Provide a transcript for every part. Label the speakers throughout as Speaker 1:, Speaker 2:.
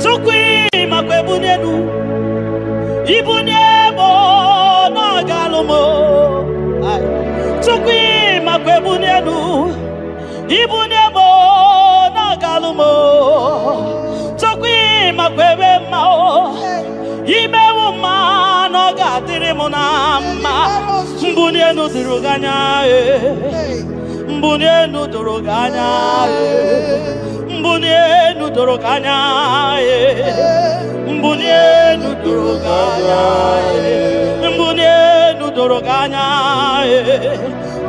Speaker 1: Tukwi makwebunenu Ibunemo na galumo Tukwi makwebunenu Ibunemo na galumo Tukwi makwebemao Imewu ma no gadirimu na ma Mbunienu diruganya Mbunienu duruganya Mbunienu duruganya Mbunienu duruganya Mbunienu duruganya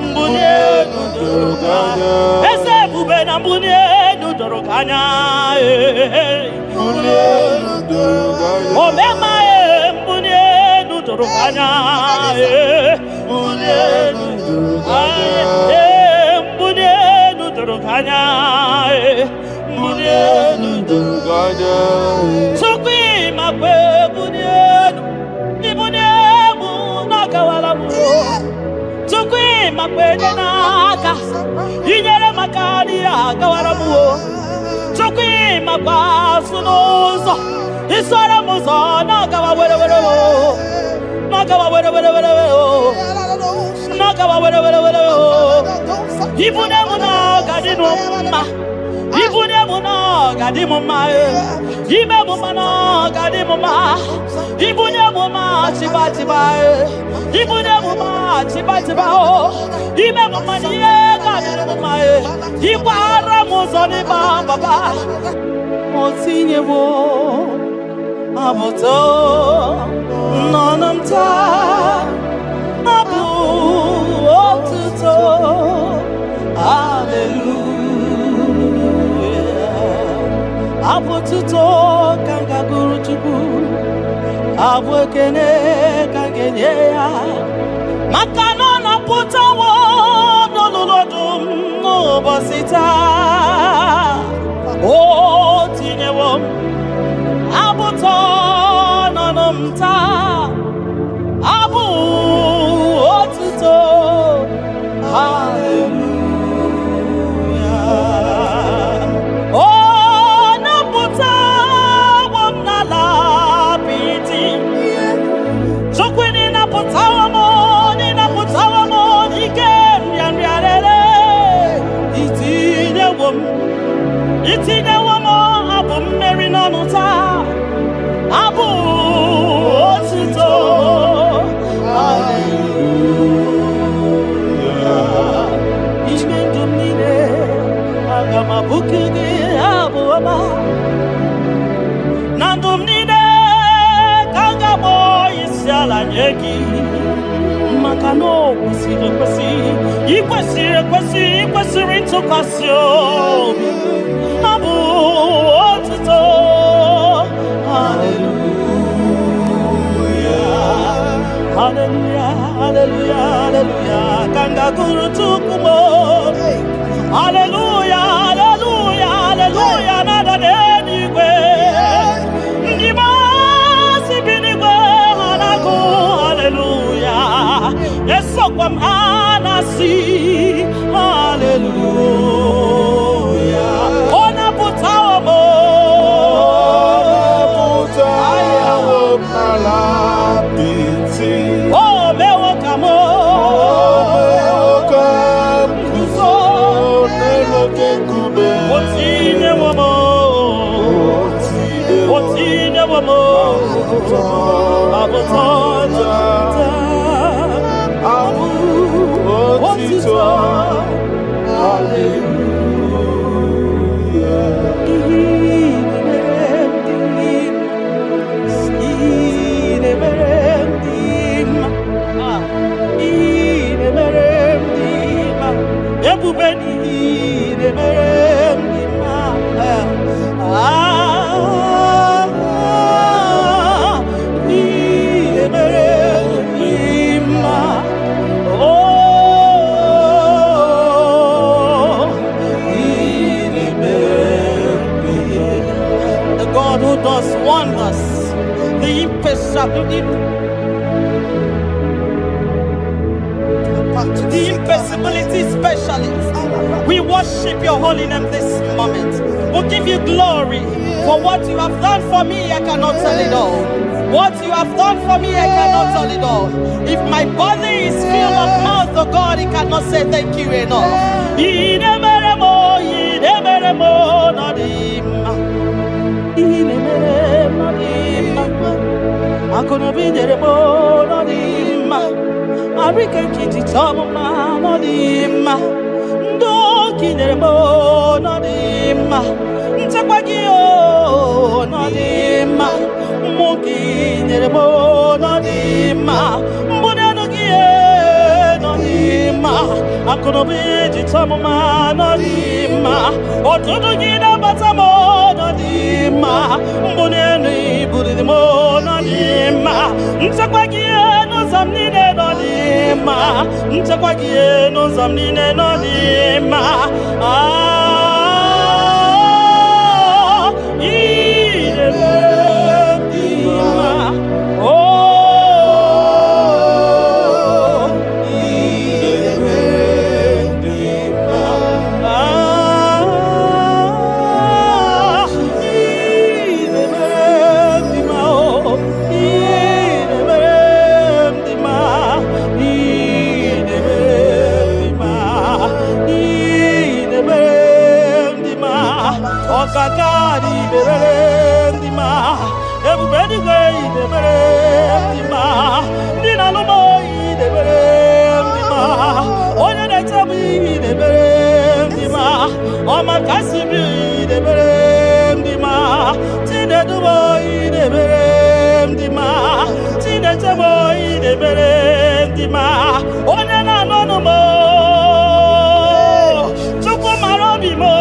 Speaker 1: Mbunienu duruganya Ese bubena mbunienu duruganya Mbunienu duruganya Omema mbunienu duruganya Mbunienu duruganya Mbunienu duruganya Mbunienu duruganya Tukwi makwe mbunienu Ibuniemu nakawalamu Tukwi makwe naka Inyere makani akawalamu Tukwi makwa sunuzo Isora muzo nakawa were Nakawa were Nakawa were Ibuniemu nakadinu ma Ibuniemu nakadimu ma Ibemu ma nakadimu ma Ibuniemu ma chiba Ibuniemu ma chiba Ibemu ma niye kadimu ma Ibara muzoni baba Motinyewo Abuto Nonamta Abu Otuto Hallelujah Abututo kanga guru chuku Abu ekene kangenye ya Makano na putawo Nololodum no bosita O tinyewo Abuto nonomta Abu Otuto Hallelujah Oh naputa wamnala piti Chokwini naputa wamo Nikem yanriarele Itine wamo Abu mmeri nonuta Abu Otuto Hallelujah Ishmendumine Agama bukigi Abu Ama Nandumnine Kangamo Isyala nyeki Makano Ikwesiri tukasyo Abu Otuto Hallelujah Hallelujah Hallelujah Hallelujah Kanga guru tukumo Hallelujah Hallelujah Hallelujah Nada denigwe Ngimasi binigwe Hanaku Hallelujah Yeso kwa mhanasi Hallelujah Ona putawa mo Ayawo malapiti Oh mewo kamo Kuzo Neloke kube Otine wamo Otine wamo Abotota Abu Otito Hallelujah God who does wonders, the imperishable. the impossibility specialist. We worship your holy name this moment. We'll give you glory for what you have done for me. I cannot tell it all. What you have done for me, I cannot tell it all. If my body is filled of mouth to God, he cannot say thank you enough. I'm gonna be there more on him. I reckon kitty tom man on him. Don't get there more on him. Takagio on him. Monkey there more on him. Monanogia on him. I'm gonna be the tom man on him. Or to do get a batamon on him. Monani put the more on him. Ntakwagie no zamnine no dima. Ntakwagie no zamnine no dima. Everybody go the berendima. Dina no boy the berendima. Onya na tabi the berendima. Oma kasibi the berendima. Tina do boy the berendima. Tina boy the berendima. Onya na no mo. Chuko marobi mo.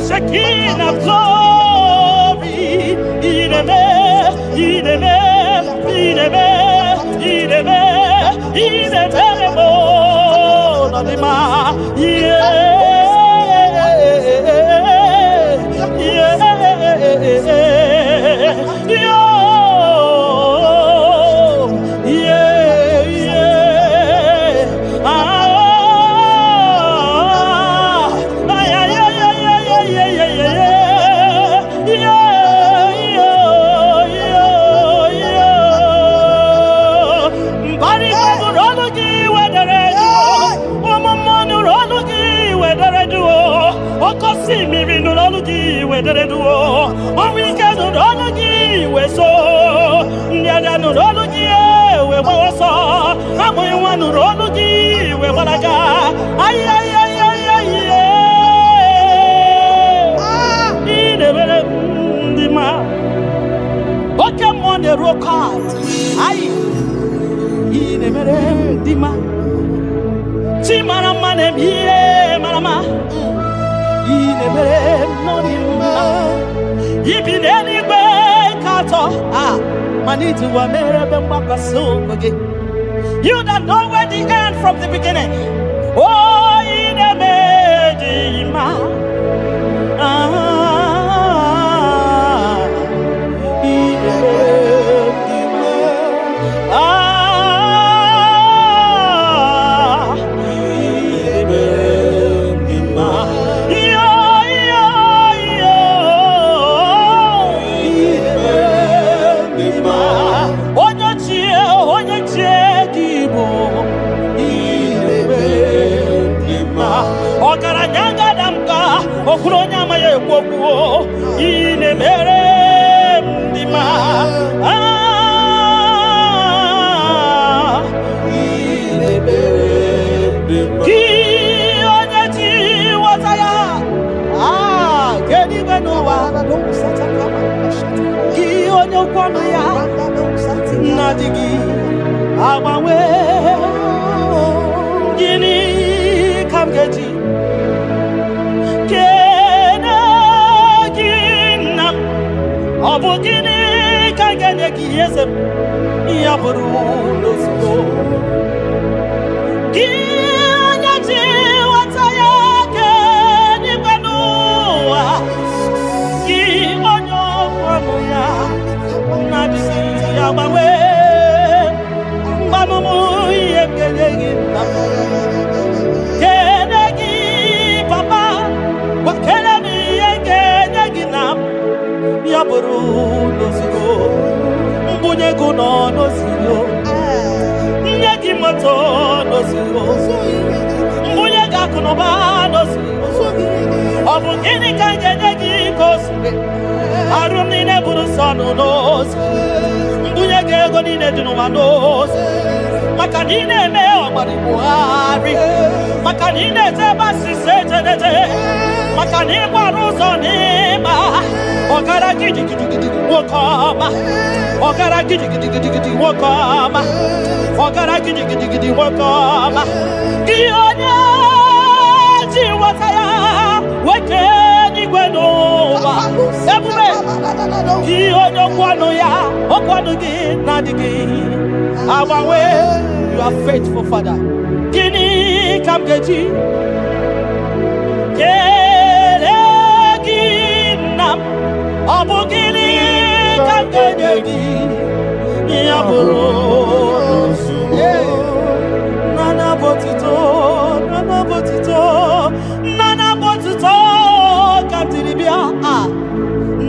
Speaker 1: Shekinah glory, ideme, nadima, see me in the Lologi where they do. On weekend, no Lologi where so. Near no Lologi where I saw. I'm going one Lologi where I got. Ay. In the Velendima. What come on the rock card? Ay. In the Velendima. Chimana manem here, Marama. You that know where the end from the beginning. Oh, in a medima. Okuronya maye kwokuo ine mere ndima ine mere ndima ki onye ti wataya kedi beno wa na do sataka ki onye kwano ya na digi amawe gini kamgeji Abogini kaganya kiyesem yaburu losgo Kanya ji wataya ke ni banua Ki onyo buru n'ozugbo mbunye gị nọ n'ozugbo nye gị moto n'ozugbo mbunye gị akụ na ụba n'ozugbo ọ bụ gịnị ka m ga-enye gị ka o siri arụ m niile bụrụ nsọ n'ozugbo mbunye gị ego niile dị n'ụwa n'ozugbo maka na ị na-eme ọgbara Buhari maka na ị na-eje ebe asịsị ejedede maka na ịgbara ụzọ n'ịma ọgara gidigidigidi nwoke ọma ọgara gidigidigidi nwoke ọma ọgara gidigidigidi nwoke ọma gị onye ji nwata ya weke n'igwe n'ụwa ebube gị onye okwu ya okwu ọnụ gị na-adịghị agbanwe. You are faithful, Father. Gịnị ka m ga-eji kele gị nna m ọ bụ gịnị ka m ga-enye gị ya bụrụ nana botito ka m tiri bịa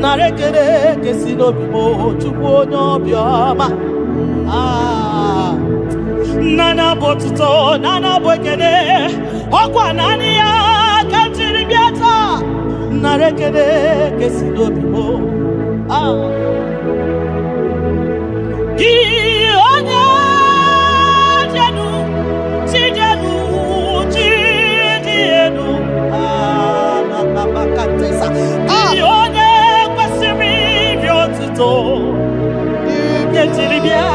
Speaker 1: nara ekele ka si n'obi m Chukwu onye obiọma nana botito nana bokene ọkwa naanị ya ka m jiri bịa taa nara ekele ka si n'obi m gị onye jenu chi dị elu gị onye kwesịrị ibi otuto ka m jiri bịa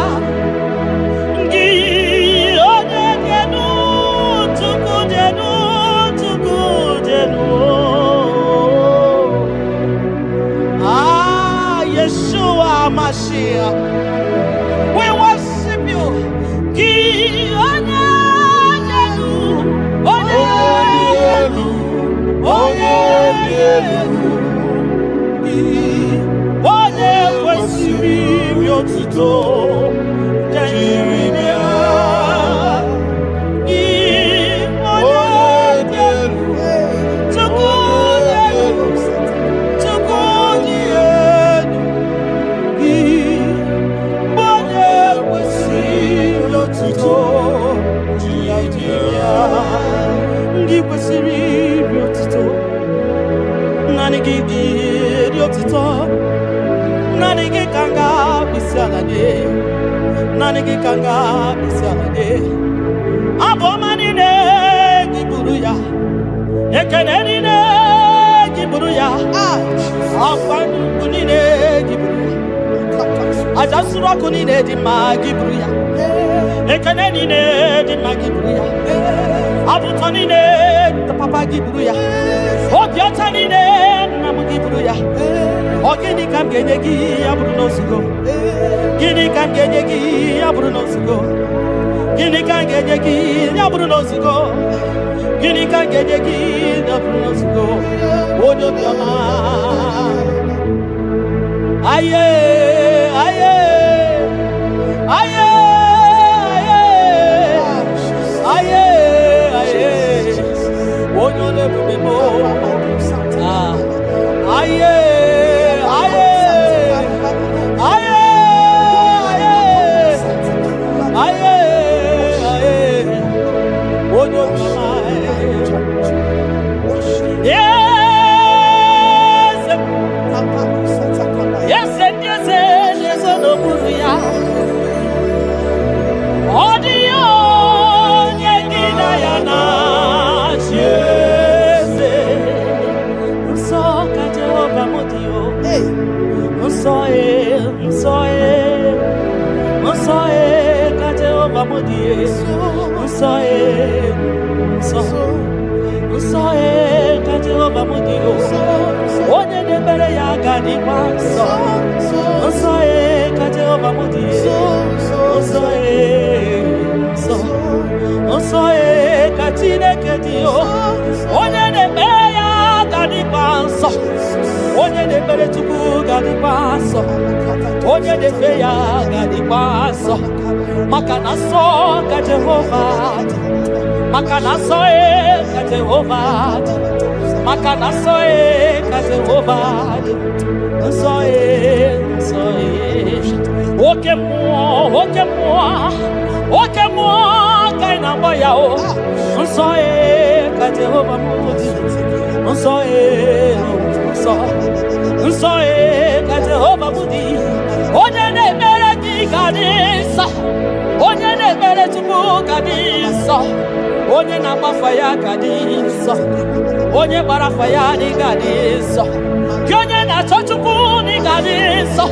Speaker 1: Mashiach, we worship you. Nanigi kanga bisade abomani ne giburuya ekeneni ne giburuya afanu kunine giburuya ajasura kunine di magiburuya ekeneni ne di magiburuya abutani ne papa giburuya obiotani ne namugiburuya ogini kam genegi aburu no sugo gini kam genegi aburu no sugo gini kam genegi aburu no sugo gini kam genegi aburu no sugo odo biama aye aye aye aye aye odo le bemo aye Makana soe ka Jehovah Makana soe Jehova soe oke mo kaina boya o soe Jehova mudi soe Jehova mudi onye na mere gi gadisa onye na mere tupu gadisa onye na gbafa ya gadisa onye gbarafa ya ni gadisa onye na chọchukwu ni gadisa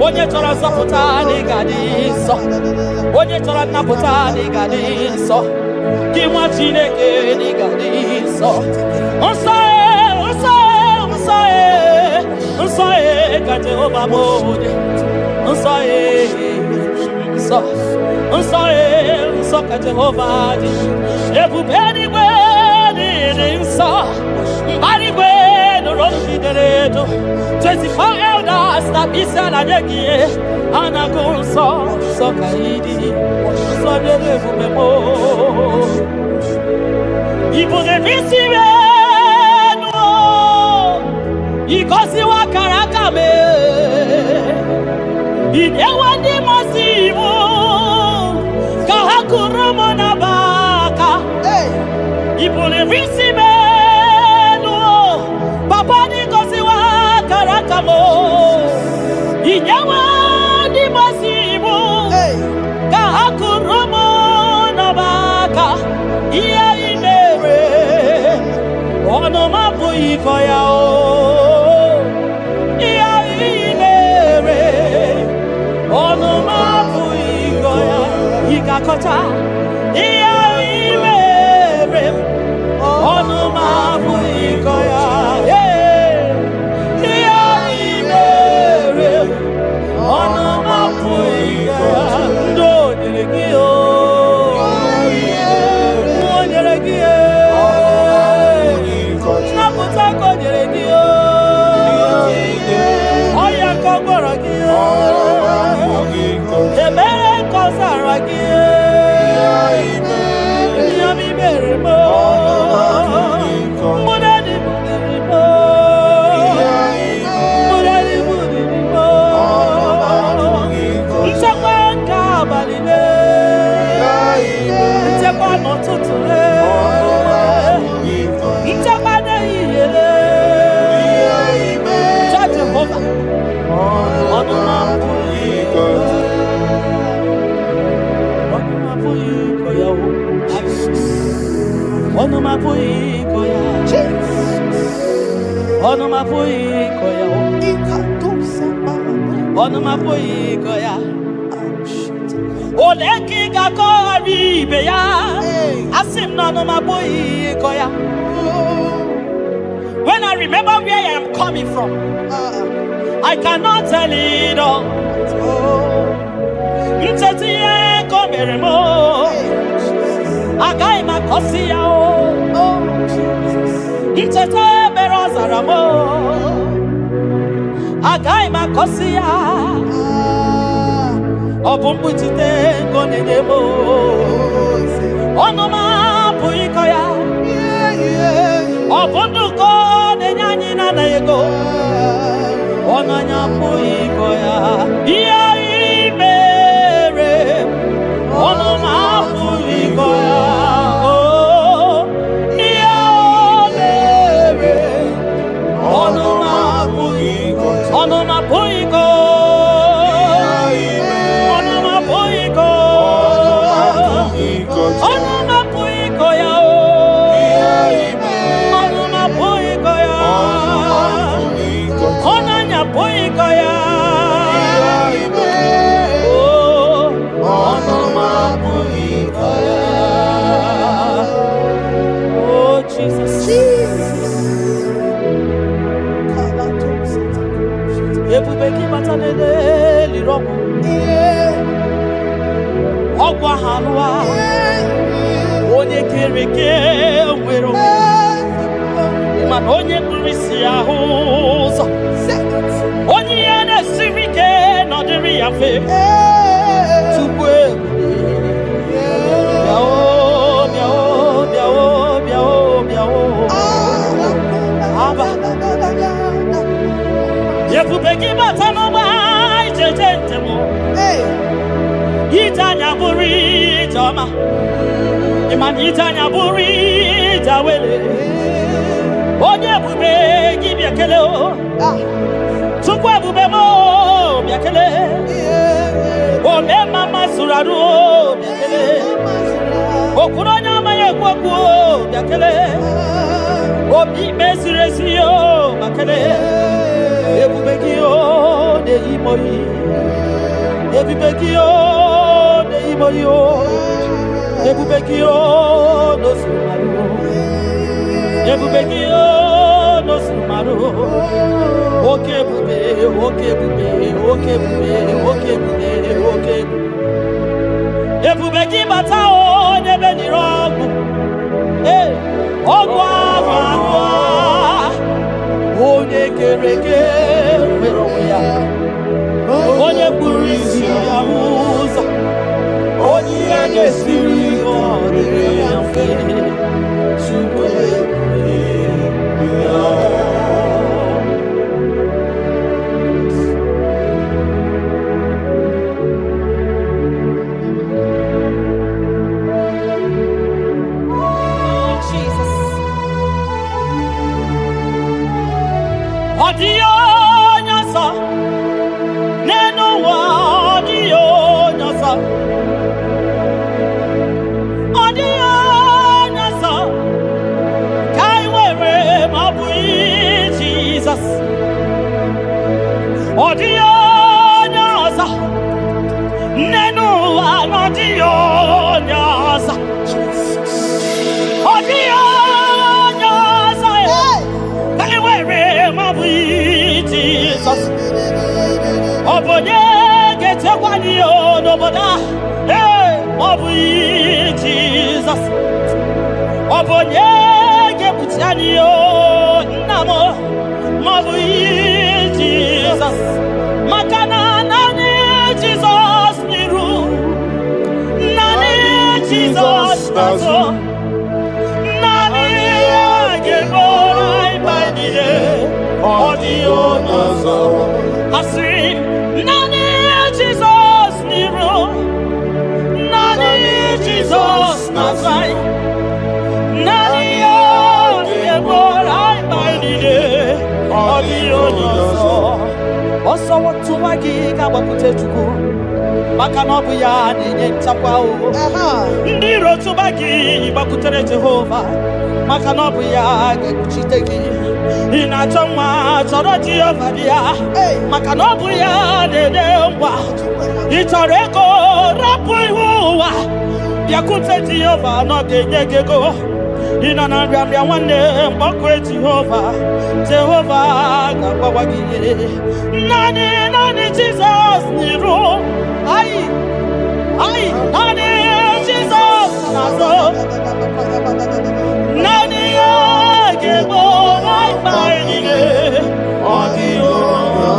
Speaker 1: onye chọrọ zọpụta ni gadisa onye chọrọ nnapụta ni gadisa gị nwa Chineke ni gadisa nsọ ka Jehova bụ nsọ ka Jehova dị ebube eluigwe dị nsọ mbara igwe nụrụ jidere edo 24 elders na isi ala nye gị ha na-agụ nsọ ka ị dị nsọ dị ebube mo Ibu dị isi enu igosiwa kara aka me inyewe ndị masị iwu ka ha kụrụ m na baka ibuli isi melu papa ni gosiwa kara aka mo inyewe ndị masị iwu ka ha kụrụ m na baka ihe imere ọnụ m abụghị iko ya Kakota, iya imere, onu mabu ikoya, iya imere, onu mabu ikoya, ndo nyeregio, nyeregio, nakuta ko nyeregio, oya kogoragio, emere kozaragio. Oleki gakori beya asim no maboyi koya. When I remember where I am coming from, I cannot tell it all. Ntetiye komeremo agai makosia o ntete berozaramo agai makosia obumputite konedemo onoma puikoya obunduko nenyanyi na ego onanya puikoya iya imere onoma puikoya iya mere onoma puikoya onoma puikoya Ebubeki batanele liroku Ogwa hanwa Onye kereke wero Man onye kurisi ahuzo Onye yane sirike nodiri yafe Tukwe Biao, biao, biao, biao, biao Ebubeki batano ba ijejentemo. Itanya buri jama. Imani itanya buri jawele. Onye ebubeki biakele o. Chukwu ebube mo biakele. Ome mama suraru o biakele. Okuronya maye kwakwo biakele. Obi mesiresi o biakele. Ebubeki o de imoyi. Ebubeki o de imoyi o. Ebubeki o no sumaru. Ebubeki o no sumaru. Oke bube, oke bube, oke bube, oke bube, oke bube. Ebubeki bata o nebe ni rogu. Ogwa mwa. Onye kereke wero ya. Onye burisi ya uza. Onye agesiri odere ya fe. Chukwe ya. Odio nyasa neno wa odio nyasa kai were mabui Jesus odio nyasa neno wa odio nyasa odio nyasa kai were mabui Jesus obonye getekwani onoboda mabui Jesus obonye gebutiani namo mabui Jesus makana nani Jesus niru nani Jesus nazo nani geborai baidie odio nazo asri nani Jesus niru nani Jesus nazai nani yo geborai baidie odio nazo oso watu wagi kabakute chuku maka na obu ya na-enye nchekwa o ndị rotu bagi gbakutere Jehova maka na obu ya ga-ekpuchite gị ị na-achọ nwa chọrọ Jehova bịa maka na obu ya na-enye ngwa ị chọrọ ego rapụ ihu ụwa bịakwute Jehova na ọ ga-enye gị ego ị nọ na nrịanrịa nwanne mgbakwe Jehova ga-agbawa gị naanị Jizọs n'iru naanị Jizọs n'azụ naanị ya ga-egbo n'ikpe niile ọ dịghị onye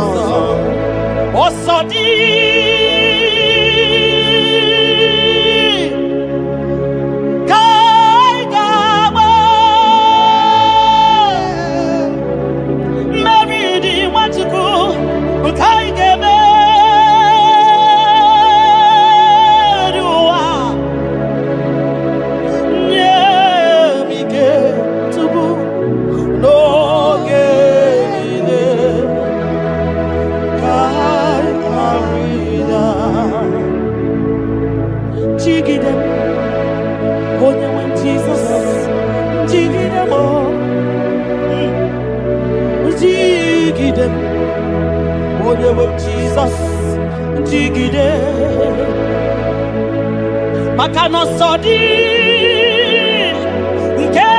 Speaker 1: ọzọ dị Jesus jigide maka na ọsọ dị nke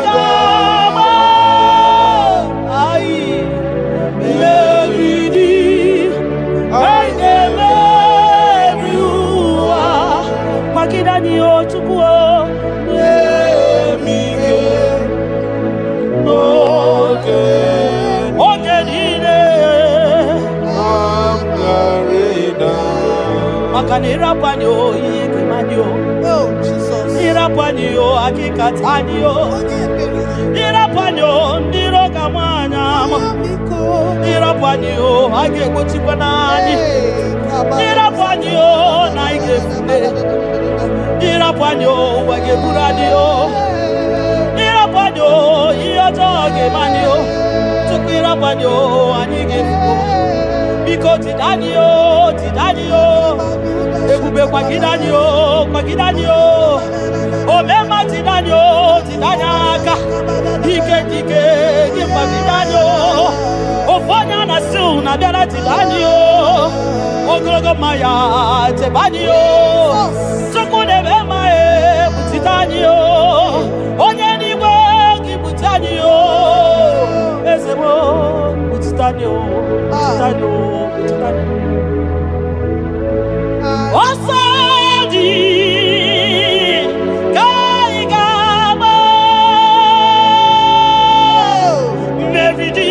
Speaker 1: kama anyị meriri anyị ga-emeri ụwa magide anyị o Chukwu emike oge niile maka na ịrapanye oyi kemanye o ịrapanye o akịkata anyị o ịrapanye o ndị iro ga nwanyị ama irapanyo age gbochikwa n'anyị irapanyo na ị ga-efune irapanyo ụwa ga-eburu anyị irapanyo ihe ọjọọ ga-eme anyị tupu irapanyo anyị ga-efuo biko tidani ebube kwagide anyị omema tidani aka dike gị kwagide anyị ụfọdụ na-asị na bịara tidani ogologo mmanya chebe anyị chukwu na-eme ma ebutite anyị onye n'igwe gị bute anyị eze m butite anyị ọsọ dị ka ị ga-agba mmeri dị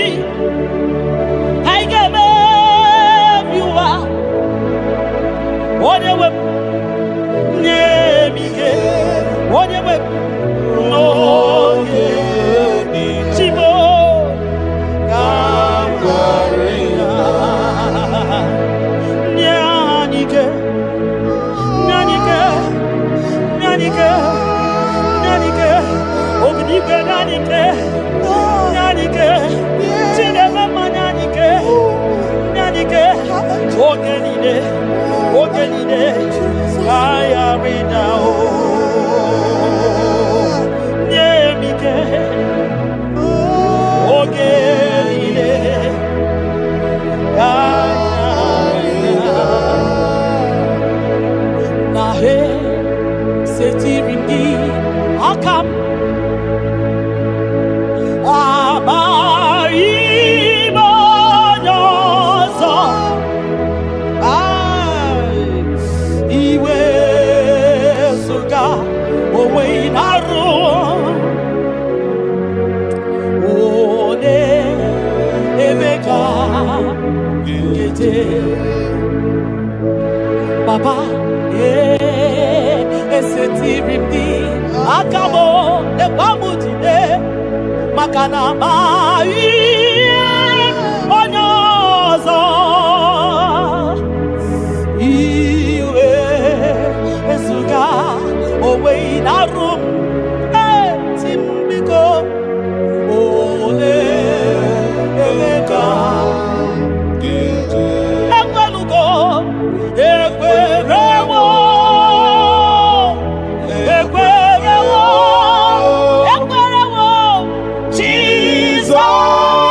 Speaker 1: anyị ga-emebi ụwa onye nwe m nye m ike onye nwe m n'oge chimo ka m gwara ya nye anyị ike obidigwe nyanike chineme nyanike oge niile aya rida nye m ike oge niile na he setiri gị aka m amaghị m onye ọzọ iwe zụga onwe na-arụ onye ebe ka nkete papa esetiri m gị aka m ekwa m jide maka na amaghị onye ọzọ iwe ezuga onwe na-arụ m eti m biko ole ebe ka ekwelugo ekwerewo Jesus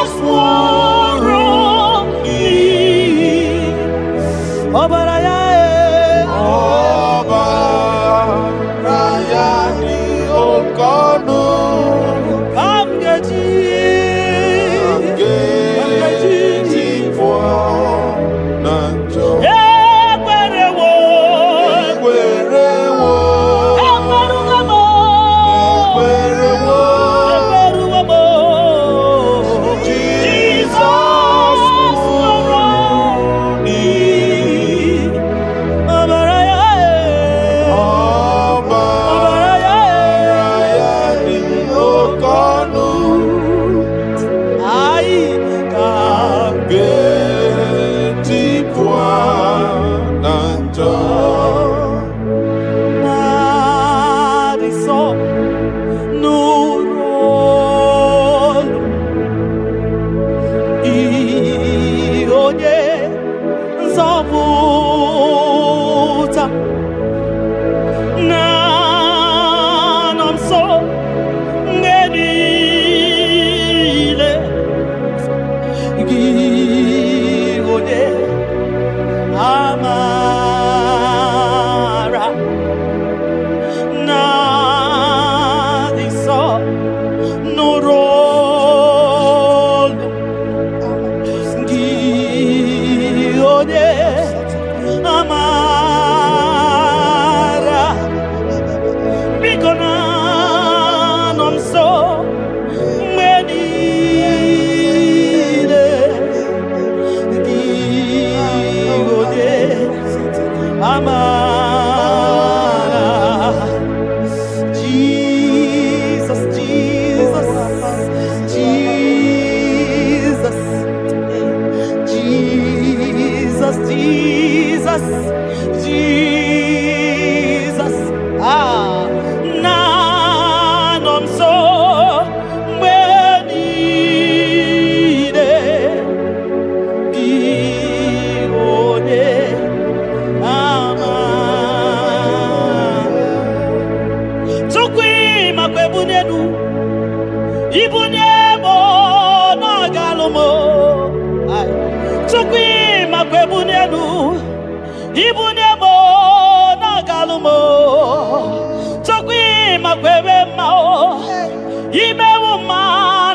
Speaker 1: makwe bunenu ibunemo no galumo chukwi makwe bunenu ibunemo no galumo chukwi makwe mao imewu ma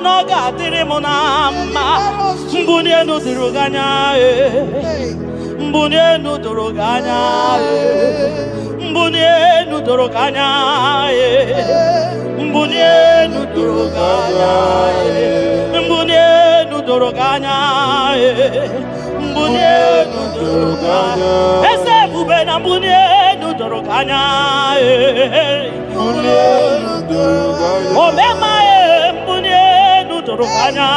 Speaker 1: no gadiri munama mbunenu diruganya mbunenu duruganya mbunenu duruganya mbunenu duruganya mbunenu duruganya mbunenu duruganya ese bube na mbunenu duruganya mbunenu duruganya omema mbunenu duruganya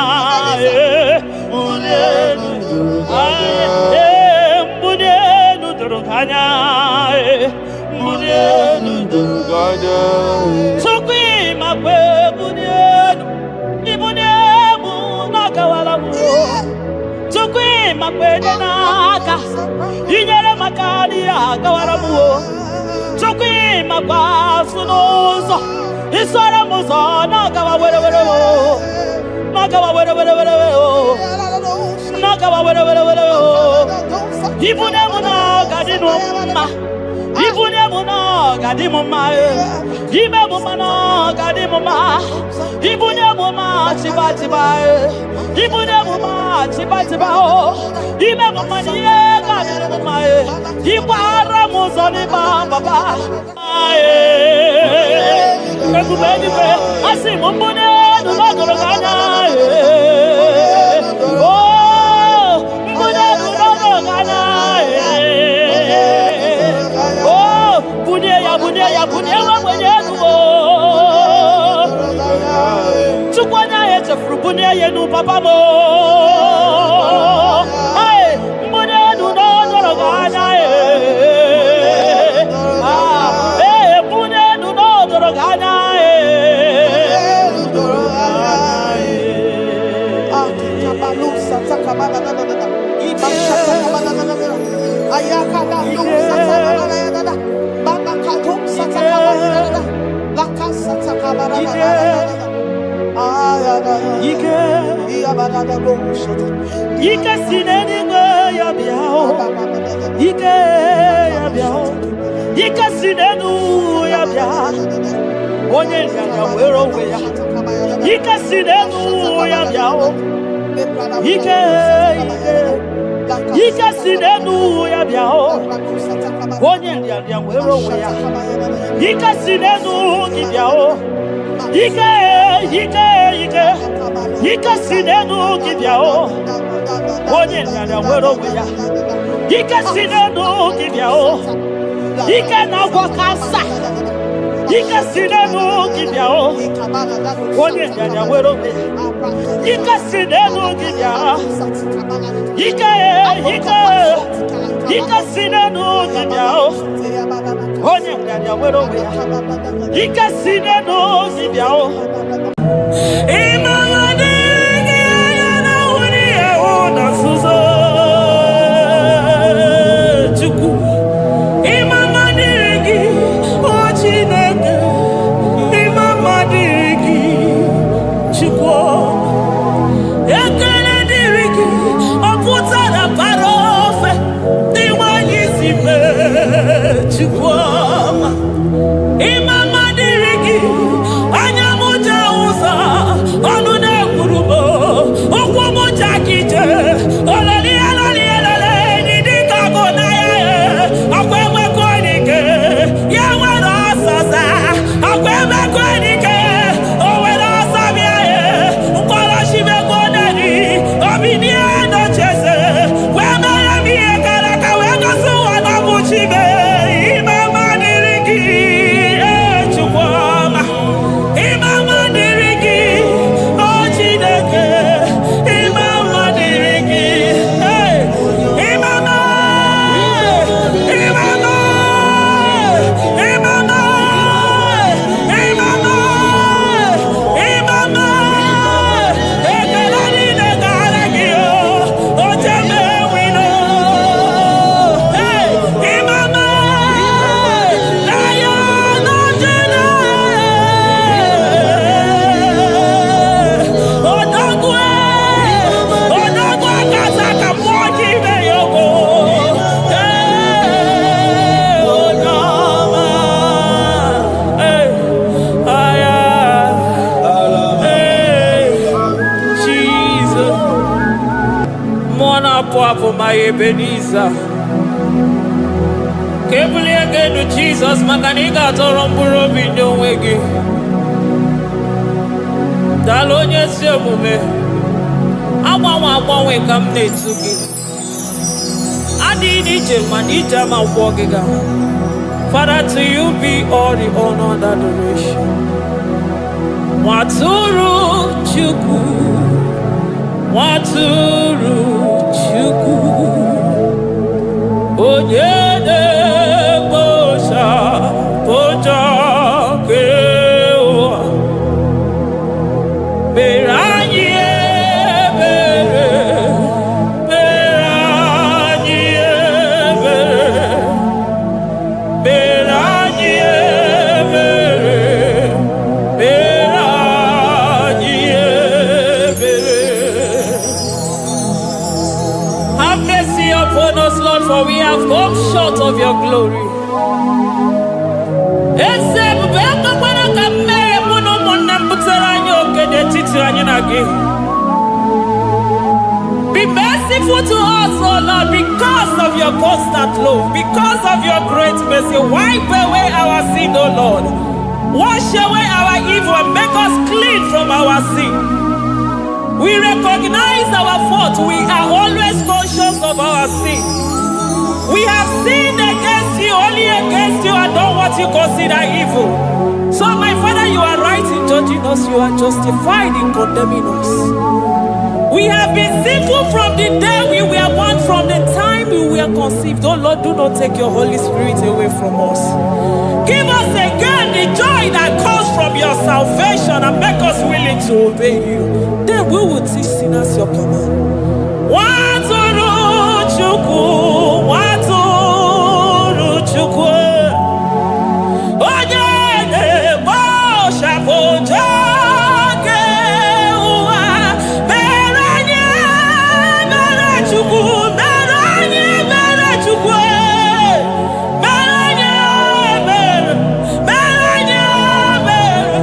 Speaker 1: mbunenu duruganya mbunenu duruganya mbunenu duruganya sokwi makwe bunenu ibunemu nakawala mu sokwi makwe naka inyere makali akawala mu sokwi makwa sunuzo isara muzo nakawa were were nakawa were were were nakawa were were were ibunemu nakadino ma ibunemu nakadimo ma ibemu mana kadimo ma ibunemu ma chibatiba ibunemu ma chibatiba o ibemu maniye kadimo ma ibara muzoni baba ekubeni pe asimu mbunenu nodoroganya ya bunye wa mwenyenu tukwana yeche frubunye yenu papa mo ai mbunenu no doroganya mbunenu no doroganya kabalusa takamana ayaka na lusa takamana Ike sineni ya biao Ike ya biao Ike sinenu ya biao Onye ya wero we ya Ike sinenu ya biao Ike sinenu ya biao Onye ya wero we ya Ike sinenu ki biao Ike sinenu ki biao Onye ya wero we ya Ike sinenu ki biao Ike na kwa kasa Ike sinenu ki biao Onye ya wero we ya Ike sinenu ki biao Ike sinenu ki biao Onye ya wero we ya Ike sinenu ki biao Imama dirigi anya
Speaker 2: Ebenezer. Kebuli agenu Jesus makaniga toro mburo binyo wegi. Dalonye si omume. Agbanwe ka m na-etu gị. Adịghị n'ije ma n'ije ama ụgbọ gị ga. Father, to you be all the honor and adoration. Nwatụrụ Chukwu, Nwatụrụ Chukwu, onye na-ekpocha pocha nke ụwa, mere anyị ebere, mere anyị ebere, mere anyị ebere, mere anyị ebere. Have mercy upon us, Lord, for we have come short of your glory. Be merciful to us, O Lord, because of your constant love, because of your great mercy. Wipe away our sin, O Lord. Wash away our evil and make us clean from our sin. We recognize our fault. We are always conscious of our sin. We have sinned against you, only against you, and done what you consider evil. So, my Father, you are right in judging us. You are justified in condemning us. We have been sinful from the day we were born, from the time we were conceived. Oh Lord, do not take your Holy Spirit away from us. Give us again the joy that comes from your salvation and make us willing to obey you. Then we will teach sinners your command. Nwatụrụ Chukwu, Nwatụrụ Chukwu, onye na-ekpocha pocha nke ụwa, mere anyị ebere Chukwu, mere anyị ebere Chukwu, mere anyị ebere, mere anyị ebere,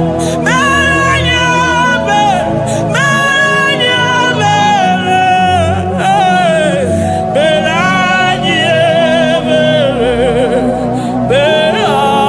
Speaker 2: mere anyị ebere, mere anyị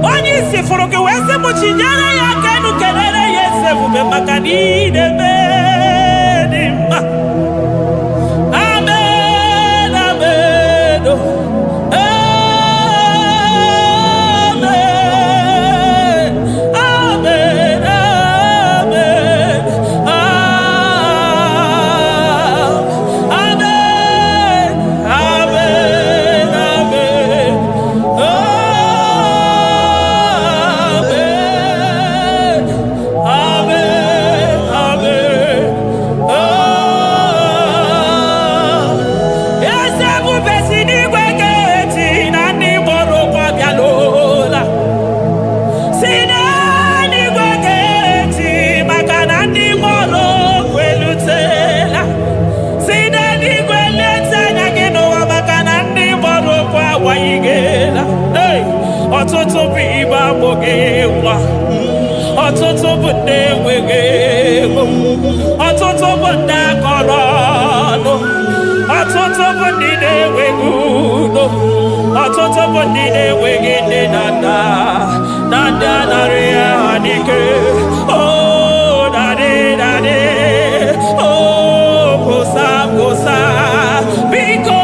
Speaker 2: onye isi fụrụ gị wee sị m chinyere ya aka enu kelere ya eze ebube maka na ị na-eme dị mma. Amen, amen, amen, amen, amen, amen, amen. ọtụtụ bụ ndị enweghị ego, ọtụtụ bụ ndị akọrọ ọnụ, ọtụtụ bụ ndị na-enweghị udo, ọtụtụ bụ ndị na-enweghị nne na nna, na ndị anarị ya n'ike. Oh, daddy, daddy, oh, gosa, gosa, biko.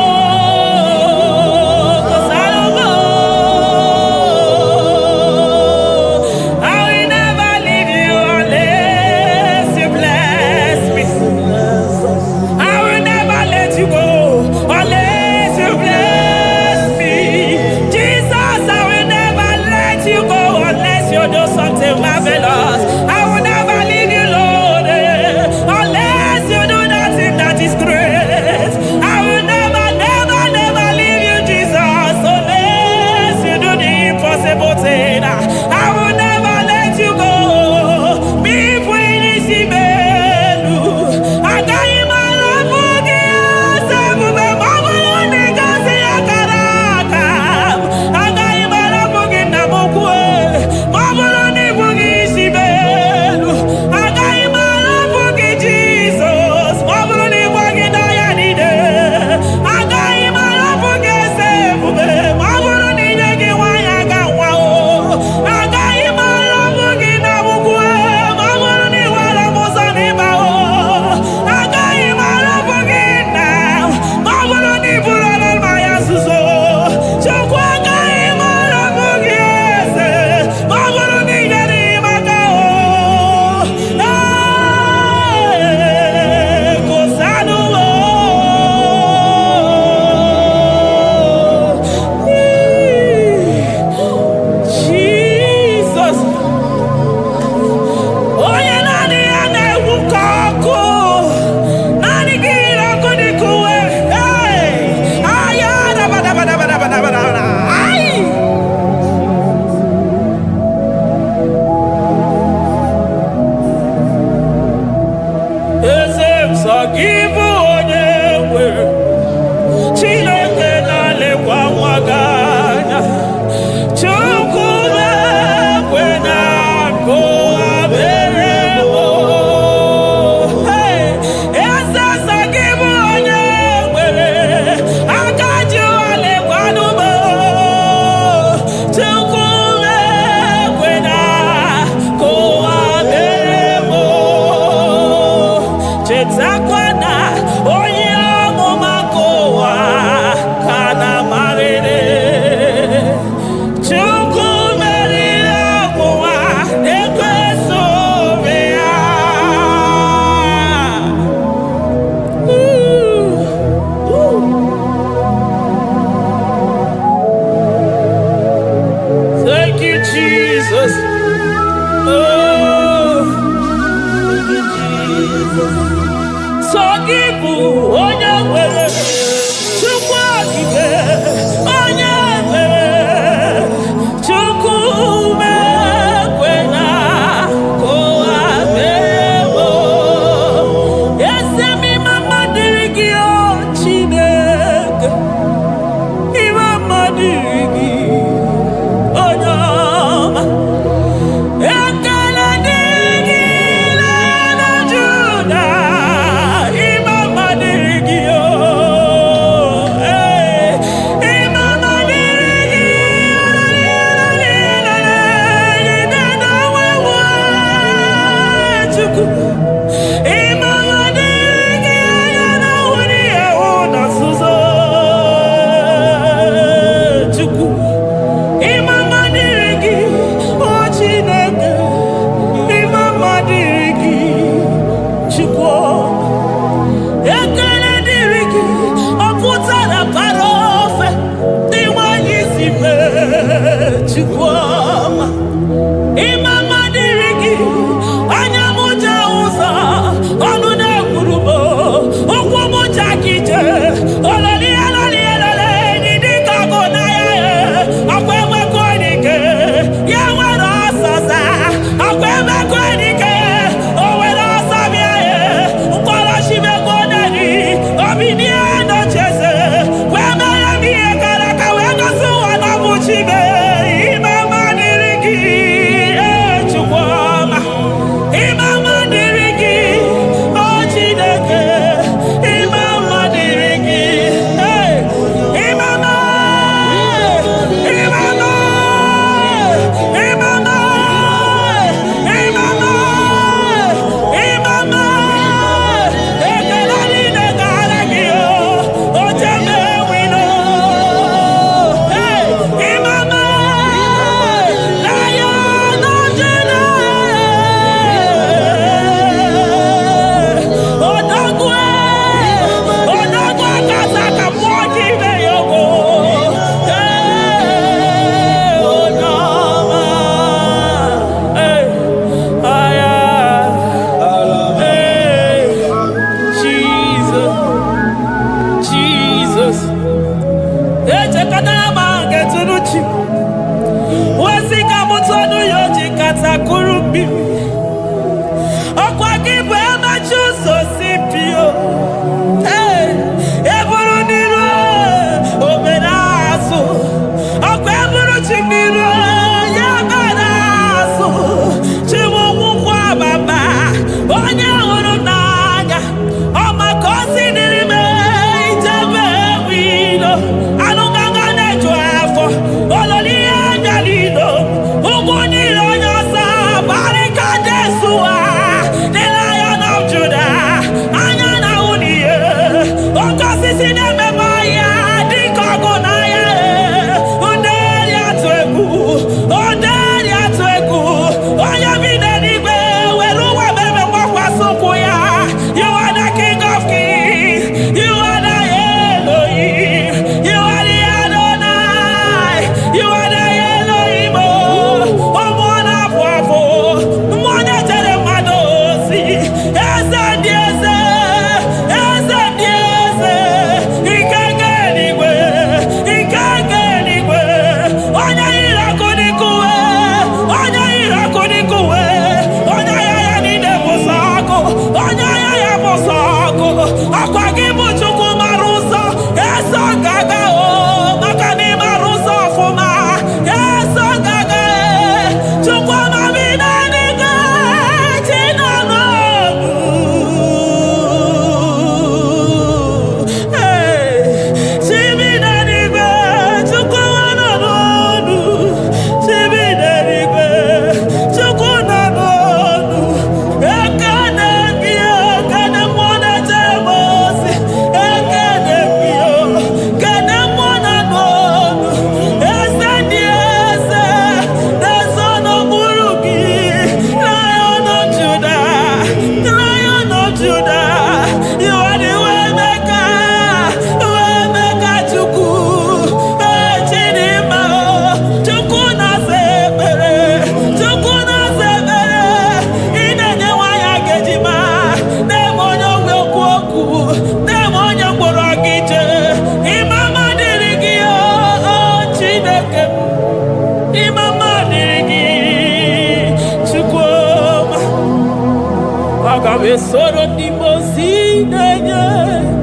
Speaker 2: Soro di mosine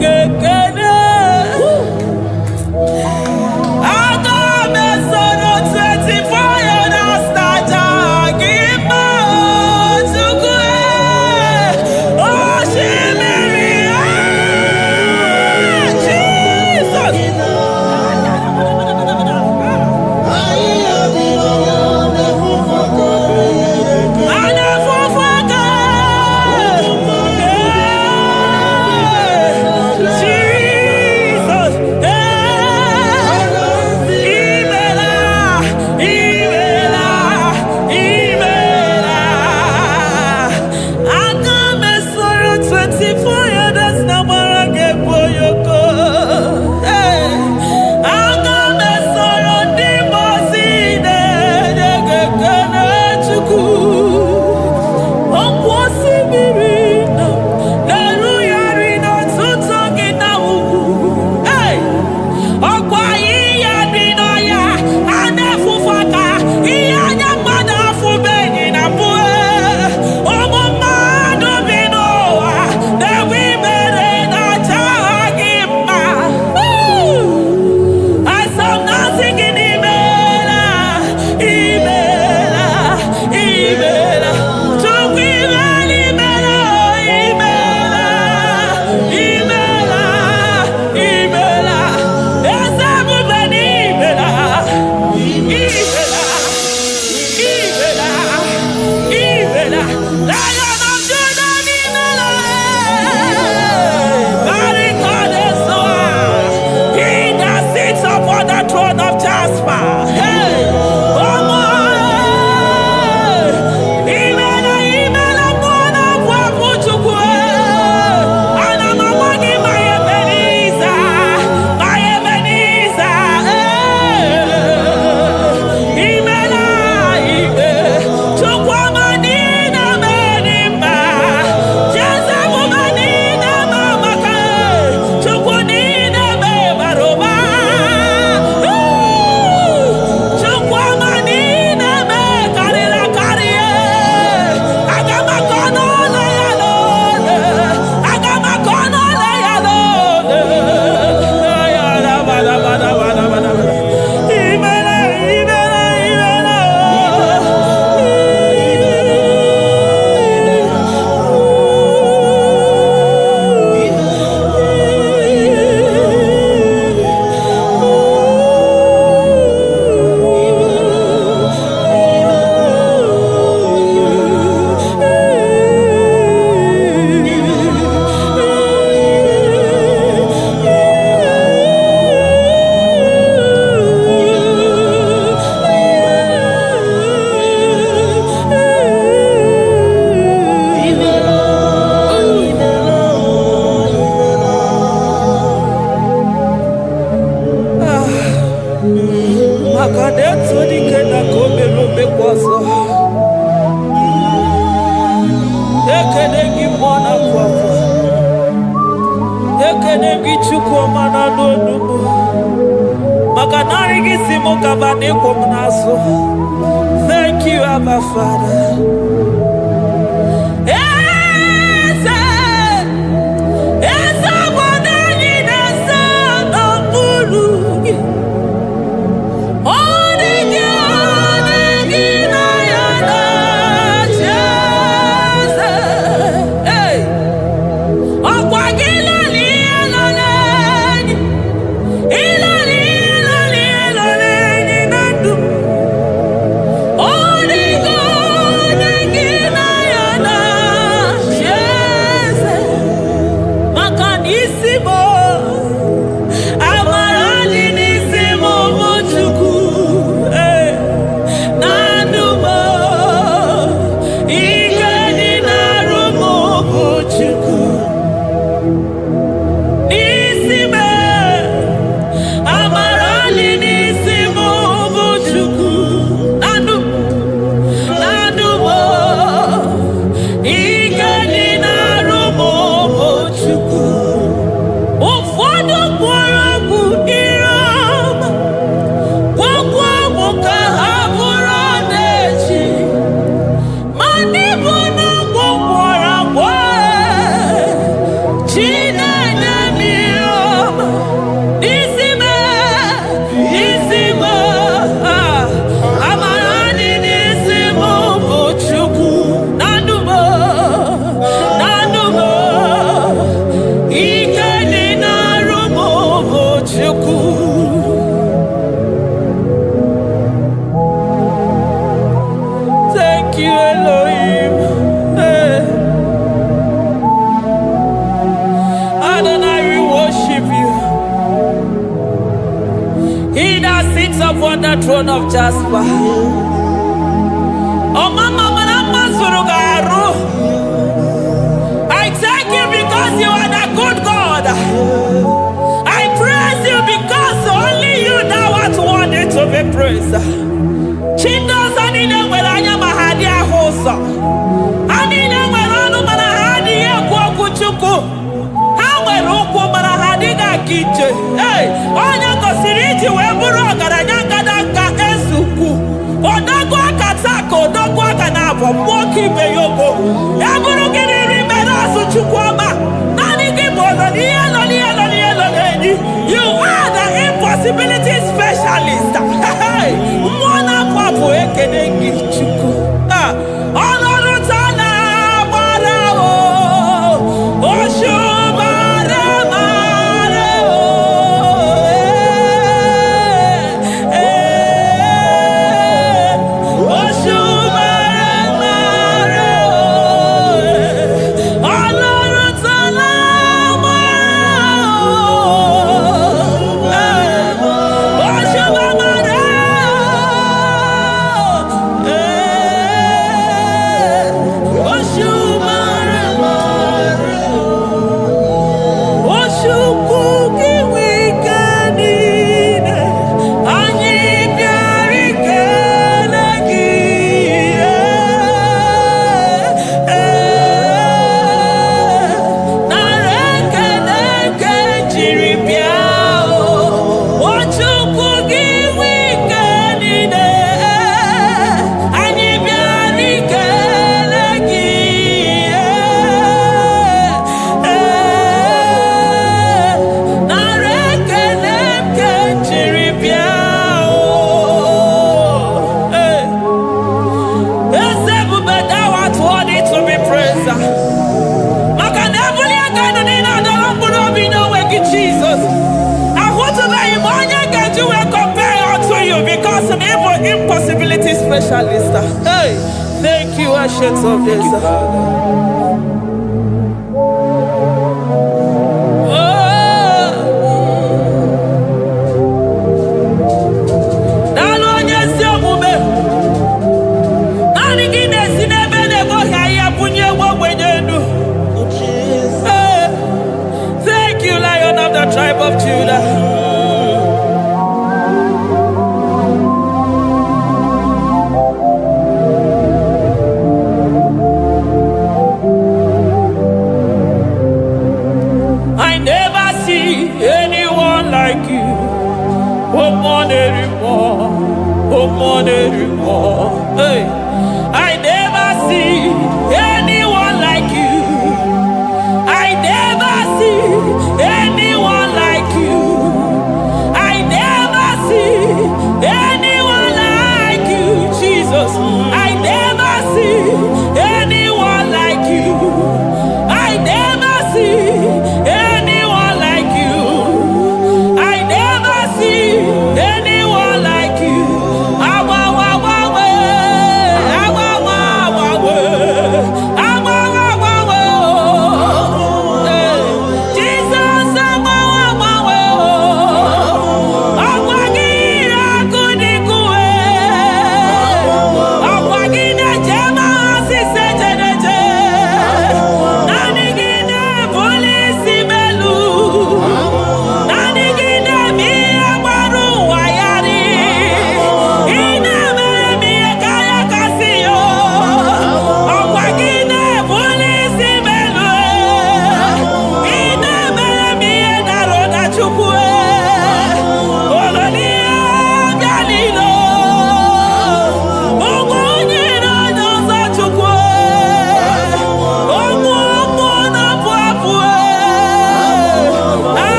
Speaker 2: kekene Agame soro 24 na staja gima chukwe Oshimiri Jesus Thank you, Abba Father. Give sits upon the throne of Jasper. Oh, Mama, I thank you because you are the good God. I praise you because only you thou art worthy to be praised. Chindos anile welanya mahadi ahosa. Anile welanu manahadi yekwa kuchuku. Hawe ruku manahadi ga kije. Hey, onya kosiriji weburu garanya kadanga esuku. Odago akatako, odago akanabo, moki beyogo. Yaburu gini rimena suchukwama. Nani gibono ni yelo. You are the impossibility specialist. Hey, mwana papu ekenengi chuku. Olorutana barao, oshubara marao. Oshubara marao. Olorutana impossibility specialist. Hey, thank you, Ancient of Days. Thank you, Lion of the tribe of Judah. Hey, I never see anyone like you. I never see anyone like you. I never see anyone like you, Jesus. I never see anyone like you. I never see anyone like you. I never see anyone like you.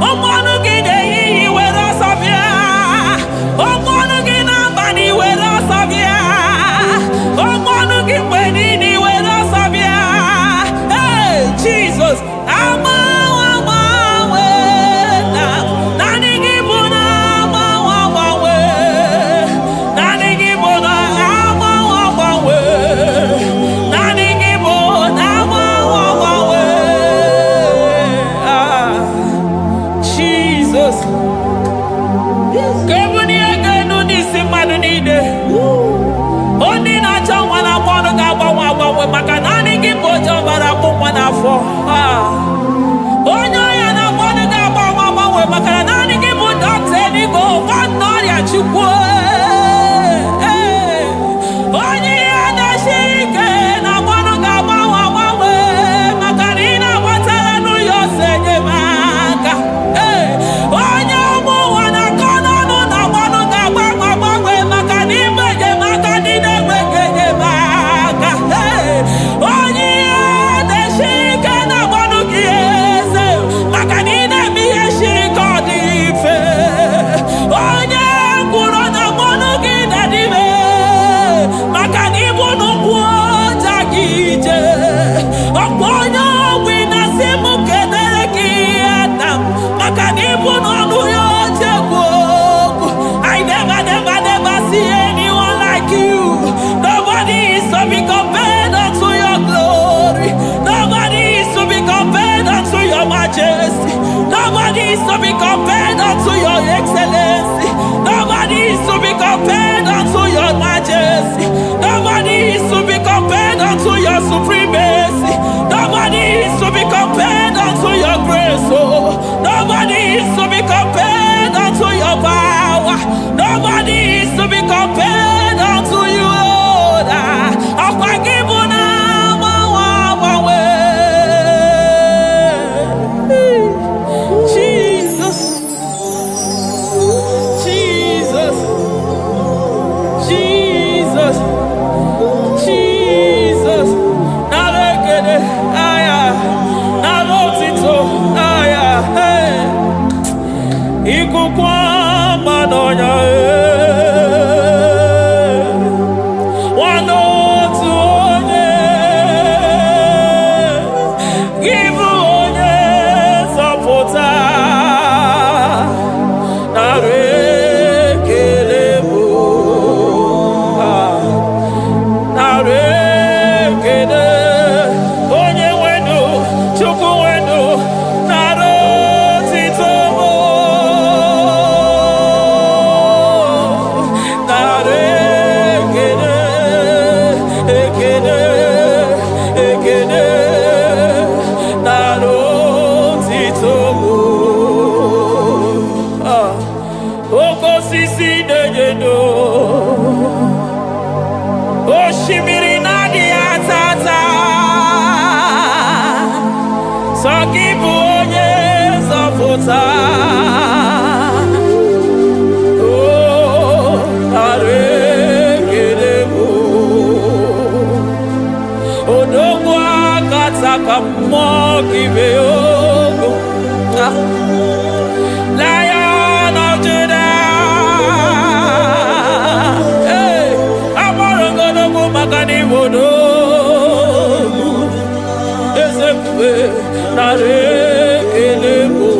Speaker 2: ụmụọnụ gị na-ehihie were ọsọ bịa, ụmụọnụ gị n'abalị were ọsọ bịa, ụmụọnụ gị mgbe niile were ọsọ bịa. Hey, Jesus, agbanwe na naanị gị bụ na agbanwe, naanị gị bụ na agbanwe, naanị gị bụ na agbanwe. Jesus, ka ebunye ga-enu n'isi mmadụ niile. Ndị na-achọ nwa na-agba ọnụ ga-agbanwe maka naanị gị bụ oche ọbara akpụ nwa n'afọ. Onye ọya na-agba ọnụ ga-agbanwe maka na naanị gị bụ dọkịta eluigwe, nwanne ọrịa Chukwu. Onye ihe na-esiri ike na-agba ọnụ ga-agbanwe maka na ị na-agbatara n'ụlọ ose enyemaka. Onye ọmụ ụwa na-akọ n'ọnụ na-agba ọnụ ga-agbanwe maka na ime enyemaka ndị na-enweghị enyemaka. Onye ihe na-esiri ike na-agba ọnụ gị eze maka na ị na-eme ihe siri ike ọ dị mfe. Onye kwuru na agba ọnụ gị na-adịbe maka na ịbụ n'ụkwụ ọja gị ije. Ọkwa onye ọgwụ na-asị m kedere gị Adam maka na ịbụ n'ọnụ ya oche egwu okwu. I never see anyone like you. Nobody is to be compared unto your glory. Nobody is to be compared unto your majesty. Nobody is to be compared unto your excellency. Nobody is to be compared unto your majesty. Nobody is to be compared unto your supremacy. Nobody is to be compared unto your grace. Oh, nobody is to be compared unto your power. Nobody is to be compared unto you, Lord. Jesus, Jesus, Jesus, Jesus. Narekede, aya, narotito, aya, hey. Ikukwa manonya, wanotu onye, give onye zọpụta. Narekele bụ, narekele onye nwenu, Chukwu nwenu, narotito mụ. Narekele, ekele, ekele, narotito mụ. Oke osisi na-enyedo, osimiri na-adịghị atata, sọ gị bụ onye nzọpụta. Oh, narekele bụ odogwu akata ka mmụọ gị bee ogo. Lion of Judah, hey, agbara ogologo maka na ịbụ odogwu. Eze ebube, narekele bụ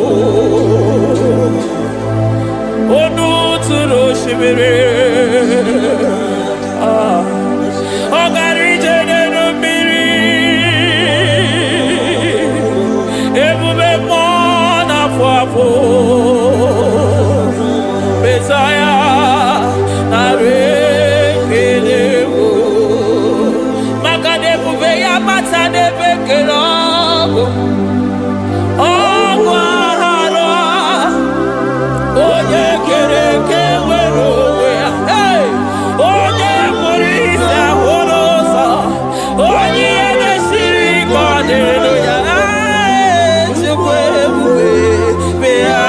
Speaker 2: onu tụrụ osimiri, ọ gara ije n'elu mmiri. Ebube mmụọ na-afụ afụ, Mesaya, narekele bụ maka na ebube ya bata n'ebe kere ọgụ. Ọgụ aghara onye kere eke nwere onwe ya. Hey! Onye kpụrụ isi ahụ n'ụzọ, onye ihe mesiri ike ọ dịrị ya. Chukwu ebube bịa.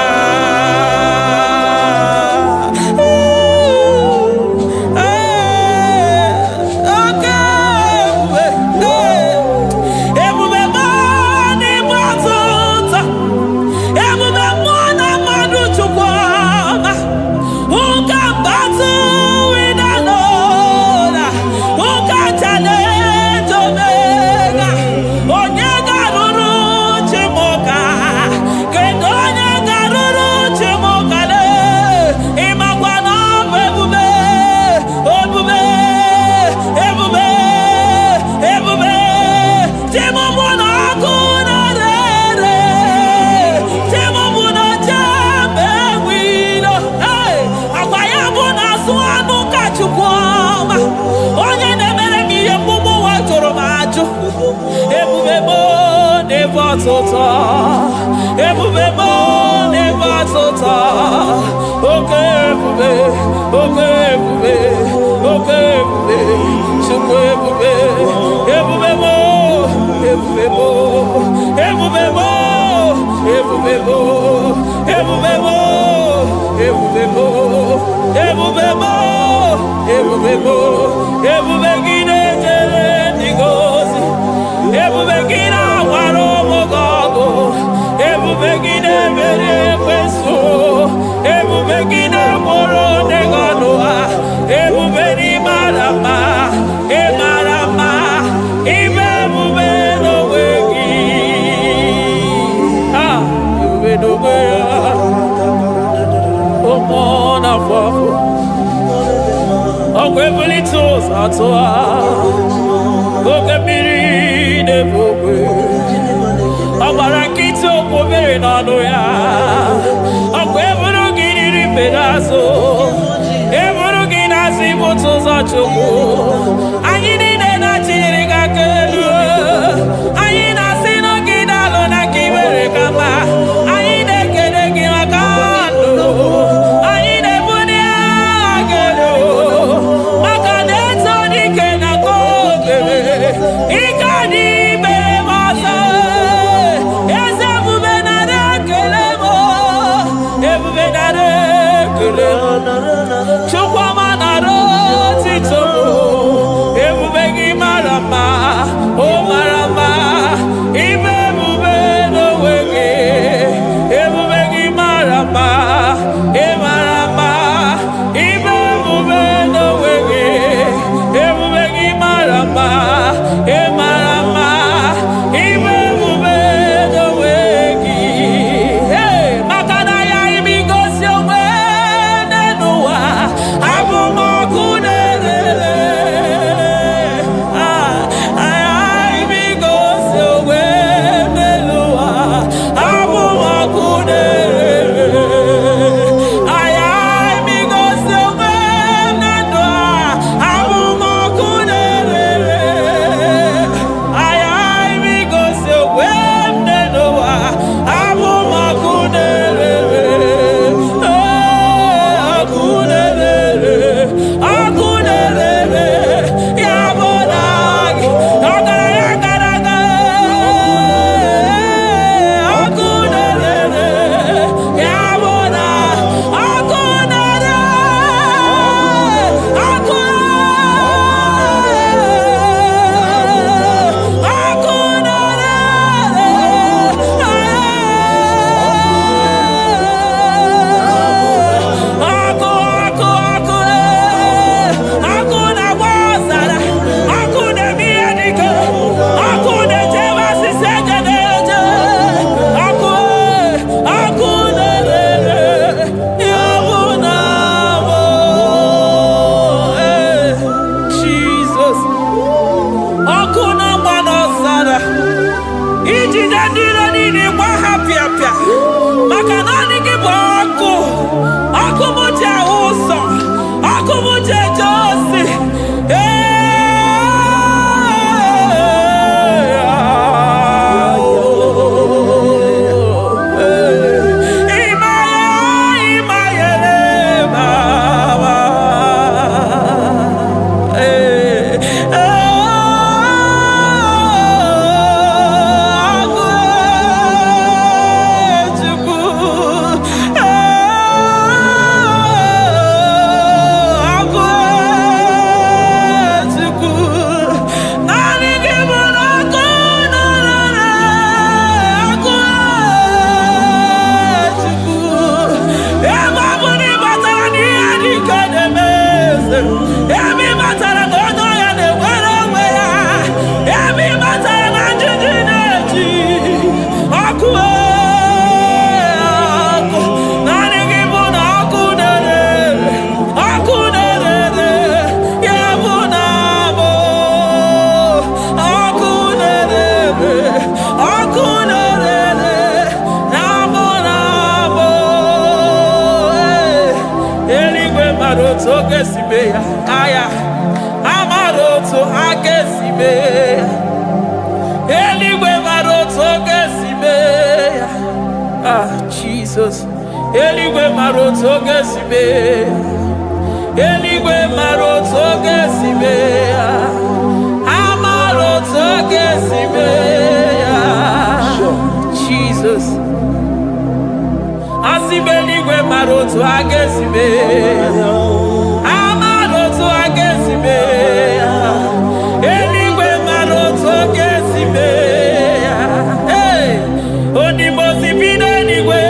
Speaker 2: batota, ebube mo ne batota, oke ebube, chukwu ebube, ebube mo, ebube mo, ebube mo, ebube mo, ebube mo, ebube mo, ebube mo, ebube mo, ebube gine jere ndigozi, ebube gine waro mogogo, ebube gine mere kweso, ebube gine moro neganoa, ebube ni marama, emarama, ibe ebube no wegi, ebube no wegi, omona fafo, okwebuli toza toa, okebiri nebogwe, abarakito kwobere n'ọnụ ya, okweburu gị niri pedazo, eburu gị na-asị bụtụ ụzọ Chukwu, anyị niile na-achịrị gị aka elu, anyị na-asị n'oge na-alụ na ka iwere ka mma, anyị na-ekele gị maka ndụ, anyị na-ebuli agha elu, maka na eto dike na ka obere, ike dị mere m ọzọ, eze ebube nara ekele m, ebube nara ekele m, Chukwuma nara otito m, ebube gị mara mma, o mara mma, ibe ebube n'onwe gị, ebube gị mara mma, ị mara mma, ibe ebube n'onwe gị, ebube gị mara mma, ị mara mma, ibe ebube n'onwe gị. Maka na ya ibigosi onwe n'ụwa, abụ m ọkụ na-erere, ibigosi onwe n'ụwa, abụ m ọkụ na-erere, ibigosi onwe na ndụ a, abụ m ọkụ na-erere, ibigosi onwe n'ụwa, abụ m ọkụ na-erere, ọkụ na-erere, ọkụ na-erere, ya bụ na gị, ọgaranya gara aga, ọkụ na-erere, ya bụ na ọkụ na-erere, ọkụ ọkụ na-agba ọzara, ọkụ na-eme ihe dike, ọkụ na-ejebe asịsị eje na-eje, ọkụ na-erere, ya bụ na bụ Jizọs, ọkụ na-agba n'ọzara, ijide ndị iro niile gba ha pịapịa, maka na ọ dị gị bụ ọkụ, ọkụ m ji ahụ ụzọ, ọkụ m ji eje ozi, ebe matara na onye ọya na-enwere onwe ya, ebe matara na njiji na-eji ọkụ, ọkụ naanị gị bụ na ọkụ na-erere, ọkụ na-erere, ya bụ na bụ ọkụ na-erere, ọkụ na-erere, ya bụ na bụ eluigwe mara otu oge si mee ya, aya amara otu ha ga-esi mee ya, eluigwe mara otu oge si Jesus. Eligwe maroto gesibe. Eligwe maroto gesibe. Amaroto gesibe. Jesus. Asibeligwe maroto agesibe. Amaroto agesibe. Eligwe maroto gesibe. Hey, onimosipine eligwe.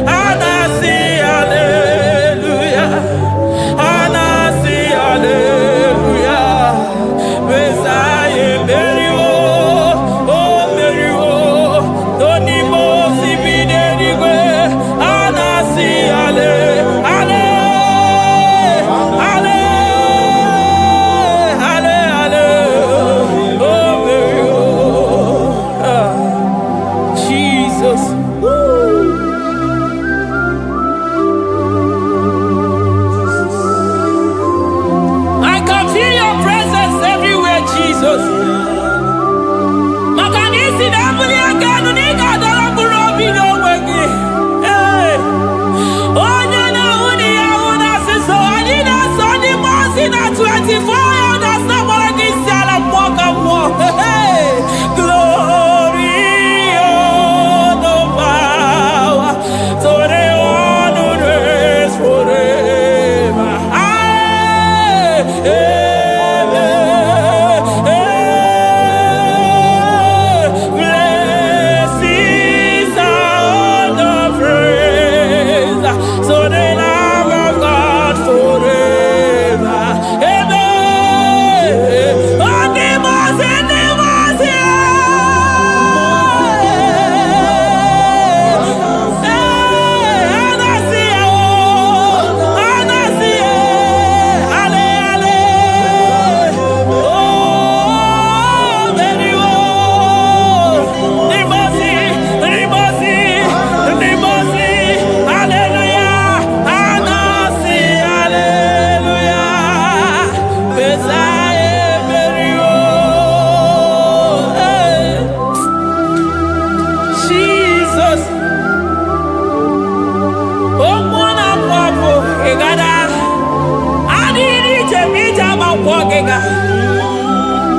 Speaker 2: Anasi hallelujah. Anasi hallelujah. Messiah Meriwo. Oh Meriwo. Onimosipine eligwe. Anasi hallelujah.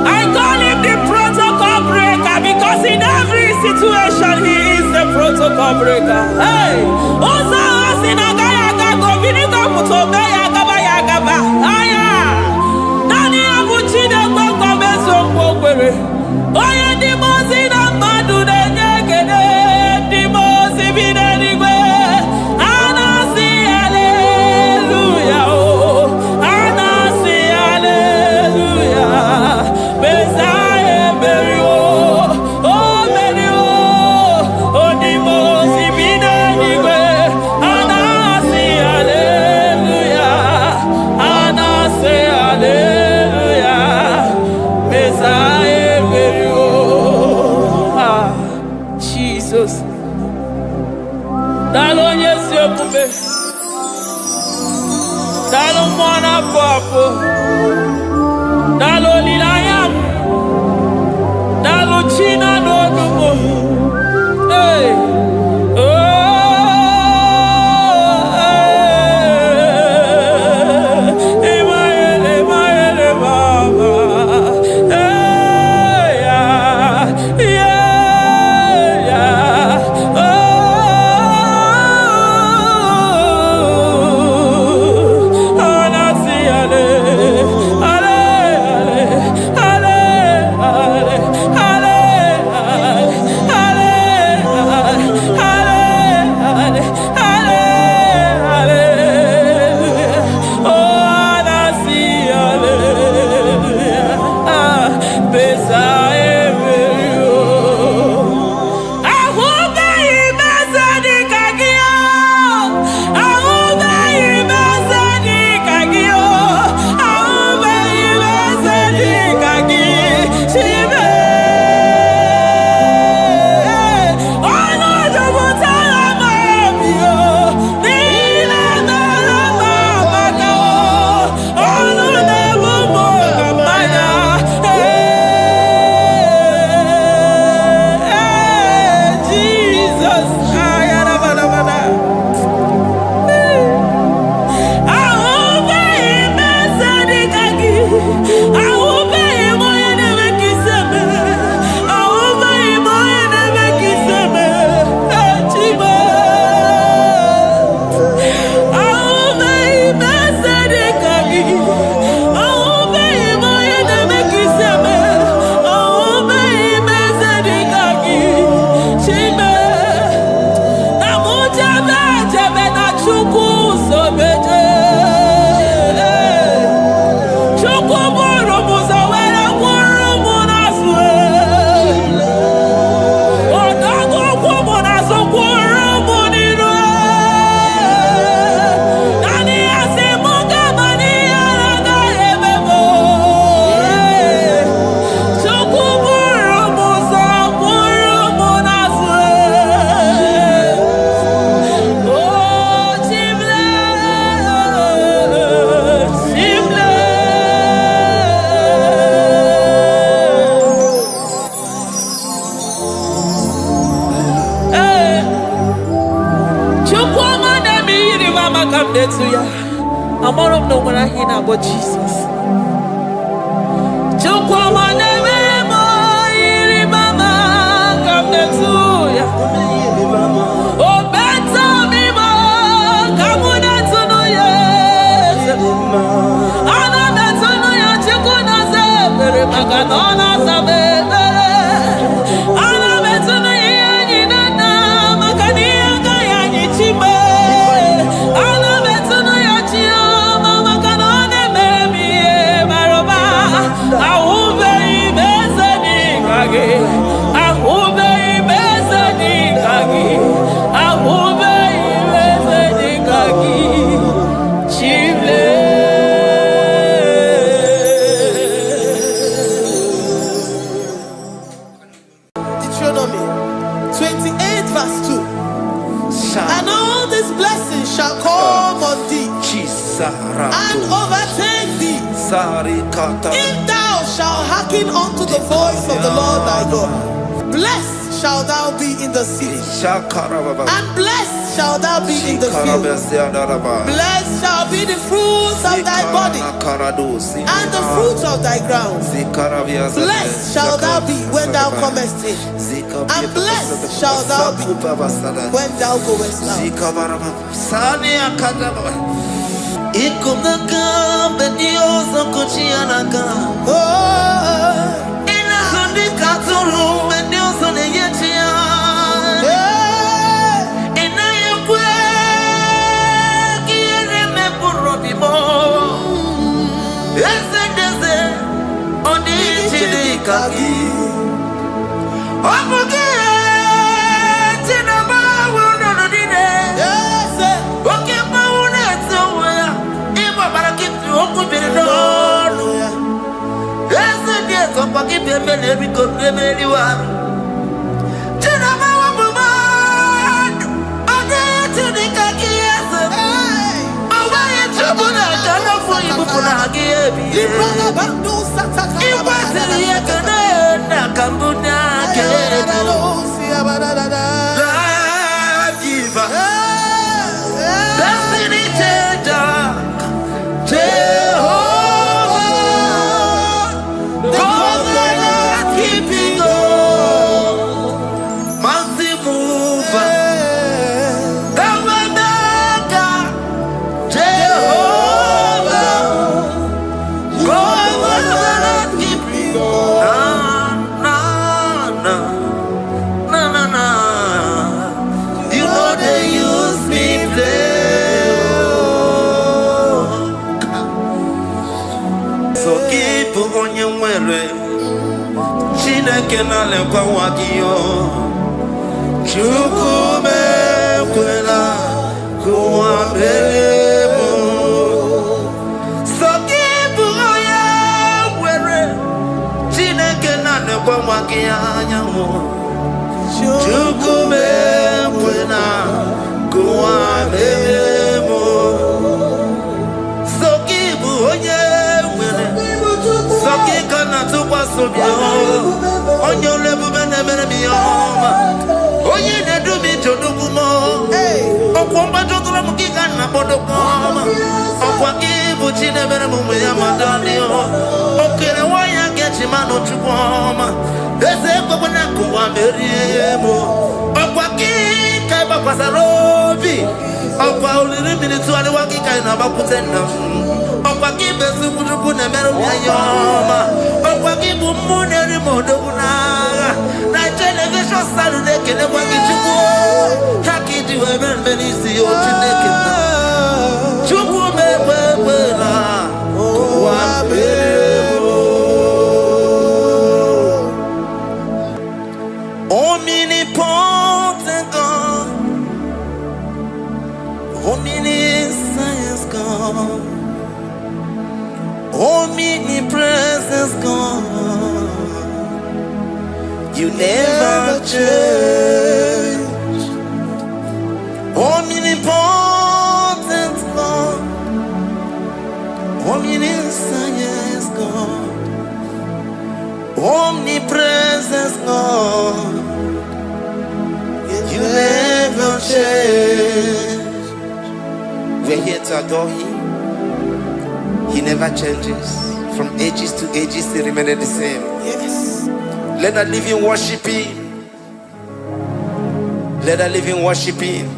Speaker 2: I call him the protocol breaker because in every situation he is the protocol breaker. Hey, Osa Osinagaya Govinika Mutogaya Gabaya Gaba. Aya, Nani Abuchina Gomeso Pogere. Oya Dimosina Madu de Negede, Dimosi Binanigwe. Anasi hallelujah. Anasi hallelujah. Messiah Merio. Oh Merio. Oh Dimosi Binanigwe. Anasi hallelujah. Anasi hallelujah. Messiah Merio. Jesus. Dalo nyesi okume. Dalo mwana papo. Dalo lilayam. Dalo china nogumo. Hey. Oh. Emaele mama. Hey. Yeah. Oh. Anasi ale. Chukwama na mi yiri mama come there to ya. I'm all of no one I hear about Jesus. Chukwama na mi yiri mama come there to ya. Oh better me ma come there to no ya. Ana better no ya chukuna se pere maganona se bebe. Ana better no ya ni na makani ya ni chimbe. Ana better no ya chia mama kanone baby maroba. Ahube ibeze ni kage. Ahube ibeze ni kage. Ahube ibeze ni kage. Chimle.
Speaker 3: Deuteronomy 28 verse 2. And all these blessings shall come on thee and overtake thee if thou shalt hearken unto the voice of the Lord thy God. Blessed shalt thou be in the city, and blessed shalt thou be in the field. Blessed shall be the fruits of thy body, and the fruits of thy ground. Blessed shalt thou be when thou comest in, and blessed shalt thou be when thou goest out.
Speaker 4: Chineke na lekwa wagiyo Chukume kwela kuwa mbelemo Sokibu oya were Chineke na lekwa wagiyo Chukume kwela kuwa mbelemo Sokibu oya were Sokika na tukwa sobyo Onyo lebu bene bene miyoma Onye ne dumi chodukumo Okwamba chotula mukika na bodokoma Okwa kibu chine bene mume ya madani Okere waya gechi mano chukwoma Eze kwa kuna kuwa meriemo Okwa kika iba kwa sarobi Okwa ulirimi ni tuwali wakika inabakutenda Okwa kibesu kuchuku ne meru miyoma Okwa kibu mune rimodo kunaga Na television salu nekene kwa kichuku Haki diwe menisi yo chinekena Chuku mewewela Kwa mebo Omnipotent God Omniscience God Omnipresence God You never change Omnipotent God Omniscience God Omnipresence God You never never change. We're here to adore him. He never changes. From ages to ages, he remains the same.
Speaker 3: Yes.
Speaker 4: Let that living worship him. Let that living worship him.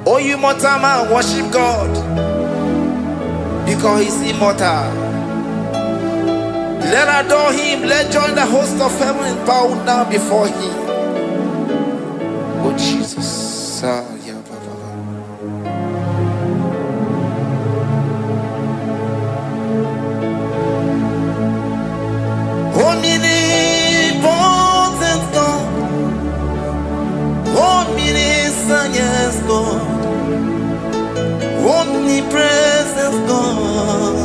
Speaker 4: Oh, you mortal man, worship God, because he's immortal. Let adore him. Let join the host of heaven and bow down before him. Oh Jesus. Omnipotent God, omniscient God, omnipresent God,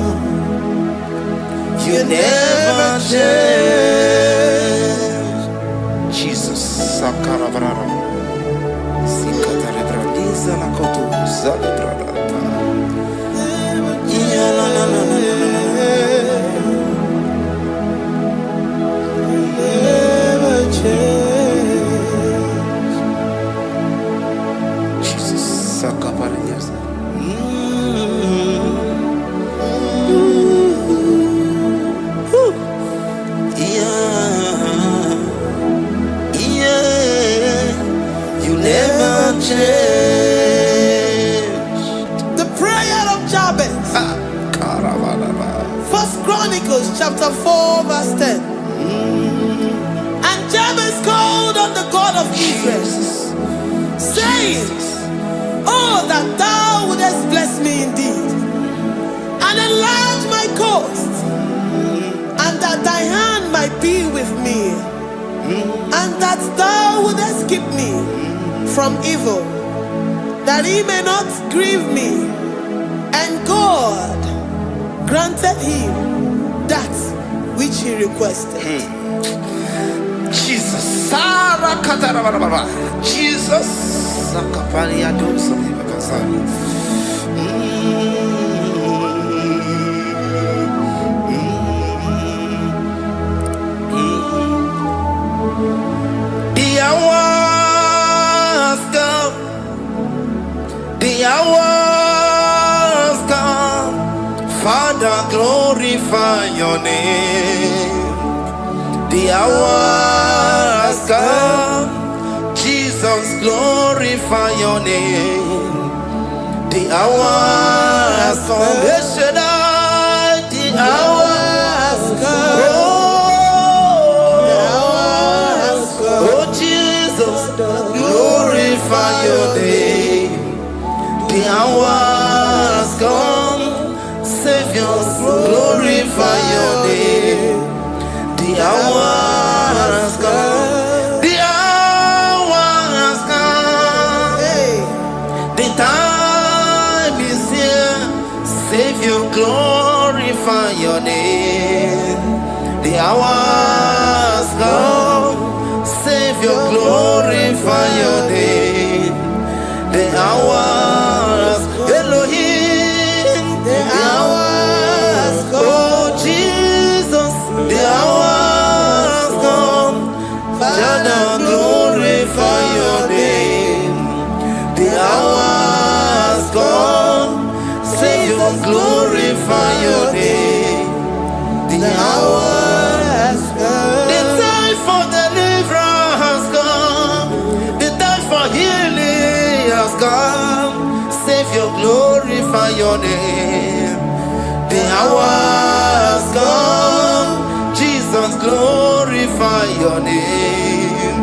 Speaker 4: you never change. Jesus. Sakarabrara. Sikatarebradiza la kotu zalibrada. Ya la la la la la. Jesus, Sakaparias. You never change.
Speaker 3: The prayer of Jabez. First Chronicles chapter 4 verse 10. And Jabez called on the God of Israel, saying, oh, that thou wouldest bless me indeed, and enlarge my coast, and that thy hand might be with me, and that thou wouldest keep me from evil, that he may not grieve me. And God granted him that which he requested.
Speaker 4: Jesus. Sarah Katarababa. Jesus. Sakaparia dosa bakasani. The hours come. The hours come. Father, glorify your name. The hours come, Jesus, glorify your name. The hours come, the hours come. Oh, Jesus, glorify your name. The hours come, Savior, glorify your name. The hours come. The hours come. Hey. The time is here. Savior, glorify your name. The hours come. Savior, glorify your name. The hours, Elohim. The hours come. Oh Jesus, the hours come. Father, glorify your name. The hours come. Savior, glorify your name. The hours come. The time for deliverance has come. The time for healing has come. Savior, glorify your name. The hours come. Jesus, glorify your name.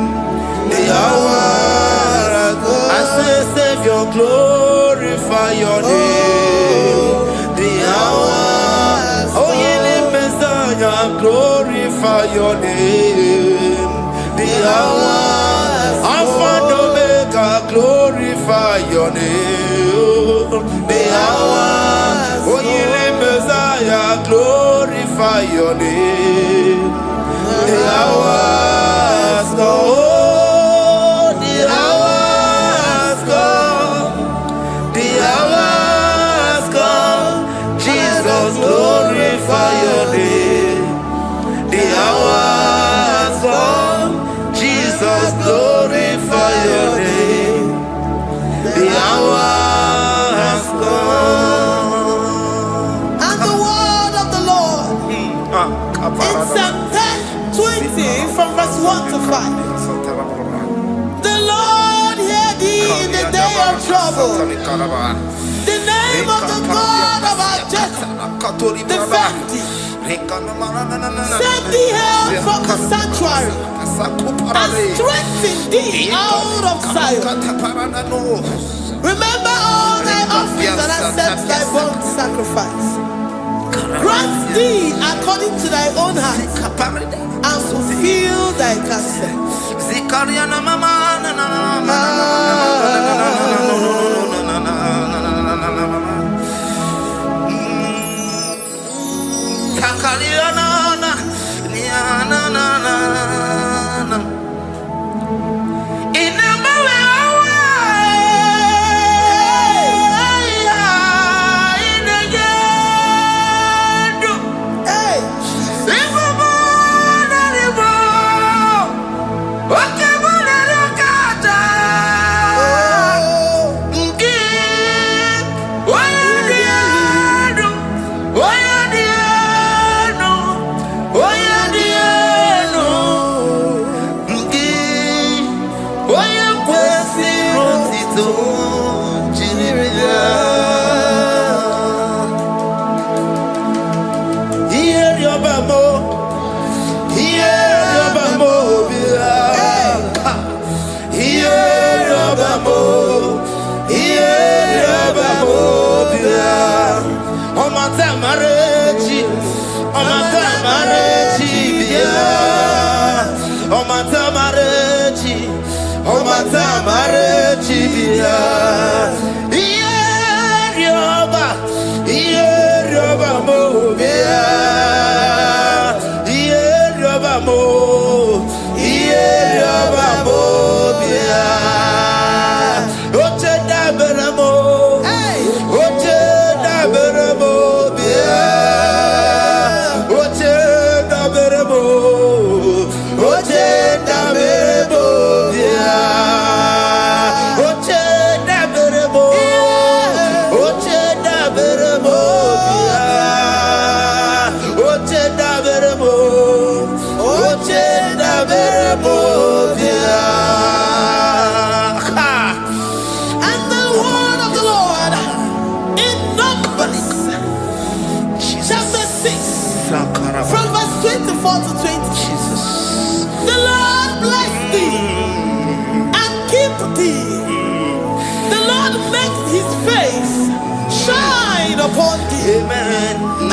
Speaker 4: The hours come. I say, Savior, glorify your name. The hours. Oh, healing Messiah, glorify your name. The hours. Alpha and Omega, glorify your name. The hours. Oh, healing Messiah, glorify your name. The hours come. The hours come. The hours come. Jesus, glorify your name. The hours come. Jesus, glorify your name. hour has come.
Speaker 3: And the word of the Lord in Psalm 10:20 from verse 1 to 5. The Lord hear thee in the day of trouble. The name of the God of our Jacob defend thee. Send thee help from the sanctuary and strengthen thee out of Zion. Remember all thy offerings and accept thy burnt sacrifice. Grant thee according to thy own heart and fulfill thy counsel.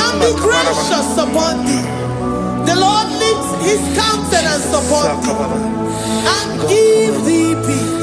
Speaker 3: And be gracious upon thee. The Lord lifts his countenance upon thee and give thee peace.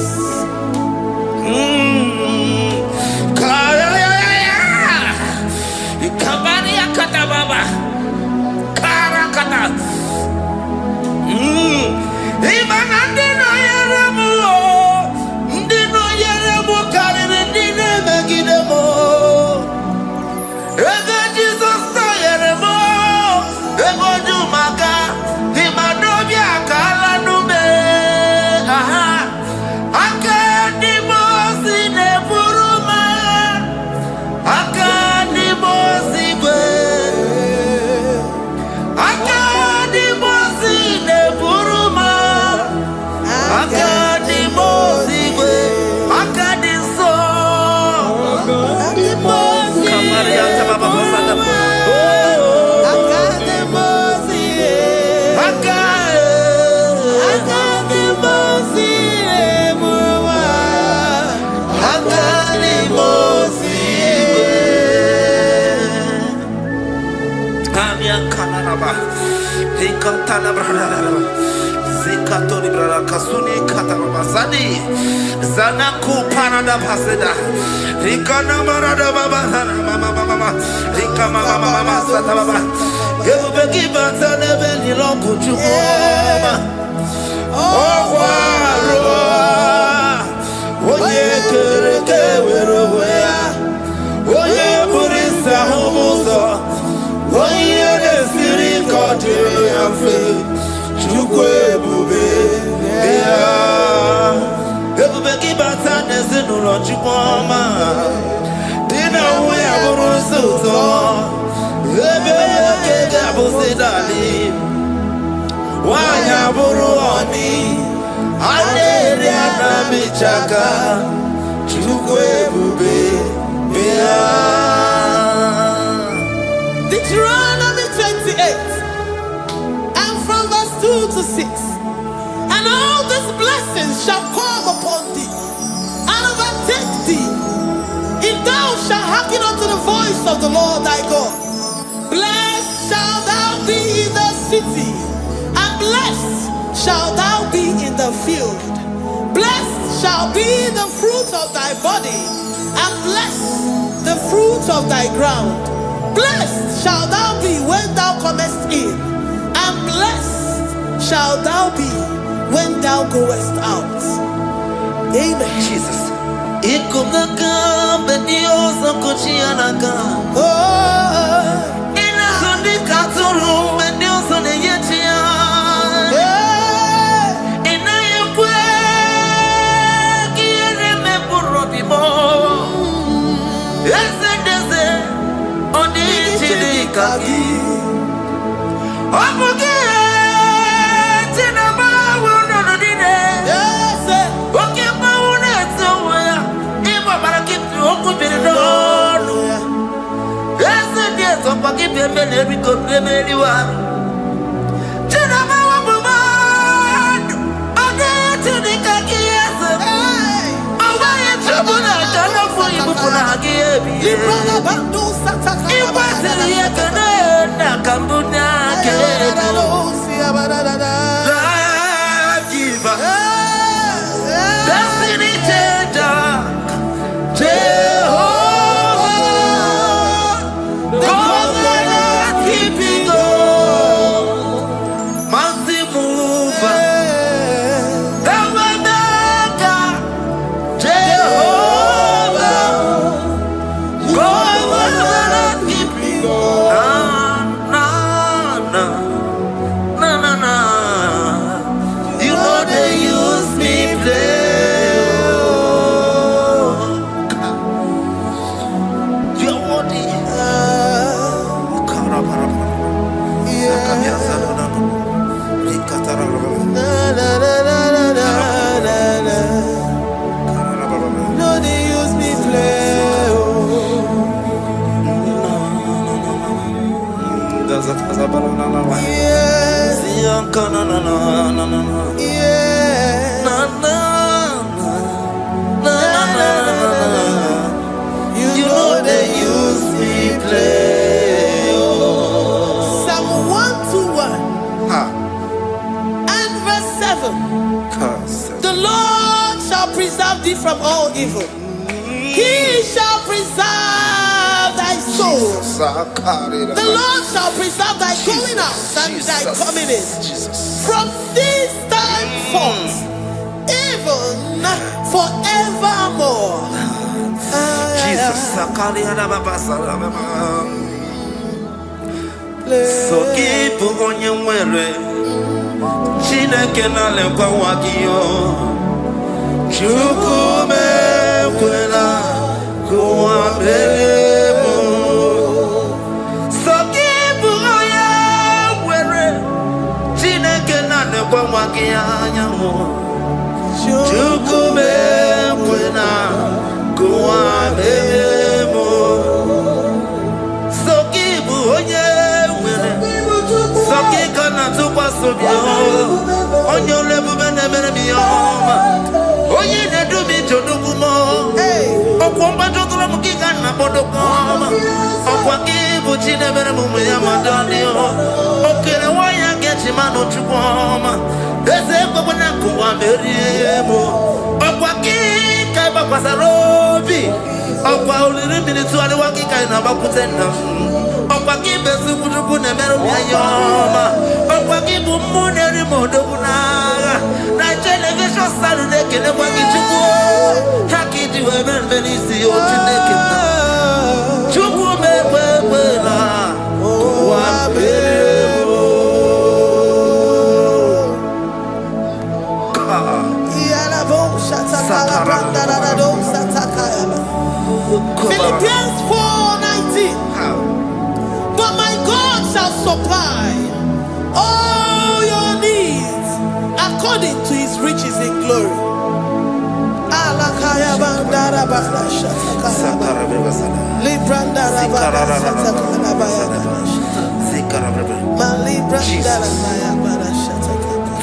Speaker 4: Zanaku Panada Paseda Rikana Marada Baba Mama Rika Mama Satababa Yubeki Batana Beni Loku Chuma Oye Kereke Weroya Oye Burisa Homosa Oye Desiri Kotiru Yafe Chukwe Bube Everybody batana zinu lo chukwa ọma dị na nwe ya bụrụ nsọ ụtọ ebe nwoke ga-abụzi dali nwanyị abụrụ ọnị a na-eri anamichaka Chukwu ebube bịa.
Speaker 3: Deuteronomy 28 and from verse 2 to 6. And all these blessings shall come upon thee and overtake thee, if thou shalt hearken unto the voice of the Lord thy God. Blessed shalt thou be in the city, and blessed shalt thou be in the field. Blessed shall be the fruit of thy body, and blessed the fruit of thy ground. Blessed shalt thou be when thou comest in, and blessed shalt thou be when thou goest out. Amen.
Speaker 4: Jesus. Ikumaka benioso kuchianaka.
Speaker 3: Oh,
Speaker 4: Ina sundi katuru benioso neyetia. Ina yekwe kiere me burodimo. Ese deze oni chidi kagi. Obuge tina bawo no dine.
Speaker 3: yes,
Speaker 4: Oke bawo na tsoya. Ibo barakitu okubiri no. Ese deze opaki pemele biko pemeli wa. Tina bawo bumad. Oge chidi kagi ese.
Speaker 3: hey,
Speaker 4: Owa yechobuna kana fo ibukuna hagi ebi.
Speaker 3: Ibrana bandu sataka.
Speaker 4: Ikwasiri yekene na kambunya kedo. Life giver, destiny changer, Jehovah, covenant keeping God, mountain mover, the way maker, Jehovah, covenant keeping God. Na na na. You know they use me play. You're worthy.
Speaker 3: No, they use me play. Yes, yeah. You know they use me play. Psalm 121 and verse 7. The Lord shall preserve thee from all evil. He shall preserve thy soul. The Lord shall preserve thy going out and thy coming in. From this time forth, even forevermore.
Speaker 4: Jesus. So keep on your way. Chineke na lekwa wakiyo. Chukume kwela kuambelemo. So keep on your way. Chineke na lekwa wakiyanyamu. Chukume kwela kuambelemo. So keep on your way. Sokika na tukwa sobio onyo lebu bene mere miyoma onye ne du mi jodugumo okwomba jotoro mukika na bodokoma okwa kibu chine mere mumu ya madani okere waya gechi mano chukwoma eze kwa na kuwa meriemo okwa kika ba sarobi okwa uliri militu ali wakika ina bakutenda okwa kibesu kujuku ne mere miyoma okwa kibu muneri modokunaga na television salu nekele kwa kichuku hakiti webe mbelisi otineke chuku mekwela wapelemo
Speaker 3: Yalabo shatakala branda do satakaya.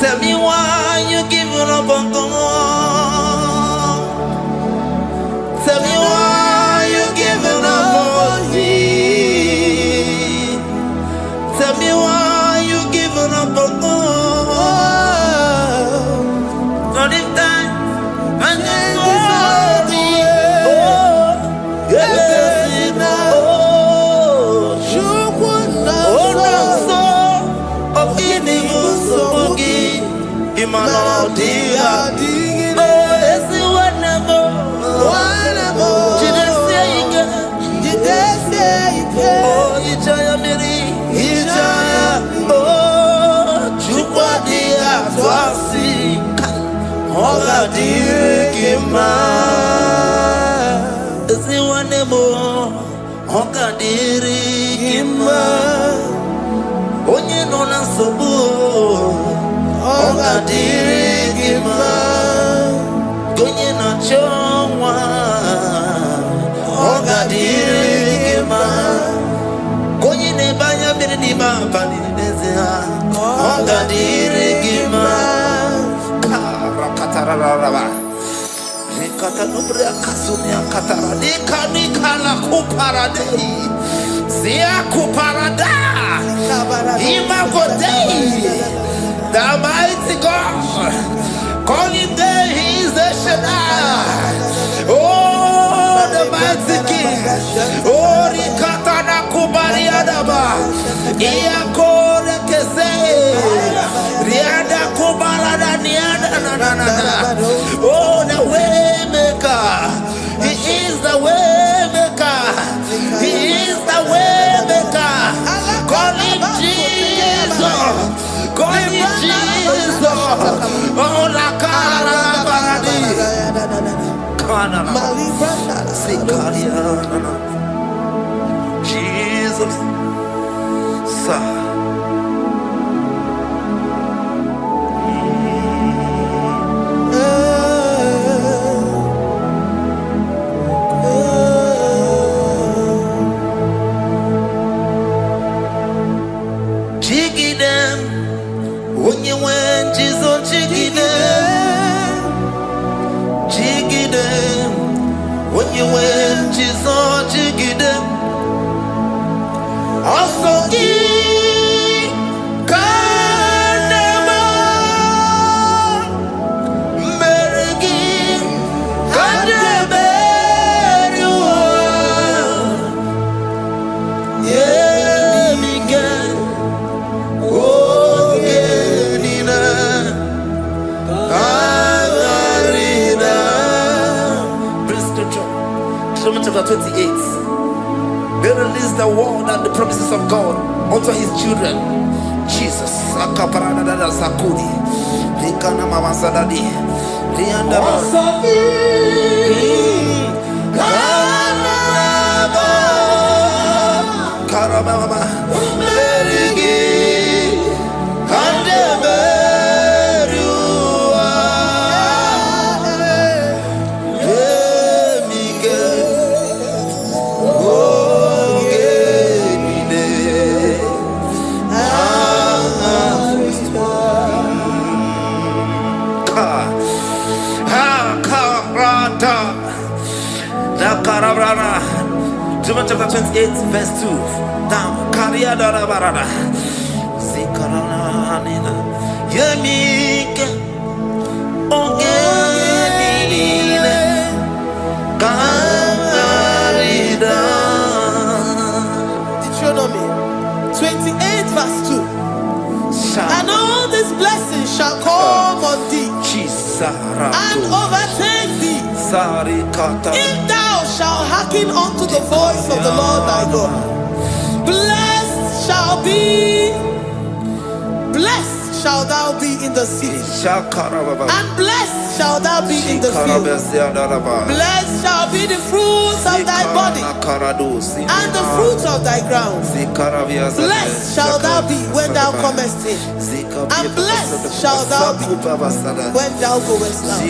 Speaker 4: Tell me why you giving up on God. Tell me why you giving up on me. Tell me why you giving up on God. Not this time, and this worry. Oh, yes, onye nọ na nsogbu ọ ga-adịrị gị mma, onye na-achọ nwa ọ ga-adịrị gị mma, onye na-ebe anya mmiri n'ime abalị n'ezie ọ ga-adịrị gị mma. The mighty God, calling there, He is the Shaddai. Oh, the mighty King. Oh, Rikatana Kubariadaba. Iakore Kese. Riada Kubarada Niada. Oh, the way maker. He is the way maker. He is the way maker. Call Him Jesus. Call Him Jesus. Oh, la cara baradi. Jesus. Sir. Chapter 28. They release the word and the promises of God unto His children. Jesus. Sakudi. Likana mama sadadi. Lianda Karababa. John chapter 28, verse 2. Down. Kariada Barada. Zikaranina. Yemika. Ongenine. Karida.
Speaker 3: Deuteronomy 28, verse 2. And all these blessings shall come on thee and overtake thee if thou shalt hearken unto the voice of the Lord thy God. Blessed shall thou be in the city, and blessed shall thou be in the field. Blessed shall be the fruits of thy body and the fruits of thy ground. Blessed shall thou be when thou comest in, and blessed shall thou be when thou goest out.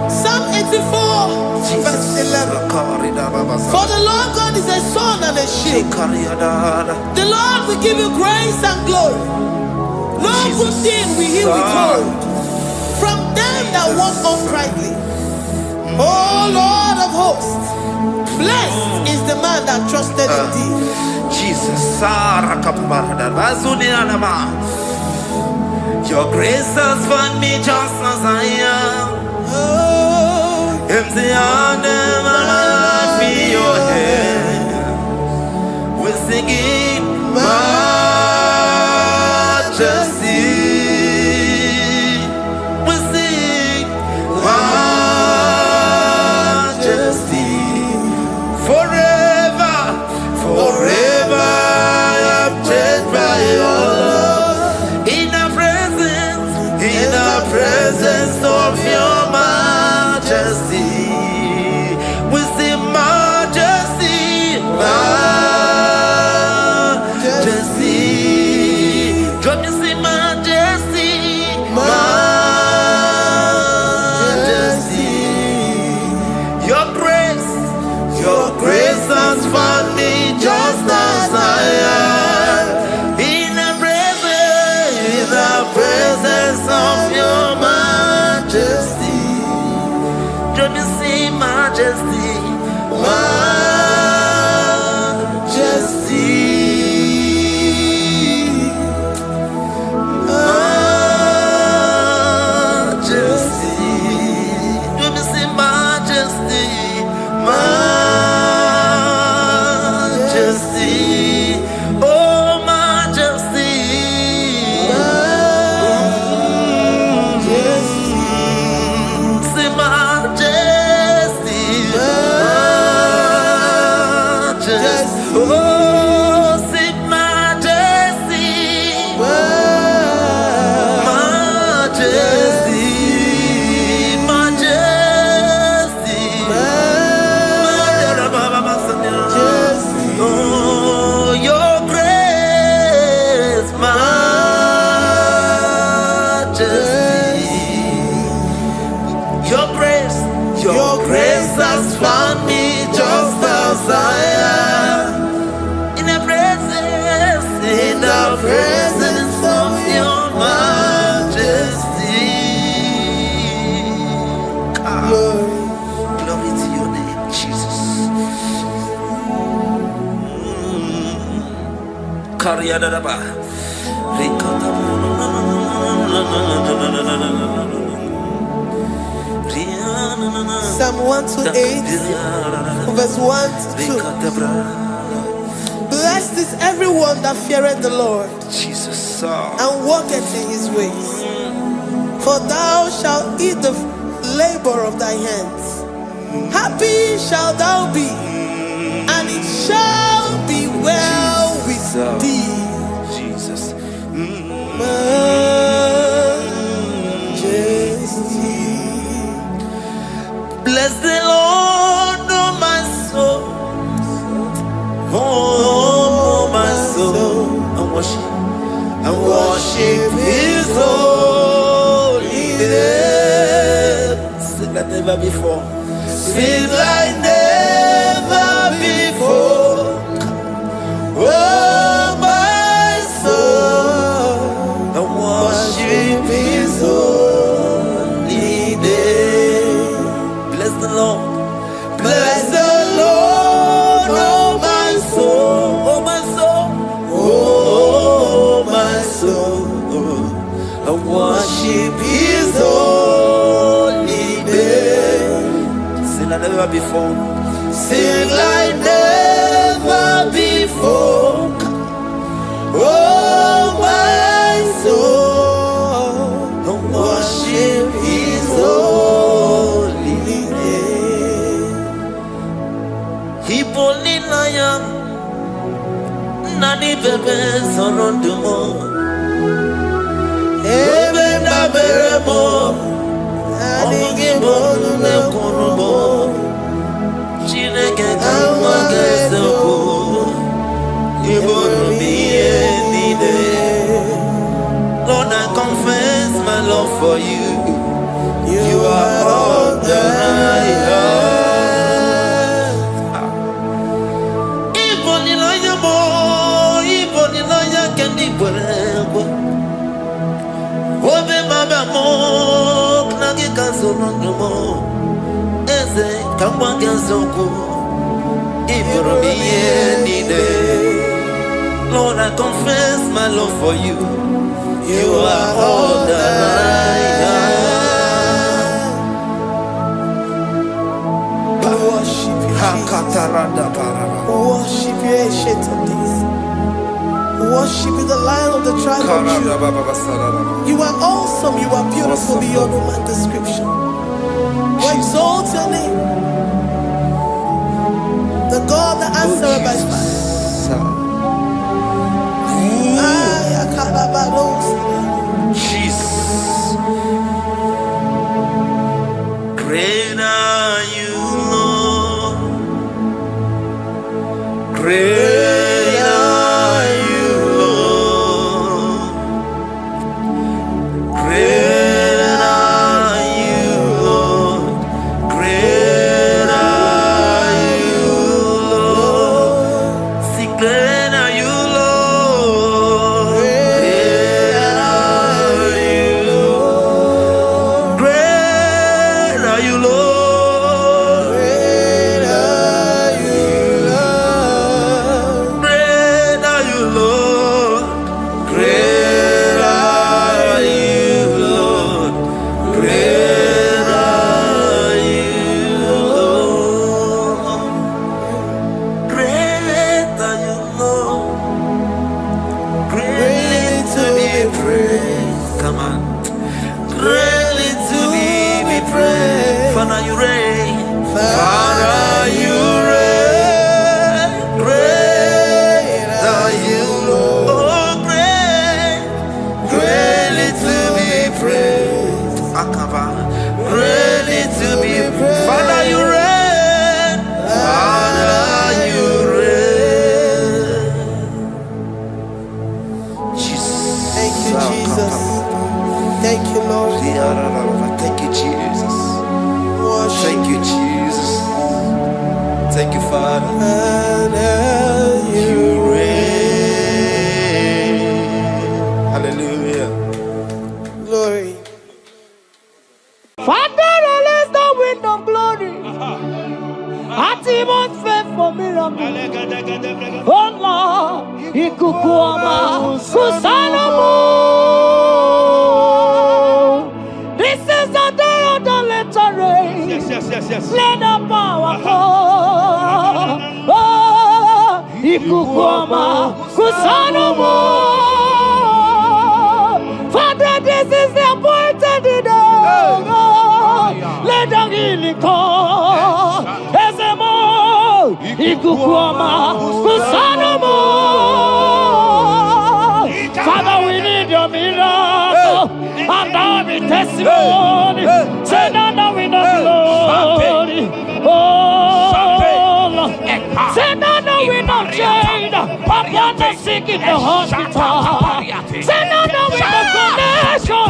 Speaker 3: Psalm 84, verse 11. For the Lord God is a sun and a shield. The Lord will give you grace and glory. No good thing will he withhold from them that walk uprightly. O Lord of hosts, blessed is the man that trusted in thee.
Speaker 4: Jesus, your grace has found me just as I am. Empty handed, I feel your hand. We're singing majesty. We sing majesty. Forever, forever I'm changed by your love. In the presence of your majesty, we see majesty, majesty. Come you see majesty, majesty. Your grace has found me just as I am. In the presence of your majesty, don't you see majesty, majesty, majesty, don't you see majesty, majesty, oh majesty. Your grace has found me just as I am. In the presence of your majesty. Glory to your name, Jesus.
Speaker 3: Psalm 128, verse 1 to 2. Blessed is everyone that feareth the Lord,
Speaker 4: Jesus,
Speaker 3: and walketh in his ways. For thou shalt eat the labor of thy hands. Happy shalt thou be, and it shall be well with thee.
Speaker 4: Jesus. Bless the Lord, oh my soul, oh my soul, and worship His holy name. Sing like never before. Sing like never before. Oh my soul, and worship His holy name. Bless the Lord, bless the Lord, oh my soul, oh my soul, oh my soul, and worship His holy name. Sing like never before, sing like never before, oh my soul, and worship His holy name. Hipolina nani bebe sorondumo, ebe na beremo, omugi bolu ne kunumo, Lord, I confess my love for you. You are all that I have.
Speaker 3: We worship you, Jesus. We worship you, Ancient of Days. We worship you, the Lion of the tribe of Judah. You are awesome. You are beautiful beyond human description. We exalt your name, the God that answered by fire.
Speaker 4: Jesus, great are you, Lord. Great are you, Lord. Great are you, Lord. Great are you, Lord. See, great are you, Lord. Great are you. Great are you, Lord.
Speaker 3: Great are you, Lord.
Speaker 4: Great are you, Lord. Great are you, Lord. Great are you, Lord. Great are you, Lord. Greatly to be praised. Come on. Greatly to be praised. Father, you reign. Father, you reign. Great are you, Lord. Oh, great. Greatly to be praised. Akaba. Greatly to be praised. Father, you reign. Father, you reign. Jesus.
Speaker 3: Thank you, Jesus. Thank you, Lord.
Speaker 4: Thank you, Jesus.
Speaker 3: Worship
Speaker 4: Thank you, Jesus. Thank you, Father.
Speaker 3: and
Speaker 4: You
Speaker 3: you.
Speaker 4: reign. Hallelujah.
Speaker 3: Glory.
Speaker 2: Father, release the wind of glory. Atmosphere for miracle. Oh Lord, ikukuama kusalomo. This is the day of the latter rain.
Speaker 1: Yes.
Speaker 2: Let the power come. Oh, ikukuama kusalomo. Father, this is the appointed day. Oh, let the healing come. Ezemo, ikukuama kusalomo. Father, we need your miracle. And now we testimony. Say now we know glory. Oh, Lord. Say now we know change. Upon the sick in the hospital. Say now we know connection.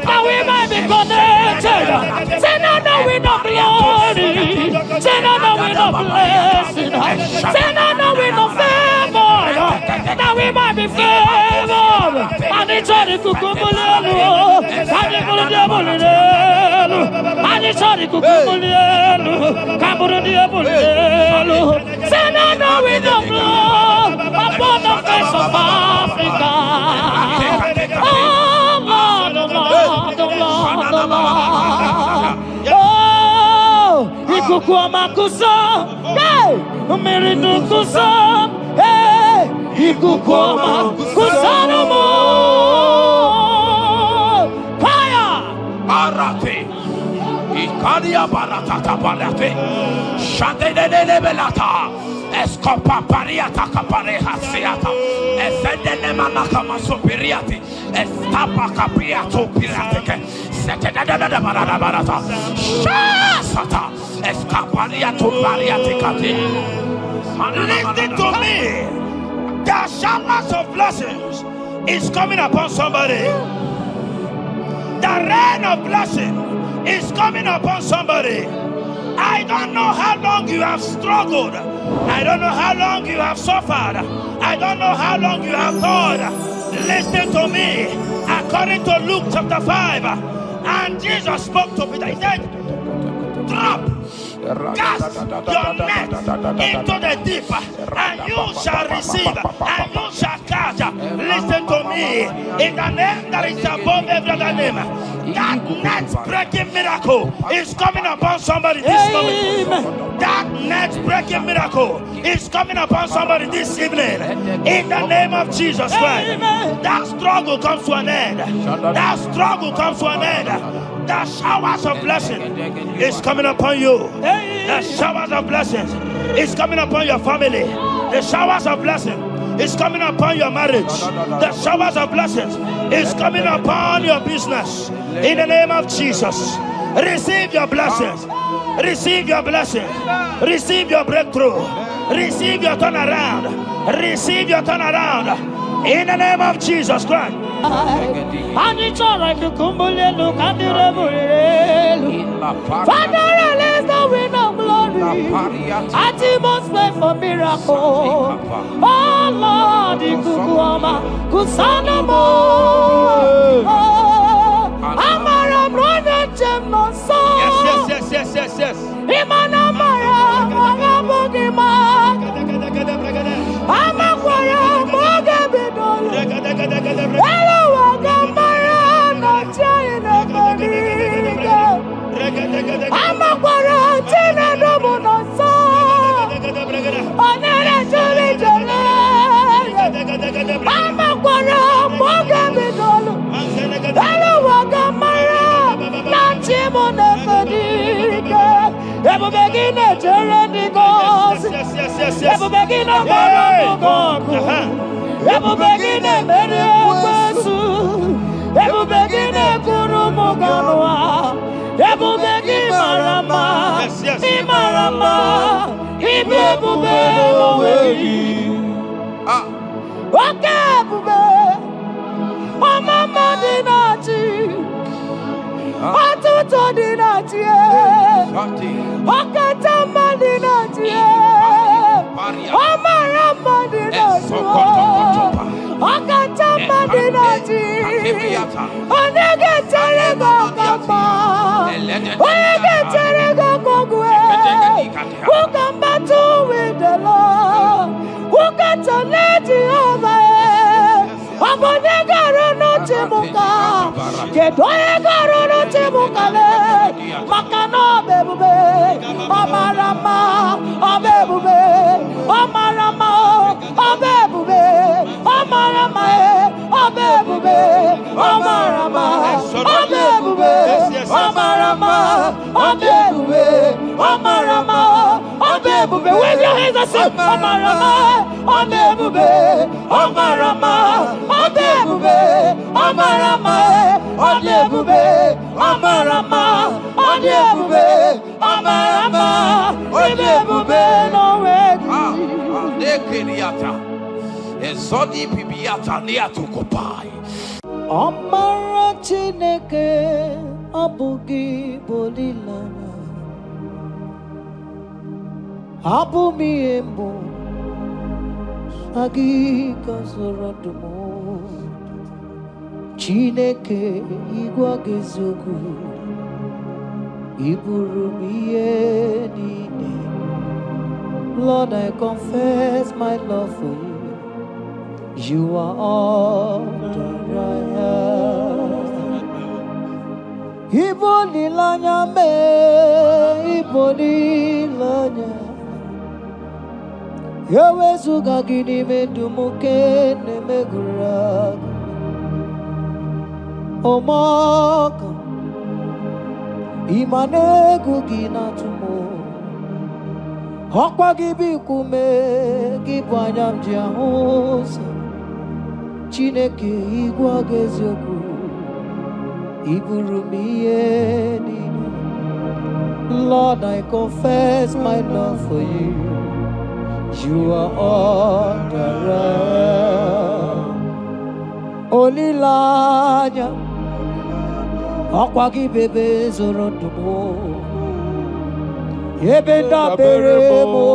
Speaker 2: Now we might be connected. Say now we know glory. Say now we know blessing. Say now we know favor. Now we might be favored. And it's all the kukumulelu. And the bulidabulelu. And it's all the kukumulelu. Kaburudabulelu. Say now we know blood upon the face of Africa. Oh Lord, oh Lord, oh Lord, oh Lord. Oh, ikukuama kusa, hey, umiridu kusa, hey, ikukuama kusa no more. Fire,
Speaker 1: Arate. Ikadia baratata balate. Shadene belata. Escopa pariata capareha seata. Efendene manaka masopiriati. Estapa capriato pirateke. Setedada barata. Shasata. Escapariato bariaticati. Listen to me. The showers of blessings is coming upon somebody. The rain of blessing is coming upon somebody. I don't know how long you have struggled. I don't know how long you have suffered. I don't know how long you have thought. Listen to me. According to Luke chapter 5, and Jesus spoke to Peter. He said, drop. cast your net into the deep, and you shall receive, and you shall catch. Listen to me. In the name that is above every other name, that net breaking miracle is coming upon somebody this moment. That net breaking miracle is coming upon somebody this evening. In the name of Jesus Christ. That struggle comes to an end. That struggle comes to an end. The showers of blessing is coming upon you. The showers of blessings is coming upon your family. The showers of blessing is coming upon your marriage. The showers of blessings is coming upon your business. In the name of Jesus, receive your blessings. Receive your blessings. Receive your breakthrough. Receive your turnaround. Receive your turnaround. In the name of Jesus Christ.
Speaker 2: Father, release the wind of glory. Atmosphere for miracle. Oh Lord, Ikukuama, Kusanamo. Amara brother Gemno so.
Speaker 1: Yes.
Speaker 2: Imana Mara, Magabogima. Amakwara, Mogabidolo. Hello, Wagamara, not China, Bodiga. Amakwara, Tina, Domono so. Onera, Jolly, Jolly. Amakwara, Mogabidolo. Hello, Wagamara, not Chimona, Bodiga. Ever begin a journey goes. Ever begin a God. Ever begin a Mediasu. Ever begin a Kurumoganoa. Ever begin Marama. Imarama. Ibebube. Okay, Bube. Mama Dinati. Atuto Dinati. Okatama Dinati. Omarama Dinati. Okatama Dinati. Onegeterego Kapa. Onegeterego Kogwe. Who can battle with the Lord? Who can turn Jehovah? Abonegaro no Timuka. Kedoegaro no Timukale. Makano bebube. Omarama. Obebube. Omarama. Obebube. Omarama. Obebube. Omarama. Obebube. Omarama. Obebube. Omarama. Obebube. Wave your hands and say Omarama. Obebube. Omarama. Obebube. Omarama. Obebube. Omarama. Obebube. Omarama. Obebube. No way.
Speaker 4: Nekeriata. Ezodi pibiata niatukopai.
Speaker 2: Omara Chineke abugi bolilana. Abumi embo agi kasorotumo. Chineke igwa gezoku iburumiye nine. Lord, I confess my love for you. You are all that I have. Ibolilanya me, ibolilanya. Yawezuga gini me dumuke ne megura. Omaka imane gugina tumo. Hokwa gibi kume gibanyam jiahosa. Chineke igwa gezioku iburumiye nini. Lord, I confess my love for you. You are all that I am. Olilanya akwagi bebe zorondumo. Yebenda beremo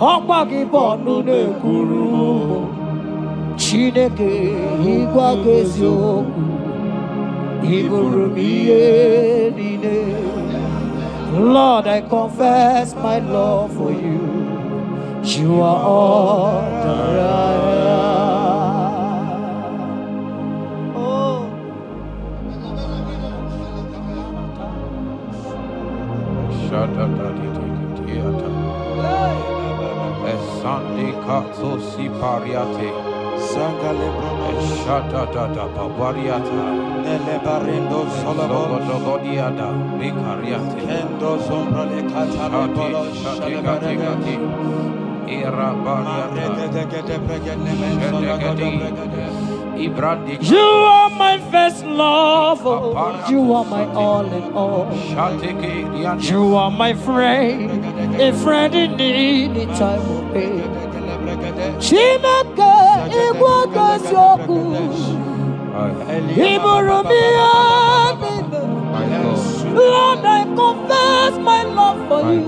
Speaker 2: akwagi bonu ne kurumo. Chineke igwa gezioku iburumiye nine.
Speaker 1: Lord, I confess my love for you. You are all that I am. Oh.
Speaker 5: Sunday Katso Sipariate Sangale Shadada Babariata Nelebarendo Sologodiada Vicariate Kendo Sombrale Catalabolo Shadegati Era
Speaker 1: You are my first love, you are my all in all. You are my friend, a friend in need in time of pain. Chimaka, Iwaka Soku, Iburumia. Lord, I confess my love for you.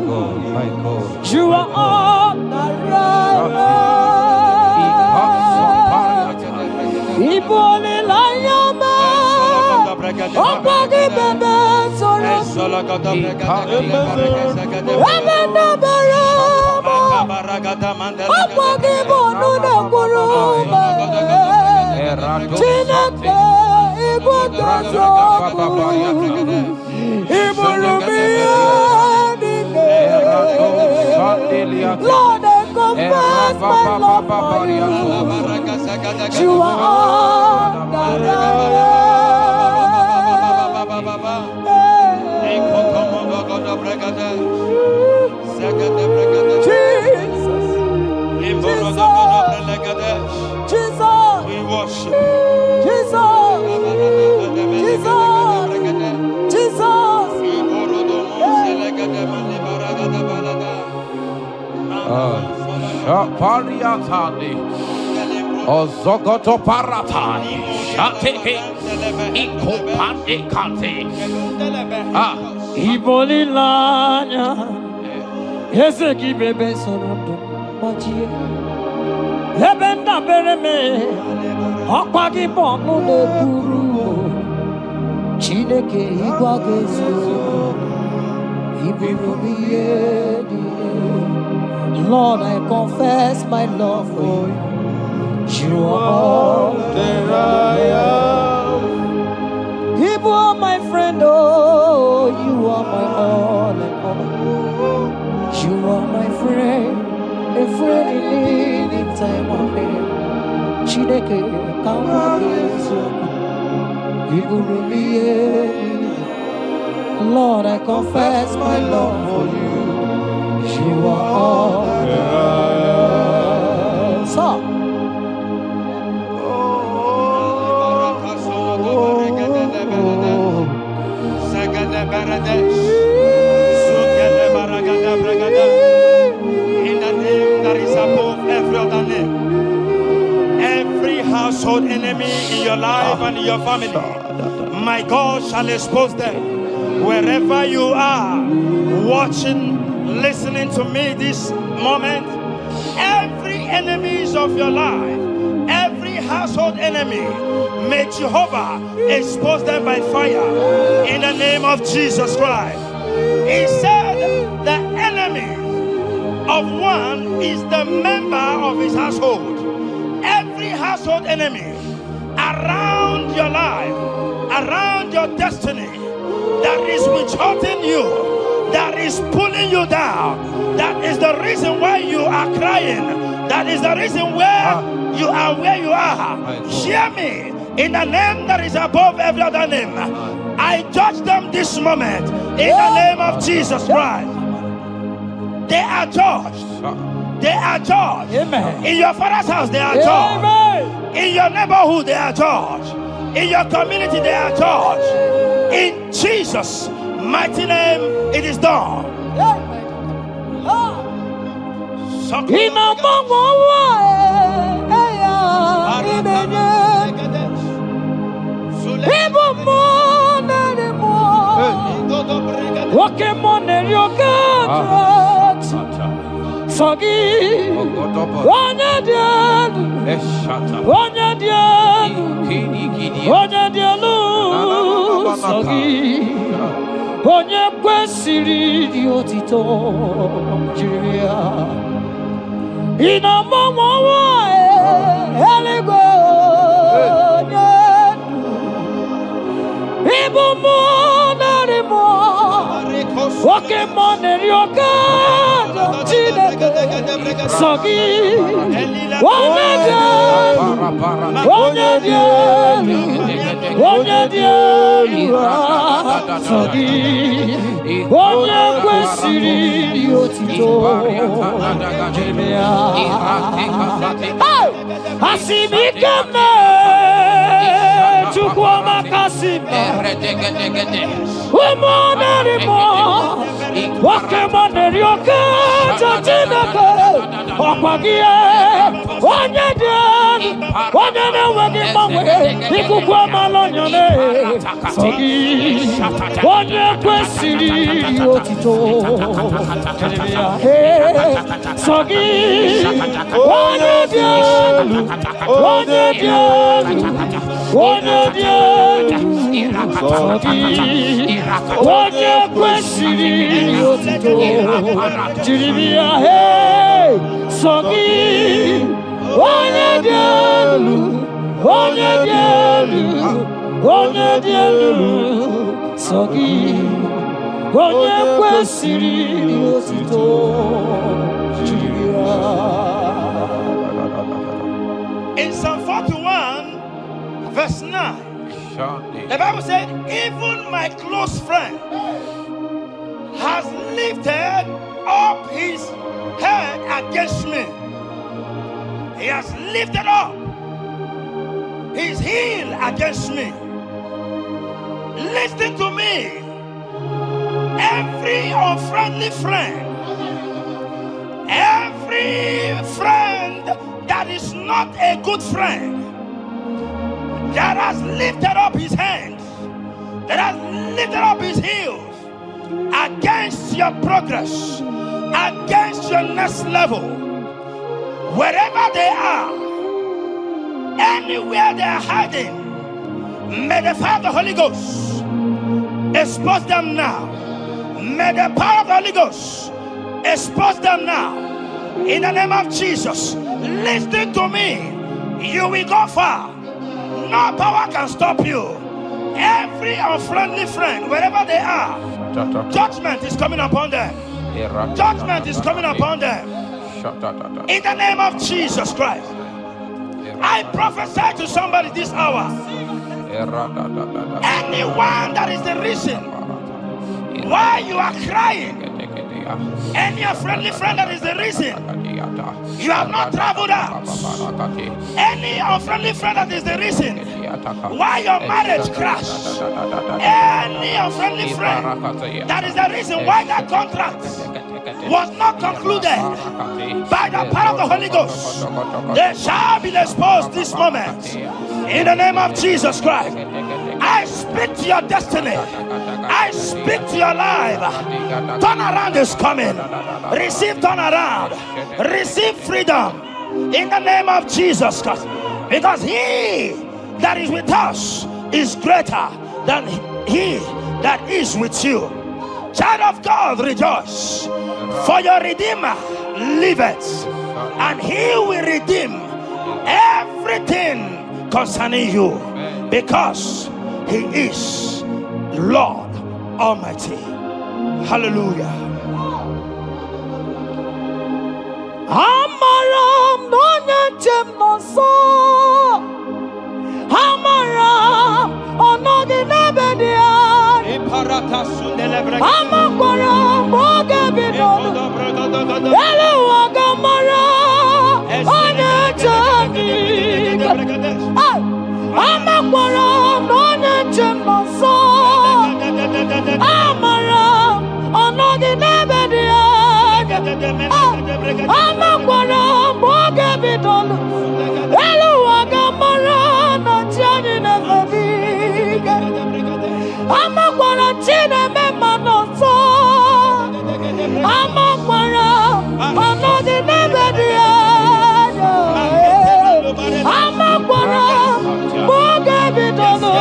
Speaker 1: You are all that Ibole Layama, Opagi Bebe, Solo, Ramana Barama, Opagi Bonuna Kuruma, Chinaka, Ibuka, Iburumia. Lord, I confess my love for you. You are all that I Jesus, we worship Jesus,
Speaker 5: Pariatani Ozogoto Paratai Shateke Ikopande Kante
Speaker 1: Ibolilanya Yeseki bebe sonondo Majie Lebenda bereme Okwagi bono de buru Chineke igwagezo Iburubiye. Lord, I confess my love for you. You are all that I am. You are my friend, oh, you are my all and all. You are my friend, a friend in need in time of need. Chineke, Lord, I confess my love for you. You are all that I am. So.
Speaker 6: In the name that is above every other name, every household enemy in your life and in your family, my God shall expose them. Wherever you are, watching, listening to me this moment, every enemies of your life, every household enemy, may Jehovah expose them by fire in the name of Jesus Christ. He said the enemy of one is the member of his household. Every household enemy around your life, around your destiny, that is withholding you, that is pulling you down, that is the reason why you are crying, that is the reason where you are where you are. Hear me, in the name that is above every other name, I judge them this moment in the name of Jesus Christ. They are judged. They are judged. Amen. In your father's house, they are judged. Amen. In your neighborhood, they are judged. In your community, they are judged. In Jesus' mighty name, it is done.
Speaker 1: onye kwesịrị dị otito jiri ya ịnọmọmọwa eluigwe onye ịbụ mmụọ narị mmụọ oke mmụọ na-eri oke Chineke sọ gị onye dị elu onye dị elu onye dị elu sọ gị onye kwesịrị dị otito jiri ya asị m ike mee Chukwu ọmaka sị ụmụ narị mmụọ nwoke mmụọ na-eri oke Chineke ọkwa gị onye dị elu onye na-enweghị mgbanwe ikuku amala onyone sọ gị onye kwesịrị otito sọ gị onye dị elu onye dị elu onye dị elu sọ gị onye kwesịrị otito jiri ya sọ gị onye dị elu onye dị elu onye dị elu sọ gị onye kwesịrị otito jiri ya.
Speaker 6: In Psalm 41 verse 9, the Bible said, even my close friend has lifted up his head against me. He has lifted up his heel against me. Listen to me. Every unfriendly friend, every friend that is not a good friend, that has lifted up his hands, that has lifted up his heels against your progress, against your next level, wherever they are, anywhere they are hiding, may the fire of the Holy Ghost expose them now. May the power of the Holy Ghost expose them now. In the name of Jesus, listen to me. You will go far. No power can stop you. Every unfriendly friend, wherever they are, judgment is coming upon them. Judgment is coming upon them. In the name of Jesus Christ, I prophesy to somebody this hour. Anyone that is the reason why you are crying, any unfriendly friend that is the reason you have not traveled out, any unfriendly friend that is the reason why your marriage crashed, any unfriendly friend that is the reason why that contract was not concluded, by the power of the Holy Ghost, they shall be exposed this moment. In the name of Jesus Christ, I speak to your destiny. I speak to your life. Turnaround is coming. Receive turnaround. Receive freedom. In the name of Jesus Christ. Because he that is with us is greater than he that is with you. Child of God, rejoice. For your Redeemer liveth, and he will redeem everything concerning you, because he is Lord Almighty. Hallelujah.
Speaker 1: Amaram nonyenchem noso, Amaram onogi nebedia, Amaram boge bidonu, Elu agamara onyenchem, Amaram nonyenchem noso, Amaram onogi nebedia, Amaram boge bidonu, Elu agamara nanchani nebedia, Amaram chine memanoso, Amaram onogi nebedia, Amaram boge bidonu.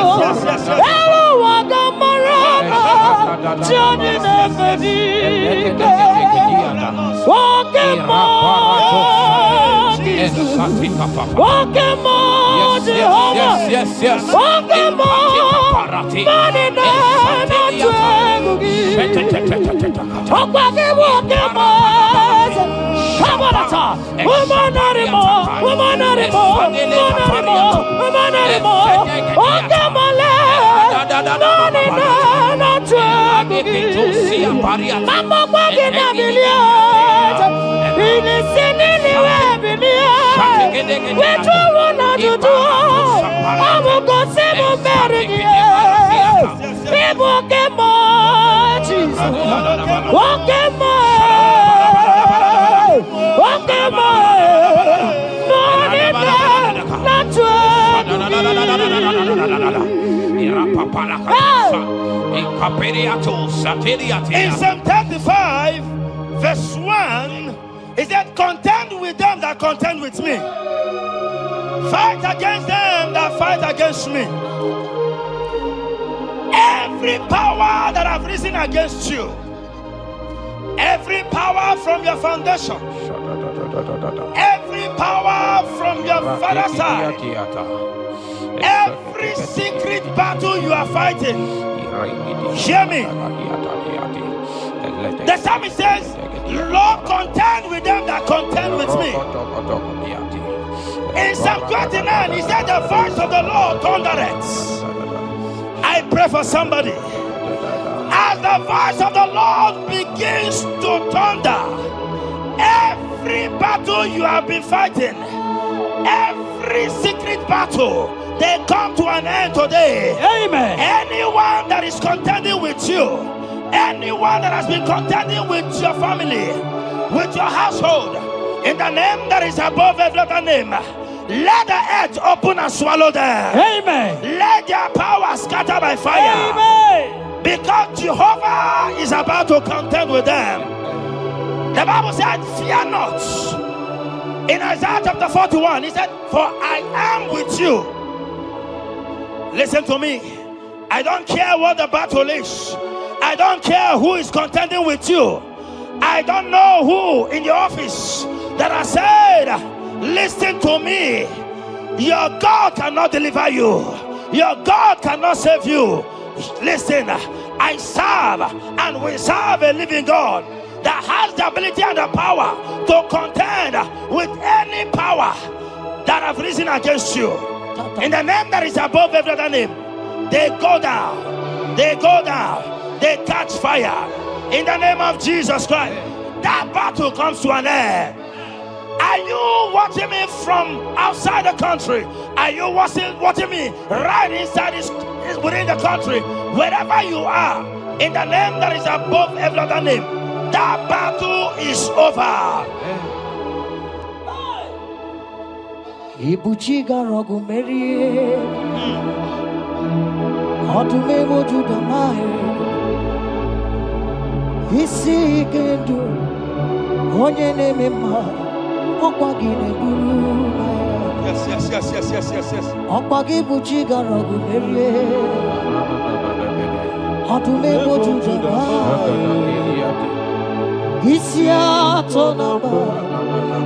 Speaker 6: In Psalm 35, verse 1, it said, contend with them that contend with me. Fight against them that fight against me. Every power that have risen against you, every power from your foundation, every power from your father's side, every secret battle you are fighting, hear me. The psalmist says, Lord, contend with them that contend with me. In Psalm 29, he said, the voice of the Lord thundereth. I pray for somebody. As the voice of the Lord begins to thunder, every battle you have been fighting, every secret battle, they come to an end today.
Speaker 1: Amen.
Speaker 6: Anyone that is contending with you, anyone that has been contending with your family, with your household, in the name that is above every other name, let the earth open and swallow them.
Speaker 1: Amen.
Speaker 6: Let their power scatter by fire.
Speaker 1: Amen.
Speaker 6: Because Jehovah is about to contend with them. The Bible said, fear not. In Isaiah chapter 41, he said, for I am with you. Listen to me. I don't care what the battle is. I don't care who is contending with you. I don't know who in your office that has said, listen to me. Your God cannot deliver you. Your God cannot save you. Listen, I serve and we serve a living God that has the ability and the power to contend with any power that have risen against you. In the name that is above every other name, they go down. They go down. They catch fire. In the name of Jesus Christ, that battle comes to an end. Are you watching me from outside the country? Are you watching me right inside within the country? Wherever you are, in the name that is above every other name, that battle is over.
Speaker 7: Ibuchiga rogu merie, odume wojuda mae, isi kendu, onye neme ma, okwagine guru mae.
Speaker 6: Yes.
Speaker 7: Okwagi buchiga rogu merie, odume wojuda mae, isi atona ma,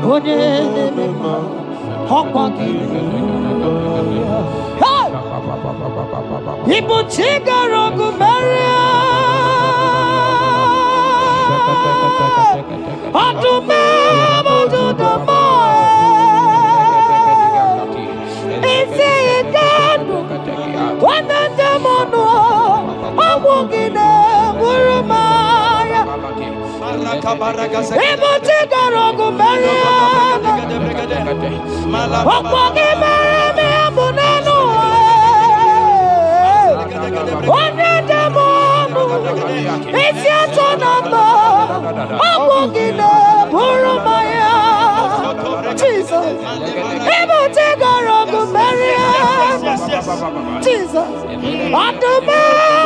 Speaker 7: onye neme ma. Ibuchiga rogu meria, odume wojuda mae, isi ikadu, wanende mono, awugine gurumaya. Ibuchiga rogu meria, okwagi meria abunanu, wanende mono, isi atonamba, awugine gurumaya. Jesus, Ibuchiga rogu meria, Jesus, odume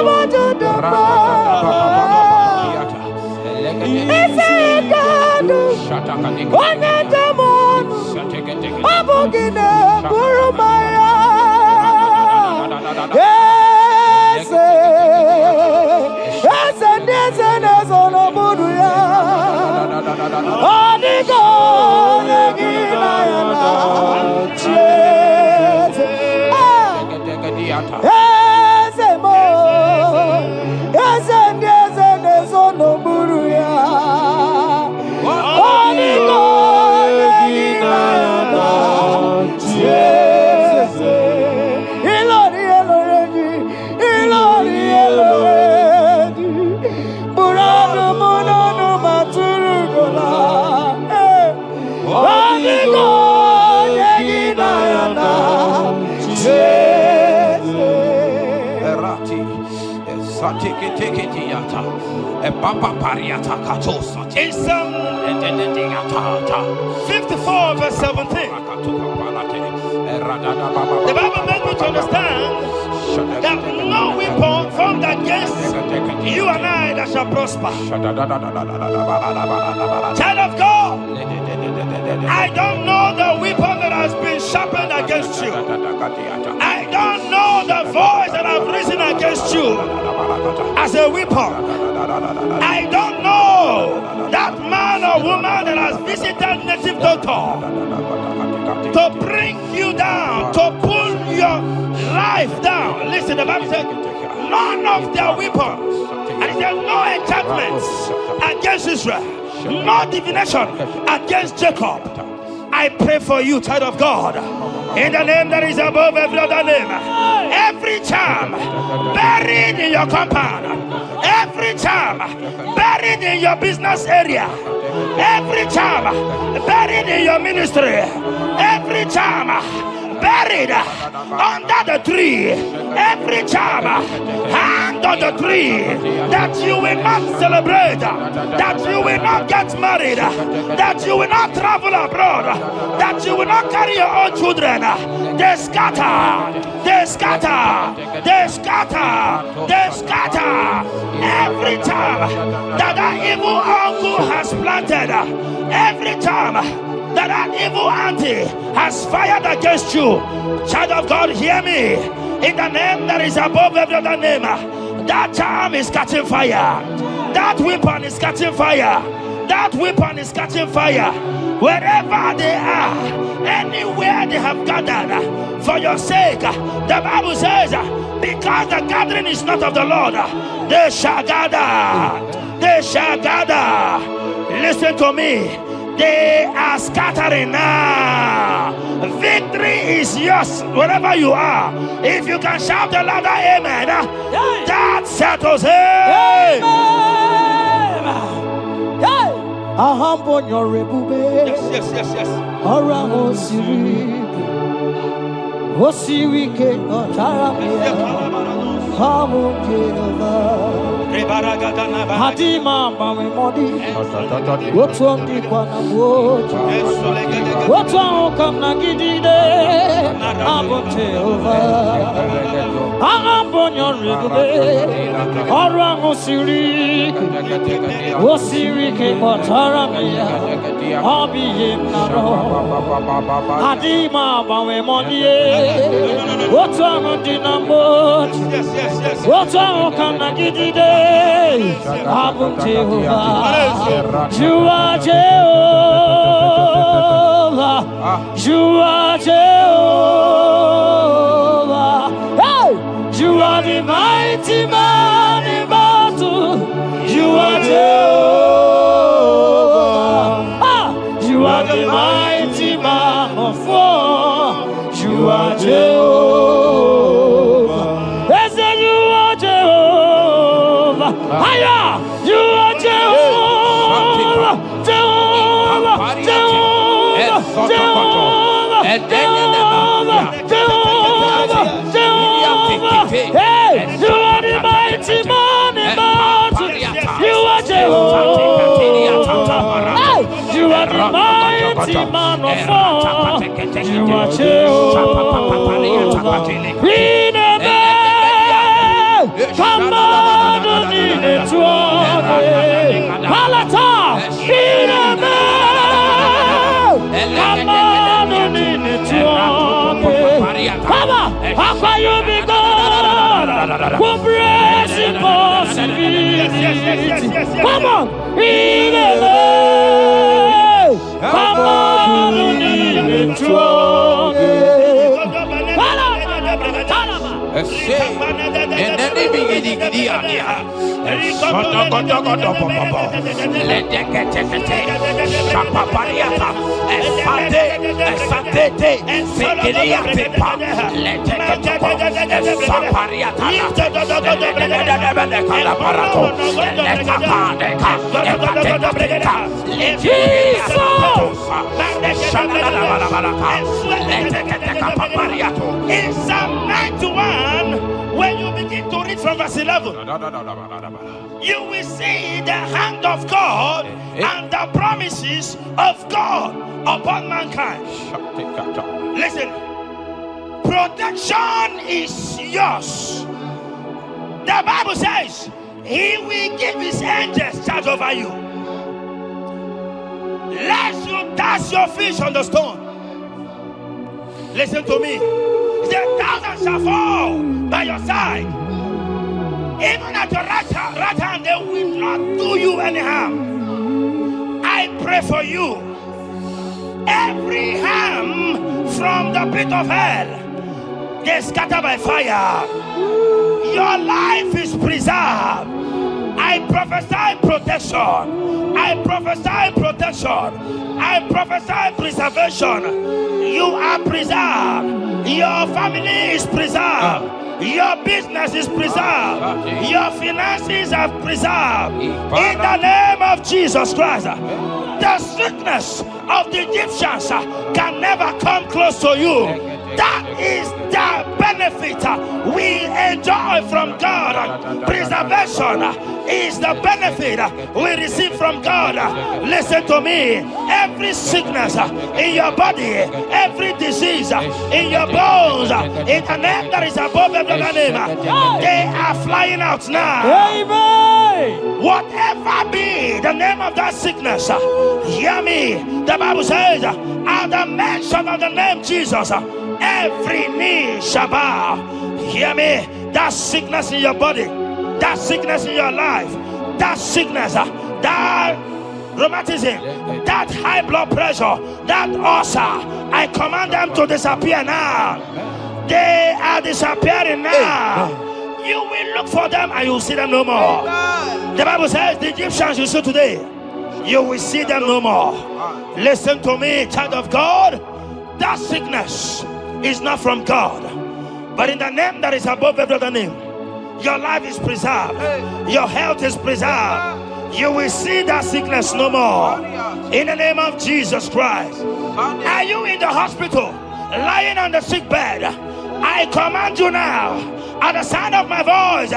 Speaker 7: wojuda mae. Yes,
Speaker 6: In Psalm 54 verse 17, the Bible makes me to understand that no weapon formed against you and I that shall prosper. Child of God, I don't know the weapon that has been sharpened against you. I don't know the voice that has risen against you as a weapon. I don't know that man or woman that has visited native doctor to bring you down, to pull your life down. Listen, the Bible said, none of their weapons, and it said, no enchantments against Israel, no divination against Jacob. I pray for you, child of God, in the name that is above every other name. Every charm buried in your compound, every charm buried in your business area, every charm buried in your ministry, every charm buried under the tree, every charm hang on the tree, that you will not celebrate, that you will not get married, that you will not travel abroad, that you will not carry your own children. They scatter, they scatter, they scatter, they scatter. Every time that evil uncle has planted, every time that evil auntie has fired against you, child of God, hear me. In the name that is above every other name, that charm is catching fire. That weapon is catching fire. That weapon is catching fire. Wherever they are, anywhere they have gathered for your sake, the Bible says, because the gathering is not of the Lord, they shall gather. They shall gather. Listen to me. They are scattering now. Victory is yours wherever you are. If you can shout the louder amen, that settles it.
Speaker 7: Yes. Hadima bawe modi, wotuamdi kwa na boji, wotuamukam na gidide, abote ova, ahambonyo rigube, orango sirike, wosirike kwa taramia, obiye naro. Hadima bawe modi, wotuamdi na boji, wotuamukam na gidide. Abum Jehovah, you are Jehovah, you are Jehovah. Hey, you are the mighty man in battle. You are Jehovah. You are the mighty man of war. You are Jehovah. Yes, you are Jehovah. Higher, you are Jehovah, Jehovah, Jehovah, Jehovah, Jehovah, Jehovah. Hey, you are the mighty man in battle. You are Jehovah. Hey, you are the mighty man of war. You are Jehovah. We never come on. Palata, Iname, Come on, how can you be God? Who brings impossibility? Come on, Iname, come on,
Speaker 6: In Psalm 91 When you begin to read from verse 11, you will see the hand of God and the promises of God upon mankind. Listen, protection is yours. The Bible says he will give his angels charge over you, lest you dash your fish on the stone. Listen to me. The thousand shall fall by your side, even at your right hand, they will not do you any harm. I pray for you. Every harm from the pit of hell, they scatter by fire. Your life is preserved. I prophesy protection. I prophesy protection. I prophesy preservation. You are preserved. Your family is preserved. Your business is preserved. Your finances are preserved. In the name of Jesus Christ. The sickness of the Egyptians can never come close to you. That is the benefit we enjoy from God. Preservation is the benefit we receive from God. Listen to me. Every sickness in your body, every disease in your bones, in the name that is above every other name, they are flying out now.
Speaker 7: Amen.
Speaker 6: Whatever be the name of that sickness, hear me. The Bible says, at the mention of the name Jesus, every knee shall bow. Hear me. That sickness in your body, that sickness in your life, that sickness, that rheumatism, that high blood pressure, that ulcer, I command them to disappear now. They are disappearing now. You will look for them and you will see them no more. The Bible says the Egyptians you see today, you will see them no more. Listen to me, child of God. That sickness is not from God, but in the name that is above every other name, your life is preserved. Your health is preserved. You will see that sickness no more. In the name of Jesus Christ. Are you in the hospital, lying on the sick bed? I command you now, at the sound of my voice,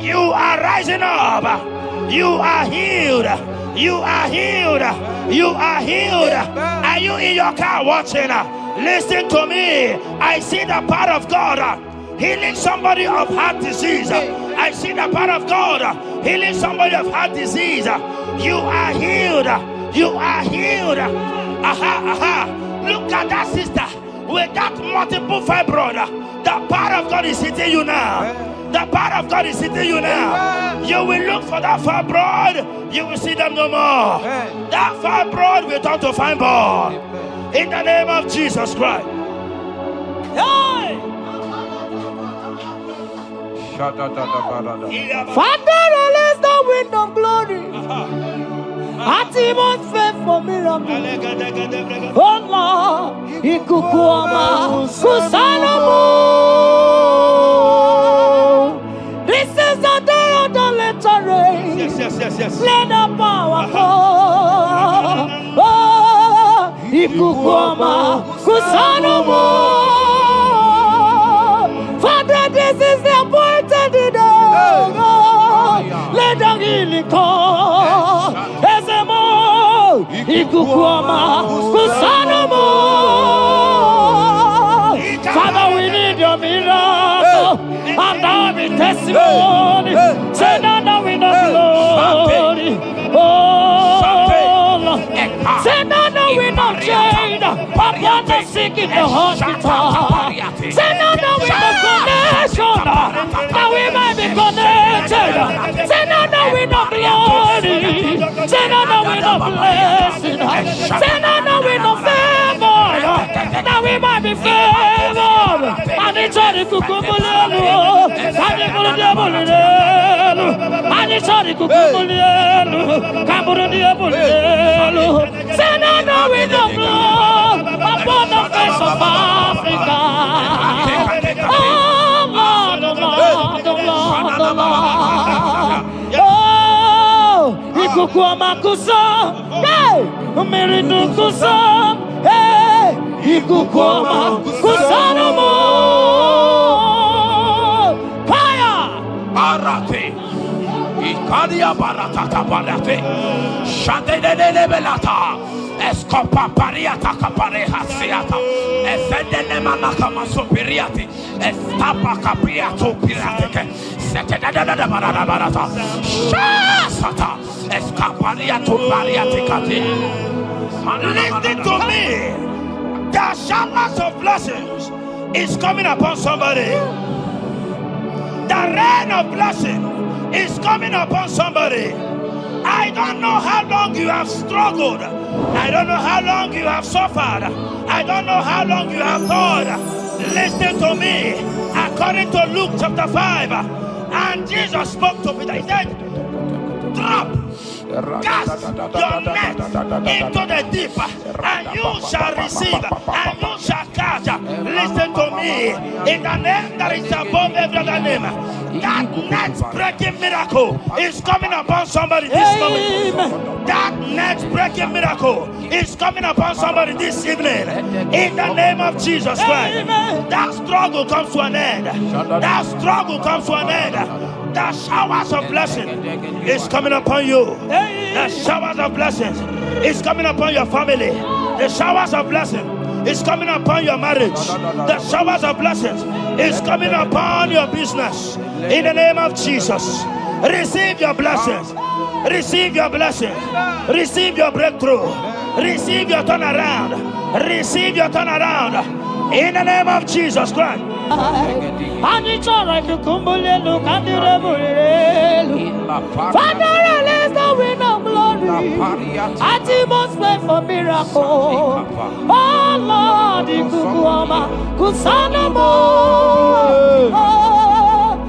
Speaker 6: you are rising up. You are healed. You are healed. You are healed. Are you in your car watching? Listen to me. I see the power of God healing somebody of heart disease. I see the power of God healing somebody of heart disease. You are healed. You are healed. Look at that sister with that multiple fibroid. The power of God is hitting you now. The power of God is hitting you now. You will look for that fibroid. You will see them no more. That fibroid will turn to fibroid. In the name of Jesus Christ. Hey!
Speaker 7: Father, release the wind of glory. Atimost faith for miracle. Oh Lord, ikukuama kusanamu. This is the day of the letter rain.
Speaker 6: Yes.
Speaker 7: Let the power fall. Oh, ikukuama kusanamu. Father, this is the appointed day. Let the healing come. Ezemo, ikukuama kusanamu. Father, we need your miracle. And now we testimony. Say now we know glory. Oh, Lord. Say now we know change. Upon the sick in the hospital. Say now we know connection. Now we might be connected. Say now we know glory. Say now we know blessing. Say now we know favor. Now we might be favored. And it's all the kukumulelu. And it's all the diabolelu. And it's all the kukumulelu. Kaburu diabolelu. Say now we know blood upon the face of Africa. Oh Lord, oh Lord, oh Lord, oh Lord. Oh, ikukuama kusam, hey, miridu kusam, hey, ikukuama kusanomo.
Speaker 5: Paria Baratata Barate, Shade de Belata, Escopa Pariata Capareha Seata, Efende Manakama Superiati, Estapa Capriato Pirate, Setadada Barata, Shasata, Escapariato Pariaticati.
Speaker 6: Listen to me. The showers of blessings is coming upon somebody. The rain of blessing is coming upon somebody. I don't know how long you have struggled. I don't know how long you have suffered. I don't know how long you have thought. Listen to me. According to Luke chapter 5, and Jesus spoke to Peter. He said, drop, cast your net into the deep, and you shall receive, and you shall catch. Listen to me. In the name that is above every other name, that net breaking miracle is coming upon somebody this moment. That net breaking miracle is coming upon somebody this evening. In the name of Jesus Christ. That struggle comes to an end. That struggle comes to an end. The showers of blessing is coming upon you. The showers of blessings is coming upon your family. The showers of blessing is coming upon your marriage. The showers of blessings is coming upon your business. In the name of Jesus, receive your blessings. Receive your blessings. Receive your breakthrough. Receive your turnaround. Receive your turnaround. In the name of Jesus Christ.
Speaker 7: Father, release the wind of glory. Atmosphere for miracle. Oh Lord, Ikukuama, Kusanamo.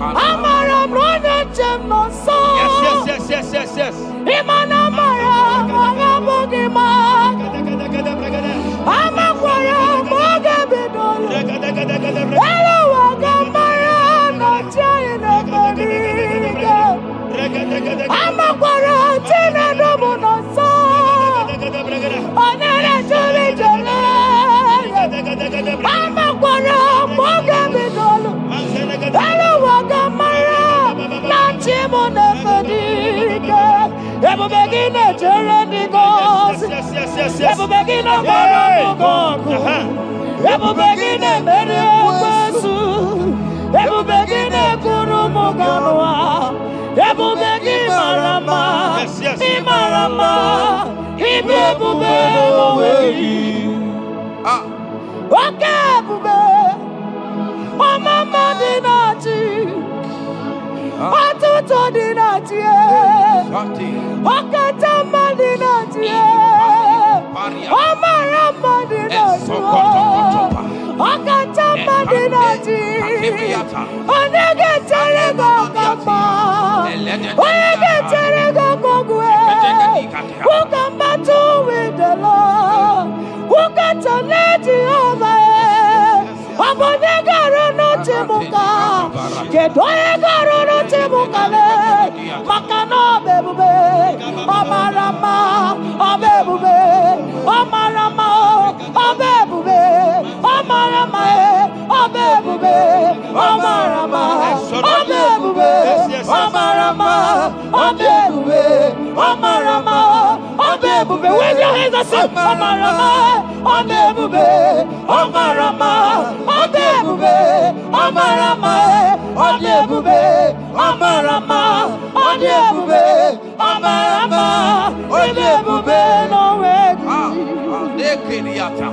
Speaker 7: Amara Brother Gemno so.
Speaker 6: Yes.
Speaker 7: Imana Mara, Magabogima. Amakwara, Magabidolo. Hello, Wagamara, not China, Bodiga. Amakwara, Tina Domono so. Onera Jolly Jolly. Amakwara, Magabidolo. Hello, Wagamara, not Chimona Bodiga. Ever begin a journey goes. Ever begin a God. Ever begin a Mediasu. Ever begin a Kurumoganoa. Ever begin Marama. Imarama. Ibebube. Okay, Bube. Oh, Mama Dinati. Atuto Dinati. Okatama Dinati. Omarama Dinati. Okatama Dinati. Onegeterego Kama. Onegeterego Kogwe. Who can battle with the Lord? Who can turn Jehovah? Abonegaro no Timuka. Kedoegaro no Timukale. Makano bebube. Omarama. Obebube. Omarama. Obebube. Omarama. Obebube. Omarama. Obebube. Omarama. Obebube. Omarama. Obebube. With your hands and say Omarama. Obebube. Omarama. Obebube. Omarama. Obebube. Omarama. Obebube. Omarama. Obebube. No way.
Speaker 5: Nekiriata.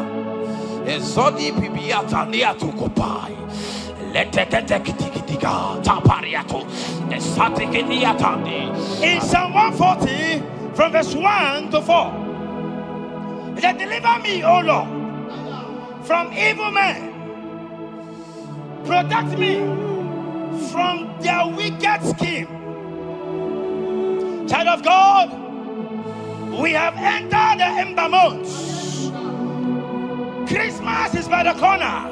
Speaker 5: Ezodi pibiata niatukopai. Letetetekitikitiga tapariato. Esatikiniatandi.
Speaker 6: In Psalm 140, from verse 1 to 4, it said, deliver me, O Lord, from evil men. Protect me from their wicked scheme. Child of God, we have entered the ember months. Christmas is by the corner.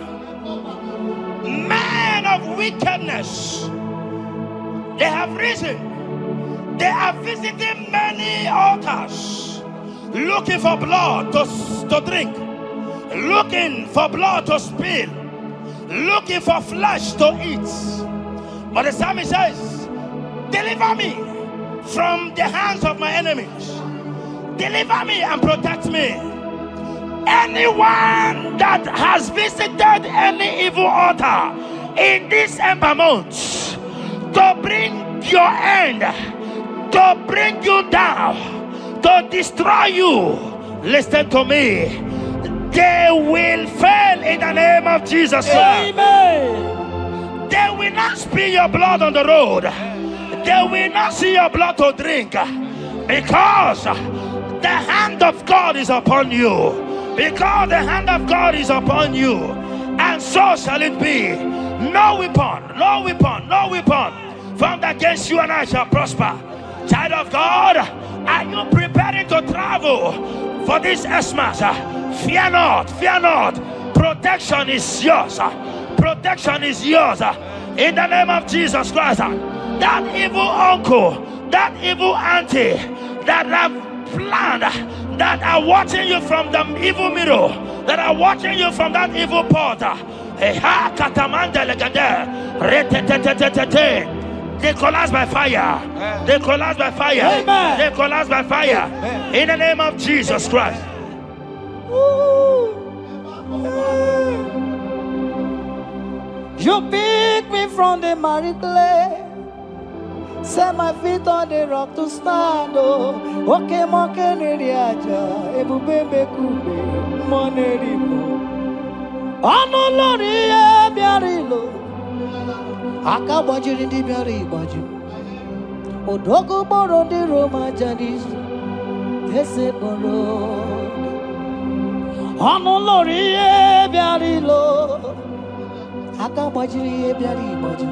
Speaker 6: Men of wickedness, they have risen. They are visiting many altars, looking for blood to drink, looking for blood to spill, looking for flesh to eat. But the psalmist says, deliver me from the hands of my enemies. Deliver me and protect me. Anyone that has visited any evil altar in this Ember month to bring your end, to bring you down, to destroy you, listen to me. They will fail in the name of Jesus.
Speaker 7: Amen.
Speaker 6: They will not spill your blood on the road. They will not see your blood to drink, because the hand of God is upon you. Because the hand of God is upon you, and so shall it be. No weapon, no weapon, no weapon formed against you and I shall prosper. Child of God, are you preparing to travel for this Xmas? Fear not, fear not. Protection is yours. Protection is yours. In the name of Jesus Christ. That evil uncle, that evil auntie that have planned, that are watching you from the evil mirror, that are watching you from that evil portal, they collapse by fire. They collapse by fire.
Speaker 7: Amen.
Speaker 6: They collapse by fire. In the name of Jesus Christ.
Speaker 7: You pick me from the miry clay, set my feet on the rock to stand. Oh, okay, monkey neriaja, ebubembe kube, monerimo. Ano lori e biarilo, akabajiri di biari baju. Odogo boro di Roma jadis, ese boro. Ano lori e biarilo, akabajiri e biari baju.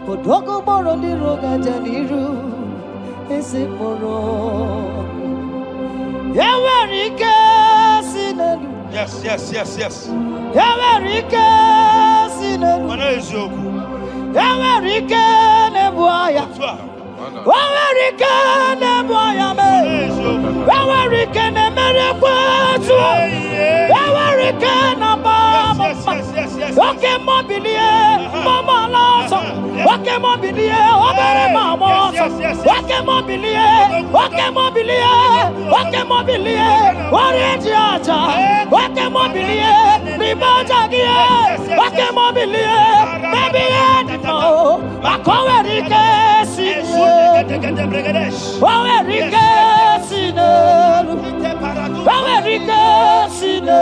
Speaker 7: Odogo boro di roga janiru, ese boro. Yawerike sinelu.
Speaker 6: Yes, yes, yes, yes.
Speaker 7: Yawerike sinelu. Yawerike nebuaya. Yawerike nebuaya me. Yawerike ne merekwetu. Yawerike na baba. Okay, mobilie, mama loso. Okay, mobilie, obere mama. Okay, mobilie, okay, mobilie, okay, mobilie. Orange aja. Okay, mobilie, ribaja gie. Okay, mobilie, baby edimo. Makowerike sine. Wawerike sine. Wawerike sine.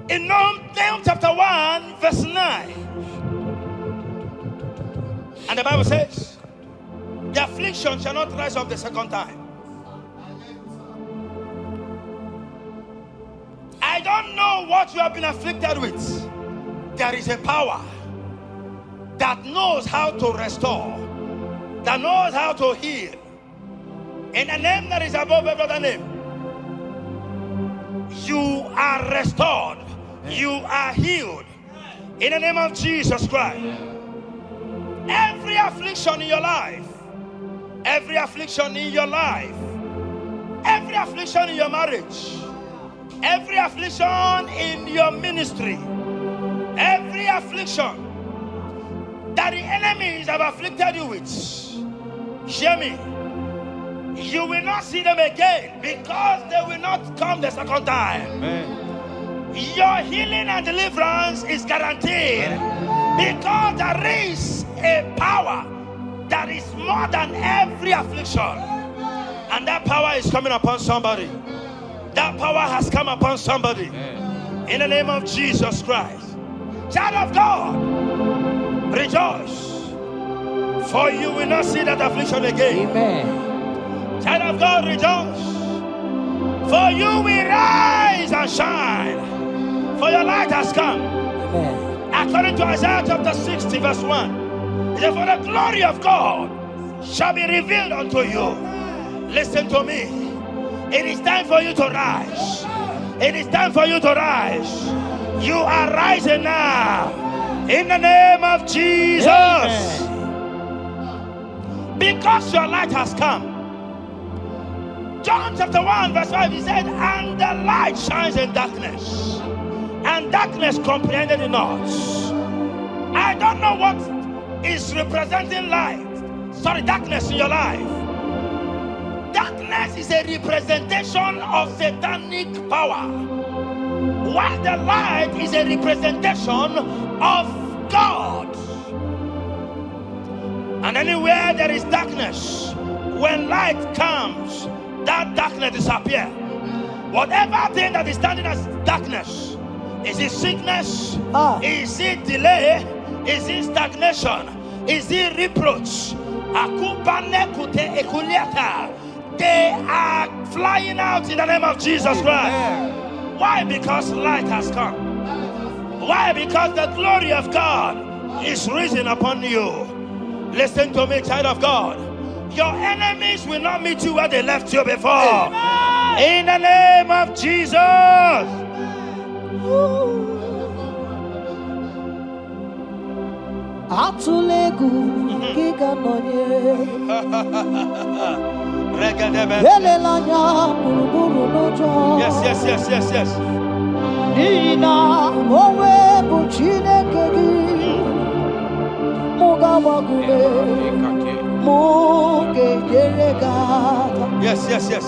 Speaker 6: In Nahum chapter 1 verse 9, and the Bible says, the affliction shall not rise up the second time. I don't know what you have been afflicted with. There is a power that knows how to restore, that knows how to heal. In the name that is above every other name, you are restored, you are healed. In the name of Jesus Christ. Every affliction in your life, every affliction in your life, every affliction in your marriage, every affliction in your ministry, every affliction that the enemies have afflicted you with, hear me, you will not see them again, because they will not come the second time. Amen. Your healing and deliverance is guaranteed, because there is a power that is more than every affliction, and that power is coming upon somebody. That power has come upon somebody. In the name of Jesus Christ. Child of God, rejoice, for you will not see that affliction again.
Speaker 7: Amen.
Speaker 6: Child of God, rejoice, for you will rise and shine, for your light has come.
Speaker 7: Amen.
Speaker 6: According to Isaiah chapter 60 verse 1, it says, for the glory of God shall be revealed unto you. Listen to me. It is time for you to rise. It is time for you to rise. You are rising now. In the name of Jesus. Amen. Because your light has come, John chapter 1 verse 5, he said, and the light shines in darkness, and darkness comprehended it not. I don't know what is representing light. Sorry, darkness in your life. Darkness is a representation of satanic power, while the light is a representation of God. And anywhere there is darkness, when light comes, that darkness disappears. Whatever thing that is standing as darkness, is it sickness? Is it delay? Is it stagnation? Is it reproach? They are flying out in the name of Jesus Christ. Why? Because light has come. Why? Because the glory of God is risen upon you. Listen to me, child of God. Your enemies will not meet you where they left you before. In the name of Jesus.
Speaker 7: Atulegu giga nonye
Speaker 6: Yes.
Speaker 7: Nina owe buchineke gi Mugawagume Muge yeregata
Speaker 6: Yes.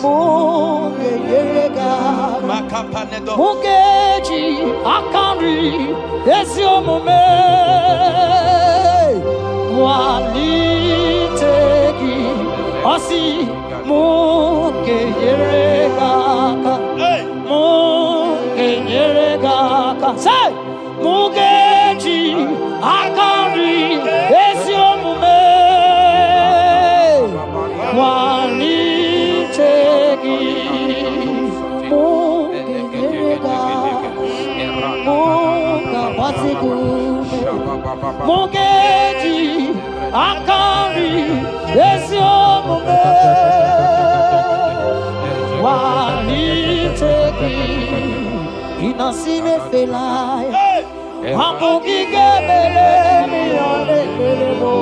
Speaker 7: Muge yeregata Mugeji akari Esiomume Walitegi Osi Muge yeregata Muge yeregata Say Mugeji akari Esiomume Walitegi Muge yeregata Muga basigume Mugeji akari Esiomume Walitegi Inasime felaya Amugi gebele miyane kelebo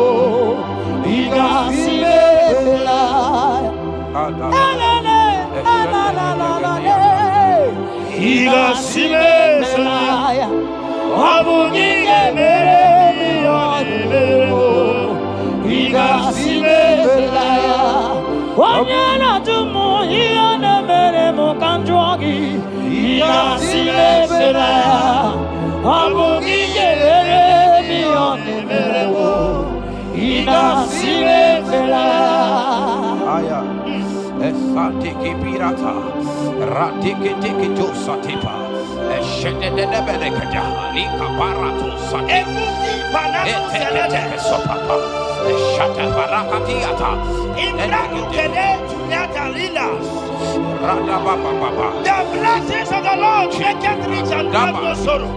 Speaker 7: Inasime felaya
Speaker 6: Inasime
Speaker 7: felaya Amugi gebele miyane kelebo Inasime felaya Wanyana tumu iyane mere mukanjwagi Inasime felaya Amugi gebele miyane kelebo Inasime felaya
Speaker 5: Esatiki pirata, ratiki tiki to satipa, eshende de belekada, lika barato satipa, eteke sopapa, eshata barakatiata,
Speaker 6: Imrakukele Natalilas.
Speaker 5: rada baba.
Speaker 6: The blessings of the Lord make it rich and have no sorrow.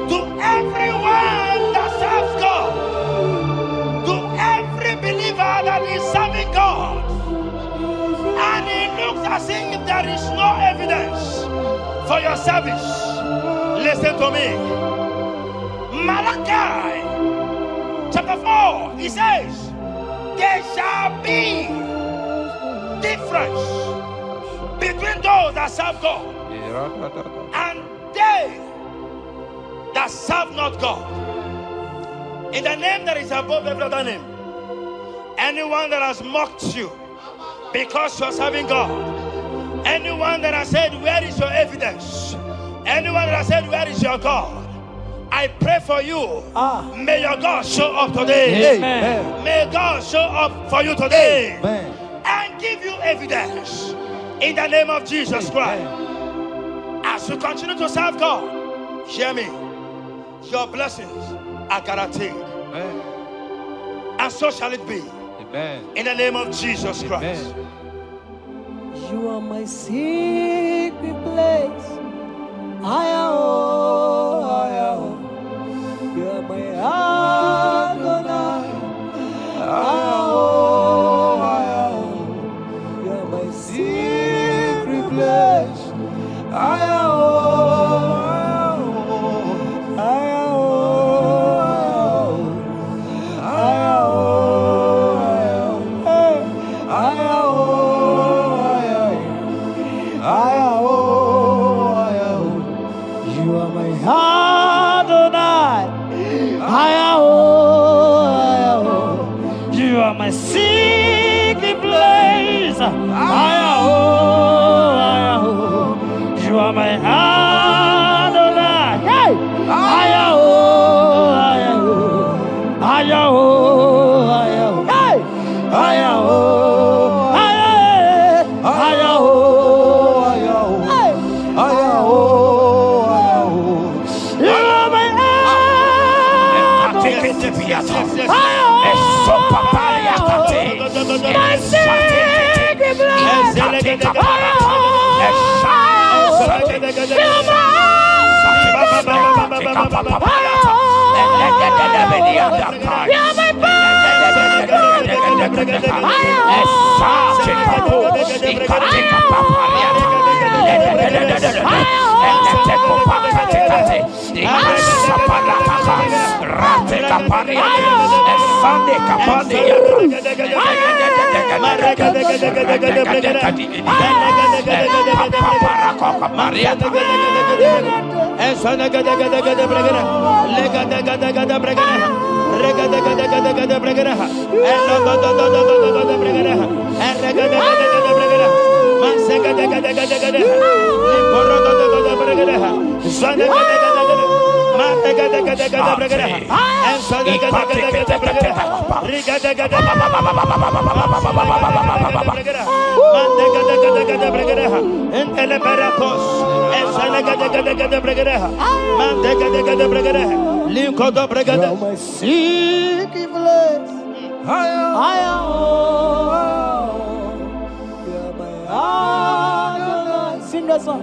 Speaker 6: To everyone that serves God, to every believer that is serving God, and it looks as if there is no evidence for your service. Listen to me. Malachi chapter 4, he says, there shall be difference between those that serve God and they that serve not God. In the name that is above every other name, anyone that has mocked you because you are serving God, anyone that has said, where is your evidence? Anyone that has said, where is your God? I pray for you. May your God show up today.
Speaker 7: Amen.
Speaker 6: May God show up for you today.
Speaker 7: Amen.
Speaker 6: And give you evidence in the name of Jesus Christ. As you continue to serve God, hear me, your blessings are guaranteed.
Speaker 5: Amen.
Speaker 6: And so shall it be.
Speaker 5: Amen.
Speaker 6: In the name of Jesus Christ.
Speaker 7: You are my secret place. I am. You are my Adonai. I am. You are my secret place. I am. I am. Sing that song.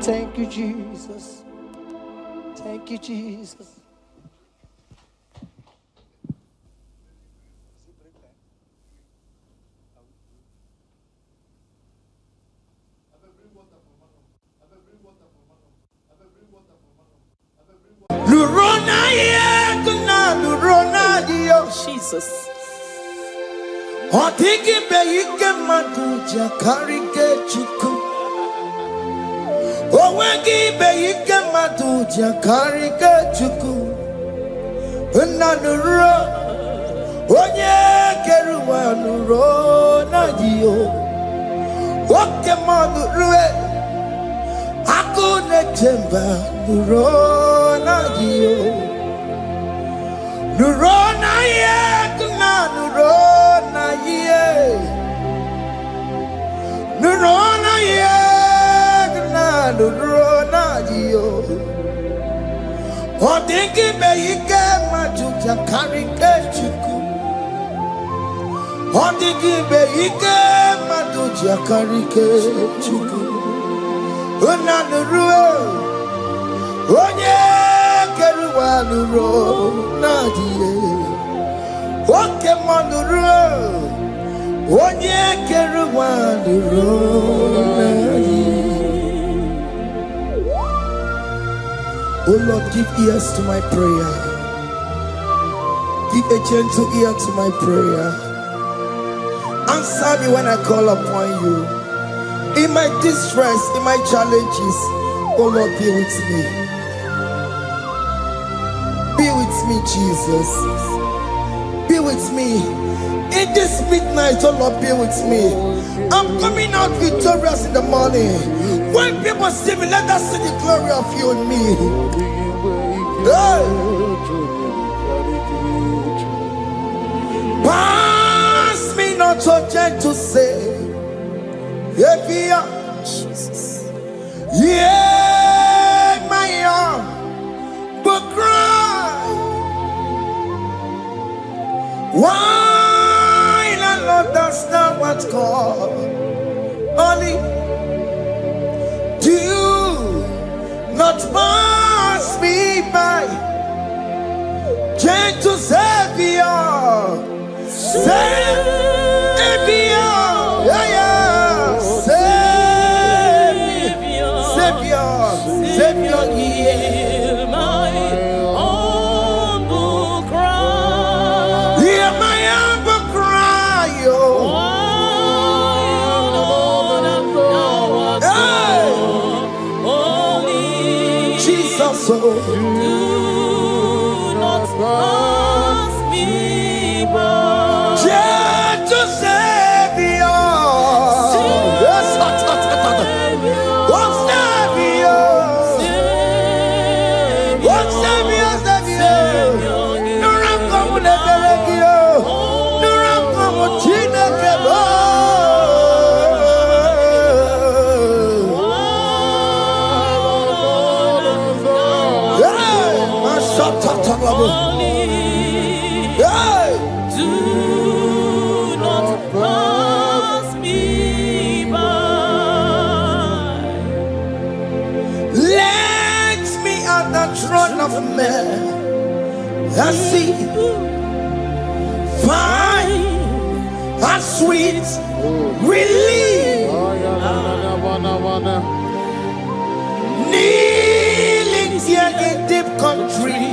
Speaker 7: Thank you, Jesus. Thank you, Jesus.
Speaker 3: Jesus. Otiki beike maduja karike chuku. Owegi beike maduja karike chuku. Unanuro onye keruwa nuro na dio. Oke manurue akune temba nuro na dio. Nurona ye, nurona ye, nurona ye, nurona ye. Odingi beike majuja karike chuku. Odingi beike majuja karike chuku. Una nurue, onye. Nuro nadie oke manuro onye keruwa nuro nadie. Oh Lord, give ears to my prayer. Give a gentle ear to my prayer. Answer me when I call upon you. In my distress, in my challenges, oh Lord, be with me. Be with me, Jesus. Be with me. In this midnight, oh Lord, be with me. I'm coming out victorious in the morning. When people see me, let us see the glory of you in me. Hey. Pass me not so gentle to say, Jesus. Yeah, my arm, but cry. Why not understand what's called? Only do not pass me by. Gentle Savior, Savior, yeah, Savior, hear my humble cry. Hear my humble cry, oh. soul.
Speaker 2: Do not pass me by.
Speaker 3: Gentle Savior. Yes, what's Savior? What's Savior? No run come with the Belegio. No run come with Gina Kebo.
Speaker 2: Do not pass me by.
Speaker 3: Let me at the throne of men. I see fine and sweet relief. Kneeling here in deep country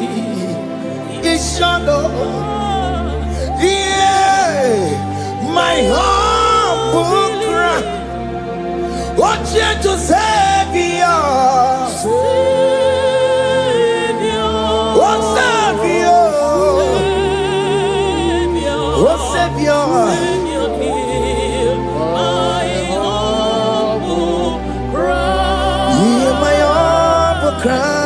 Speaker 3: is shadow. Yeah, my humble cry. What gentle Savior? What Savior? What Savior? Hear my humble cry.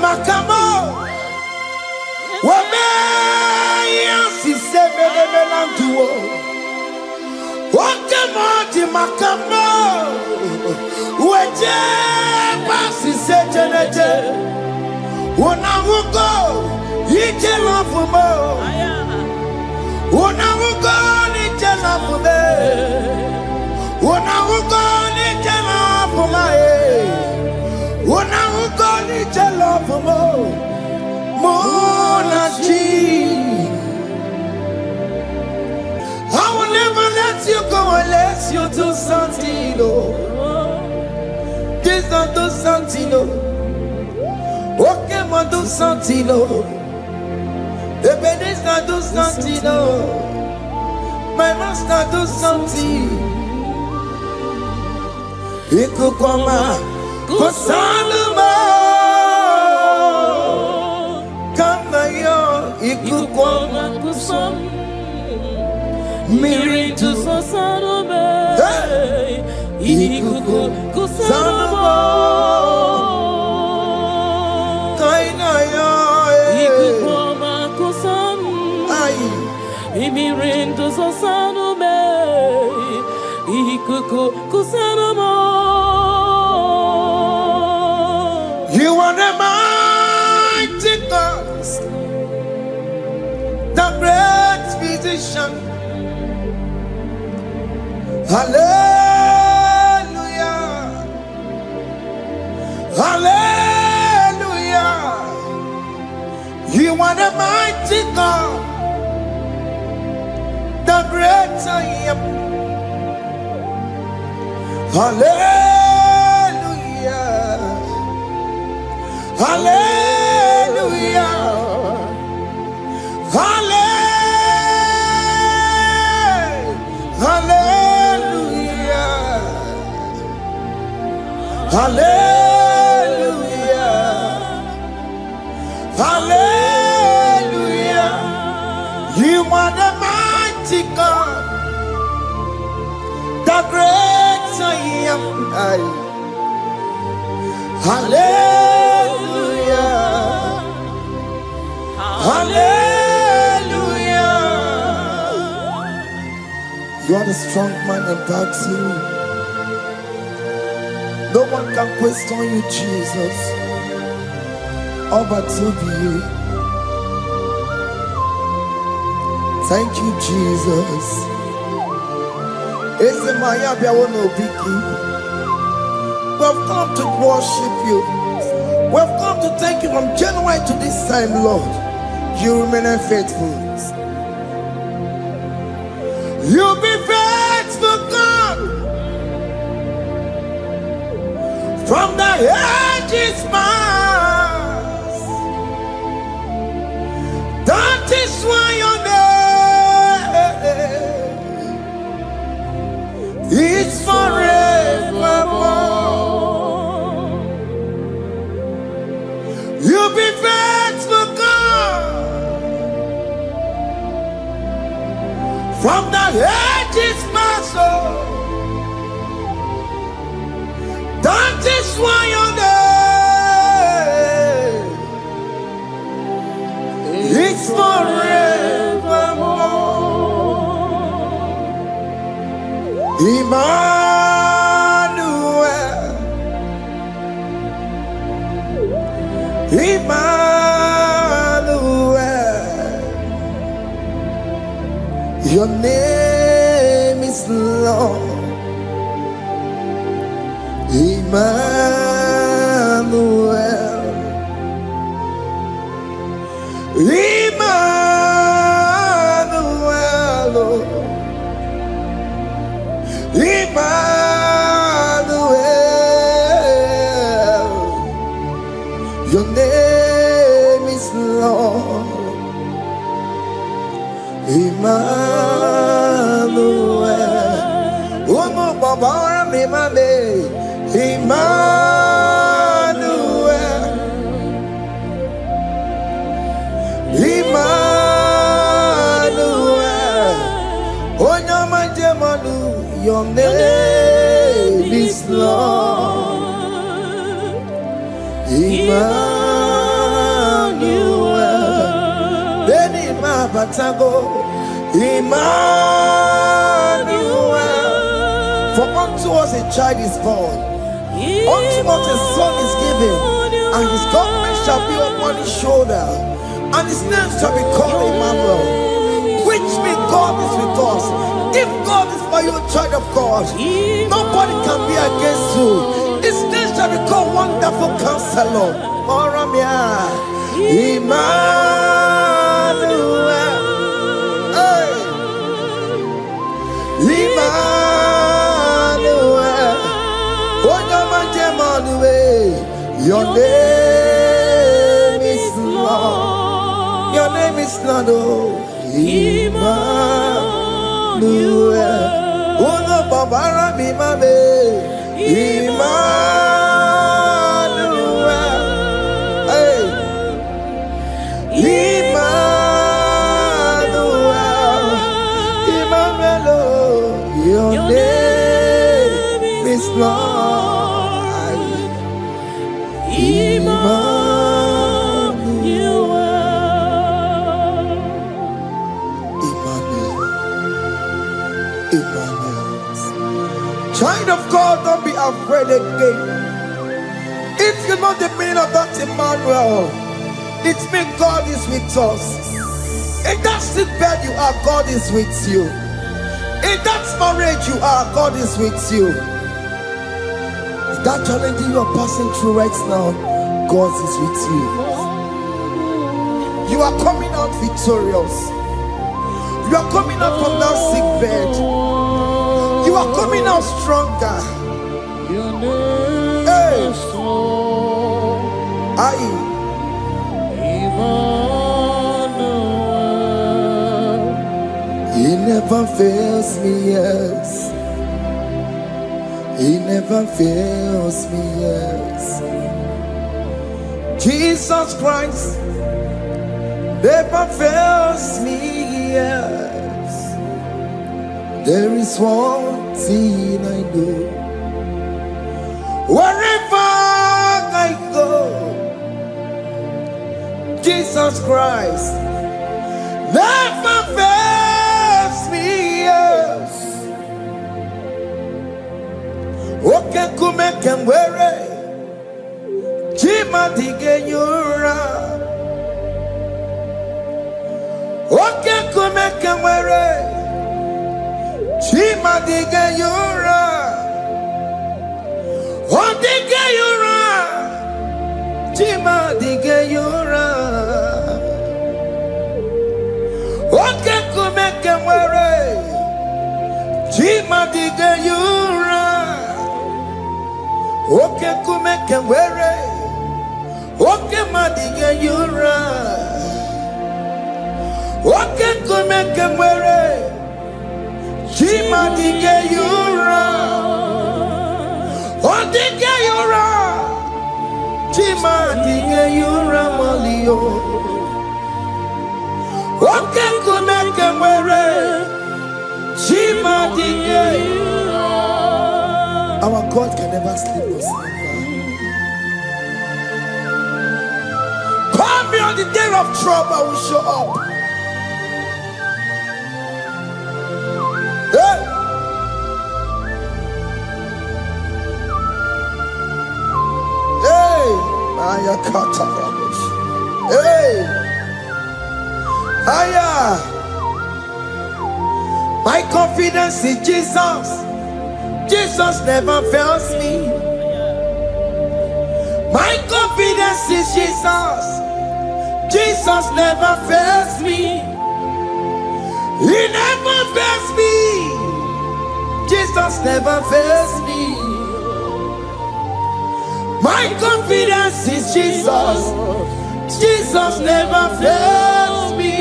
Speaker 3: Makamo, Wameya si sebe de melantuo. Wakamati makamo, Weje basi sejenete. Unamugo, ije lafumo. Unamugo, ije lafume. Unamugo, ije lafume. Unamugo, ije lafumo. Monachi, I will never let you go unless you do something. This not do something. Okay, ma do something. Baby, this not do something. My master do something. Iku koma kusanuma. Iku koma kusam miri tu sasarume. Iku kusanuma kaina ya. Iku koma kusam miri tu sasarume. Iku kusanuma. You are the mighty God, the great physician. Hallelujah, hallelujah. You are the mighty God, the great I am. Hallelujah, hallelujah. Hallelujah, hallelujah, hallelujah. You are the mighty God, the great I am. Hallelujah, hallelujah. You are the strong man in battle. No one can question you, Jesus. All but to be you. Thank you, Jesus. We've come to worship you. We've come to thank you from January to this time, Lord. You remain faithful. You be faithful, God. From the edges, my
Speaker 4: It's forevermore. You've been faithful, God, from the ages past. That is why your name is forevermore. Emmanuel, Emmanuel, your name is Lord. Emmanuel, Emmanuel, Emmanuel, your name is Lord. Emmanuel, Umu Baba Mimame. Emmanuel, Emmanuel, Onyamajemanu, your name is Lord. Emmanuel, Beni Mabatago, Emmanuel, for unto us a child is born. Unto us a son is given, and his government shall be upon his shoulder, and his name shall be called Emmanuel, which means God is with us. If God is for you, child of God, nobody can be against you. His name shall be called Wonderful Counselor. Emmanuel, hey. Emmanuel, your name is Lord. Your name is Lord. Emmanuel. Uno babara bimame. Emmanuel. Hey. Emmanuel. Emmanuel. Your name is Lord. Emmanuel. Emmanuel. Child of God, don't be afraid again. If you know the meaning of that Emmanuel, it means God is with us. In that sick bed you are, God is with you. In that marriage you are, God is with you. In that challenge you are passing through right now, God is with you. You are coming out victorious. You are coming out from that sick bed. You are coming out stronger. Hey. He never fails me, yes. He never fails me, yes. Jesus Christ never fails me, yes. There is one thing I know. Wherever I go, Jesus Christ never fails me, yes. Okay, come can wear it. Jima dige yura. Okay, come can wear it. Jima dige yura. Oh, dige yura. Jima dige yura. Okay, come can wear it. Jima dige yura. Okay, come can wear it. Okay, madiga yura. Okay, come can wear it. Jima dige yura. Chima dige yura molio. Oke kumeke mwere. Chima dige. Our God can never sleep or slumber. Call me on the day of trouble, I will show up. Hey! Hey! Aya kata rabosh. Hey! Aya! My confidence in Jesus. Jesus never fails me. My confidence is Jesus. Jesus never fails me. He never fails me. Jesus never fails me. My confidence is Jesus. Jesus never fails me.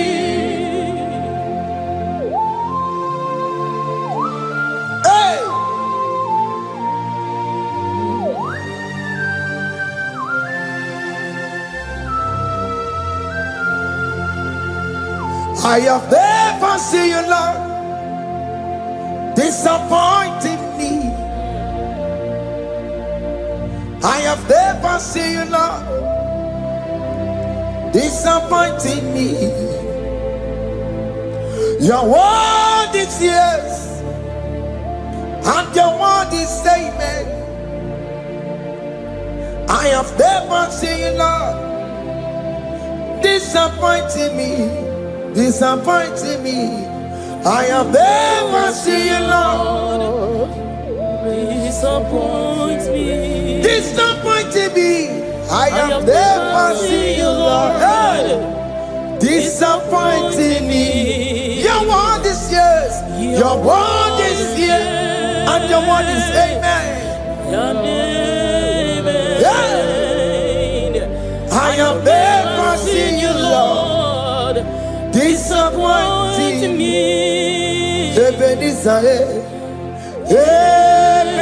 Speaker 4: Hey! I have never seen you, Lord, disappointing me. I have never seen you, Lord, disappointing me. Your word is yes, and your word is amen. I have never seen you, Lord, disappointing me. Disappointing me. I have never seen you, Lord.
Speaker 2: Disappoint me.
Speaker 4: Disappointing me. I have never seen you, Lord. Hey. Disappointing me. Your word is yes. Your word is yes. And your word is amen.
Speaker 2: Your name is
Speaker 4: I have never seen you, Lord. Disappointing
Speaker 2: me.
Speaker 4: Ebenezer, Ebenezer,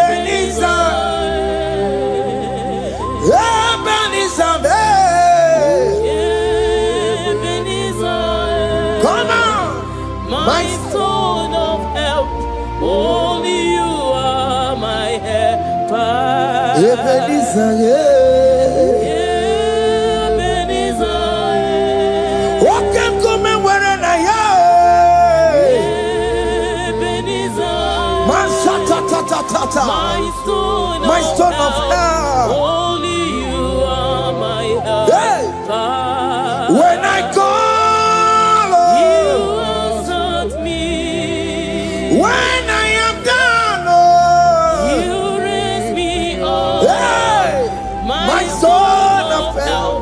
Speaker 4: Ebenezer,
Speaker 2: Ebenezer.
Speaker 4: Come on,
Speaker 2: my stone of help. Only you are my helper.
Speaker 4: Ebenezer,
Speaker 2: my stone of help. Only you are my help.
Speaker 4: Hey. When I call,
Speaker 2: you answered me.
Speaker 4: When I am down,
Speaker 2: you raise me up.
Speaker 4: Hey. My stone of help.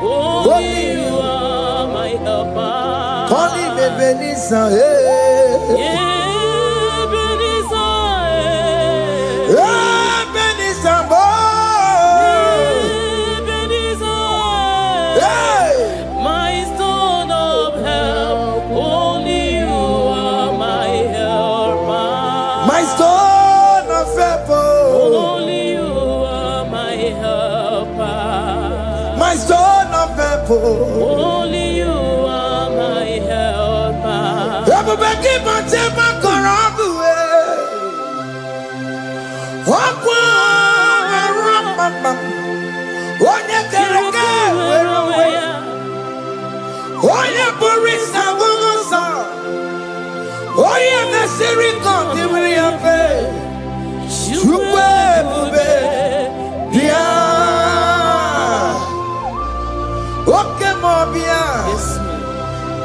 Speaker 2: Only you are my helper.
Speaker 4: Call him Ebenezer.
Speaker 2: Only you are my helper.
Speaker 4: Everybody keep on taking my car off the way.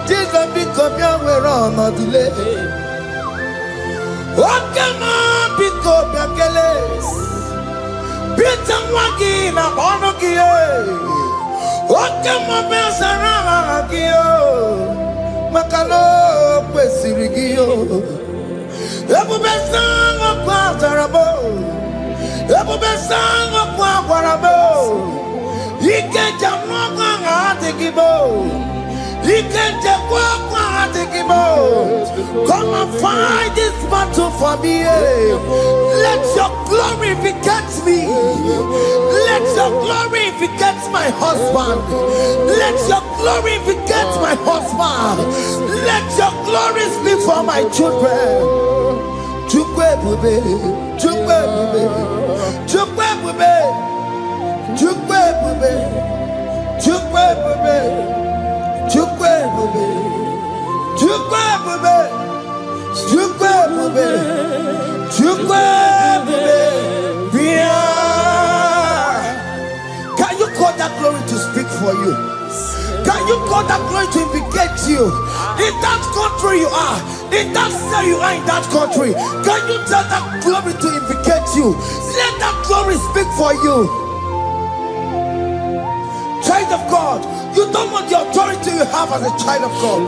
Speaker 4: Jesus pick up your way on the delay. Oh, come on, pick up your keles. Peter Wagin, a bonokia. Oh, come on, Besaragio. Macalo, Pesirigio. Ebu Besang of Quatarabo. Ebu Besang of Quatarabo. He can't jump on IGBO. He can't jump on IGBO.
Speaker 3: Come and fight this battle for me. Let your glory beget me. Let your glory beget my husband. Let your glory beget my husband. Let your glory speak for my children. Chukwe bube, chukwe bube, chukwe bube, chukwe bube, chukwe bube, chukwe bube, chukwe bube, chukwe bube, chukwe bube. Can you call that glory to speak for you? Can you call that glory to indicate you? In that country you are, in that city you are, in that country, can you tell that glory to indicate you? Let that glory speak for you. Child of God, you don't want the authority you have as a child of God.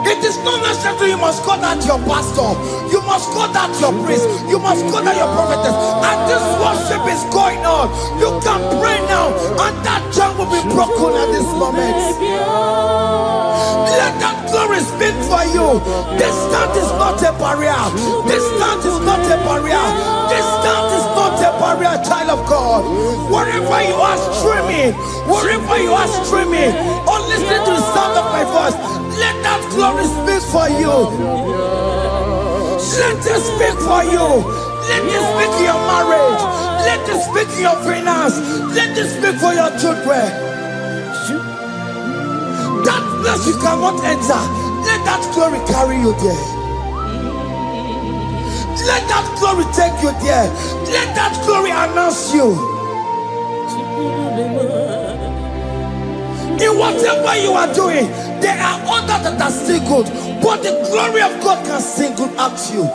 Speaker 3: It is not necessary you must call that your pastor, you must call that your priest, you must call that your prophetess. And this worship is going on. You can pray now, and that chain will be broken at this moment. Let that glory speak for you. Distance is not a barrier. Distance is not a barrier. Distance is not a barrier, child of God. Wherever you are streaming, wherever you are streaming, or listening to the sound of my voice, let that glory speak for you. Let it speak for you. Let it speak in your marriage. Let it speak in your finance. Let it speak for your children. That place you cannot enter, let that glory carry you there. Let that glory take you there. Let that glory announce you. In whatever you are doing, there are others that are still good, but the glory of God can single out you.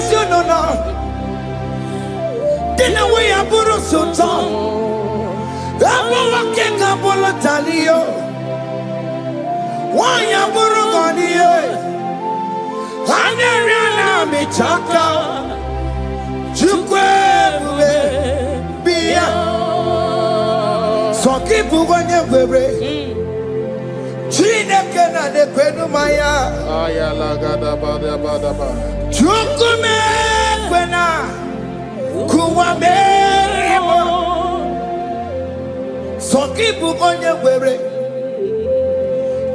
Speaker 3: You know now. Dina we aburu sultan. Abo wake kabolo taliyo. Wanya buru ganiye. Haneriana michaka. Chukwe bube biya. Soki buganye bebe. Chineke na de kwenu maya.
Speaker 8: Ayala gada bada bada ba.
Speaker 3: Chukume kwena. Kuwa meremo. Soki buganye bebe.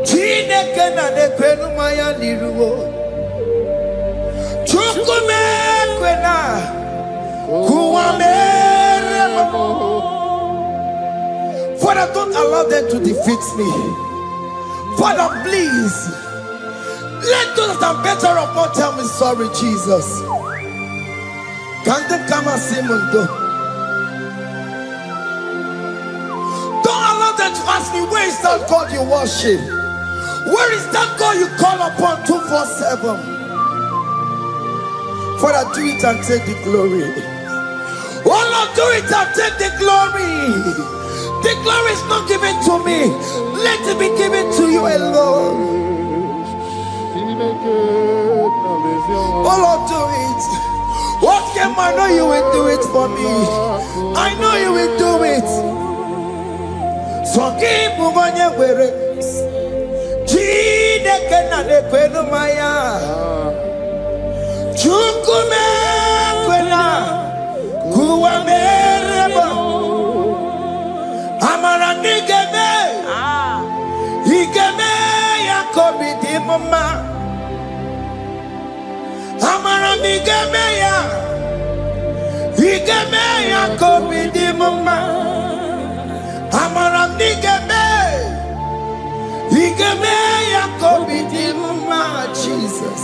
Speaker 3: Chineke na de kwenu maya niruwo. Chukume kwena. Kuwa meremo. Father, don't allow them to defeat me. Father, please, let those that are better off not tell me sorry, Jesus. Can't they come and see me? Don't allow them to ask me, where is that God you worship? Where is that God you call upon 247? Father, do it and take the glory. Oh Lord, do it and take the glory. The glory is not given to me. Let it be given to you alone. Oh Lord, do it. What can I know you will do it for me? I know you will do it. So keep moving where it. Chineke na de kwenu maya. Chukume kwena. Kuwa mereba. Amara nigeme, igeme ya kobi di mama. Amara nigeme ya, igeme ya kobi di mama. Amara nigeme, igeme ya kobi di mama. Jesus.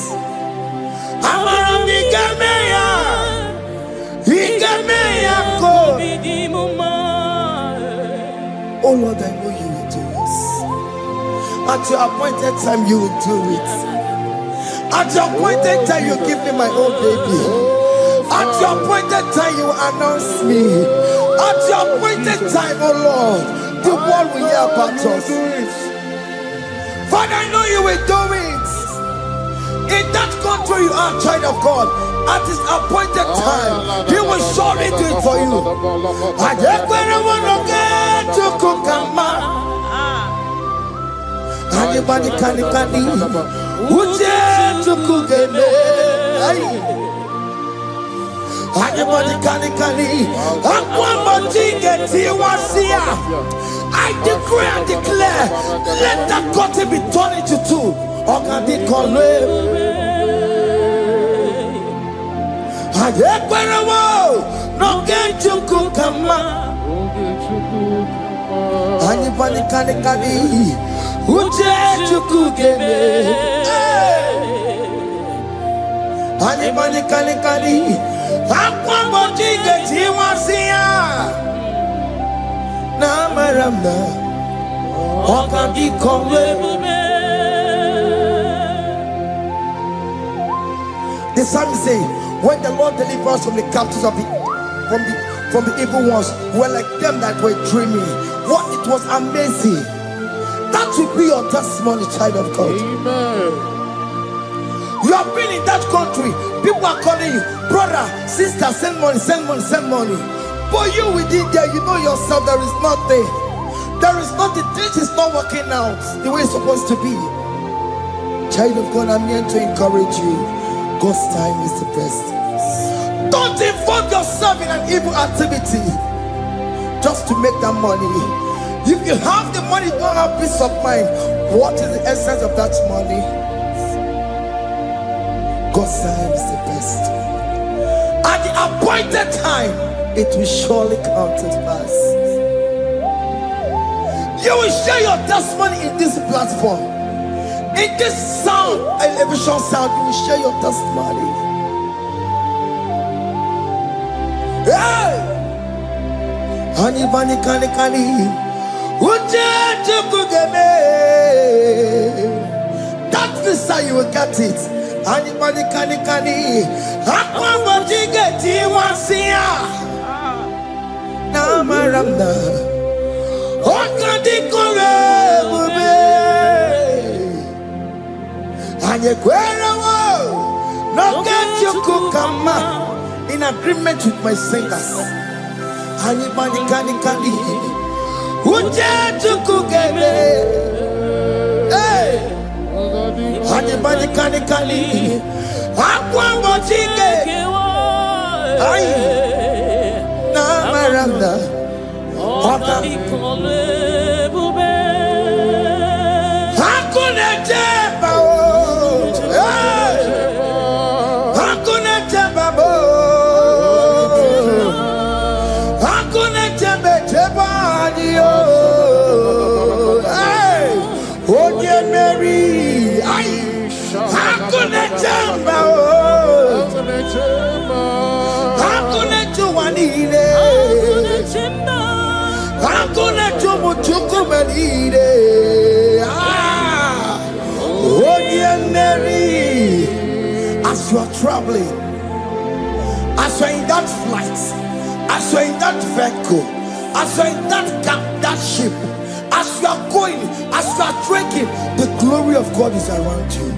Speaker 3: Amara nigeme ya, igeme ya kobi di mama. Oh Lord, I know you will do this. At your appointed time, you will do it. At your appointed time, you give me my own baby. At your appointed time, you announce me. At your appointed time, oh Lord, the world will hear about us. Father, I know you will do it. In that
Speaker 9: country you are, child of God, at his appointed time, he will surely do it for you. I just want to get to Kukama. Anybody can to Kugeme. Anybody can I decree and declare, let that curtain be turned into two. Or can they call it? No get to Kukama. Anybody can to Kugeme. Anybody can the psalmist say, when the Lord delivers us from the captives of from the evil ones, we're like them that were dreaming. What it was amazing. That will be your testimony, child of God. Amen. You have been in that country. People are calling you, brother, sister, send money, send money, send money. But you within there, you know yourself, there is nothing. There is nothing. This is not working out the way it's supposed to be. Child of God, I'm here to encourage you. God's time is the best. Don't involve yourself in an evil activity just to make that money. If you have the money, you don't have peace of mind. What is the essence of that money? God's time is the best. At the appointed time, it will surely come to pass. You will share your testimony in this platform. In this sound, elevation sound, you will share your testimony. Hey! Anybody can that visa you will get it. Anybody can in agreement with my singers. Anybody can anybody can as you are traveling, as you are in that flight, as you are in that vehicle, as you are in that ship, as you are going, as you are drinking, the glory of God is around you.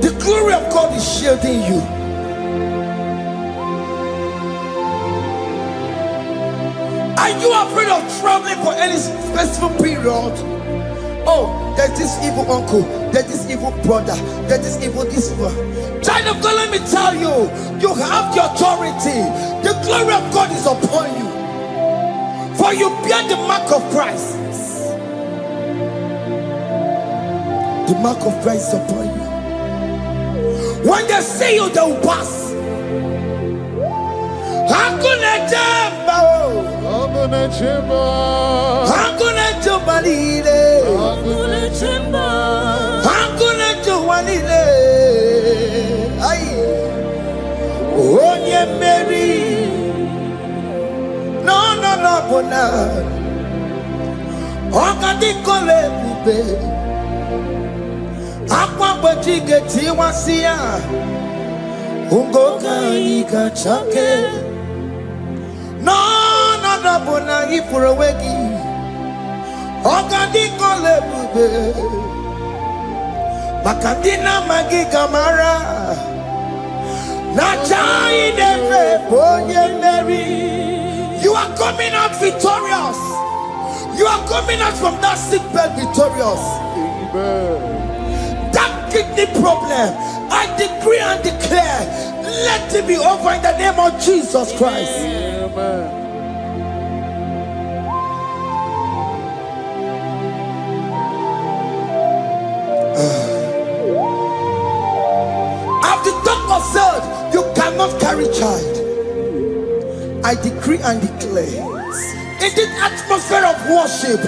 Speaker 9: The glory of God is shielding you. Are you afraid of traveling for any specific period? Oh, there's this evil uncle, there's this evil brother, there's this evil this one. Child of God, let me tell you, you have the authority. The glory of God is upon you. For you bear the mark of Christ. The mark of Christ is upon you. When they see you, they will pass. Makandina Magigamara. Nachai Neve Bonye Mary. You are coming out victorious. You are coming out from that sick bed victorious.
Speaker 8: Amen.
Speaker 9: That kidney problem, I decree and declare, let it be over in the name of Jesus Christ.
Speaker 8: Amen.
Speaker 9: As the doctor said, you cannot carry child. I decree and declare, in this atmosphere of worship,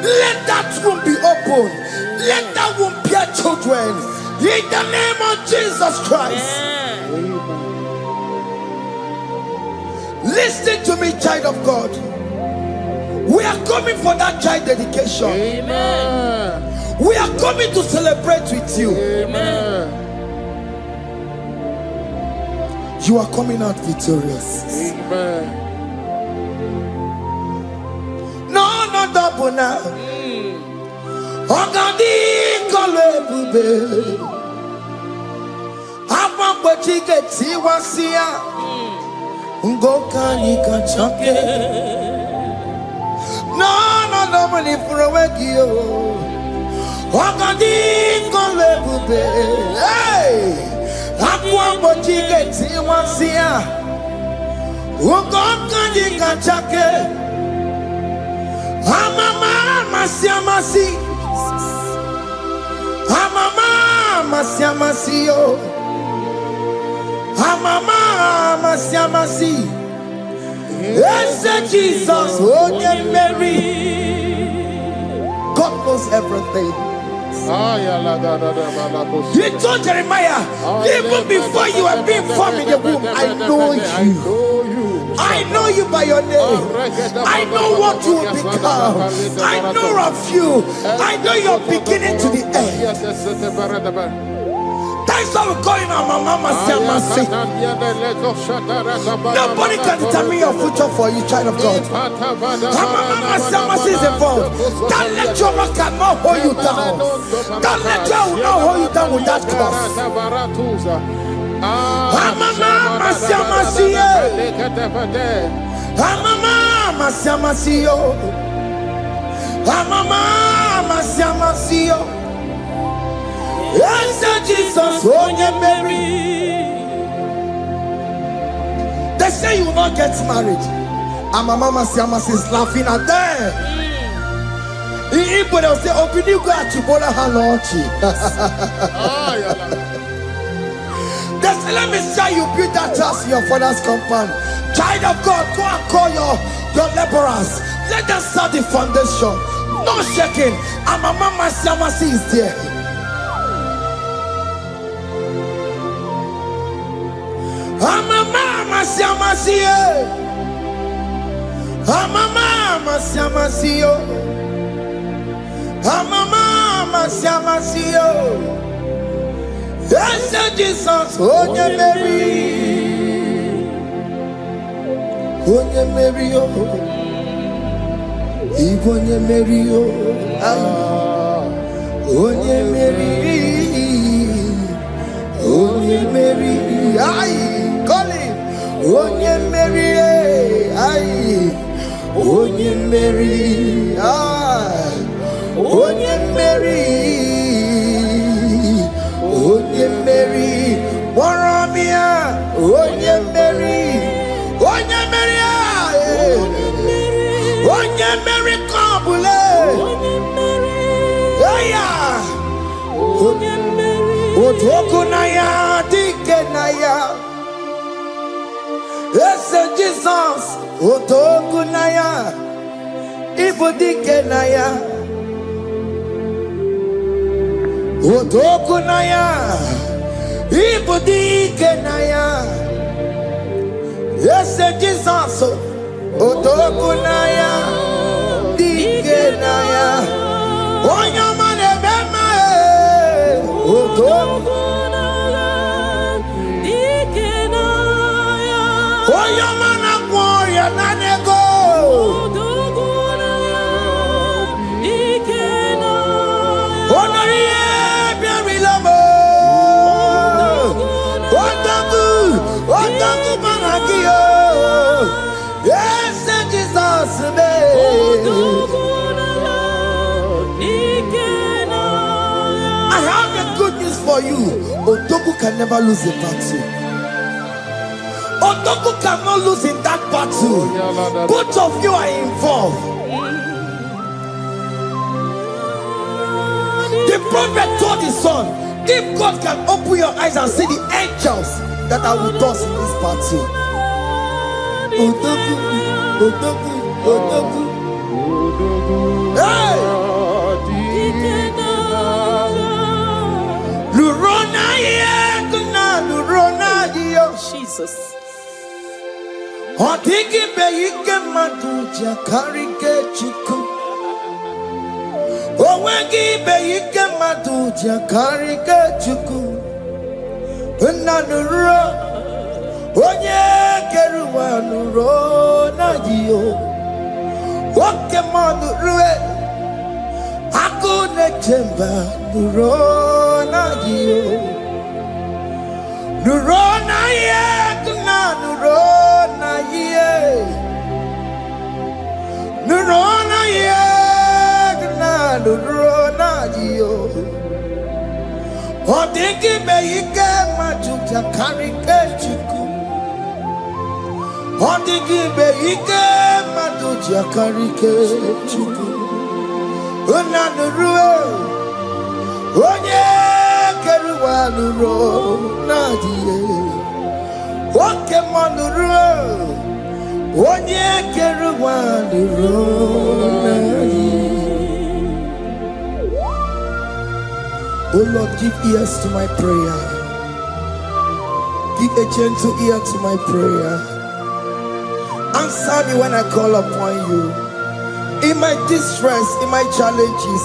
Speaker 9: let that womb be open. Let that womb bear children. In the name of Jesus Christ. Listen to me, child of God. We are coming for that child dedication.
Speaker 8: Amen.
Speaker 9: We are coming to celebrate with you.
Speaker 8: Amen.
Speaker 9: You are coming out victorious.
Speaker 8: Amen.
Speaker 9: No double now. Ogandi kolebube. Apa bojike tiwasia. Ngoka nikachake. No money for a wegio. Ogandi kolebube. Hey. Apa bojike tiwasia. Ngoka nikachake. Amama masiamasi. Amama masiamasi yo. Amama masiamasi. Yes, Jesus, oh yeah, Mary. God knows everything. He told Jeremiah, even before you were being formed in the womb, I know you. I know you by your name. I know what you will become. I know of you. I know your beginning to the end. That's why we call him our Mama Siamasi. Nobody can determine your future for you, child of God. Mama Siamasi is involved. Don't let your man cannot hold you down. Don't let your will not hold you down with that cross. Mama Siamasi. Mama Siamasi. Mama Siamasi. Yes, Jesus, oh yeah, Mary. They say you will not get married. And my mama Siamasi is laughing at them. In Igbo, they'll say, open you go at Chibola Hanochi. They say, let me say you build that house in your father's compound. Child of God, go and call your laborers. Let them start the foundation. No shaking. And my mama Siamasi is there. Mama Siamasi. Mama Siamasi. Mama Siamasi. Yes, Jesus, oh yeah, Mary. Oh yeah, Mary, oh. Even yeah, Mary, oh. Oh yeah, Mary. Oh yeah, Mary. Aye, call him. Oh yeah, Mary. Aye. Oh yeah, Mary. Aye. Oh yeah, Mary. Oh yeah, Mary. Waramia. Oh yeah, Mary. Oh yeah, Mary. Oh yeah, Mary. Kabule. Oh yeah. Oh yeah, Mary. Otokunaya dikenaya. Yes, Jesus. Otokunaya. Ibu dikenaya. Otokunaya. Ibu dikenaya. Yes, Jesus. Otokunaya. Dikenaya. Onyamane bema. Otokunaya. Dikenaya. Onyamana gloria nanego. Otokunaya. Dikenaya. Onarie biari lamo. for you. Odogu can never lose a battle. Odogu cannot lose in that battle. Both of you are involved. The prophet told his son, if God can open your eyes and see the angels that are with us in this battle. Odogu, Odogu, Odogu. Hey!
Speaker 2: Jesus.
Speaker 9: Odigi beyike maduja karike chiku. Owegi beyike maduja karike chiku. Unanuro onye keruwa nuro na jiyo. Woke manurue akune chemba nuro na jiyo. Nurona ye, nurona ye, nurona ye, nurona ye. Odigi beyike majuja karike chiku. Odigi beyike majuja karike chiku. Una nurue, onye. Keruwanuro nadie, woke manuro, onye keruwanuro nadie. Oh Lord, give ears to my prayer. Give a gentle ear to my prayer. Answer me when I call upon you. In my distress, in my challenges,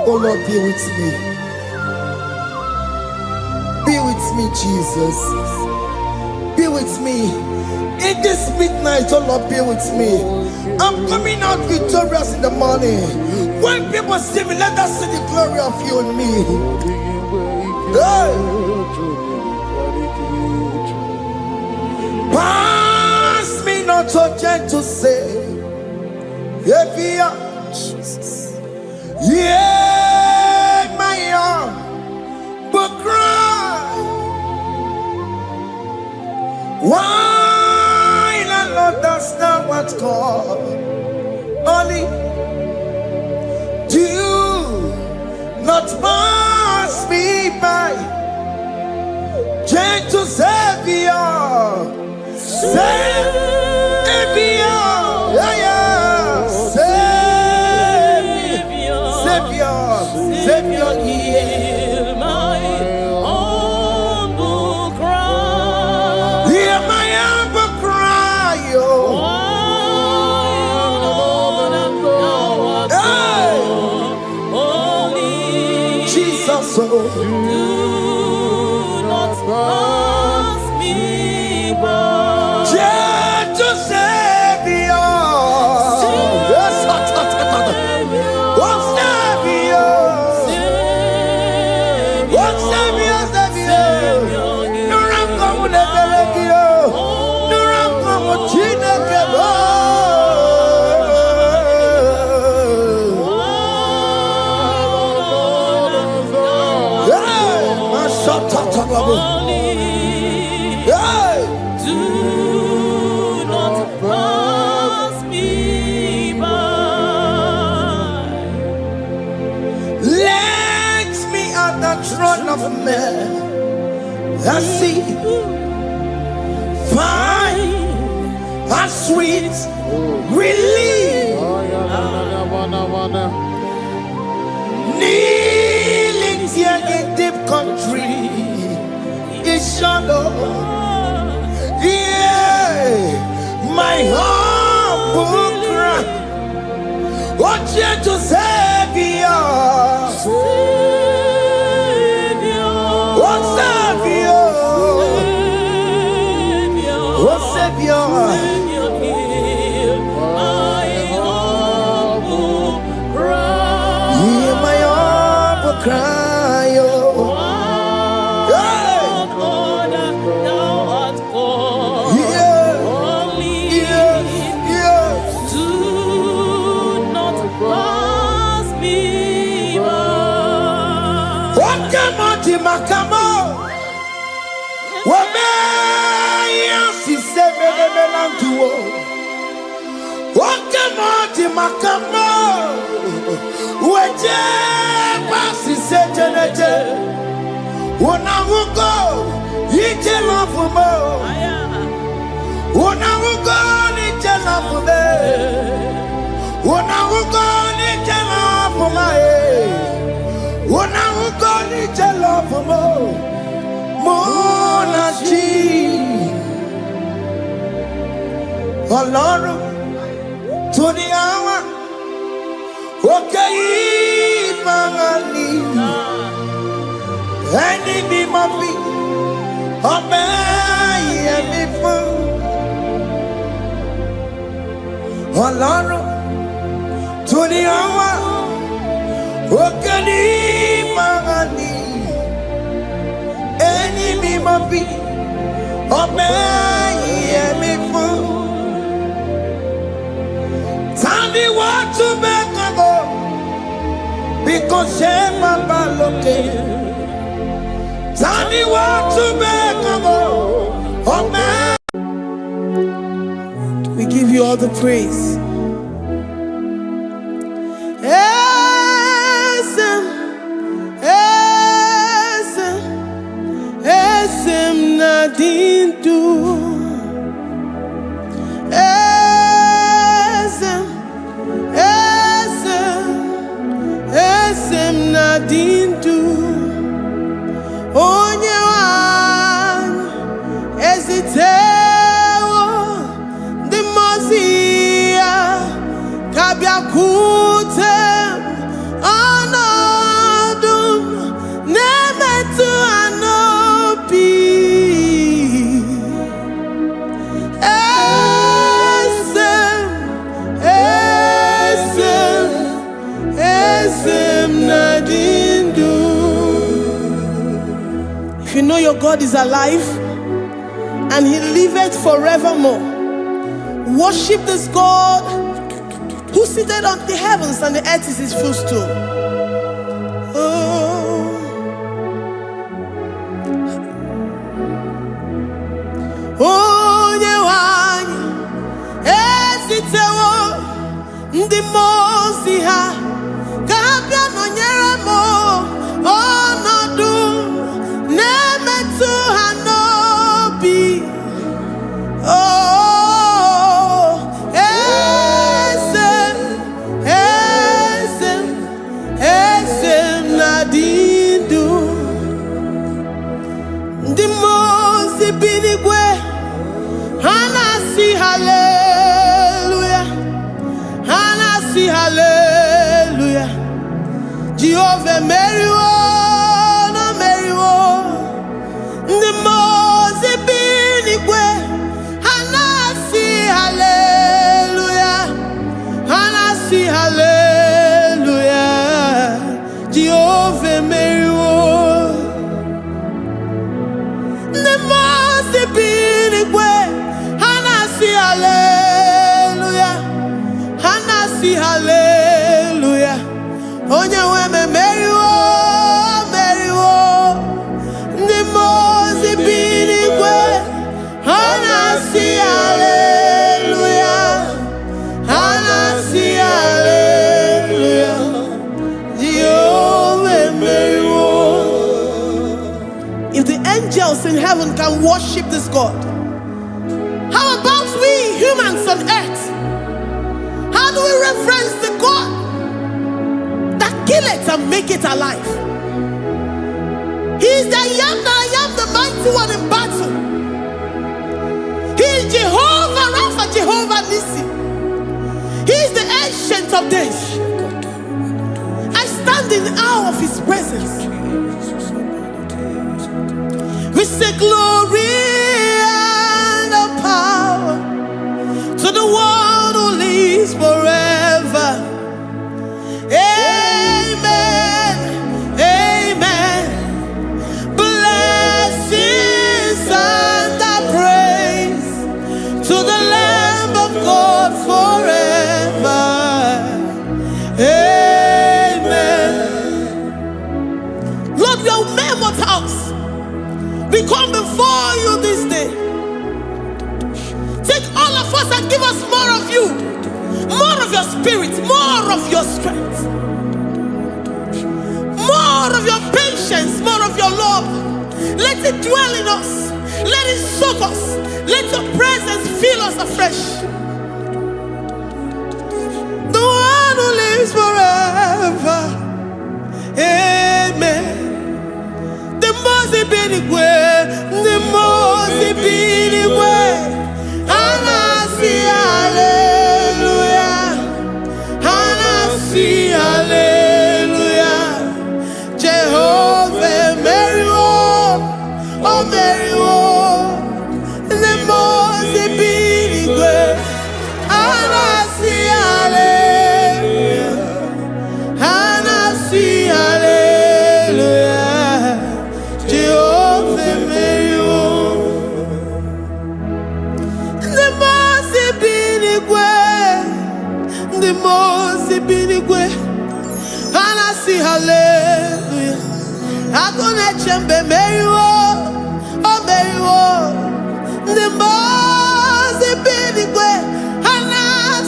Speaker 9: oh Lord, be with me. Be with me, Jesus. Be with me. In this midnight, oh Lord, be with me. I'm coming out victorious in the morning. When people see me, let us see the glory of you in me. Hey. Pass me not so gentle to say, Jesus. Yeah, my arm, but cry. Why not understand what's called? Only do not pass me by. Gentle Savior, Savior, yeah, yeah. Savior, Savior, hear my humble cry. Hear my humble cry, oh. Hey. Jesus, oh. Do not pass me by. Gentle Savior, yes, I see fine and sweet relief. Kneeling here in deep country is shadow. Yeah, my humble cry. Oh, gentle Savior. Savior, hear my humble cry. Hear my humble cry, oh. Do not pass me by. Wakamati makamo. Wameya si sebe melantuo. Wakamati makamo. Weje pasi sejenete. Unamugo ije lafumo. Unamugo ije lafume. Unamugo ije lafume. Unamugo ije lafumo. Monachi Ọlọ́run tó ní àwa òkè ìmọ̀rànì ẹni mímọ́ bí ọbẹ̀ ìyẹ̀mí fún Ọlọ́run tó ní àwa òkè ìmọ̀rànì ẹni mímọ́ bí ọbẹ̀ ìyẹ̀mí fún. Tani wọ́n tún bẹ́ẹ̀ kọ́kọ́ bí kò ṣe bàbá lókè. Tani wọ́n tún bẹ́ẹ̀ kọ́kọ́ ọbẹ̀. We give you all the praise. Esem nadindu. Esem nadindu. Onye wan ezitewo di mozia kabia kutem anadum nemetu anopi. If you know your God is alive and He liveth forevermore, worship this God who seated on the heavens and the earth is His footstool. Oh, Yewani, esitewo ndi mosi ha kapia no nyeremo onodu nemetu hanobi. Oh, esem nadindu ndi mosi binigwe hanasi hallelujah, hanasi hallelujah. Jehovah meriwo no meriwo ndi mosi binigwe hanasi hallelujah, hanasi hallelujah. Jehovah meriwo ndi mosi binigwe hanasi hallelujah, hanasi hallelujah. Onye weme meriwo meriwo ndi mozi binigwe hanasi hallelujah, hanasi hallelujah. Jehovah meriwo. If the angels in heaven can worship this God, how about we humans on earth? How do we reference the God that kill it and make it alive? He is the I am, the mighty one in battle. He is Jehovah Rapha, Jehovah Nissi. He is the ancient of days. I stand in awe of His presence. We say glory and power to the one who lives forever. Amen, amen. Blessings and praise to the Lamb of God forever. Amen. Lord, we
Speaker 3: strength, more of your patience, more of your love. Let it dwell in us. Let it soak us. Let your presence fill us afresh. The one who lives forever. Amen. The most big way, the most big way. And I see hallelujah. And I see hallelujah. Jehovah, Mary, oh Mary, the most big way. And I see hallelujah. And I see hallelujah. Jehovah, Mary, the most big way. The most big way. And I see hallelujah. I'm gonna chamber Mary, oh Mary, the most big way. And I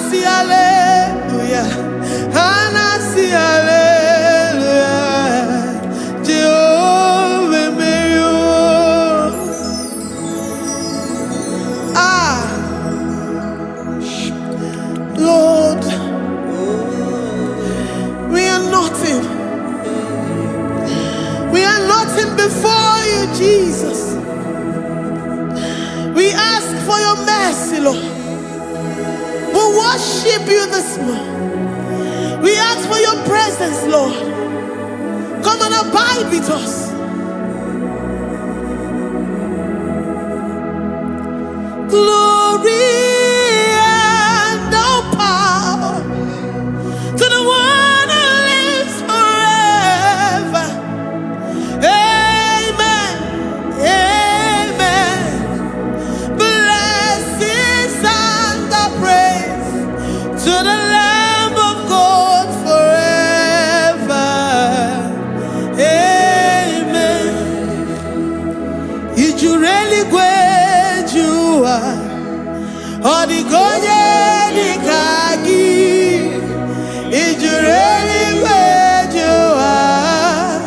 Speaker 3: see hallelujah. And I see hallelujah. Jehovah Mary, Lord, we are nothing. We are nothing before you, Jesus. We ask for your mercy, Lord. We worship you this morning. We ask for your presence, Lord. Come and abide with us. Glory and all power to the one who lives forever. Amen. Amen. Blessings and the praise to the Lamb of God forever. Amen. You really great you are. Odigonye dikagi. You really great you are.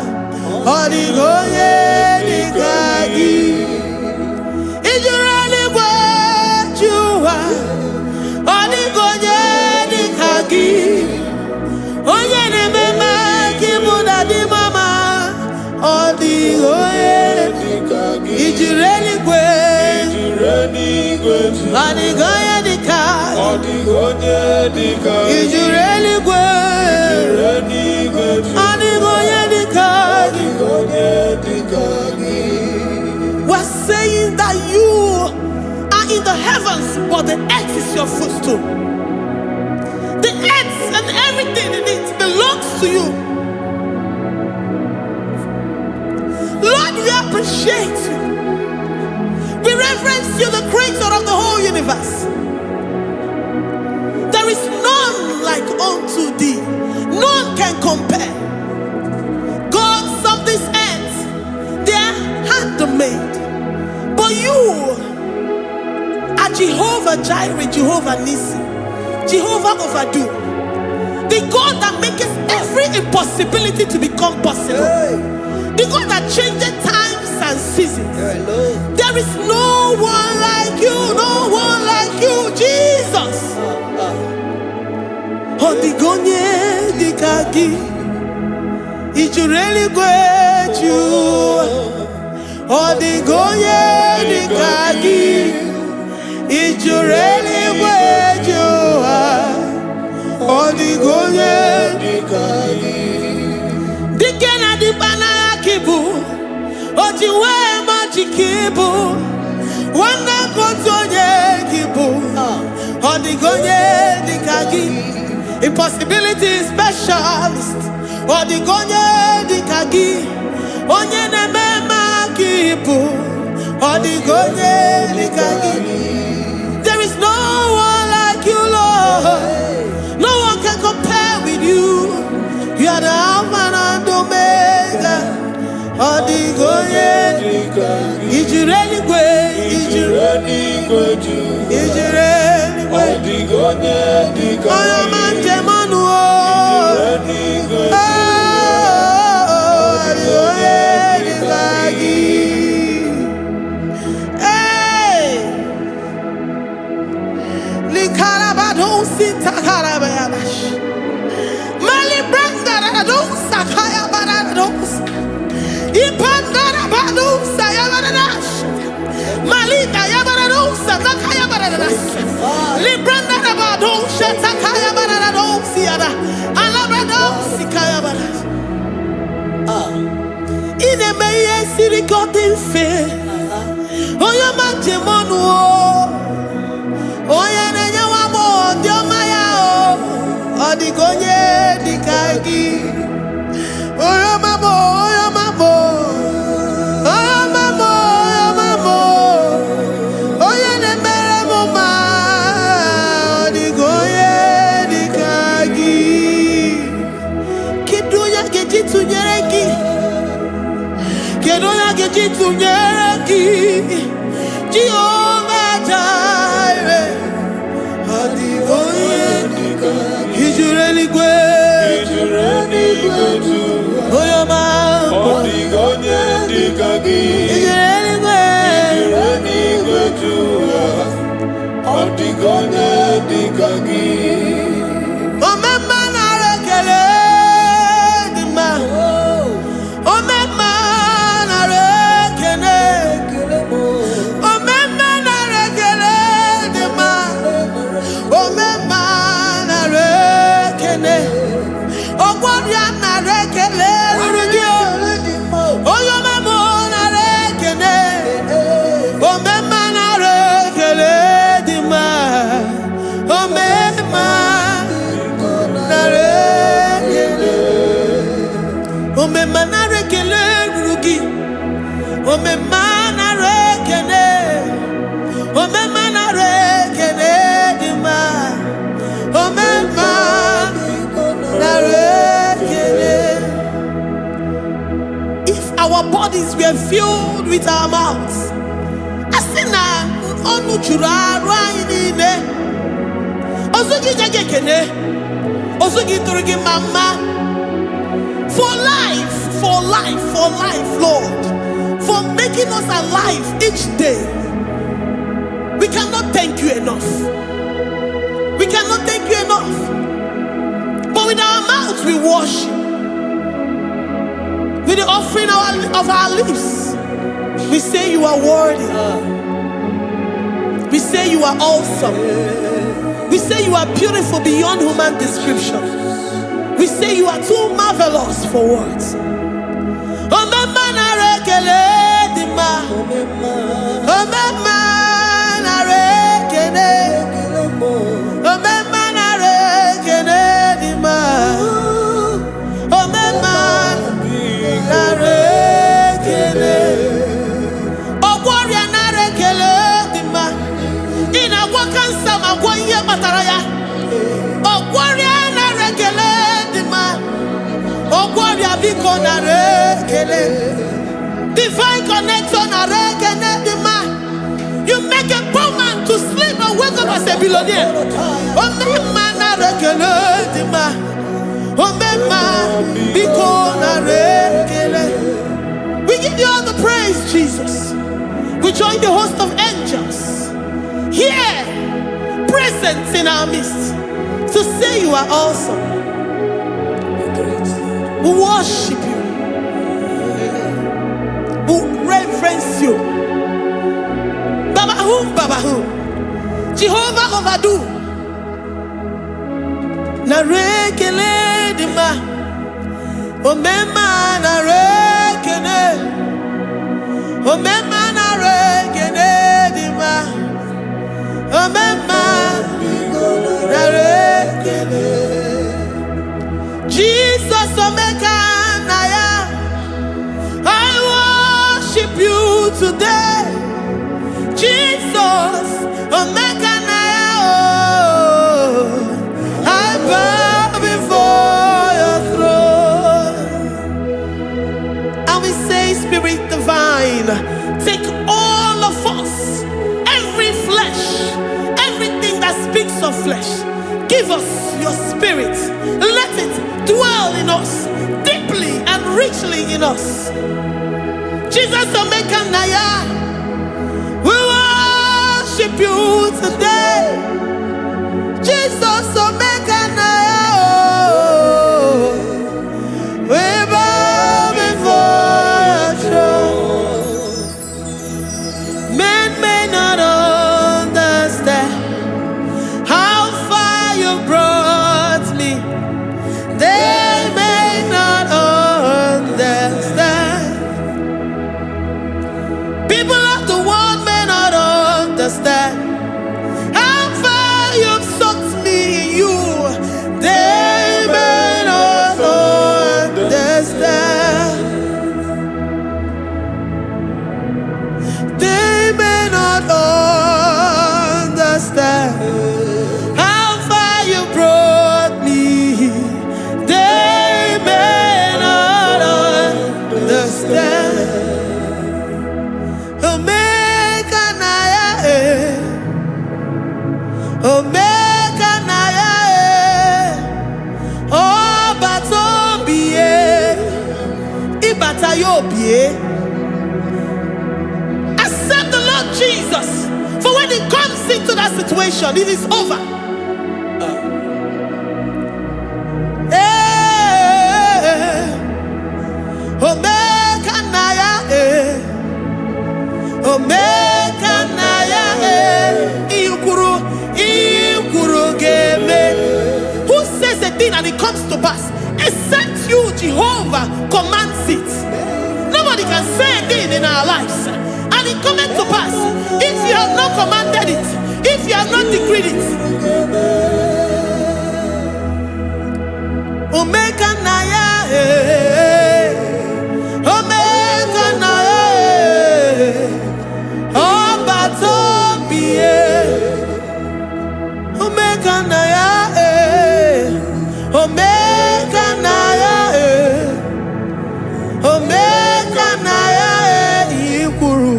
Speaker 3: Odigonye dikagi. You really great you are. Odigonye dikagi. Onye ne mema kimuda di mama. Odigonye dikagi. You really great. Odigonye dikagi. Odigonye dikagi. You really great. Odigonye dikagi. We're saying that you are in the heavens, but the earth is your footstool. The earth and everything in it belongs to you. Lord, we appreciate you. We reverence you, the creator of the whole universe. There is none like unto thee. None can compare. Gods of this earth, they are handmade. But you are Jehovah Jireh, Jehovah Nissi, Jehovah Overdo, the God that makes every impossibility to become possible. The God that changes times and seasons. There is no one like you, no one like you, Jesus. Odigonye dikagi. You really great you. Odigonye dikagi. You really great you. Odigonye dikagi. Dikena dipana kibu. Ojiwe majikibu. Wana kotonye kibu. Odigonye dikagi. Impossibility specialist. Odigonye dikagi. Onye nemema kibu. Odigonye dikagi. There is no one like you, Lord. No one can compare with you. You are the Alpha and Omega. Odigonye dikagi. Is you really great? Is you really great? Is you really great? Odigonye dikagi. Libranda Rabado, Shatakaya Barado, Siada, Alabado, Sikaya Barado. In a Maya City got in fair. Oh, your Manchemonu. Oh, yeah, Wamo, Diomaya, oh, the Gonye, the Kagi. Oh, your Mamo, oh, your Mamo. Oh, your Mamo, oh, your Mamo. Oh, yeah, the Meramoma, the Gonye, the Kagi. Kiduya Gejitu Yereki. Kedoya Gejitu Yereki. Jehovah Jireh. Is you really great? Is you really good? Oh, your man. Oh, the God, the Kagi. Is you really great? Is you really good? Oh, the God, the Kagi. Oh, my man, I reckon the man. Oh, my man, I reckon oh, my man, I reckon the man. Oh, my man, I reckon oh, what you are not reckon oh, your man, I reckon oh, my man, I reckon the man. Oh, my man, I reckon oh, my man, I reckon oh, my man, I reckon oh, my man, I reckon the man. Oh, my man, I reckon if our bodies were filled with our mouths, I say now, on Uchura, Rainine, Osuki Jagekene, Osuki Turgi Mama, for life, Lord, for making us alive each day. We cannot thank you enough. We cannot thank you enough. But with our mouths we worship. With the offering of our lips, we say you are worthy. We say you are awesome. We say you are beautiful beyond human description. We say you are too marvelous for words. Oh, my man, I reckon the man. Oh, my man, I reckon oh, my man, I reckon the man. Oh, my man, I reckon oh, warrior, I reckon the man. In a wakan sama, 1 year bataraya. Oh, warrior, I reckon the man. Oh, warrior, because I reckon divine connection, I reckon the man. You make a poor man to sleep and wake up as a billionaire. Oh, my man, I reckon the man. Oh, my man, because I reckon. We give you all the praise, Jesus. We join the host of angels here, present in our midst, to say you are awesome. We worship you. We reverence you. Babahum, Jehovah overdo. Na rekele dima, o mema na rekele, o mema na rekele dima, o mema na rekele. Jesus omeka na ya, I worship you today. Jesus, Omega now, I bow before your throne. And we say, Spirit divine, take all of us, every flesh, everything that speaks of flesh, give us your spirit. Let it dwell in us, deeply and richly in us. Jesus, Omega Naya, we worship you today. Jesus, Omega Naya, we bow before your throne. Men may not understand Accept the Lord Jesus. For when He comes into that situation, it is over. Omega Naya, Omega Naya, Ikuru Game. Who says a thing and it comes to pass? Except you, Jehovah, commands it. Nobody can say a thing in our lives and it cometh to pass if you have not commanded it, if you have not decreed it. Omega Naya, Omega Naya, Obatobie, Omega Naya, Omega Naya, Omega Naya, Ikuru.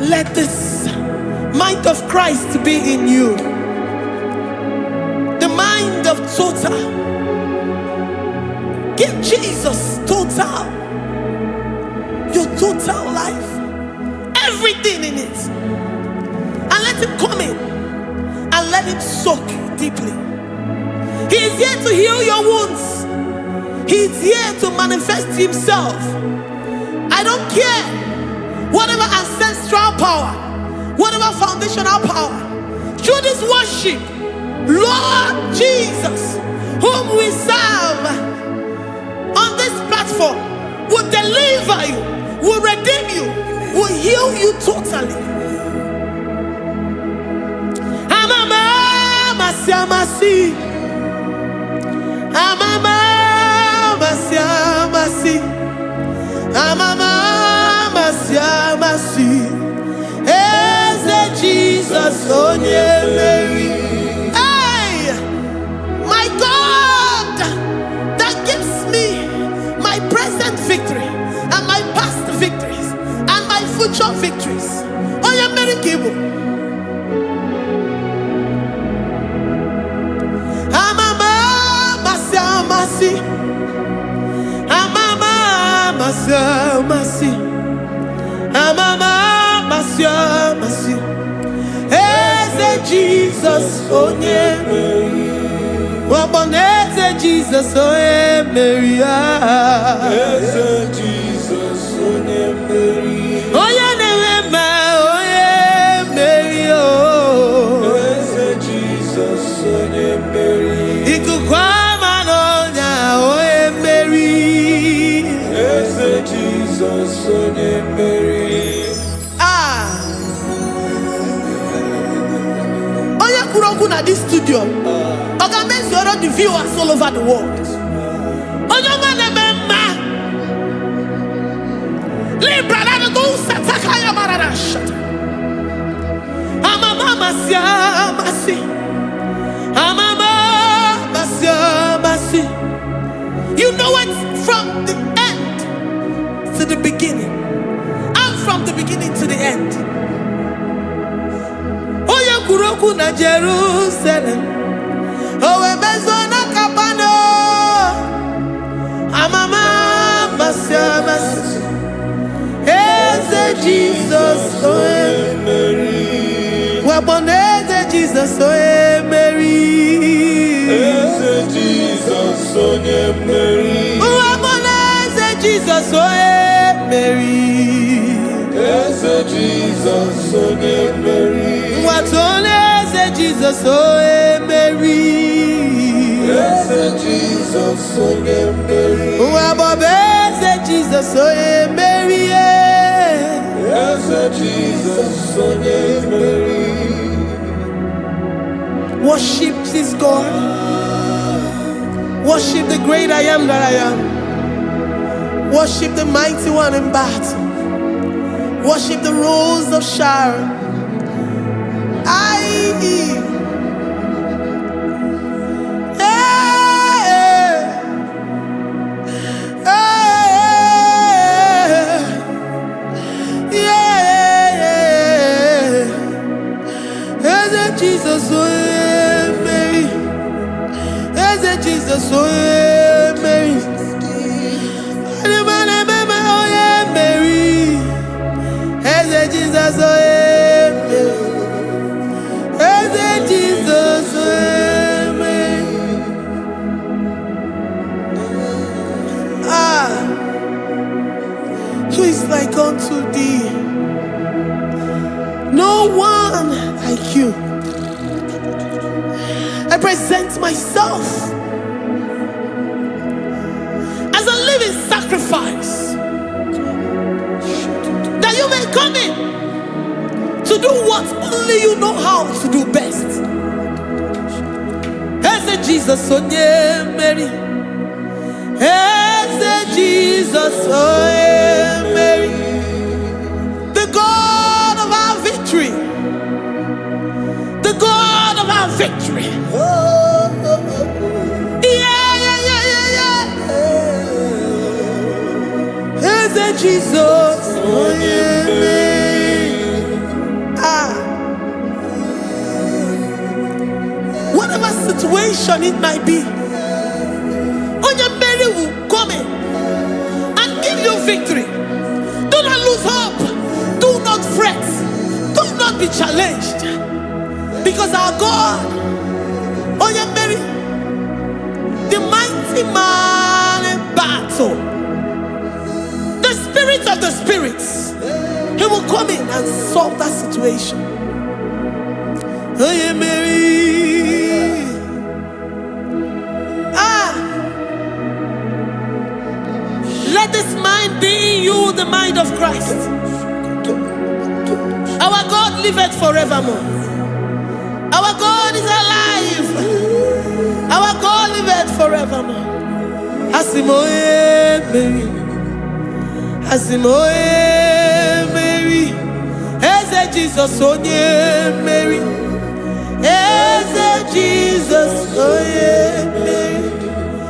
Speaker 3: Let this mind of Christ be in you. The mind of total. Give Jesus total. Your total life. Everything in it. And let Him come in. And let Him soak deeply. He is here to heal your wounds. He is here to manifest Himself. I don't care. Whatever ancestral power, whatever foundational power, through this worship, Lord Jesus, whom we serve on this platform, will deliver you, will redeem you, will heal you totally. Amama Masiamasi, Amama Masiamasi, Amama Masiamasi. Jesus, oh yeah, Mary. Hey, my God, that gives me my present victory and my past victories and my future victories. Oh yeah, Mary IGBO. Amama Masiamasi, Amama Masiamasi, Amama Masiamasi. Jesus, oh yeah, Mary. Waboneze Jesus, oh yeah, Mary. Jesus, oh yeah, Mary. Oh yeah, Mary. Oh, Jesus, oh yeah, Mary. Ikukwama no nya, oh yeah, Mary. Jesus, oh yeah, Mary. At this studio, organize the viewers all over the world. You know it from the end to the beginning, and from the beginning to the end. Kuroku na Jerusalem, oh Bezona Kapano, Amama Masiamasi, Eze Jesus, oh Mary, Waboneze Jesus, oh Mary, Eze Jesus, oh Mary, Waboneze Jesus, oh Mary, Eze Jesus, oh Mary. What only say Jesus, oh Mary. Yes, Jesus, oh Mary. What say Jesus, oh Mary. Yes, Jesus, oh Mary. Worship this God. Worship the great I am that I am. Worship the mighty one in battle. Worship the rose of Sharon. Jesus, oh Mary. Jesus, oh yeah, Mary. Oh yeah, Mary. Eze Jesus, oh yeah, Mary. Eze Jesus, oh yeah, Mary. Ah, who is like unto thee? No one like you. I present myself as a living sacrifice, that you may come in to do what only you know how to do best. Eze Jesus, oh yeah, Mary. Eze Jesus, oh yeah, Mary. The God of our victory. The God of our victory. Yeah. Jesus, oh yeah. Ah, whatever situation it might be, Onya Mary will come in and give you victory. Do not lose hope. Do not fret. Do not be challenged, because our God, Onya Mary, the mighty man in battle, the spirit of the spirits, he will come in and solve that situation. Oh yeah, Mary. Ah, let this mind be in you, the mind of Christ. Our God liveth forevermore. Our God is alive. Our God liveth forevermore. Asimoye Mary. Asimoye Mary. Eze Jesus, onye Mary. Eze Jesus, onye Mary.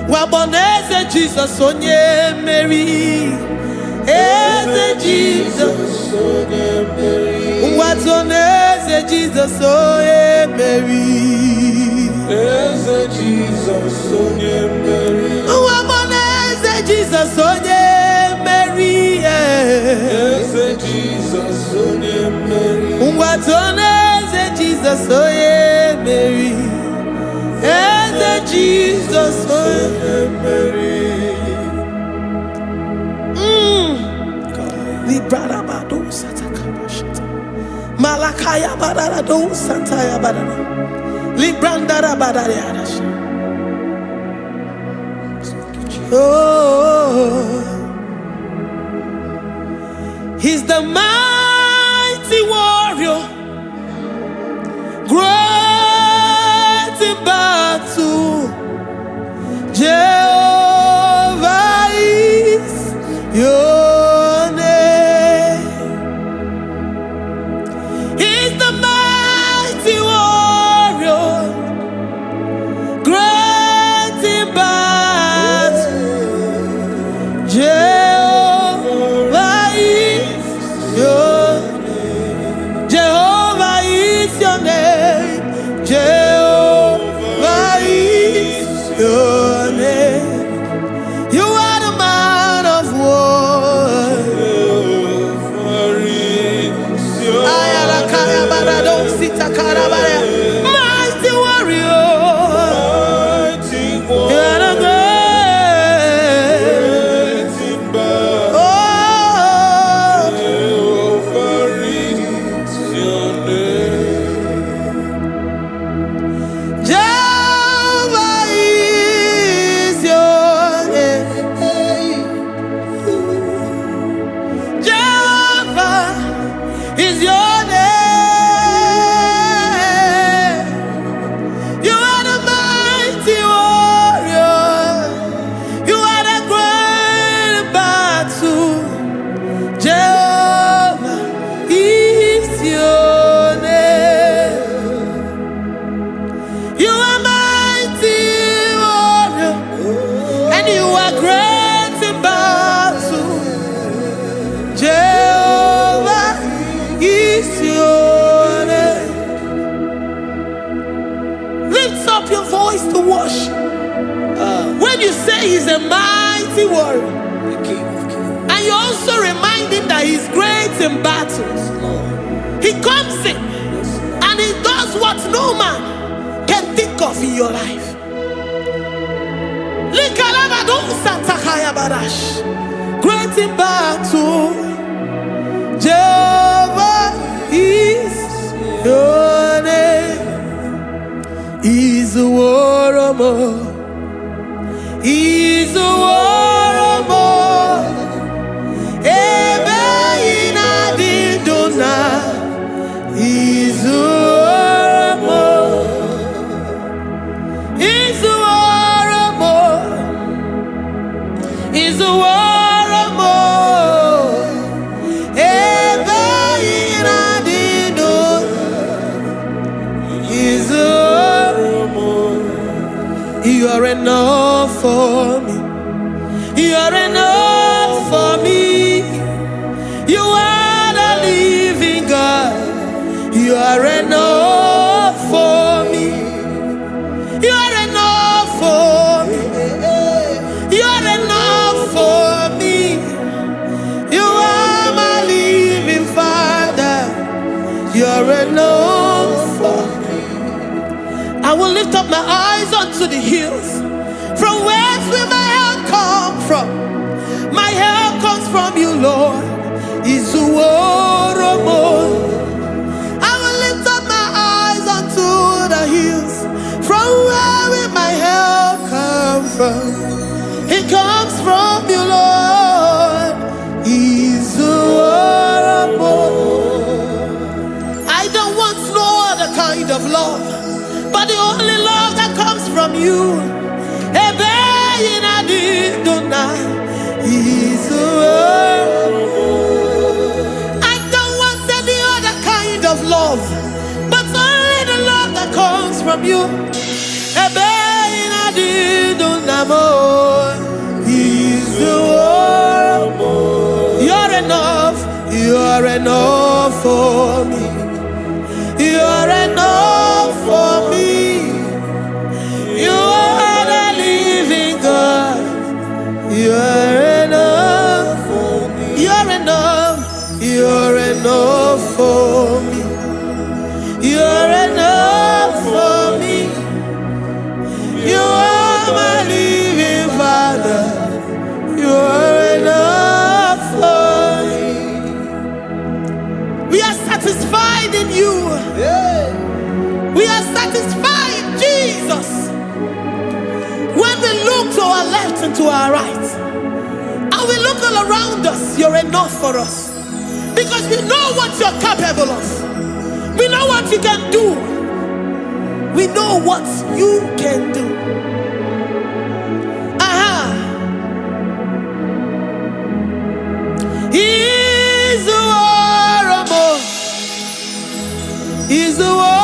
Speaker 3: Waboneze Jesus, onye Mary. Eze Jesus, onye Mary. Watoneze Jesus, onye Mary. Eze Jesus, onye Mary. Waboneze Jesus, onye Mary. Eze Jesus, onye Mary. Watoneze Jesus, onye Mary. Eze Jesus, onye Mary. Librada bado satakabashita. Malakaya badara do santaya badara. Librandara badara yadash. Oh, he's the mighty warrior, great in battle. Jehovah is your name. He's the mighty warrior, great in battle. Jehovah is your name. Jehovah is your name. Jehovah is your name. You are the man of war. Mighty warrior. You are the great. Oh, Jehovah is your name. Jehovah is your name. You are the mighty warrior. You are the great battle. Jehovah is your name. You are mighty warrior, and you are great in battle. Jehovah is your name. Lift up your voice to worship. you say he's a mighty warrior, and you also remind him that he's great in battles, he comes in and he does what no man can think of in your life. Great in battle, Jehovah is your name. He's a warrior, he's a warrior. Ebe ina di dona, he's a warrior, he's a warrior, he's a warrior. You are enough for me. You are enough for me. You are the living God. You are enough for me. You are enough for me. You are enough for me. You are my living Father. You are enough for me. I will lift up my eyes unto the hills. From whence will my help come from? My help comes from you, Lord. Is the word of God. I will lift up my eyes unto the hills. From where will my help come from? It comes from you, Lord. Is the word of God. I don't want no other kind of love, but the only love that comes from you. I don't want any other kind of love, but only the love that comes from you. You're enough, you're enough for me. You're enough for me. You are the living God. You're enough for me. You're enough. You're enough for me. You're enough for me. You are my living Father. You're enough for me. We are satisfied in you. We are satisfied in Jesus. When we look to our left and to our right, and we look all around us, you're enough for us. Because we know what you're capable of. We know what you can do. We know what you can do. He's the warrior. He's the warrior.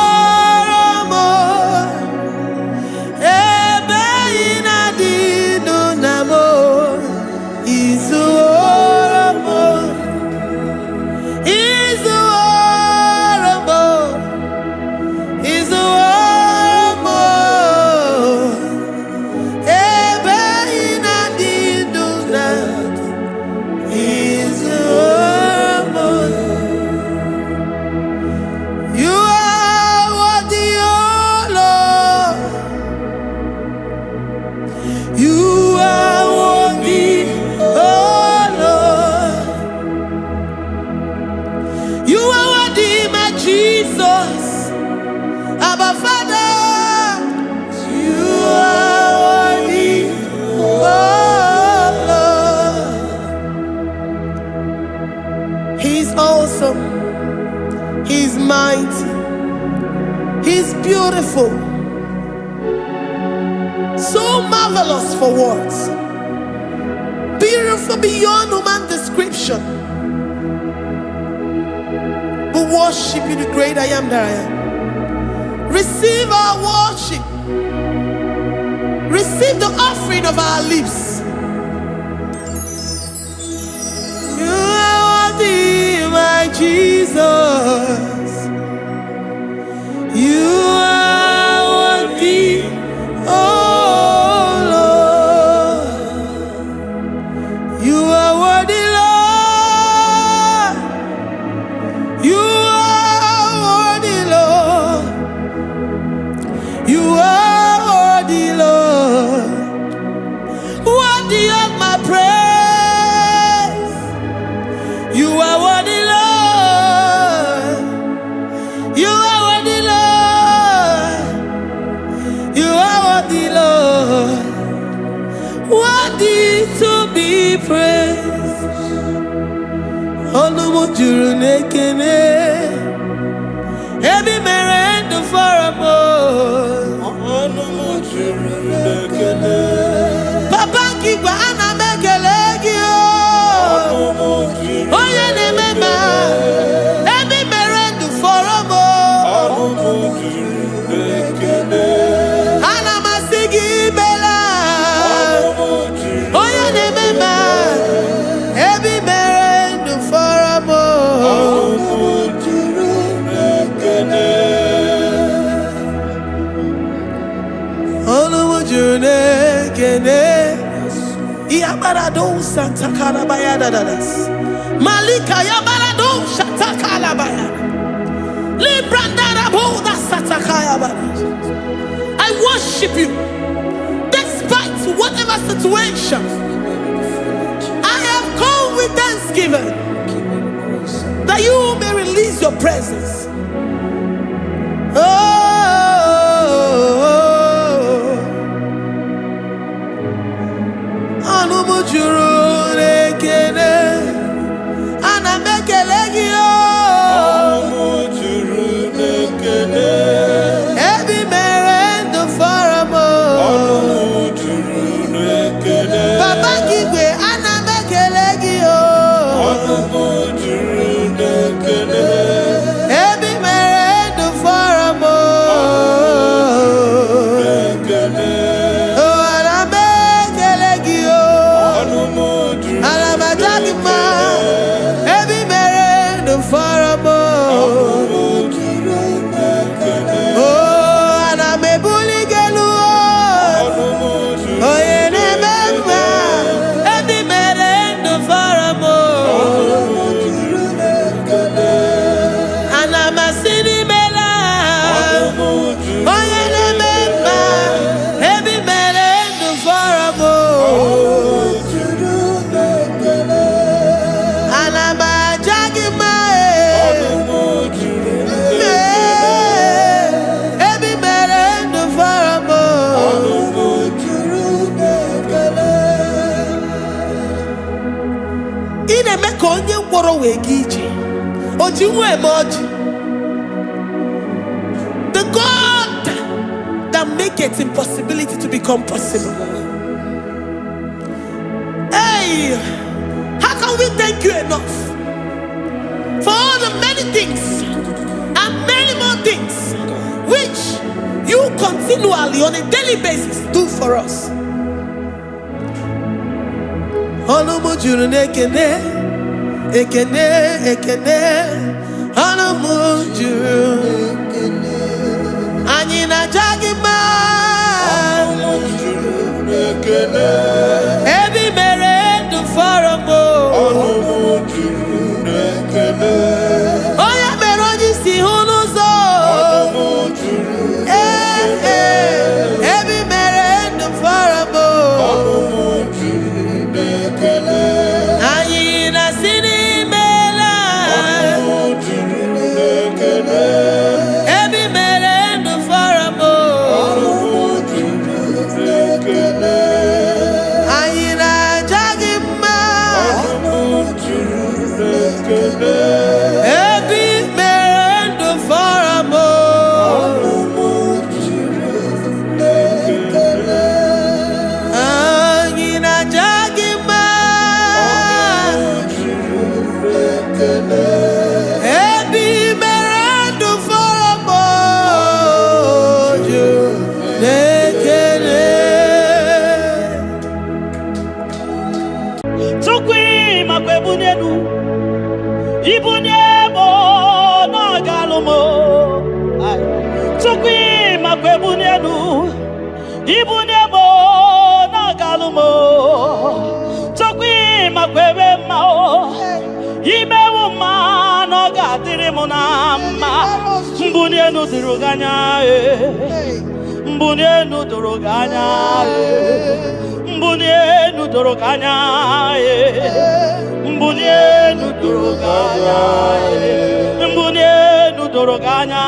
Speaker 3: He's mighty. He's beautiful. So marvelous for words. Beautiful beyond human description. We worship you, the great I am that I am. Receive our worship. Receive the offering of our lips. You are worthy, my Jesus. You are worthy, oh Lord. You are worthy, Lord, worthy to be praised. Olumu juru nekene, ebi merendo for a more. Olumu juru nekene, Papa kigwa ana mekelegi o. Olumu juru, oye ne mema, ebi merendo for a more. Olumu juru nekene, ana masigi bela. Olumu juru, oye ne mema, ebi merendo for a more. Olumu juru nekene, Olumu juru nekene. Yabarado Santa Calabaya dadas. Malika Yabarado Santa Calabaya. Librandara Boda Santa Calabaya. I worship you despite whatever situation. I have come with thanksgiving that you may release your presence. Olumu juru nekene, ana mekelegi o. Olumu juru nekene, ebi merendo for a more. Olumu juru nekene, Papa kigwe ana mekelegi o. Olumu juru nekene, ebi merendo for a more. Oh, ana mekelegi o. Alamadagima, ebi merendo for a more. Oh, ana mebuligelu o. Oh, yene memba, ebi merendo for a more. Ana masini mela, oh, yene memba, ebi merendo for a more. Alamajagima, ebi merendo for a more. Ine meko onye ngworo wegiji, oji nwe emoji. The God that makes impossibility to become possible. Hey, how can we thank you enough for all the many things and many more things which you continually on a daily basis do for us? Olumu juru nekene, ekene, ekene. Olumu juru, anyina jagima. Olumu juru nekene, ebi merendo for a more. Olumu juru nekene, oya meroji si hunuzo. Olumu juru nekene, ebi merendo for a more. Olumu juru nekene, anyina sini mela. Olumu juru nekene, ebi merendo for a more. Olumu juru nekene, anyina jagima. Olumu juru nekene, ebi merendo for a more. Olumu juru nekene, anyina jagima. Olumu juru nekene, ebi merendo for a more. Juru nekene.
Speaker 1: Tukwi makwebunenu, ibunyebo na galumo. Tukwi makwebunenu, ibunyebo na galumo. Tukwi makwebe mao, imewu ma no gatiri munama. Mbunenu diruganya mbunenu diruganya mbunenu diruganya mbunenu diruganya mbunenu diruganya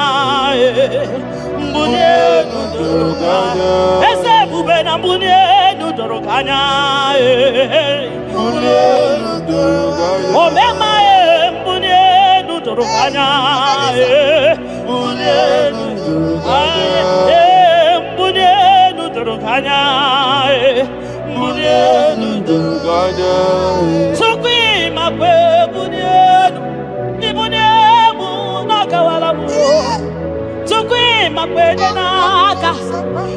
Speaker 1: mbunienu doroganya. Ese bube na mbunienu doroganya. Mbunienu doroganya. Omema mbunienu doroganya. Mbunienu doroganya. Mbunienu doroganya. Mbunienu doroganya. Sukwi makwe mbunienu. Ibuniemu nakawalamu. Sukwi makwe naka.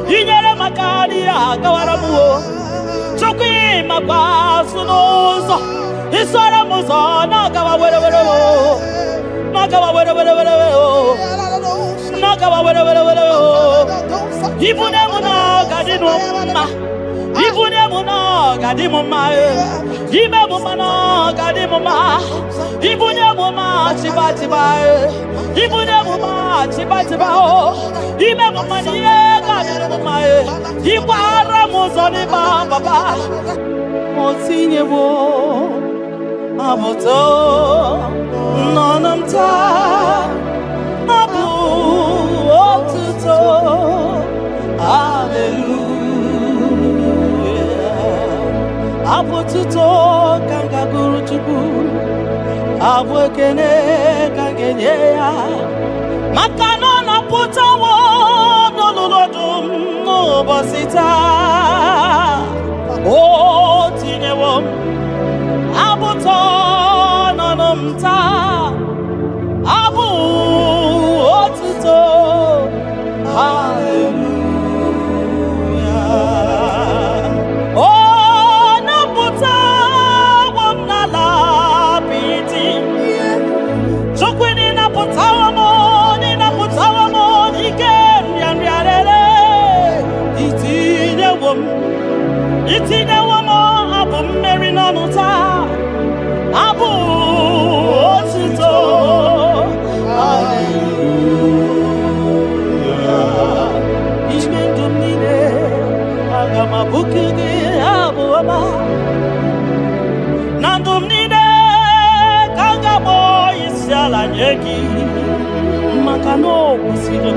Speaker 1: Inyere makani akawalamu. Sukwi makwa sunuzo. Isora muzo nakawa were. Nakawa were. Nakawa were. Ibuniemu nakadinuma. Ibuniemu nakadimuma. Ibuniemu nakadimuma. Ibuniemu chiba. Ibuniemu chiba. Ibuniemu nakadimuma. Ibara muzoni baba. Motinyewo aboto nanamta abu otuto. Hallelujah. Abotuto kanga guru chuku. Abwekene kangenyeya. Makano na putawo no lodum no basita. Oh, tinewom, abuto nonomta, abu otuto, hallelujah. Oh, nabuta wom nalapiti, chokwini nabuta wamo, ikem yanriarele, itinewom. Itine wamo abu mmeri n'ọnụta abu otuto. Hallelujah. Ime ndụ m niile aga m abụku gị abụ ọma. Na ndụ m niile ka m ga-akpọ isi ala nye gị. Maka na o kwesịrị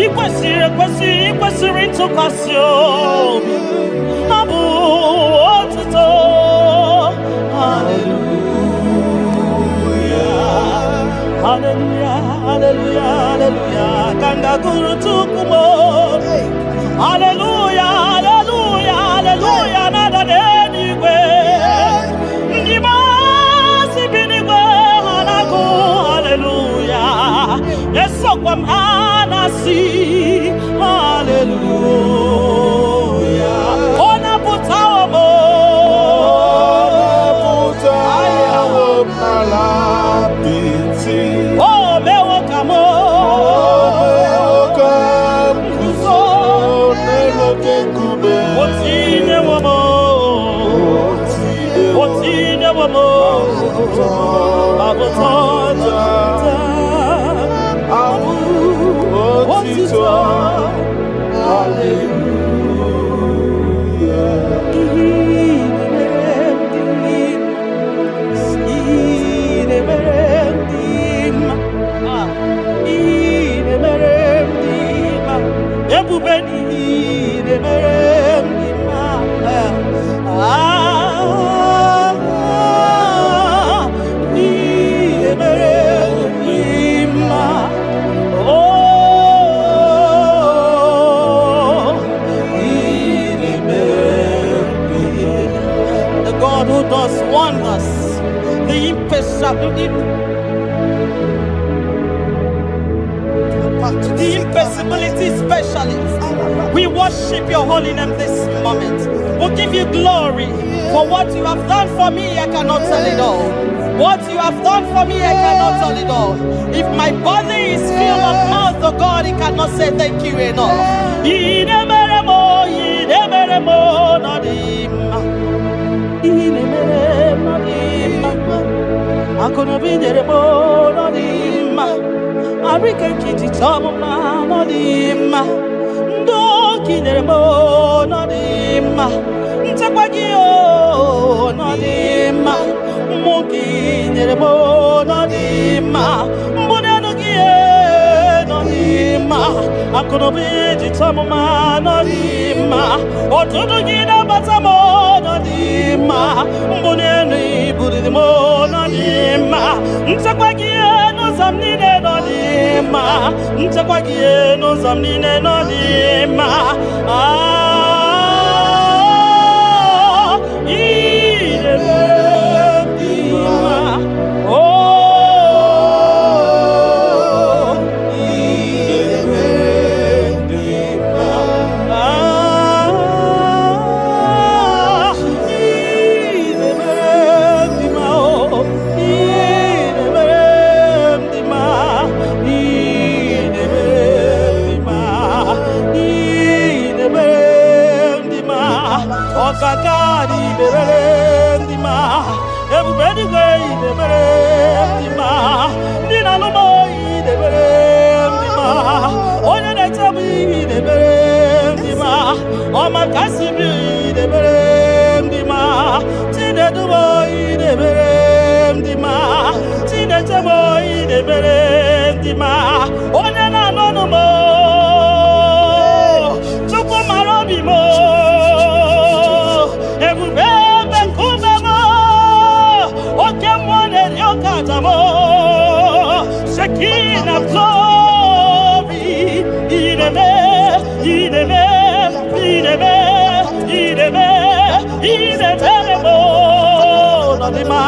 Speaker 1: ekwesị, ikwesịrị ntụkwasị obi. Abu otuto. Hallelujah. Hallelujah. Kanga guru tukumo. Hallelujah. Nada denigwe. Ndima sibinigwe hanaku. Hallelujah. Yeso kwa mhanasi. Hallelujah. Ona putawo mo.
Speaker 8: Malapiti.
Speaker 1: Oh, mewo kamo. Kuzo.
Speaker 8: Neloke kube.
Speaker 1: Otine womo. Abotona. Abu otito. The God who does wonders, the impossibility specialist. We worship your holy name this moment. We'll give you glory for what you have done for me. I cannot tell it all. What you have done for me, I cannot tell it all. If my body is filled of mouth of God, he cannot say thank you enough. Arika kiti tomo ma no dimma ndo kinere mo no dimma ntakwagi o no dimma mo kinere mo no dimma mbona no gie no dimma Akonobi Jitama Nodima, Otudu Gida Batamo Nodima, Mbuneni Buridimo Nodima, Ntakwakie no Zamnine Nodima, Ntakwakie no Zamnine Nodima, everybody go the berendima, Dina no boy the berendima, Oya the tabi the berendima, Oma Kasibi the berendima, Tina the boy the berendima, Tina the boy the berendima, Oya no more, Chupo Marobi mo, everybody. Shekinah glory, ideme, nodima,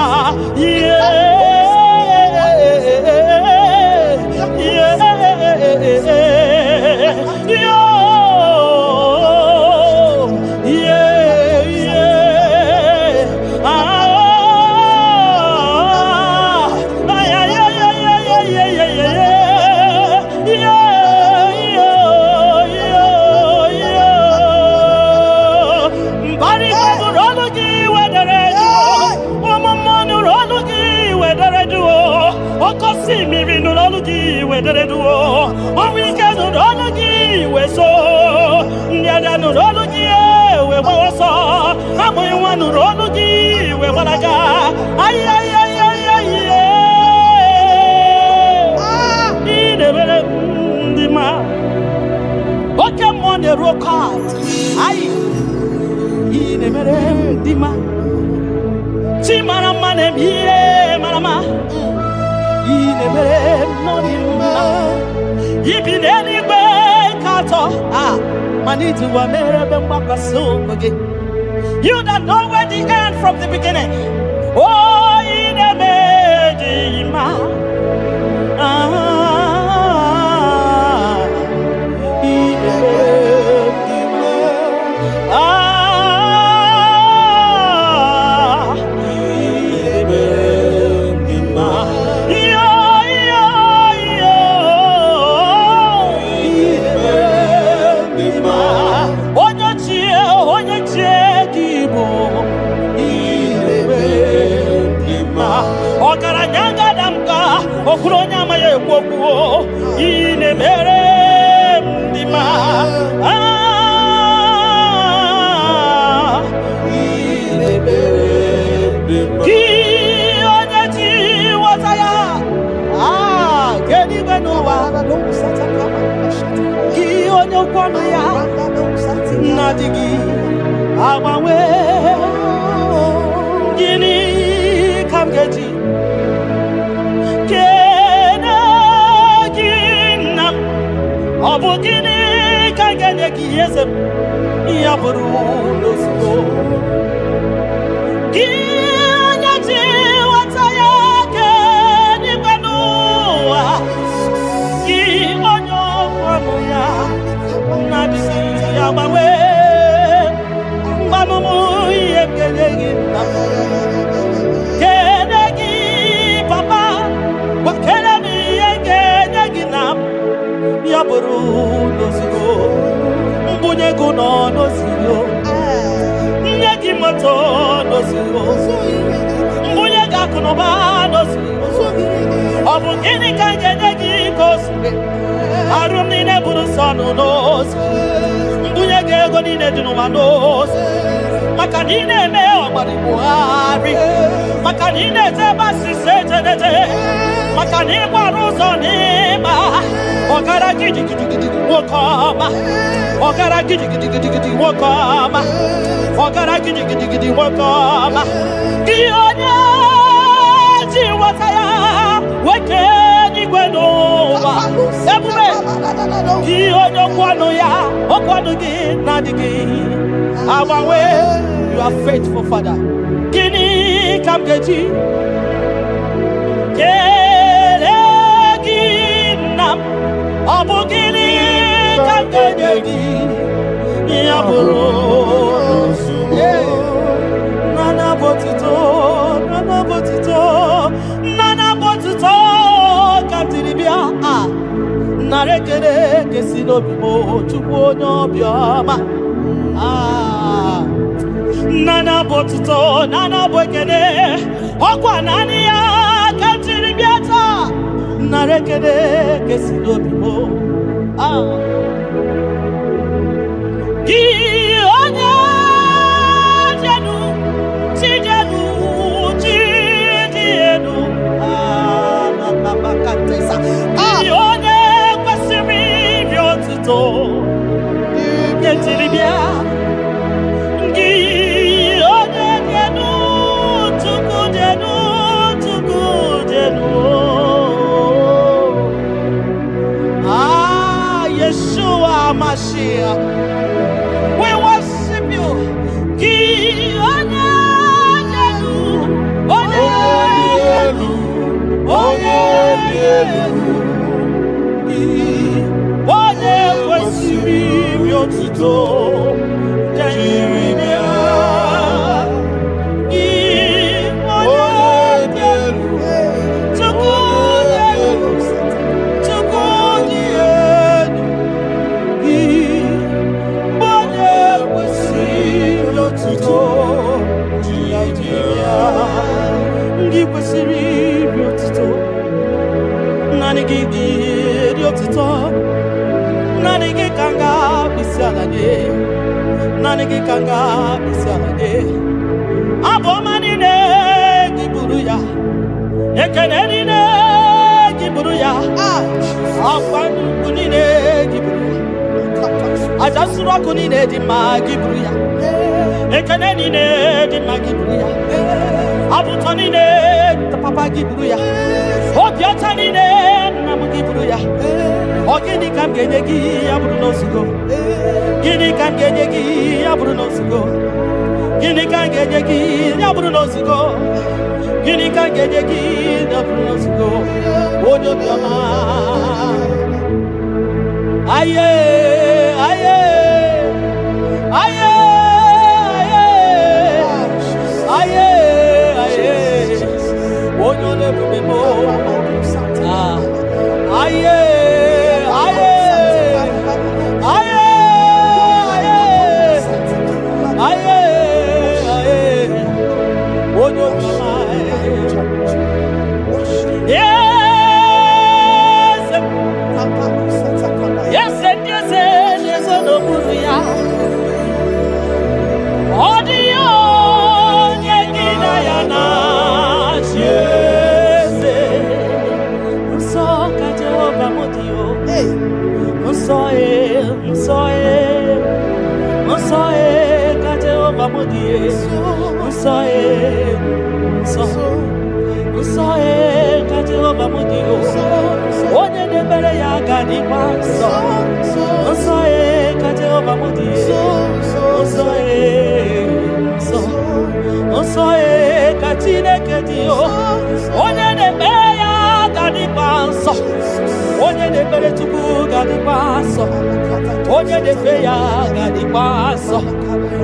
Speaker 1: see me in neurology where they do on weekend neurology where so near the neurology where was saw I'm going one neurology where what I got ay in the man what come on the rock card ay in the man Chimara man here marama you that know where the end from the beginning. Oh, in a medima. Okuronya maye kwokuo ine mere ndima ine mere ndima ki onye ti wataya kedi beno wa do sataka ki onye kwano ya nadigi awawe gini kamgeji Obugini kaganye kiyese yaburu losko Kianya ji wataya ke ni banua Ki onyo kwanu ya Nabisi ya bawe Mbamumu yekenegi Kenegi papa Wakenegi yekenegi nam Yaburu nozilo Mbunye guno nozilo Nyegi moto nozilo Mbunye gakunoba nozilo Obugini kange negi kosme Arum nine buru sonu nozilo Mbunye gego nine dinuwa nozilo Makanine me obari buhari Makanine te basi se tenete Makani Baruzonima, Ogara Gidi Wokoma, Ogara Gidi Wokoma, Ogara Gidi Wokoma, Dionia Jiwataya, Wakeni Gwenova, Ebube, Dionia Kwanoya, Okwanugi, Nadigi, our way, you are faithful, Father. Gini Kamgeji. Kereginam abugini kangenegi yaburo nana botito kantiribia narekere kesino bimo chukwu onye obioma nana botito nana bokene okwa nani ya biata narekede kesino bimo ki onya jenu na bakatesa ki onya kwasimi biotito ketiribia ki onya jenu tukudenu Yeshua Mashiach, we worship you. Nanigi kanga bisalade abomani ne giburuya ekeneni ne giburuya afanu kunine giburuya ajasura kunine di magiburuya ekeneni ne di magiburuya abutoni ne papa giburuya obiotani ne namugiburuya ogini kamgenegi aburuno sugo Gini kan gejegi ya Bruno Sigo. Gini kan gejegi ya Bruno Sigo. Gini kan gejegi ya Bruno Sigo. Ojo biama. Aye, aye, aye, aye, aye, aye. Ojo le bubemo. Aye, aye, aye.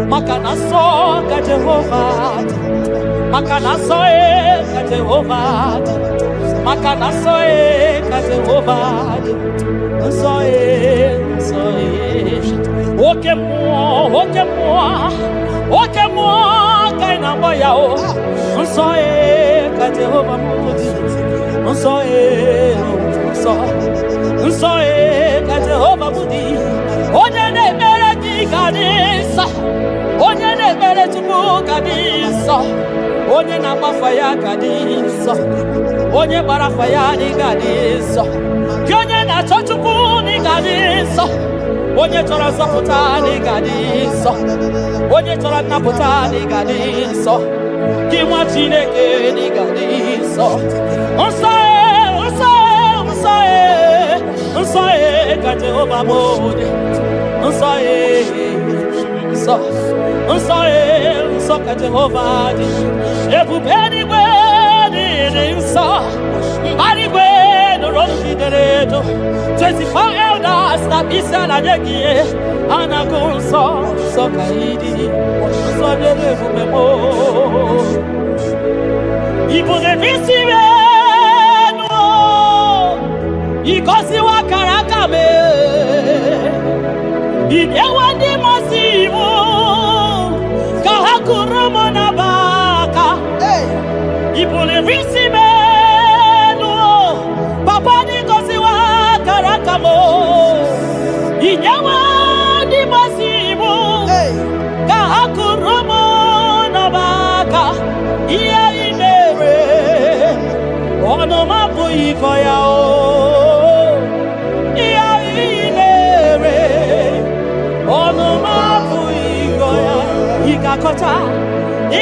Speaker 1: Makanaso ka Jehovah, Makanaso ka Jehovah, Makanaso ka Jehovah, oke mo kaina boya o, ka Jehovah mudi, ka Jehovah mudi, onye na-emere gị ga-adị nsọ. Onye na-ekpere Chukwu ga-adị nsọ.
Speaker 2: onye na-agbafa ya ga dị nsọ, onye gbarafa ya ga dị nsọ, gị onye na-achọ Chukwu ga dị nsọ, onye chọrọ nzọpụta ga dị nsọ, onye chọrọ nnapụta ga dị nsọ, gị nwa Chineke ga dị nsọ. Nsọ nsọ nsọ nsọ ka Jehova bụ nsọ nsọ nsọ nsọ ka Jehova dị. Ebube eluigwe dị nsọ, mbara igwe nụrụ olu jidere edo. 24 elders na isi ala nye gị a na-agụ nsọ nsọ ka ị dị. Nsọ dịrị ebube m, ibu na-ebi isi enu, ịgọziwa akara aka m, inyewe ndị mmasị iwu ka ha kụrụ m n'abaka. Ibu na-ebi isi enu, papa n'ịgọziwa akara aka m, inyewe ndị mmasị iwu ka ha kụrụ m n'abaka. Ihe ị mere ọnụ m abụghị ịkọ ya, ihe ị mere ọnụ m abụghị ịkọ ya. Ị ga-akọcha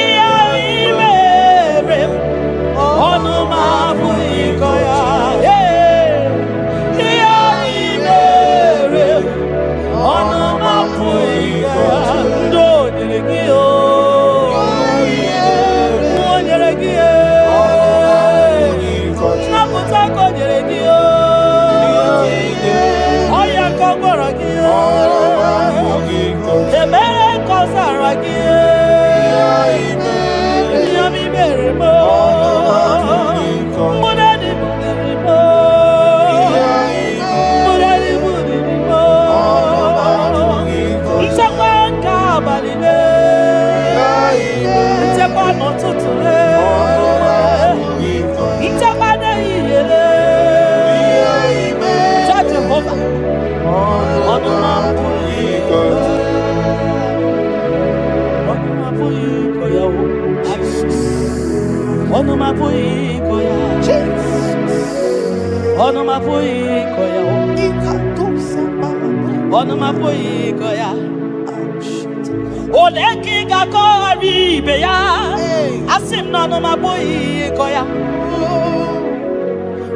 Speaker 2: ihe ị mere ọnụ m abụghị ịkọ ya. Ihe ị mere ọnụ m abụghị ịkọ ya. Ndị o nyere gị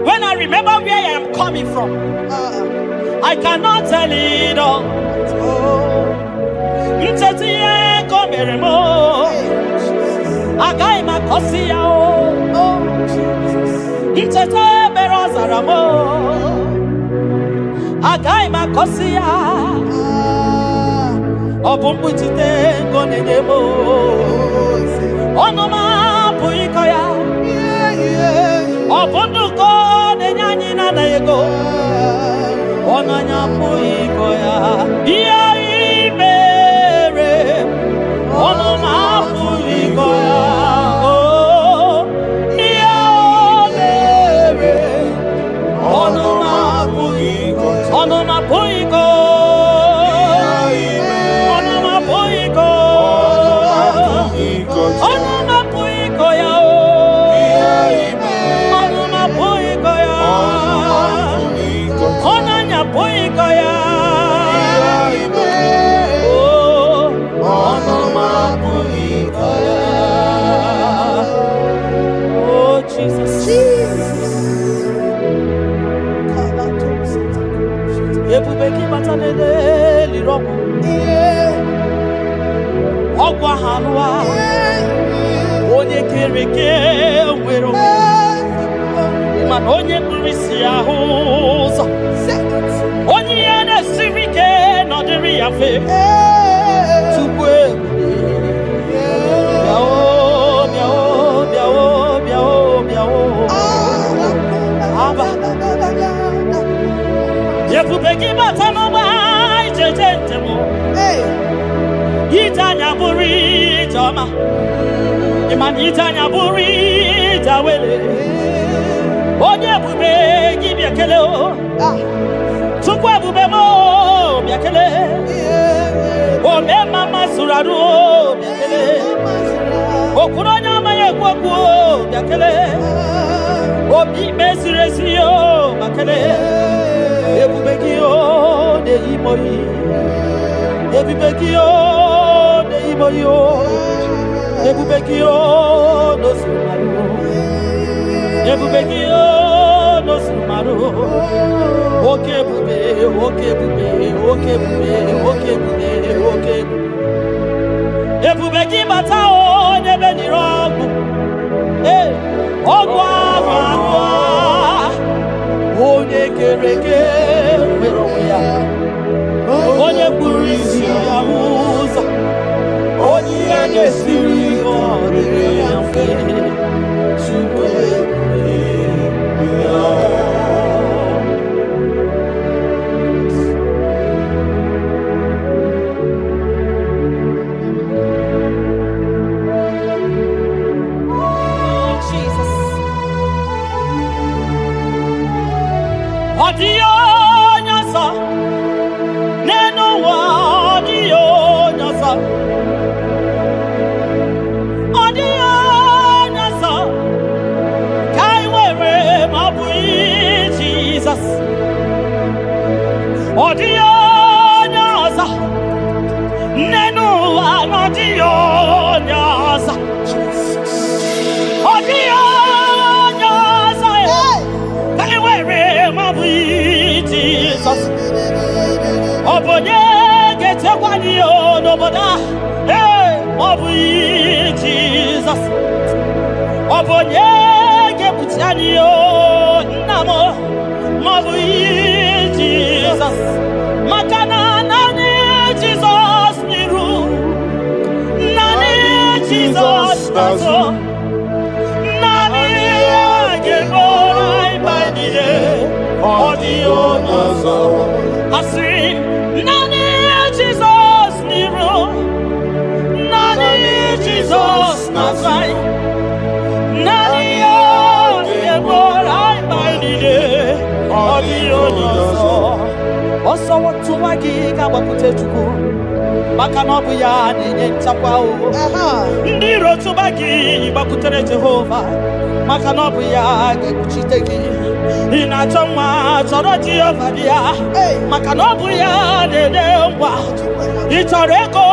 Speaker 2: When I remember where I am coming from, I cannot tell it all.
Speaker 1: Ome mama suradu, Okuronya maye kwaku yakele. Obi mesiresi yo makele. Ebubeki yo de imoyi. Ebubeki yo de imoyi. Ebubeki yo no sumaru. Ebubeki yo no sumaru. Oke bube, oke bube, oke bube, oke bube, oke bube. Ebubeki bata o nebe ni rogu. Ogwa agwa. Onye kereke nwere ya. Onye kpụrụ isi ya ụzọ. Onye ihe na-esiri ọ dịrị ya mfe. Chukwu ya. Odio nyasa neno wa odio nyasa kai were mabui Jesus odio nyasa neno wa odio nyasa odio Jesus. Obonye gete kwani o noboda. Hey, obui Jesus. Obonye gebutiani o namo. Mobui Jesus. Makana nani Jesus miru. Nani Jesus nazo. Nani geborai by the Audio nazo. I sing, Nani Jesus Nero, Nani Jesus Nazai, Nani Yebor I Bindide, Audio nazo. Also, what to my gig, I want to take to go. Makanobuya, Nitapao, Nero to Bagi, Bakutare Jehovah, Makanobuya, Chiteki. Ina choma choroji ofadia makanobuya dedewa itoreko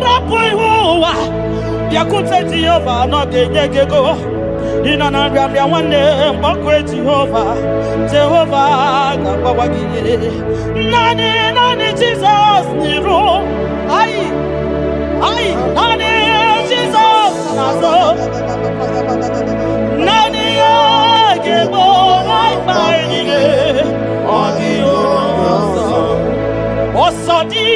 Speaker 1: rapuiwa yakute Jehova no gegego ina na mbia wanne mbokwe Jehova gabawagi nani Jesus niru ai nani Jesus nazo nani agebo Osadi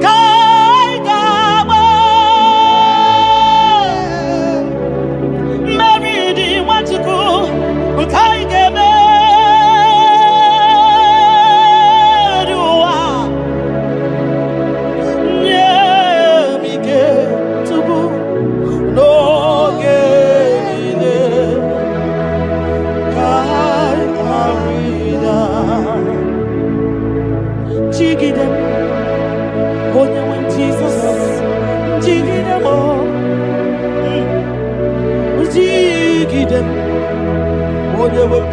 Speaker 1: Kai Gaba Mary di Wantuku Kai Gebe Dua Nyemike Tubu No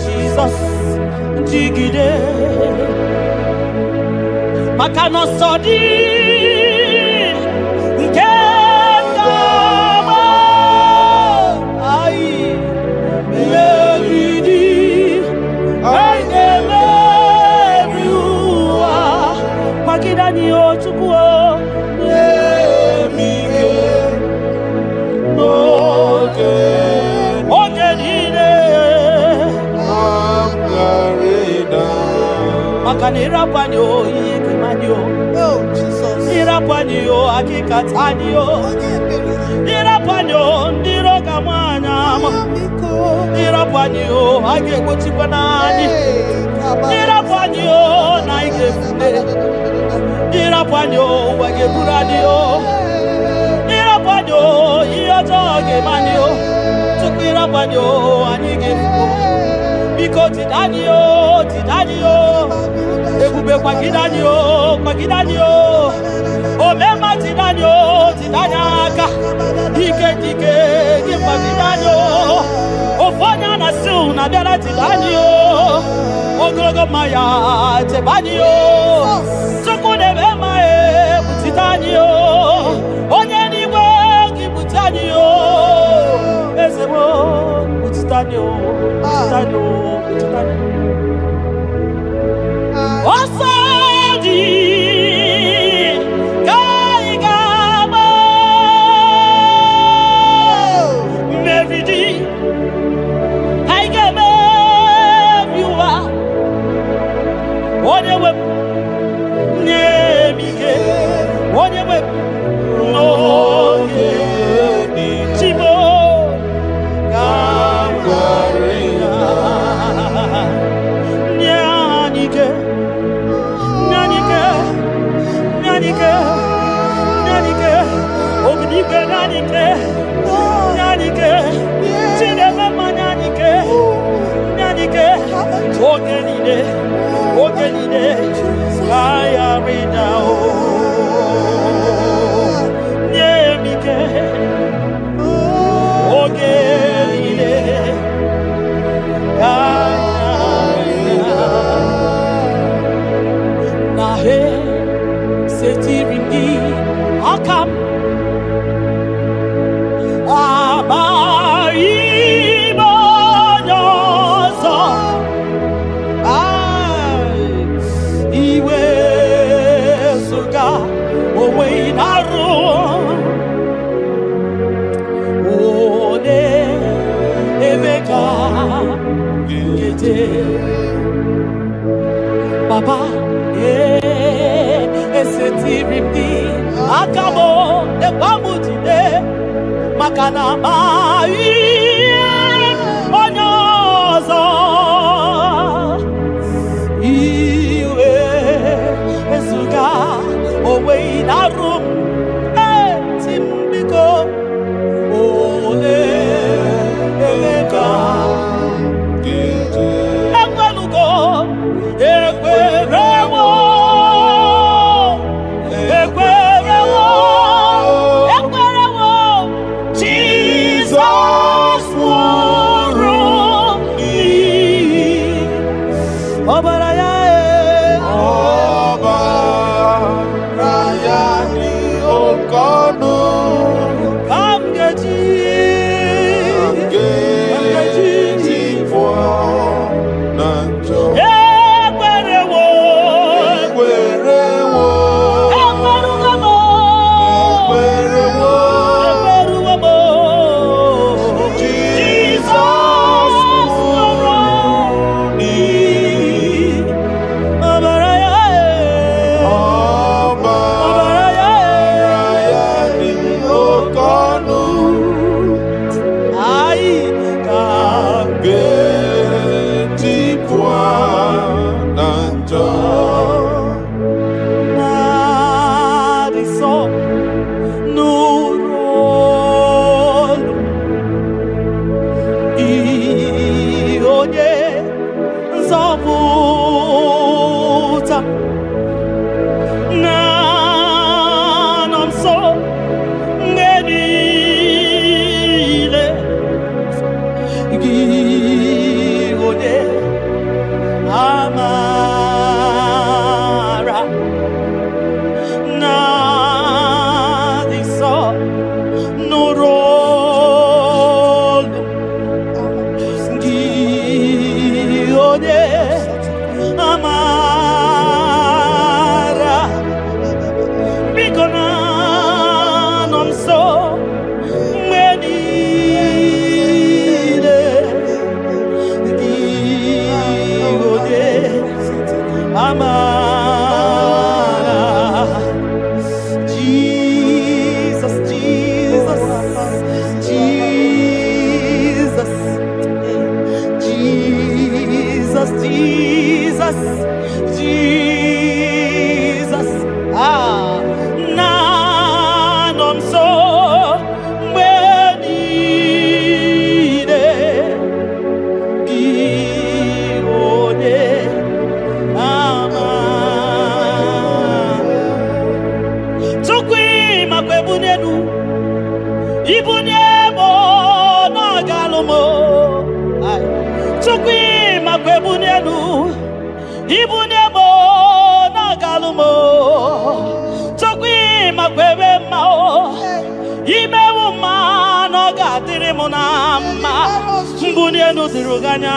Speaker 1: Jesus, Jigide, Makano Sodi, Kekama, Ai, Melody, I never Makidani Ochuko, Makanira panyo ikimanyo. Oh Jesus. Ira panyo akikatanyo. Ira panyo ndiro kamanya. Ira panyo agekuchipanani. Ira panyo naikefune. Ira panyo wageburaniyo. Ira panyo iyotoge manyo. Tukira panyo anigefuko. Biko tidanyo. Ebube kwa gidanyo. mema tidanyo tidanyaka dike gimba tidanyo ofonya na su na dela tidanyo ogologo maya tebanyo sokune mema tidanyo onye niwe gibutanyo ezebo tidanyo Osadi Gaigama Mevidi Haigame Viwa Onyewe Nemike Onyewe Noye Chibo Gamarina Nyanike Nyanike, Obnike Nyanike, Chidema Nyanike, Ogenide, Aya Rida, Nyemike, Ogenide, Nahe. Setirindi akam IGBO nyoso iwe suga owe inaru one emeka gete Papa esetirindi akabo ekwamutide makana mai onyozo iwe esuga owe inaru timbiko ole emeka ekwelugo ekwerewo Jesus. Mbunienu diruganya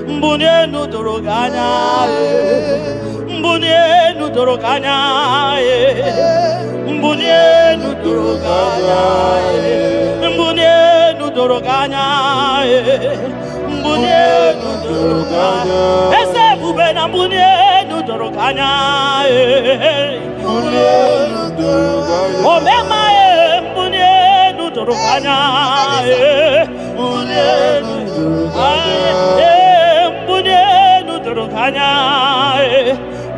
Speaker 1: Mbunienu duruganya Mbunienu duruganya Mbunienu duruganya Mbunienu duruganya Mbunienu duruganya Ese bubena mbunienu duruganya Mbunienu duruganya Omema mbunienu duruganya Mbunienu duruganya Mbunienu duruganya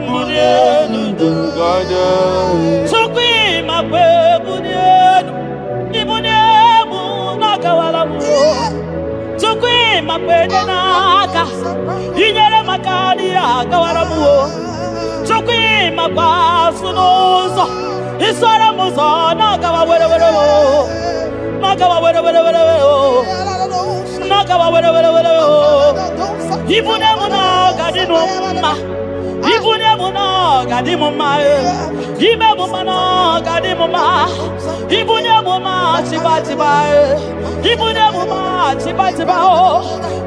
Speaker 1: Mbunienu duruganya Sukwi makwe mbunienu Ibuniemu nakawalamu Sukwi makwe denaka Inyere makani akawalamu Sukwi makwa sunuzo Isara muzo nakawa were Nakawa were Nakawa were Ibuniemu na gadinu ma Ibuniemu na gadimu ma Ibemu na gadimu ma Ibuniemu ma chiba Ibuniemu ma chiba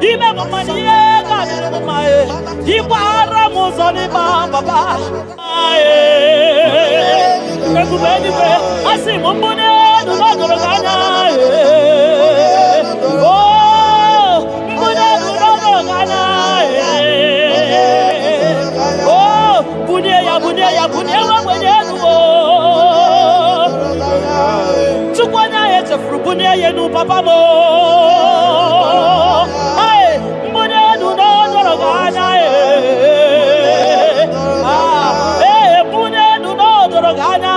Speaker 1: Ibemu ma niye gadimu ma Ibara muzoni baba Ekubeni kwe asimu mbunienu na doroganya Bunia mwenyenu Tukwanya yete frubunia yenu papa mo Ay, mbunienu no doroganya mbunienu no doroganya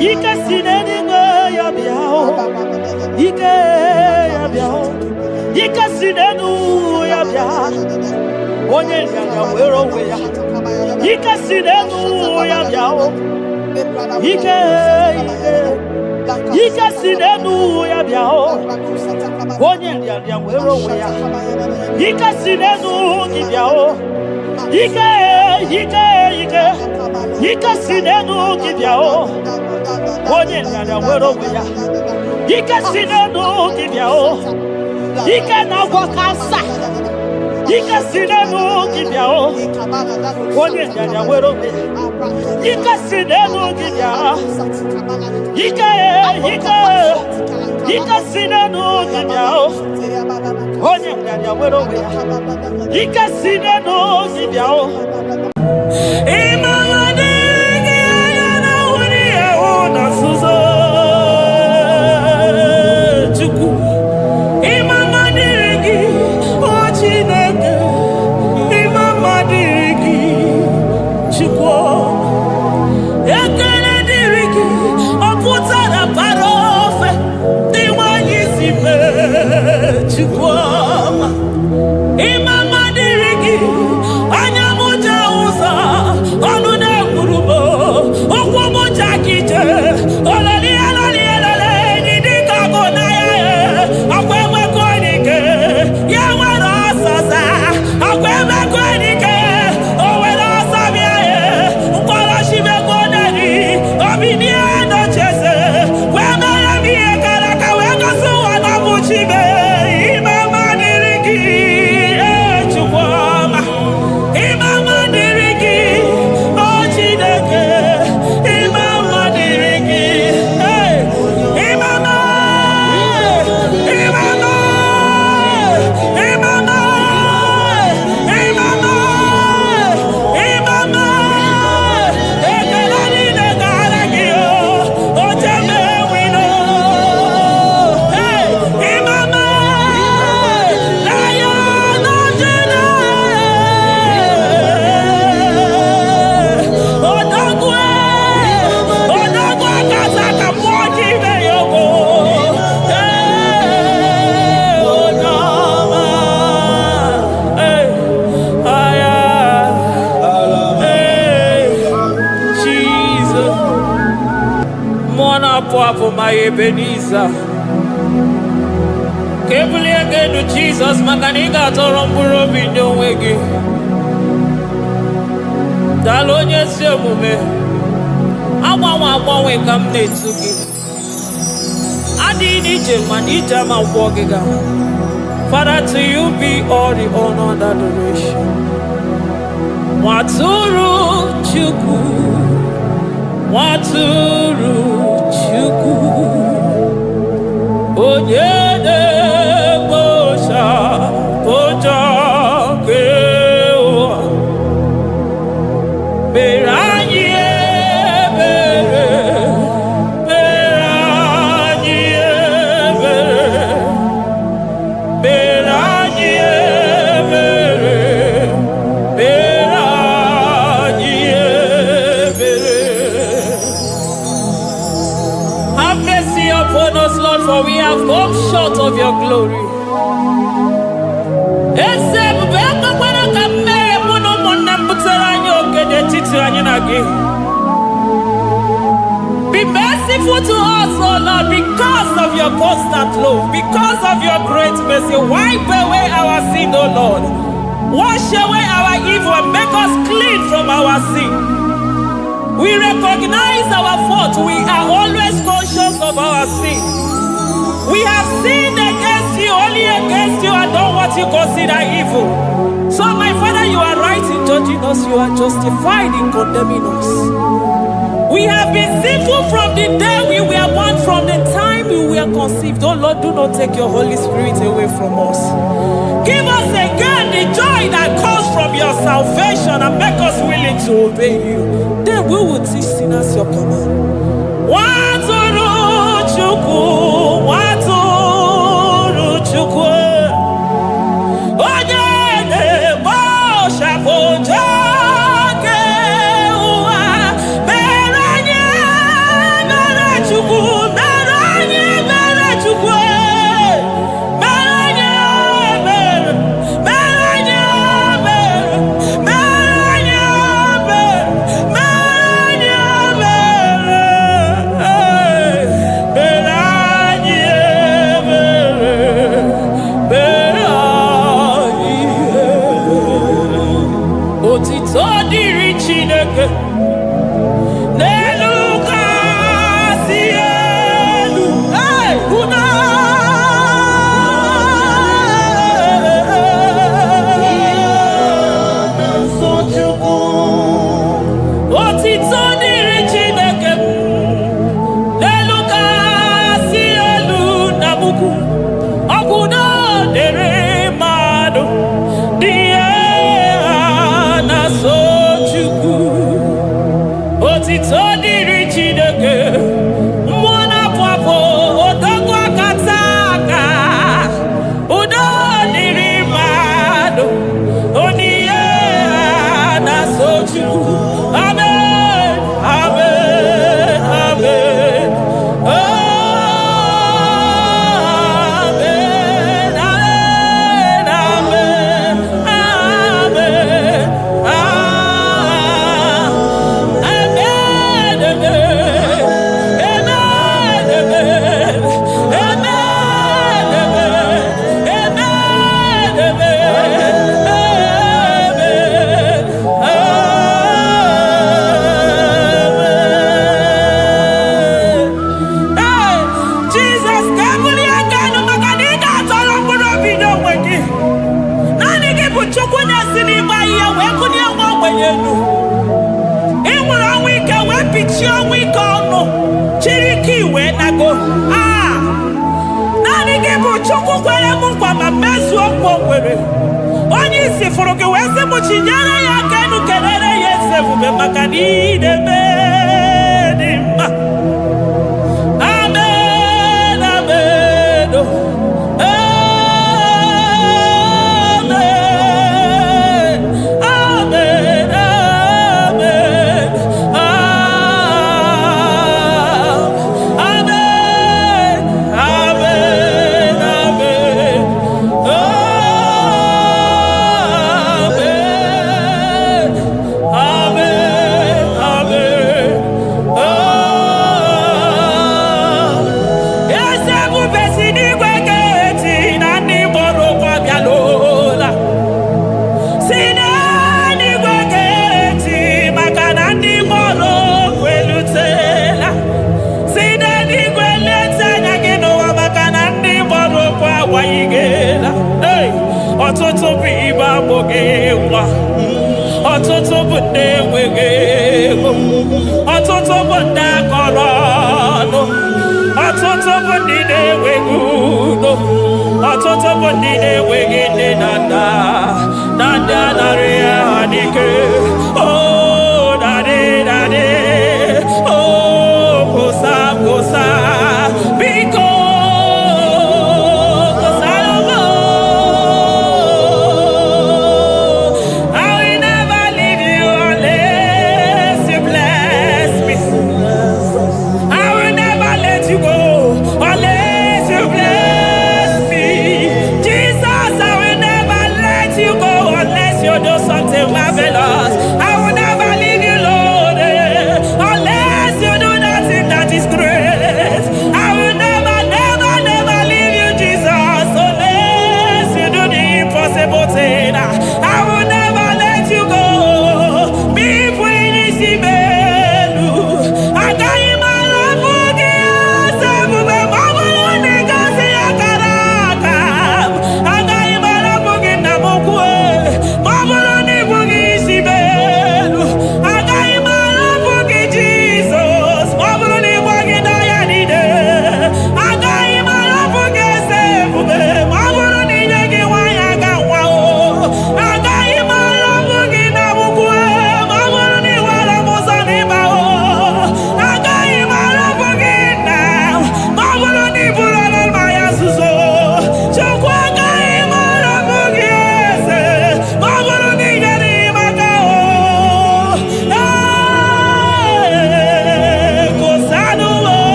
Speaker 1: Ike sineni ya biao Ike ya biao Ike sinenu ya biao Onye nyanya wero we ya Ike sinenu ya biao Ike sinenu ya biao Onye nyanya wero we ya Ike sinenu ki biao Ike sinenu ki biao Onye nyanya wero we ya Ike sinenu ki biao Ike na wakasa Ike sinenu ki biao Onye nyanya wero we ya Ike sinenu ki biao Ike sinenu ki biao Onye nyanya wero we ya Ike sinenu ki biao
Speaker 2: my Ebenezer. Kebuli agenu Jesus makaniga toromburo binyo wegi. Dalonye semume. Awa kamne tugi. Adi ni jema wagiga. Father, to you be all the honor and adoration. Waturu chuku. Waturu chuku. Onyede bosha boja kewa. Beranye bere. Beranye bere. Beranye bere. Beranye bere. Have mercy upon us, Lord, for we have come short of your glory. Be merciful to us, O Lord, because of your constant love, because of your great mercy. Wipe away our sin, O Lord. Wash away our evil and make us clean from our sin. We recognize our fault. We are always conscious of our sin. We have sinned against you, only against you, and done what you consider evil. So, my Father, you are right in judging us. You are justified in condemning us. We have been sinful from the day we were born, from the time we were conceived. Oh Lord, do not take your Holy Spirit away from us. Give us again the joy that comes from your salvation and make us willing to obey you. Then we will teach sinners your command. Waturu chuku, waturu chuku. Onyede bosha boja. Onye isi fụrụ gị wee sị m chinyere ya aka enu kelere ya eze ebube maka na idebe dị mma. Amen, amen, amen, amen, amen, amen, amen, amen. Amen. ọtụtụ bụ ibe agbụghị nwa, ọtụtụ bụ ndị enweghị ego, ọtụtụ bụ ndị akọrọ ọnụ, ọtụtụ bụ ndị na-enweghị udo, ọtụtụ bụ ndị na-enweghị nne na nna, na ndị anarị ya ha n'ike. Oh, daddy, daddy, oh, kosa, kosa, biko. Jesus, I will never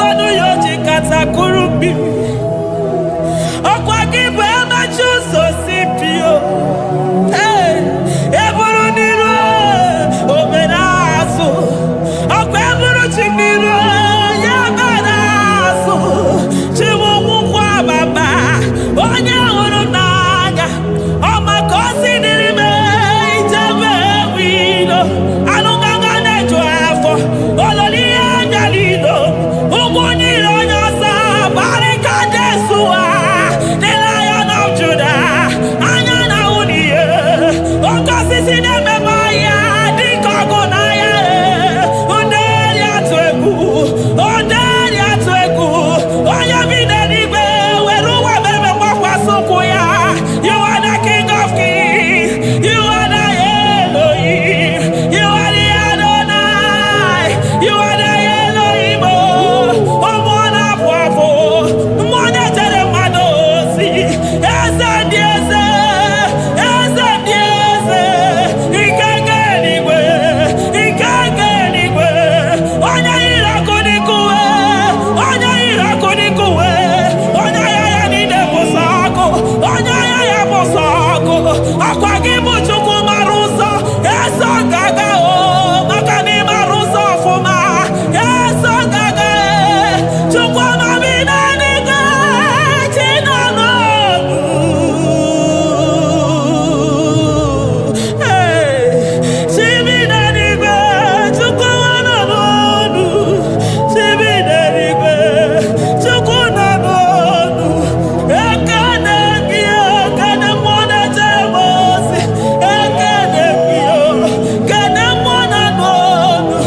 Speaker 2: Sonu yoji katakurubi. Okwa kibu emachu so simpio. Hey, eburu niru oberasu. Okwa eburu chiniru yabarasu. Chiwu mukwa baba. Onye huru n'anya. Ọma kosi nirime ijebe wido. Anunganga nejo afọ. Ololi anya lido. Umuniro nyasa. Barika Jesua. The Lion of Judah. Anya na uniye. Okosisi neme maya. Dikogo na ya. Ondeli atwegu. Ondeli atwegu. Oya vide nibe. Weruwa bebe mwakwa sukuya. You are the King of Kings. You are the Elohim. You are the Adonai. You are the Elohim. Omwana pwafo. Mwanya tere madosi. Eze dieze. Eze dieze. Ikenge nigwe. Ikenge nigwe. Onya ira kunikuwe. Onya ira kunikuwe. Onya yaya nide posako. Onya yaya posako. Akwa gibu chuku maruso. Eso gaga o. Makani maruso fuma. Eso gaga e. Chukwa mabina niga. Chinano. Hey. Chibina niga. Chukwa wananodu. Chibina niga. Chukwa nanonu. Ekane kia. Kane mwana jemosi. Ekane kia. Kane mwana nonu.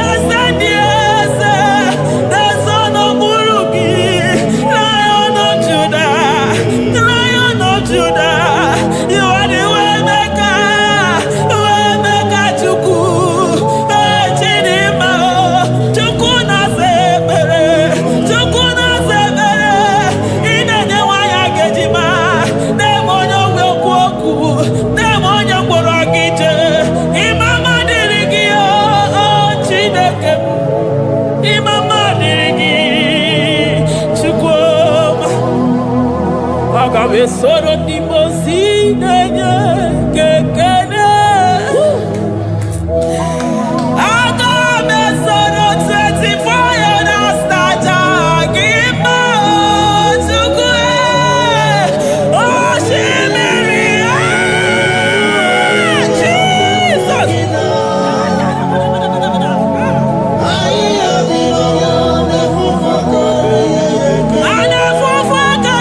Speaker 2: Ese diese. The son of Buruki. Lion of Judah. Lion of Judah. You are the way maker. Way maker Chuku. Chinima. Chuku na sebere. Chuku na sebere. Inenye waya gejima. Demonyo wekwoku. Demonyo mborogije. Imama dirigi oh Chineke. Imama dirigi. Chukwuma. Agabe soro dimosi nenye kekene. Agabe soro 24 years staja gima chukwe. Oh shimiri Jesus. Anafufaka.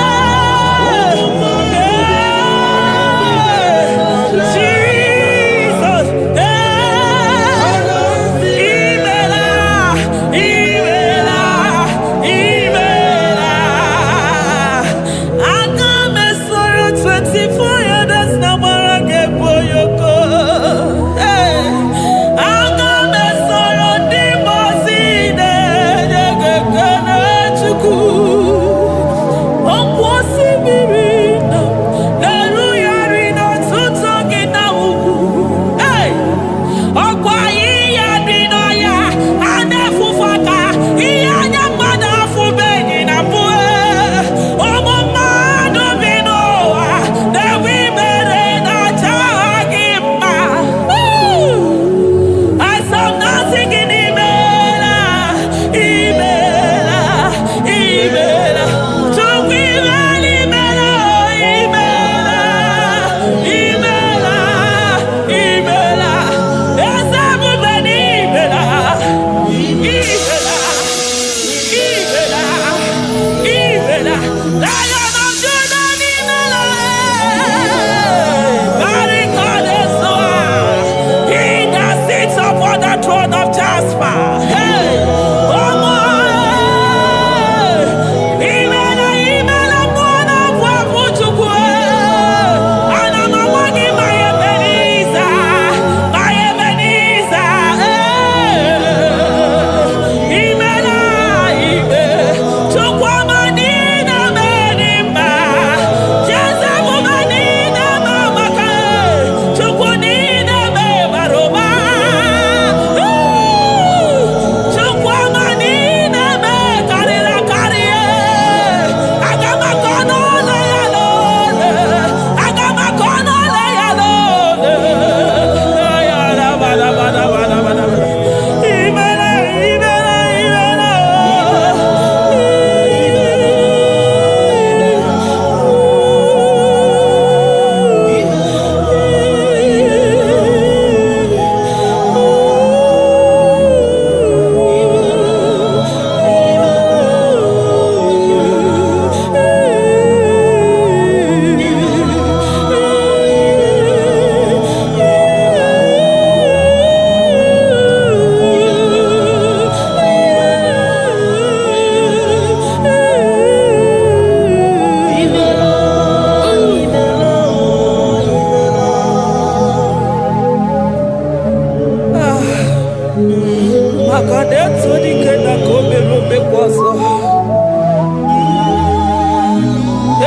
Speaker 2: ọzọ.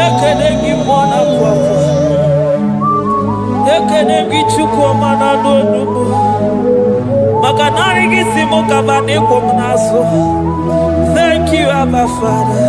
Speaker 2: Ekele gị mmụọ na-apụ apụ. Ekele gị Chukwu ọma na n'olu m. Maka narị gị si m kaba n'ịkwụ m n'azụ. Thank you, Abba Father.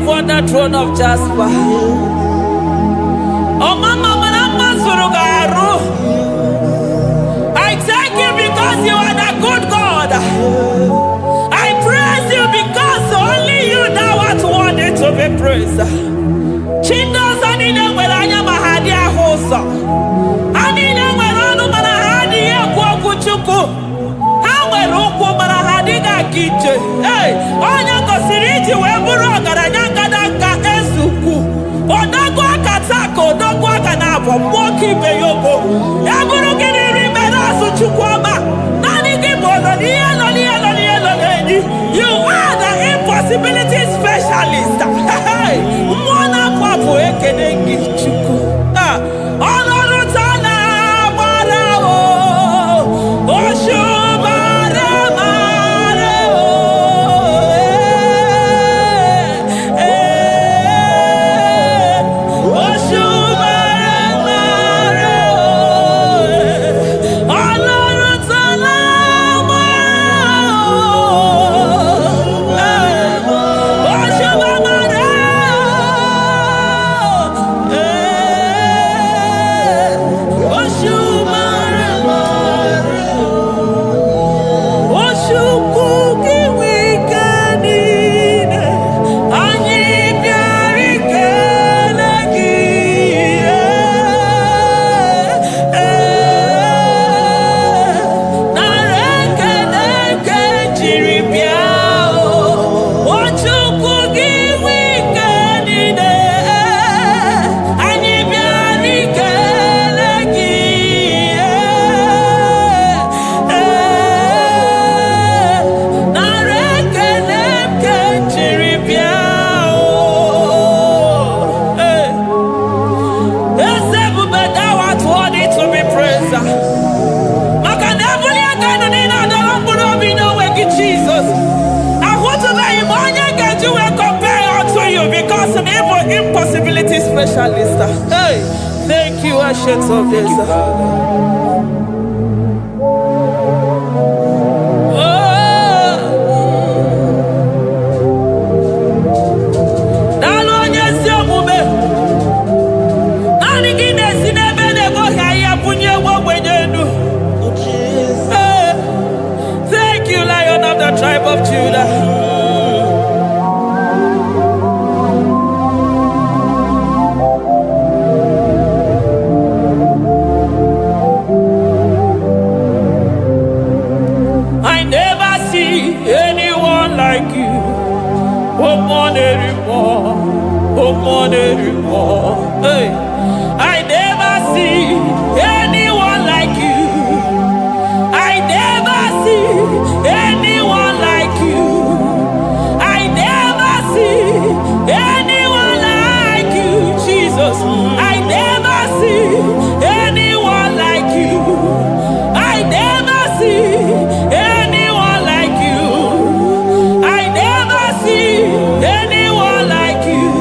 Speaker 2: On the throne of Jasper. Oh, Mama, I thank you because you are the good God. I praise you because only you thou art worthy to be praised. Chindos anine welanya mahadia hosa. Anine welanu manahadia kwa kuchuku. Hawe roko manahadiga kiche. Hey, onya kosiriti weburu garanya. Moki Beyoko, Yaburu Remember Chukwama, Nani Gibono, you are the impossibility specialist. Mwana Papu Ekenengi Chuku. Honorutana Marao, Oshubara Marao. Impossibility specialist. Hey, thank you, Ancient of Days. Thank you, Lion of the tribe of Judah. more anymore. Hey, I never see anyone like you. I never see anyone like you. I never see anyone like you, Jesus. I never see anyone like you. I never see anyone like you. I never see anyone like you.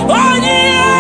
Speaker 2: Oh, yeah.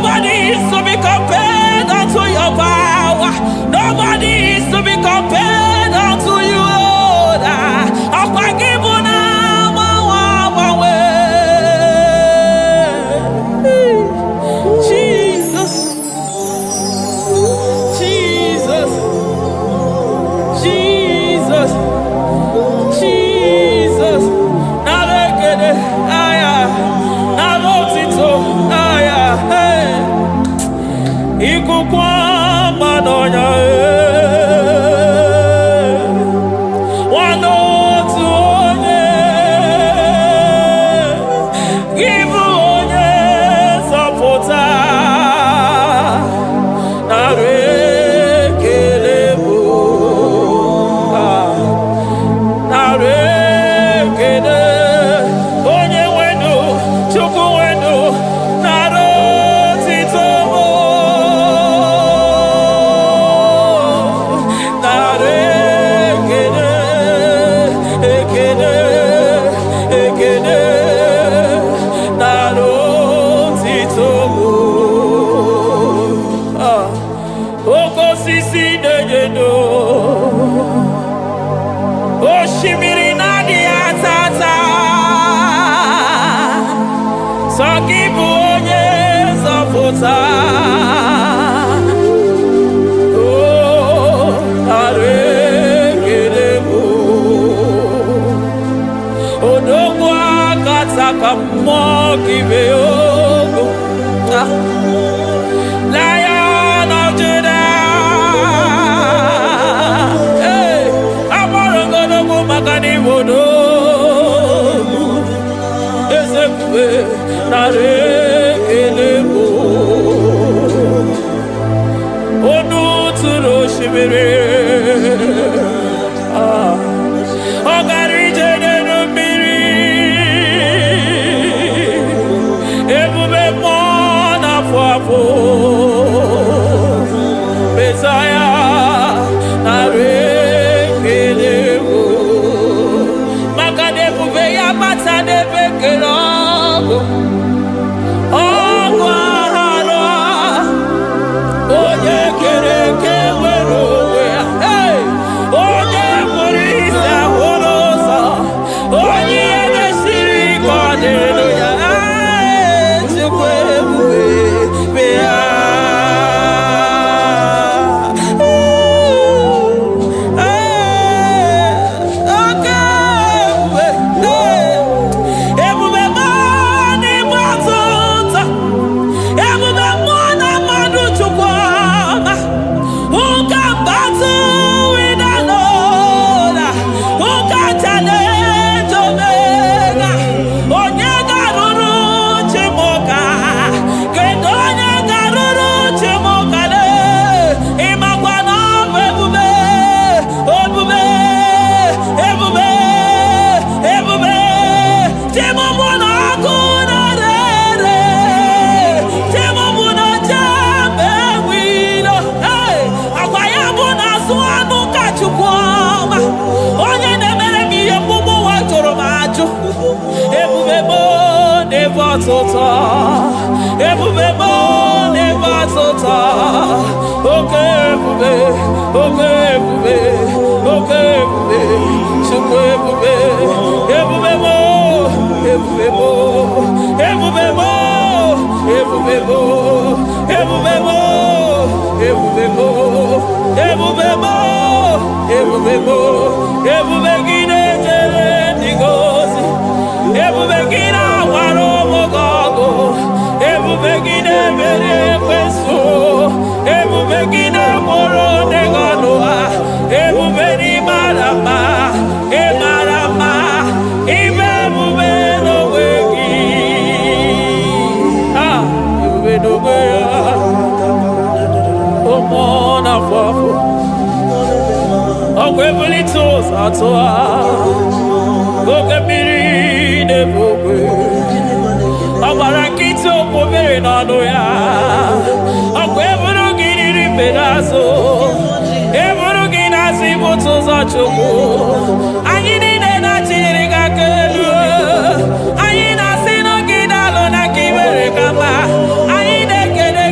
Speaker 2: Nobody is to be compared unto your power. Nobody is to be compared unto you, Lord. Jesus, Jesus, Jesus, Jesus. Narekede, aya, narotito, aya, hey. Ikukwa madonya, wanotu onye, ibu onye zọpụta, narekele bụ, narekele, onye wenu, Chukwu wenu, narotito mo, narekele, ekele, ekele, narotito mo. Okosisi dejedo, oshimiri nadi atata, sokibu onye zọpụta. Oh, arekele bụ, odogwu akata ka mmụọ kibe ogo. Lion of Judah, hey, amọrọgodogo maka n'ibodo, ezekwe narekele bụ, onu tụrụ osimiri, ọ gara ije n'elu mmiri, ebube mmụọ na-afụ afụ, Mesaya narekele bụ, maka na ebube ya bata n'ebe kere ọgụ, ọgụ aghara, onye kere eke nwere onwe ya, hey! Onye kpụrụ isi ahụrụ ụzọ, onye ihe mesiri ike ọ dịrị ya, hey! Chukwu ebube bịa. Ọtụtụ ebube bụ n'ebe ọtụtụ, oke ebube, oke ebube, oke ebube, Chukwu ebube, ebube bụ, ebube bụ, ebube bụ, ebube bụ, ebube bụ, ebube bụ, ebube bụ, ebube bụ, ebube gị na-ejere ndị gozi, ebube gị na-awara ụmụgọgụ, ebube gị na-emere ekwensu, ebube gị na-agboro ndị gọdụ ha, ebube n'ịmara mma, ịmara mma, ime ebube n'onwe gị, ebube n'onwe ya, ụmụ na-afụ afụ, ọgwụ ebulite ụzọ atụ ha, oke mmiri na-ebu ogwe, ọ gbara nkịtị okwu mmiri n'ọnụ ya, ọgwụ eburu gị riri mbere azụ, eburu gị na-azụ ibute ụzọ Chukwu, anyị niile na-achịrị gị aka elu, anyị na-asị n'oge na-alụ na ka i mere ka mma, anyị na-ekele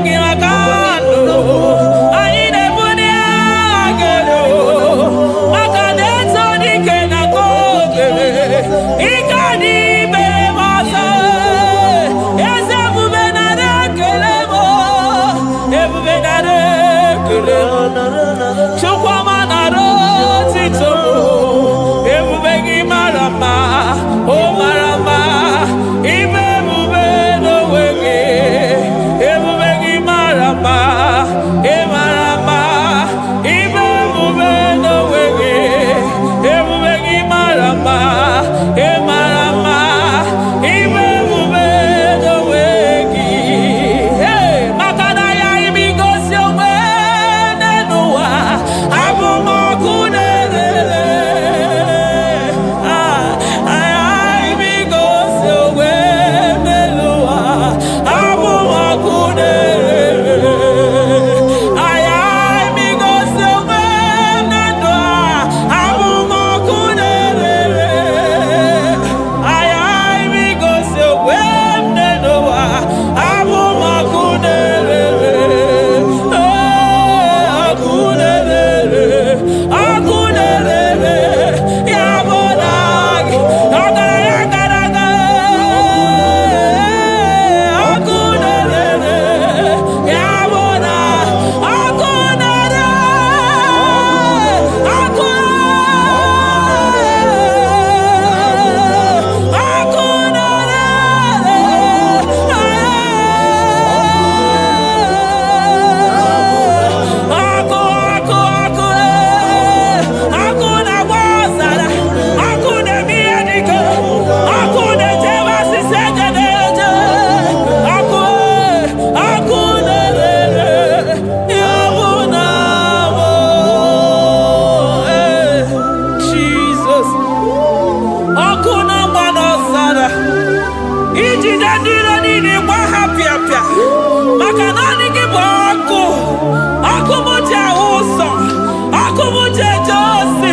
Speaker 2: jide ndị iro niile gba ha pịapịa maka naanị gị bụ ọkụ ọkụ m ji ahụ ụzọ ọkụ m ji eje ozi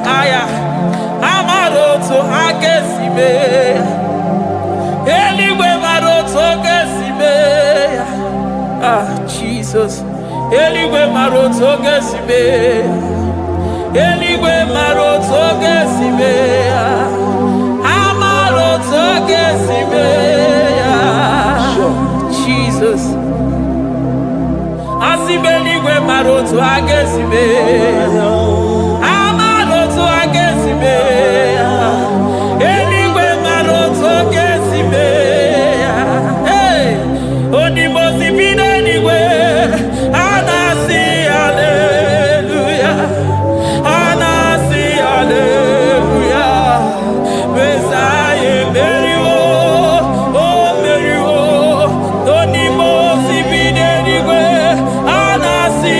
Speaker 2: aya amaroto agesibe eligwe maroto gesibe Jesus eligwe maroto gesibe eligwe maroto gesibe amaroto gesibe Jesus asibe eligwe maroto agesibe eligwe maroto gesibe onimosi bido eligwe anasi haleluya Mesaye meriwo o meriwo onimosi bido eligwe anasi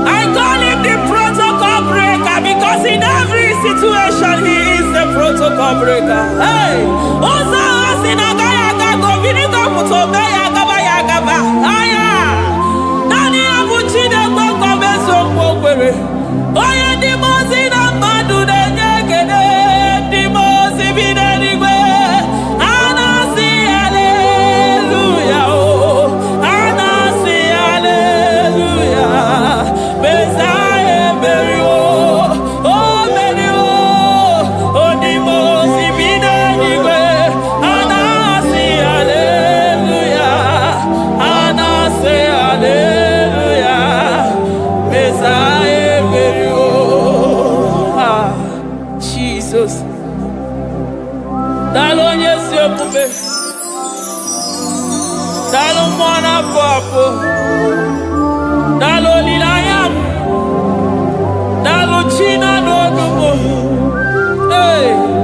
Speaker 2: I call him the protocol breaker because in every situation he is the protocol breaker. Hey, Osa Asinaga Yagago Vinigo Mutobe Yagaba Yagaba. Aya, Nani Abuchide Boko Beso Bokwe. Oya Dimozina Madu de Negede, Dimozi Bidenigwe. Anasi Hallelujah. Anasi Hallelujah. Messiah Merio. Oh Merio. Oh Dimozi Bidenigwe. Anasi Hallelujah. Anasi Hallelujah. Messiah Merio. ebube. Dalo mwana papo. Dalo lilayam. Dalo china dogumo. Hey.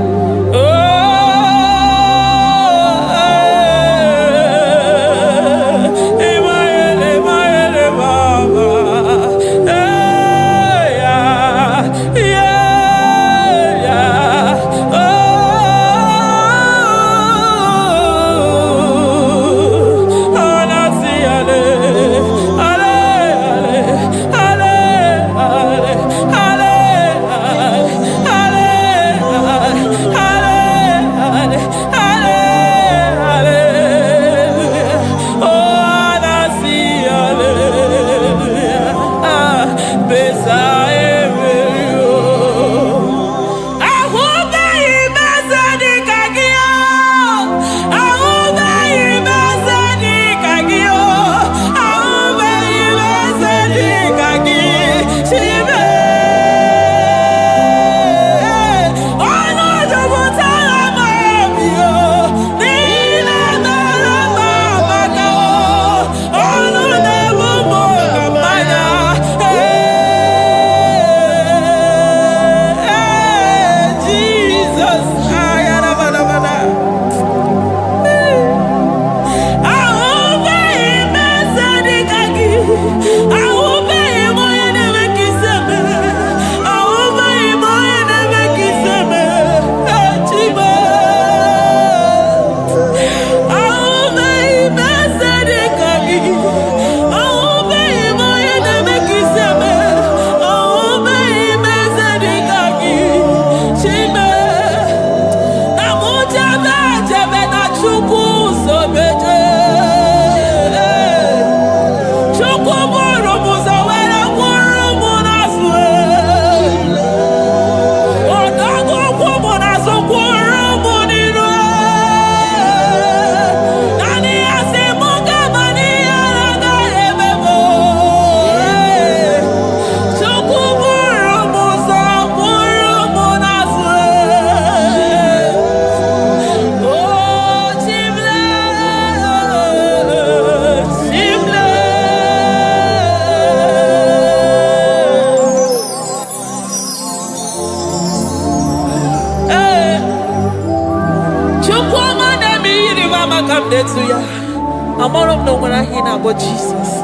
Speaker 2: I'm all of no when I hear about Jesus.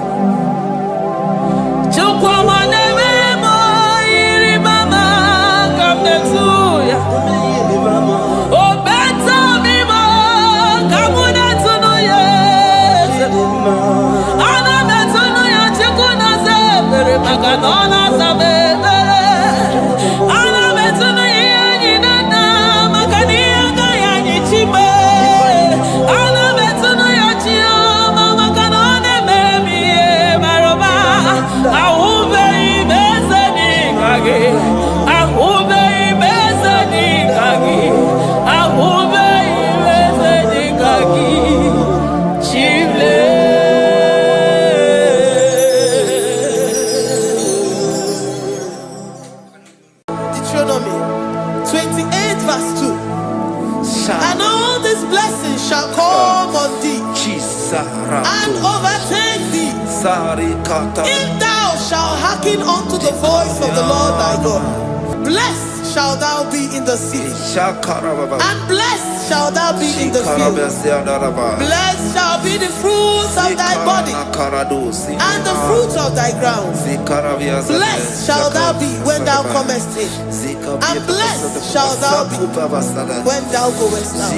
Speaker 3: Deuteronomy 28 verse 2. And all these blessings shall come on thee and overtake thee if thou shalt hearken unto the voice of the Lord thy God. Blessed shalt thou be in the city, and blessed shalt thou be in the field. Blessed shall be the fruits of thy body, and the fruit of thy ground. Blessed shalt thou be when thou comest in, and blessed shalt thou be when thou goest out.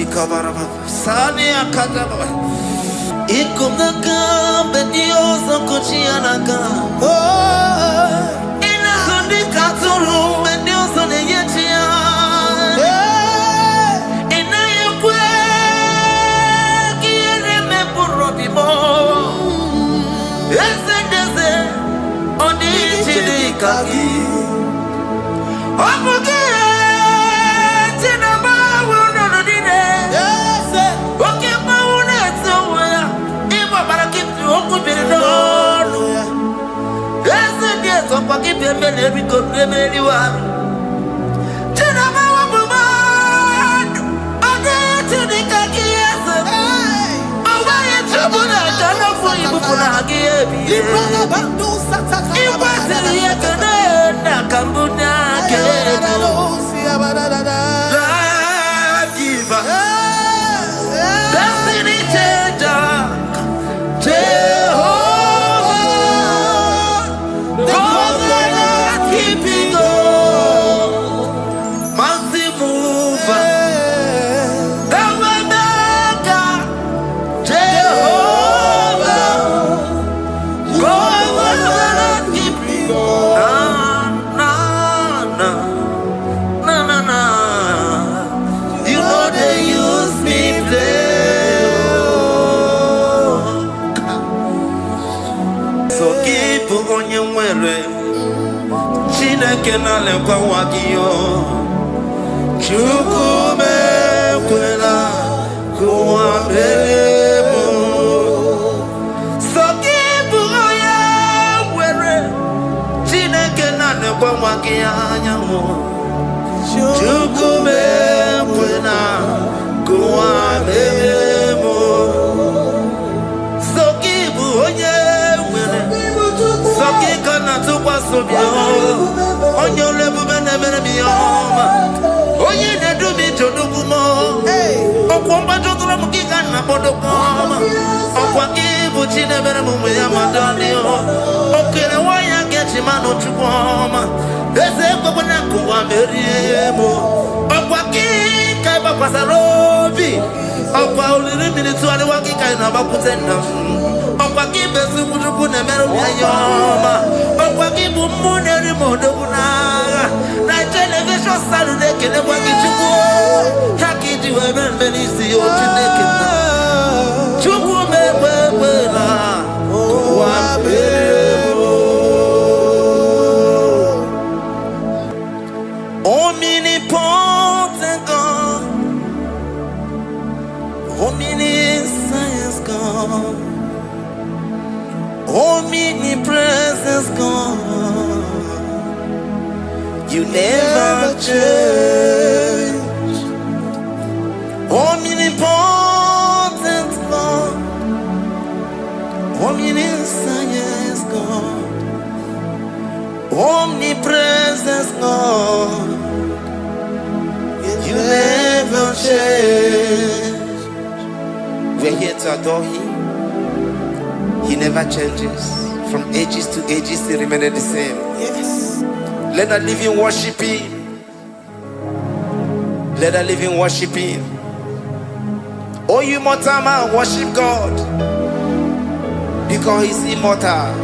Speaker 4: Destiny changer, Jehovah, covenant keeping God, mighty mover, the maker, Jehovah, covenant keeping God. Na. You know they use me play. So keep on your way. Chineke na lekwa wagiyo. Chukume kwela kuambelemo. So keep on your way. Chineke na lekwa wagiyo. Chukume kwena kuambelemo. Sokibu onye nwere. Sokika na tukwa sobio. Onye olebube nemere miyoma. Onye nedumi chodukumo. Okwamba chotula mukika na bodokoma. Okwa kibu chinemere mume ya madalio. Okere waya gechi mano chukwoma. Ese kwa na kuambelemo. Okwa kika iba kwa sarobi. Okwa uliri milituari wakika inabakutenda. Okwa kibe sukutuku nemere miyoma. Okwa kibu muneri modo kunaga. Na television salude kene kwa kichuku. Haki jiwe menisi yotineke na. Chuku mekwela kuambelemo. Omnipotent God, omniscience God, omnipresence God, you never change. Omnipotent God, omniscience God, omnipresence God, you never change. We're here to adore Him. He never changes. From ages to ages, He remains the same.
Speaker 3: Yes.
Speaker 4: Let the living worship Him. Let the living worship Him. Oh, you mortal man, worship God. Because He's immortal.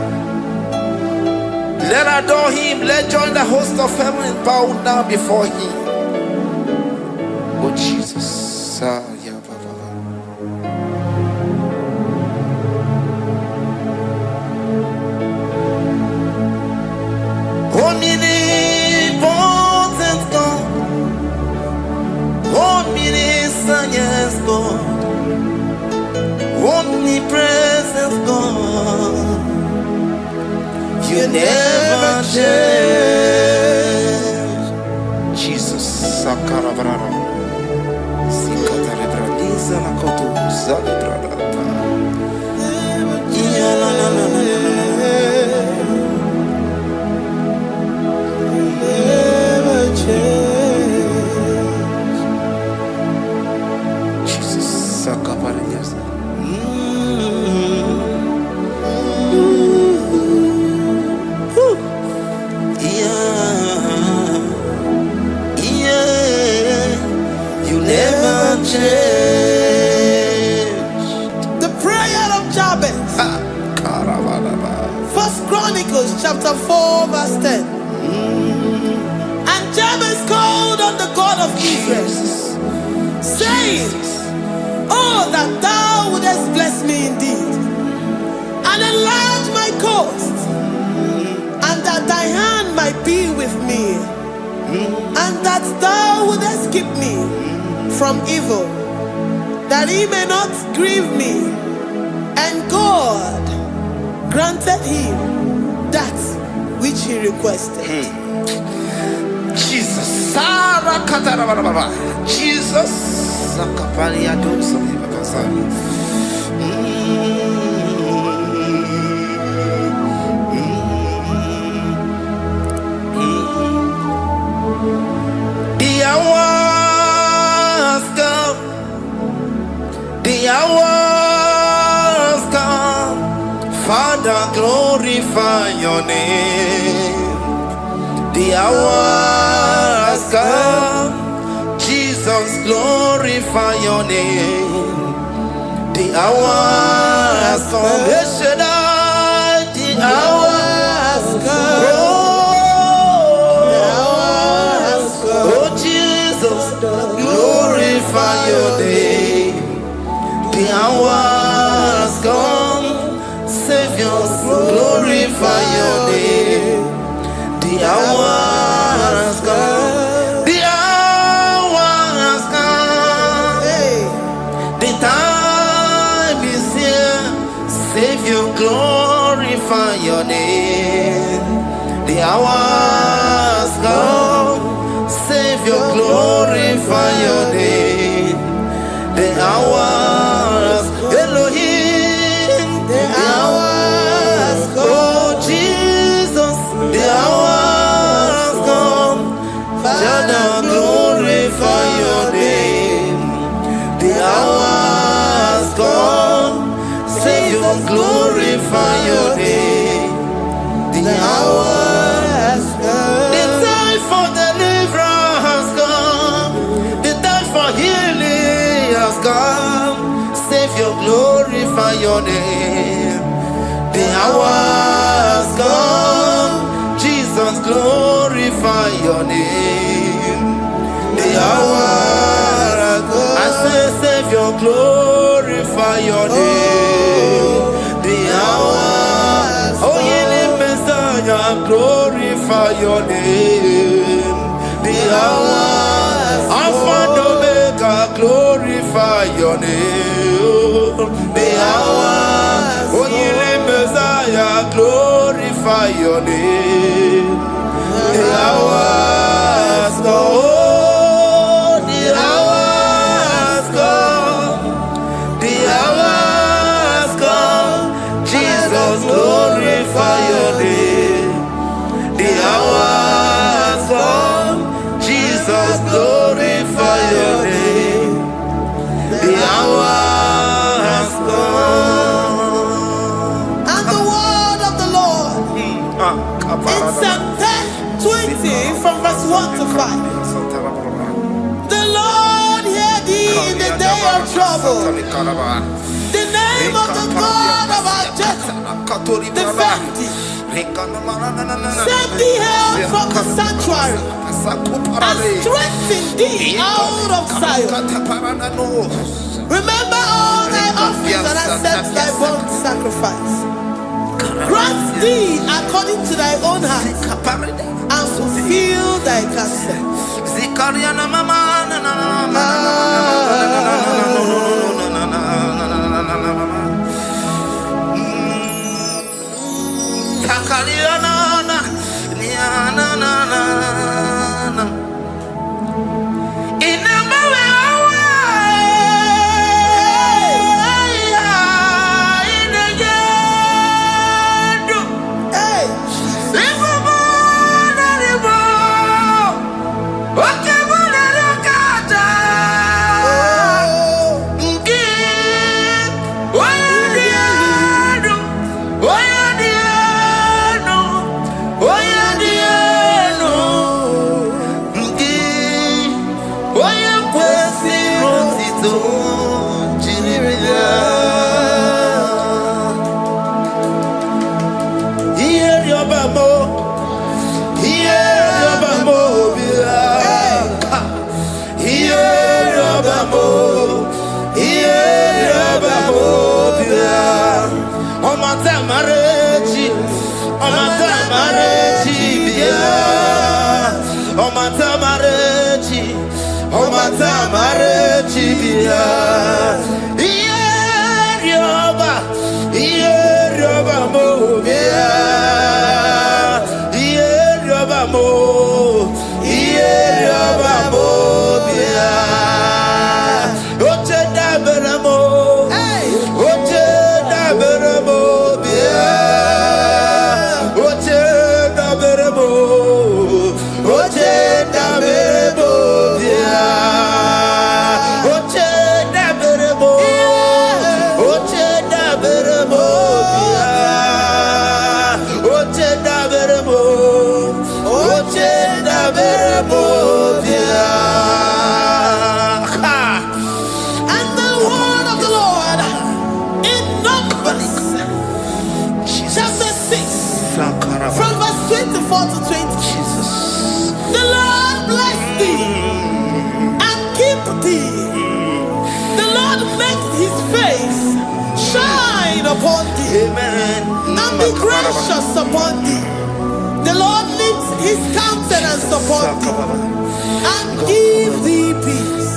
Speaker 4: Let adore Him. Let join the host of heaven and bow down before Him. Oh Jesus. Yeah, Baba. Omnipotent God, omniscience God, omnipresence God, you never change. Jesus, Sakarabrara, Sikatarebradiza Nakoto, Zalibrada,
Speaker 3: Never change.
Speaker 4: Jesus, Sakaparadias. You never change.
Speaker 3: The prayer of Jabez. First Chronicles chapter 4 verse 10. And Jabez called on the God of Israel, saying, oh, that thou wouldest bless me indeed, and enlarge my coast, and that thy hand might be with me, and that thou wouldest keep me from evil, that he may not grieve me. And God granted him that which he requested.
Speaker 4: Jesus, Sarah Katarababa, Jesus, Sakapalia Dosa. name. The hour has come. Jesus, glorify your name. The hour has come. Yes, Shaddai, the hour has come. The hour has come. Oh, Jesus, glorify your name. The hour has come. Savior, glorify your name. The hour has come. The hour has come. The time is here. Savior, glorify your name. The hour has come. Savior, glorify your name. The hour has Elohim. The hour has come. Oh Jesus, the hour has come. Father, glorify your name. The hour has come. Savior, glorify your name. The hour has come. The time for deliverance has come. The time for healing has come. Savior, glorify your name. The hour has come. Jesus, glorify your name. The hour has come. I say, Savior, glorify your name. The hour. Oh, ye Messiah, glorify your name. The hour. Alpha and Omega, glorify your name. The hour. Oh, ye Messiah, glorify your name. The hour has come. The hour has come. The hour has come. Jesus, glorify your name. The hour has come. Jesus, glorify your name. The hour has come.
Speaker 3: And the word of the Lord in Psalm 20 from verse 1 to 5. The Lord hear thee in the day of trouble. The name of the God of our Jacob defend thee. Send thee help from the sanctuary and strengthen thee out of Zion. Remember all thy offerings and accept thy burnt sacrifice. Grant thee according to thy own heart and fulfill thy counsel.
Speaker 4: Oche
Speaker 3: thee.
Speaker 4: Amen.
Speaker 3: And be gracious upon thee. The Lord lifts his countenance upon thee and give thee peace.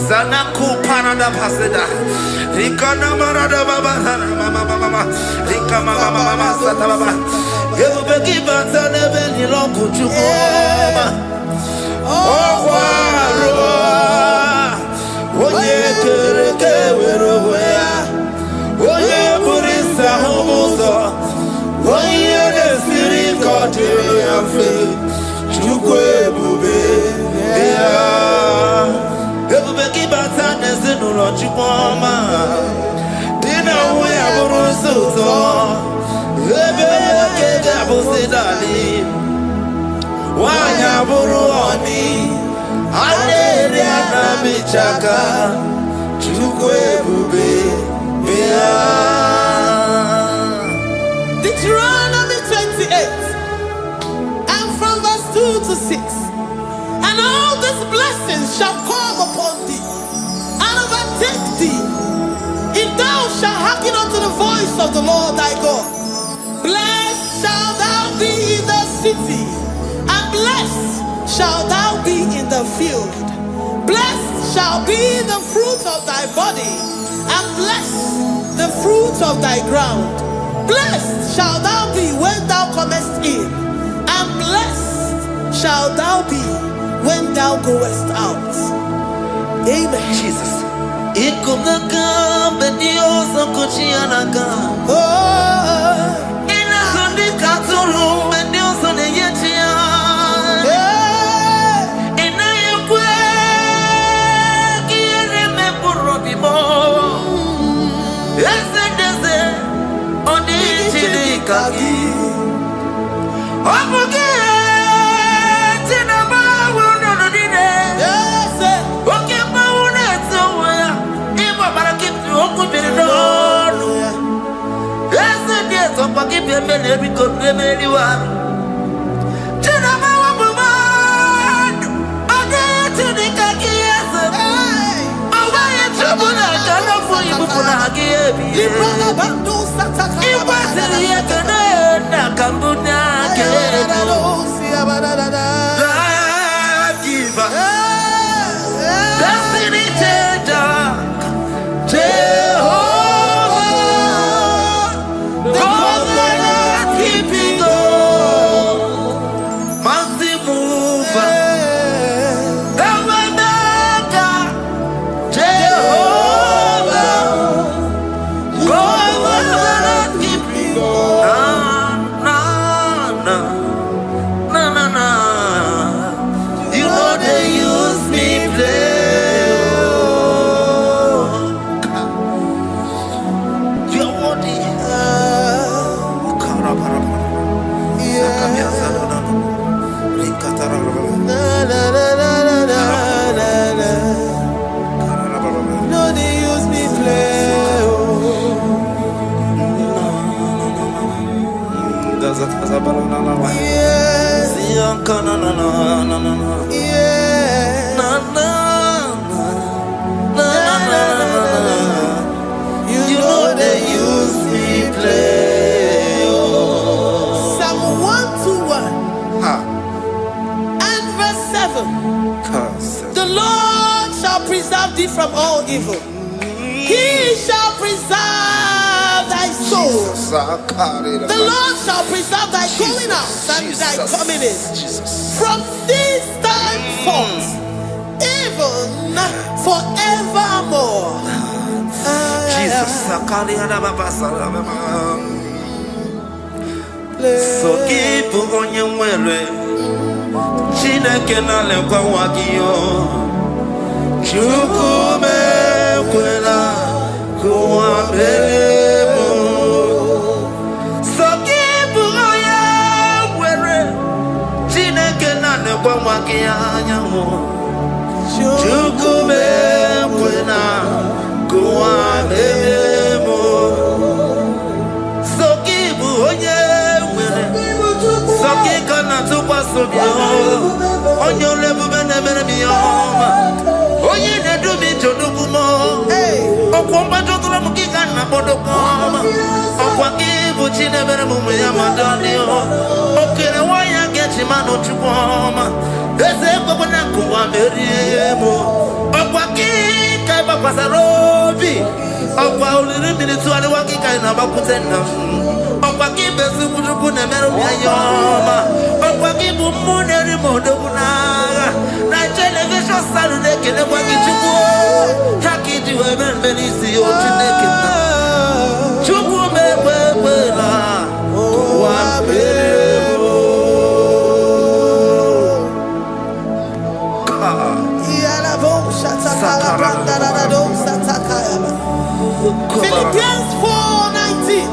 Speaker 4: Zanaku parada paseda Rikana marada baba mama Rikama mama sata baba Yebu begi bata nebe ni longu chukoma Okwaro Oye kereke weroya Oye burisa humuzo Oye desiri kote yafe Chukwe bube Ebubeki bata nezinu lo chukoma Dina uwe aburu suto Ebeke gabusi dali Wanya buru oni Aneri anamichaka Chukwe bube Bea
Speaker 3: Deuteronomy 28 and from verse 2 to 6. And all these blessings shall come upon thee and overtake thee, if thou shalt hearken unto the voice of the Lord thy God. Blessed shalt thou be in the city, and blessed shalt thou be in the field. Blessed shall be the fruit of thy body, and blessed the fruit of thy ground. Blessed shalt thou be when thou comest in, and blessed shalt thou be when thou goest out. Amen.
Speaker 4: Jesus. Ikumaka bedioso kuchianaka.
Speaker 3: Oh,
Speaker 4: Inazundi katuru bedioso neyetia. Inayekwe kiere meburobimo. Esedeze odi chidikagi. Obuge tinaba wono dine.
Speaker 3: yes,
Speaker 4: Oke mauna tsoya. Iba barakitu okubirido. Esedeze pakipe mele bikobe meliwa. Tinaba wabuma. Odi chidikagi yese. Owaye chobuna kana fuyi bupuna hagiyebi. Iwasiri yekene na kambuna kene. Giver, destiny changer, Jehovah, covenant keeping God, mighty mover, the way maker, Jehovah, covenant keeping God. Na. You know they use me play. You're worthy.
Speaker 3: no, they use me play. Yes, yeah. You know they use me play. preserve thee from all evil. He shall preserve thy soul. The Lord shall preserve thy going out and thy coming in. From this time forth, even forevermore.
Speaker 4: So keep on your way. Chineke na lekwa wakio. Chukume kwela kuambelemo. So keep on your way. Chineke na lekwa wakianyango. Chukume kwela kuambelemo. So keep on your Sakika na tukwa sobio Onyo lebu bene bene miyoma Onye ne dumi chodukumo Okwamba chokula mukika na bodokoma Okwa kibu chine bene mumu ya madanio Okere waya gechi mano chukoma Eze kwa kuna kuwa meriemo Okwa kika iba kwa sarobi Okwa uliri minituwa wakika inabakutena Okwa kibesu kutuku ne meru ya yoma Okwa kibu muneri modo kunaga Na television salu nekene kwa kichuku Haki jiwe menisi yochi nekena Chuku mekwela Kwa meremo
Speaker 3: Philippians 4:19.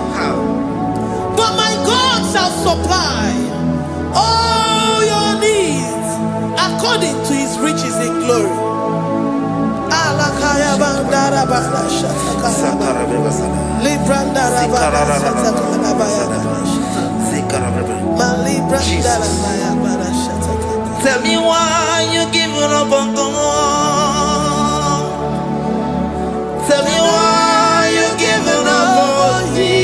Speaker 3: But my God shall supply all your needs according to his riches in glory.
Speaker 4: Tell me why you giving up on God. Tell me why you giving up on me.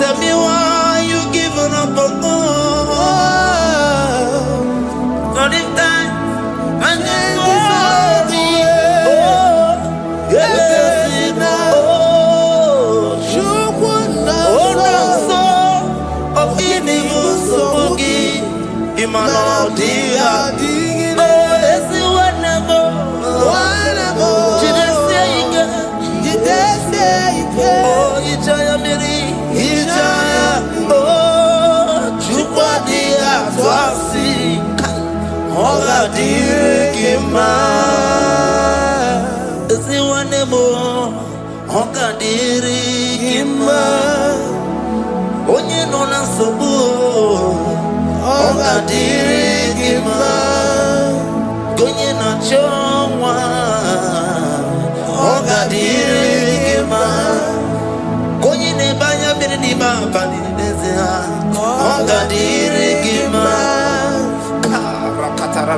Speaker 4: Tell me why you giving up on God. Not in time and then sorry. Oh, yes, onye nọ na nsogbu ọ ga-adịrị gị mma onye na-achọ nwa ọ ga-adịrị gị mma onye na-ebe anya mmiri n'ime abalị n'ezie ọ ga-adịrị gị mma karakatara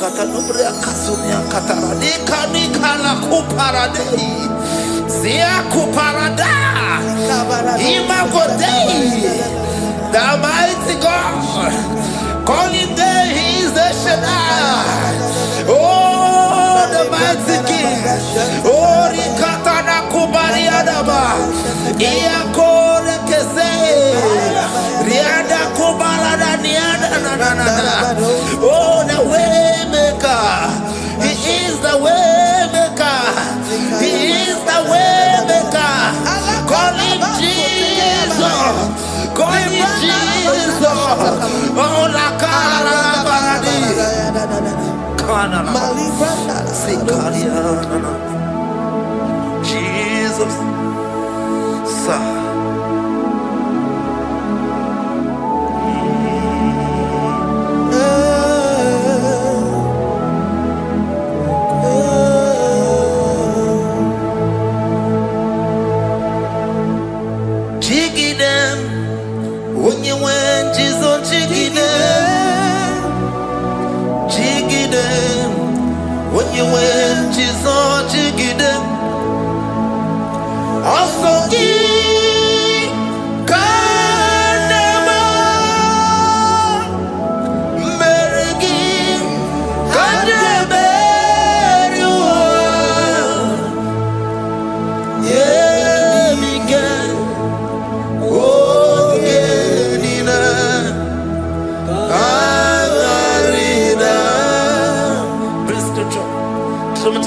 Speaker 4: Kata nubre akasumia katara nika la kuparade sia kuparada imagodei the mighty God calling there he is the Shaddai oh the mighty King oh rikata na kubariadaba iya kore kese riada kubalada niada na oh the way He is the way maker. He is the way maker. Call him Jesus. Call him Jesus. Oh, la cara baradi. Jesus. Sir. When you went, Jesus, you get also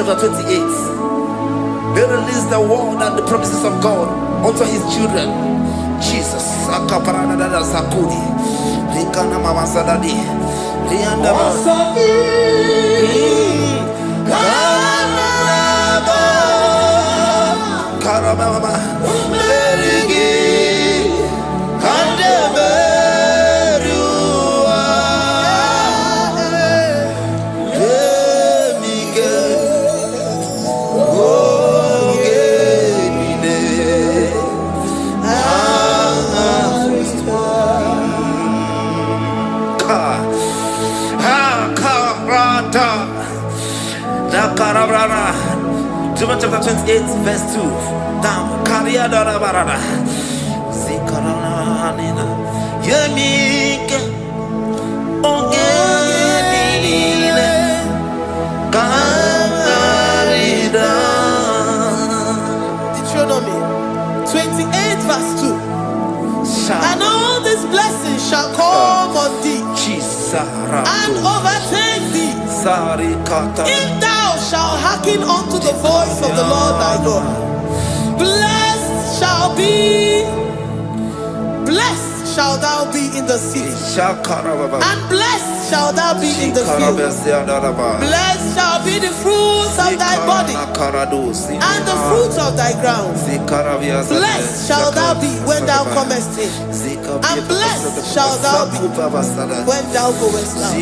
Speaker 4: chapter 28. They release the word and the promises of God unto his children. Jesus. Sakudi. Rikana Mama Sadadi. Riandaba. Karababa. Berigi. Kandeberua. Emike. Ogemine. John chapter 28, verse 2. Down. Kariada Barada. Zikaranina. Yemike. Ongenine. Karida.
Speaker 3: Deuteronomy 28 verse 2. And all these blessings shall come on thee and overtake thee if thou shalt hearken unto the voice of the Lord thy God. Blessed shall thou be in the city, and blessed shall thou be in the field. Blessed shall be the fruits of thy body and the fruits of thy ground. Blessed shall thou be when thou comest in, and blessed shall thou be when thou goest out.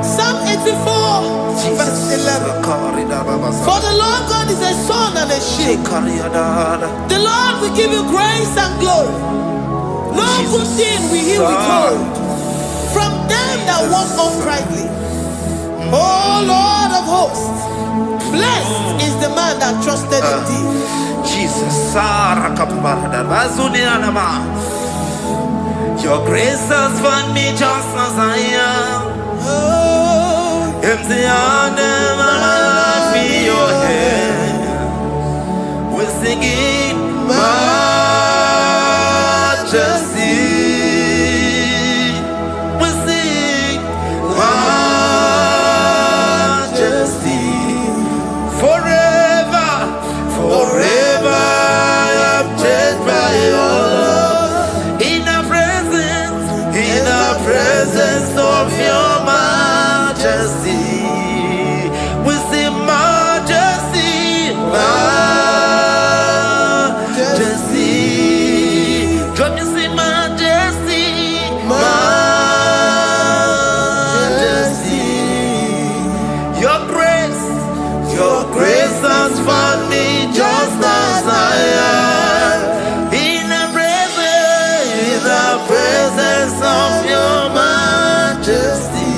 Speaker 3: Psalm 84 verse 11. For the Lord God is a sun and a shield. The Lord will give you grace and glory. No good thing will he withhold from them that walk uprightly. O Lord of hosts, blessed is the man that trusted in thee.
Speaker 4: Jesus, your grace has found me just as I am. Empty handed, I feel your hand. We're singing majesty. We sing majesty. Forever, forever I'm changed by your love. In the presence of your majesty, we see majesty, majesty. Come you see majesty, majesty. Your grace has found me just as I am. In the presence of your majesty.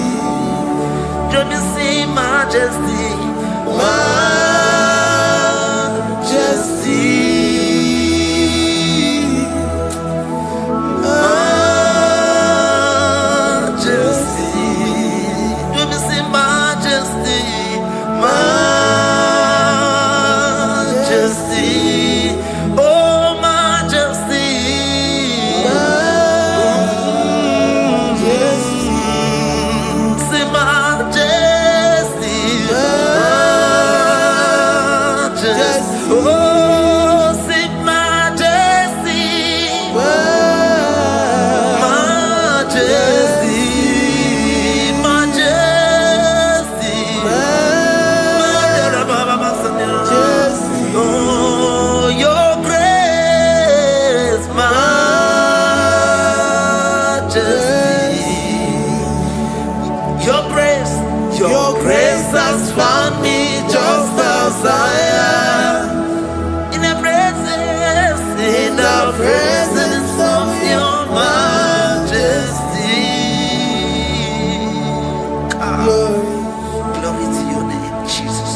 Speaker 4: Oh, your grace, majesty. Your grace has found me just as I am. In the presence of your majesty. Glory to your name, Jesus.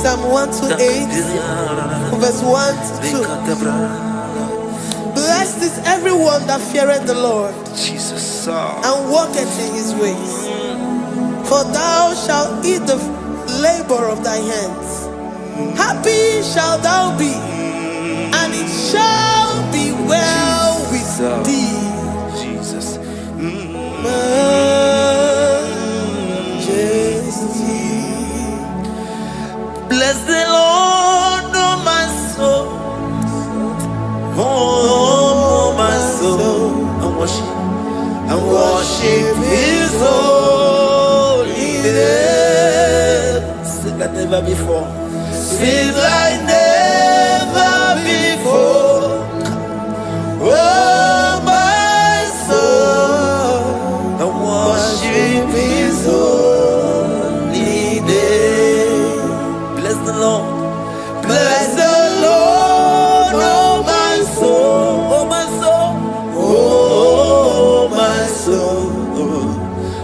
Speaker 3: Psalm 128, verse 1 to 2. Blessed is everyone that feareth the Lord,
Speaker 4: Jesus,
Speaker 3: and walketh in his ways. For thou shalt eat the labor of thy hands. Happy shalt thou be, and it shall be well with thee.
Speaker 4: Jesus.
Speaker 3: Majesty.
Speaker 4: Bless the Lord, oh my soul. Oh, my soul. And worship his holy name. Sing like never before. Sing like never before. Oh, my soul. And worship his holy name. Bless the Lord. Bless the Lord, oh my soul, oh my soul, oh my soul,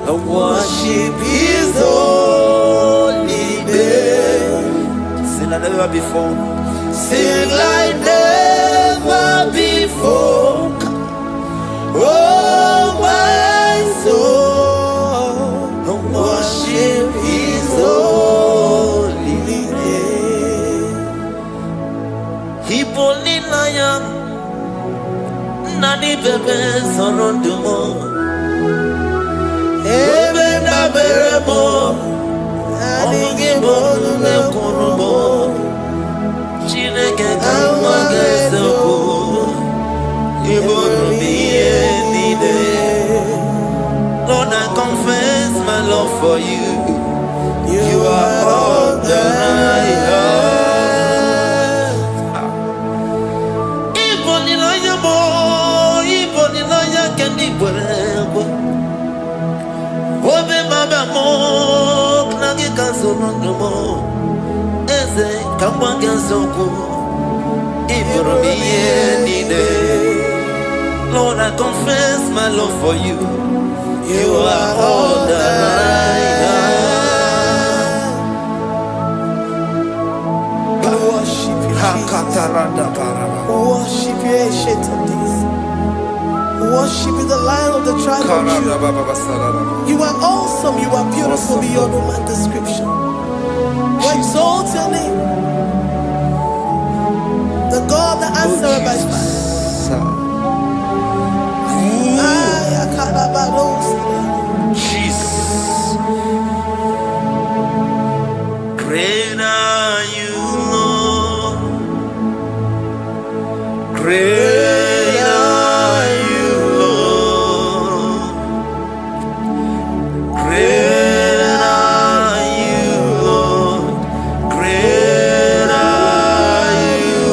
Speaker 4: and worship his holy name. Sing like never before. Sing like never before. Oh my soul, and worship his holy name. Hipoli lion, nani bebe sorondumo. Ebe na beremo, omugi bolu me kunumo. Chineke kama gesoko, ibolu biye nide. Lord, I confess my love for you. You are all that I have. Obe baba mo knagi kasono mo eze kamwange soko ibrobi yenide. Lord, I confess my love for you. You are all that I have.
Speaker 3: Worship you, worship you, ancient of days. Worship you, the Lion of the tribe of Judah. You are awesome, you are beautiful beyond human description. We exalt your name, the God that answered by fire.
Speaker 4: Jesus. Great are you, Lord. Great are you, Lord. Great are you, Lord. Great are you,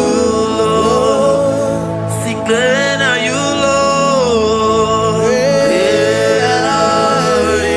Speaker 4: Lord. Sing, great are you, Lord. Great are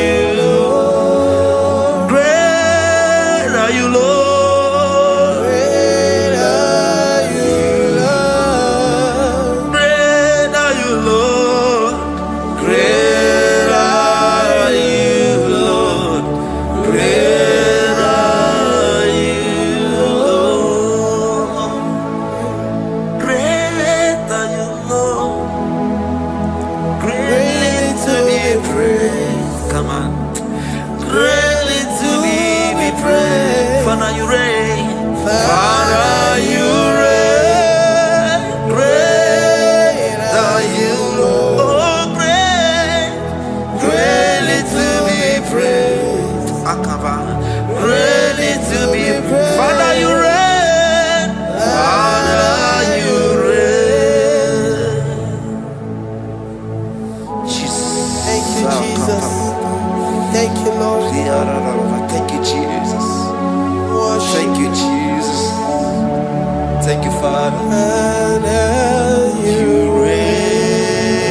Speaker 4: Ready to be praised. Father, you reign. Father, you reign. Jesus.
Speaker 3: Thank you, Jesus. Thank you, Lord.
Speaker 4: Thank you, Jesus.
Speaker 3: Worship.
Speaker 4: Thank you, Jesus. Thank you, Father. You reign.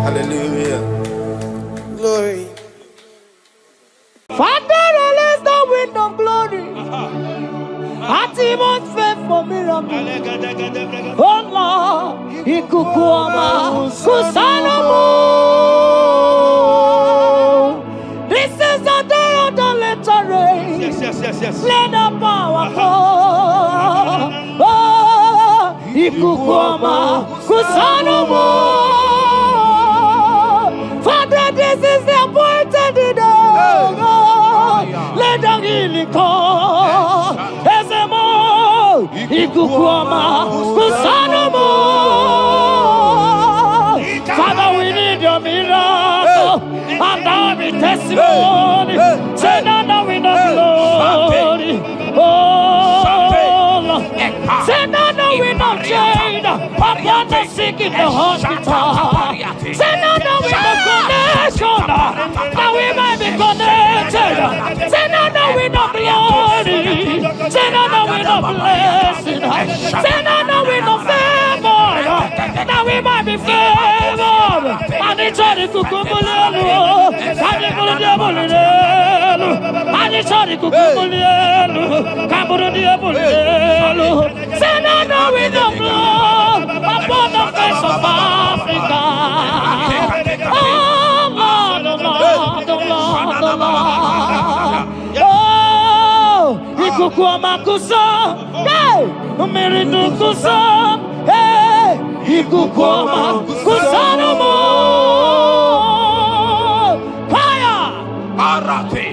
Speaker 4: Hallelujah.
Speaker 3: Glory.
Speaker 7: Father, release the wind of glory. Atmosphere for miracle. Oh Lord, ikukuama kusanamu. This is the day of the letter rain.
Speaker 6: Yes.
Speaker 7: Let the power come. Oh, ikukuama kusanamu. Father, this is the appointed day. Let the healing come. Ezemo, ikukuama kusanamu. Father, we need your miracle. And now we testimony. Say now we know glory. Oh, Lord. Say now we know change. Upon the sick in the hospital. Say now we know connection. Now we might be connected. Say now we know glory. Say now we know blessing. Say now we know favor. Now we might be favored. And it's all the kukumulelu. And it's all the diabolelu. And it's all the kukumulelu. Kaburu diabolelu. Say now we know blood upon the face of Africa. Oh Lord, oh Lord, oh Lord, oh Lord. Oh, ikukuama kusa, hey, umiridu kusa, hey, ikukuama kusa no more. Fire!
Speaker 5: Arate.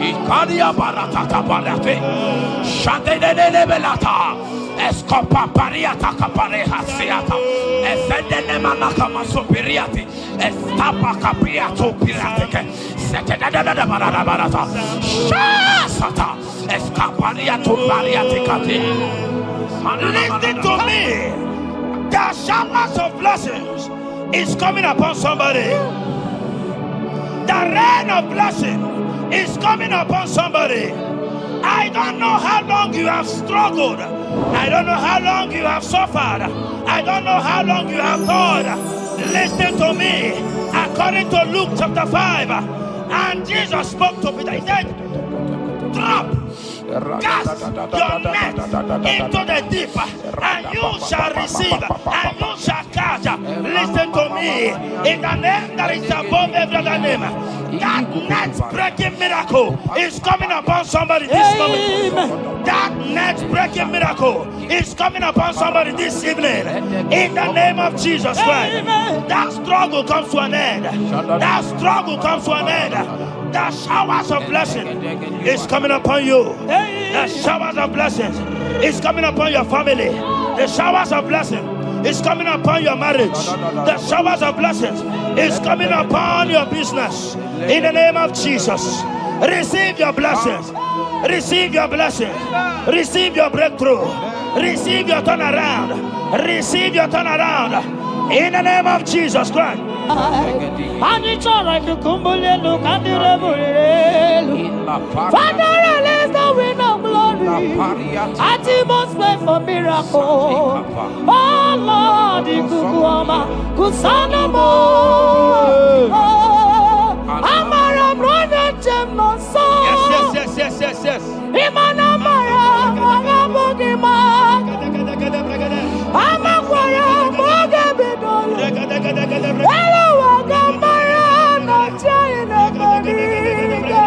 Speaker 5: Ikadia baratata barate. Shadene belata. Escopa pariata capareha seata. Efendene manaka masopiriati. Estapa capriato pirateke. Setedada barata. Shasata. Escapariato bariaticati.
Speaker 6: Listen to me. The showers of blessings is coming upon somebody. The rain of blessing is coming upon somebody. I don't know how long you have struggled. I don't know how long you have suffered. I don't know how long you have thought. Listen to me. According to Luke chapter 5, and Jesus spoke to Peter. He said, drop, cast your net into the deep, and you shall receive, and you shall catch. Listen to me. In the name that is above every other name, that net breaking miracle is coming upon somebody this moment. That net breaking miracle is coming upon somebody this evening. In the name of Jesus Christ. That struggle comes to an end. That struggle comes to an end. The showers of blessing is coming upon you. The showers of blessings is coming upon your family. The showers of blessing is coming upon your marriage. The showers of blessings is coming upon your business. In the name of Jesus, receive your blessings. Receive your blessings. Receive your breakthrough. Receive your turnaround. Receive your turnaround. In the name of Jesus Christ.
Speaker 7: Father, release the wind of glory. Atmosphere for miracle. Oh Lord, ikukuama kusanamo. Amara brother Jemno so.
Speaker 6: Yes.
Speaker 7: Imana mara magabogima. Amakwara mogabidolo. Hello, wagamara na china bodiga.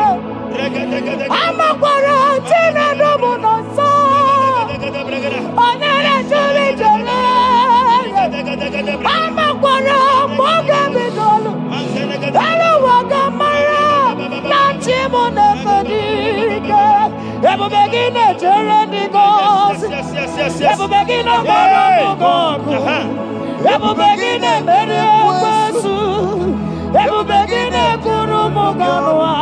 Speaker 7: Amakwara china domo no so. Onere jole jole. Amakwara mogabidolo. Hello, wagamara na chimo na bodiga. Ebu begine jere goes. Ebu begine gogo. Ebu begine mere kwesu. Ebu begine kuru muganwa.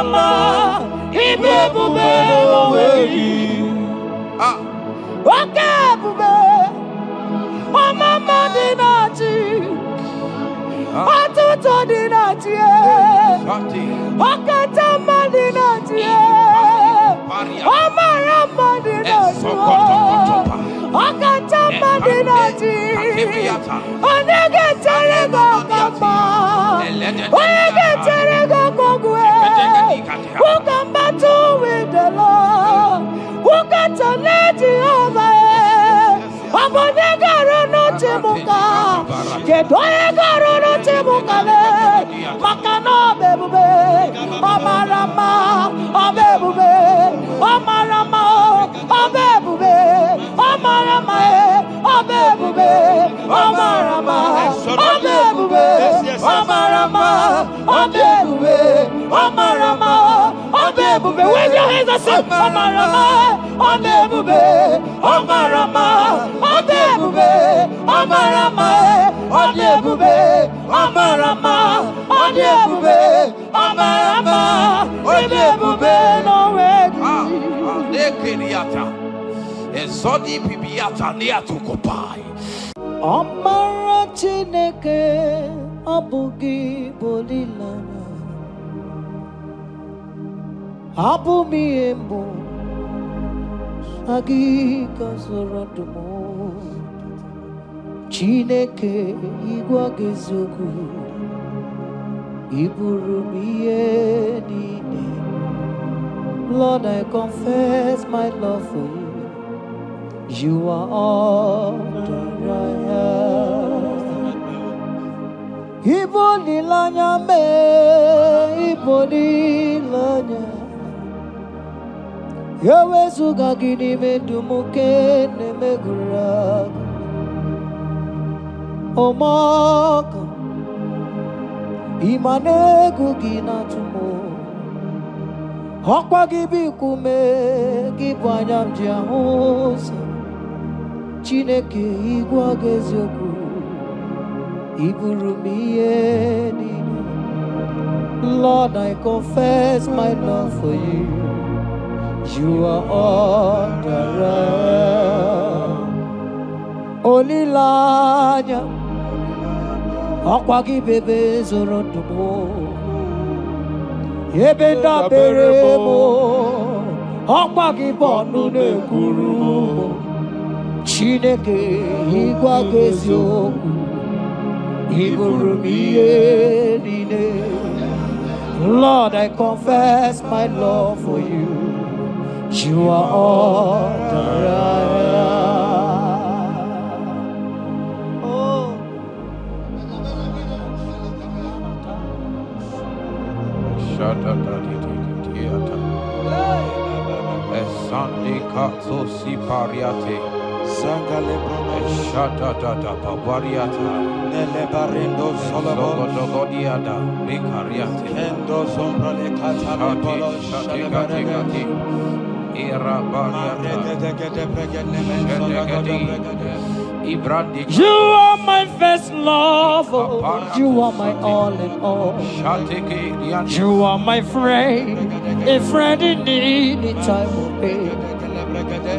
Speaker 7: Omarama, Ibebube, Okebube, Omama Dinati, Atuto Dinati, Okatama Dinati, Omarama Dinati, Okatama Dinati, Onegeterego Kama, Onegeterego Kogwe, who can battle with the Lord, who can turn Jehovah, Abonegaro no Timuka, Kedoegaro no Timukale, Makano Bebube, Omarama, Obebube, Omarama, Obebube, Omarama, Obebube, Omarama, Obebube, Omarama, Obebube, Omarama, Obebube, wave your hands and say, Omarama, Obebube, Omarama, Obebube, Omarama, Obebube, Omarama, Obebube, Omarama, Obebube, no way.
Speaker 5: Ezodi bibiata nia tukopai.
Speaker 7: Omara Chineke abugi bolilana. Abumi embo agi kasorotumo. Chineke igwa gezoku iburumiye nine. Lord, I confess my love for you. You are all that I have. Ibolilanya me, ibolilanya. Yawezuga gini me dumuke ne meguraga. Omaka, imane gugina tumo. Hokwa gibi kume, gibanyam jiahosa. Chineke igwa gezioku iburumiye nini. Lord, I confess my love for you. You are all that I am. Olilanya akwagi bebe zorotumo yebenda beremo akwagi bonu ne kurumo. Chineke igwa gezioku iburumiye nine. Lord, I confess my love for you. You are all that I am. Oh.
Speaker 5: Esandi katso si pariate.
Speaker 6: Sangale
Speaker 5: Shata tata papariata.
Speaker 6: Nele barendo solomon.
Speaker 5: Sogodiada. Ricariate.
Speaker 6: Endo sombra le catale polo.
Speaker 5: Shati. Era bariata.
Speaker 7: You are my first love. You are my all in all. You are my friend, a friend in need in time of pain.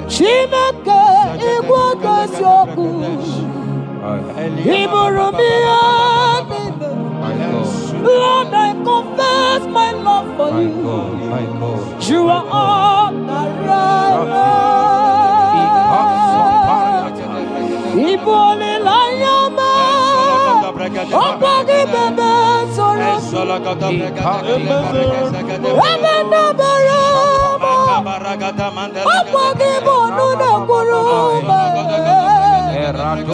Speaker 7: Chineke igwa soku iburumia. Lord, I confess my love for you. You are all that I Ibole layama, okwagi bebe soro, ebena berama, okwagi bonu ne kuruma,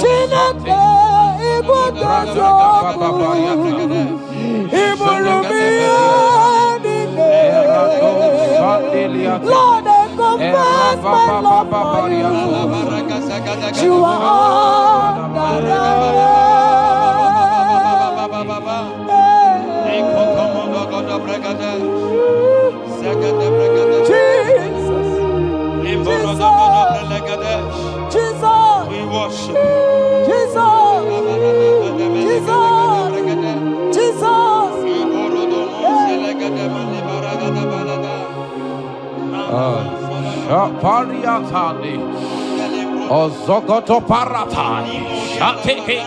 Speaker 7: Chineke igwa gazoku, iburumia nine. Lord, I confess my love for you. You are all that I Jesus, we worship Jesus, Jesus, Jesus.
Speaker 5: Shapariatani. Ozogoto paratai. Shateke.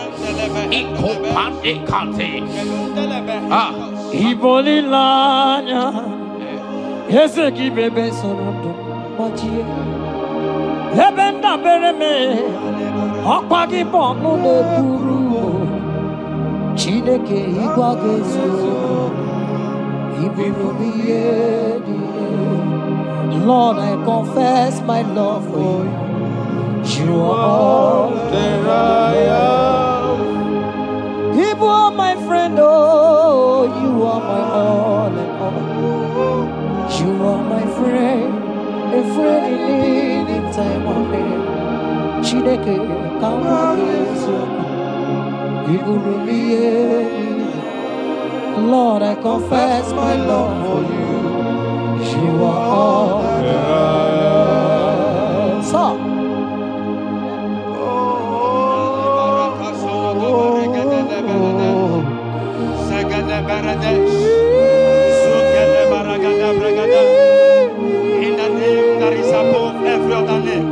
Speaker 5: Ikopande kate.
Speaker 7: Ibolilanya. Yeseki bebe sonodo. Majie. Lebenda bereme. Akpagi bono de buru. Chineke igwagezo. Lord, I confess my love for you. You are all that I am. You are my friend, oh, you are my all and all. You are my friend, a friend in need in time of need. Chineke, come on, Lord, I confess my love for you. You are all that I am. So,
Speaker 6: in the name that is above every other name,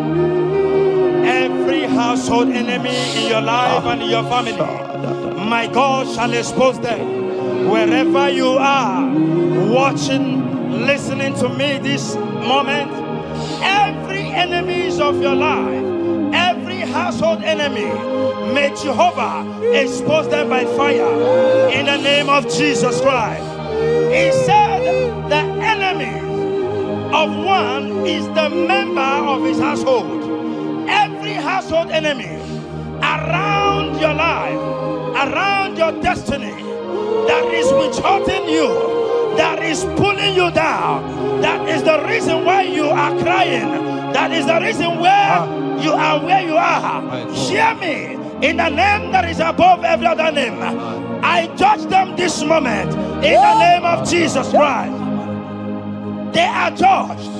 Speaker 6: every household enemy in your life and in your family, my God shall expose them. Wherever you are, watching, listening to me this moment, every enemies of your life, every household enemy, may Jehovah expose them by fire in the name of Jesus Christ. He said the enemy of one is the member of his household. Every household enemy around your life, around your destiny, that is withholding you, that is pulling you down, that is the reason why you are crying, that is the reason where you are where you are. Hear me, in the name that is above every other name, I judge them this moment in the name of Jesus Christ. They are judged.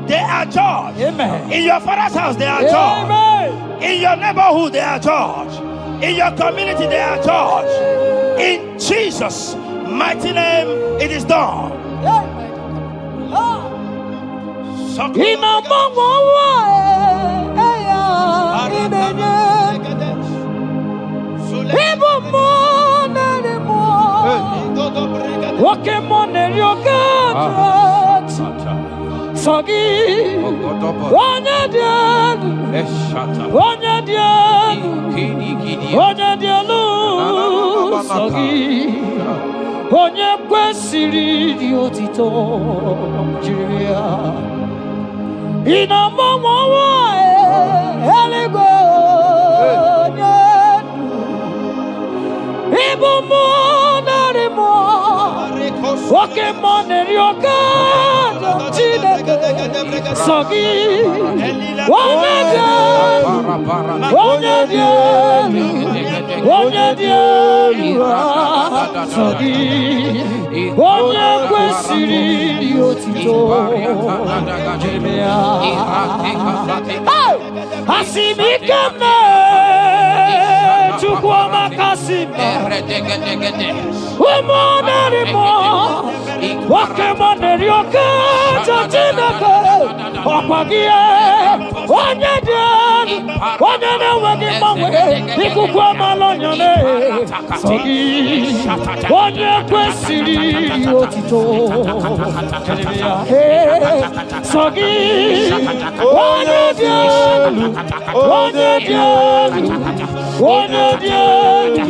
Speaker 6: They are judged.
Speaker 7: Amen.
Speaker 6: In your father's house, they are judged.
Speaker 7: Amen.
Speaker 6: In your neighborhood, they are judged. In your community, they are judged. In Jesus' mighty name, it is done.
Speaker 7: Onye kwesịrị dị otito jiri ya ịnọmọmọwa eluigwe onye ịbụ mmụọ narị mmụọ nwoke mmụọ na-eri oke Chineke sọ gị onye dị elu onye dị elu onye dị elu sọ gị onye kwesịrị dị otito jiri ya asị m ike mee Chukwu ọmaka sị mee ụmụ narị mmụọ nwoke mmụọ na-eri oke Chineke ọkwa gị onye dị elu onye na-enweghị mgbanwe ikuku amala onyone sọ gị onye kwesịrị otito sọ gị onye dị elu onye dị elu onye dị elu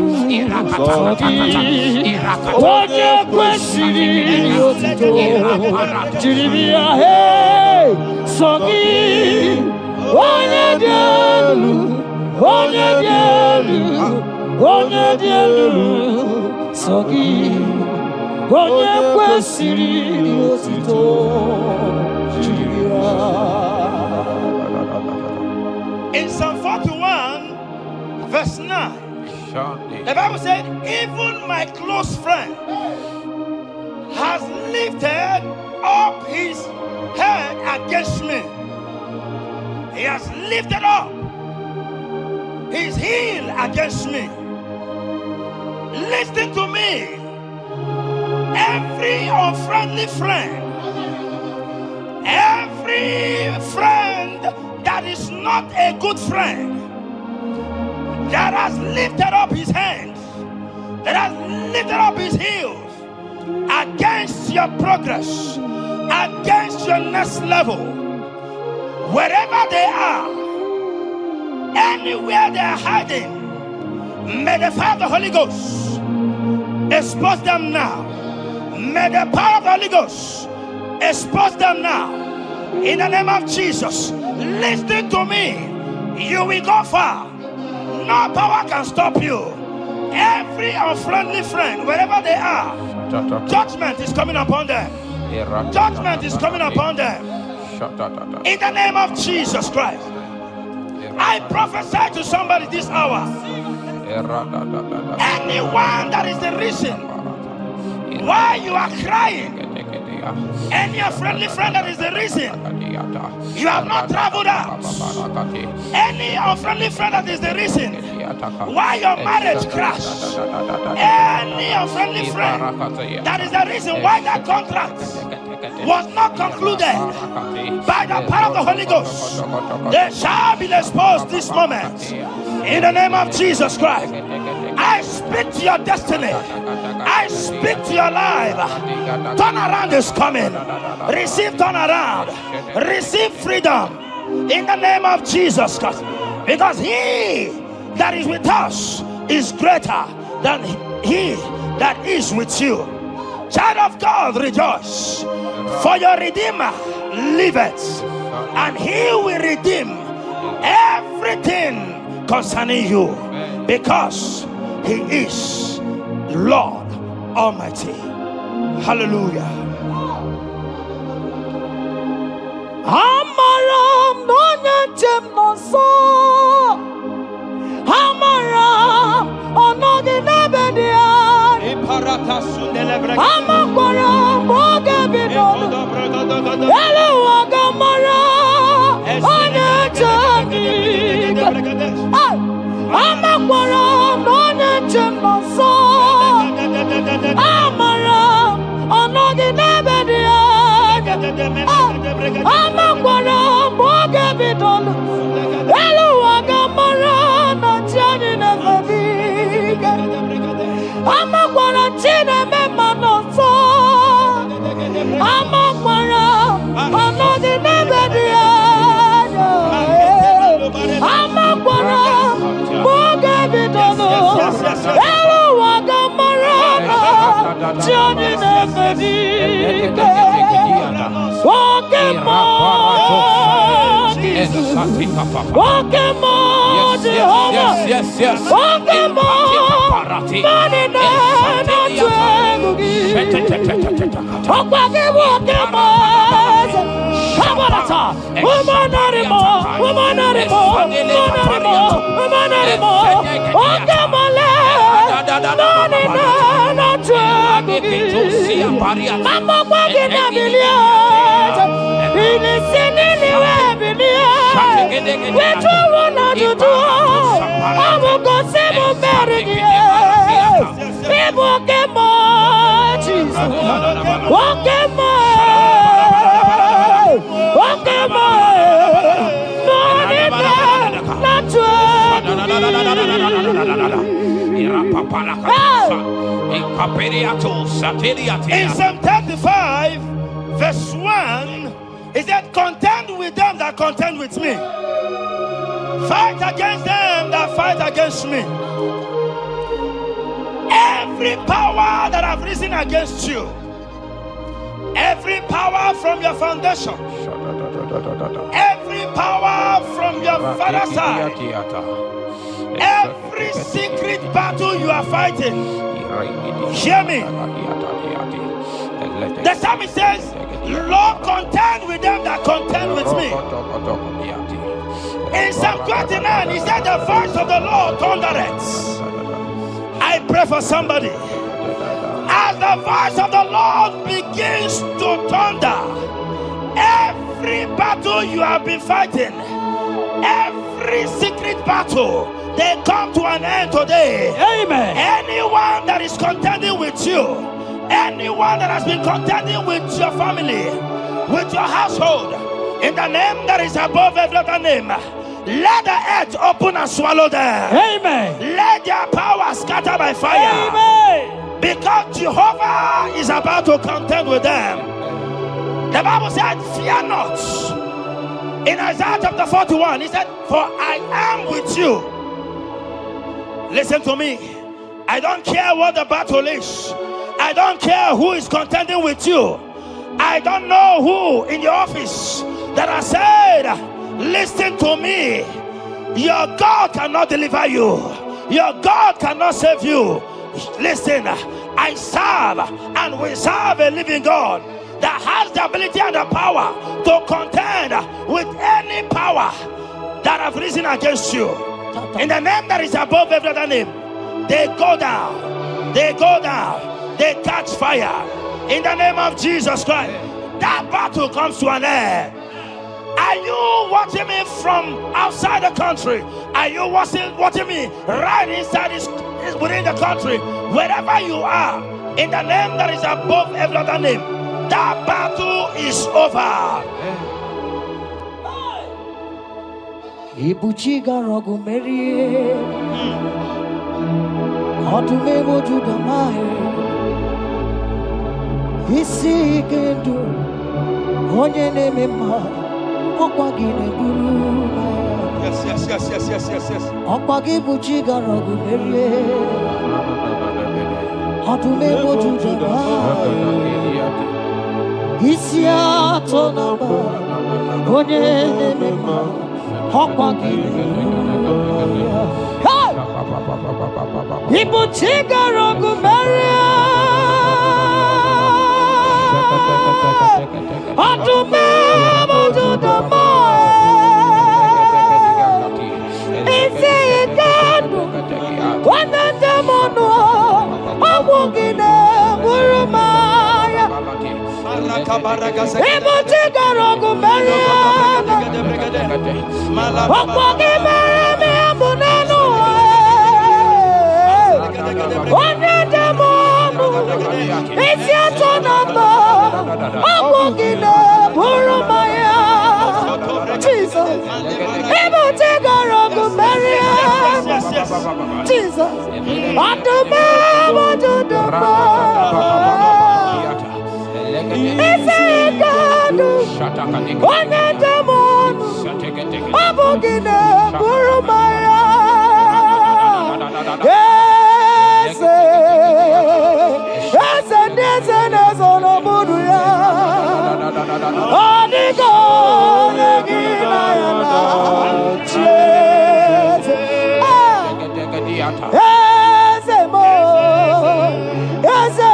Speaker 7: sọ gị onye kwesịrị otito jiri bịa sọ gị onye dị elu onye dị elu onye dị elu sọ gị onye kwesịrị otito jiri ya.
Speaker 6: In Psalm 41 verse 9, the Bible said, even my close friend has lifted up his head against me. He has lifted up his heel against me. Listen to me. Every unfriendly friend, every friend not a good friend that has lifted up his hands, that has lifted up his heels against your progress, against your next level, wherever they are, anywhere they are hiding, may the fire of the Holy Ghost expose them now. May the power of the Holy Ghost expose them now. In the name of Jesus, listen to me. You will go far. No power can stop you. Every unfriendly friend, wherever they are, judgment is coming upon them. Judgment is coming upon them. In the name of Jesus Christ, I prophesy to somebody this hour. Anyone that is the reason why you are crying, any unfriendly friend that is the reason you have not traveled out, any unfriendly friend that is the reason why your marriage crashed, any unfriendly friend that is the reason why that contract was not concluded, by the power of the Holy Ghost, they shall be exposed this moment. In the name of Jesus Christ, I speak to your destiny. I speak to your life. Turnaround is coming. Receive turnaround. Receive freedom. In the name of Jesus Christ. Because he that is with us is greater than he that is with you. Child of God, rejoice. For your Redeemer liveth, and he will redeem everything concerning you, because he is Lord Almighty. Hallelujah.
Speaker 7: Amaram nonyenchem nonso, Amaram onoginebedia, Amaram bogebidodo, Eluwagamara onyechemika, Amaram nonyenchem nonso, Amaram onoginebedia, Amaram bogebidodo, Eluwagamara onyechemika, Amakwara chineme manonso, Amakwara anodi nebedia, Amakwara boge bidono, Eluwagamara chini nebedia, Pokemon, Jehovah, Pokemon, Manina,
Speaker 6: In Psalm 35, verse 1, it said, contend with them that contend with me. Fight against them that fight against me. Every power that have risen against you, every power from your foundation, every power from your father's side, every secret battle you are fighting, hear me. The psalmist says, Lord, contend with them that contend with me. In Psalm 29, he said, the voice of the Lord thundereth. I pray for somebody. As the voice of the Lord begins to thunder, every battle you have been fighting, every secret battle, they come to an end today.
Speaker 7: Amen.
Speaker 6: Anyone that is contending with you, anyone that has been contending with your family, with your household, in the name that is above every other name, Let the earth open and swallow them.
Speaker 7: Amen.
Speaker 6: Let their power scatter by fire.
Speaker 7: Amen.
Speaker 6: Because Jehovah is about to contend with them. The Bible said, fear not. In Isaiah chapter 41, he said, for I am with you. Listen to me. I don't care what the battle is. I don't care who is contending with you. I don't know who in your office that has said, listen to me. Your God cannot deliver you. Your God cannot save you. Listen, I serve and we serve a living God that has the ability and the power to contend with any power that have risen against you. In the name that is above every other name, they go down. They go down. They catch fire. In the name of Jesus Christ, that battle comes to an end. Are you watching me from outside the country? Are you watching me right inside within the country? Wherever you are, in the name that is above every other name, that battle is over.
Speaker 7: Ibuchiga rogu merie, odume wojuda mae, isi kendo, onye neme ma, okwagine buru mae.
Speaker 6: Yes.
Speaker 7: Okwagi buchiga rogu merie, odume wojuda mae, isi ato nama, onye neme ma. Ibuchiga rogu meria, odume wojuda mae, isi ikanu, wanende mono, awugine buru maya. Ibuchiga rogu meria, okwagi mere abunenu, wanende mono, isi ato namba, awugine buru maya. Jesus, Ibuchiga rogu meria, Jesus, odume wojuda mae, isi ikanu, wanende mono, abugine buru maya. Ese nezono buru ya, odigo negina yana, Jesus. Ese mo, ese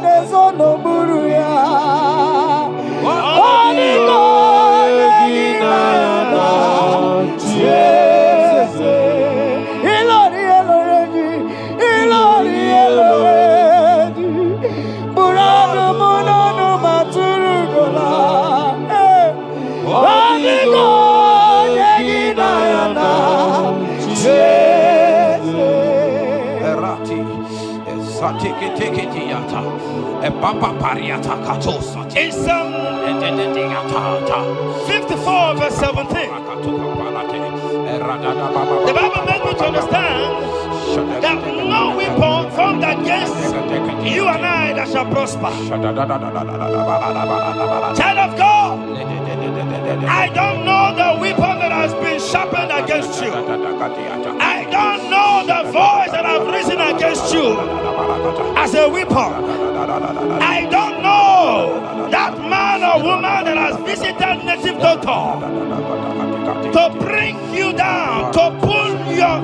Speaker 7: nezono buru ya, odigo negina yana, Jesus. Ilori burano mono maturu gola, odigo negina yana, Jesus.
Speaker 5: Erati, Satikitiata, a Papa Pariata Katosa,
Speaker 6: In Psalm 54 verse 17, the Bible makes me to understand that no weapon formed against you and I that shall prosper. Child of God, I don't know the weapon that has been sharpened against you. I don't know the voice that has risen against you as a weapon. I don't know that man or woman that has visited native doctor to bring you down, to pull your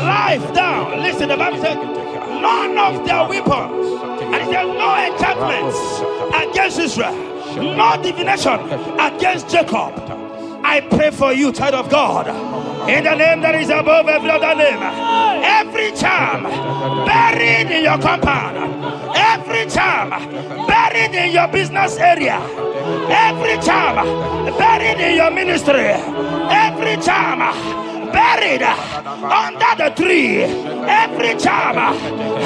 Speaker 6: life down. Listen, the Bible said, none of their weapons, and it said, no enchantments against Israel, no divination against Jacob. I pray for you, child of God, in the name that is above every other name. Every charm buried in your compound, every charm buried in your business area, every charm buried in your ministry, every charm buried under the tree, every charm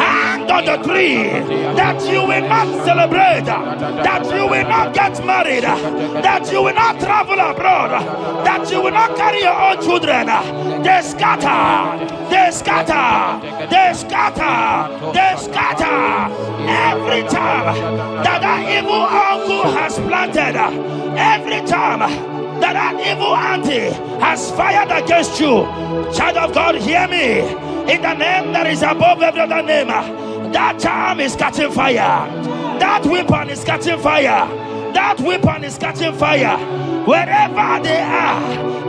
Speaker 6: hang on the tree, that you will not celebrate, that you will not get married, that you will not travel abroad, that you will not carry your own children, they scatter, they scatter, they scatter, they scatter. Every time that evil uncle has planted, every time that evil auntie has fired against you, child of God, hear me. In the name that is above every other name, that charm is catching fire. That weapon is catching fire. That weapon is catching fire. Wherever they are,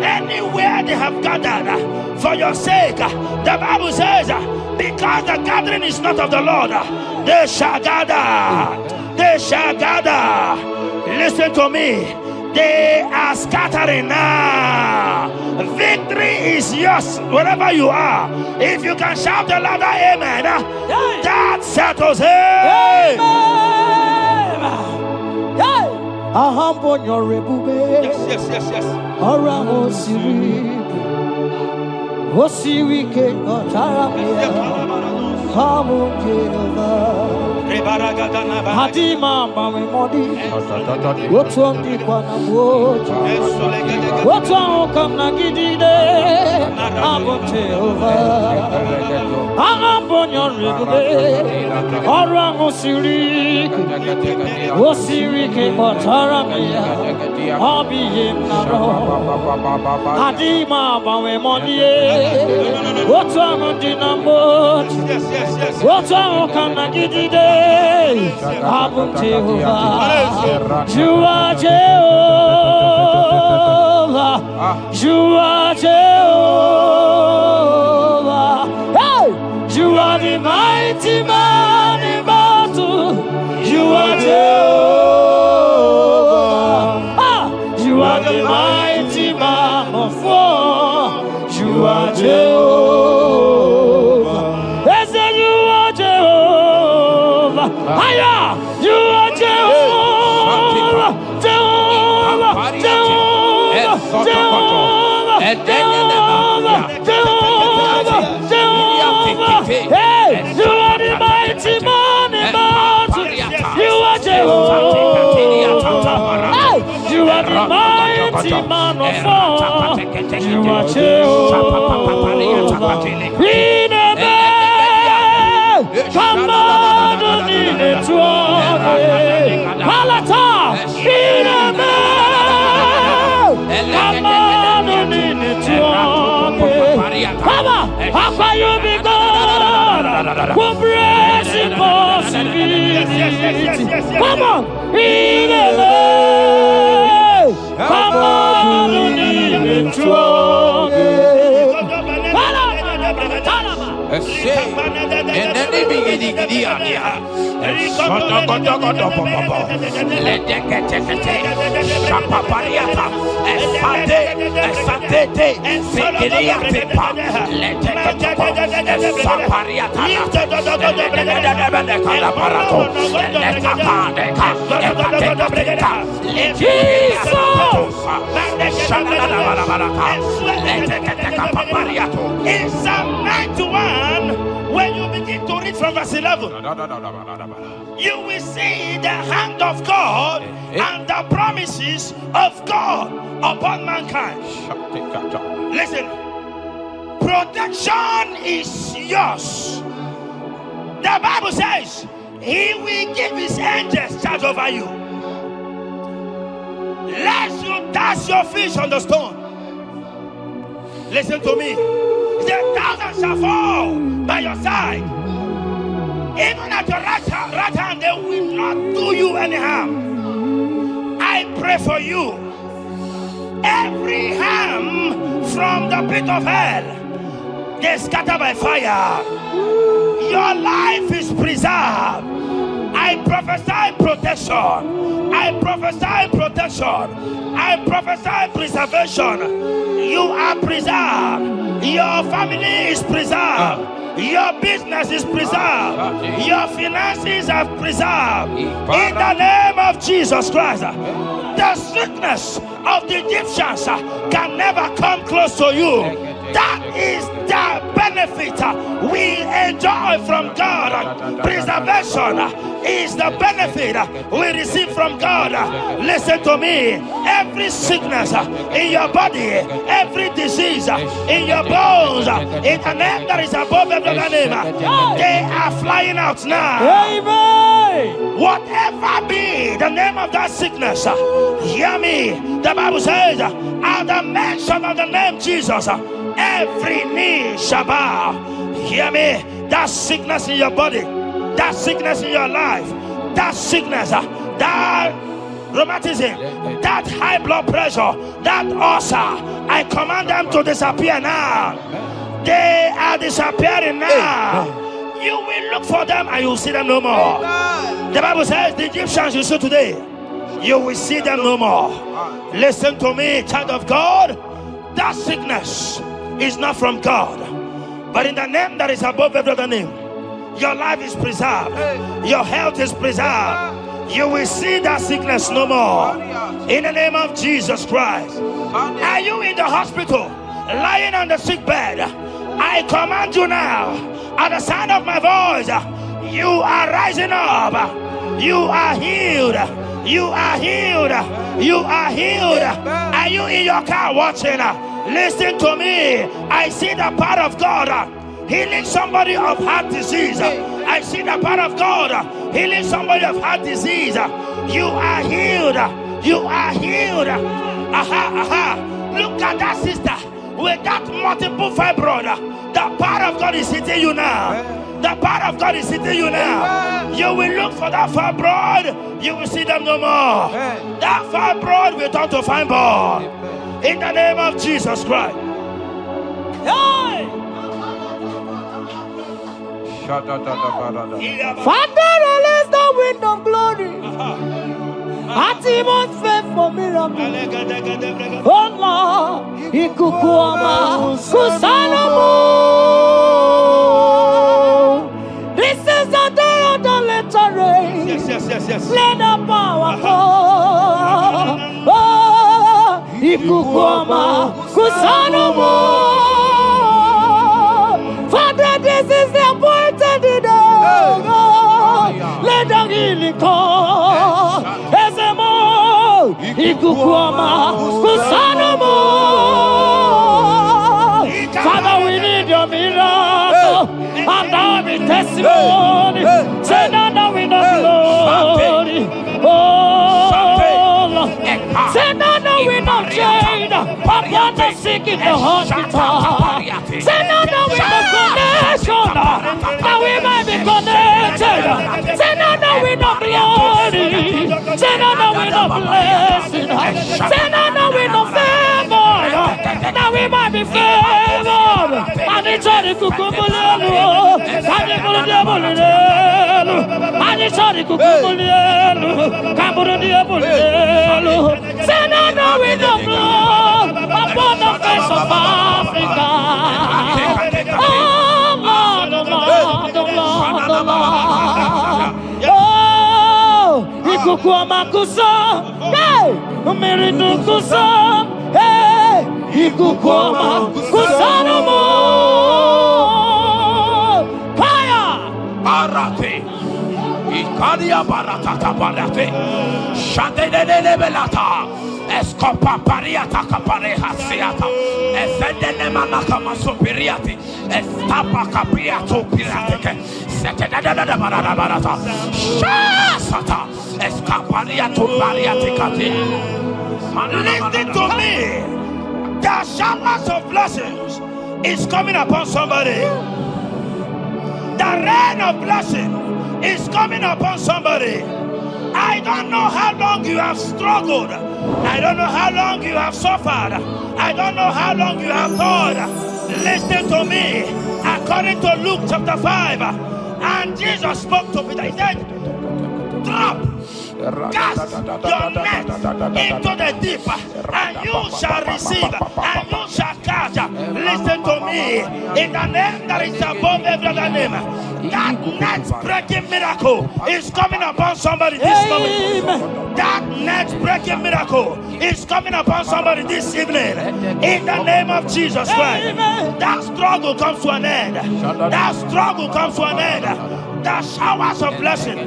Speaker 6: anywhere they have gathered for your sake, the Bible says, because the gathering is not of the Lord, they shall gather. They shall gather. Listen to me. They are scattering now. Victory is yours wherever you are. If you can shout a louder amen, that settles it.
Speaker 7: Yes. Hadima mami modi, wotundi kwa na moja, wotuang kamna gidide, abonte over, angambonyo rigube, orang osiri ke motaramia, abiye naro, hadima mami modi, wotuang dinamot, wotuang kamna gidide. Abum Jehovah, you are Jehovah, you are Jehovah. Hey, you are the mighty man in battle. You are Jehovah. You are the mighty man of war. You are Jehovah. Yes, you are Jehovah. Higher! You are Jehovah! Jehovah! Jehovah! Jehovah! Jehovah! Jehovah! Hey! You are the mighty man in battle! You are Jehovah! Hey! You are the mighty man of war! You are Jehovah! Come on, in it to Palata, in a man. Come on, in it to Papa, how can you be God? Who brings impossibility? Come on, in a man. Come on, in it to
Speaker 6: in Psalm 91, when you begin to read from verse 11, you will see the hand of God and the promises of God upon mankind. Listen, protection is yours. The Bible says He will give His angels charge over you, lest you dash your fish on the stone. Listen to me. The 1,000 shall fall by your side, even at your right hand, they will not do you any harm. I pray for you. Every harm from the pit of hell, they scatter by fire. Your life is preserved. I prophesy protection. I prophesy protection. I prophesy preservation. You are preserved. Your family is preserved. Your business is preserved. Your finances are preserved. In the name of Jesus Christ. The sickness of the Egyptians can never come close to you. That is the benefit we enjoy from God. Preservation is the benefit we receive from God. Listen to me. Every sickness in your body, every disease in your bones, in the name that is above every other name, they are flying out now.
Speaker 7: Amen.
Speaker 6: Whatever be the name of that sickness, hear me. The Bible says, at the mention of the name Jesus, every knee shall bow. Hear me. That sickness in your body, that sickness in your life, that sickness, that rheumatism, that high blood pressure, that ulcer, I command them to disappear now. They are disappearing now. You will look for them and you will see them no more. The Bible says the Egyptians you see today, you will see them no more. Listen to me, child of God. That sickness is not from God, but in the name that is above every other name, your life is preserved, your health is preserved. You will see that sickness no more. In the name of Jesus Christ. Are you in the hospital, lying on the sick bed? I command you now, at the sound of my voice, you are rising up. You are healed. You are healed. You are healed. Are you in your car watching? Listen to me. I see the power of God healing somebody of heart disease. I see the power of God healing somebody of heart disease. You are healed. You are healed. Look at that sister with that multiple fibroid. The power of God is hitting you now. The power of God is hitting you now. You will look for that fibroid. You will see them no more. That fibroid will turn to fine bone. In the name of Jesus Christ.
Speaker 7: Hey. Father, release the wind of glory. At even faith for miracle. Oh Lord, Ikukuama, Kusanamo. This is the day of the letter rain.
Speaker 6: Yes.
Speaker 7: Let the power fall. Oh, Ikukuama, Kusanamo. Father, this is the appointed day. Let the healing come. Ezemo, Ikukuama, Kusanamo. Father, we need your miracle. And now we testimony. Say now we know glory. Oh, Lord. Say now we know change. Upon the sick in the hospital. Say now we know connection. Now we might be connected. Say now we know glory. Say now we know blessing. Say now we know favor. Now we might be favored. And it's all the kukumulelu. And it's all the diabolelu. And it's all the kukumulelu. Kamburu diabolelu. Say now we know blood upon the face of Africa. Oh Lord, oh Lord, oh Lord, oh Lord. Oh, Ikukuama kusa, hey, Miridu kusa, hey, Ikukuama kusa no more. Fire!
Speaker 5: Barate. Ikadia baratata barate. Shadene belata. Escopa pariata capareha seata. Efendene manaka masopiriati. Estapa capriato pirate. Setedada barata. Shasata. Escapariato pariati cati.
Speaker 6: Listen to me. The showers of blessings is coming upon somebody. The rain of blessing is coming upon somebody. I don't know how long you have struggled. I don't know how long you have suffered. I don't know how long you have thought. Listen to me. According to Luke chapter 5, and Jesus spoke to Peter. He said, drop, cast your net into the deep, and you shall receive, and you shall catch. Listen to me. me in the name that is above every other name. That net breaking miracle is coming upon somebody this moment. That net breaking miracle is coming upon somebody this evening in the name of Jesus Christ. That struggle comes to an end. That struggle comes to an end. The showers of blessing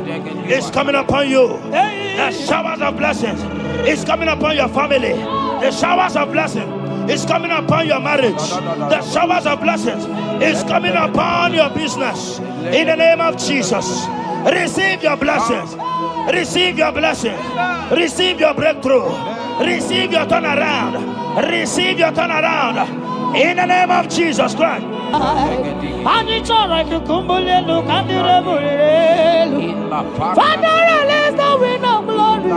Speaker 6: is coming upon you. The showers of blessings is coming upon your family. The showers of blessing is coming upon your marriage. The showers of blessings is coming upon your business. In the name of Jesus, receive your blessings. Receive your blessings. Receive your breakthrough. Receive your turnaround. Receive your turnaround. In the name of Jesus Christ.
Speaker 7: Father, release the wind of glory.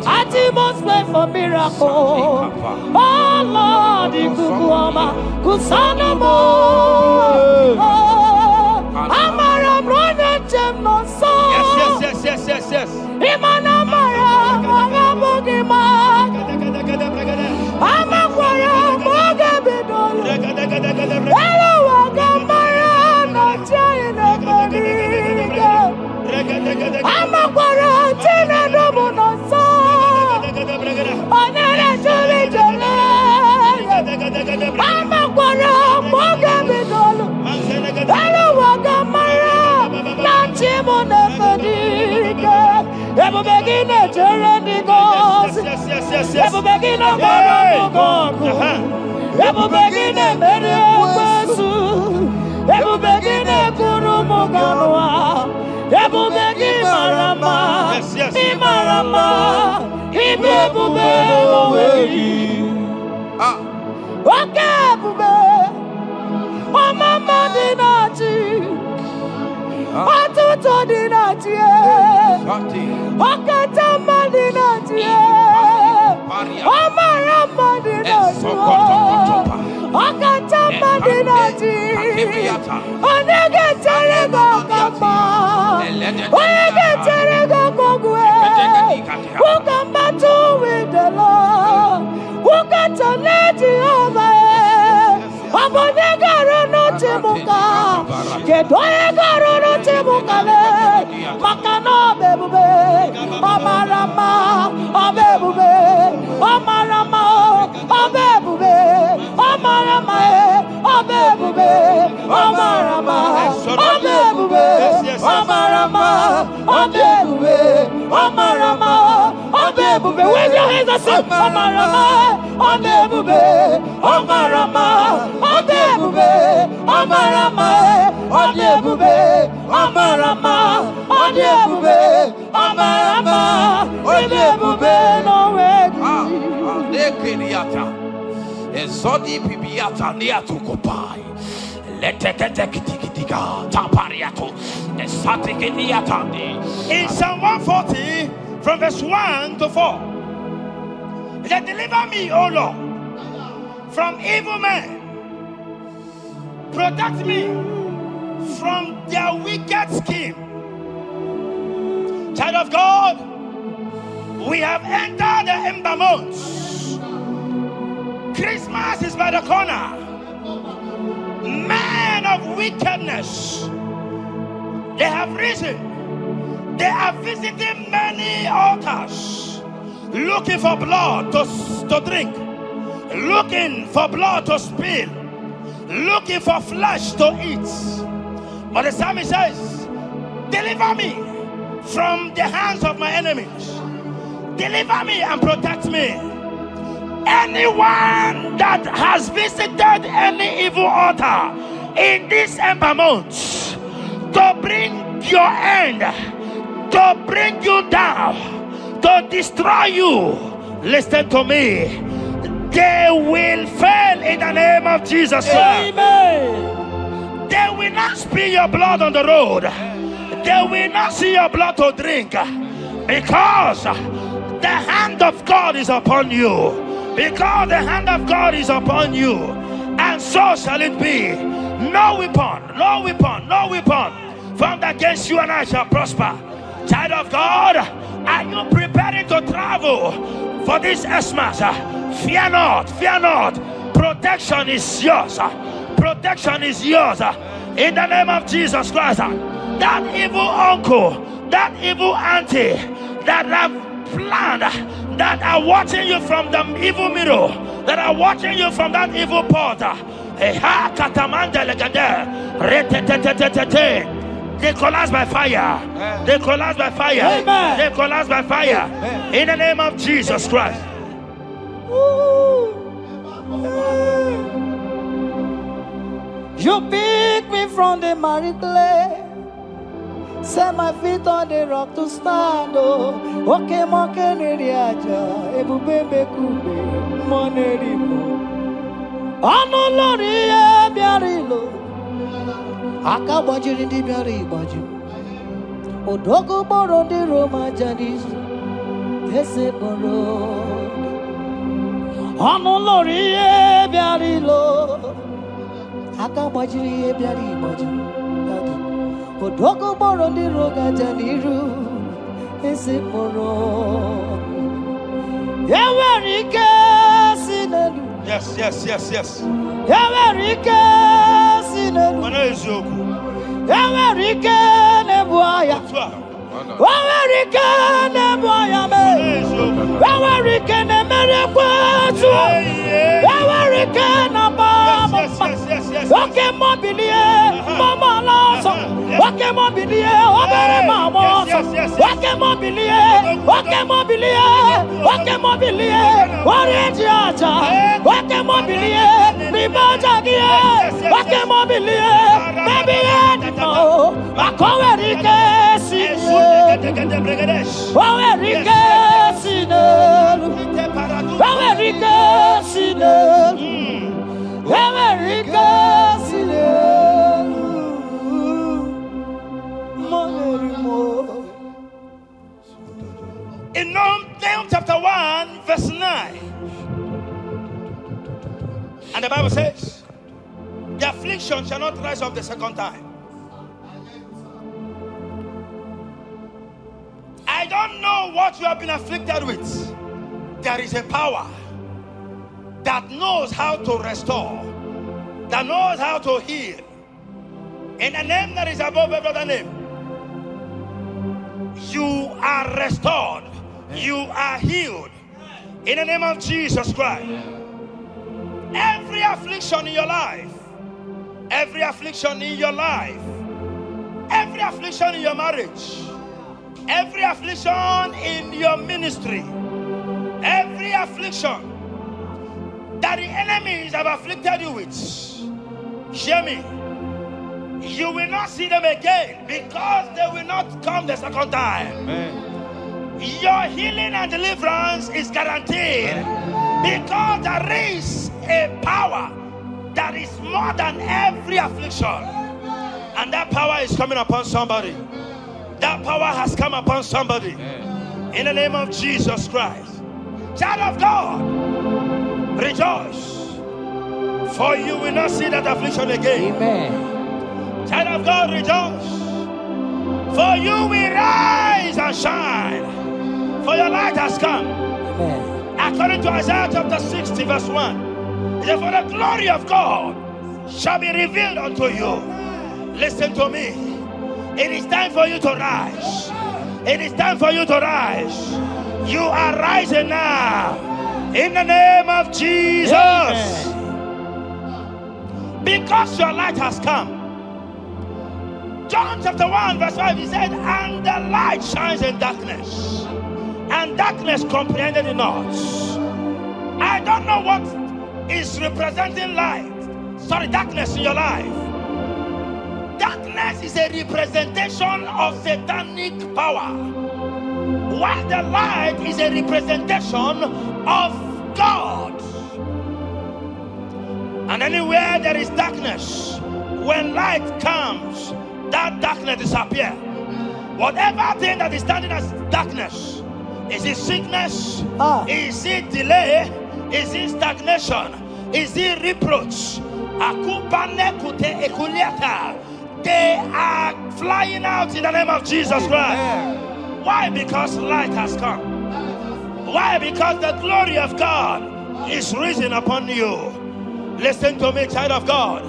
Speaker 7: Atmosphere for miracle. Oh Lord, Ikukuama, Kusanamo. Amara Brother Gemno so.
Speaker 6: Yes.
Speaker 7: Imana Mara, Magabogima. Amakwara, Magabidolo. Hello, Wagamara, not China. Amakwara, Tina Domono so. Onere Juli Jole. Amakwara, Magabidolo. Hello, Wagamara, not Chimona Fadiga. Ever begin a journey goes. Ever begin a God. Ever begin a Mediasu. Ever begin a Guru Moganoa. Ever begin Marama. Imarama. Ibebube. Okay, Bube. Oh, Mama Dinati. Atuto Dinati. Okatama Dinati. Omarama Dinati. Okatama Dinati. Onegeterego Kama. Onegeterego Kogwe. Who can battle with the Lord? Who can turn Jehovah? Abonegaro no Timuka. Kedoegaro no Timukale. Makano bebube. Omarama. Obebube. Omarama. Obebube. Omarama. Obebube. Omarama. Obebube. Omarama. Obebube. Omarama. Obebube. Wave your hands and say Omarama. Obebube. Omarama. Obebube. Omarama. Obebube. Omarama. Obebube. Omarama. Obebube. No way.
Speaker 5: Ezodi pibiata niatu kopai. Leteketekitikitiga tapariato. Esatikiniatandi.
Speaker 6: In Psalm 140, from verse 1 to 4, it said, deliver me, O Lord, from evil men. Protect me from their wicked scheme. Child of God, we have entered the ember months. Christmas is by the corner. Men of wickedness, they have risen. They are visiting many altars, looking for blood to drink, looking for blood to spill, looking for flesh to eat. But the psalmist says, deliver me from the hands of my enemies. Deliver me and protect me. Anyone that has visited any evil altar in this ember month to bring your end, to bring you down, to destroy you, listen to me, they will fail in the name of Jesus.
Speaker 7: Amen.
Speaker 6: They will not spill your blood on the road. They will not see your blood to drink, because the hand of God is upon you. Because the hand of God is upon you, and so shall it be. No weapon formed against you and I shall prosper. Child of God, are you preparing to travel for this Xmas? Fear not. Protection is yours.
Speaker 1: protection is yours. In the name of Jesus Christ. That evil uncle, that evil auntie that have planned, that are watching you from the evil mirror, that are watching you from that evil portal. They collapse by fire. They collapse by fire.
Speaker 7: Amen.
Speaker 1: They collapse by fire. In the name of Jesus Christ.
Speaker 7: You pick me from the miry clay, set my feet on the rock to stand. Oh, okay, monkey neriaja, ebubebe kube, monerimo. Ano lori e biarilo, akabajiri di biari baju. Odogo boro di Roma jadis, ese boro. Ano lori e biarilo. Aka bajiri ebiari baju, odogo boro di roga janiru, ese boro. Yawerike sinelu.
Speaker 6: Yes.
Speaker 7: Yawerike sinelu. Yawerike nebuaya. Yawerike nebuaya me. Yawerike nemerekwetu. Yawerike nabama. Okay, mobilier, mama lasso. Okay, mobilier, obere mama. Okay, mobilier, okay, mobilier, okay, mobilier. Orange aja. Okay, mobilier, ribaja gie. Okay, mobilier, baby animo. Akowerike sine. Owerike sine. Owerike sine.
Speaker 6: In Nahum chapter 1, verse 9, and the Bible says, the affliction shall not rise up the second time. I don't know what you have been afflicted with. There is a power that knows how to restore, that knows how to heal. In the name that is above every other name, you are restored. You are healed. In the name of Jesus Christ. Every affliction in your life, every affliction in your life, every affliction in your marriage, every affliction in your ministry, every affliction that the enemies have afflicted you with, hear me, you will not see them again, because they will not come the second time. Amen. Your healing and deliverance is guaranteed, because there is a power that is more than every affliction, and that power is coming upon somebody. That power has come upon somebody. In the name of Jesus Christ. Child of God, rejoice, for you will not see that affliction again.
Speaker 7: Amen.
Speaker 6: Child of God, rejoice, for you will rise and shine, for your light has come.
Speaker 7: Amen.
Speaker 6: According to Isaiah chapter 60 verse 1, it says, for the glory of God shall be revealed unto you. Listen to me. It is time for you to rise. It is time for you to rise. You are rising now. In the name of Jesus. Amen. Because your light has come. John chapter 1 verse 5, he said, and the light shines in darkness, and darkness comprehended it not. I don't know what is representing darkness in your life. Darkness is a representation of satanic power, while the light is a representation of God. And anywhere there is darkness, when light comes, that darkness disappears. Whatever thing that is standing as darkness, is it sickness? Is it delay? Is it stagnation? Is it reproach? They are flying out in the name of Jesus Christ. Why? Because light has come. Why? Because the glory of God is risen upon you. Listen to me, child of God.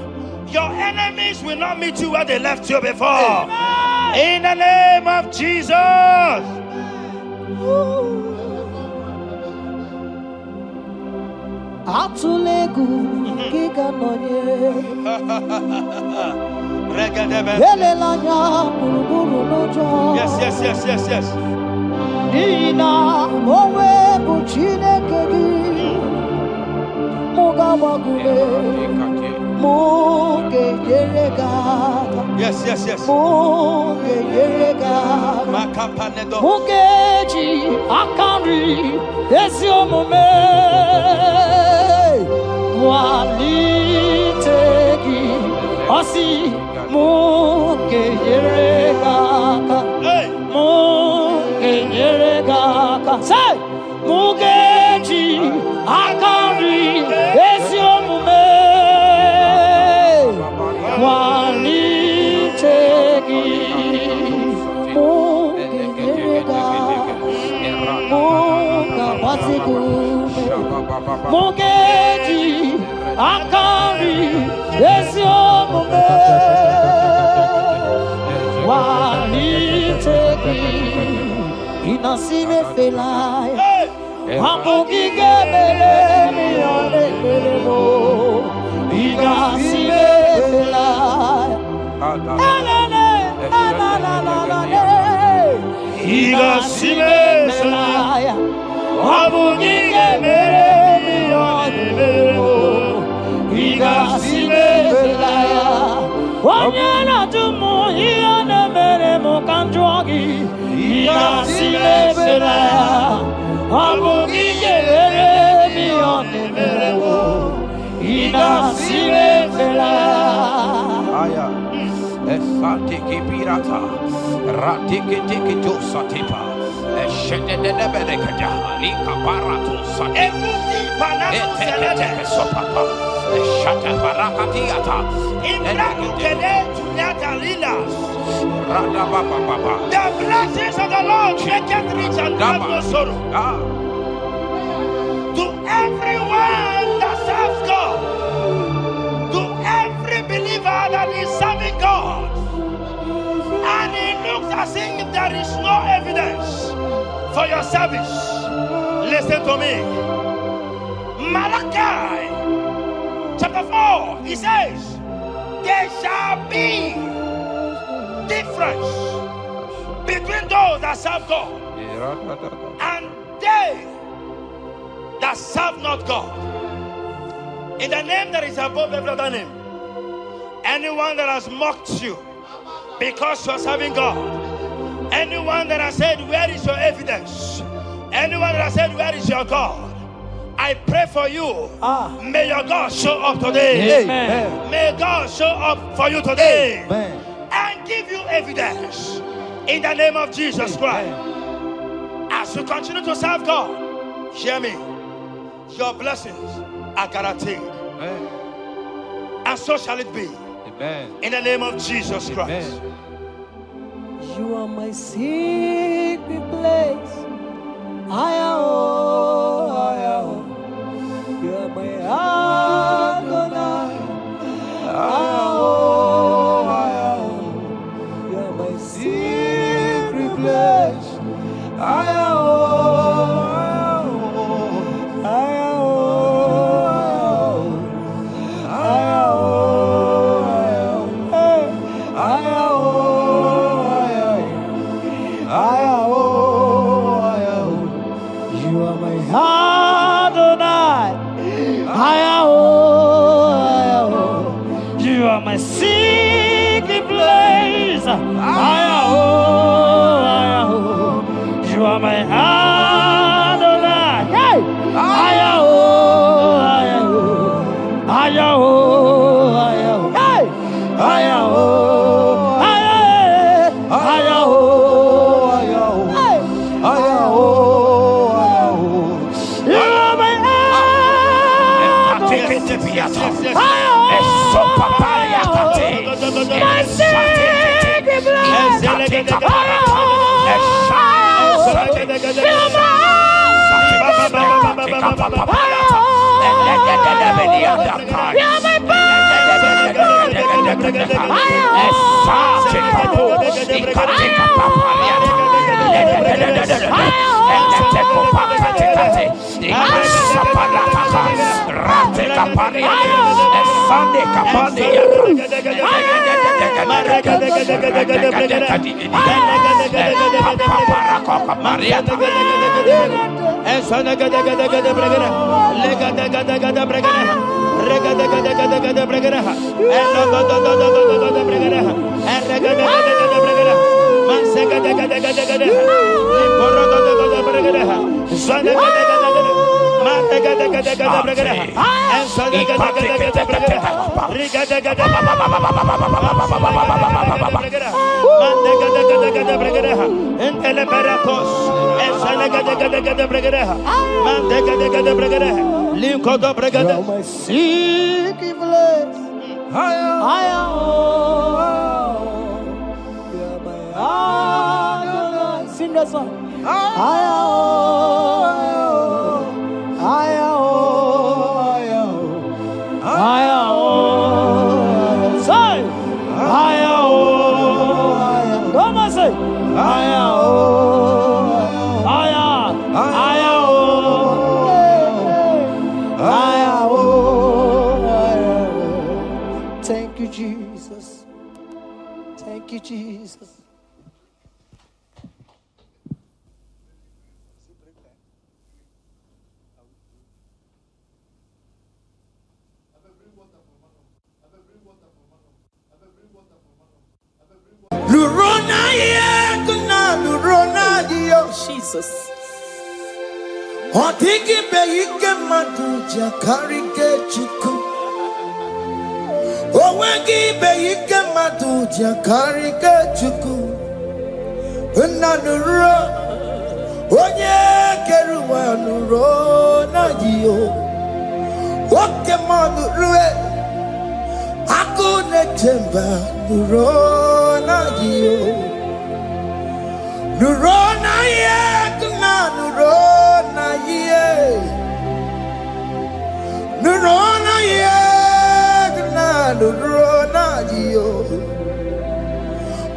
Speaker 6: Your enemies will not meet you where they left you before. In the name of Jesus.
Speaker 7: Atulegu giga noye.
Speaker 6: Yes.
Speaker 7: Dina mowe buchine kegi. Muga bagule. Muge yerega.
Speaker 6: Yes.
Speaker 7: Muge yerega. Mugeji akari desio mume. Walitegi osi muge yerega. Muge yerega. Say mugeji akari desio mume. Walitegi mugerega muga basigume mugeji akari esiomume walitegi inasime felaya Hamugige bele mi ane bele mo inasime felaya
Speaker 6: Igasime
Speaker 7: felaya Hamugige bele mi ane bele mo igasime felaya Wanyana tumu iane bele mo kanjogi igasime felaya Hamugige bele mi ane bele mo igasime felaya
Speaker 5: Esatiki pirata, ratiki tiki to satipa, eshedede benekada, lika barato satipa, eteke sopapa, eshata barakatiata,
Speaker 6: Ibrahimkede Natalilas.
Speaker 5: rada baba.
Speaker 6: The blessings of the Lord make it rich and have no sorrow. To everyone that serves God, to every believer that is serving God, and it looks as if there is no evidence for your service. Listen to me. Malachi chapter 4, he says, there shall be difference between those that serve God and they that serve not God. In the name that is above every other name, anyone that has mocked you because you are serving God, anyone that has said, where is your evidence? Anyone that has said, where is your God? I pray for you. May your God show up today.
Speaker 7: Amen.
Speaker 6: May God show up for you today.
Speaker 7: Amen.
Speaker 6: And give you evidence in the name of Jesus Christ. As you continue to serve God, hear me, your blessings are guaranteed. And so shall it be. In the name of Jesus Christ.
Speaker 7: You are my secret place. You are my Adonai. You are my secret place. You are my Adonai. You are my secret place. You are my Adonai. Hey! Sing that song. Thank you, Jesus. Thank you, Jesus.
Speaker 3: Jesus. Otiki beike maduja karike chuku. Owegi beike maduja karike chuku. Unanuro onye keruwa nuro na jiyo. Oke manurue akune temba nuro na jiyo. Nurona ye, nurona ye, nurona ye, nurona yo.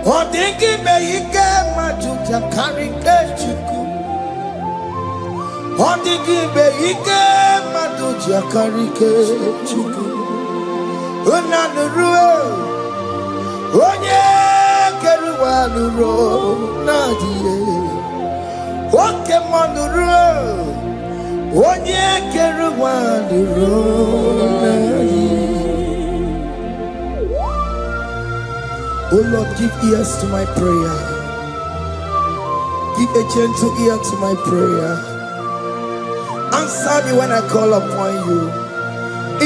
Speaker 3: Odingi beike majuja karike chuku. Odingi beike majuja karike chuku. Una nurue, onye. Nuro nadie oke manuro onye keruwa nuro nadie. Oh Lord, give ears to my prayer. Give a gentle ear to my prayer. Answer me when I call upon you.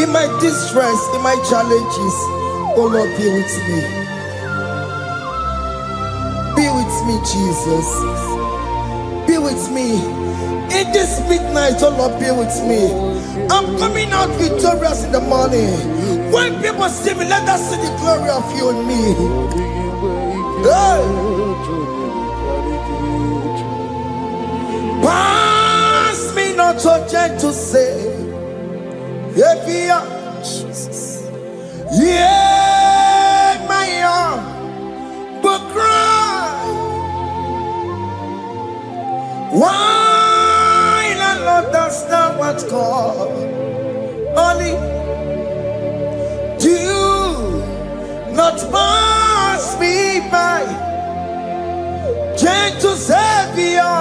Speaker 3: In my distress, in my challenges, oh Lord, be with me. Be with me, Jesus. Be with me. In this midnight, oh Lord, be with me. I'm coming out victorious in the morning. When people see me, let us see the glory of you in me. Hey. Pass me not so gentle to say, Jesus. Yeah, my arm, but cry. Why not understand what's called? Only do not pass me by. Gentle Savior,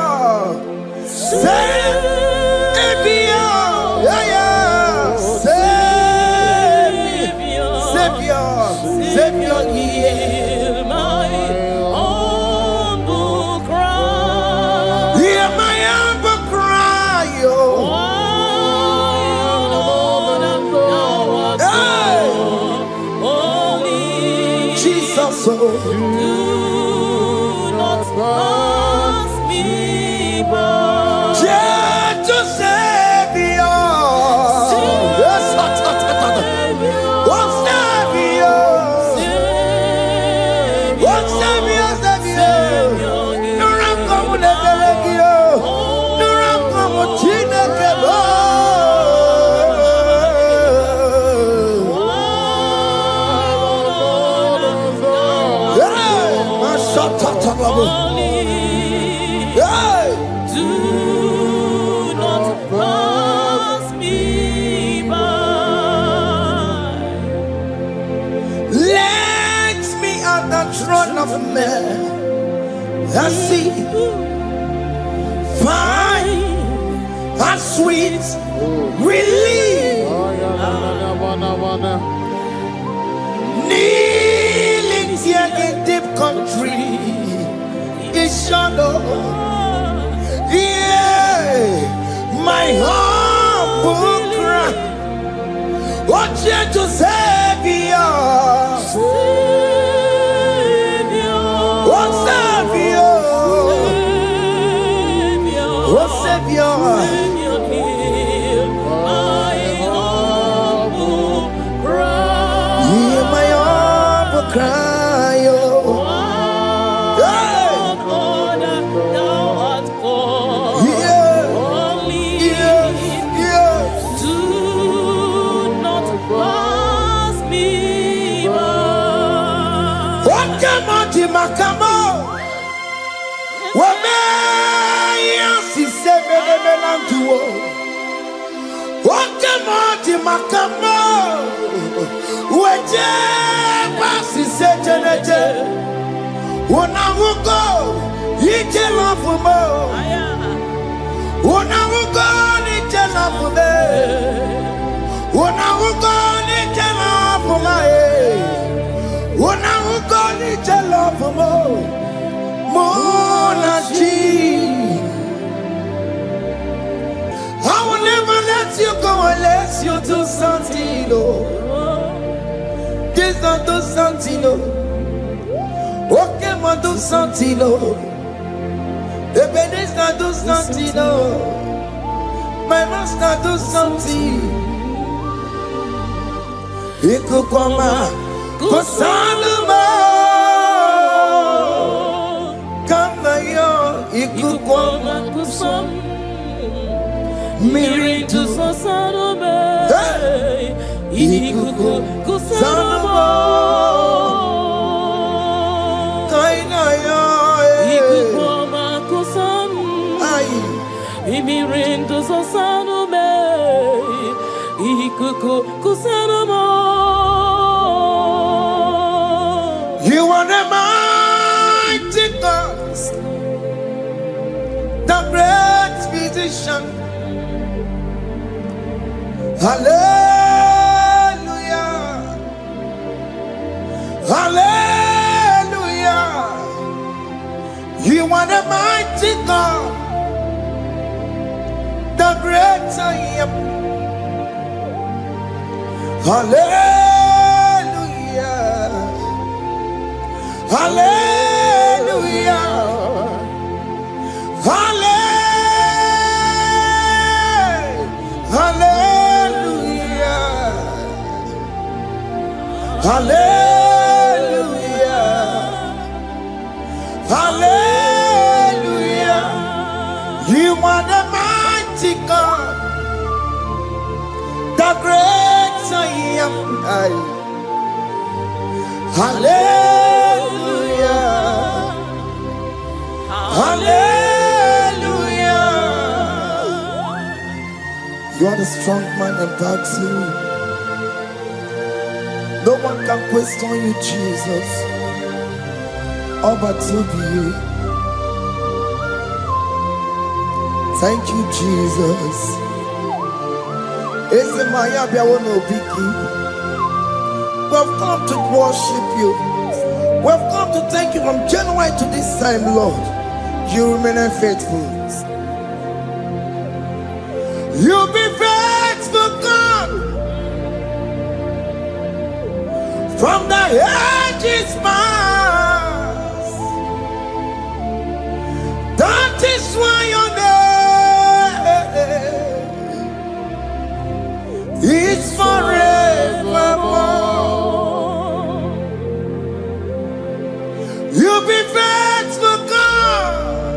Speaker 3: Savior, yeah, yeah. Savior, hear my humble cry. Hear my humble cry, oh. Jesus, oh. Do not pass me by. Gentle Savior, yes,
Speaker 9: Hey.
Speaker 2: Do not pass me by.
Speaker 9: Let me at the throne of men. Let's see. Fine and sweet relief. Kneeling here in deep country is shadow. Yeah, my humble cry. What you to Savior? What Savior? What Savior? Hear my humble cry. Makamo, Wame, si sebe de menantuo. Wakamo, Makamo, Weje, si sejenete. Unamugo, ije lafumo. Unamugo, ije lafume. Unamugo, ije lafume. Unamugo, ije lafumo. Monachi, I will never let you go unless you do something. This not do something. Okay, ma do something. Baby, this not do something. My master do something. Ikukoma, kusanuma. Ikukoma kusam Mirintu sasanome Ikuku kusanoma Kainaya Ikukoma kusam Mirintu sasanome Ikuku kusanoma. You are the mighty God, the great physician. Hallelujah. Hallelujah. You are the mighty God, the great I am. Hallelujah. Hallelujah. Hallelujah. Hallelujah. Hallelujah. You are the mighty God, the great I am. Hallelujah. Hallelujah. You are the strong man that backs you. No one can question you, Jesus. All but to be you. Thank you, Jesus. We've come to worship you. We've come to thank you from January to this time, Lord. You remain faithful. You be faithful, God. From the ages past. That is why your name is forevermore. You be faithful, God.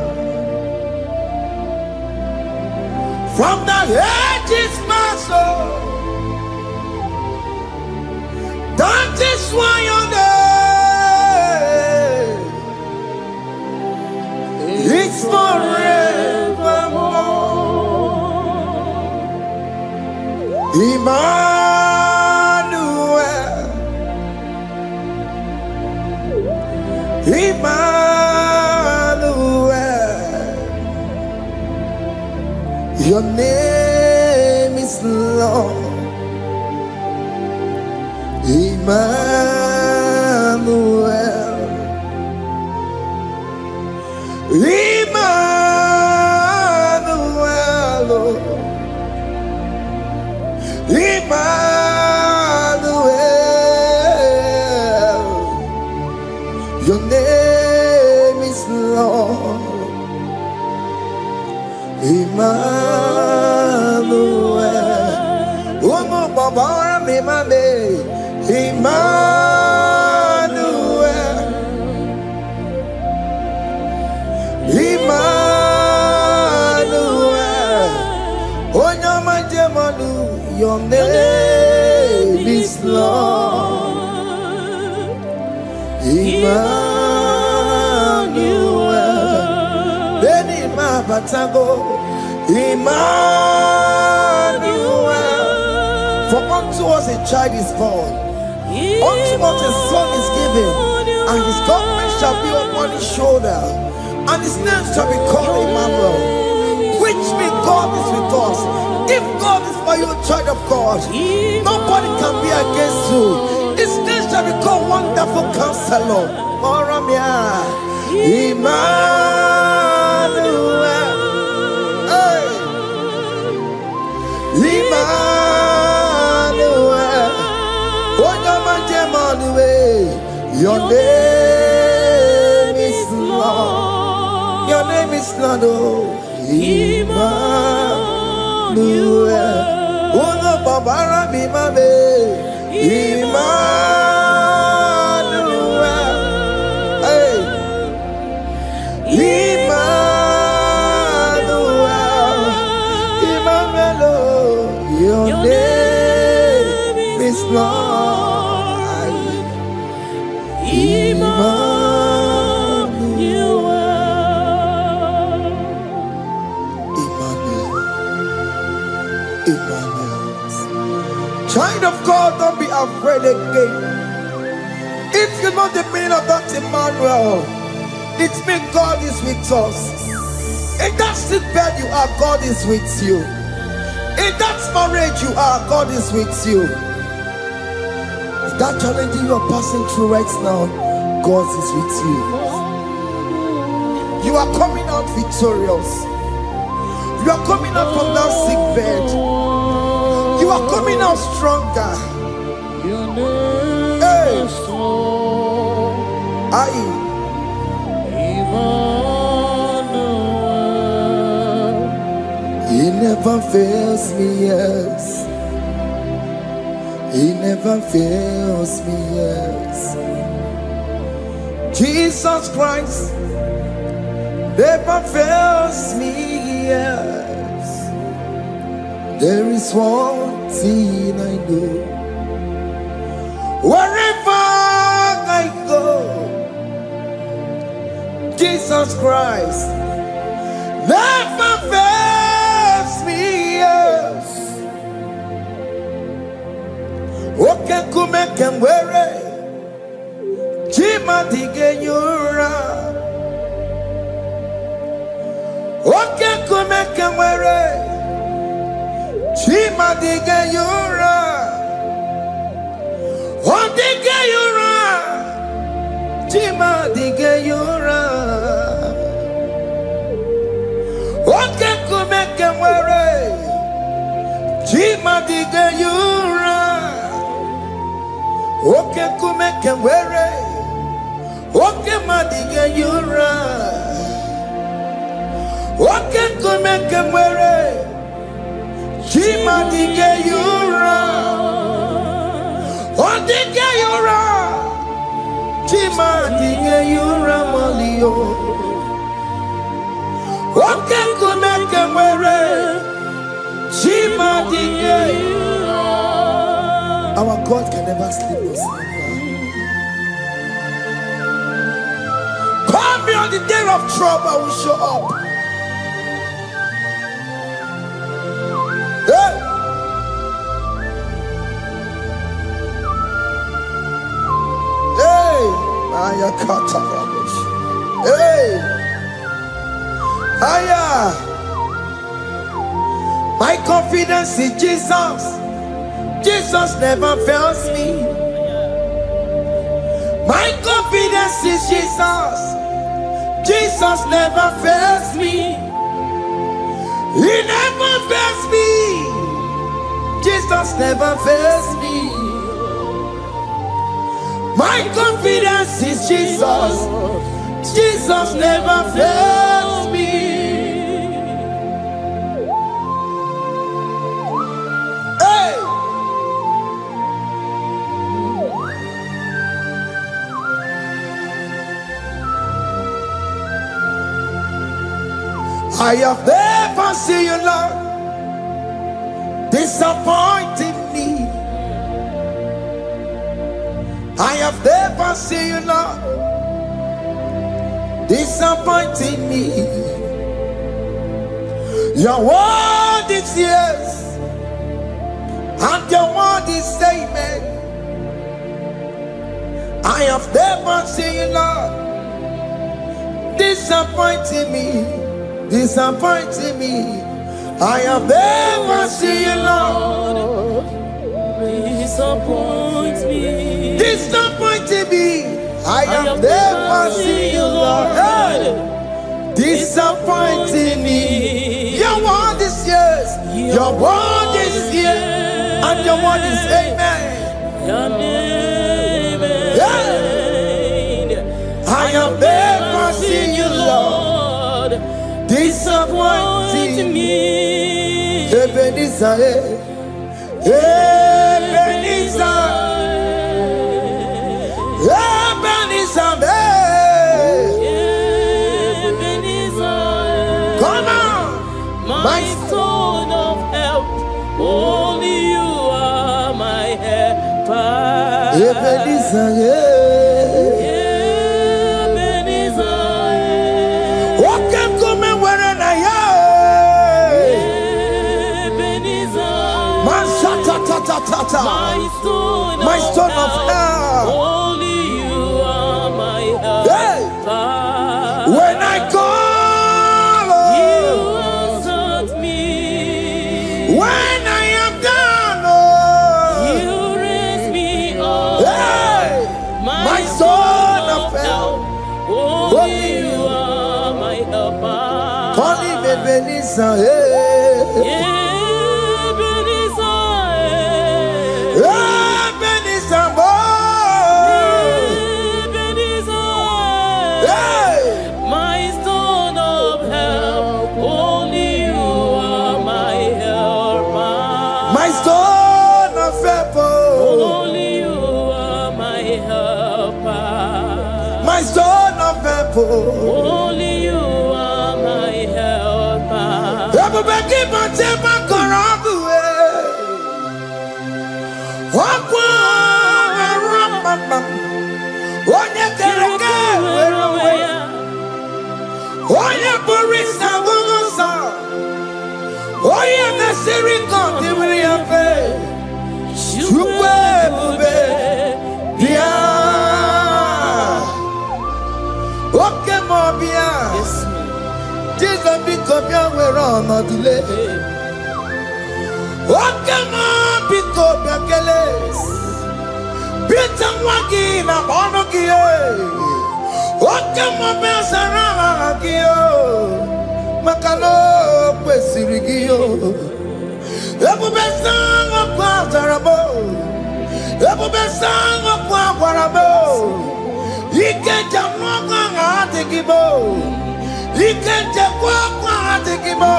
Speaker 9: From the ages past, that is why your name Your name is Lord. Emmanuel. Emmanuel. Emmanuel. Your name is Lord. Emmanuel. Umu babara mi mame. Emmanuel. Emmanuel. Onyama jemanu. Your name is Lord. Emmanuel. Beni ma batago. Emmanuel. For unto us a child is born, unto us a son is given, and his government shall be upon his shoulder, and his name shall be called Emmanuel, which means God is with us. If God is for you, child of God, nobody can be against you. His name shall be called Wonderful Counselor. Emmanuel. Emmanuel, your name is Lord. Your name is Lord. Emmanuel, Uno Babara Bimame. Emmanuel, hey, your name is Lord. Emmanuel. Emmanuel. Child of God, don't be afraid again. If you know the meaning of that Emmanuel, it means God is with us. In that sick bed you are, God is with you. In that marriage you are, God is with you. If that challenge you are passing through right now, God is with you. You are coming out victorious. You are coming out from that sick bed. You are coming out stronger. Hey, He never fails me, yes. He never fails me, yes. Jesus Christ never fails me, yes. There is one thing I know. Wherever I go, Jesus Christ never fails me, yes. Okay, come and wear it. Jima dige yura. Okay, come and wear it. Jima dige yura. Oh, dige yura. Jima dige yura. Okay, come and wear it. Jima dige yura. Okay, come and wear it. Okay, madiga yura. Okay, come and wear it. Jima dige yura. Oh, dige yura. Jima dige yura malio. Okay, come and wear it. Jima dige yura. Our God can never sleep or slumber. Call me on the day of trouble, I will show up. Hey! Hey! Aya kata rabush. Hey! Aya! My confidence in Jesus. Jesus never fails me. My confidence is Jesus. Jesus never fails me. He never fails me. Jesus never fails me. My confidence is Jesus. Jesus never fails me. Hey! I have never seen you, Lord, disappointing me. I have never seen you, Lord, disappointing me. Your word is yes, and your word is amen. I have never seen you, Lord, disappointing me. Disappointing me. I have never seen you, Lord,
Speaker 2: Disappoint me.
Speaker 9: disappointing me. I have never seen you, Lord, hey, disappointing me. Your word is yes, your word is yes, and your word is amen.
Speaker 2: Your name is
Speaker 9: I have never seen you, Lord, disappointing
Speaker 2: me.
Speaker 9: Ebenezer, Ebenezer, Ebenezer,
Speaker 2: Ebenezer,
Speaker 9: come on,
Speaker 2: my stone of help. Only you are my helper.
Speaker 9: Ebenezer,
Speaker 2: Ebenezer,
Speaker 9: what can come and where I am?
Speaker 2: my
Speaker 9: stone of help.
Speaker 2: Only you are my help.
Speaker 9: Hey, when I call,
Speaker 2: You answered me.
Speaker 9: when I am down,
Speaker 2: You raised me up.
Speaker 9: hey, my stone of help.
Speaker 2: Only you are my helper.
Speaker 9: Call him Ebenezer, Ebenezer, hey,
Speaker 2: My stone of help, only you are my helper.
Speaker 9: my stone of help,
Speaker 2: Only you are my helper.
Speaker 9: my stone of help.
Speaker 2: Only you are my helper.
Speaker 9: Everybody keep on taking my corrupt way. Jesus be come here, we're on a delay. What can I pick up your keles? Beat and waggy na bonoki. What can I be saragio? Macano, Pesirigio. Ebu besang of Quatarabo. Ebu besang of Quatarabo. He can't jump on IGBO. He can't jump on IGBO.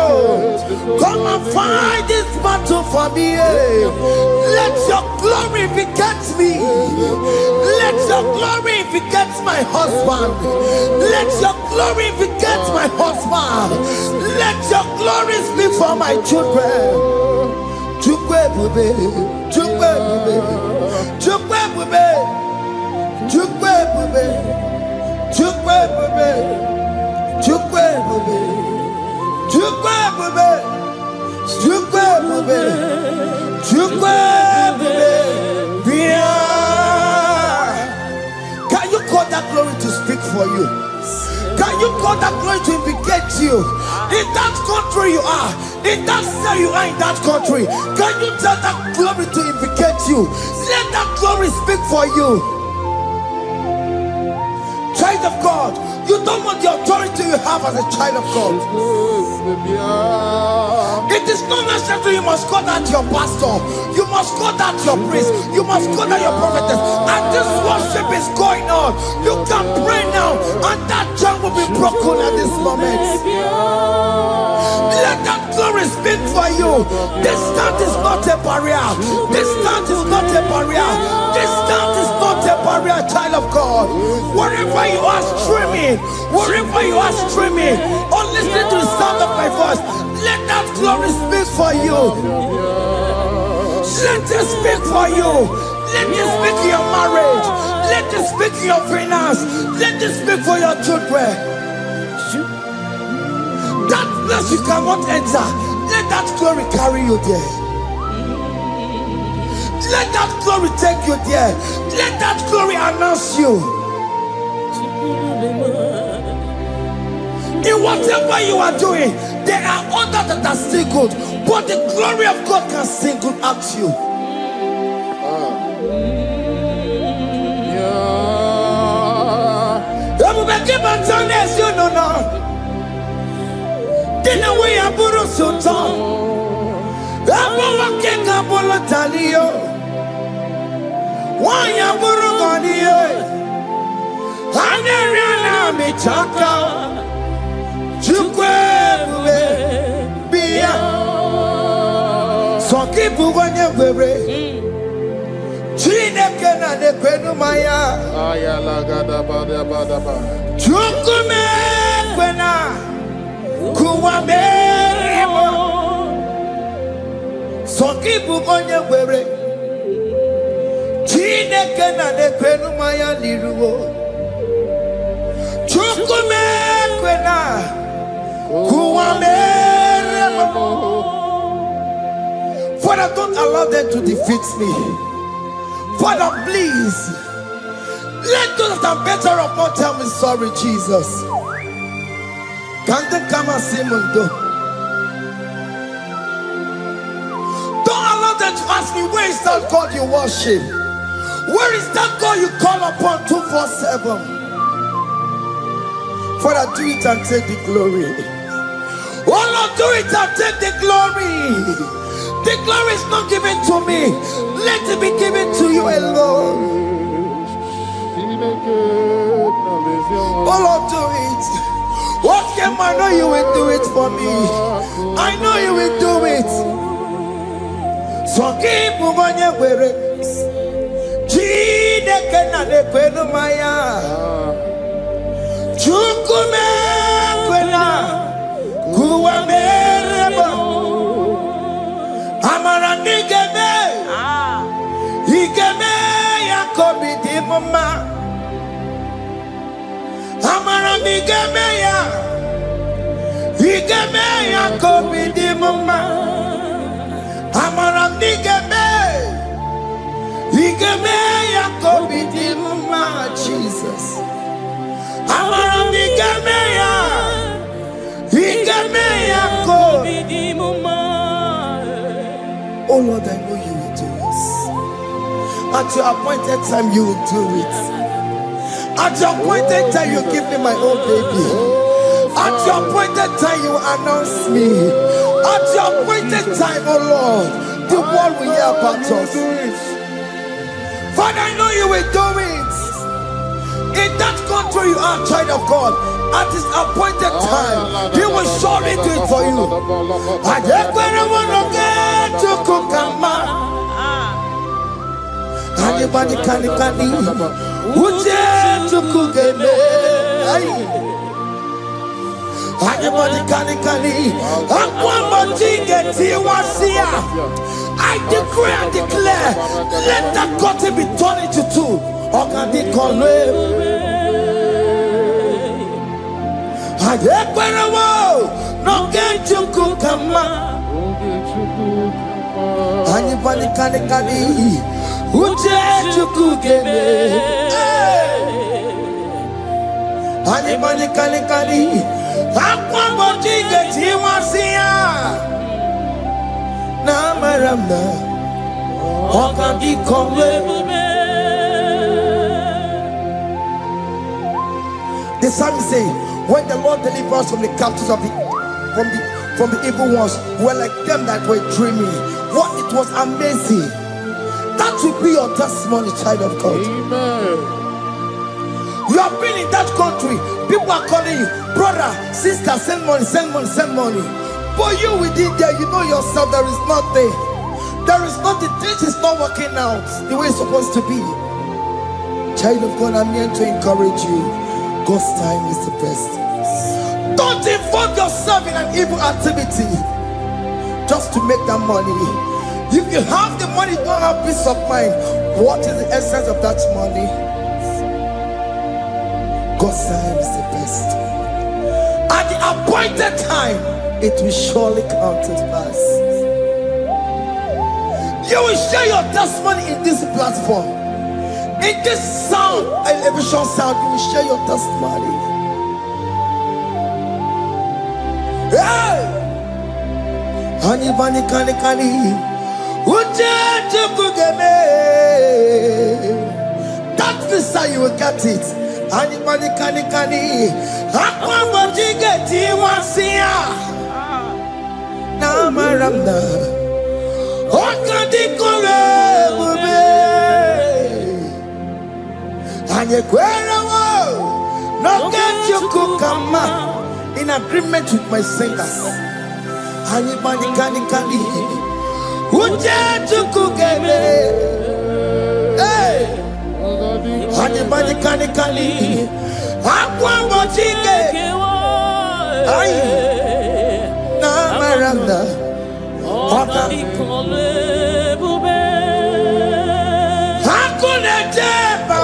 Speaker 9: Come and fight this battle for me. Let your glory beget me. Let your glory beget my husband. Let your glory beget my husband. Let your glory speak for my children. Chukwe bube, chukwe bube, chukwe bube, chukwe bube, chukwe bube, chukwe bube, chukwe bube, chukwe bube, chukwe bube. Can you call that glory to speak for you? Can you call that glory to indicate you? In that country country you are, in that cell you are in that country, can you tell that glory to implicate you? Let that glory speak for you. Child of God, you don't want the authority you have as a child of God. It is not necessary you must call that your pastor, you must call that your priest, you must call that your prophetess. And this worship is going on. You can pray now, and that chain will be broken at this moment. Let that glory speak for you. Distance is not a barrier. Distance is not a barrier. Distance is not a barrier, child of God. Wherever you are streaming, wherever you are streaming, or listening to the sound of my voice, let that glory speak for you. Let it speak for you. Let it speak in your marriage. Let it speak in your finance. Let it speak for your children. That place you cannot enter, let that glory carry you there. Let that glory take you there. Let that glory announce you. In whatever you are doing, there are others that are still good, but the glory of God can single out you. You know now. Dina we aburo sultan. Abo wakeka bolo talio. Wanya buru ganiye. Aneriana michaka. Chukwe bube biya. Soki buganye bebe. Chine kena de kwenu maya.
Speaker 8: Ayala gada bada bada ba.
Speaker 9: Chukume kwena. Kuwa merimo. Soki bugonye were. Chineke na nekwenu maya liruwo. Chukume kwena. Kuwa merimo. Father, don't allow them to defeat me. Father, please. Let those that are better off not tell me sorry, Jesus. Can't they come and see Mundo? Don't allow them to ask me, where is that God you worship? Where is that God you call upon 247? Father, do it and take the glory. Oh Lord, do it and take the glory. The glory is not given to me. Let it be given to you alone. Oh Lord, do it. What can I know you will do it for me? I know you will do it. So keep moving where Chineke na nekwenu maya. Chukume kwena kuwa merebo. Amara nigeme. Igeme yakobi di mama. Amara migeme ya. Igeme yakobi di mama. Amara migeme. Igeme yakobi di mama. Jesus. Amara migeme ya. Igeme yakobi di mama. Oh Lord, I know you will do this. At your appointed time, you will do it. At your appointed time, you give me my own baby. At your appointed time, you announce me. At your appointed time, oh Lord, the world will hear about us. Father, I know you will do it. In that country you are, child of God, at his appointed time, he will surely do it for you. Anybody can Uje to kugeme. Anybody can I decree and declare, let that curtain be torn into two. Organic no get to kukama. Anybody can Uje chukugeme. Anybody can Akwambo jige tiwasia. Namaramna. Okadi Kome. The psalmist say, when the Lord delivers from the captives of from the evil ones, were like them that were dreaming. What it was amazing. That will be your testimony, child of God.
Speaker 8: Amen.
Speaker 9: You have been in that country. People are calling you, brother, sister, send money, send money, send money. But you within there, you know yourself, there is nothing. There is nothing. This is not working out the way it's supposed to be. Child of God, I'm here to encourage you. God's time is the best. Don't involve yourself in an evil activity just to make that money. If you have the money, don't have peace of mind. What is the essence of that money? God's time is the best. At the appointed time, it will surely come to pass. You will share your testimony in this platform. In this sound, elevation sound, you will share your testimony. Hey! Honey, bunny, kani, kani. That visa, you will get it. Honey, bunny, kani, kani. Aqua, but you get it once here. Now, my ramna. Okadi kore, and you no get you come in agreement with my singers. And you money kani uja to cook hey, and you money kani aqua mochike ay na maranda okadi kole bube hakuna jeba.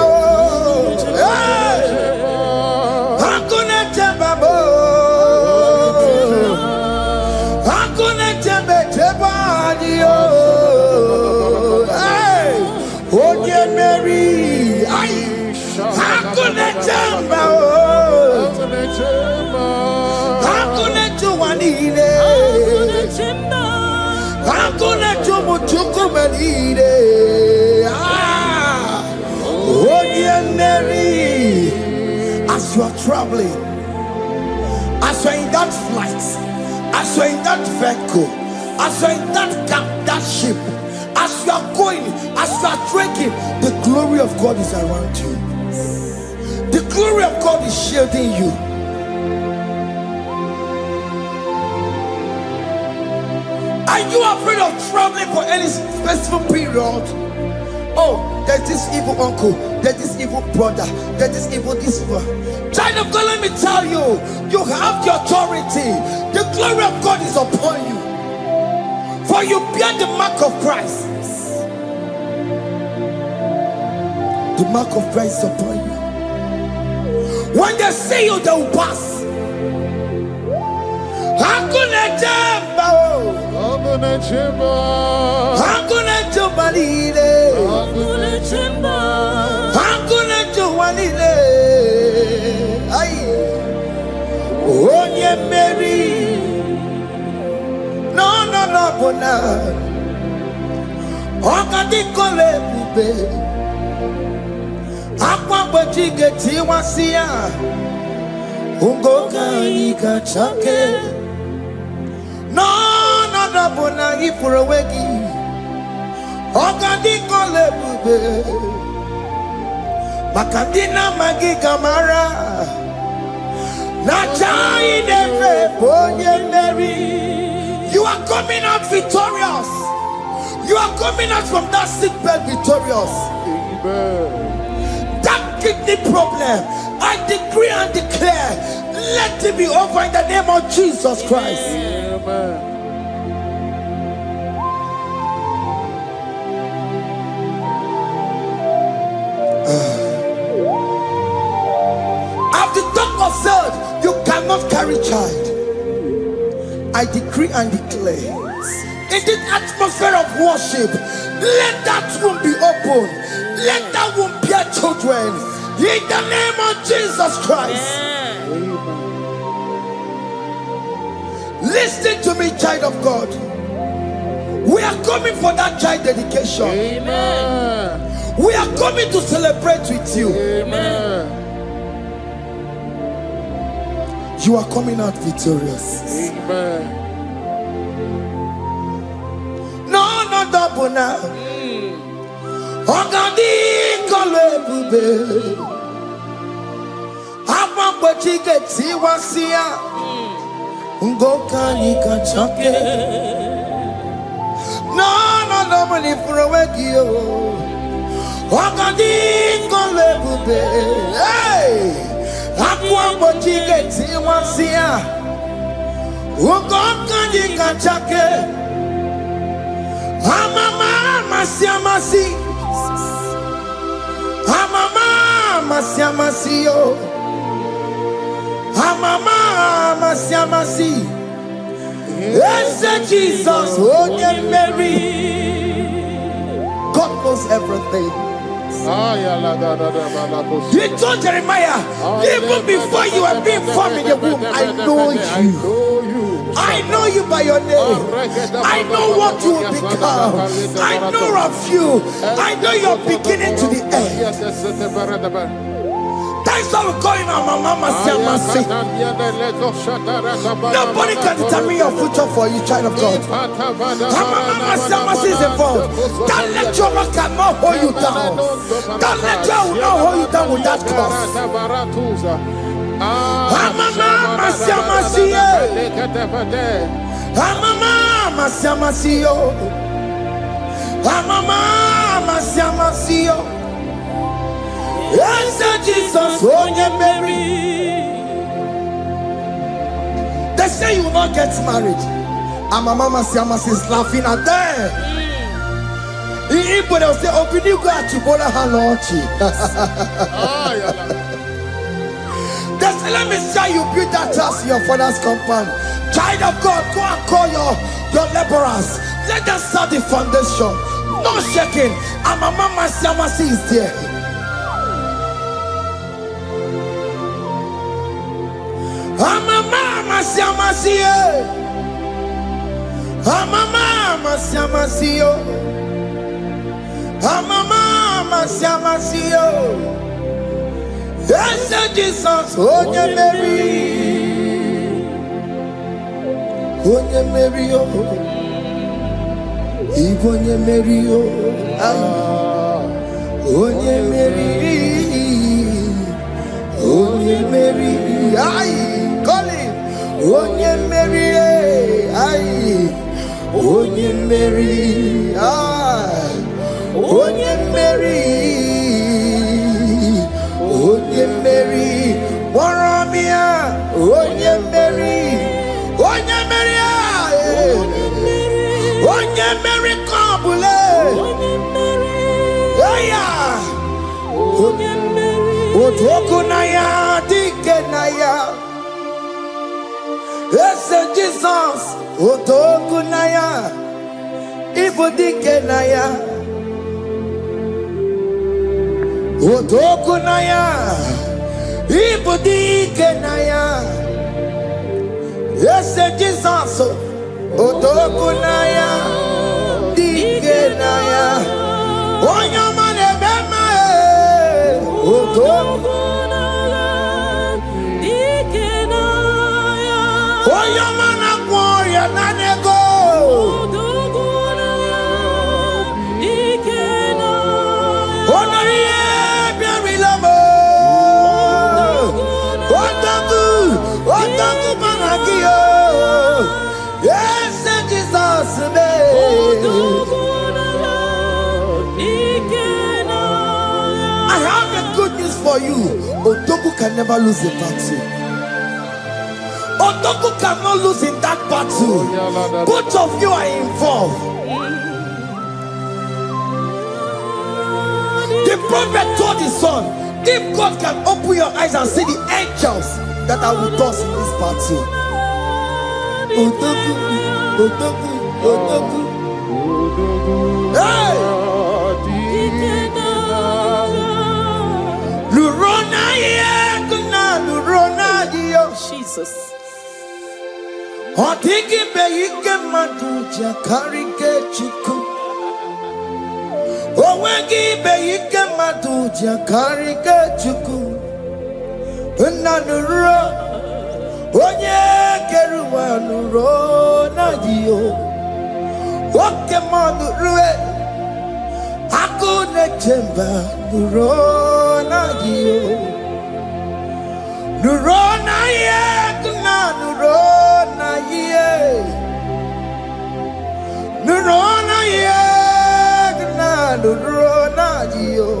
Speaker 9: Mary, hakuna chamba, hakuna chuanile, hakuna chumuchukumelile. Oh dear Mary, as you are traveling, as you are in that flight, as you are in that vehicle, as you are in that cab, that ship, as you are going, as you are trekking, the glory of God is around you. The glory of God is shielding you. Are you afraid of traveling for any specific period? Oh, there's this evil uncle, there's this evil brother, there's this evil this one. Child of God, let me tell you, you have the authority. The glory of God is upon you. For you bear the mark of Christ. The mark of Christ is upon you. When they see you, they will pass. Hakuna jamba, hakuna jamba, hakuna jubalile, hakuna jamba, hakuna jubalile. Ay, onye Mary, no, bona. Okadi kole bube. Aqua bojige tiwasia ungoka ikachake no bona ifurowegi okadi kole bube makandina magiga mara na chai neve bonye Mary. You are coming out victorious. You are coming out from that sick bed victorious. Amen. That kidney problem, I decree and declare, let it be over in the name of Jesus Christ. Amen. As the doctor said, you cannot carry child. I decree and declare, in this atmosphere of worship, let that womb be open. Let that womb bear children. In the name of Jesus Christ. Listen to me, child of God. We are coming for that child dedication.
Speaker 3: Amen.
Speaker 9: We are coming to celebrate with you.
Speaker 3: Amen.
Speaker 9: You are coming out victorious.
Speaker 3: Amen.
Speaker 9: No, no double now. Ogadi kolebube. Apa bachike tiwasia. Ngoka nikachake. No, no double ni furowekio. Ogadi kolebube. Hey! Apa bachike tiwasia. Ngoka nikachake. Amama masiamasi. Amama masiamasio. Amama masiamasi. Yes, Jesus, oh yeah, Mary. God knows everything. You told Jeremiah, even before you were being formed in the womb, I know you. I know you by your name. I know what you will become. I know of you. I know your beginning to the end. That's how we're going on, Mama Siamasi. Nobody can determine your future for you, child of God. Mama Siamasi is involved. Don't let your luck cannot hold you down. Don't let your will not hold you down with that cause. Mama Siamasi. Mama Siamasi. Mama Siamasi. Yes, Jesus, oh yeah, Mary. They say you will not get married. And my mama Siamas is laughing at them. If they say, open you go at Chibola Hanochi. They say, let me say you build that house in your father's compound. Child of God, go and call your laborers. Let them start the foundation. No shaking. And my mama Siamas is there. Mama Siamasio. Mama Siamasio. Mama Siamasio. Yes, Jesus, oh yeah, Mary. Oh yeah, Mary, oh. Oh yeah, Mary, oh. Oh yeah, Mary. Oh yeah, Mary. Aye. Call him. Oh yeah, Mary, aye. Oh yeah, Mary, aye. Oh yeah, Mary. Oh yeah, Mary. Waramia. Oh yeah, Mary. Oh yeah, Mary, aye. Oh yeah, Mary, Kabule. Oh yeah. Oh yeah, Mary. Oh Tokunaya, Dikenaya. Yes, Jesus, Otokunaya, Ibodikenaya, Otokunaya, Ibodikenaya. Yes, Jesus, Otokunaya, Dikenaya. Onyamane bema, Otokunaya, Dikenaya. Oyamana gloria nanego. Onoye biarilamo. Otaku managio. Yes, Jesus me. I have a good news for you. Otaku can never lose a battle. Otoku cannot lose in that battle. Both of you are involved. The prophet told his son, if God can open your eyes and see the angels that are with us in this battle. Otoku, Otoku, Otoku. Hey! Lurona, yeah, Lurona,
Speaker 2: Jesus.
Speaker 9: Otigi beike maduja karike chiku. Owegi beike maduja karike chiku. Unanuro onye keruwa nuro na dio. Oke manurue akune chemba nuro na dio. Nuro na ye kuna nuro na ye. Nuro na ye kuna nuro na dio.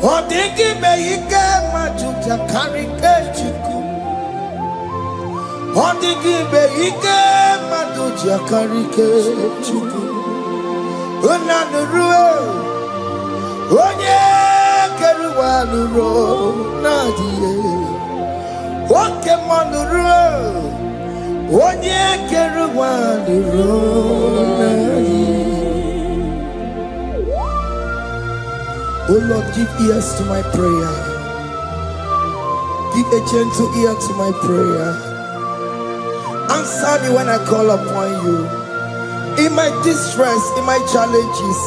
Speaker 9: Odigi beike majuja karike chiku. Odigi beike majuja karike chiku. Unanurue onye keruwa nuro nadie. Oke manurue onye keruwa nuro nadie. Oh Lord, give ears to my prayer. Give a gentle ear to my prayer. Answer me when I call upon you. In my distress, in my challenges,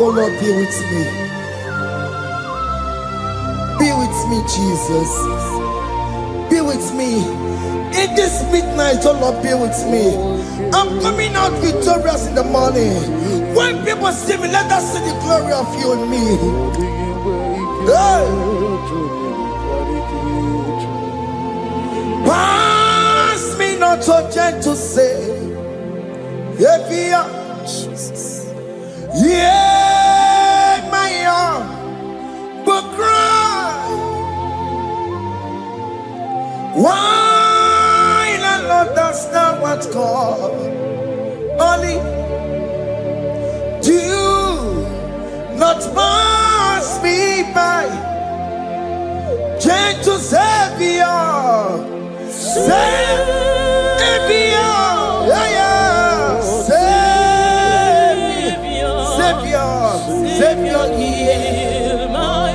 Speaker 9: oh Lord, be with me. Be with me, Jesus. Be with me. In this midnight, oh Lord, be with me. I'm coming out victorious in the morning. When people see me, let us see the glory of you in me. Hey. Pass me not so gentle say. Jesus. Yeah, my arm will cry. Why the Lord does not what's called? Only do not pass me by. Gentle Savior, Savior, Savior, hear my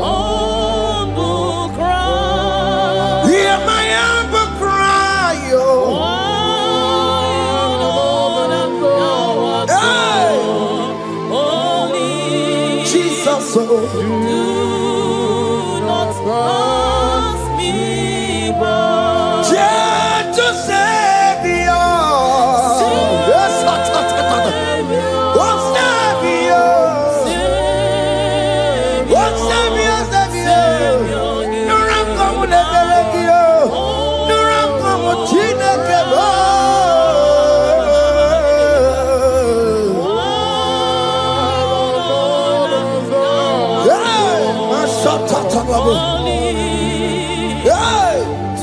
Speaker 9: humble cry. Hear my humble cry, oh. Jesus, do not pass me by. Gentle Savior.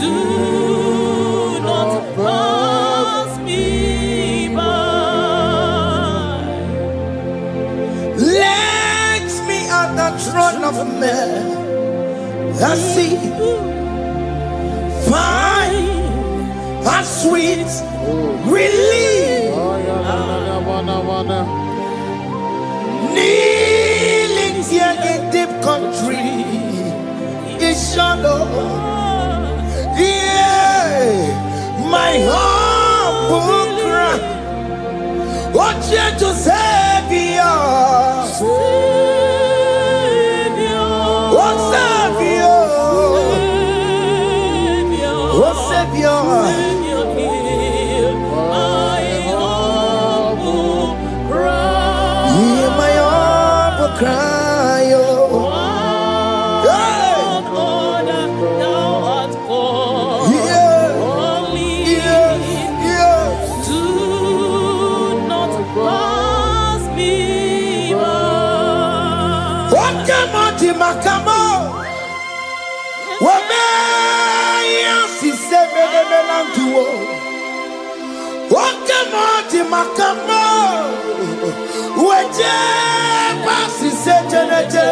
Speaker 9: Do not pass me by. Let me at the throne of men. I see, find a sweet relief. Kneeling here in deep country. Shadow, yeah, my humble cry. What you to Savior, what Savior, what Savior, my humble cry, hear my humble cry, oh. Makamo, Wamea, si seme melantuo. Wakamo, Makamo, Weje, Pasi Setenete,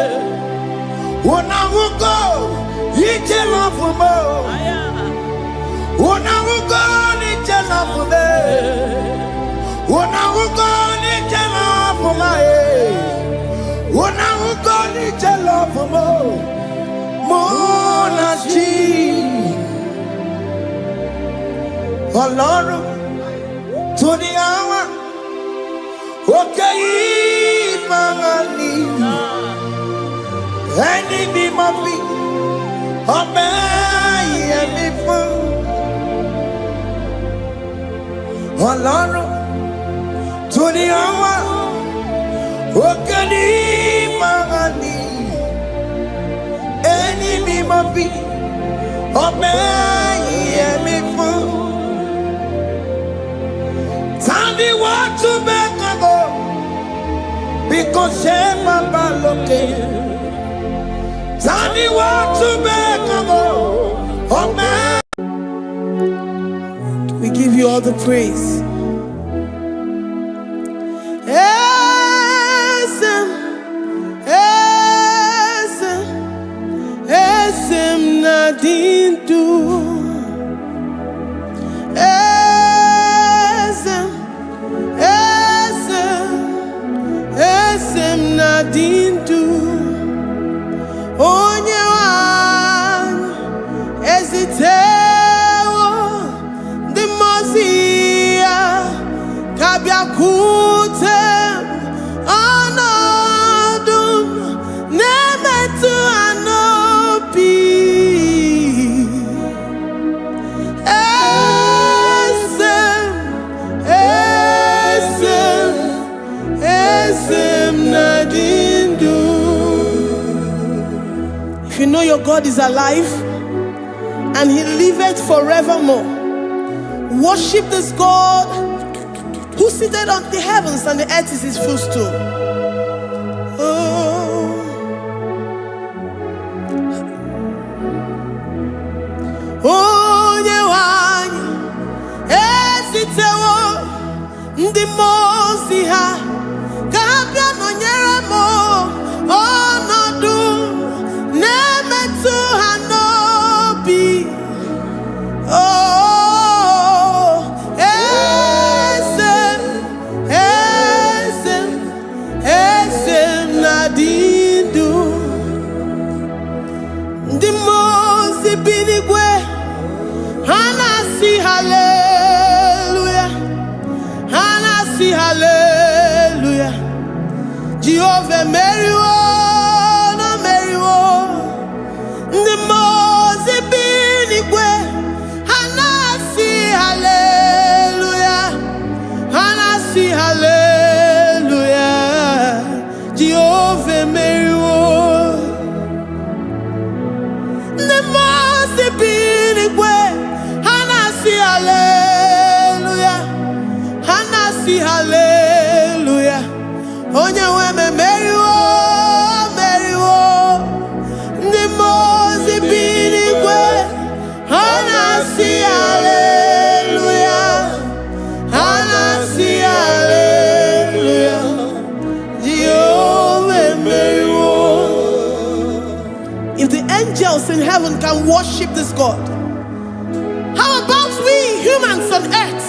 Speaker 9: Wanahugo, Ije Lafumo, Wanahugo, Ije Lafume, Wanahugo, Ije Lafume. Wanahugo, Ije Lafumo, Monachi. Ọlọ́run tó ní àwa òkè yìí máa ní ẹni mímọ́ bí ọbẹ̀ yẹmi fún. Ọlọ́run tó ní àwa òkè yìí máa ní ẹni mímọ́ bí ọbẹ̀ yẹmi fún. Tani what to make a go because Shema Baloke. Tani what to make a go. Oh man, we give you all the praise. Esem nadindu. Esem nadindu. Onye wan ezitewo the mozia kabia kutem anodum nemetu anopi. If you know your God is alive and he liveth forevermore, worship this God who seated on the heavens and the earth is his footstool. Onye wanyi esitewo ndị mozi ha kabia nọnyere mo ọnọdụ na-emetụ ha n'obi. Eze na-adị ndụ. Ndị mozi bi n'igwe ha na-asị haleluya, ha na-asị haleluya. Jehovah meriwo na meriwo. Ndị mozi bi n'igwe ha na-asị haleluya, ha na-asị haleluya. Jehovah meriwo. Ndị mozi bi n'igwe ha na-asị haleluya, ha na-asị haleluya. Onye nwe m meriwo, meriwo. Ndị mozi bi n'igwe ha na-asị haleluya, ha na-asị haleluya. Jehovah meriwo. If the angels in heaven can worship this God, how about we humans on earth?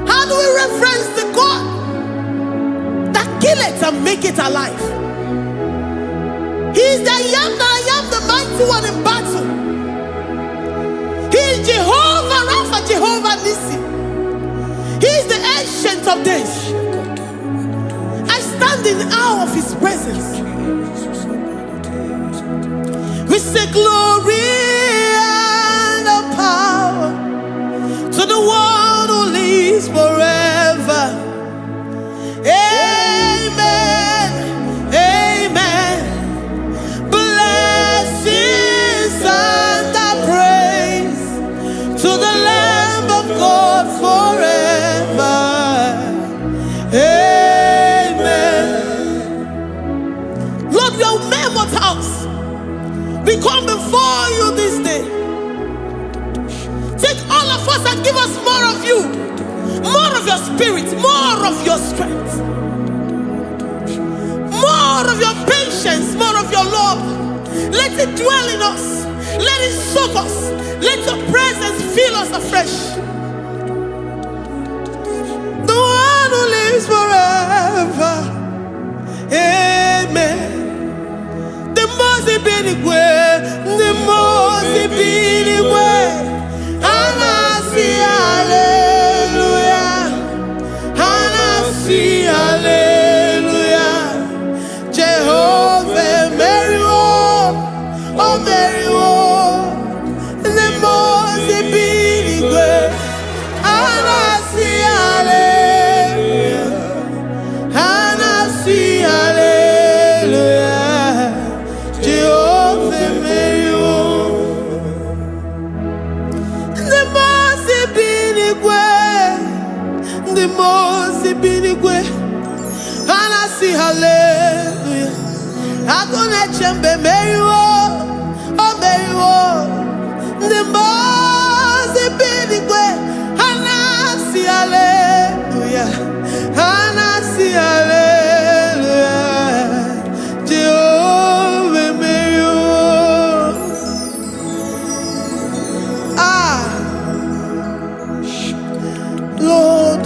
Speaker 9: How do we reverence the God that kill it and make it alive? He is the I am, the mighty one in battle. He is Jehovah Rapha, Jehovah Nissi. He is the ancient of days. I stand in awe of his presence. We say glory and the power to the one who lives forever. Amen, amen. Blessings and the praise to the Lamb of God forever. Amen. Lord, we are mere mortals. We come before you this day. Take all of us and give us more of you, more of your spirit, more of your strength, more of your patience, more of your love. Let it dwell in us. Let it soak us. Let your presence fill us afresh. The one who lives forever. Amen. The mozi binigwe, the mozi binigwe, anasi
Speaker 3: the most binigwe, and I see hallelujah. I gonna chamber Mary, oh Mary, the most binigwe, and I see hallelujah, and I see hallelujah. Jehovah Mary, Lord,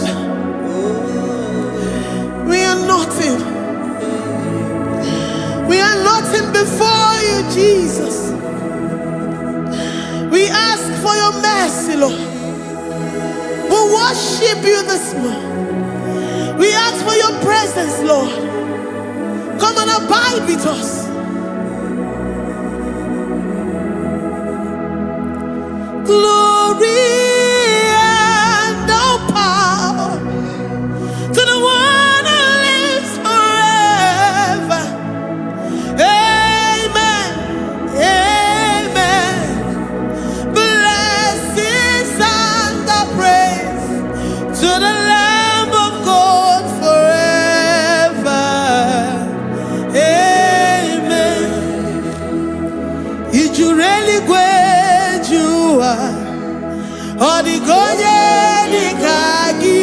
Speaker 3: we are nothing. We are nothing before you, Jesus. We ask for your mercy, Lord. We worship you this morning. We ask for your presence, Lord. Come and abide with us. Glory and all power to the one who lives forever. Amen. Amen. Blessings and the praise to the Lamb of God forever. Amen. Did you really go? Odigonye nikagi,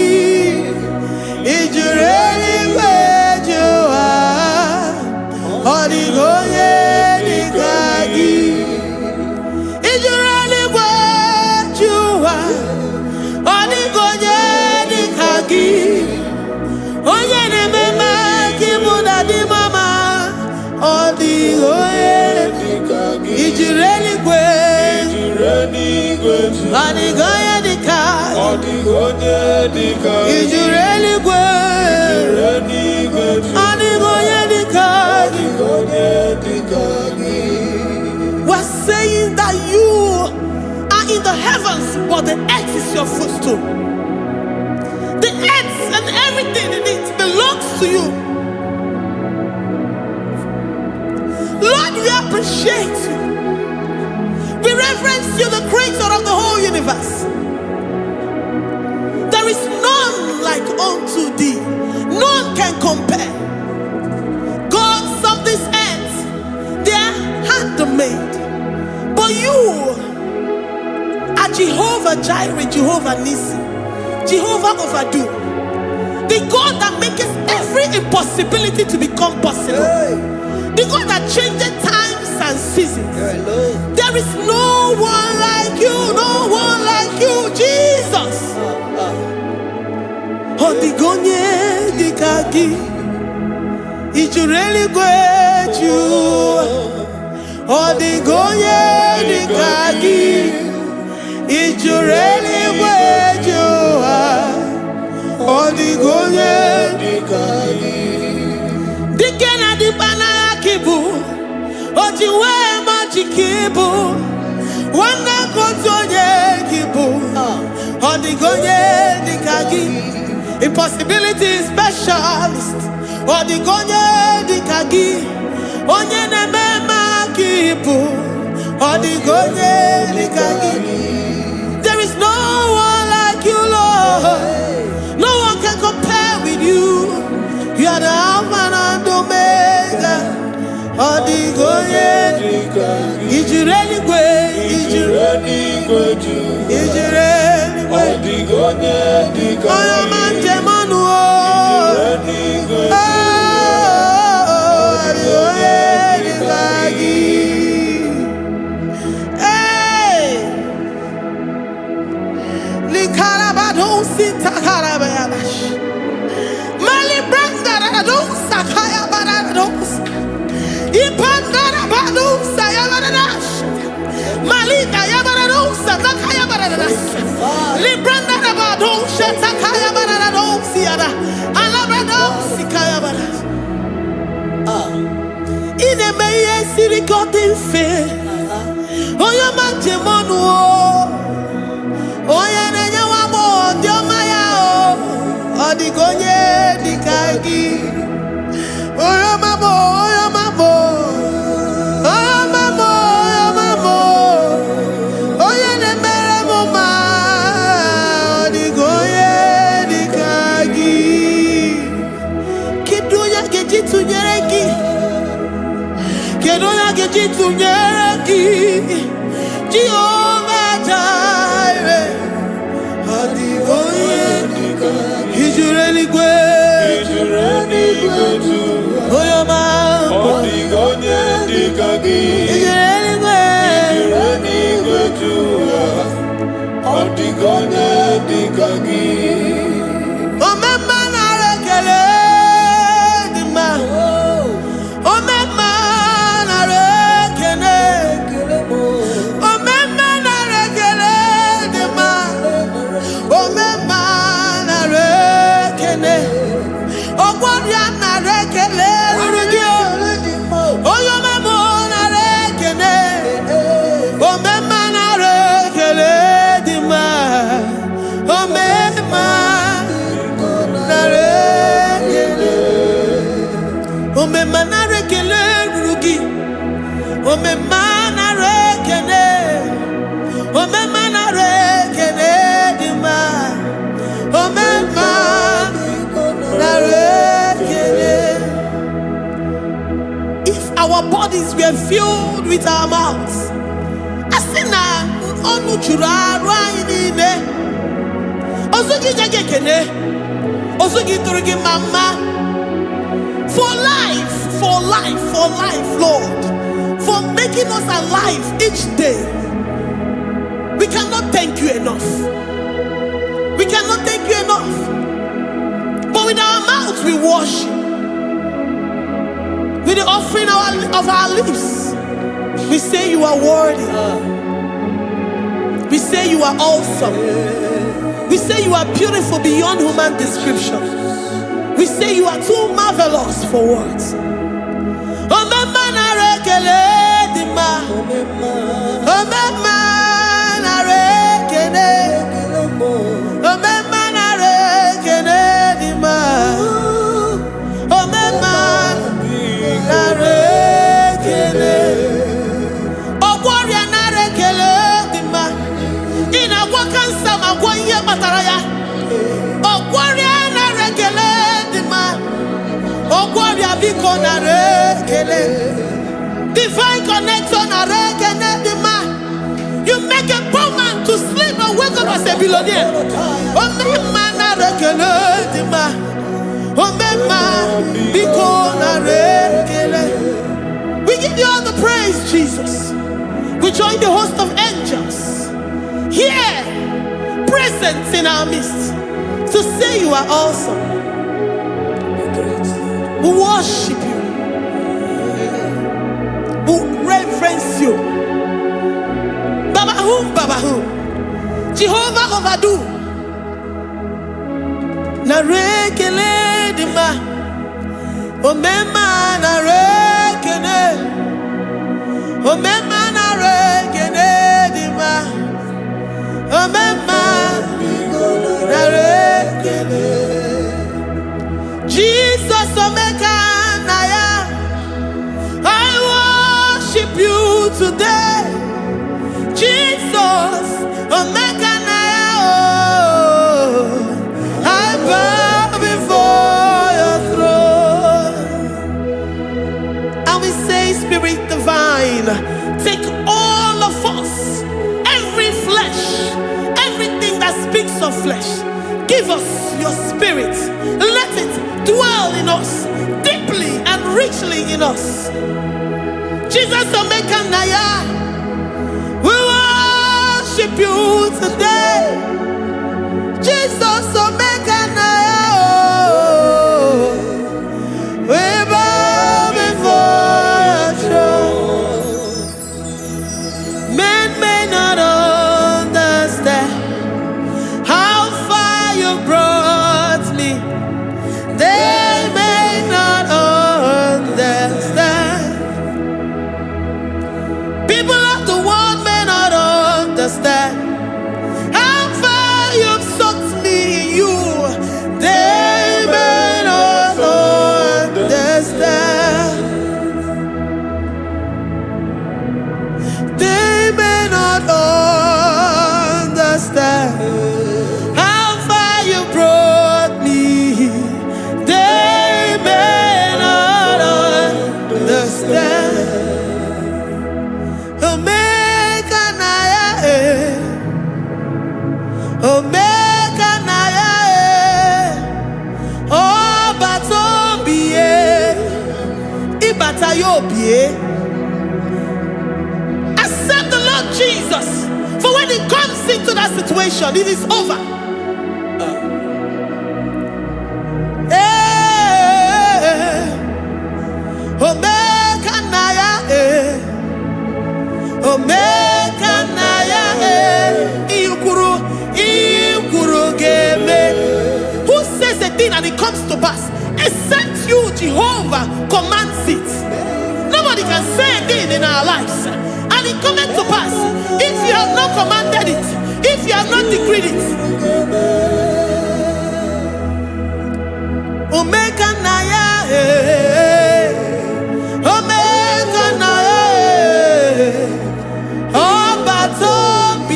Speaker 3: ijureli kwejuwa. Odigonye nikagi, ijureli kwejuwa. Odigonye nikagi, onye nemema kimuda di mama. Odigonye nikagi, ijureli kwejuwa. Anigoye dika, Ijureli gwe, Anigoye dika. We're saying that you are in the heavens, but the earth is your footstool. The earth and everything in it belongs to you. Lord, we appreciate you. We reverence you, the creator of the whole universe. There is none like unto thee. None can compare. Gods of this earth, they are handmade. But you are Jehovah Jireh, Jehovah Nissi, Jehovah Overdo. The God that makes every impossibility to become possible. The God that changes times and seasons. There is no one like you, no one like you, Jesus. Odigonye dikagi, ijureli gweju. Odigonye dikagi, ijureli gweju. Odigonye dikagi. Dikena dipana kibu, ojiwe majikibu, wana kontonye kibu, odigonye dikagi, impossibility specialist, odigonye dikagi, onye nemema kibu, odigonye dikagi. There is no one like you, Lord. No one can compare with you. You are the Alpha and Omega. Odigonye, Ijureli gwe, Ijureli gwe, Ijureli gwe. Odigonye, Oyo manje manu o. Ijureli gwe, Odigonye dikagi. Hey, Likarabado sita karabayabash. Sakaya barados, Ipandara bados, Sayabaradas, Malika Yabarados, Nakaya baradas, Libranda bados, Sakaya barados, Yada, Alabrados, Sikaya baradas. In a may see God in fear. Oh, your man Jemonu, oh, Yanaya Wamo, Diomaya, Odigonye, Dikagi. Oyo mamo, oyo mamo, oyo mamo, oyo mamo, oyo ne mere mama, odigonye dika. Funyeraki, Jehovah Jireh, Adigoye, Ijureni Gwe, Oyoma, Adigoye, Dikagi, Ijureni Gwe, Adigoye, Dikagi. If our bodies were filled with our mouths, asina onu chura rainine osugi jagekene osugi turugi mama for life, Lord, for making us alive each day. We cannot thank you enough. We cannot thank you enough. But with our mouths we worship. With the offering of our lips, we say you are worthy. We say you are awesome. We say you are beautiful beyond human description. We say you are too marvelous for words. Divine connection. You make a poor man to sleep and wake up as a billionaire. We give you all the praise, Jesus. We join the host of angels here, present in our midst, to say you are awesome. We worship you. We reverence you. Baba who? Jehovah overdo. Na rekele dima. Omema na rekele. Omema na rekele dima. Omema na rekele. Jesus omeka naya. I worship you today. Jesus omeka naya. I bow before your throne. And we say, Spirit divine, take all of us, every flesh, everything that speaks of flesh. Give us your spirit. Let it dwell in us, deeply and richly in us. Jesus Omeka Naya, we worship you today. Jesus Omeka Naya, we bow before your throne. Men may not understand how far you brought me. They may not understand. People of the world may not understand Accept the Lord Jesus. For when He comes into that situation, it is over. Omega Naya, Omega Naya, Ikuru Game. Who says a thing and it comes to pass? Except you, Jehovah, commands it. Nobody can say a thing in our lives and it comes to pass. If you have not commanded it, if you have not decreed it. Omega Naya, Omega Naya, Obatobie,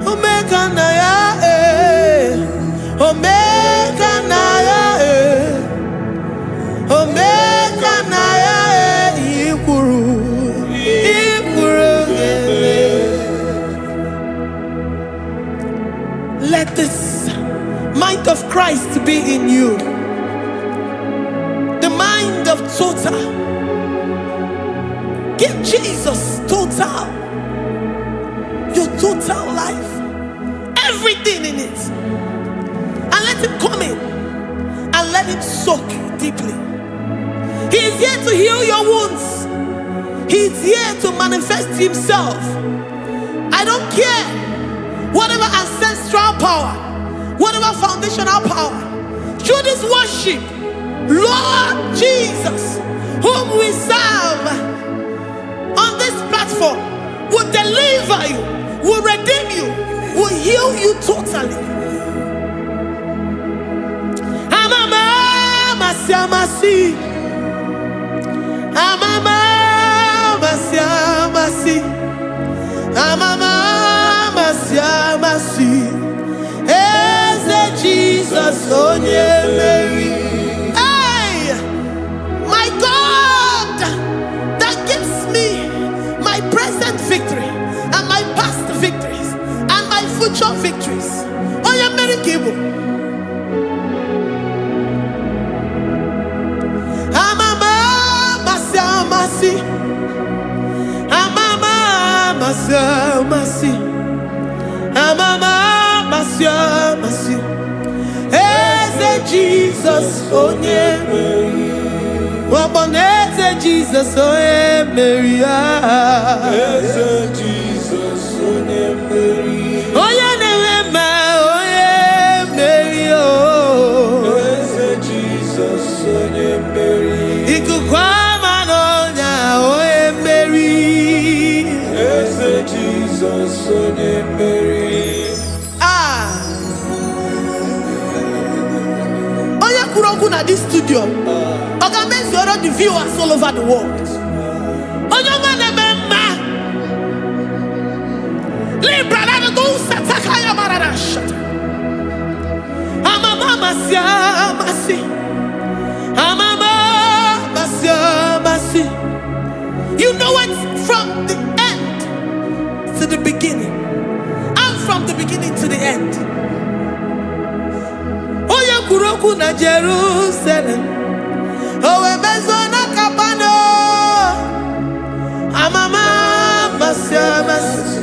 Speaker 3: Omega Naya, Omega Naya, Omega Naya, Ikuru. Let this mind of Christ be in you. The mind of total. Give Jesus total. Your total life. Everything in it. And let Him come in. And let Him soak deeply. He is here to heal your wounds. He is here to manifest Himself. I don't care. Whatever ancestral power, whatever foundational power, through this worship, Lord Jesus, whom we serve on this platform, will deliver you, will redeem you, will heal you totally. Amama masiamasi, amama masiamasi, amama masiamasi. Eze Jesus onye Mary. Hey, my God, that gives me my present victory and my past victories and my future victories. Onye Mary Kibu. Amama masiamasi, amama masiamasi, amama masiamasi. Eze Jesus onye Mary. Waboneze Jesus onye Mary. Eze Jesus onye Mary. Onye Newema onye Mary. Eze Jesus onye Mary. Ikukwama nonya onye Mary. Eze Jesus onye Mary. At this studio, organize the viewers all over the world. You know it from the end to the beginning, and from the beginning to the end. Kuroku na Jerusalem, owe bezona kapano, amama masiamasi.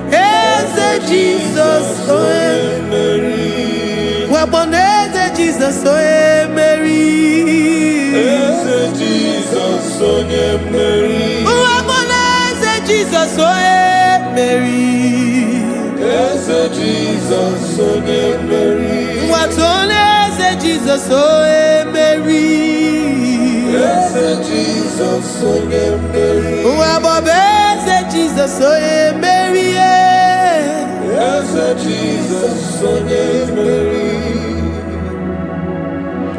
Speaker 3: Eze Jesus oe Mary. Waboneze Jesus oe Mary. Eze Jesus oe Mary. Waboneze Jesus oe Mary. Eze Jesus oe Mary. Watoneze Jesus oe Mary. Eze Jesus oe Mary. Wabobeze Jesus oe Mary. Eze Jesus oe Mary.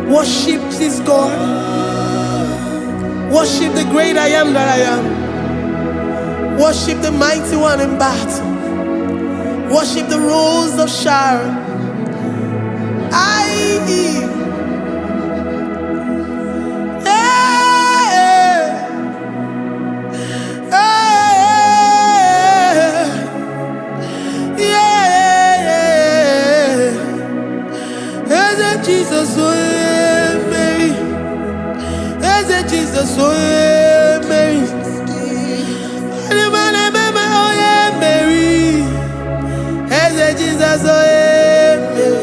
Speaker 3: Worship this God. Worship the great I am that I am. Worship the mighty one in battle. Worship the rose of Sharon. Jesus, Jesus, oh yeah, Mary. Oh yeah, Mary. Hey, Jesus, oh yeah, Mary.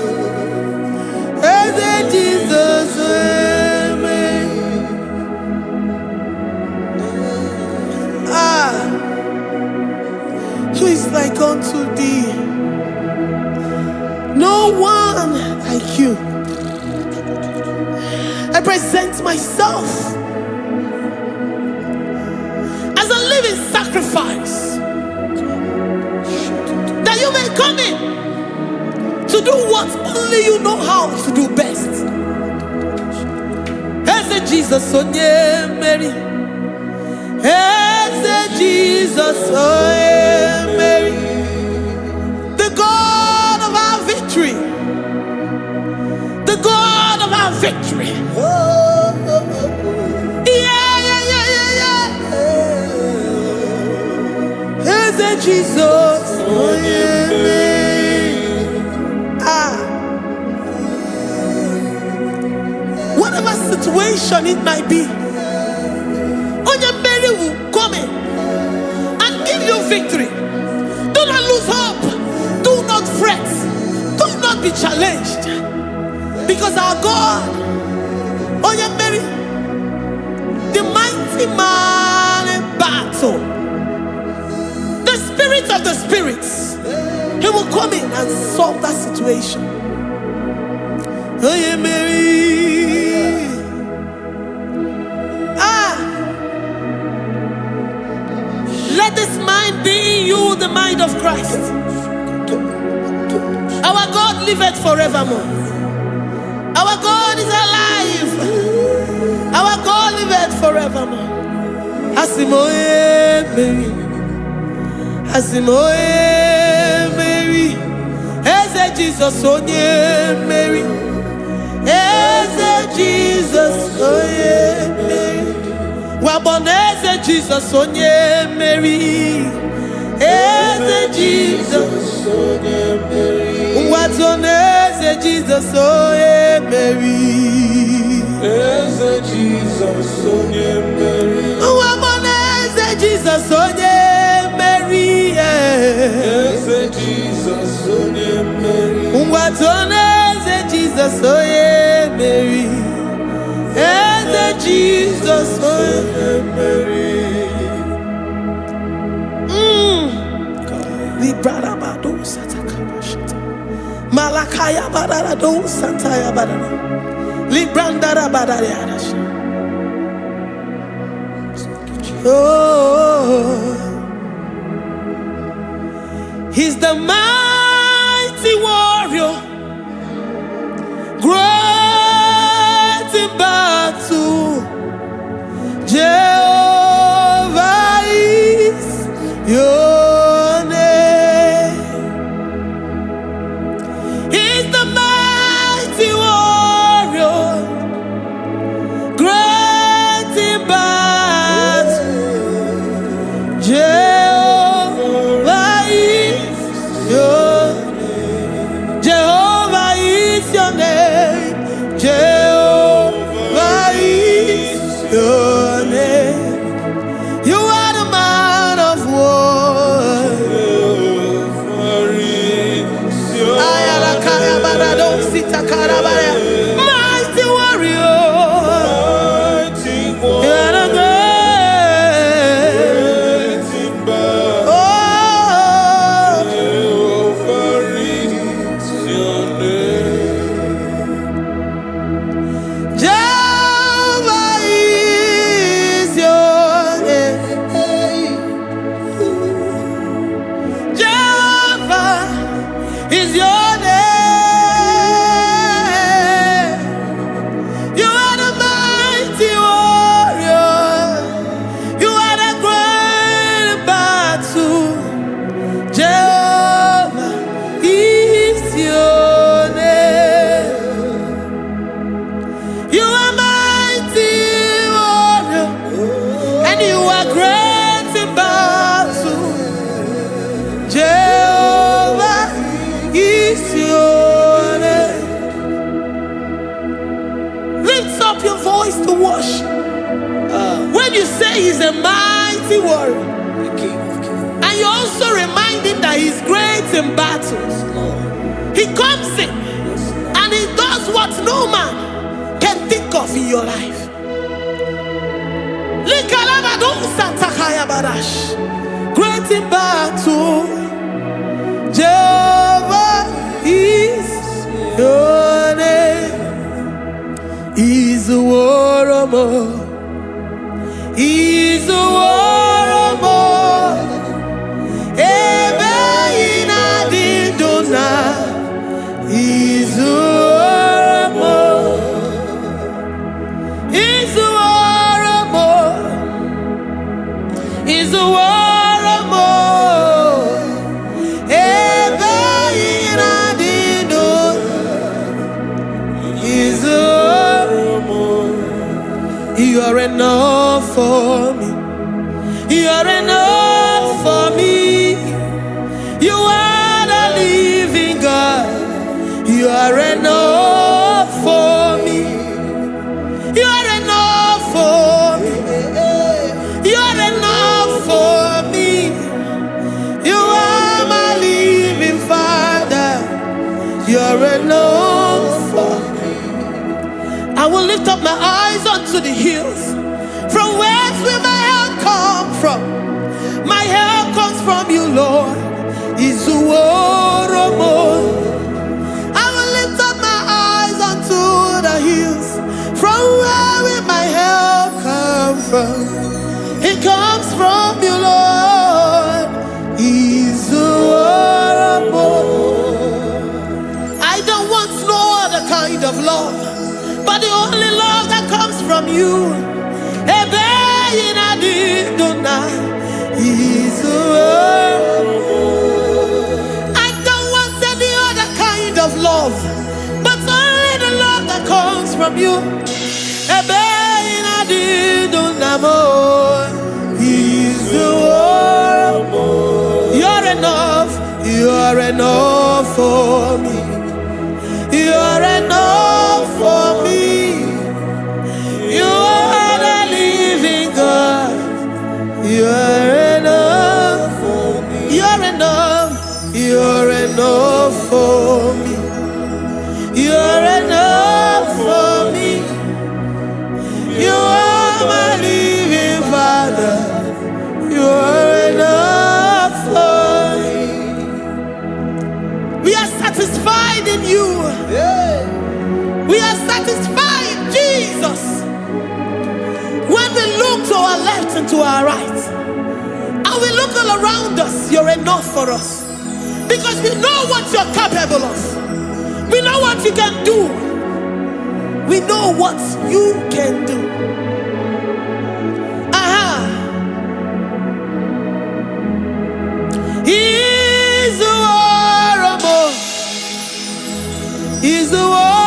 Speaker 3: Hey, Jesus, oh yeah, Mary. Who is like unto thee? No one like you. I present myself as a living sacrifice, that you may come in to do what only you know how to do best. As a Jesus, oh yeah, Mary. As a Jesus, oh yeah, Mary. The God of our victory. The God of our victory. Is it Jesus? Oh, yeah. Whatever situation it might be, Onya Mary will come in and give you victory. Do not lose hope. Do not fret. Do not be challenged. Because our God, Onya Mary, the mighty man in battle, the spirit of the spirits, he will come in and solve that situation. Onya Mary. Let this mind be in you, the mind of Christ. Our God liveth forevermore. Our God is alive. Our God liveth forevermore. Asimoye Mary. Asimoye Mary. Eze Jesus onye Mary. Eze Jesus onye Mary. Waboneze Jesus onye Mary. Eze Jesus onye Mary. Watoneze Jesus onye Mary. Eze Jesus onye Mary. Waboneze Jesus onye Mary. Eze Jesus onye Mary. Watoneze Jesus onye Mary. Eze Jesus onye Mary. Librada bado satakaba shata. Malakaya badara do sataya badara. Librandara badara yadash. Oh, he's the mighty warrior, great in battle. Jehovah is your name. He's the mighty warrior, great in battle. Jehovah is your name. Jehovah is your name. Jehovah is your name. You are the man of war. Ayalakaya barado sita karabaya. Mighty warrior. You are the great. Oh, Jehovah is your name. Jehovah is your name. Jehovah is your name. You are the mighty warrior. You are the great battle. Jehovah is your name. You are mighty warrior, and you are great in battle. Jehovah is your name. Lift up your voice to worship. say he's a mighty warrior. And you also remind him that he's great in battles. He comes in and he does what no man can think of in your life. Great in battle, Jehovah is your name. He's a warrior. He's a warrior. Ebe ina dindona. He's a warrior. He's a warrior. He's a warrior. Ebe ina dindona. He's a warrior. You are enough for me. You are enough for me. You are the living God. You are enough for me. You are enough for me. You are enough for me. You are my living Father. You are enough for me. I will lift up my eyes unto the hills. From whence will my help come from? My help comes from you, Lord. Is the word of God. I will lift up my eyes unto the hills. From where will my help come from? It comes from you, Lord. Is the word of God. I don't want no other kind of love, but the only love that comes from you. I don't want any other kind of love, but only the love that comes from you. You're enough. You're enough for me. You're enough for me. You are the living God. You're enough for me. You're enough. You're enough for me. You're enough for me. You are my living Father. You're enough for me. We are satisfied in you. We are satisfied in Jesus. When we look to our left and to our right, and we look all around us, you're enough for us. Because we know what you're capable of. We know what you can do. We know what you can do. He's the warrior. He's the warrior.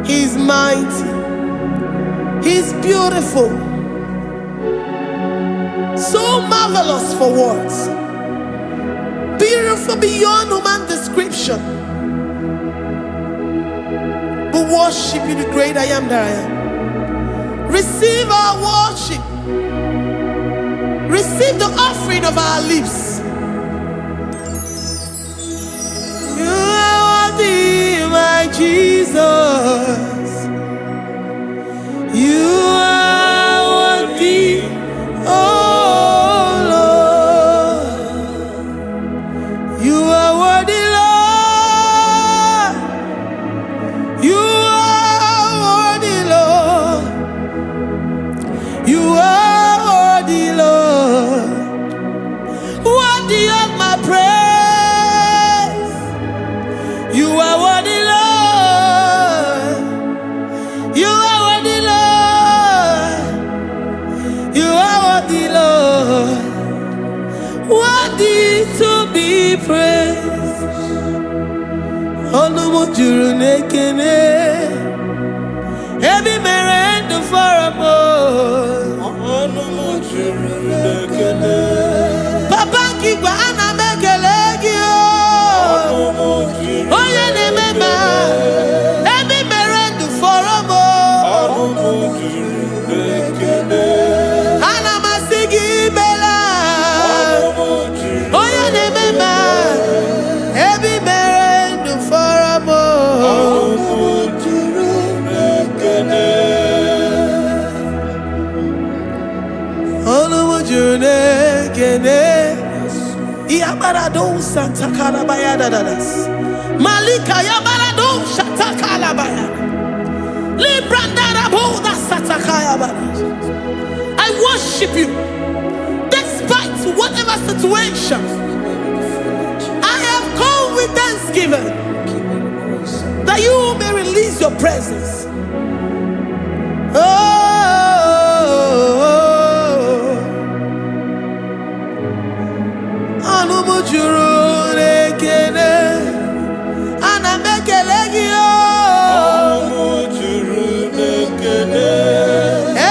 Speaker 3: He's mighty. He's beautiful. So marvelous for words. Beautiful beyond human description. We worship you, the great I am that I am. Receive our worship. Receive the offering of our lips. You are worthy, my Jesus. You are worthy, oh Lord. juru nekene. Ebi mere ndu foramo. Onumu juru nekene. Papa kigwa ana mekele gi o. Onumu juru. Oye ne mema. Ebi mere ndu foramo. Onumu juru nekene. Ana masigi bela. Onumu juru. Oye ne mema. Ebi mere ndu foramo. Onumu juru nekene. Onumu juru nekene. Yabarado Santa Calabaya dadas. Malika Yabarado Shata Calabaya. Librandara Boda Satakaya badas. I worship you despite whatever situation. I have come with thanksgiving that you may release your presence. Anumu juru nekene, ana mekele gi o. Anumu juru nekene.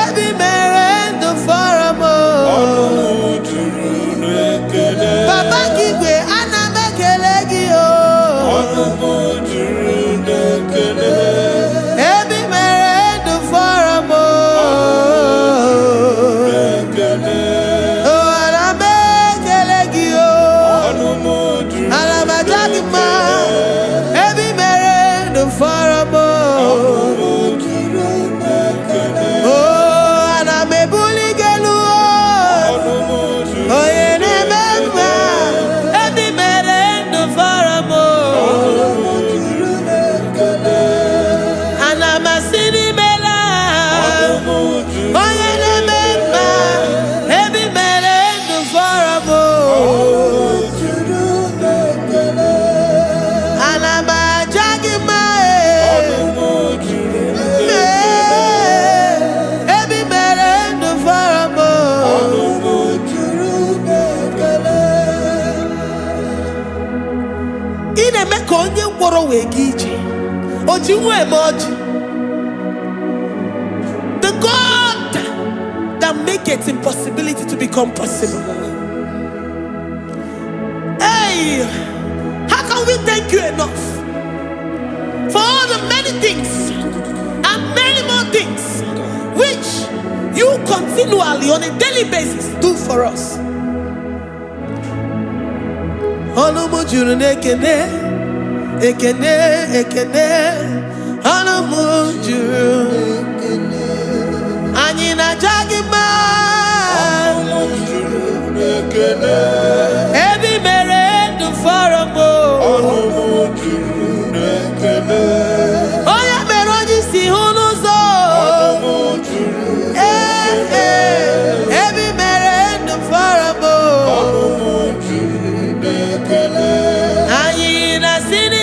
Speaker 3: Ebi mere ndu foramo. Anumu juru nekene. Papa kigwe ana mekele gi o. Anumu juru nekene. Ebi mere ndu foramo. Anumu nekene. The God that makes impossibility to become possible. Hey, how can we thank you enough for all the many things and many more things which you continually on a daily basis do for us? Onumu juru nekene. Ekene, ekene, anumu juru. Anyina jagima. Anumu juru nekene. Ebi mere ndu foramo. Anumu juru nekene. Oya meroji si hunuzo. Anumu juru nekene. Ebi mere ndu foramo. Anumu juru nekene. Anyina sini.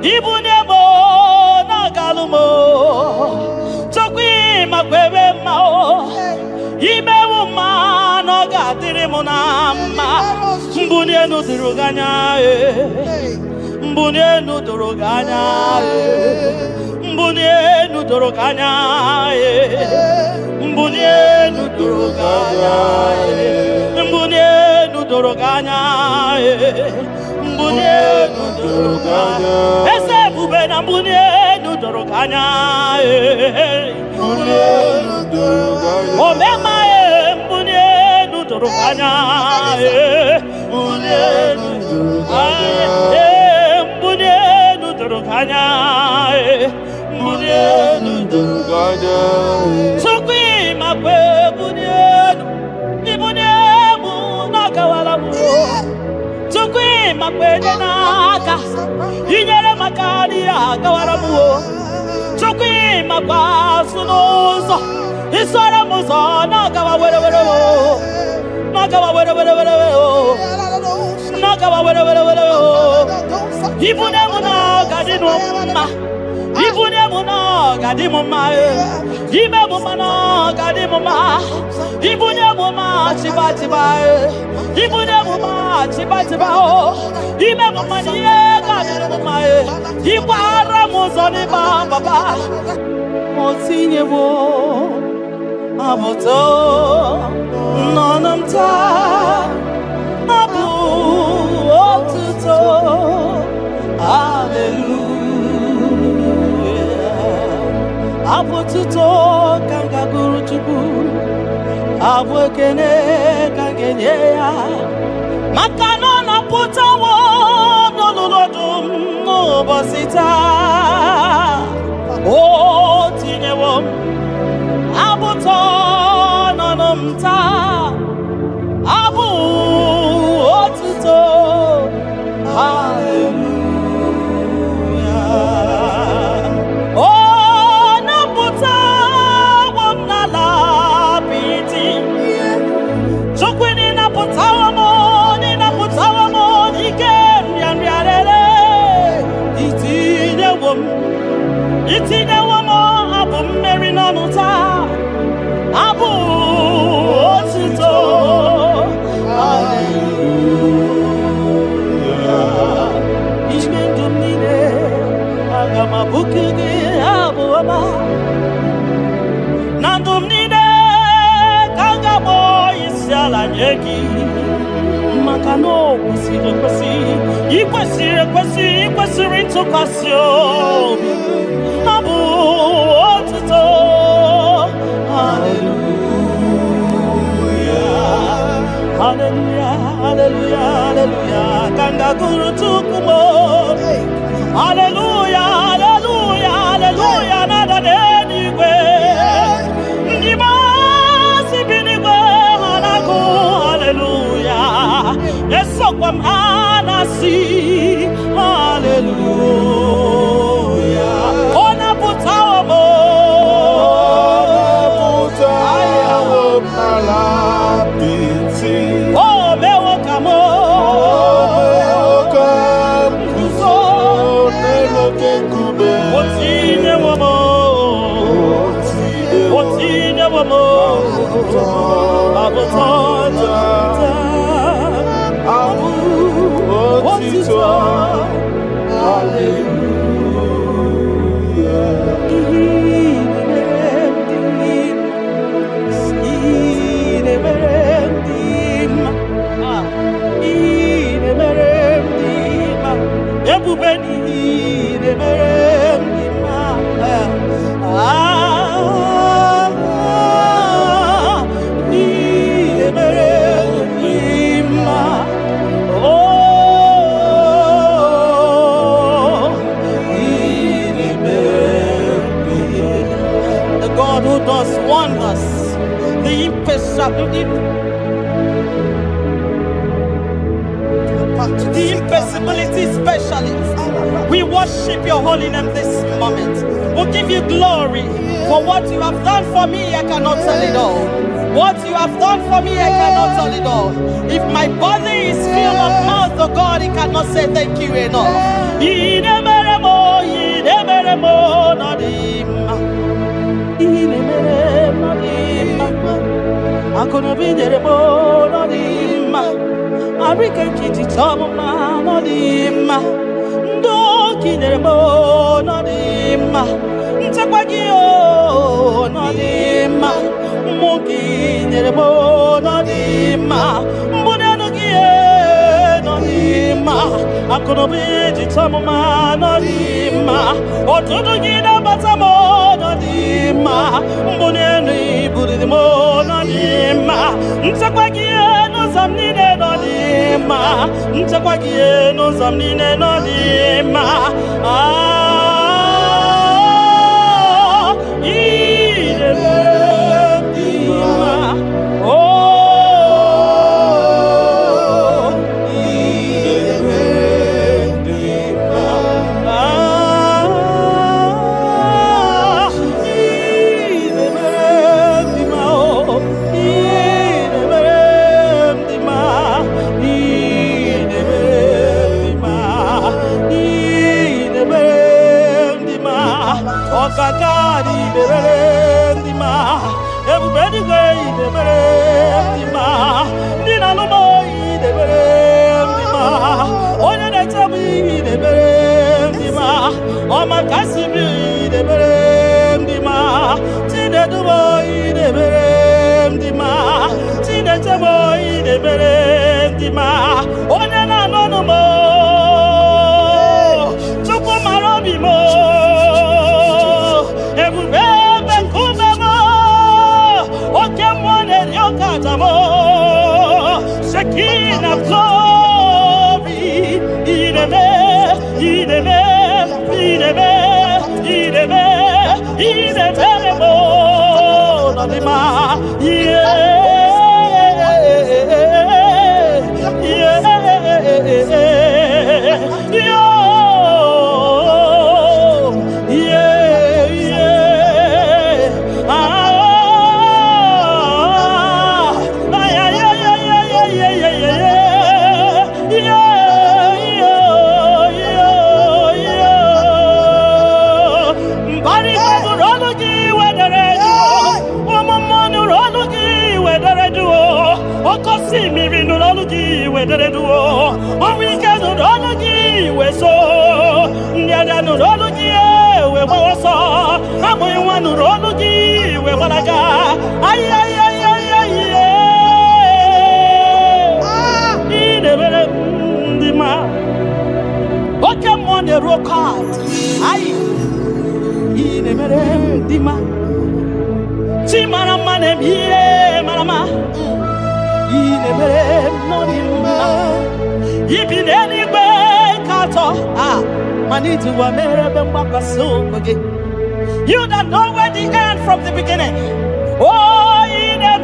Speaker 1: Ibunebo na galumo. Chokwi makwebe mao. Imewu ma no gatiri munama. Mbunienu duruganya Mbunienu duruganya Mbunienu duruganya Mbunienu duruganya Mbunienu duruganya Mbunienu duruganya Ese bube na mbunienu duruganya Mbunienu duruganya Omema mbunienu kanya Sokwi makwe bunyenu Ibunyemu nakawala mu Sokwi makwe naka Inyere makani akawala mu Sokwi makwa sunuzo Isara muzo nakawa were Nakawa were Nakawa were Ibunemu na gadinu ma Ibunemu na gadimu ma Ibemu na gadimu ma Ibunemu ma chiba Ibunemu ma chiba Ibemu ma niye gadimu ma Ibara muzoni ba baba Motinye wo Amoto Nonamta Abu Otuto Hallelujah Apotuto kanga guru chubu Abwekene kangenye ya Makano na putawo Nolulodum Nobosita O tinyewo Abuto Nonomta Abu Otuto Hallelujah Itinye womo abu mmeri n'ọnụta abu otito hallelujah ime ndụ m niile aga m abụku gị abụ ọma na ndụ m niile ka m ga-akpọ isi ala nye gị maka na o kwesịrị ekwesị ikwesịrị ntụkwasị obi Abu Otuto Hallelujah Hallelujah Hallelujah Hallelujah Kanga guru tukumo Hallelujah Hallelujah Hallelujah Nada denigwe Ndimasi binigwe hanaku Hallelujah Yeso kwa mhanasi Hallelujah The impossibility specialist. We worship your holy name this moment. We'll give you glory for what you have done for me. I cannot tell it all. What you have done for me, I cannot tell it all. If my body is filled of mouth of God, it cannot say thank you enough. I'm gonna be there more Arika kiti tama no dima ndo kinere mo no dima ntakwagio no dima mukinere mo no dima mbone no gie no dima akono be tama nodima otutu gida batamo nodima mbuneni buridimo nodima ntakwagie no zamnine nodima ntakwagie no zamnine nodima You that know where the end from the beginning. Oh, in a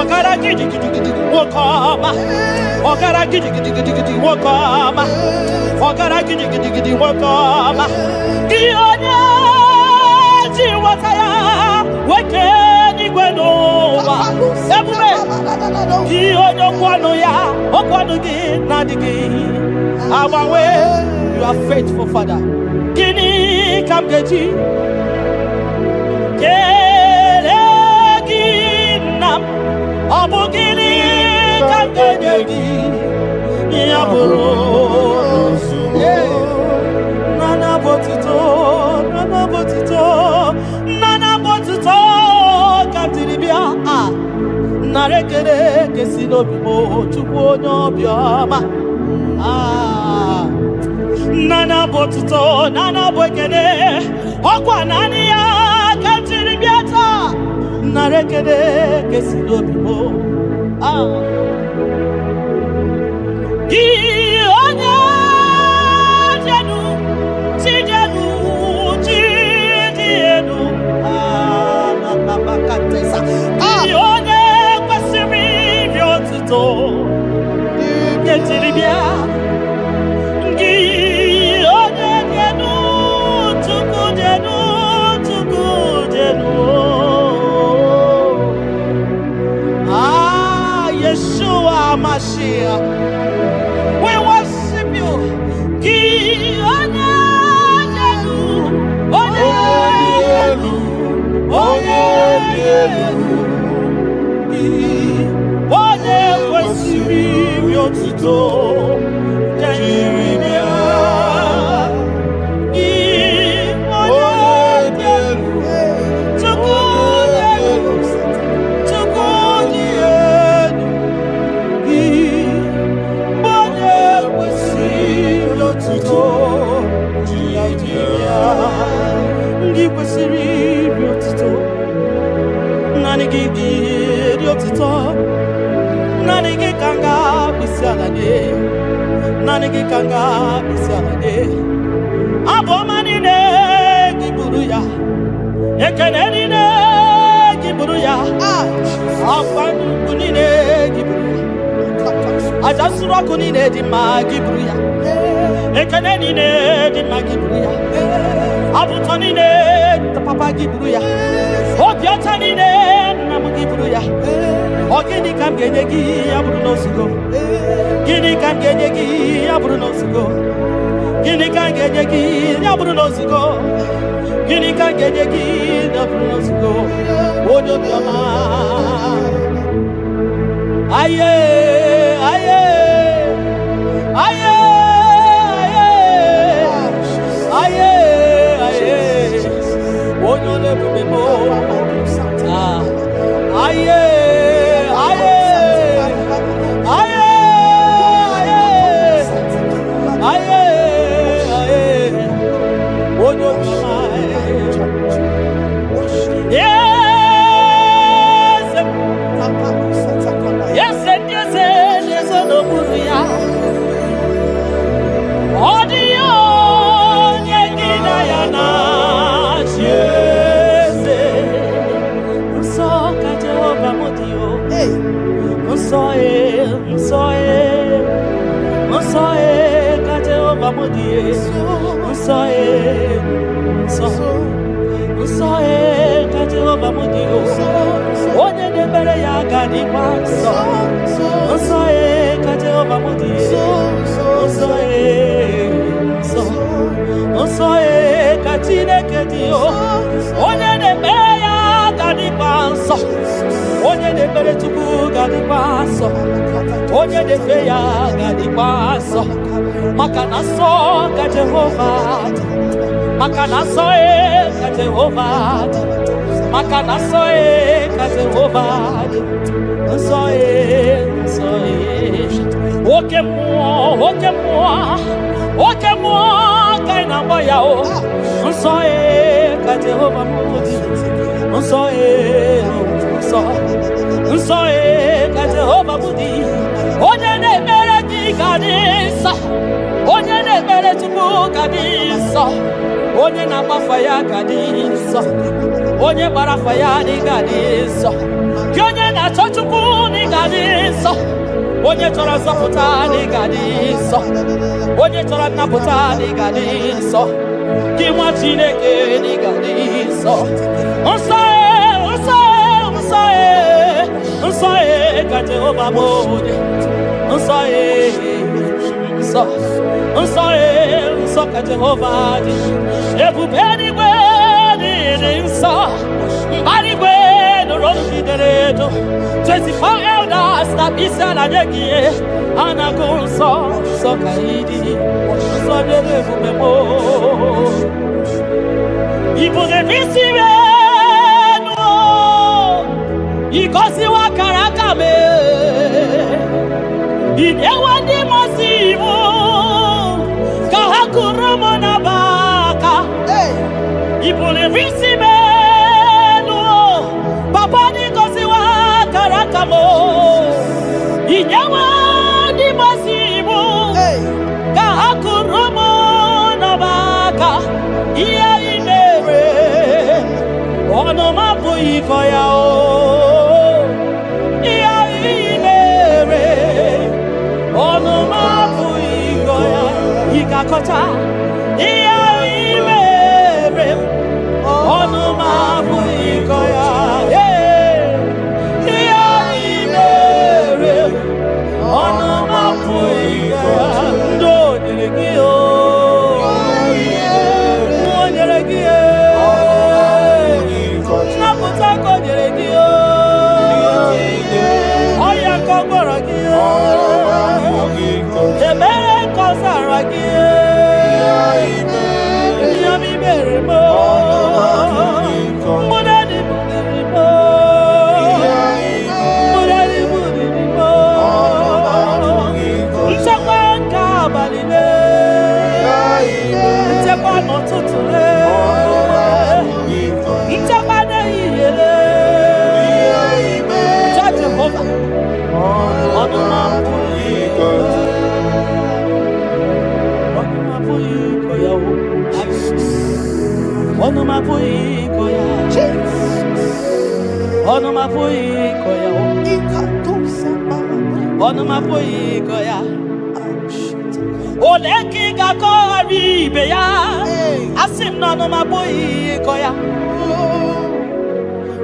Speaker 1: Ogara gidi gidi gidi wokoma. Ogara gidi gidi gidi gidi wokoma. Ogara gidi gidi gidi wokoma. Gionya jiwataya weke nigwenova. Ebube. Gionya kwano ya okwano gi nadigi. Our way, you are faithful, Father. Gini kamgeji. Nam abugini kangeni yaburo nana botito katiribia narekere kesino bimo chukwu nyobioma nana botene okwa nani ya katiribia ta narekere kesino bimo Gionya jenu na bakatesa Gionya kwasimi biotuto ketiribia Gionya jenu tuku jenu Yeshua Mashiach, we worship you. Nanigi kanga bisade abomani ne giburuya ekeneni ne giburuya afanu kunine giburuya ajasura kunine di magiburuya ekeneni ne di magiburuya abutoni ne papa giburuya obiotani ne namugiburuya ogini kamgenegi aburuno sugo Gini kangenyegi abruno sigo. Gini kangenyegi abruno sigo. Gini kangenyegi abruno sigo. Odo biama. Aye. Odo le bubemo. Aye. Onye de feya gadi paso makanaso ka Jehovah makanaso ka Jehovah makanaso ka Jehovah so oke mo kaina moya o so ka Jehovah so ka Jehovah budi onye na-emere gị gadisa onye na-emere Chukwu gadisa onye na-agbafa ya gadisa onye gbara afa ya dị gadisa gị onye na-achọ Chukwu onye chọrọ nzọpụta n'ịga dị nsọ, onye chọrọ nnapụta n'ịga dị nsọ, gị nwa Chineke n'ịga dị nsọ. Nsọ nsọ nsọ nsọ ka Jehova bụ onye nsọ nsọ nsọ nsọ ka Jehova dị. Ebube eluigwe dị nsọ, mbara igwe nụrụ olu gị dere edo. 24 elders na isi ala nye gị a na-agụ nsọ nsọ ka ị dị. Nsọ dere ebube m ibu na-ebisi enu igosiwa kara aka m inyewe ndị mmasị iwu ka ha kụrụ m na baka. Ibu na-ebisi enu papa ndị gosiwa kara aka m inyewe ndị mmasị iwu ka ha kụrụ m na baka. Ihe imere ọnụ m abụghị ịkọ ya o. Ihe imere ọnụ m abụghị ịkọ ya. Ị ga-akọcha ihe imere ọnụ m abụghị ịkọ ya. Ihe imere ọnụ m abụghị ịkọ ya. Ndị o nyere gị o.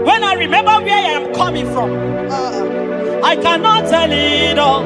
Speaker 1: When I remember where I am coming from, I cannot tell it all.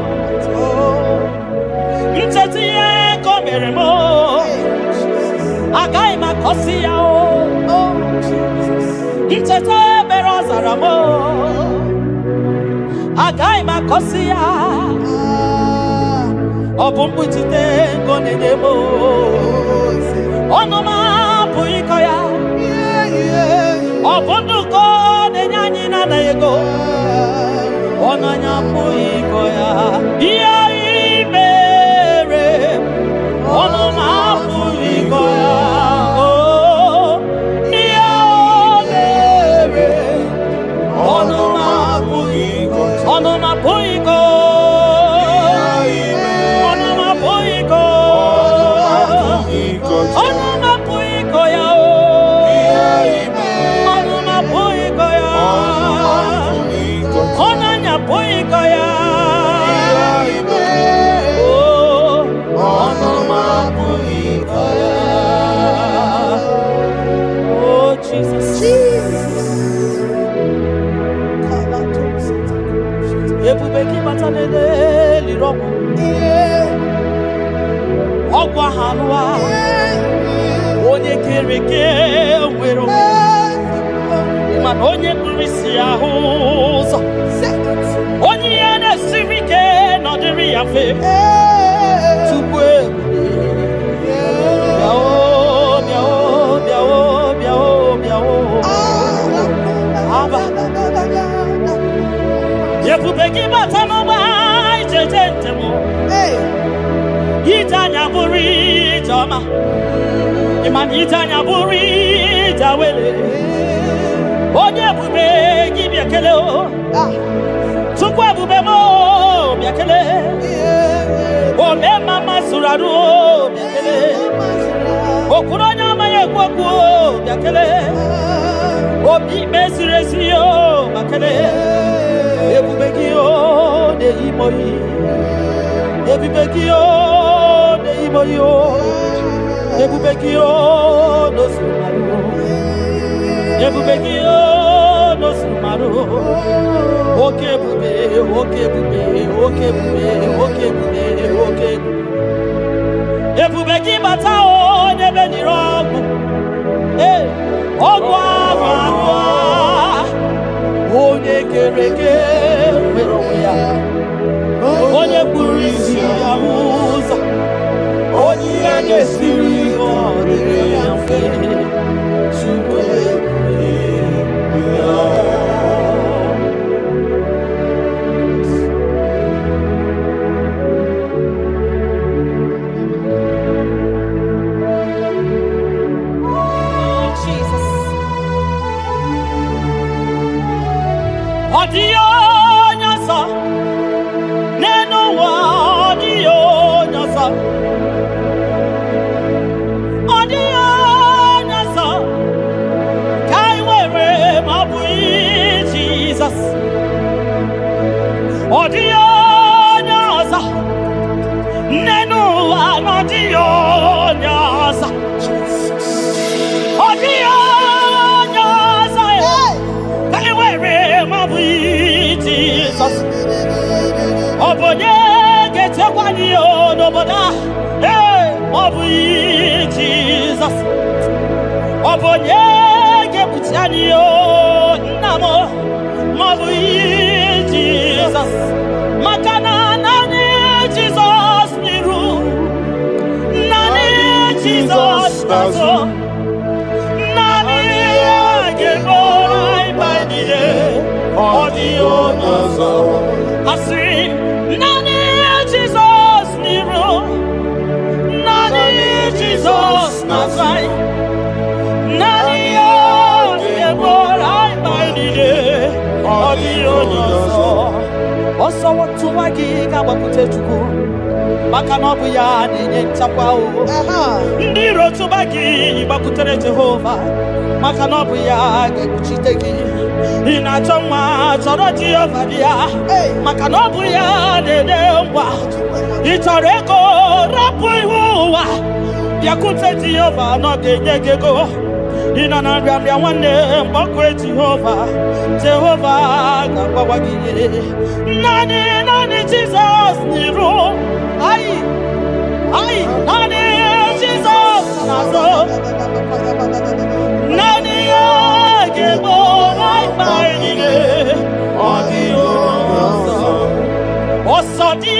Speaker 1: Onye kereke nwere onye kurisi ahụ ụzọ, onye ihe na-esiri ike nọdịrị ya mfe. Chukwu ebube gị bata n'ọgba ijeje njem, ije anya bụrụ ije ọma, ịma na ije anya bụrụ ije awele. Onye ebube gị bịa kele o, Chukwu ebube m bịa kele, ome mama sụrụ arụ bịa kele, okwuru onye amaghị ekwu okwu bịa kele, obi ikpe ziri ezi bịa kele. Ebube gị o na-eyi m oyi. Ebubekio de iboyo. Ebubekio no sumaru. Ebubekio no sumaru. Okay bube, okay bube, okay bube, okay bube, okay bube. Ebubeki batao nebe ni rogu. Eh, ogwa marua. Onye kereke meroya. Onye burisi ya uza. Onye agesiri odere ya fe. Chukwe ya. Odio nyasa neno wa odio nyasa kai wewe mabui Jesus odio nyasa neno wa odio nyasa odio nyasa kai wewe mabui Jesus obonye gete kwani onoboda mabui Jesus obonye gebutiani namo mabui Jesus makana nani Jesus niru nani Jesus nazo nani agebora ibadide odio nazo asi nani Jesus niru nani Jesus nazai nani agebora ibadide odio nazo oso watu wagiga bakute chuku maka na ọbụ ya na-enye nchekwa o ndị iro tụba gị gbakwutere Jehova maka na ọbụ ya ga-ekpuchite gị ị na-achọ nwa chọrọ Jehova bịa maka na ọbụ ya na-enye ngwa ị chọrọ ego rapụ ihu ụwa bịakwute Jehova na ọ ga-enye gị ego ị nọ na nrịanrịa nwanne mgbakwe Jehova ga-agbawa gị naanị Jizọs n'iru ai naanị Jizọs n'azụ naanị ya ga-egbo ikpe anyị niile ọ dịghị ọsọ dị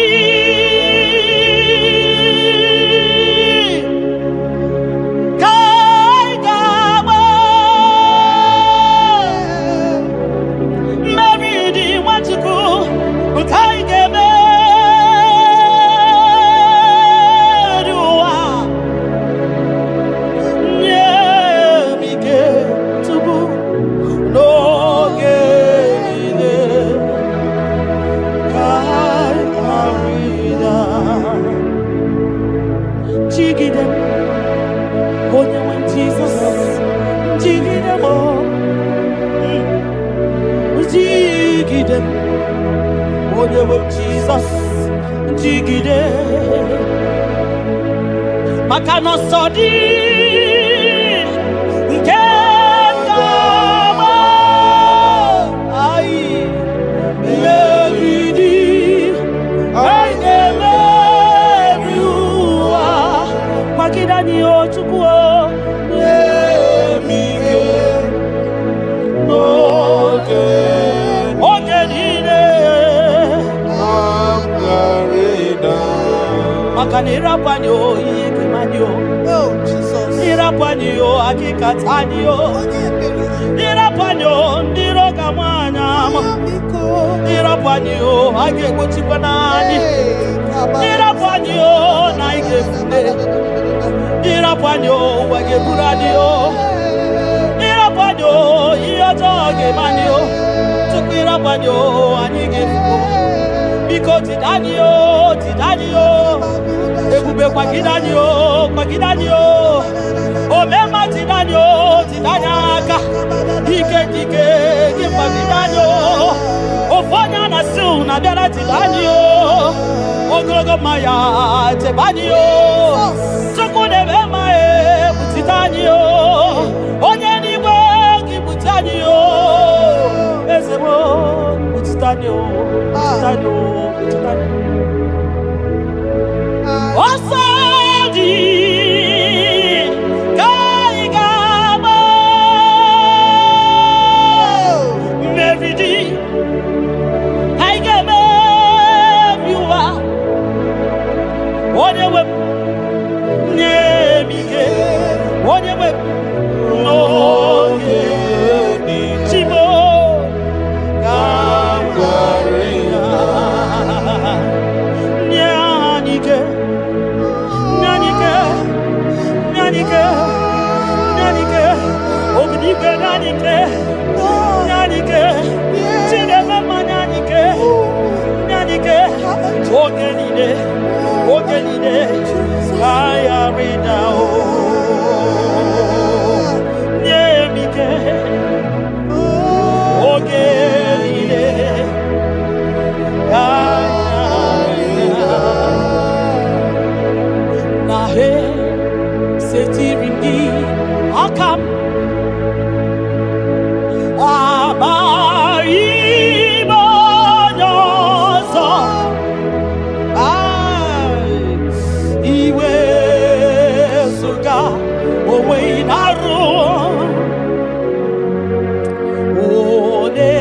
Speaker 1: Jesus jigide maka no sodi nke kama ai meridi ai emeruwa makida ni ochukwu emike oge niile makanira panyo yekemanyo Jesus ira panyo akikatanyo ira panyo ndiro kamanya ira panyo agekuchipanani ira panyo naigefune ira panyo wageburadio ira panyo iyotoge manyo tukira panyo anigefu biko tidanio ebube kwa gidanio omema tidanio tidanyaka dike gimba gidanio ofonya na su na biara tidanio ogologo maya tebanyo chukwu debe ma butitanyo onye n'igwe gị butanyo ezebo butitanyo ọsọ dị ka ị ga-agba mmeri dị anyị ga-emebi ụwa onye nwe m nye m ike onye nwe m n'oge dị chimo ka m gwara ya nye anyị ike obidigwe nyanike chidebema nyanike oge niile ka ya rịda nye m ike oge niile ka ya rịda na he setiri ndị aka m amaghị m onye ọzọ iwe zụga onwe na-arụ onye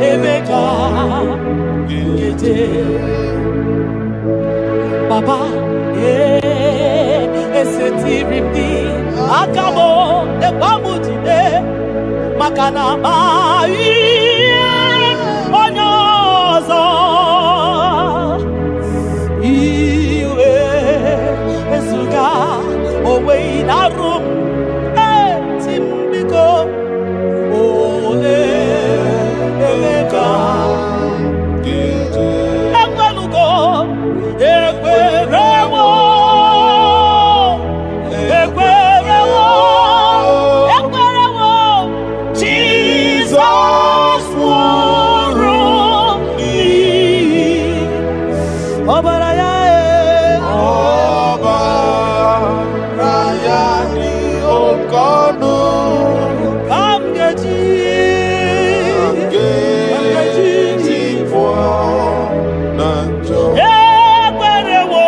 Speaker 1: ebe ka nkete papa esetiri m dị aka m lekwa m jide maka na amaghị onye ọzọ iwe ezuga onwe na-arụ m eti m biko ole ebe ka ekwelugo ekwerewo Jesus nwụrụ n'ihi ọbara ya dị oke ọnụ ka m ga-eji pụọ na njọ ekwerewo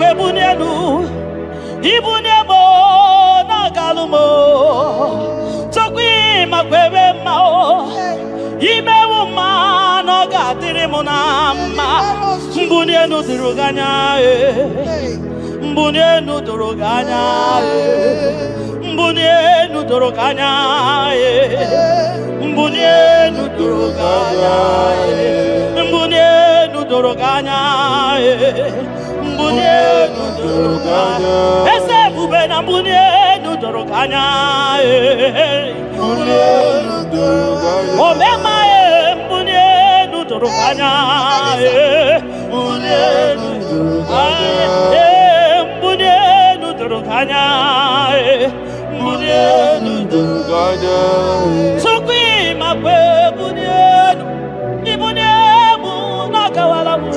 Speaker 1: makwe bunenu ibunemo na galumo chokwi makwe mao imewu ma no gadiri munama bunenu diruganya bunenu duruganya bunenu duruganya bunenu duruganya bunenu duruganya bunenu duruganya ese bubena bunenu duruganya bunenu duruganya omema bunenu duruganya bunenu duruganya bunenu duruganya bunenu duruganya sokwi makwe bunenu ibunemu nakawala mu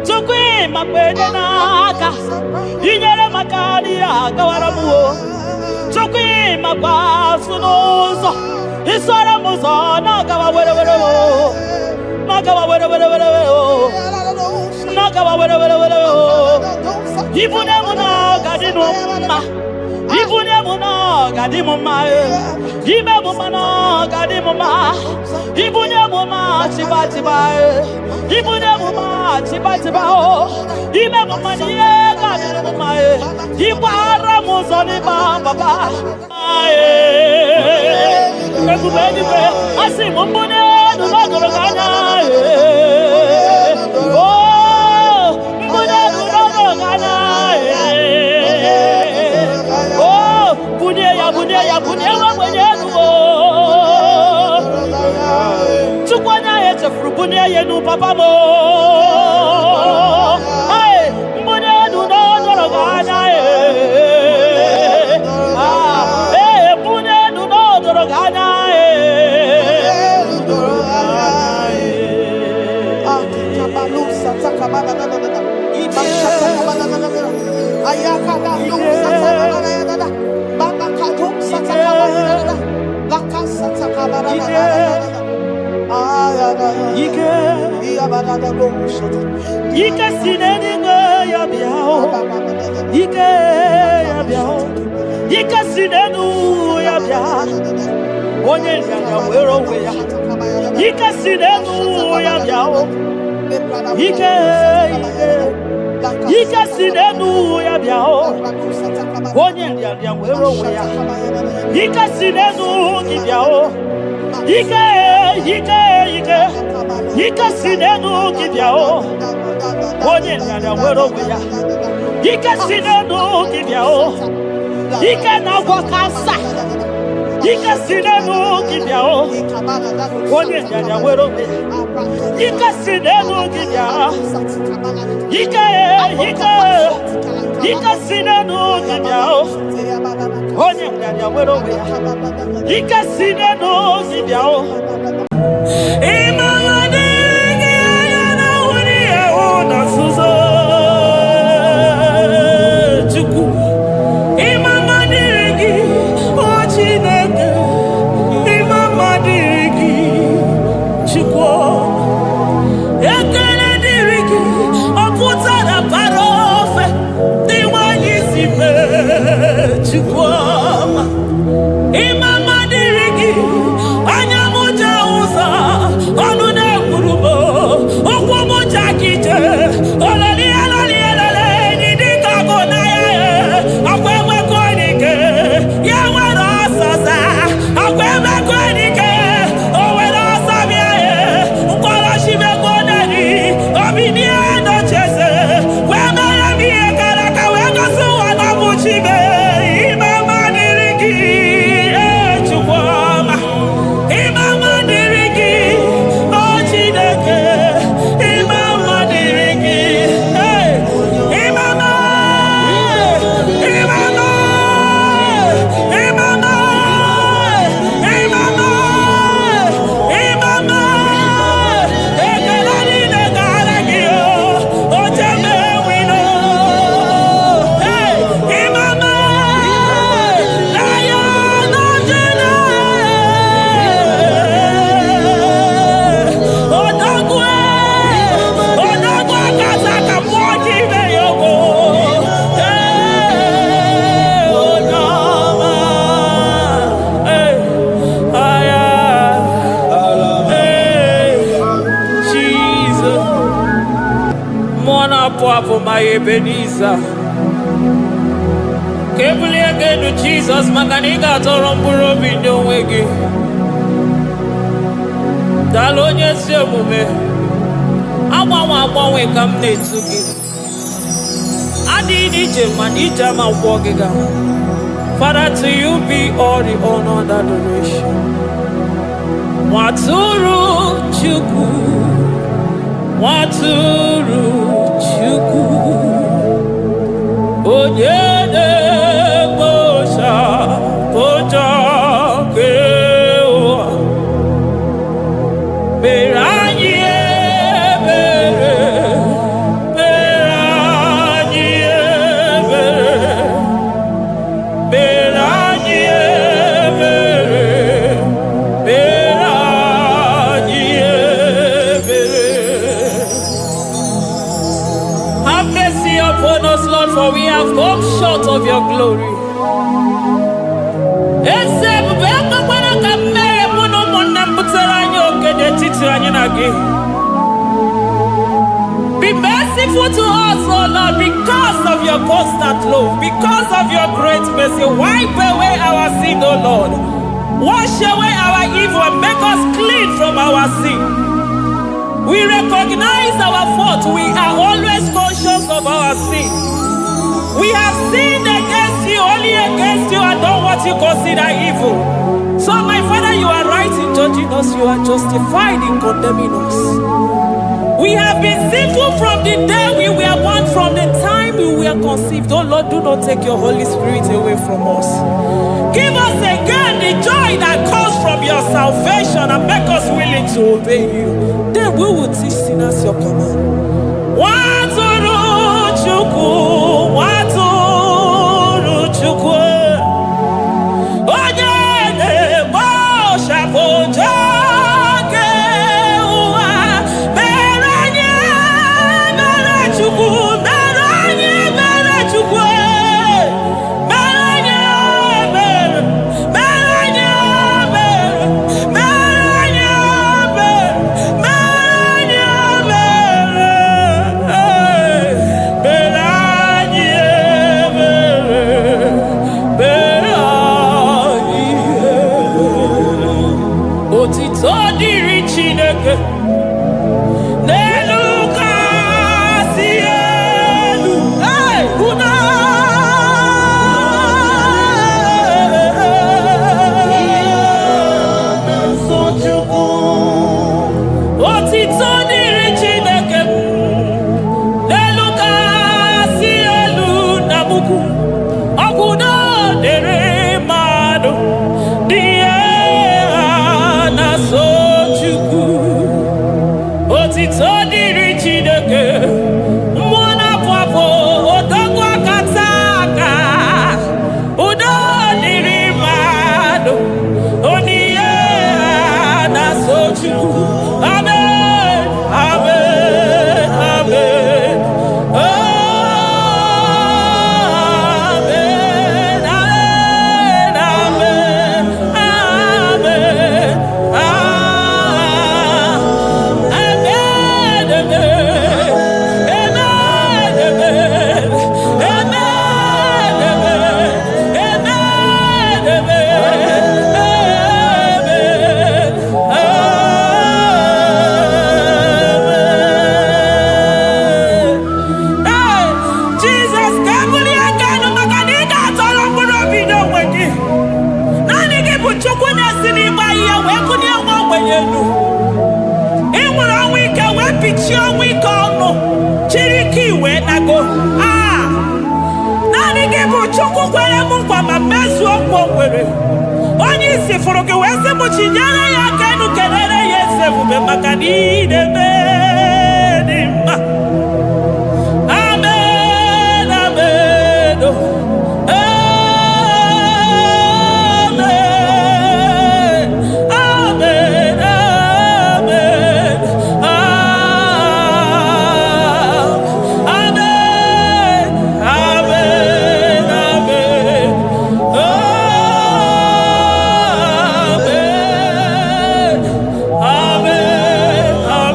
Speaker 1: sokwi makwe naka inyere makani akawala mu sokwi makwa sunuzo isara muzo nakawa were nakawa were nakawa were ibunemu nakadinu ma ibunemu nakadimu ma ibemu mana kadimu ma ibunemu ma tiba ibunemu ma tiba o ibemu ma niye kadimu ma ibara muzoni baba ekubeni pe asimu mbunenu nodoroganya mbunenu nodoroganya bunye wa mwenyedu chukwanya yeche frubunye yenu papa mo ay bunyedu no doroganya bunyedu no doroganya Ike sineni ya biao Ike ya biao Ike sinenu ya biao Onye ya wero we ya Ike sinenu ya biao Ike sinenu ya biao Onye ya wero we ya Ike sinenu ki biao Ike sinenu kibyao onye nyanya wero weya ike sinenu kibyao ike na gwakasa ike sinenu kibyao onye nyanya wero weya ike sinenu kibyao ike sinenu kibyao onye nyanya wero weya ike sinenu kibyao
Speaker 2: Papa, my Ebenezer. Kebuli again to Jesus, Makaniga Toromburo Bindo Wegi. Dalonya Semume. I wake up to give. I need it, man, each time I walk again. Father, to you be all the honor and adoration. Waturu Chuku, Waturu Chuku, Onyede Bosha, Boja Kewa, Beranye Bere, Beranye Bere, Beranye Bere, Beranye Bere. Have mercy upon us, Lord, for we have come short of your glory. Be merciful to us, O Lord, because of your constant love, because of your great mercy. Wipe away our sin, O Lord. Wash away our evil and make us clean from our sin. We recognize our fault. We are always conscious of our sin. We have sinned against you, only against you, and done what you consider evil. So, my Father, you are right in judging us. You are justified in condemning us. We have been sinful from the day we were born, from the time we were conceived. Oh Lord, do not take your Holy Spirit away from us. Give us again the joy that comes from your salvation and make us willing to obey you. Then we will teach sinners your command. Waturu Chuku, Waturu Chuku. Onyede Bosha Boja.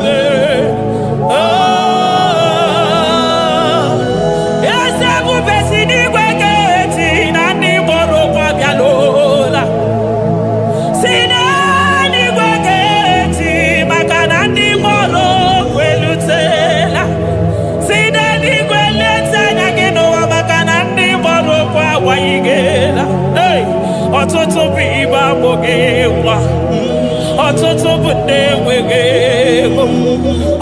Speaker 2: Amen. ọtụtụ bụ ibe agbụghị nwa, ọtụtụ bụ ndị enweghị ego,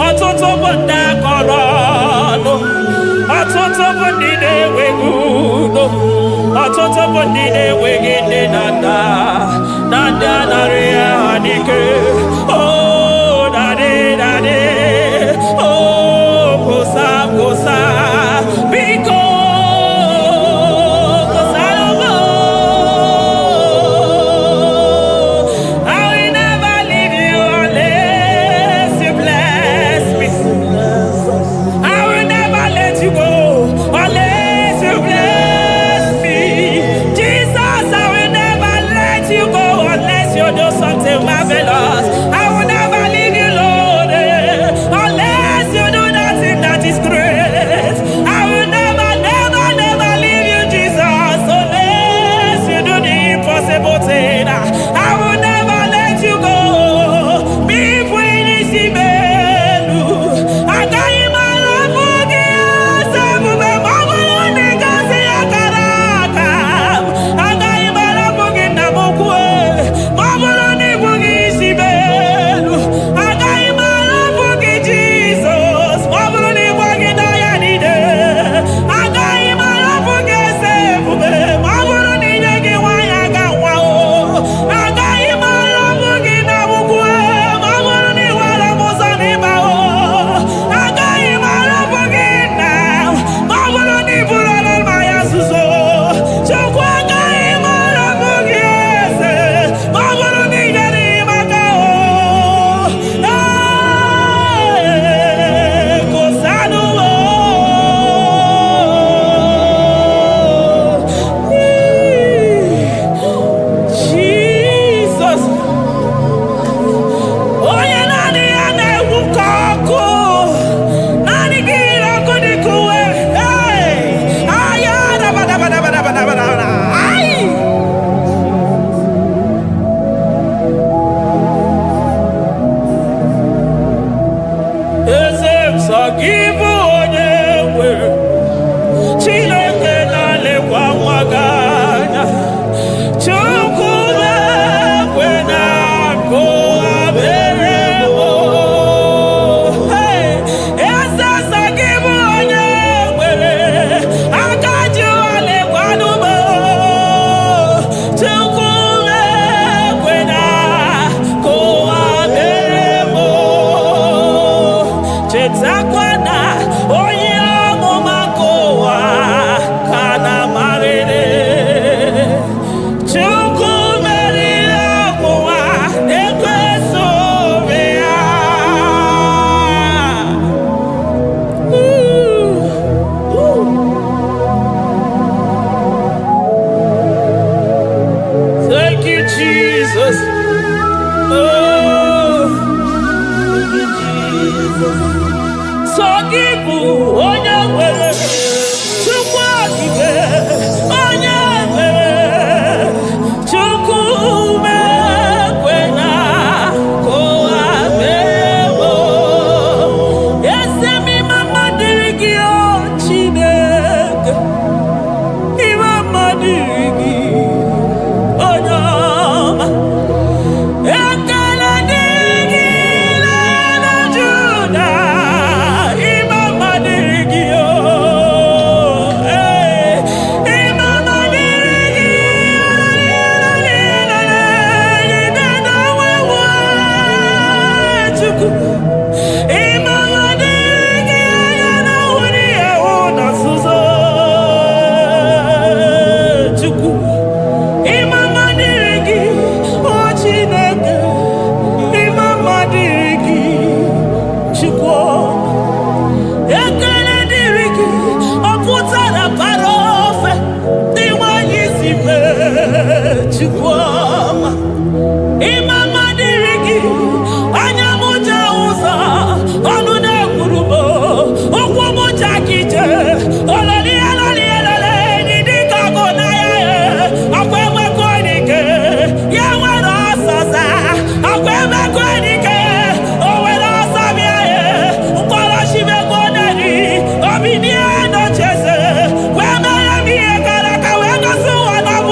Speaker 2: ọtụtụ bụ ndị akọrọ ọnụ, ọtụtụ bụ ndị na-enweghị udo, ọtụtụ bụ ndị na-enweghị nne na nna, na ndị anarị ya ha n'ike. Oh, daddy, daddy, oh, gosa, gosa, biko.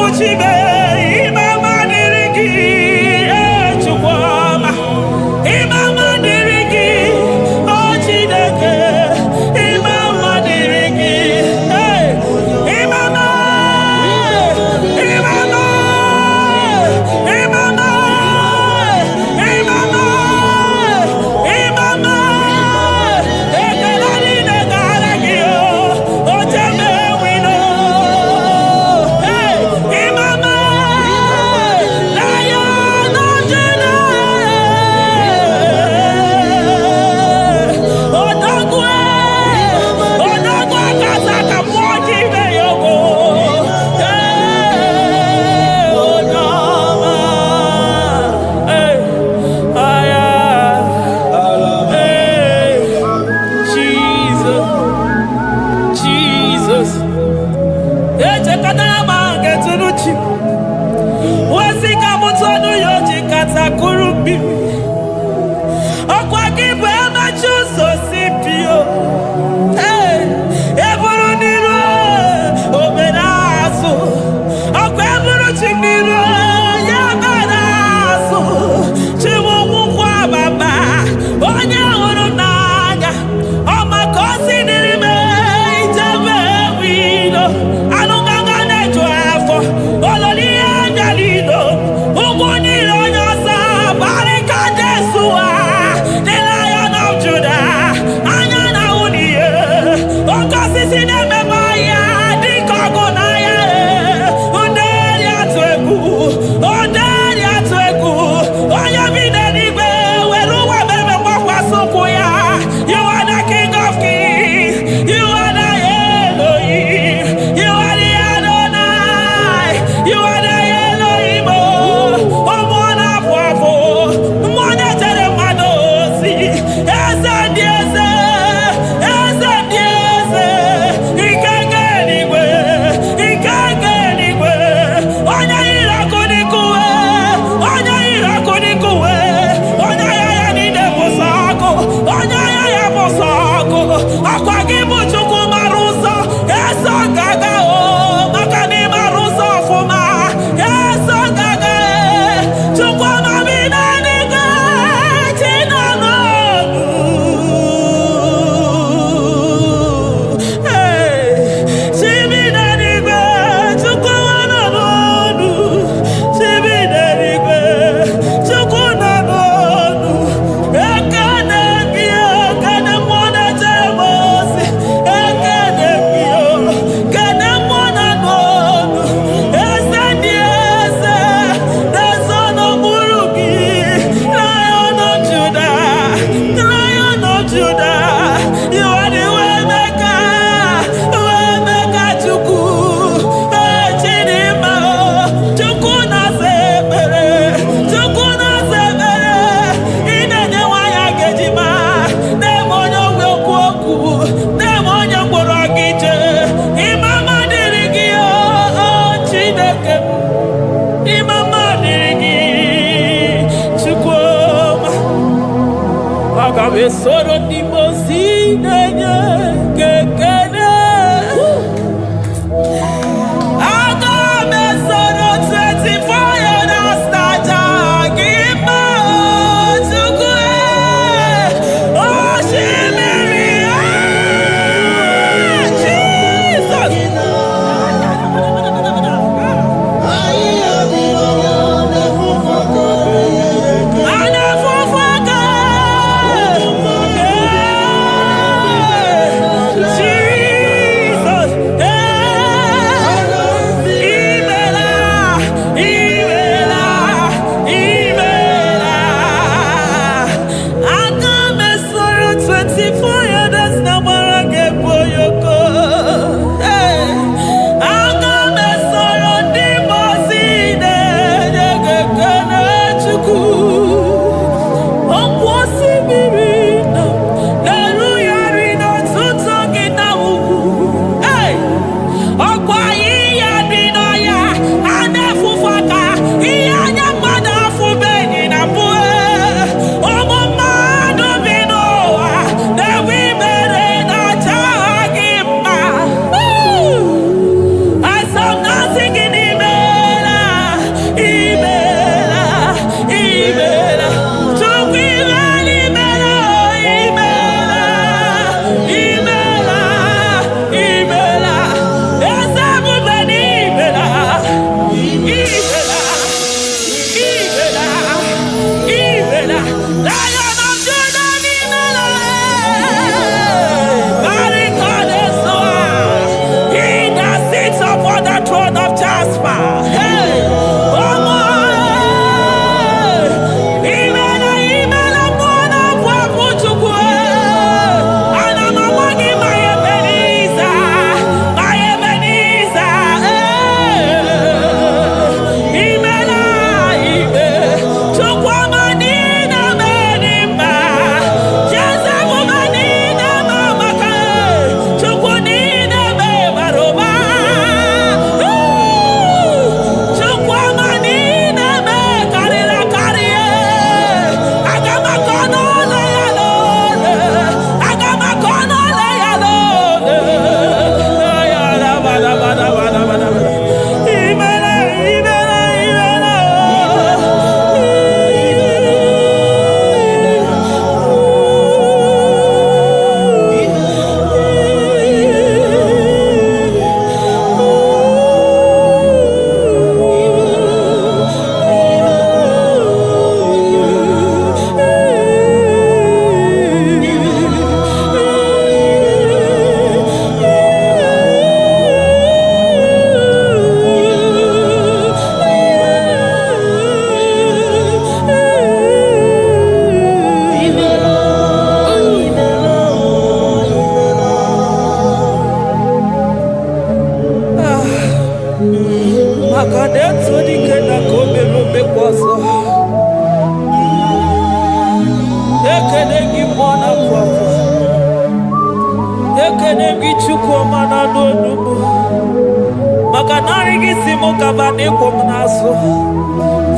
Speaker 2: Chibe, Kanama Getunuchi. Wasika Mutonu Yoji Katakurubi. Okwaki Bema Chuso Sipio. Hey, Eburuniro, Oberazo. Okweburu Chiniro, Yabarazo. Chiwukwa Baba. Onya Urunanya. Omakosi Nirime. Ijebe Wido. Anunganga Netuafo. Ololi Angelino. Uguniro Nyasa. Barika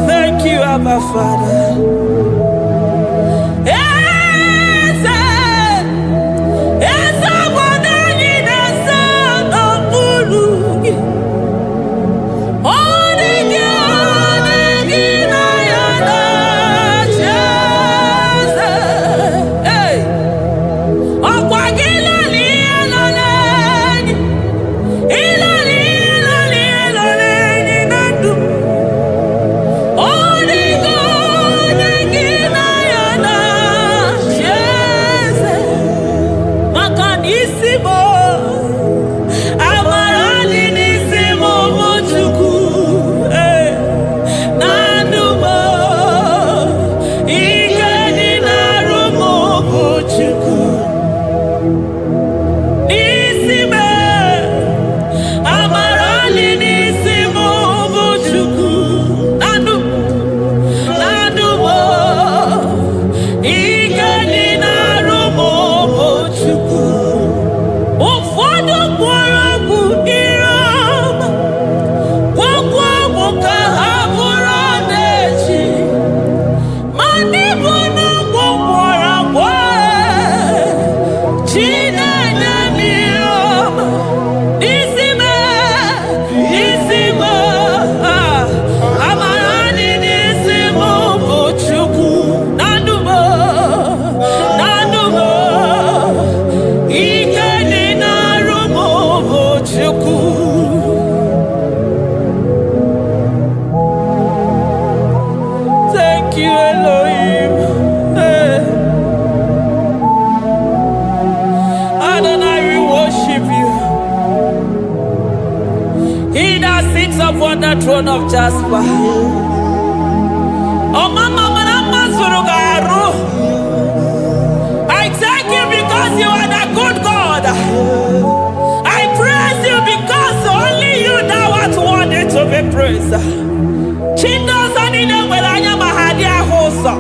Speaker 2: Thank you, Abba Father. Upon the throne of Jasper. Oh, Mama, I thank you because you are the good God. I praise you because only you know what wanted to be praised. Chindos anine welanya mahadia hosa.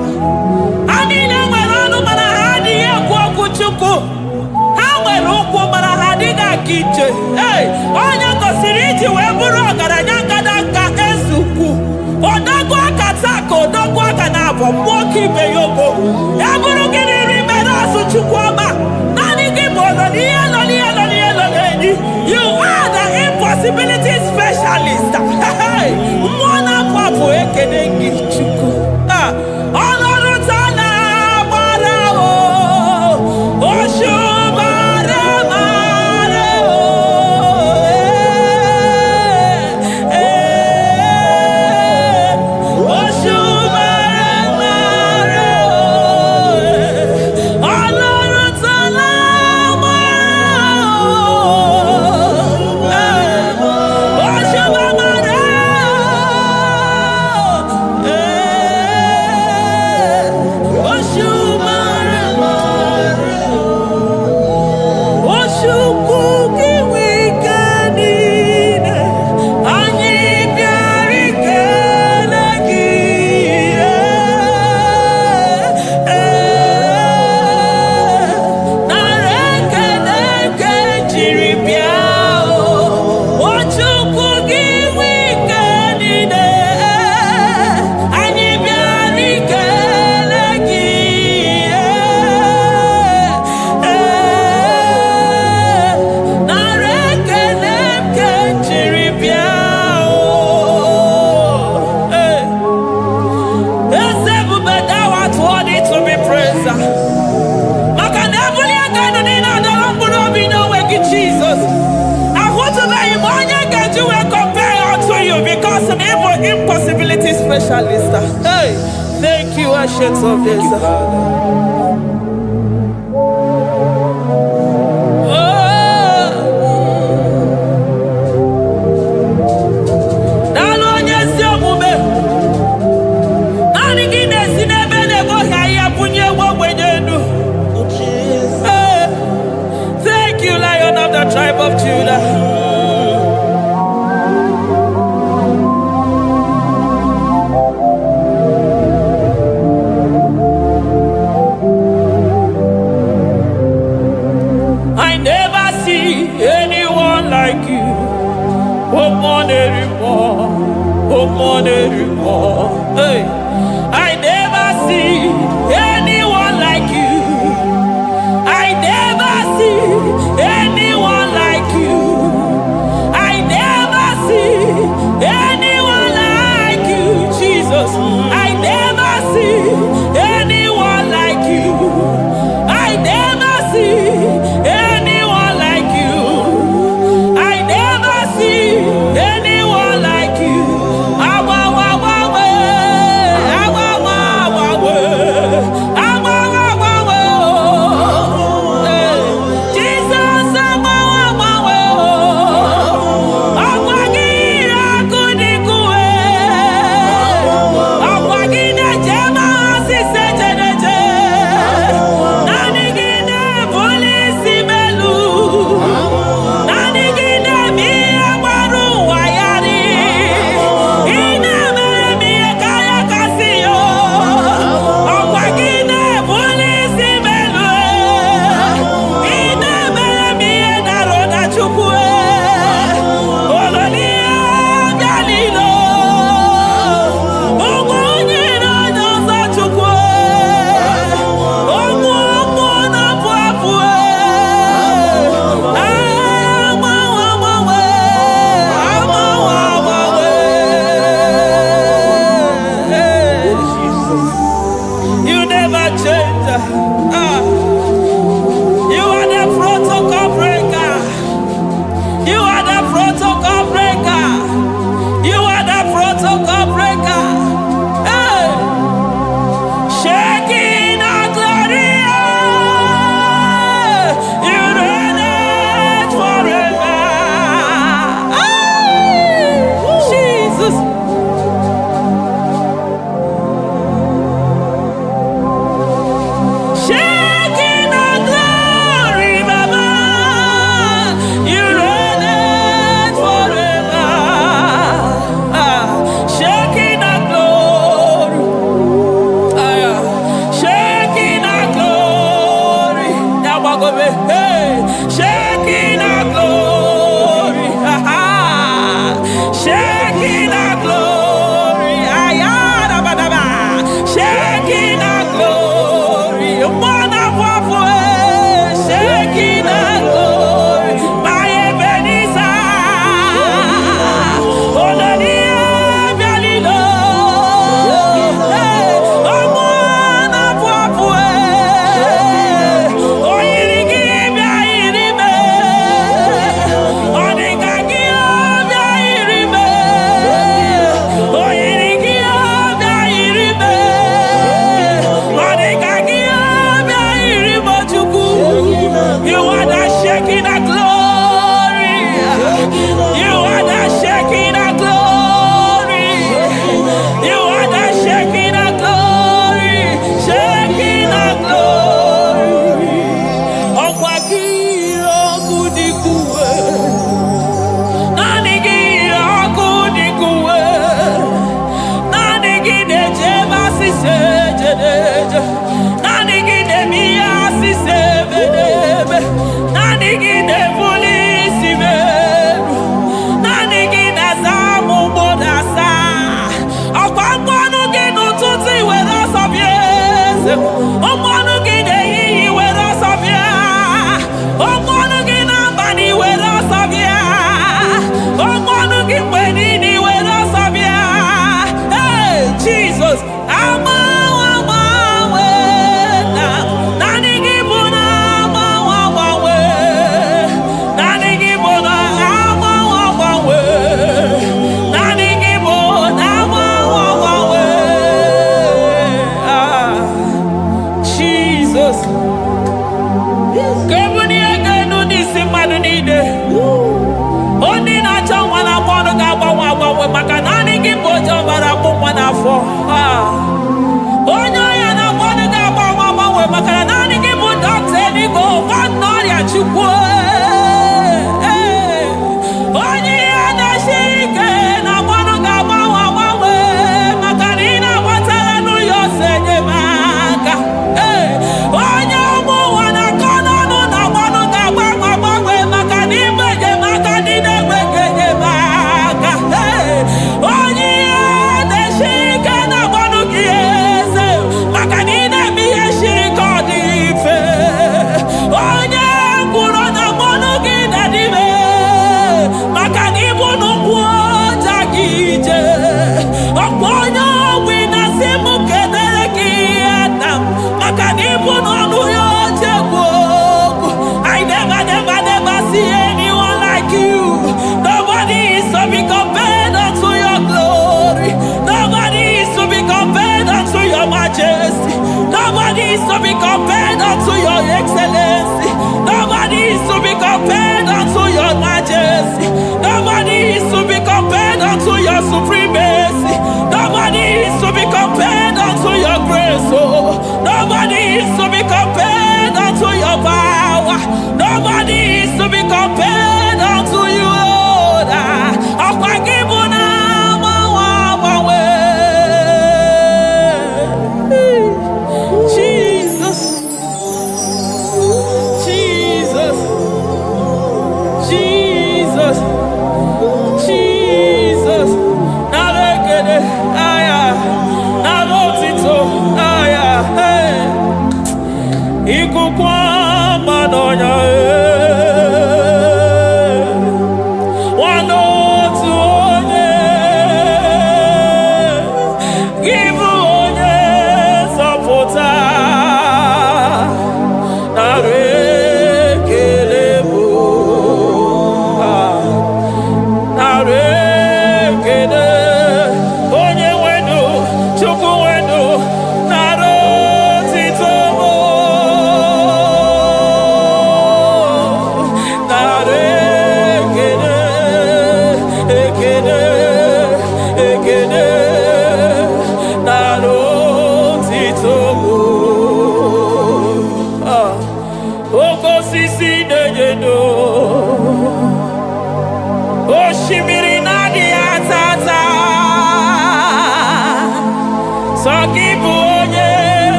Speaker 2: Anine welanu manahadia kwa kuchuku. Hawe ruku manahadiga kiche. Hey, onya kosiriti weburu garanyanga daka esuku. Odagwa katako, odagwa kanabo, mwoki beyogo. Yaburu gini rimerasu chukwama. Nani gibono, nielo. You are the impossibility specialist. Hey, mwana papu ekenengi chuku. Olorutana barao, oshubara marao. Oshubara marao. Olorutana impossibility specialist. Hey, thank you, Ancient of Days. Thank you, Lion of the tribe of Judah. like you. Oh, more. Hey, I never see anyone like you. I never see anyone like you. I never see anyone like you, Jesus. I never see anyone like you. I never see anyone like you. I never see anyone like you. majesty. Nobody is to be compared unto your excellency. Nobody is to be compared unto your majesty. Nobody is to be compared unto your supremacy. Nobody is to be compared unto your grace. Oh, nobody is to be compared unto your power. Nobody is to be compared unto you, Lord. Jesus, Jesus, Jesus, Jesus. Nalekede, aya, nalotito, aya, hey. Ikukwa madonya, wanotu onye, give onye sapota, narekelebo, narekele, onye wenu, chukwu wenu, narotito.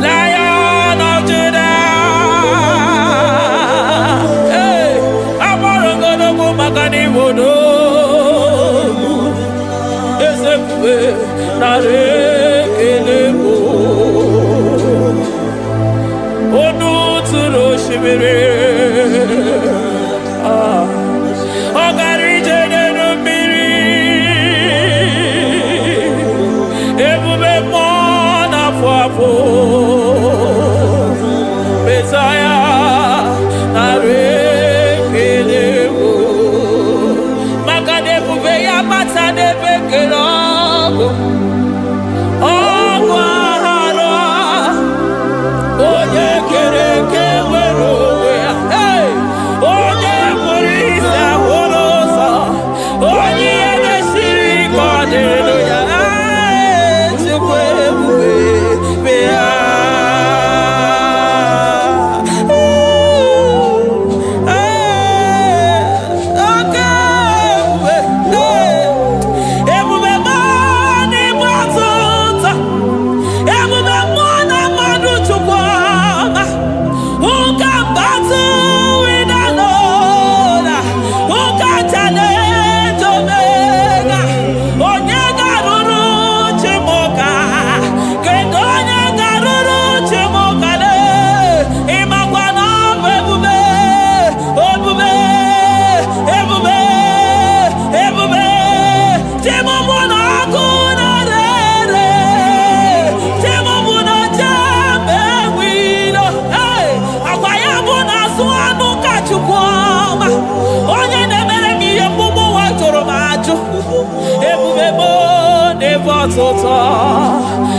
Speaker 2: Lion of Judah, hey, Amorogonogo Magani Wodo, Ezekiel, Narekelebo, Onu Turo Shimere, Ogarije Nenumiri, Ebube Mona Fwapo, Messiah, Narekelebo, Makadebube Yamata Nebekelabo, Ogwahara, Oye Kereke Werowe, hey, Oye Kurisa Horosa, Oye Nesiri Kodeloya, Chukwebuwe, Bea.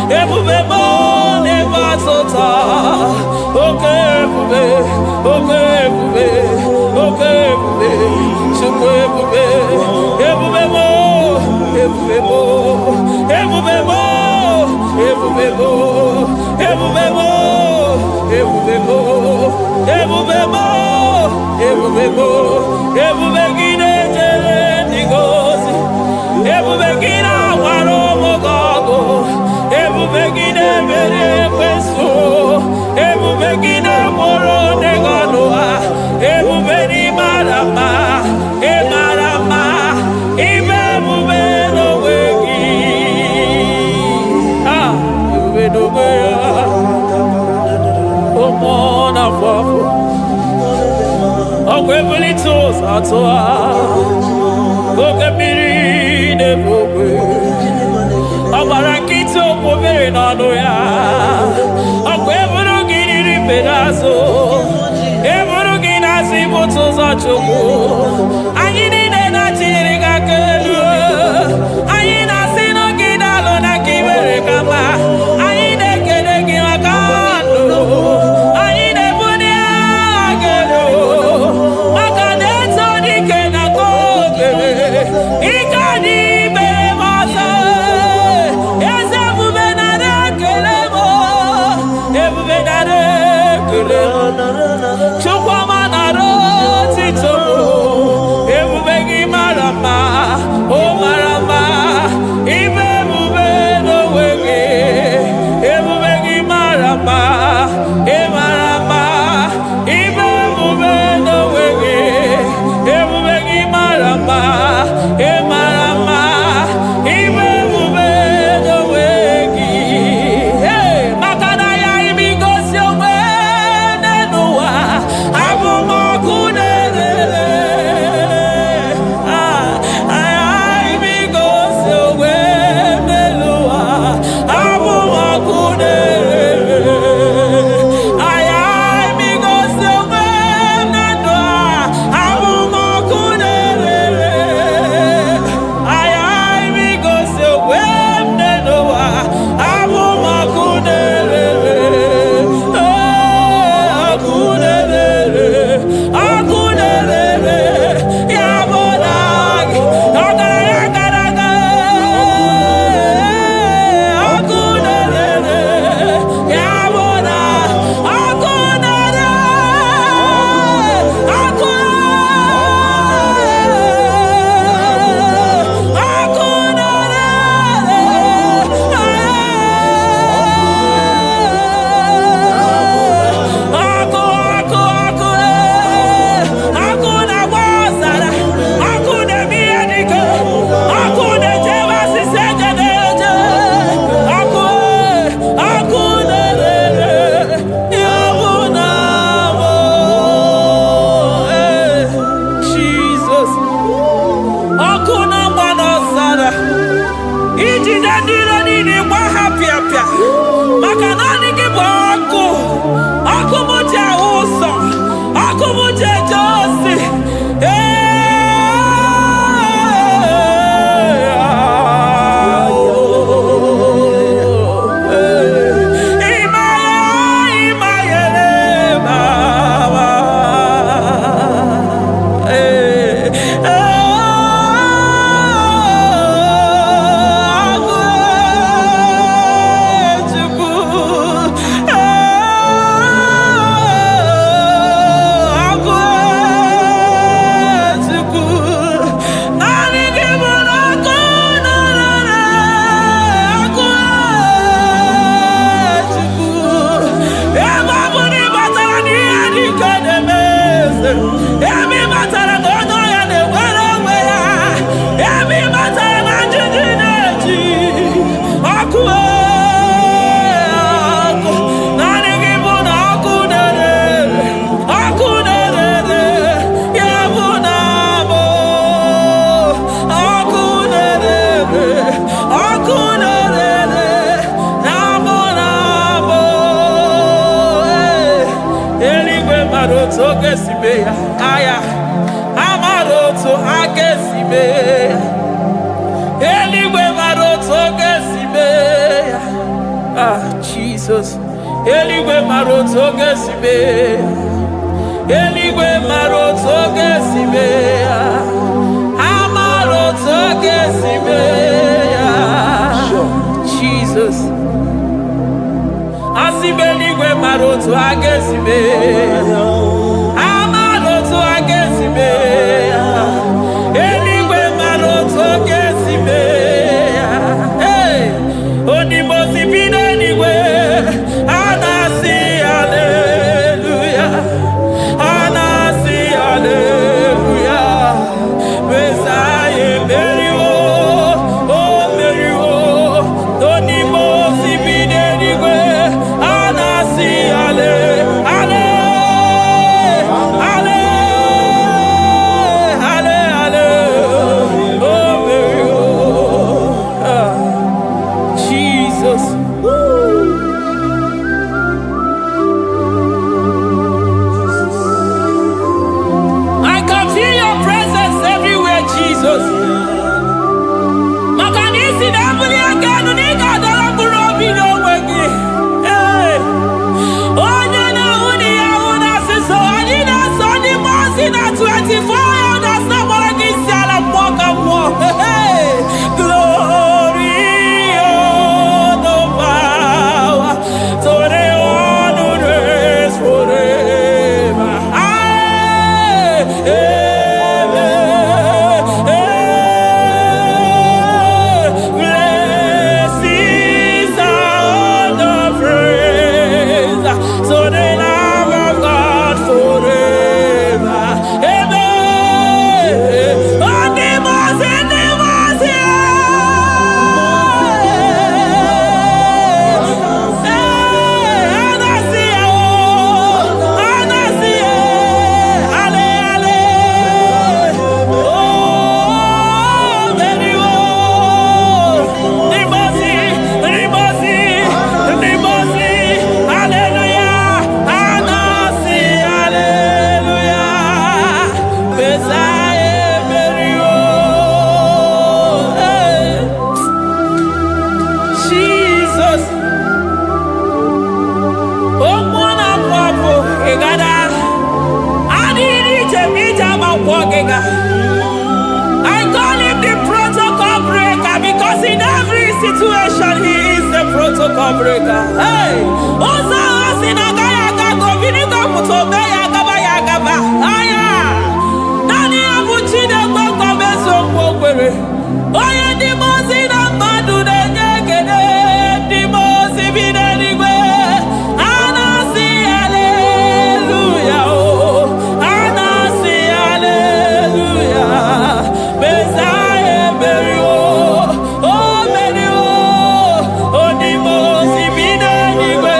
Speaker 2: Ebubebo never tota. Okay, ebube, okay, ebube, okay, ebube, chukwu ebube, ebubebo, ebubebo, ebubebo, ebubebo, ebubebo, ebubebo, ebubebo, ebubebo, ebubegide jere ndigozi, ebubegide awaro mogogo, ebubegide mere kwesu, ebubegide moro neganoa, ebubeni marama, emarama, ibebube no wegi, ebube no wegi, omona fafo, okwebuli toza toa, okebiri nebogwe, abarakiti isiokwu mere n'ọnụ ya. Ọkwa eburu gị riri mbere azụ, eburu gị na-asị bụtụ ụzọ Chukwu. Anyị niile na-achịrị gị aka elu, anyị na-asị n'oge na-alụ na ka i mere ka mma. Anyị na-ekele gị maka ndụ, anyị na-ebuli agha elu maka na eto dike na ka o mere. Ike anyị mere m ọzọ, eze ebube nara ekele m, ebube nara ekele m, Chukwuma nara otito m. Ebube gị mara mma, o mara mma, ibe ebube n'onwe gị. Ebube gị mara mma, ị mara mma, ibe ebube n'onwe gị. Ebube gị mara mma, ị mara mma, ibe ebube n'onwe gị. Hey, maka na ya imigosi onwe n'ụwa, abụ m ọkụ na-erere. Imigosi onwe n'ụwa, abụ m ọkụ na-erere. Imigosi onwe na ndụ a, abụ m ọkụ na-erere. Imigosi onwe n'ụwa, abụ m ọkụ na-erere. Ọkụ na-erere, ọkụ na-erere, ya bụ na gị ọgaranya gara aga. Ọkụ na-erere, ya bụ na ọkụ na-erere, ọkụ ọkụ na-agba ọzara, ọkụ na-eme ihe dike, ọkụ na-ejewe asịsị eje na-eje. Ọkụ na-erere, ya bụ na bụ Jizọs. Ọkụ na-agba n'ọzara, ijide ndị iro niile gba ha pịapịa, maka naanị gị bụ ọkụ. Ọkụ m ji ahụ ụzọ, ọkụ m ji eje ozi. Emi matara na onye ọya na-enwere onwe ya. Emi matara na njiji na-eji ọkụ. Ọkụ naanị gị bụ na ọkụ na-erere, ọkụ na-erere, ya bụ na bụ ọkụ na-erere, ọkụ na-erere, na bụ na bụ. Eluigwe mara otu oge si mee ya, aya amara otu aka si mee ya. Eluigwe mara otu oge si mee ya. Jesus. Eluigwe mara otu oge si mee ya. Eluigwe mara otu oge si mee ya. Amara otu oge si mee ya. Jesus. Asị m eluigwe mara otu aga esi mee ya. Amara otu aga esi mee ya. Eluigwe mara otu aga esi mee ya. Odibo si bi n'eluigwe, a na-asị haleluya, a na-asị haleluya. Mesaya emeriwo, o meriwo. Odibo si bi n'eluigwe, a na-asị haleluya. Jesus. Makanisi na buli akanu ni kadara burobi no wegi. Hey. Onya na uni ya una siso ani na soni mosi na 24 that's not what I can say la mwaka mwa. Hey. Glory honor power to the one who reigns forever. Blessings are the praise so the Lamb of God forever. Amen. On the mountain, Jesus. Oh, mwana kwapo, egada. Adiri chemita makwakega. I call him the protocol breaker because in every situation he is the protocol breaker. Hey, Osa Sinagaya Gago Vinica Mutobe Yagaba Yagaba. Aya, Nani Abuchina Boko Beso Wokere. Oya Dimosina Madu de Negede, Dimosi Vinanigwe. Anasi Hallelujah. Oh, Anasi Hallelujah. Besaye Berio. Oh, Berio. Oh, Dimosi Vinanigwe.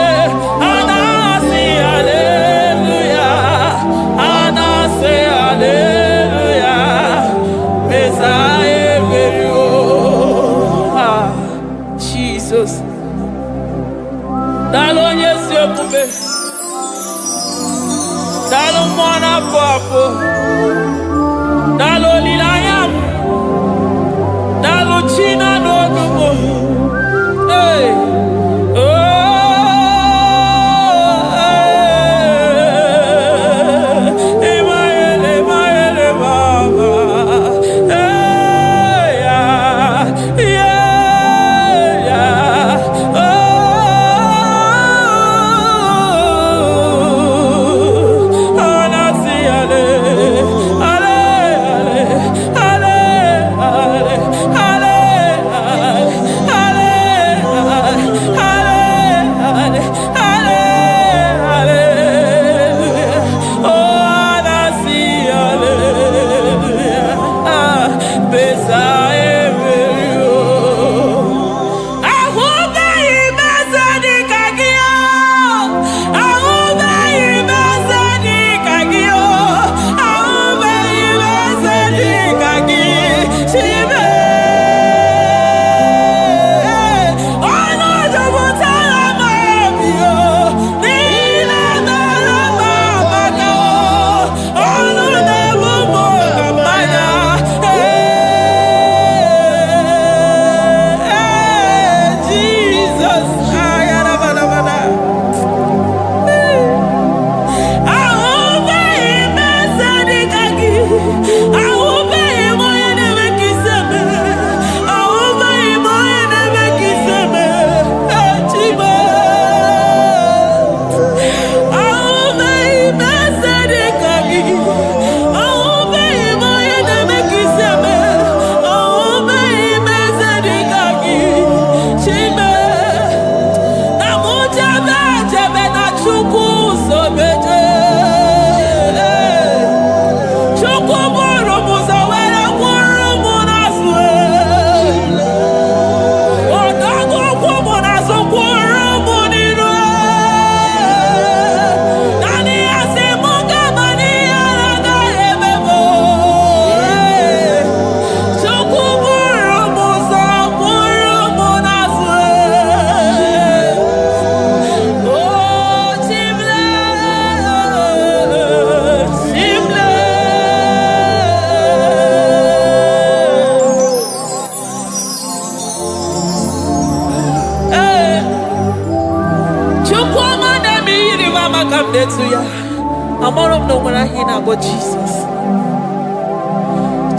Speaker 2: of Jesus.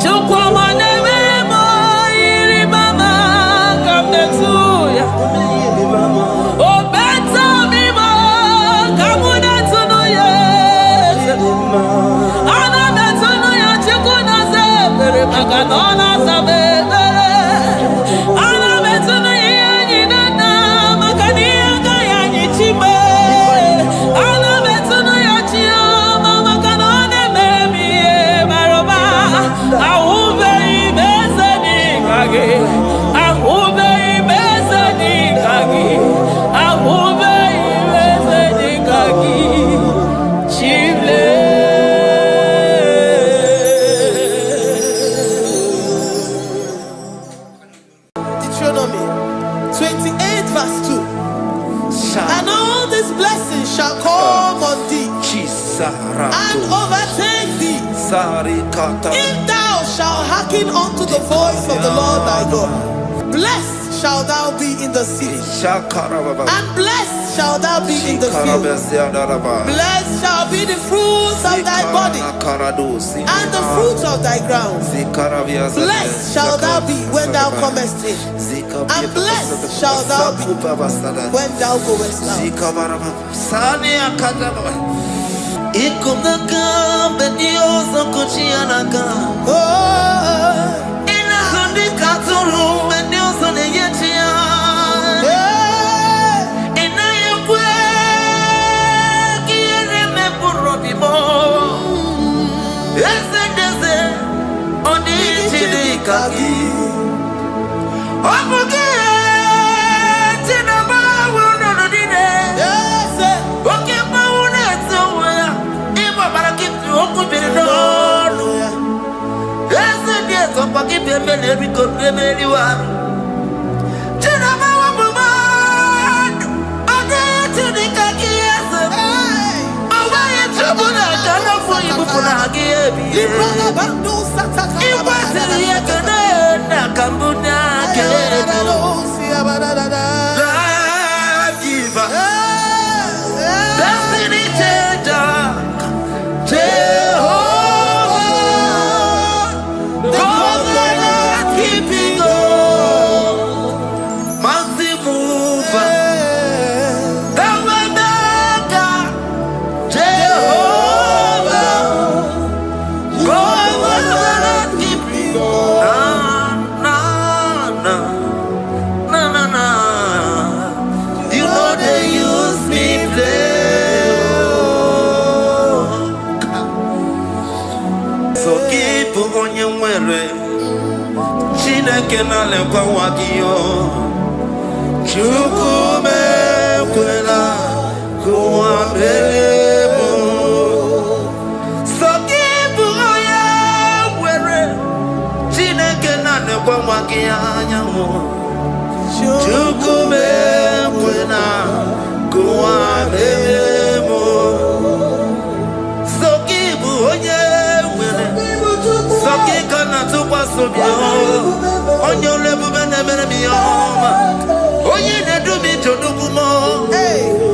Speaker 2: Chukwamanemo irimama kamnetuya. Obeta mimo kamuna tunuye. Ana metunuya chukuna zebere makanona zabedere. Ana metunuya nyinana makania kaya nyichime. Ana metunuya chiyama makanone memiye maroba. Ahube imezeni kage. Ahube imezeni kage. Ahube imezeni kage. Chile.
Speaker 3: Deuteronomy 28 verse 2. And all these blessings shall come on thee and overtake thee if thou shalt hearken unto the voice of the Lord thy God. Blessed shalt thou be in the city, and blessed shalt thou be in the field. Blessed shall be the fruits of thy body, and the fruits of thy ground. Blessed shalt thou be when thou comest in, and blessed shalt thou be when thou goest out.
Speaker 4: Chineke na lekwa wagiyo Chukume kwela kuwa mbelemo Sokibu oya were Chineke na lekwa wagiyo Chukume kwela kuwa mbelemo Sokibu oya were Sokika na tukwa sobyo Onyo lebu bene bene miyoma Oye ne dumi chodukumo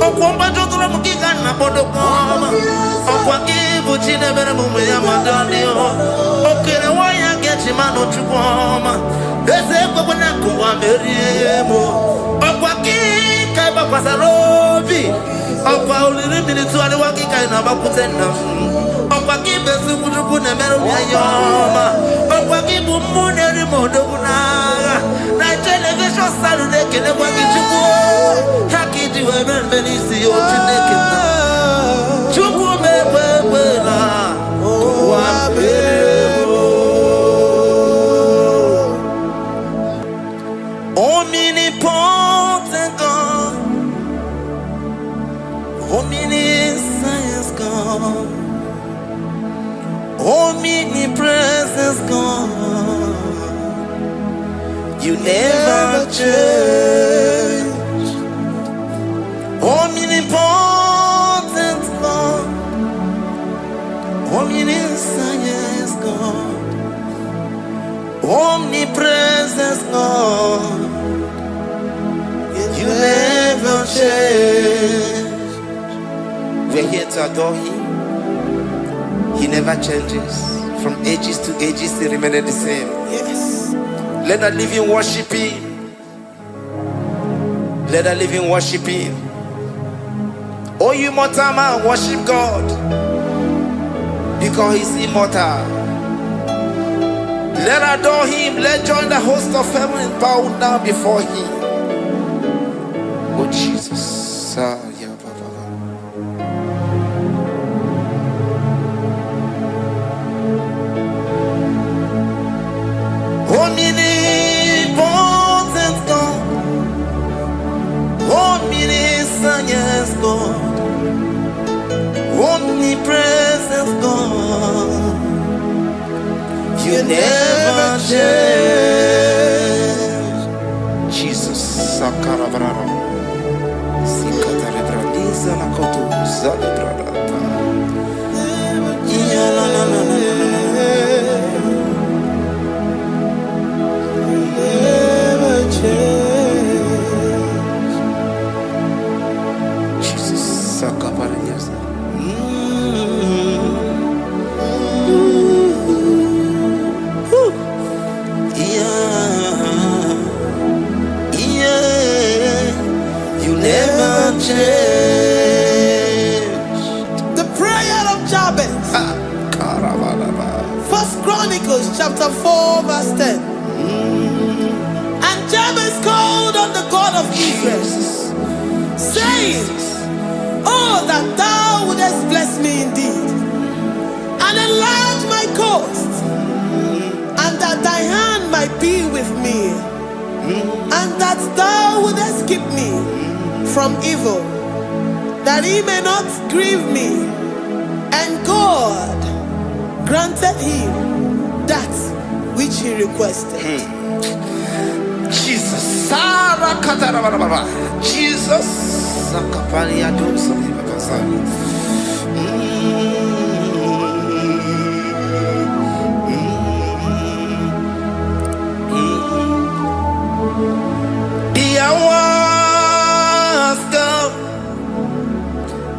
Speaker 4: Okwamba chokura mukika na podokoma Okwa kibu chine bene mume ya madanio Okere waya gechi mano chukwoma Eze kwa kuna kuwa meriemo Okwa kika iba kwa sarobi Okwa ulirimi ni tuwali wakika inabakutenda Okwa kibesu kuchuku ne meru miyoma Okwa kibu mune rimodo kunaga Na television salu neke ne kwa kichuku Haki jiwe menisi yo chineke na Chuku mewewela Kuwa mbebo Omnipotent God Omniscience God Omnipresence God You never change Omnipotent God Omniscience God Omnipresence God You never change We're here to adore Him He never changes. From ages to ages, He remained the same.
Speaker 3: Yes.
Speaker 4: Let the living worship Him. Let the living worship Him. Oh, you mortal man, worship God, because He's immortal. Let adore Him. Let join the host of heaven and bow down before Him. Oh Jesus. Omnipotent God, omniscient God, omnipresent God, you never change. Jesus, Sakarabrara, Sikatarebradiza Nakoto, Zalebrada,
Speaker 3: Never change.
Speaker 4: Jesus, Sakaparadiasa. You never change.
Speaker 3: The prayer of Jabez. First Chronicles chapter 4 verse 10. And Jabez called on the God of Israel, saying, oh, that thou wouldest bless me indeed, and enlarge my coast, and that thy hand might be with me, and that thou wouldest keep me from evil, that he may not grieve me. And God granted him that which he requested.
Speaker 4: Jesus, Sarah Katarababa, Jesus, Sakaparia Dosani Bakasani. The hours come,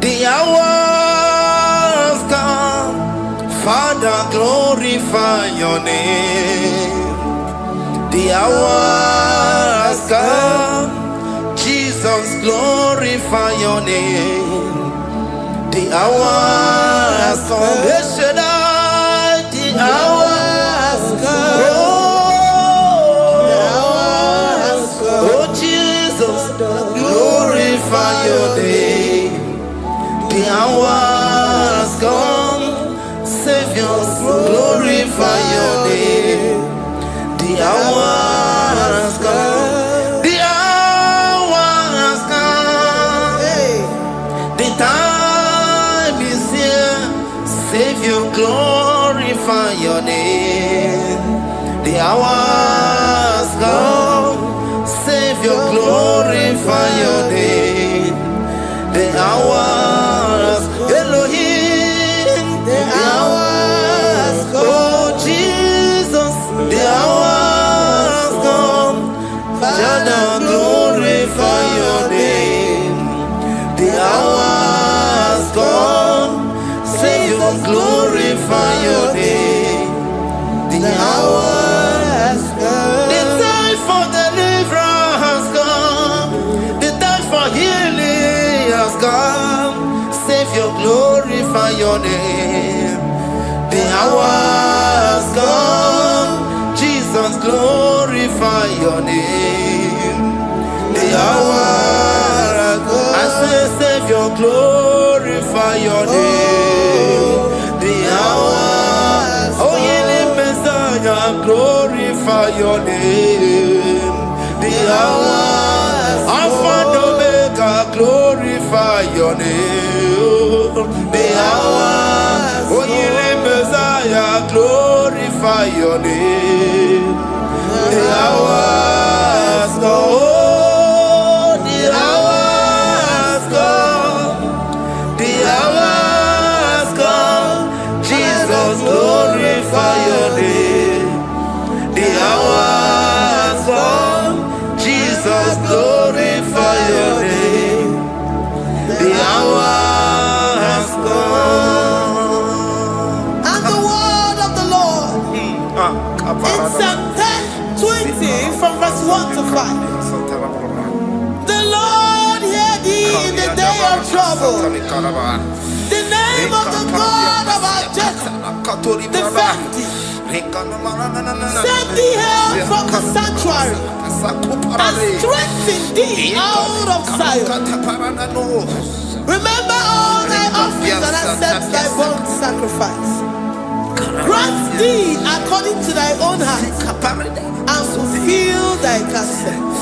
Speaker 4: the hours come, Father, glorify your name. The hours come, Jesus, glorify your name. The hours come, Shaddai, the hours come. Oh Jesus, glorify your name. The hours come, Savior, glorify your name. The hours come, the hours come. The time is here, Savior, glorify your name. The hours come, Savior, glorify your name. The hours, Elohim, the hours, oh Jesus, the hours come, Father, glorify your name. The hours come, Savior, glorify your name. The hours come, the time for deliverance has come, the time for healing has come. Savior, glorify your name. The hours come, Jesus, glorify your name. The hours come, I say, Savior, glorify your name. The hours, oh, ye Messiah, glorify your name. The hours, Alpha and Omega, glorify your name. The hours, oh, ye Messiah, glorify your name. The hours come, oh, the hours come, the hours come, Jesus, glorify your name. The hours come, Jesus, glorify your name. The hours come.
Speaker 3: In Psalm 20 from verse 1 to 5. The Lord hear thee in the day of trouble. The name of the God of our Jacob defend thee. Send thee help from the sanctuary and strengthen thee out of Zion. Remember all thy offerings and accept thy burnt sacrifice. Grant thee according to thy own heart and fulfill thy counsel.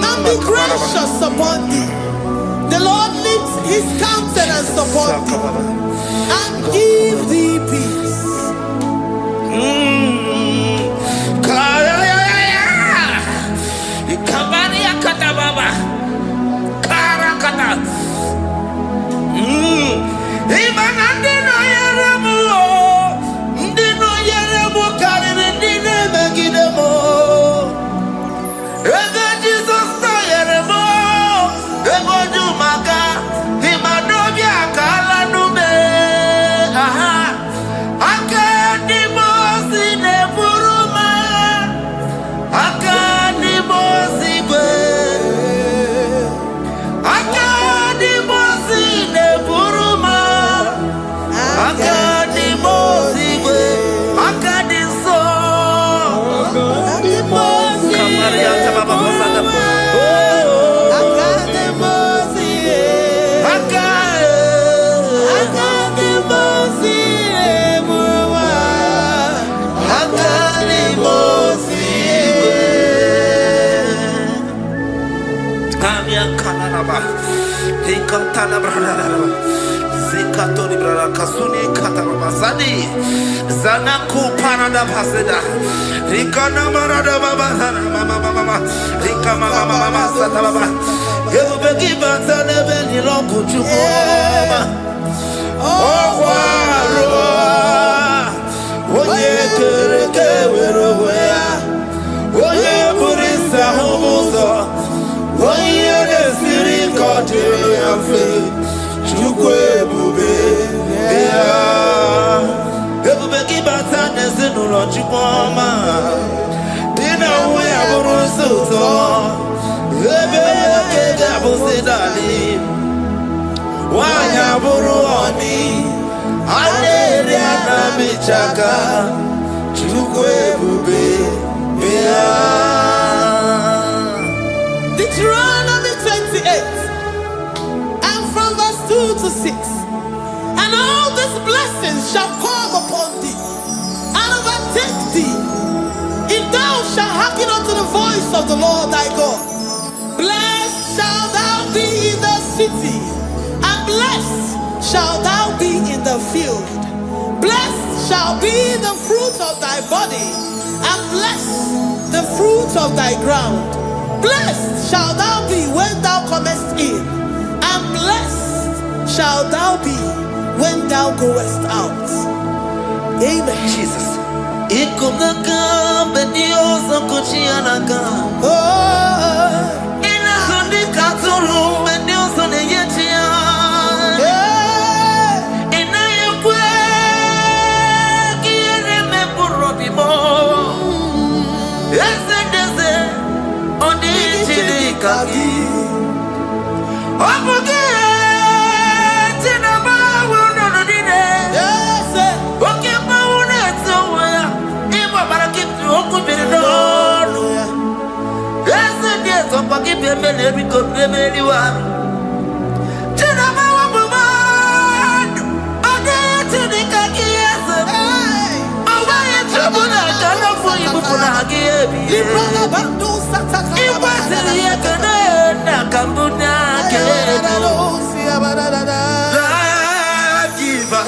Speaker 3: And be gracious upon thee. The Lord lifts his countenance upon thee and give thee peace.
Speaker 4: Zanaku Panada Paseda Rikana Marada Baba Mama Rika Mama Satababa Yubeki Batana Beni Loku Chukoma Waro Oye Kereke Weroya Oye Burisa Homoso Oye Desiri Kotiru Yafe Chukwe Bube Everybody bata nezinu lochikoma Dina we aburusuto Ebe kega Busidali, Wanya Buruani, Aderiana Bichaka, Chukwe Bube,
Speaker 3: Deuteronomy 28, and from verse 2 to 6. And all these blessings shall come upon thee, and overtake thee, if thou shalt hearken unto the voice of the Lord thy God. Blessed shalt thou be in the city, and blessed shalt thou be in the field. Blessed shall be the fruit of thy body, and blessed the fruit of thy ground. Blessed shalt thou be when thou comest in, and blessed shalt thou be when thou goest out. Amen.
Speaker 4: Jesus. Ikumaka benioso kuchianaka.
Speaker 3: Oh,
Speaker 4: Inazundi katuru benioso neyetia. Inayekwe kiere meburobimo. Esedeze odi chidikagi. Obuge tinaba wono dine.
Speaker 3: yes,
Speaker 4: Oke mauna tsoya. Iwa barakitu okubiri no. Esedeze opaki bemele biko bemeli wa. Tinaba wabuman. Odi chidikagi yese. Owaye chobuna kana fuyi bupuna hagiyebi. Iwasili yekene na kambuna kedo. Giver,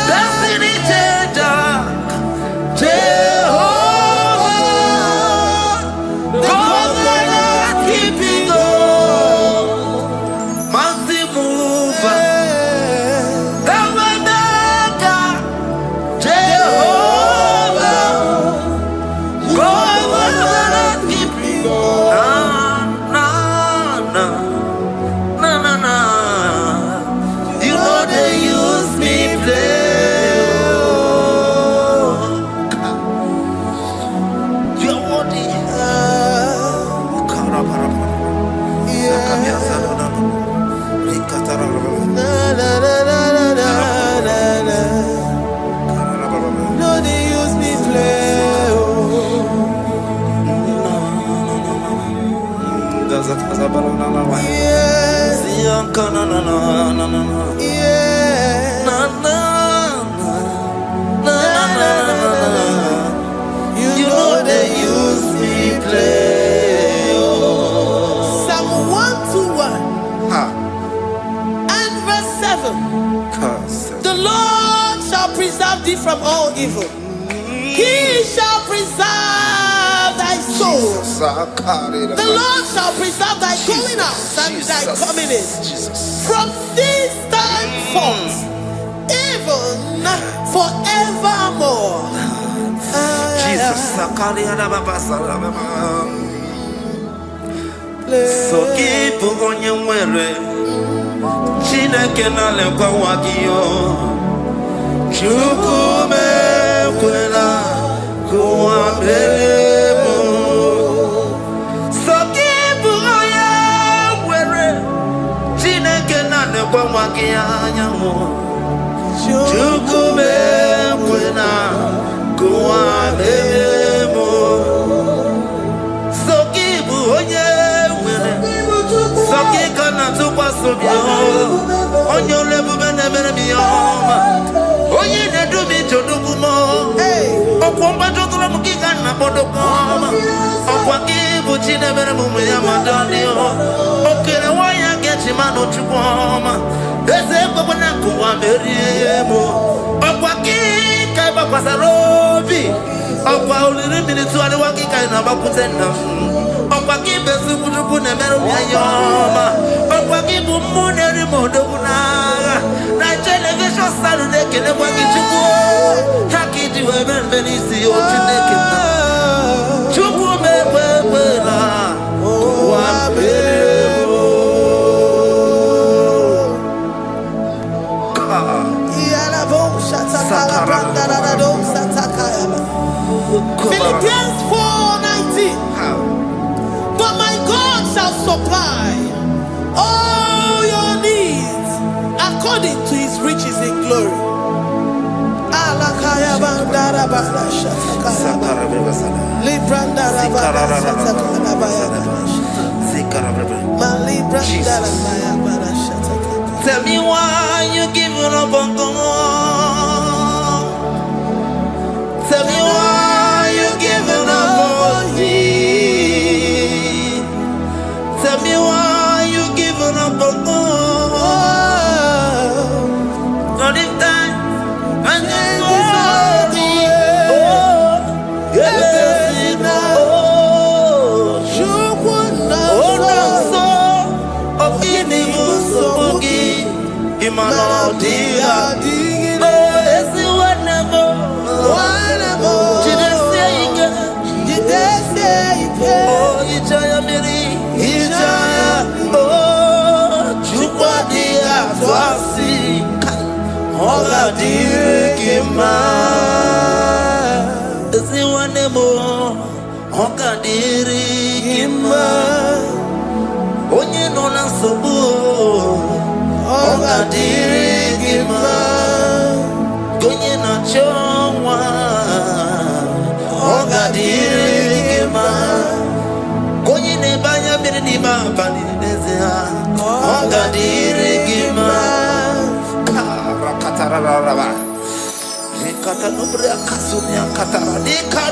Speaker 4: destiny changer, Jehovah, covenant keeping God, mountain mover, the way maker, Jehovah, covenant keeping God. You know they use me play. You're worthy.
Speaker 3: no, they use me play. Yes,
Speaker 4: You know they use me play.
Speaker 3: Psalm 121 and verse 7. The Lord shall preserve thee from all evil. He shall preserve thy soul. The Lord shall preserve thy going out and thy coming in. From this time forth, even forevermore.
Speaker 4: Jesus, so keep on your way. Chineke na lekwa wakiyo. Chukume kwela kuambelemo. So keep on your way. Chineke na lekwa wakiyo. Chukume kwela kuambelemo. So keep on your way. So keep on tukwa sobio. Onyo lebu benemere miyoma. Oye ne dumi chodukumo. Okwamba chokula mukika na bodokoma. Okwa kibu chine bere mumu ya madonio. Okere waya gechi mano chukoma. Eze kwa wana kuwa meriemo. Okwa kika iba kwa sarobi. Okwa uliri minituwa ni wakika inabakutenda. Okwa kibesu kujukune meru miyoma. Okwa kibu muneri modokunaga. Na television salude kele kwa kichuku. Hakiti webe mbelisi ochineke na. Chuku mebebela. Wabemo.
Speaker 3: Philippians 4:19. But my God shall supply glory. Alakaya bandara bada shatakara. Librandara bada shatakara baya. Malibrandara bada shatakara.
Speaker 4: Tell me why you giving up on God. Tell me why you giving up on me. Tell me why you giving up on God. Not in time. And then sorry. Oh, yes, oh, so. Oh, Imano dia, oh, is it whatever? Oh, Ijaya Miri, Ijaya, oh, Chukwa dia, Twasi, Oga Dirikima, is it whatever? Oga Dirikima, Onye no na sobu. Oga dirigima, gonye na chongwa. Oga dirigima, gonye ne banya mirinima bani nezea. Oga dirigima, karakatara. Nikata nubre akasunya katara.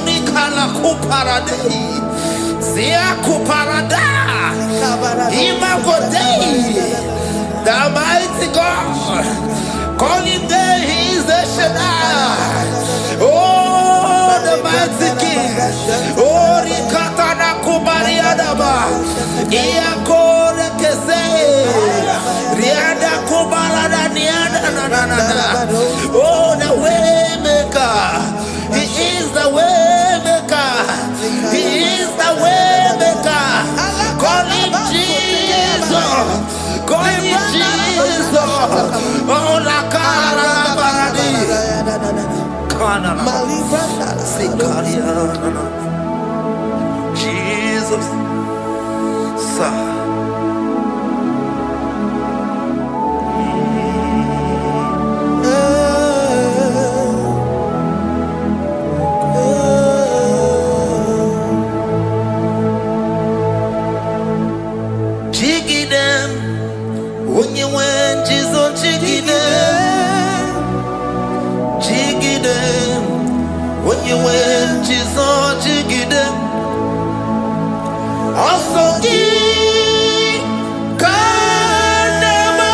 Speaker 4: Nikala kuparadei, zia kuparada. Imagodei. The mighty God, calling there, He is the Shaddai. Oh, the mighty King. Oh, Rikatana Kubariadaba. Iakore Kese. Riada Kubarada Niada. Oh, the way maker. He is the way maker. He is the way maker. Calling Jesus. Calling Jesus, oh la cara baradi, kana sikaria, Jesus, sa. When you went, Jesus, jigidem. When you went, Jesus, jigidem. Also, Kanema,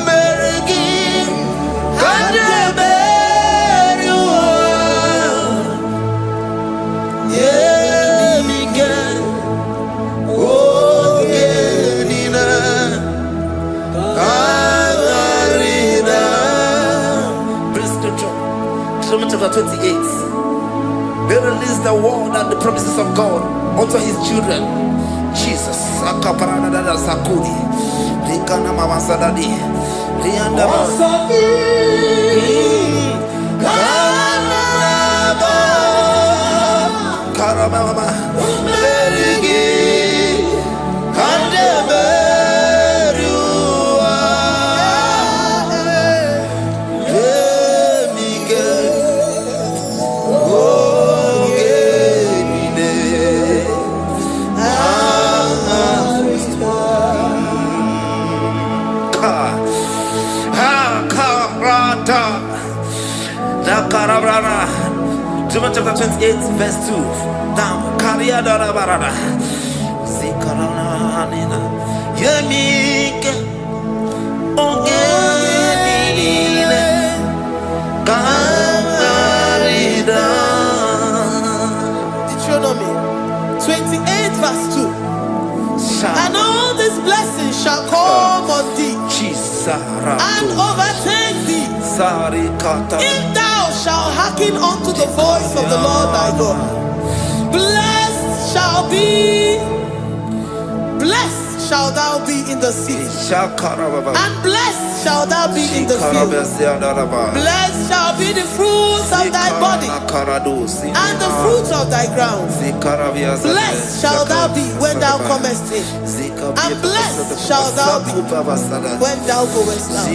Speaker 4: Merigi, Kandeberu, yeah, Miguel. Chapter 28. They release the word and the promises of God unto His children. Jesus. Akaparadada sakudi. Likana mama sadadi. Lianda Karama. Merigi. Chapter 28, verse 2. Down. Kariada barada. Zikarana nina. Yemike. Ongenile. Karida.
Speaker 3: Deuteronomy 28, verse 2. And all these blessings shall come on thee and overtake thee, if thou shalt hearken unto the voice of the Lord thy God. Blessed shall thou be in the city, and blessed shall thou be in the field. Blessed shall be the fruits of thy body, and the fruits of thy ground. Blessed shall thou be when thou comest in, and blessed shall thou be when thou goest out.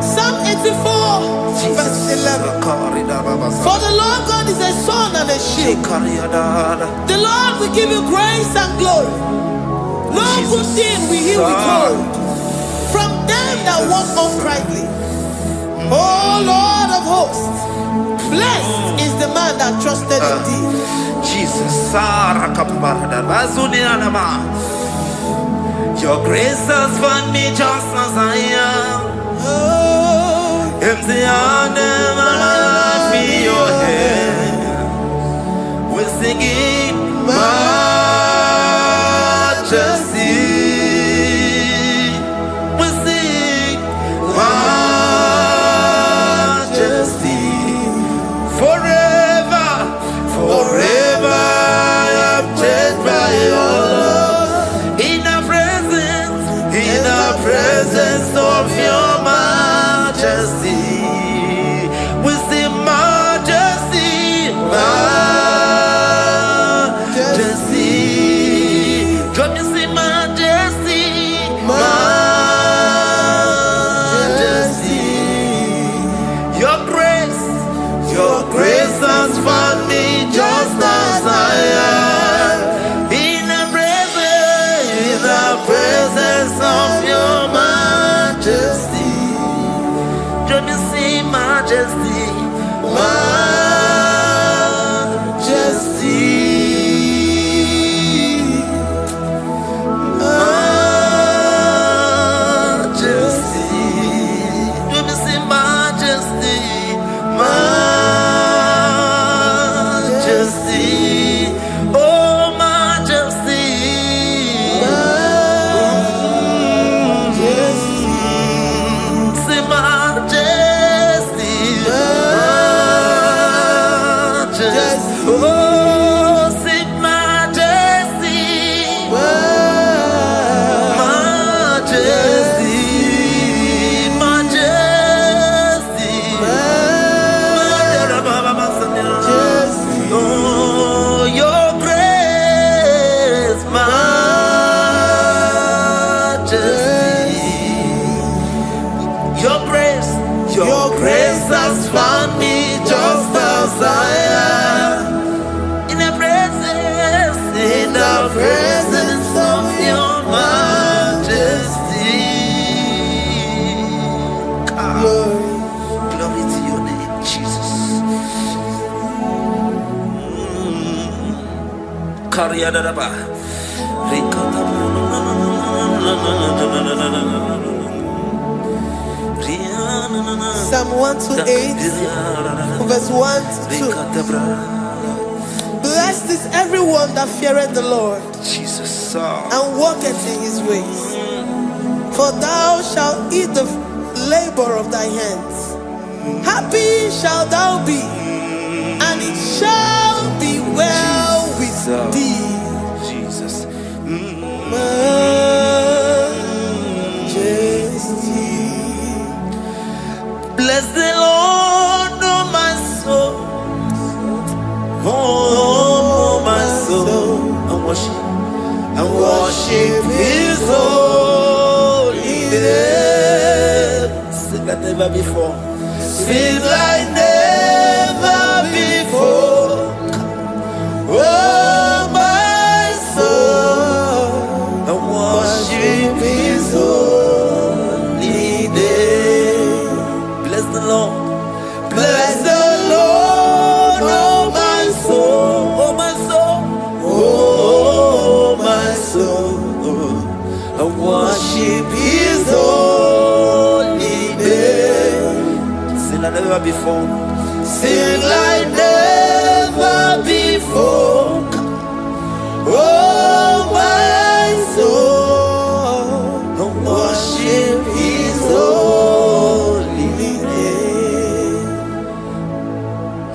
Speaker 3: Psalm 84, verse 11. For the Lord God is a sun and a shield. The Lord will give you grace and glory. No good thing will he withhold from them that walk uprightly. O Lord of hosts, blessed is the man that trusted in thee.
Speaker 4: Jesus, your grace has found me just as I am. Empty handed, I feel your hand. We're singing majesty. We sing majesty. Forever, forever, I'm changed by your love. In the presence of your majesty, we see majesty, majesty. Come you see majesty, majesty. Your grace has found me just as I am. In the presence of your majesty, let me see majesty, majesty, majesty. Let me see majesty, majesty. Oh, majesty. Your grace has found me just as I am. In the presence of your majesty. Glory to your name, Jesus.
Speaker 3: Psalm 128, verse 1 to 2. Blessed Blessed is everyone that feareth the Lord
Speaker 4: Jesus.
Speaker 3: and walketh in his ways. For thou shalt eat the labor of thy hands. Happy shalt thou be, and it shall be well with thee.
Speaker 4: Jesus.
Speaker 3: Majesty.
Speaker 4: Bless the Lord, oh my soul. Oh, my soul. And worship his holy name. Sing like never before. Sing like never before. Oh, my soul. And worship his holy name. Bless the Lord. Bless the Lord, oh my soul, oh my soul, oh my soul, and worship his holy name. Sing like never before. Sing like never before. Oh my soul, and worship his holy name.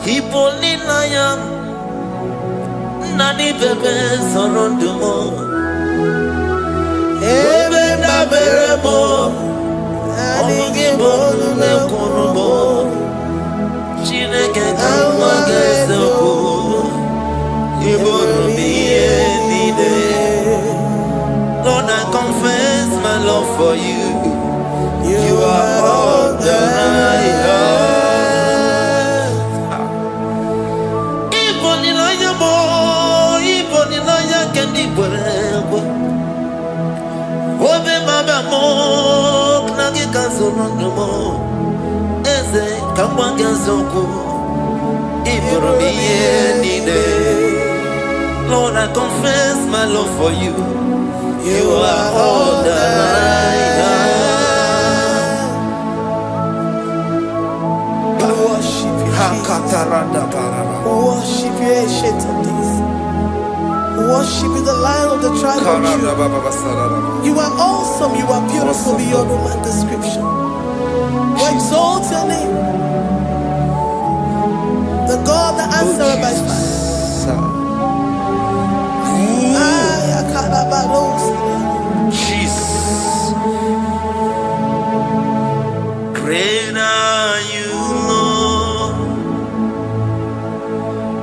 Speaker 4: Hipoli nayam nani bebe sorondumo ebe na beremo omugi bonu ne kurumo chineke kama gesoko ibonu biye nide. Lord, I confess my love for you. You are all that I have. Obe maba mo knagi kazono mo eze kamwanga zoko ibromi yenide. Lord, I confess my love for you. You are all that I have.
Speaker 3: Worship you, worship you, ancient of days. Worship you, the Lion of the tribe of Judah. You are awesome, you are beautiful beyond human description. We exalt your name, the God that answered by fire.
Speaker 4: Jesus. Great are you, Lord.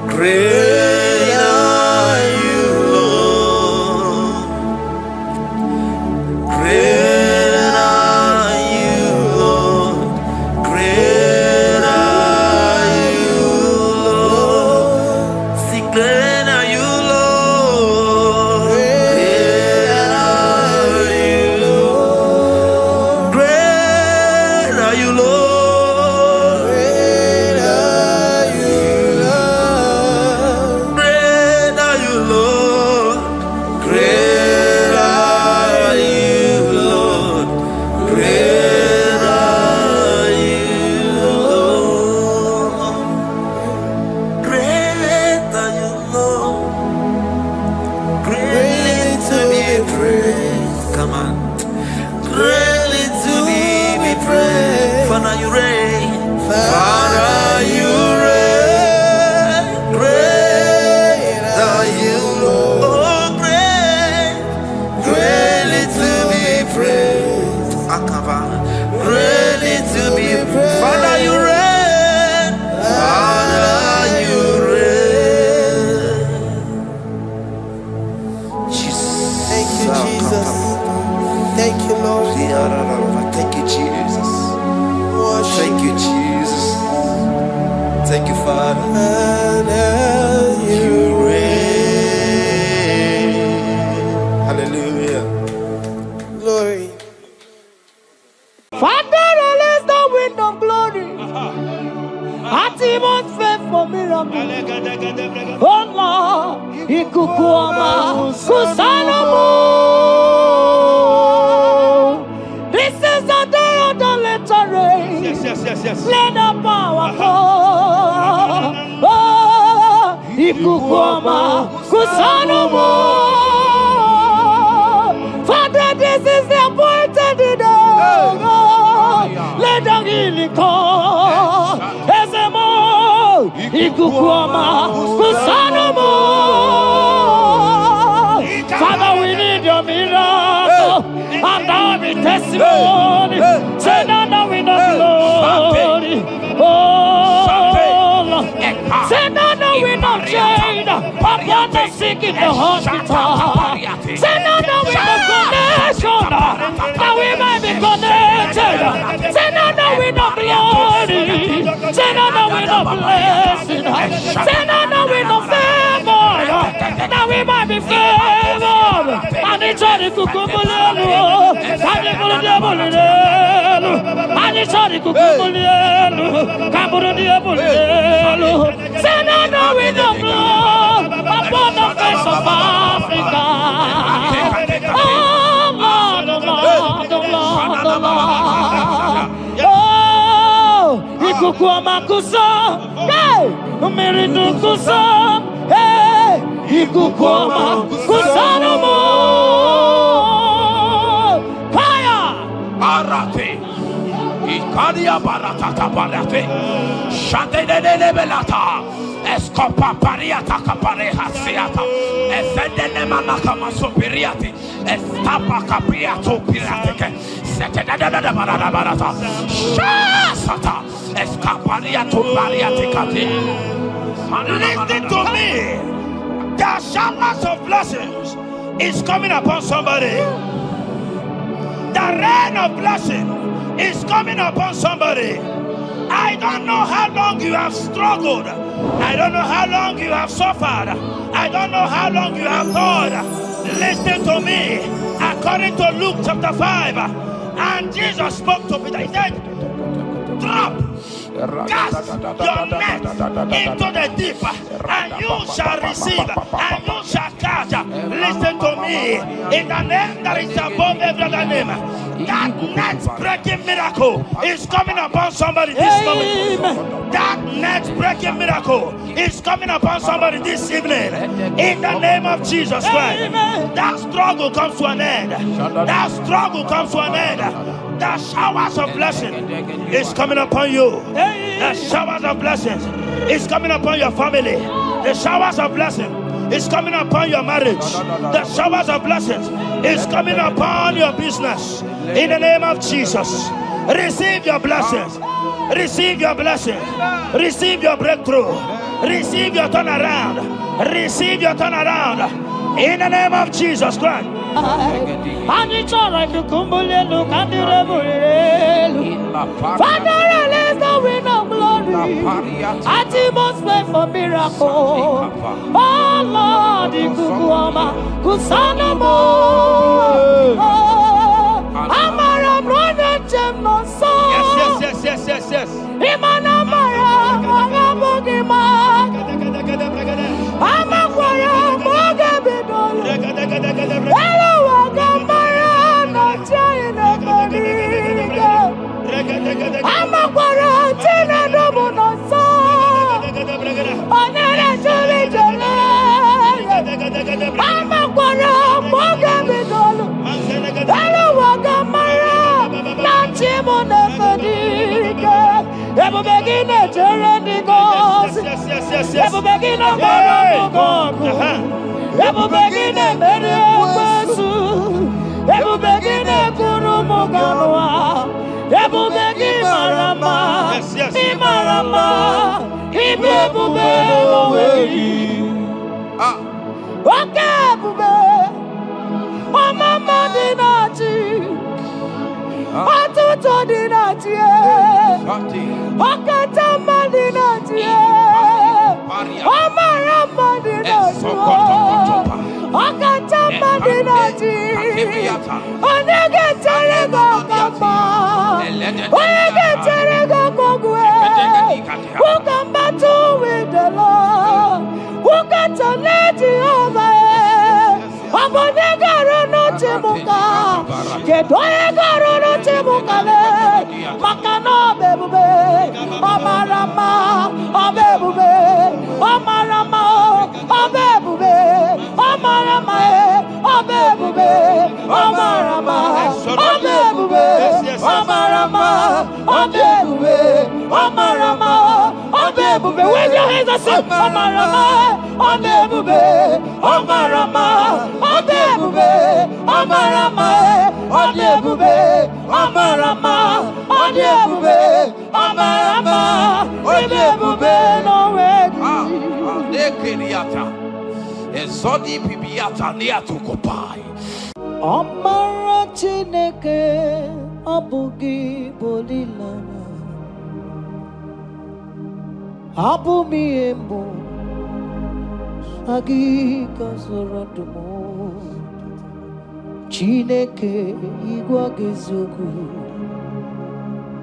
Speaker 4: Great are you, Lord. Great are you, Lord. Great are you, Lord. Sing, great are you, Lord. Great are you, Lord. Great are you, Lord. Thank you, Jesus. Thank you, Jesus. Thank you, Father. You reign. Hallelujah.
Speaker 3: Glory.
Speaker 7: Father, release the wind of glory. Atmosphere for miracle. Oh Lord, Ikukuama, Kusanomo. This is the day of the letter rain.
Speaker 6: Yes.
Speaker 7: Let the power come. Oh, Ikukuama. Ikukwama Kusanomo. Father, this is the appointed day. Let the healing come. Ezemo Ikukwama Kusanomo. Father, we need your miracle. And now we testimony. Say now we know glory. Oh, Lord. Say now we know shade upon the sick in the hospital. Say now we know connection. Now we might be connected. Say now we know glory. Say now we know blessing. Say now we know favor. Now we might be favored. And it's all the kukumulelu. And it's all the abulelu. And it's all the kukumulelu. Kaburu the abulelu. Say now we know blood upon the face of Africa. Oh Lord, oh Lord, oh Lord, oh Lord. Oh, Ikukwama Kusa. Hey, Umiridu Kusa. Hey, Ikukwama Kusanomo. Fire!
Speaker 5: Arate. Ikadia barata kaparate. Shadene belata. Escopa pariata capareha seata. Efendene manaka masopiriati. Estapa capriato pirate. Setedada barata. Shasata. Escapariato bariate cati.
Speaker 6: Listen to me. The showers of blessings is coming upon somebody. The rain of blessing is coming upon somebody. I don't know how long you have struggled. I don't know how long you have suffered. I don't know how long you have thought. Listen to me. According to Luke chapter 5, and Jesus spoke to Peter. He said, drop, cast your net into the deep, and you shall receive, and you shall catch. Listen to me. In the name that is above every other name, that net breaking miracle is coming upon somebody this moment. That net breaking miracle is coming upon somebody this evening. In the name of Jesus Christ. That struggle comes to an end. That struggle comes to an end. The showers of blessing is coming upon you. The showers of blessings is coming upon your family. The showers of blessing is coming upon your marriage. The showers of blessings is coming upon your business. In the name of Jesus, receive your blessings. Receive your blessings. Receive your breakthrough. Receive your turnaround. Receive your turnaround. In the name of Jesus Christ.
Speaker 7: Father, release the wind of glory. Atmosphere for miracle. Oh Lord, Ikukwama Kusanomo. Amara brother Jemno so.
Speaker 6: Yes.
Speaker 7: Imana Mara Magabogima. Amakwara Mogabidolo. Hello, Wagamara, not China. Amakwara Tina Domono so. Onera Jolly. Amakwara Mogabidolo. Hello, Wagamara, not Chimona Fadiga. Ever begin a journey goes. Ever begin a God. Ever begin a Mediasu. Ever begin a Kurumoganoa. Ever begin Marama. Imarama. Ibebube. Okay, Bube. Oh, Mama Dinati. Atuto Dinati. Okatama Dinati. Omarama Dinati. Okatama Dinati. Onegeterego Kapa. Onegeterego Kogwe. Who can battle with the Lord? Who can turn Jehovah? Abonegaro no Timuka. Kedoegaro no Timukale. Makano bebube. Omarama. Obebube. Omarama. Abebube, Amarama, Abebube, Amarama, Abebube, Amarama, Abebube. Wave your hands and say, Amarama, Abebube, Amarama, Abebube, Amarama, Abebube, Amarama, Abebube, Amarama, Abebube, no way.
Speaker 5: Ezodi pibiata niatu kopai.
Speaker 7: Amara Chineke abugi bolilana. Abumi embo agi kasorotumo. Chineke igwa gezoku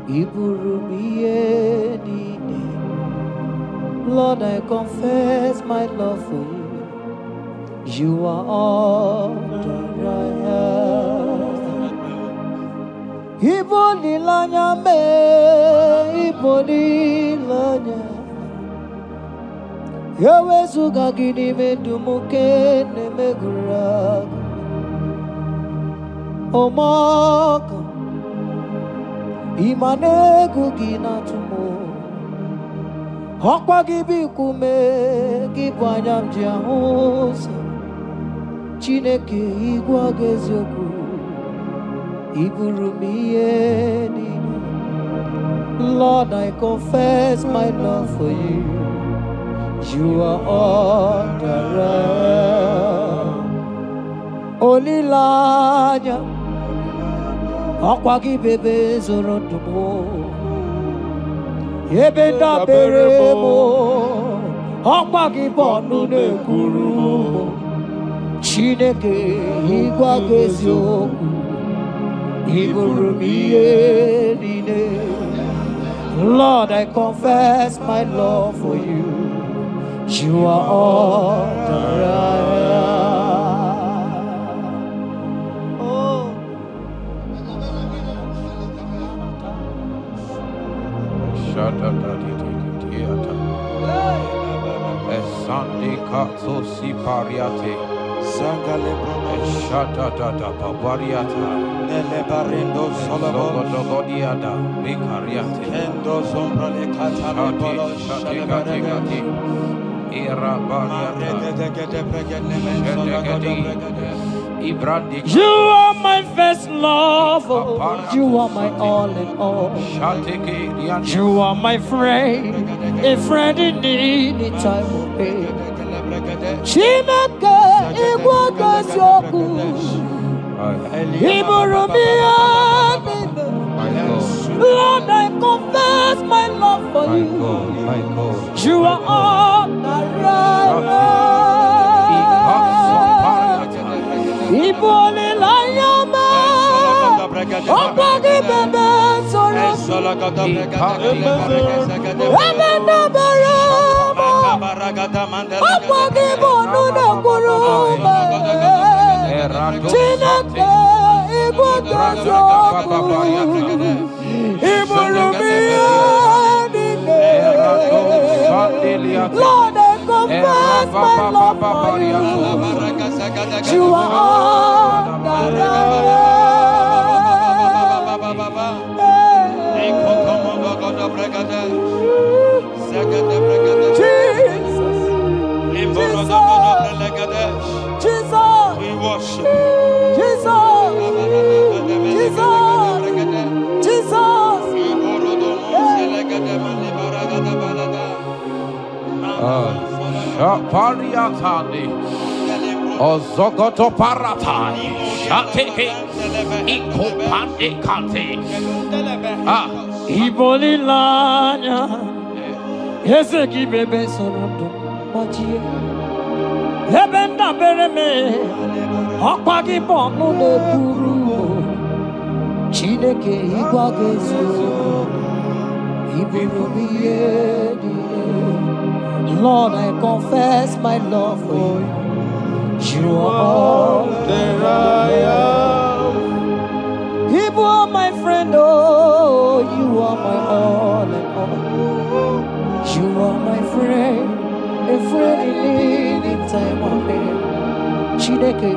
Speaker 7: iburumiye nine. Lord, I confess my love for you. You are all that I have. Ibolilanya me, ibolilanya. Yawezuga gini me dumuke ne megura. Omaka, imane gugina tumo. Hokwa gibi kume, gibanyam jiahosa. Chineke igwa gezioku iburumiye nini. Lord, I confess my love for you. You are all that I am. Olilanya akwagi bebe zorondumo yebenda beremo akwagi bonu nekuru. Chineke igwa gezioku iburumiye nine. Lord, I confess my love for you. You are all that I am. Oh.
Speaker 5: Esandi katso si pariate.
Speaker 6: Zangale
Speaker 5: Shata data papariata.
Speaker 6: Nele barendo solabo.
Speaker 5: Sogodiada. Ricariate.
Speaker 6: Kendo sombra le catale bolo.
Speaker 5: Shati. Era bariata.
Speaker 7: You are my first love. You are my all in all. You are my friend, a friend in need in time of pain. Chineke igwa gezioku iburumiye nine. Lord, I confess my love for you. You are all that I am. Ibole layama, okwagi bebe soro. Ebenda beremo, okwagi bonu nekuruma. Chineke igwa gezioku iburumiye nine. Lord, I confess my love for you. You are all that I Jesus, we worship Jesus,
Speaker 5: Pariatani. Ozogoto paratai. Shateke. Ikopande kante.
Speaker 7: Ibolilanya. Ezeki bebe sorondo majie. Ebenda bereme. Akwagi bonu nekuru. Chineke igwa gezio. Iburumiye nine. Lord, I confess my love for you. You are all that I am. You are my friend, oh, you are my all and all. You are my friend, a friend in need in time of pain. Chineke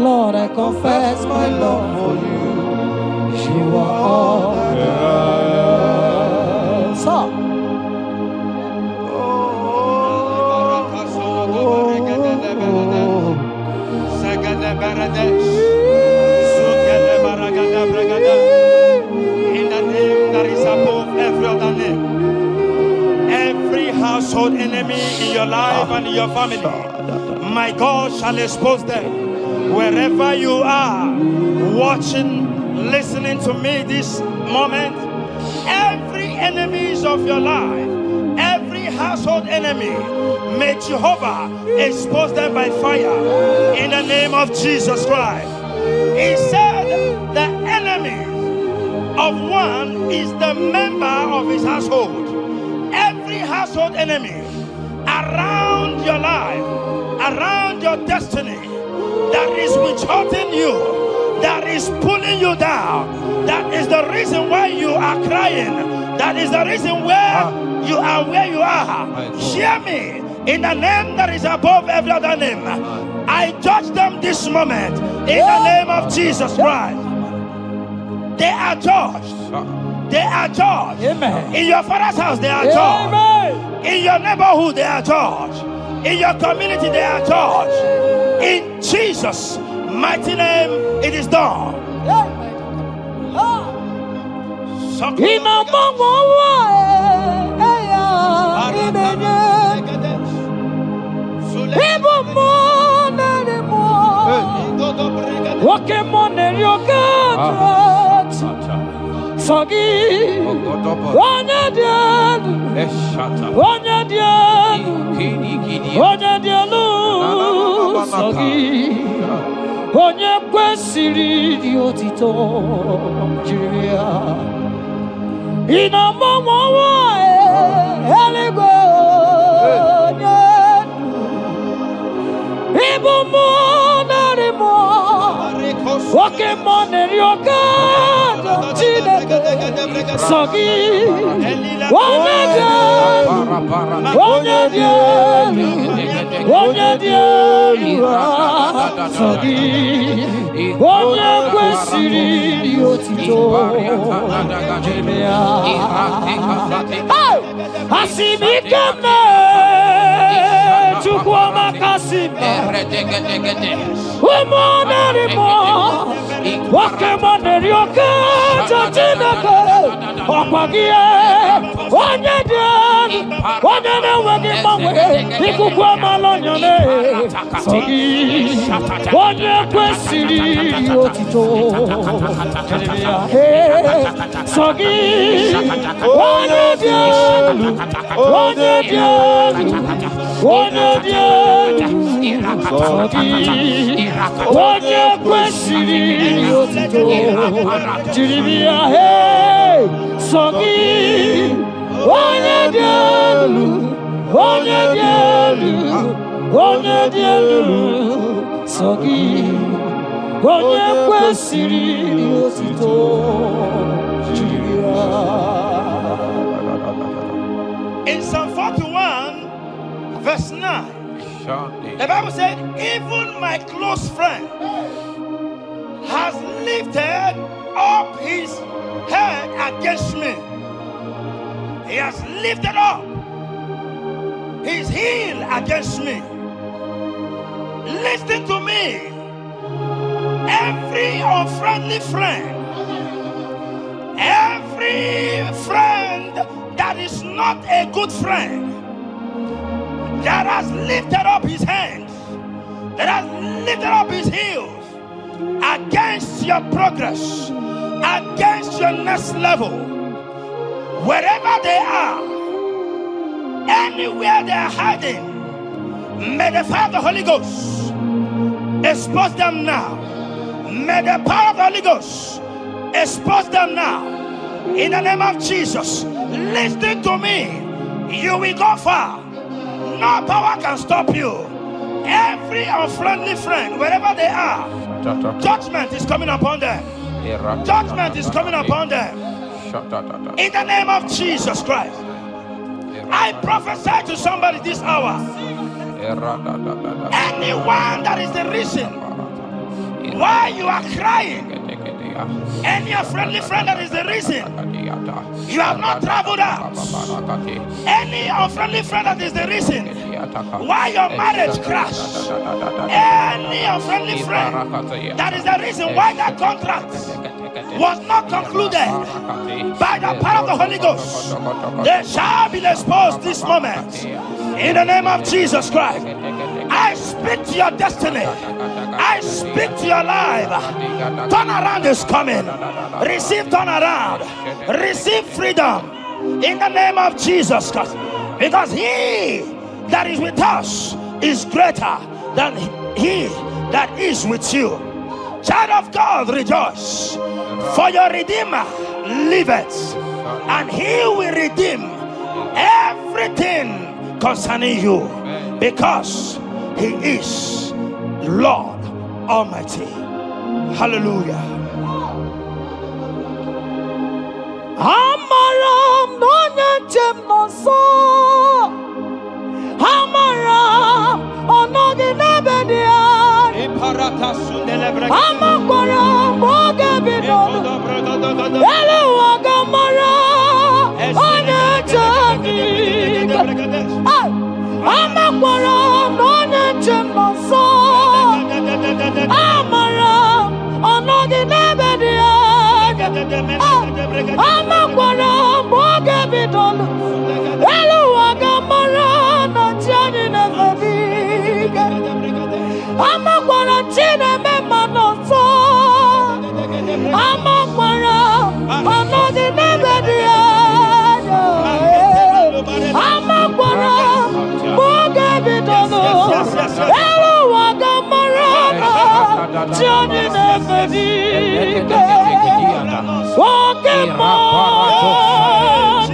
Speaker 7: Lord, I confess my love for you. You are all so.
Speaker 6: In the name that is above every other name, every household enemy in your life and in your family, my God shall expose them. Wherever you are, watching, listening to me this moment, every enemies of your life, every household enemy, may Jehovah expose them by fire in the name of Jesus Christ. He said the enemy of one is the member of his household. Every household enemy around your life, around your destiny, that is withholding you, that is pulling you down, that is the reason why you are crying, that is the reason where you are where you are. Hear me, in the name that is above every other name, I judge them this moment in the name of Jesus Christ. They are judged. They are judged.
Speaker 7: Amen.
Speaker 6: In your father's house, they are judged.
Speaker 7: Amen.
Speaker 6: In your neighborhood, they are judged. In your community, they are judged. In Jesus' mighty name, it is done.
Speaker 7: Onye kwesịrị dị otito jiri ya ị na-agbanwe ọnwa eluigwe onye ịbụ mmụọ narị mmụọ nwoke mmụọ na-eri oke Chineke sọ gị onye dị elu onye dị elu onye dị elu sọ gị onye kwesịrị dị otito jiri ya asị m ike mee Chukwu ọmaka sị m ụmụ narị mmụọ nwoke mmụọ na-eri oke Chineke ọkwa gị onye dị elu onye na-enweghị mgbanwe ikuku amala onyone sọ gị onye kwesịrị otito sọ gị onye dị elu onye dị elu onye dị elu sọ gị onye kwesịrị otito jiri bịa sọ gị onye dị elu onye dị elu onye dị elu sọ gị onye kwesịrị otito jiri ya.
Speaker 6: In Psalm 41 verse 9, the Bible said, even my close friend has lifted up his head against me. He has lifted up his heel against me. Listen to me. Every unfriendly friend, every friend that is not a good friend, that has lifted up his hands, that has lifted up his heels against your progress, against your next level, wherever they are, anywhere they are hiding, may the fire of the Holy Ghost expose them now. May the power of the Holy Ghost expose them now. In the name of Jesus, listen to me. You will go far. No power can stop you. Every unfriendly friend, wherever they are, judgment is coming upon them. Judgment is coming upon them. In the name of Jesus Christ. I prophesy to somebody this hour. Anyone that is the reason why you are crying, any friendly friend that is the reason you have not traveled out, any unfriendly friend that is the reason why your marriage crashed, any unfriendly friend that is the reason why that contract was not concluded, by the power of the Holy Ghost, they shall be exposed this moment in the name of Jesus Christ. I speak to your destiny. I speak to your life. Turnaround is coming. Receive turnaround. Receive freedom in the name of Jesus Christ. Because he that is with us is greater than he that is with you. Child of God, rejoice, for your Redeemer liveth, and he will redeem everything concerning you, because he is Lord Almighty. Hallelujah.
Speaker 7: Amaram nonyenchem nonso, Amaram onoginebedia, Amaram bogebidono, Eluwagamara onyenchemika, Amaram nonyenchem nonso, Amaram onoginebedia, Amaram bogebidono, Eluwagamara nonyenchenefediga, Amakwara chine mema nonso, Amakwara anodi nebedia, Amakwara boge bidono, Elu wagamara chine nebediga, Pokemon,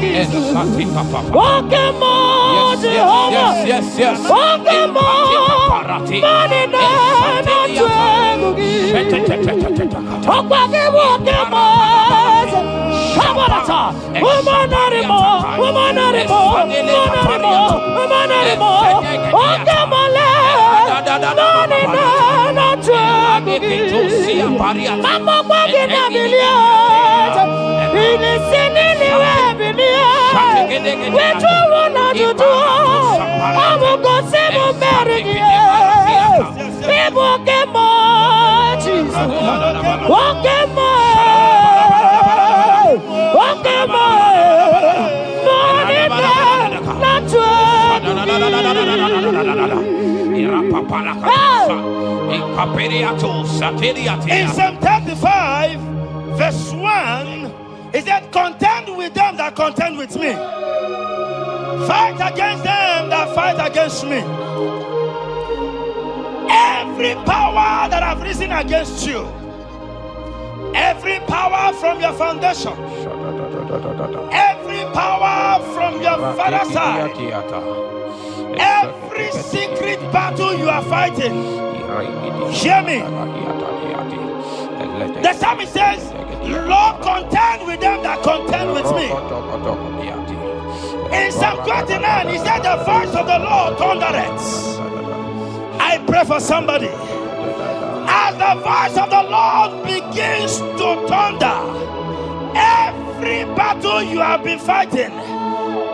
Speaker 7: Jehovah, Pokemon, Manina,
Speaker 6: In Psalm 35, verse 1, it said, contend with them that contend with me. Fight against them that fight against me. Every power that have risen against you, every power from your foundation, every power from your father's side, every secret battle you are fighting, hear me. The psalmist says, Lord, contend with them that contend with me. In Psalm 29, he said, the voice of the Lord thundereth. I pray for somebody. As the voice of the Lord begins to thunder, every battle you have been fighting,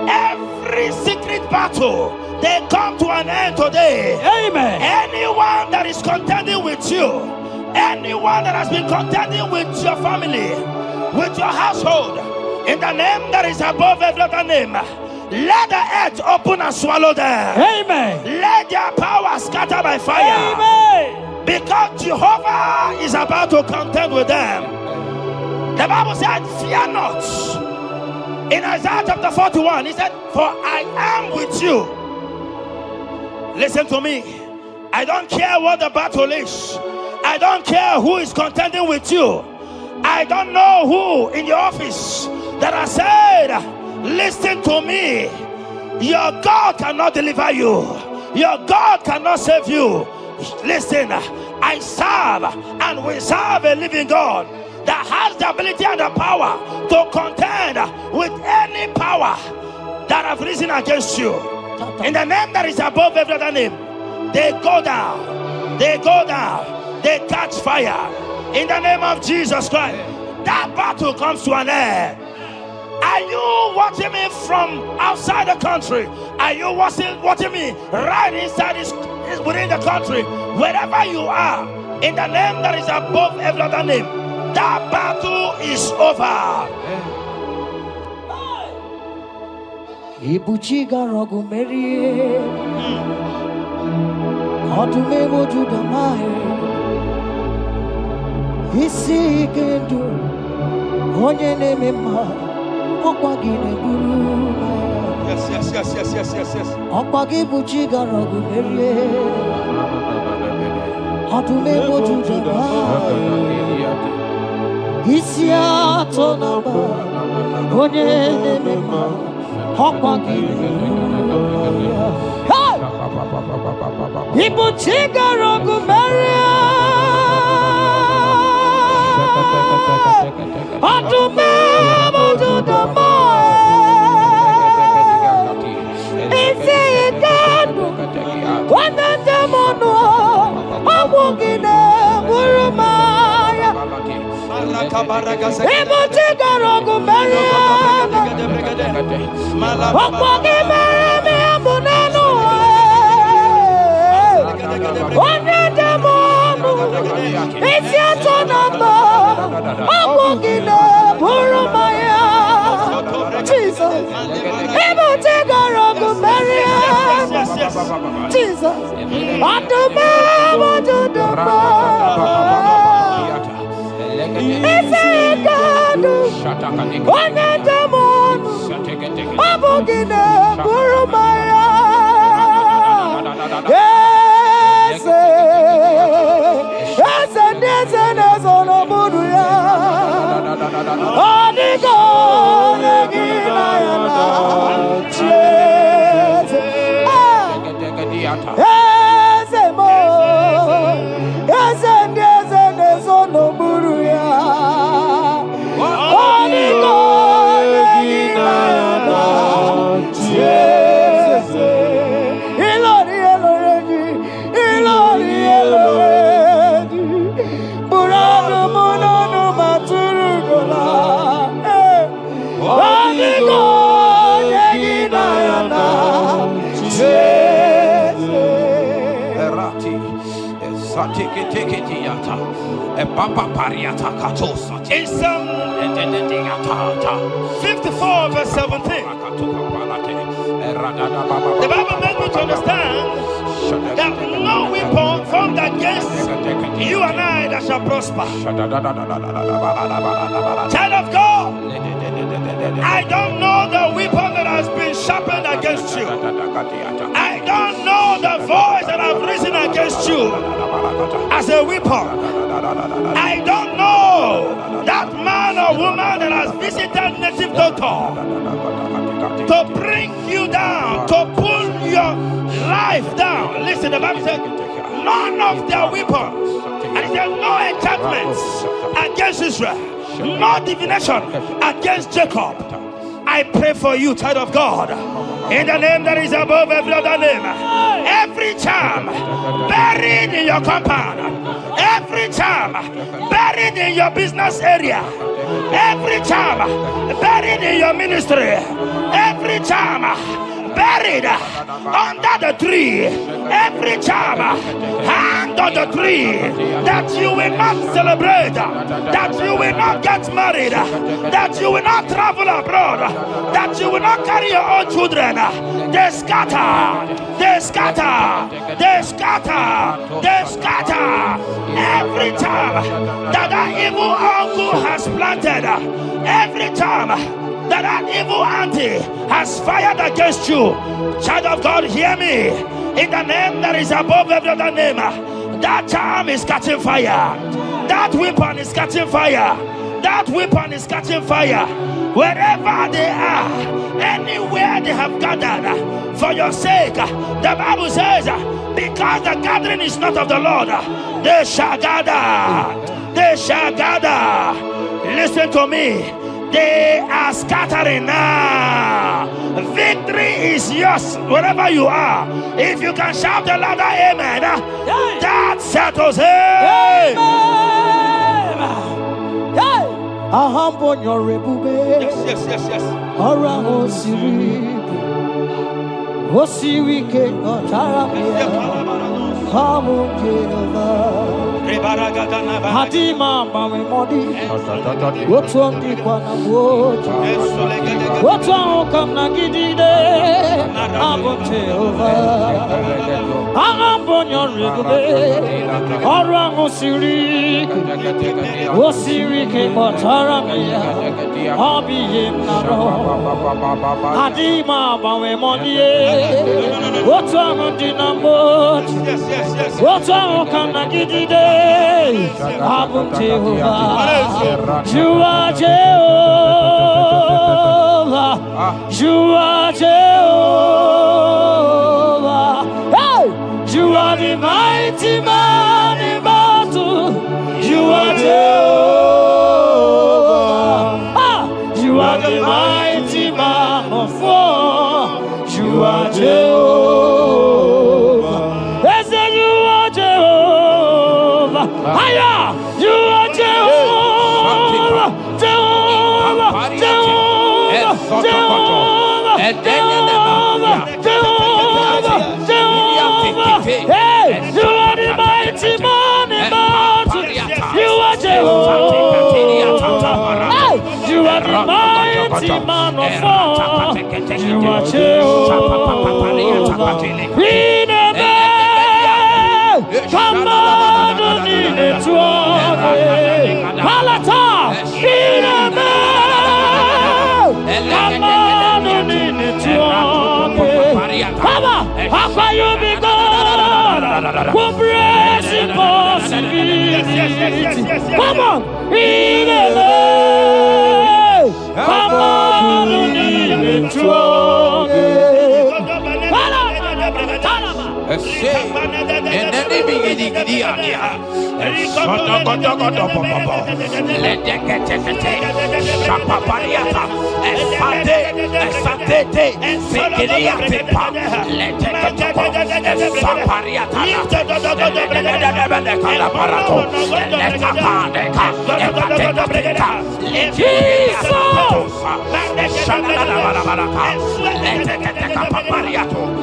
Speaker 6: every secret battle, they come to an end today.
Speaker 7: Amen.
Speaker 6: Anyone that is contending with you, anyone that has been contending with your family, with your household, in the name that is above every other name, let the earth open and swallow them.
Speaker 7: Amen.
Speaker 6: Let their power scatter by fire.
Speaker 7: Amen.
Speaker 6: Because Jehovah is about to contend with them. The Bible said, fear not. In Isaiah chapter 41, he said, for I am with you. Listen to me. I don't care what the battle is. I don't care who is contending with you. I don't know who in your office that has said, listen to me. Your God cannot deliver you. Your God cannot save you. Listen, I serve and we serve a living God that has the ability and the power to contend with any power that have risen against you, in the name that is above every other name, they go down, they go down, they catch fire. In the name of Jesus Christ, that battle comes to an end. Are you watching me from outside the country? Are you watching me right inside within the country? Wherever you are, in the name that is above every other name, that battle is over.
Speaker 7: Ibuchiga rogu merie Odume wojuda mae Isi kendu Onye neme ma Okwa gine guru
Speaker 6: Yes.
Speaker 7: Okwa gibuchiga rogu merie Odume wojuda mae Isi atona ma Onye neme ma People chiga rogu maria Odume mojuda Isi ikadu Wananda mono Amugine Burumaya People chiga rogu maria Okwagi mereme abunanu Onye demonu Isi atonamba Okwagine burumaya Jesus Ibu tigarogu meria Jesus Adume wajuduma Isi ikadu Onye demonu Abogine burumaya Ese no buruya Onigo negina yana Chese Ese mo Ese no buruya Onigo negina yana Chese Ilori Burano mono maturu gola Onigo negina yana Chese
Speaker 5: Erati Satikitiata Papa Pariata Katosa
Speaker 6: In Psalm 54 verse 17, the Bible makes me to understand that no weapon formed against you and I that shall prosper. Child of God, I don't know the weapon that has been sharpened against you. I don't know the voice that has risen against you as a weapon. I don't know that man or woman that has visited native doctor to bring you down, to pull your life down. Listen, the Bible said, none of their weapons, and it said, no enchantments against Israel, no divination against Jacob. I pray for you, child of God, in the name that is above every other name. Every charm buried in your compound, every charm buried in your business area, every charm buried in your ministry, every charm buried under the tree, every charm hang on the tree, that you will not celebrate, that you will not get married, that you will not travel abroad, that you will not carry your own children. They scatter, they scatter, they scatter, they scatter. Every time that evil uncle has planted, every time that evil auntie has fired against you, child of God, hear me. In the name that is above every other name, that charm is catching fire. That weapon is catching fire. That weapon is catching fire. Wherever they are, anywhere they have gathered for your sake, the Bible says, because the gathering is not of the Lord, they shall gather. They shall gather. Listen to me. They are scattering now. Victory is yours wherever you are. If you can shout a louder amen, that settles it. Yes.
Speaker 7: Hadima bawe modi, wotuangi kwa na wote, wotuangi na gidide, abote over. Ahambonyo regube, orango siri, wosiri ke motara miya, obiye naro. Hadima bawe modi, wotuangi na wote, wotuangi na gidide. Abum Jehovah, you are Jehovah, you are Jehovah. Hey, you are the mighty man in battle. You are Jehovah. You are the mighty man of war. You are Jehovah. Yes, you are Jehovah. Higher, you are Jehovah, Jehovah, Jehovah, Jehovah, Jehovah. Hey, you are the mighty man in battle. You are Jehovah. Hey, you are the mighty man of war. You are Jehovah. We never come on. Palata, Come on,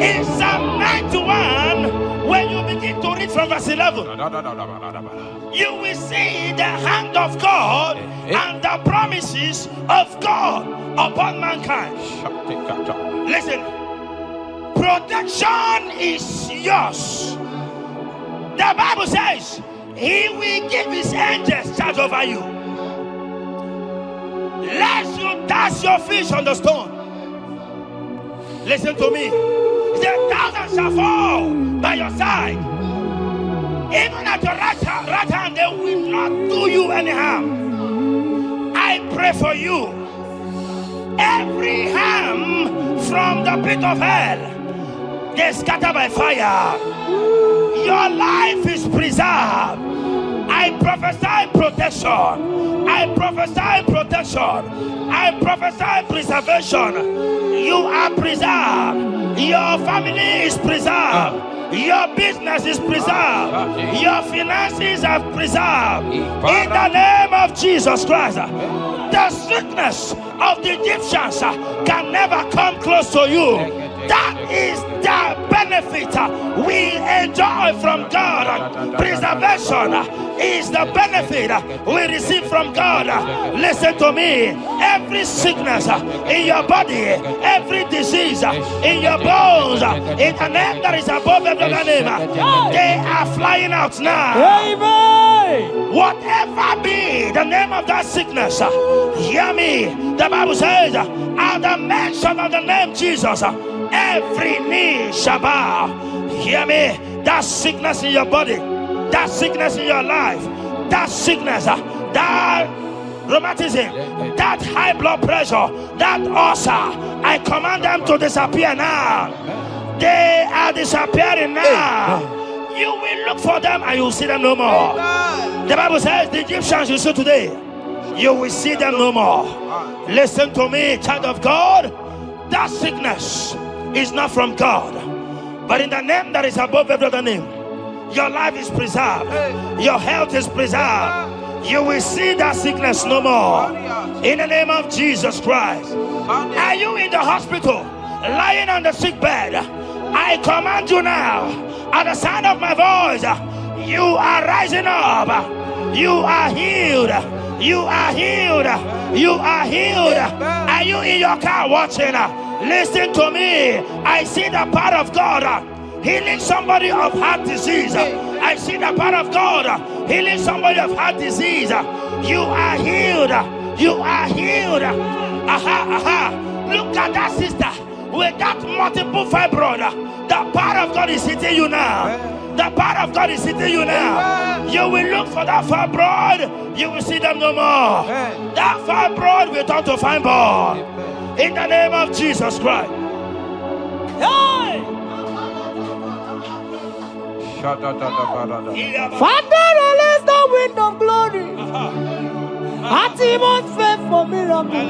Speaker 6: In Psalm 91, when you begin to read from verse 11, you will see the hand of God and the promises of God upon mankind. Listen, protection is yours. The Bible says He will give His angels charge over you, lest you dash your fish on the stone. Listen to me. The thousands shall fall by your side, even at your right hand, they will not do you any harm. I pray for you. Every harm from the pit of hell, they scatter by fire. Your life is preserved. I prophesy protection. I prophesy protection. I prophesy preservation. You are preserved. Your family is preserved. Your business is preserved. Your finances are preserved. In the name of Jesus Christ, the sickness of the Egyptians can never come close to you. That is the benefit we enjoy from God. Preservation is the benefit we receive from God. Listen to me. Every sickness in your body, every disease in your bones, in the name that is above every other name, they are flying out now. Amen. Whatever be the name of that sickness, hear me. The Bible says, at the mention of the name Jesus, every knee shall bow. Hear me. That sickness in your body, that sickness in your life, that sickness, that rheumatism, that high blood pressure, that ulcer, I command them to disappear now. They are disappearing now. You will look for them and you will see them no more. The Bible says the Egyptians you see today, you will see them no more. Listen to me, child of God. that sickness is not from God, but in the name that is above every other name, your life is preserved, your health is preserved. You will see that sickness no more. In the name of Jesus Christ. Are you in the hospital, lying on the sick bed? I command you now, at the sound of my voice, you are rising up. You are healed. You are healed. You are healed. Are you in your car watching? Listen to me. I see the power of God healing somebody of heart disease. I see the power of God healing somebody of heart disease. You are healed. You are healed. Look at that sister with that multiple fibroid. The power of God is hitting you now. The power of God is hitting you now. You will look for that fibroid. You will see them no more. That fibroid will turn to fibroid. In the name of Jesus Christ. Hey!
Speaker 7: Father, release the wind of glory. Atmosphere for miracle.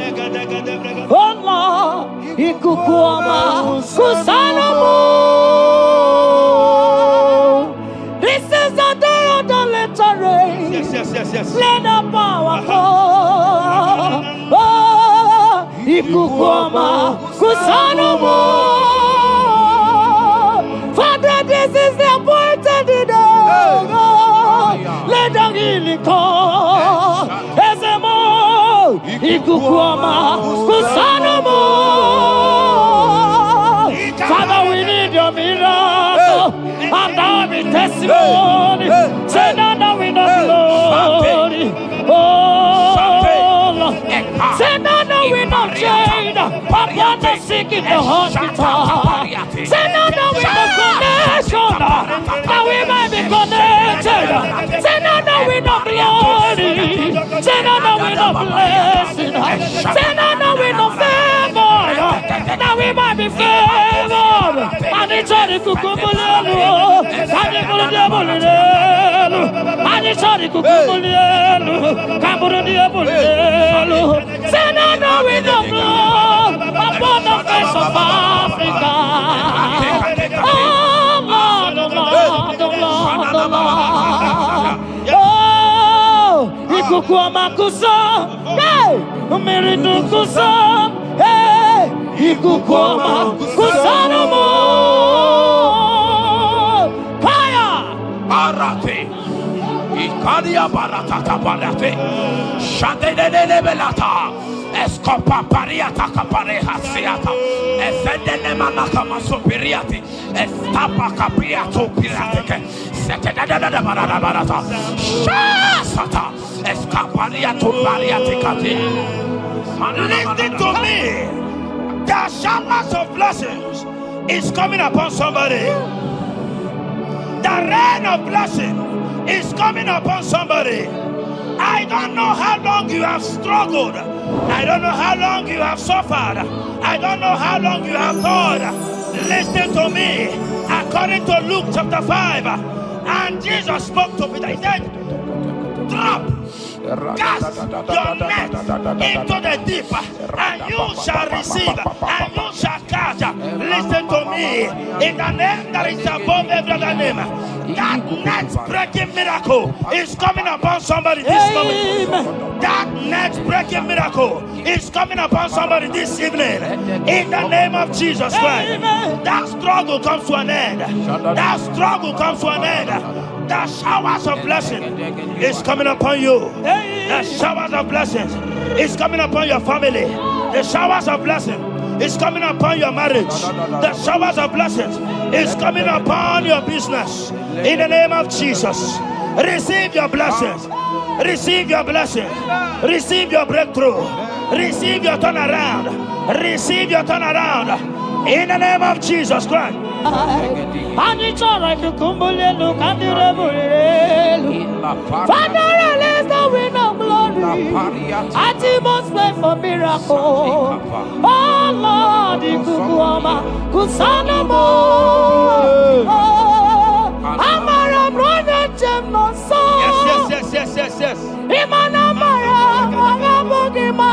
Speaker 7: Oh Lord, Ikukuama, Kusanamo. This is the day of the letter rain.
Speaker 6: Yes.
Speaker 7: Let the power fall. Oh, Ikukuama, Kusanamo. Father, this is the appointed day. Let the healing come. Ezemo, Ikukuama, Kusanamo. Father, we need your miracle. And our testimony. Send out the wind of glory. Oh, Lord. Send out the wind of change upon the sick in the hospital. Send out the wind of connection that we might be connected. Send out the wind of glory. Send out the wind of blessing. Send out the wind of favor that we might be favored. And it's all the kukumulelu. And it's all the diabolelu. And it's all the kukumulelu. Kaburu diabolelu. Send out the wind of blood upon the face of Africa. Oh Lord, oh Lord, oh Lord, oh Lord. Oh, Ikukuama kusa, hey, Miridu kusa, hey, Ikukuama kusa no more. Fire,
Speaker 5: Arate. Ikadia baratata balate. Shadene belata. Escopa pariata capareha seata. Efendene manaka masopiriati. Estapa capriato pirate. Setedada barata. Shasata. Escapariato pariati cati.
Speaker 6: Listen to me. The showers of blessings is coming upon somebody. The rain of blessing is coming upon somebody. I don't know how long you have struggled. I don't know how long you have suffered. I don't know how long you have thought. Listen to me. According to Luke chapter 5, and Jesus spoke to Peter. He said, drop, cast your net into the deep, and you shall receive, and you shall catch. Listen to me. In the name that is above every other name, that net breaking miracle is coming upon somebody this moment. That net breaking miracle is coming upon somebody this evening. In the name of Jesus Christ. That struggle comes to an end. That struggle comes to an end. The showers of blessing is coming upon you. The showers of blessings is coming upon your family. The showers of blessing is coming upon your marriage. The showers of blessings is coming upon your business. In the name of Jesus, receive your blessings. Receive your blessings. Receive your breakthrough. Receive your turnaround. Receive your turnaround. In the name of Jesus Christ.
Speaker 7: Father, release the wind of glory. Atmosphere for miracle. Oh Lord, Ikukuama, Kusanamo. Amara brother Jemno so.
Speaker 6: Yes.
Speaker 7: Imana Mara, Magabogima.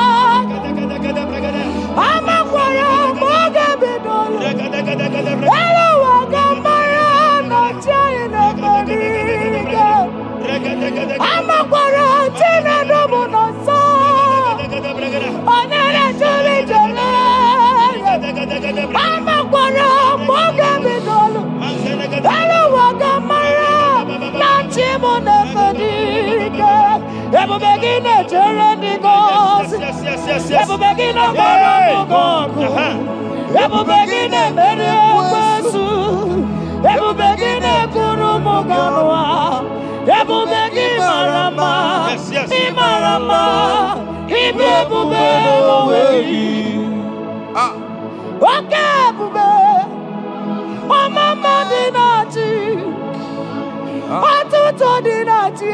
Speaker 7: Amakwara. begin journey goes. Ebu begin a maramugo. Ebu begin a meriosu. Ebu begin a kurumuganwa. Ebu begin marama. Imarama. Ibebu bewe. Okay, bube. Oh, mama dinati. Atuto dinati.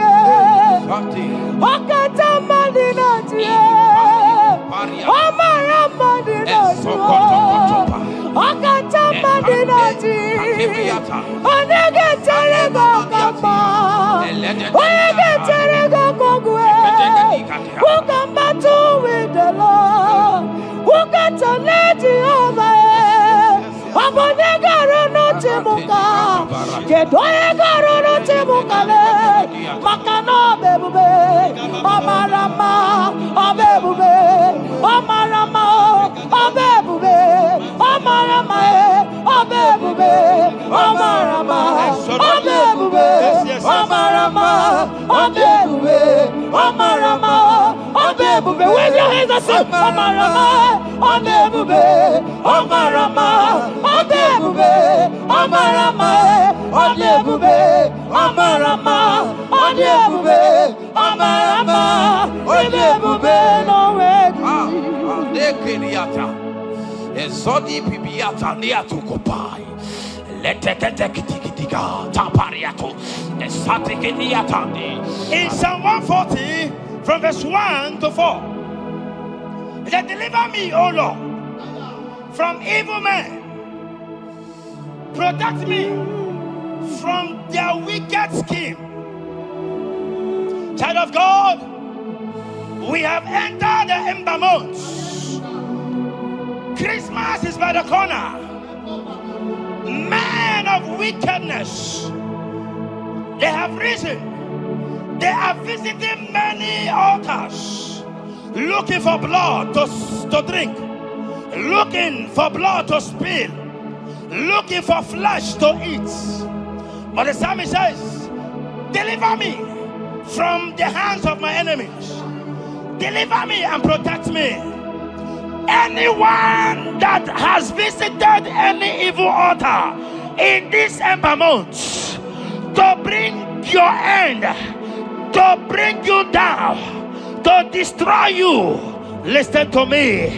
Speaker 7: Okay, tama dinati. Oh, marama dinati. Okay, tama dinati. Onege terego kapa. Onege terego kogwe. Who can battle with the Lord? Who can challenge Jehovah? Abonegaro no temuka, kedoegaro no temuka le. Makano bebube, amarama, abebube, amarama, abebube, amarama, abebube, amarama, abebube, amarama, abebube, amarama, abebube. Wave your hands and say, amarama, abebube, amarama. Abebube, amarama, abebube, amarama, abebube, amarama, abebube, no way.
Speaker 5: Nekiriata, Ezodi pibiata niatukopai. Leteketekitikitika, tapariato, Esatikiniatandi.
Speaker 6: In Psalm 140, from verse 1 to 4, it said, deliver me, O Lord, from evil men. Protect me from their wicked scheme. Child of God, we have entered the ember months. Christmas is by the corner. Men of wickedness, they have risen. They are visiting many altars, looking for blood to drink, looking for blood to spill, looking for flesh to eat. But the psalmist says, deliver me from the hands of my enemies. Deliver me and protect me. Anyone that has visited any evil altar in this ember month to bring your end, to bring you down, to destroy you, listen to me.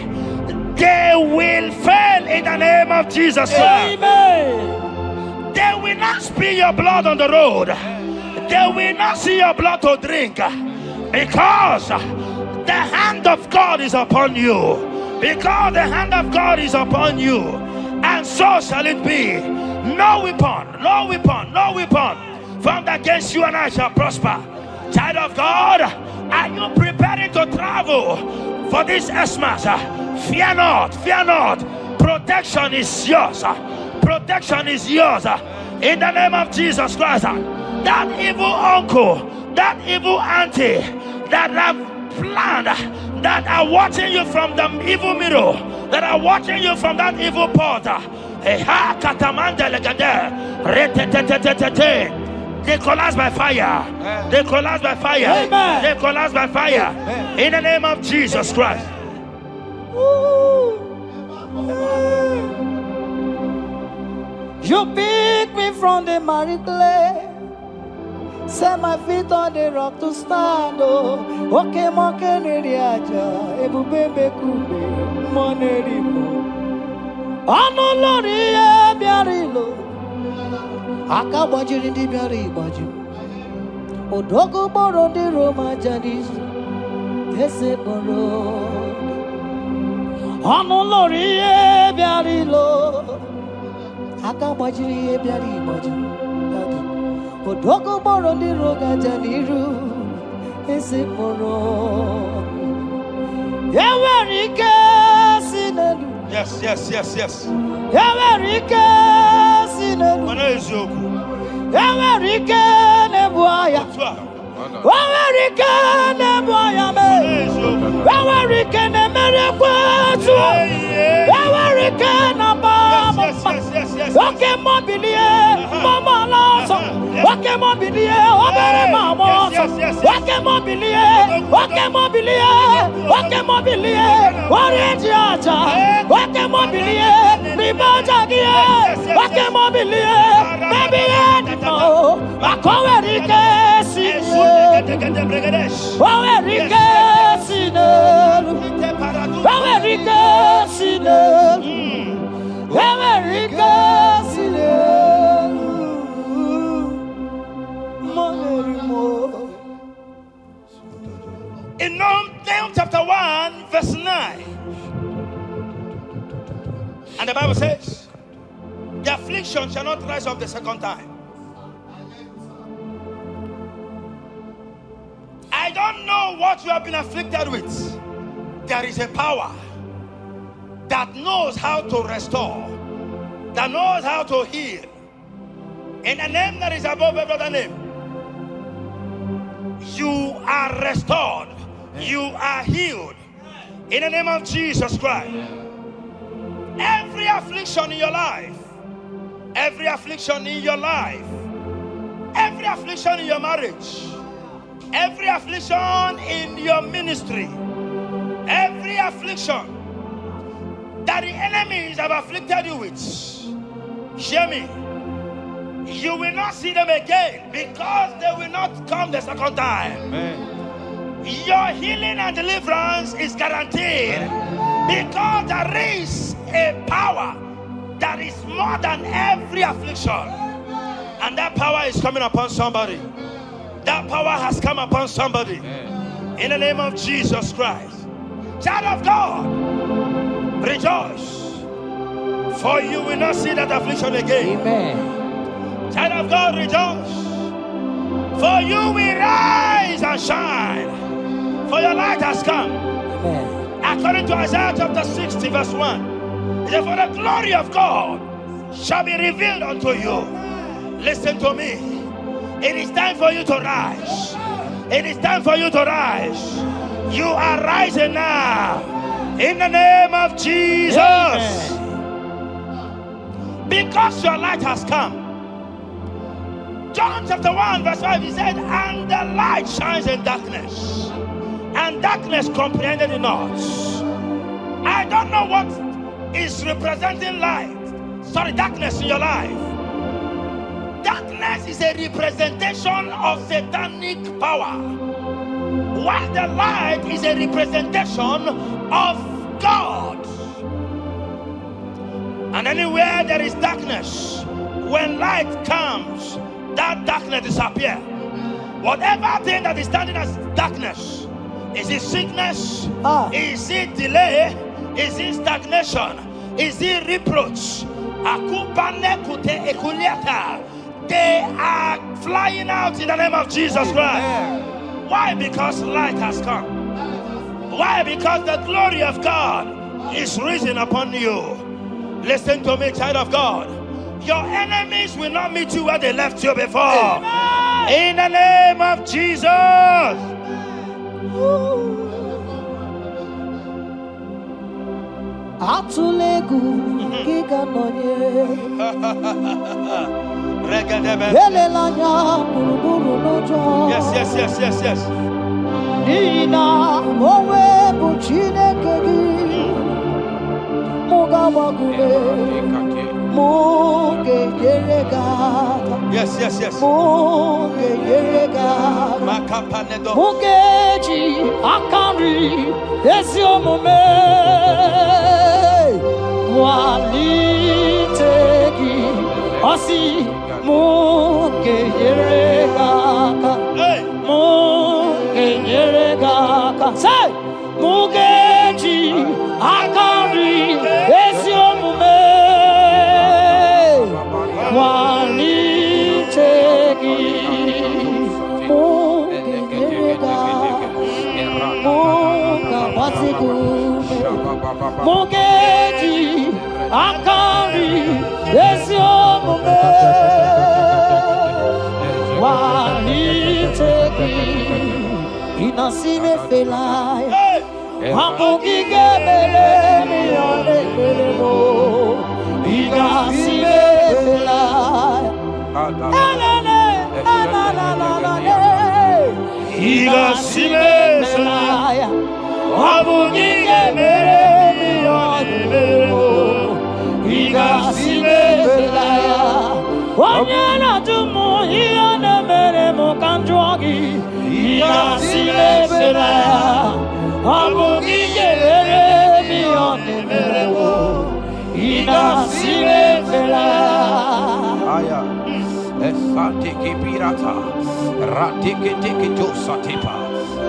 Speaker 6: They will fail in the name of Jesus. Amen. They will not spill your blood on the road. They will not see your blood to drink, because the hand of God is upon you. Because the hand of God is upon you. And so shall it be. No weapon, no weapon, no weapon formed against you and I shall prosper. Child of God, are you preparing to travel for this Xmas? Fear not, fear not. Protection is yours. Protection is yours. In the name of Jesus Christ. That evil uncle, that evil auntie that have planned, that are watching you from the evil mirror, that are watching you from that evil portal, they collapse by fire. They collapse by fire. Amen. They collapse by fire. Amen. In the name of Jesus Christ.
Speaker 7: You pick me from the miry clay, set my feet on the rock to stand. Oh, okay, monkey neriaja, ebube kube, monerimo. Ano lori e biarilo, akabajiri di biari baju. Odogo boro di Roma jadis, ese boro. Ano lori e biarilo, akabajiri e biari baju. Odogo boro di roga janiru, ese boro. Yawarike sinelu.
Speaker 6: Yes, yes, yes, yes.
Speaker 7: Yawarike sinelu. Yawarike nebuaya. Yawarike nebuaya me. Yawarike ne merekwetu. Yawarike na baba. Okay, mobilie, mama lazo. Wakemobilie, Obere Mamos, Wakemobilie, Wakemobilie, Wakemobilie, Warriaja, Wakemobilie, Ribajagie, Wakemobilie, Baby Edmo, Wakowerike, Wawerike, Wawerike,
Speaker 6: In Nahum chapter 1, verse 9, and the Bible says, the affliction shall not rise up the second time. I don't know what you have been afflicted with. There is a power that knows how to restore, that knows how to heal. In the name that is above every other name, you are restored. You are healed. In the name of Jesus Christ. Every affliction in your life, every affliction in your life, every affliction in your marriage, every affliction in your ministry, every affliction that the enemies have afflicted you with, hear me, you will not see them again, because they will not come the second time. Amen. Your healing and deliverance is guaranteed, because there is a power that is more than every affliction, and that power is coming upon somebody. That power has come upon somebody. In the name of Jesus Christ. Child of God, rejoice, for you will not see that affliction again. Amen. Child of God, rejoice, for you will rise and shine, for your light has come. Amen. According to Isaiah chapter 60 verse 1, it says, for the glory of God shall be revealed unto you. Listen to me. It is time for you to rise. It is time for you to rise. You are rising now. In the name of Jesus. Amen. Because your light has come. John chapter 1 verse 5, he said, and the light shines in darkness, and darkness comprehended it not. I don't know what is representing darkness in your life. Darkness is a representation of satanic power, while the light is a representation of God. And anywhere there is darkness, when light comes, that darkness disappears. Whatever thing that is standing as darkness, is it sickness? Is it delay? Is it stagnation? Is it reproach? They are flying out in the name of Jesus Christ. Why? Because light has come. Why? Because the glory of God is risen upon you. Listen to me, child of God. Your enemies will not meet you where they left you before. Amen. In the name of Jesus. Yes. Yes.
Speaker 7: Mugeji akari esiomome walitegi osi mugeyeregaka say mugeji akari esiomome walitegi Mugeji akari esiomome walitegi inasime felai wamugige bele miyone belemo inasime felai elele igasimesaya wabungige mere igasimesaya wanyana tumu iyane mere mukanjwagi igasimesaya wabungige mere
Speaker 5: Aya. Esatiki pirata. Ratiki tiki josatipa.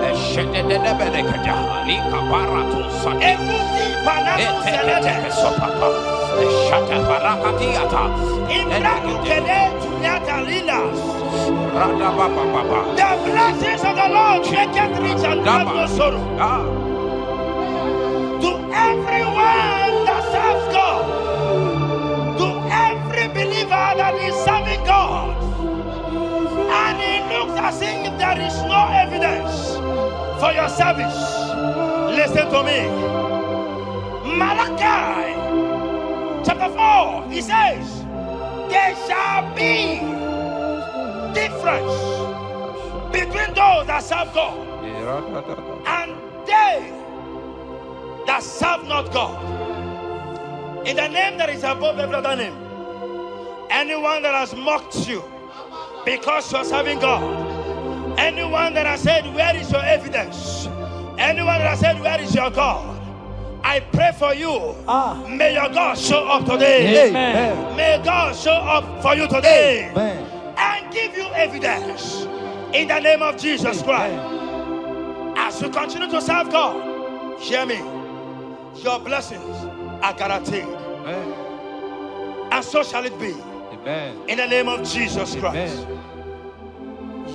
Speaker 5: Eshededebelekada. Lika barato sati. Eteke sopapa. Eshata barakatiata. Radababa.
Speaker 6: The blessings of the Lord make it rich and have no sorrow. To everyone that serves God, to every believer that is serving God, and it looks as if there is no evidence for your service. Listen to me. Malachi chapter 4, he says, there shall be difference between those that serve God and they that serve not God. In the name that is above every other name, anyone that has mocked you because you are serving God, anyone that has said, where is your evidence? Anyone that has said, where is your God? I pray for you. May your God show up today.
Speaker 7: Amen.
Speaker 6: May God show up for you today.
Speaker 7: Amen.
Speaker 6: And give you evidence in the name of Jesus Christ. As you continue to serve God, hear me, your blessings are guaranteed.
Speaker 5: Amen.
Speaker 6: And so shall it be.
Speaker 5: Amen.
Speaker 6: In the name of Jesus Christ.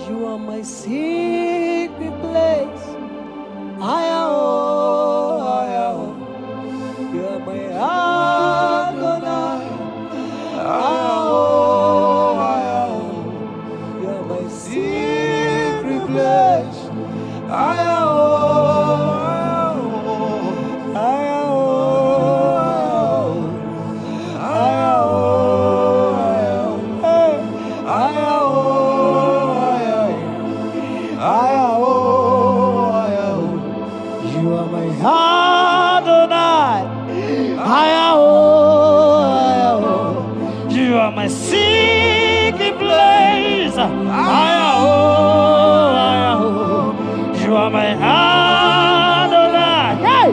Speaker 7: You are my secret place. You are my Adonai. You are my secret place. You are my Adonai. You are my secret place. You are my Adonai. Hey!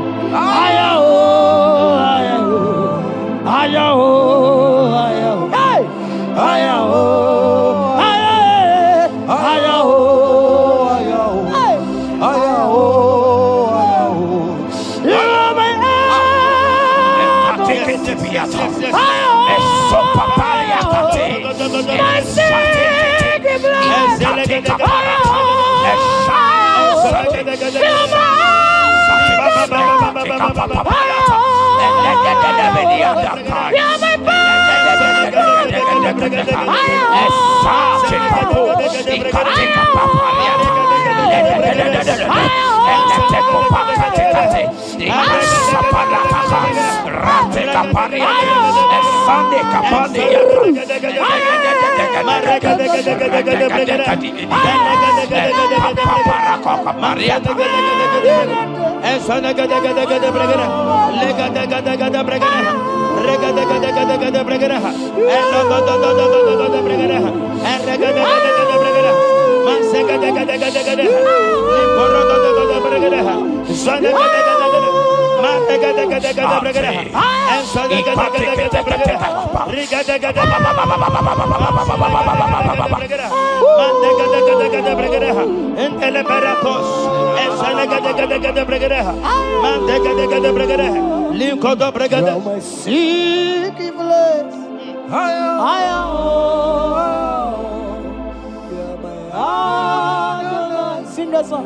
Speaker 7: Sing that song.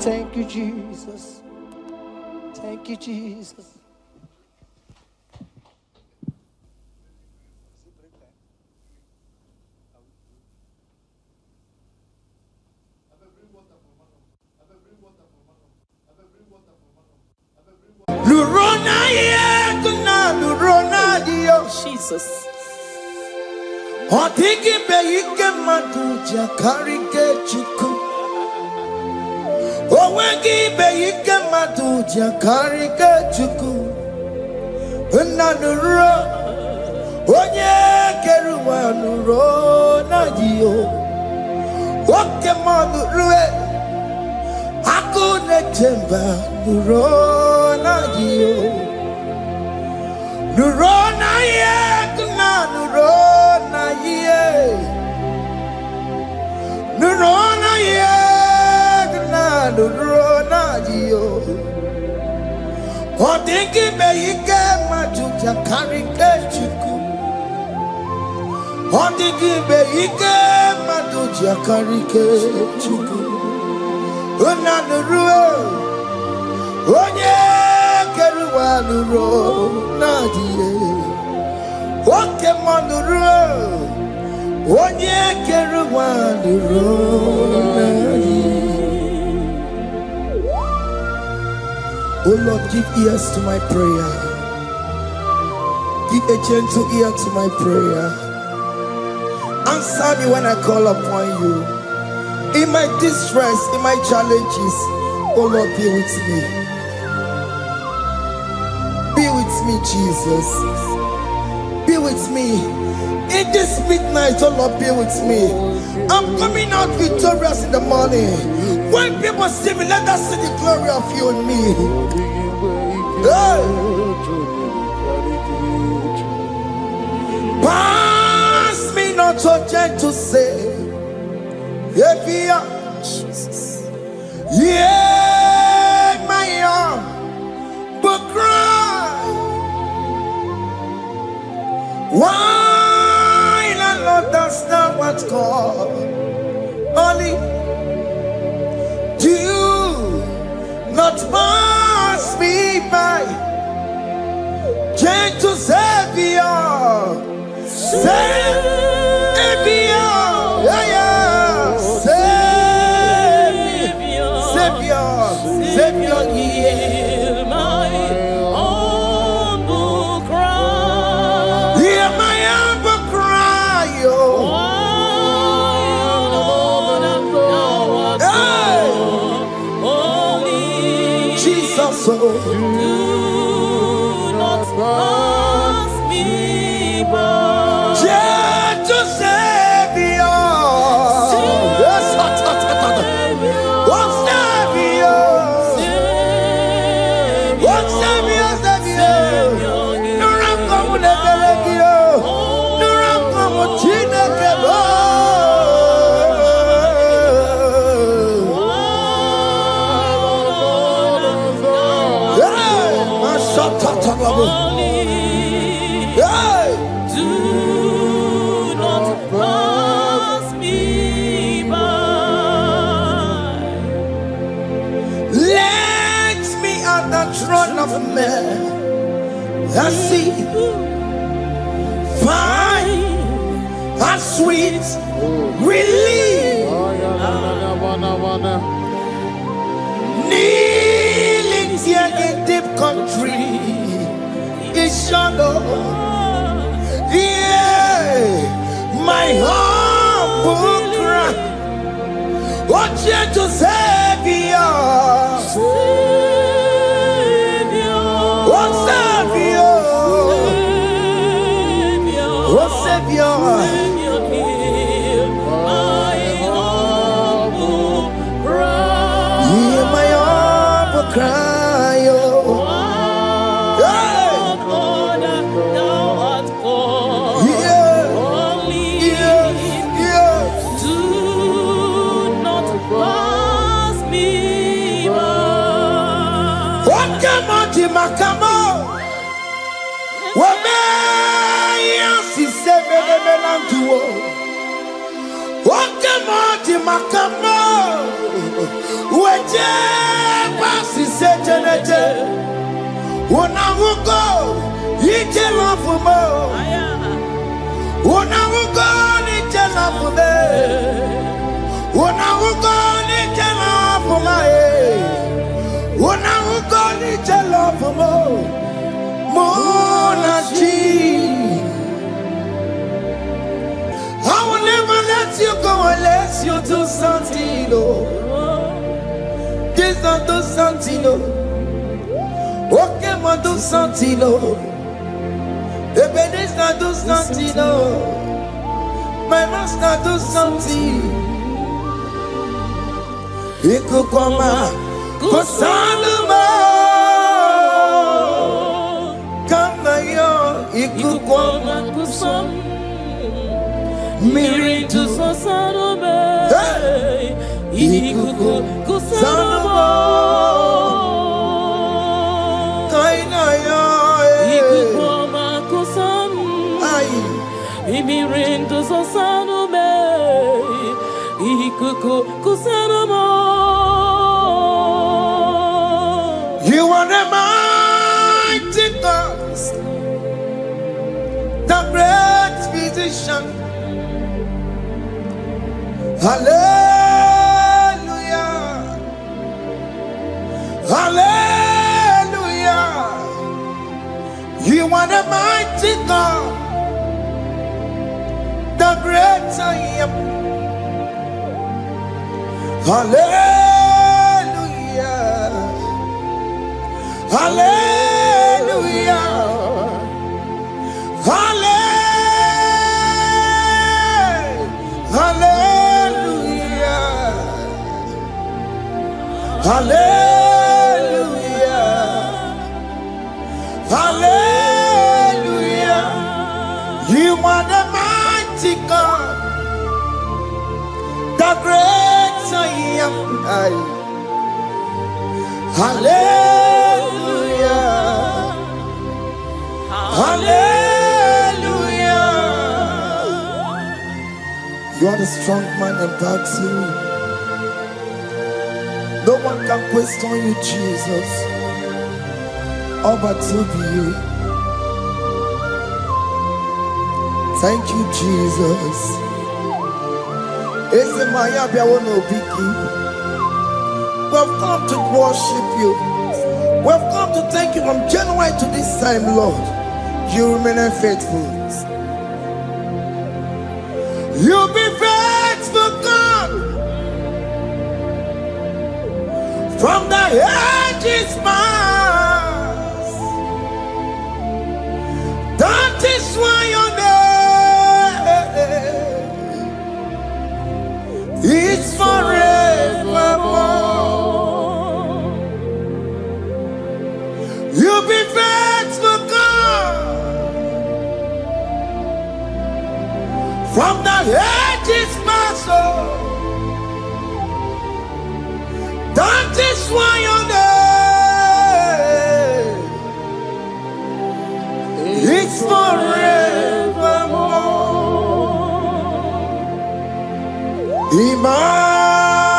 Speaker 7: Thank you, Jesus. Thank you, Jesus.
Speaker 2: Jesus.
Speaker 9: Odigi beike maduja karike chuku. Owegi beike maduja karike chuku. Unanuro onye keruwa nuro na jiyo. Oke manurue akune temba nuro na jiyo. Nuro na ye kuna nuro na ye. Nuro na ye kuna nuro na jiyo. Odigi beike majuja karike chuku. Odigi beike majuja karike chuku. Unanurue onye keruwa nuro na jiye. Oke manurue onye keruwa nuro na jiye. Oh Lord, give ears to my prayer. Give a gentle ear to my prayer. Answer me when I call upon you. In my distress, in my challenges, oh Lord, be with me. Be with me, Jesus. Be with me. In this midnight, oh Lord, be with me. I'm coming out victorious in the morning. When people see me, let us see the glory of you in me. Hey. Pass me not your gentle say. Jesus. Yeah, my arm, but cry. Why not understand what's called? Only do not pass me by. Gentle Savior, Savior, yeah, yeah. Savior, hear my humble cry. Hear my humble cry, oh. Jesus, oh. Do not pass me by. Gentle Savior. I see fine and sweet relief. Kneeling here in deep country is shadow. Yeah, my humble cry. What gentle Savior. Savior, hear my humble cry, oh. Do not pass me by. What come on, Timakamo? Wakemoti makamo weje pasi sejenete unamugo ije lafumo unamugo nije lafume unamugo nije lafumae unamugo nije lafumo munaji do something, oh. Jesus do something, oh. Okay, mo do something, oh. Ebenezer do something, oh. My master do something. Ikukoma kusanuma. Kama yo ikukoma kusam. Miritu sasanuma. Ikukusanuma. Kaina yo ikukoma kusam. Imirindu sasanuma. Ikukusanuma. You are the mighty God, the great physician. Hallelujah, hallelujah. You are the mighty God, the great I am. Hallelujah. Hallelujah. Hallelujah. Hallelujah. Hallelujah. You are the mighty God, the great I am. Hallelujah. Hallelujah. You are the strong man in battle. No one can question you, Jesus. All but to be you. Thank you, Jesus. It's the Maya Biawono Biki. We've come to worship you. We've come to thank you from January to this time, Lord. You remain faithful. You be faithful, God. From the ages past. That is why your name is forevermore. You be faithful, God. From the ages past, that is why your name is forevermore.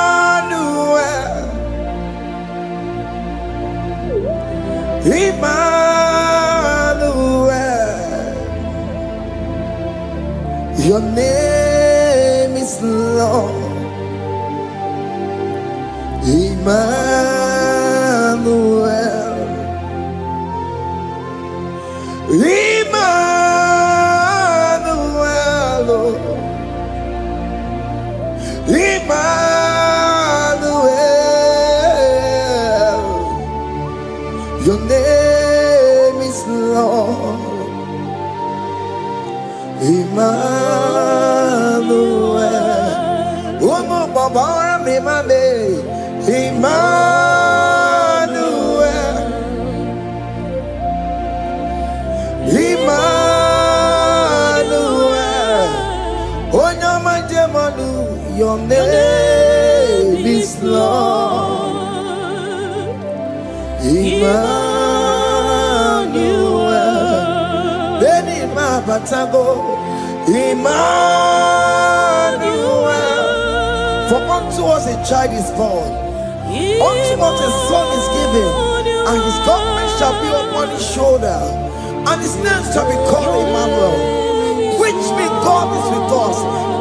Speaker 9: Emmanuel, Emmanuel, your name is Lord. Emmanuel, Emmanuel, Emmanuel, your name is Lord. Emmanuel, Omo Baba me mame, Emmanuel, Emmanuel, Onyama Jemanu, your name is Lord. Emmanuel, Beni Mabatago, Emmanuel. For unto us a child is born, unto us a son is given, and his government shall be upon his shoulder, and his name shall be called Emmanuel, which means God is with us.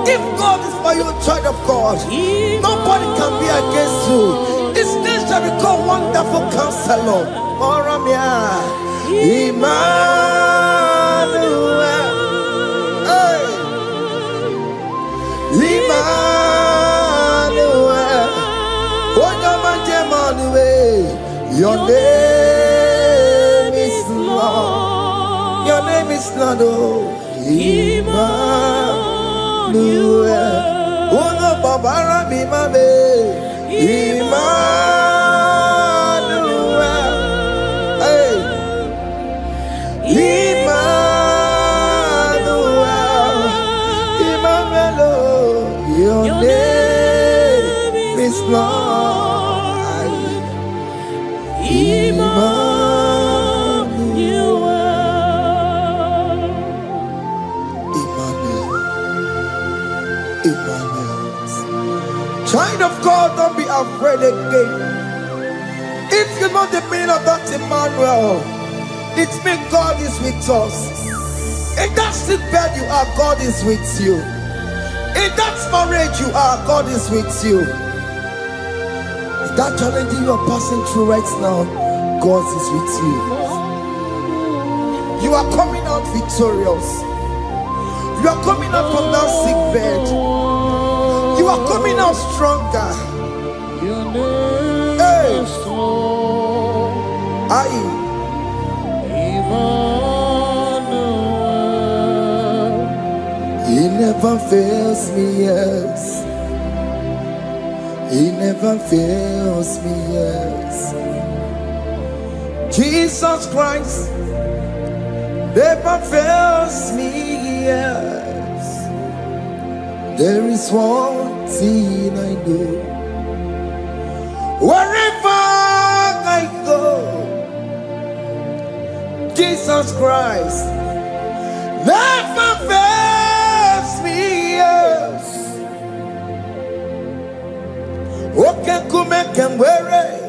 Speaker 9: If God is for you, child of God, nobody can be against you. His name shall be called Wonderful Counselor. Emmanuel, hey. Emmanuel. Your name is Lord. Your name is Lord. Oh, Emmanuel. Uno babara mi mame. Emmanuel. Hey. Emmanuel. Emmanuel. Your name is Lord. Emmanuel. Emmanuel. Child of God, don't be afraid again. If you know the meaning of that Emmanuel, it means God is with us. In that sick bed you are, God is with you. In that marriage you are, God is with you. In that challenge you are passing through right now, God is with you. You are coming out victorious. You are coming out from that sick bed. You are coming out stronger. Hey. He never fails me, yes. He never fails me, yes. Jesus Christ never fails me, yes. There is one thing I know. Wherever I go, Jesus Christ never fails me, yes. Okay, come and wear it.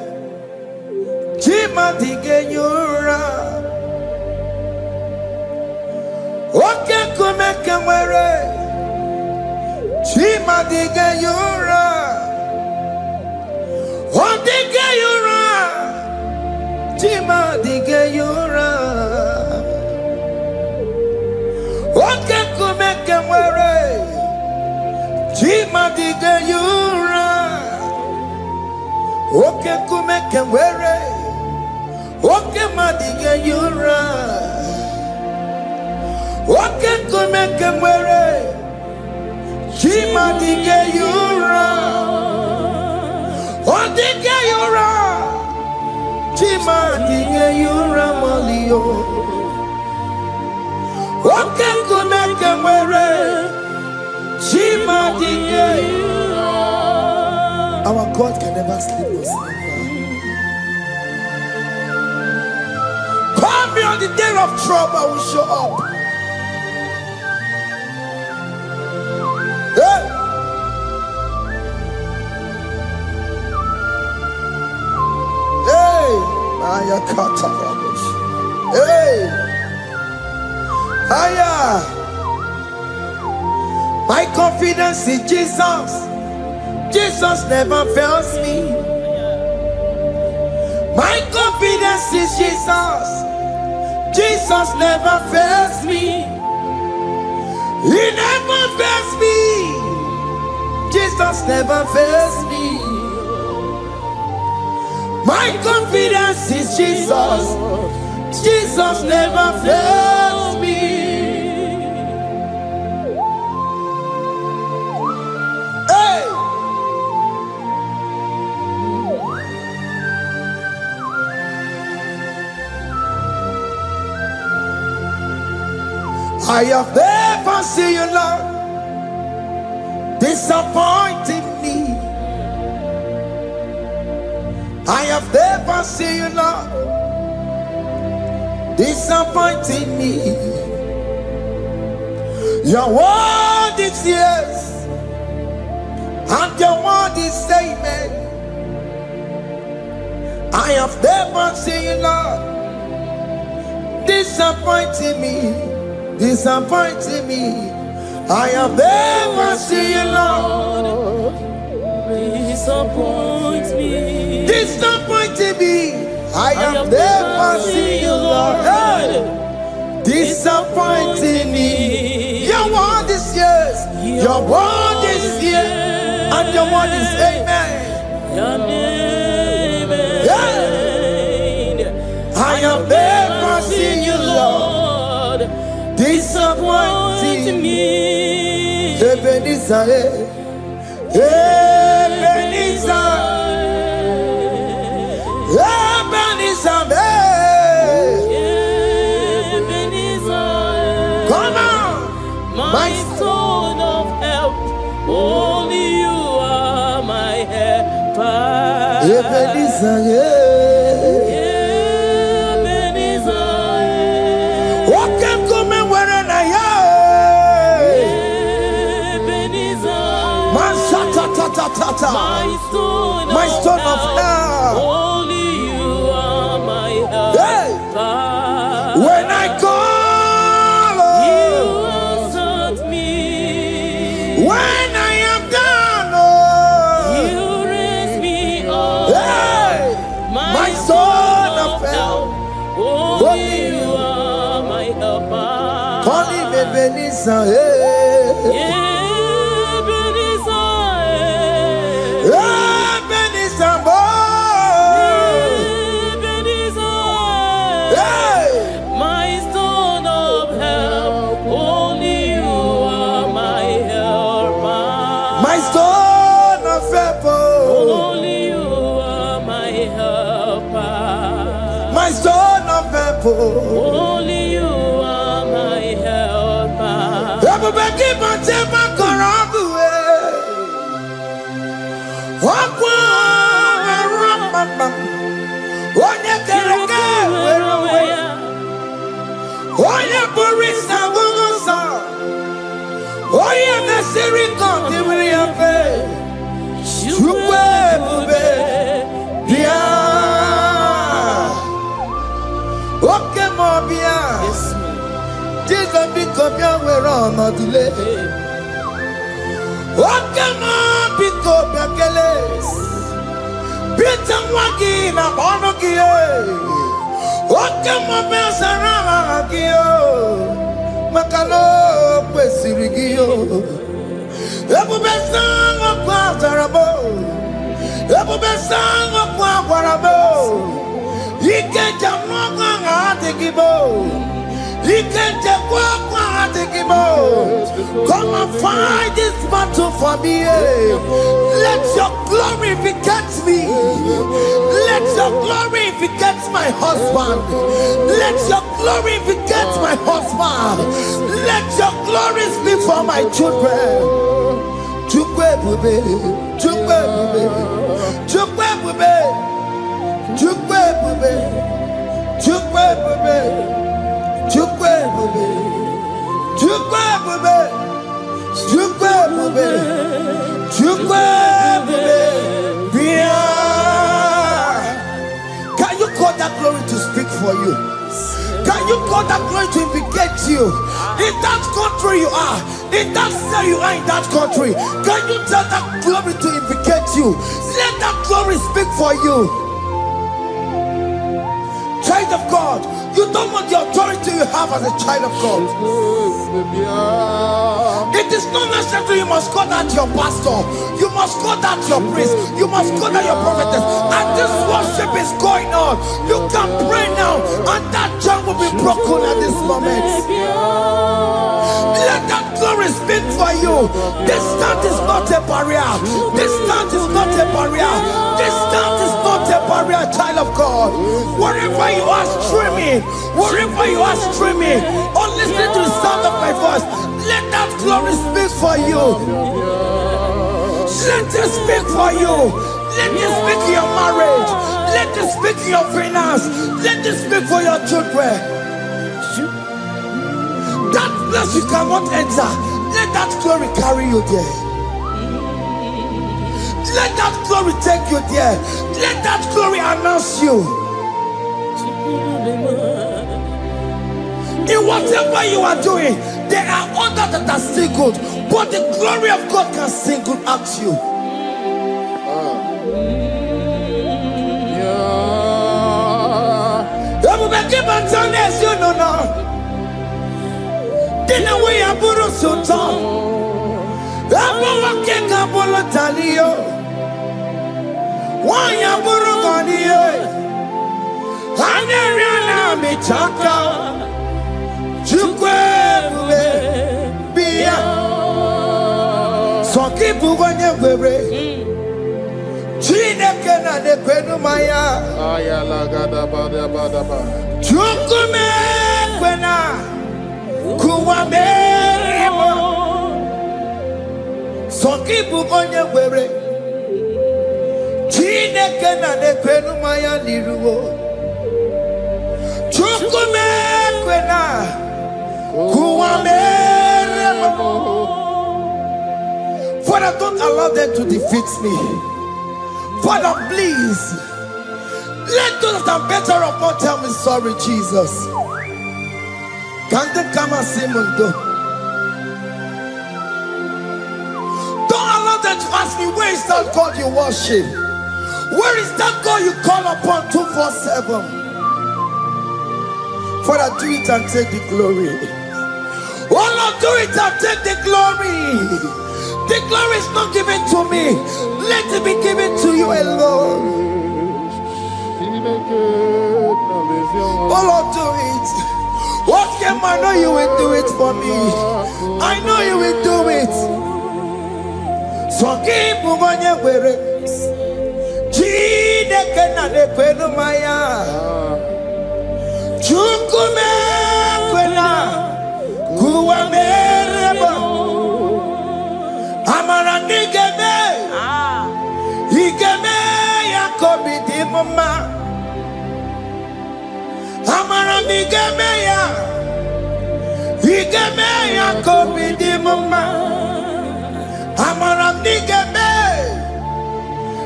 Speaker 9: Jima dige yura. Okay, come and wear it. Jima dige yura. Oh, dige yura. Jima dige yura. Okay, come and wear it. Jima dige yura. Okay, come and wear it. Okay, madiga yura. Okay, come and wear it. Jima dige yura. Oh, dige yura. Jima dige yura malio. Okay, come and wear it. Jima dige yura. Our God can never sleep or slumber. Call me on the day of trouble, I will show up. Hey! Hey! Maya kata rabosh. Hey! Aya! My confidence in Jesus. Jesus never fails me. My confidence is Jesus. Jesus never fails me. He never fails me. Jesus never fails me. My confidence is Jesus. Jesus never fails me. I have never seen you, Lord, disappointing me. I have never seen you, Lord, disappointing me. Your word is yes, and your word is amen. I have never seen you, Lord, disappointing me. Disappointing me. I have never seen you, Lord.
Speaker 2: Disappoint me.
Speaker 9: Disappointing me. I have never seen you, Lord. Hey. Disappointing me. Your word is yes. Your word is yes. And your word is amen.
Speaker 2: Your name is
Speaker 9: Yeah. I have never seen you, Lord, disappointing me. Ebenezer, Ebenezer, Ebenezer, Ebenezer. Come on,
Speaker 2: my stone of help. Only you are my helper.
Speaker 9: Ebenezer,
Speaker 2: Ebenezer.
Speaker 9: What can come and where I am?
Speaker 2: Ebenezer.
Speaker 9: My stone of help.
Speaker 2: Only you are my helper.
Speaker 9: Hey. When I call,
Speaker 2: you answered me.
Speaker 9: When I am down,
Speaker 2: you raise me up.
Speaker 9: Hey. My stone of help.
Speaker 2: Only you are my helper.
Speaker 9: Call him Ebenezer, Ebenezer,
Speaker 2: my stone of help. Only you are my helper.
Speaker 9: my stone of help.
Speaker 2: Only you are my helper.
Speaker 9: My stone of help.
Speaker 2: Only you are my helper.
Speaker 9: Everybody but take my corrupt Jesus become your way on the delay. What can I pick up your keles? Peter Wagin, a Bonokia. What can my best around Gio? Macano, Pesirigio. Ever best song of Quatarabo. Ever best song of Quatarabo. He can't jump on at the IGBO. He can't take walk on the IGBO. Come and fight this battle for me. Let your glory beget me. Let your glory beget my husband. Let your glory beget my husband. Let your glory speak for my children. Chukwe bube, chukwe bube, chukwe bube, chukwe bube, chukwe bube. Chukwe bube, chukwe bube, chukwe bube, chukwe bube. Can you call that glory to speak for you? Can you call that glory to indicate you? In that country you are, in that city you are in that country. Can you tell that glory to indicate you? Let that glory speak for you. Child of God, you don't want the authority you have as a child of God. It is not necessary you must call that your pastor. You must call that your priest. You must call that your prophetess. And this worship is going on. You can pray now, and that chain will be broken at this moment. Let that glory speak for you. Distance is not a barrier. Distance is not a barrier. Distance is not a barrier, child of God. Wherever you are streaming, wherever you are streaming, or listening to the sound of my voice, let that glory speak for you. Let it speak for you. Let it speak in your marriage. Let it speak in your finance. Let it speak for your children. That place you cannot enter, let that glory carry you there. Let that glory take you there. Let that glory announce you. In whatever you are doing, there are others that are still good, but the glory of God can single out you. You know now. Didn't we have Buru Sultan? I'm walking up on the Talio. Why am Buru Gania? chaka chukwe bia so kipu gonye gwere chineke na de kwenu maya
Speaker 8: Ayala gada bada bada ba.
Speaker 9: chukume kwena kuwa meremo so kipu gonye gwere chineke na de kwenu maya niruwo chukume kwena kuwa meremo. Father, don't allow them to defeat me. Father, please let those that are better off not tell me sorry, Jesus. Can't they come and see me? Don't allow them to ask me, where is that God you worship? Where is that God you call upon 247? Father, do it and take the glory. Oh Lord, do it and take the glory. The glory is not given to me. Let it be given to you alone. Oh Lord, do it. What can I know you will do it for me? I know you will do it. So keep moving where Chineke na de kwenu maya chukume kwena kuwa mereba amara nigeme igeme ya kobidi mama amara nigeme ya igeme ya kobidi mama amara nigeme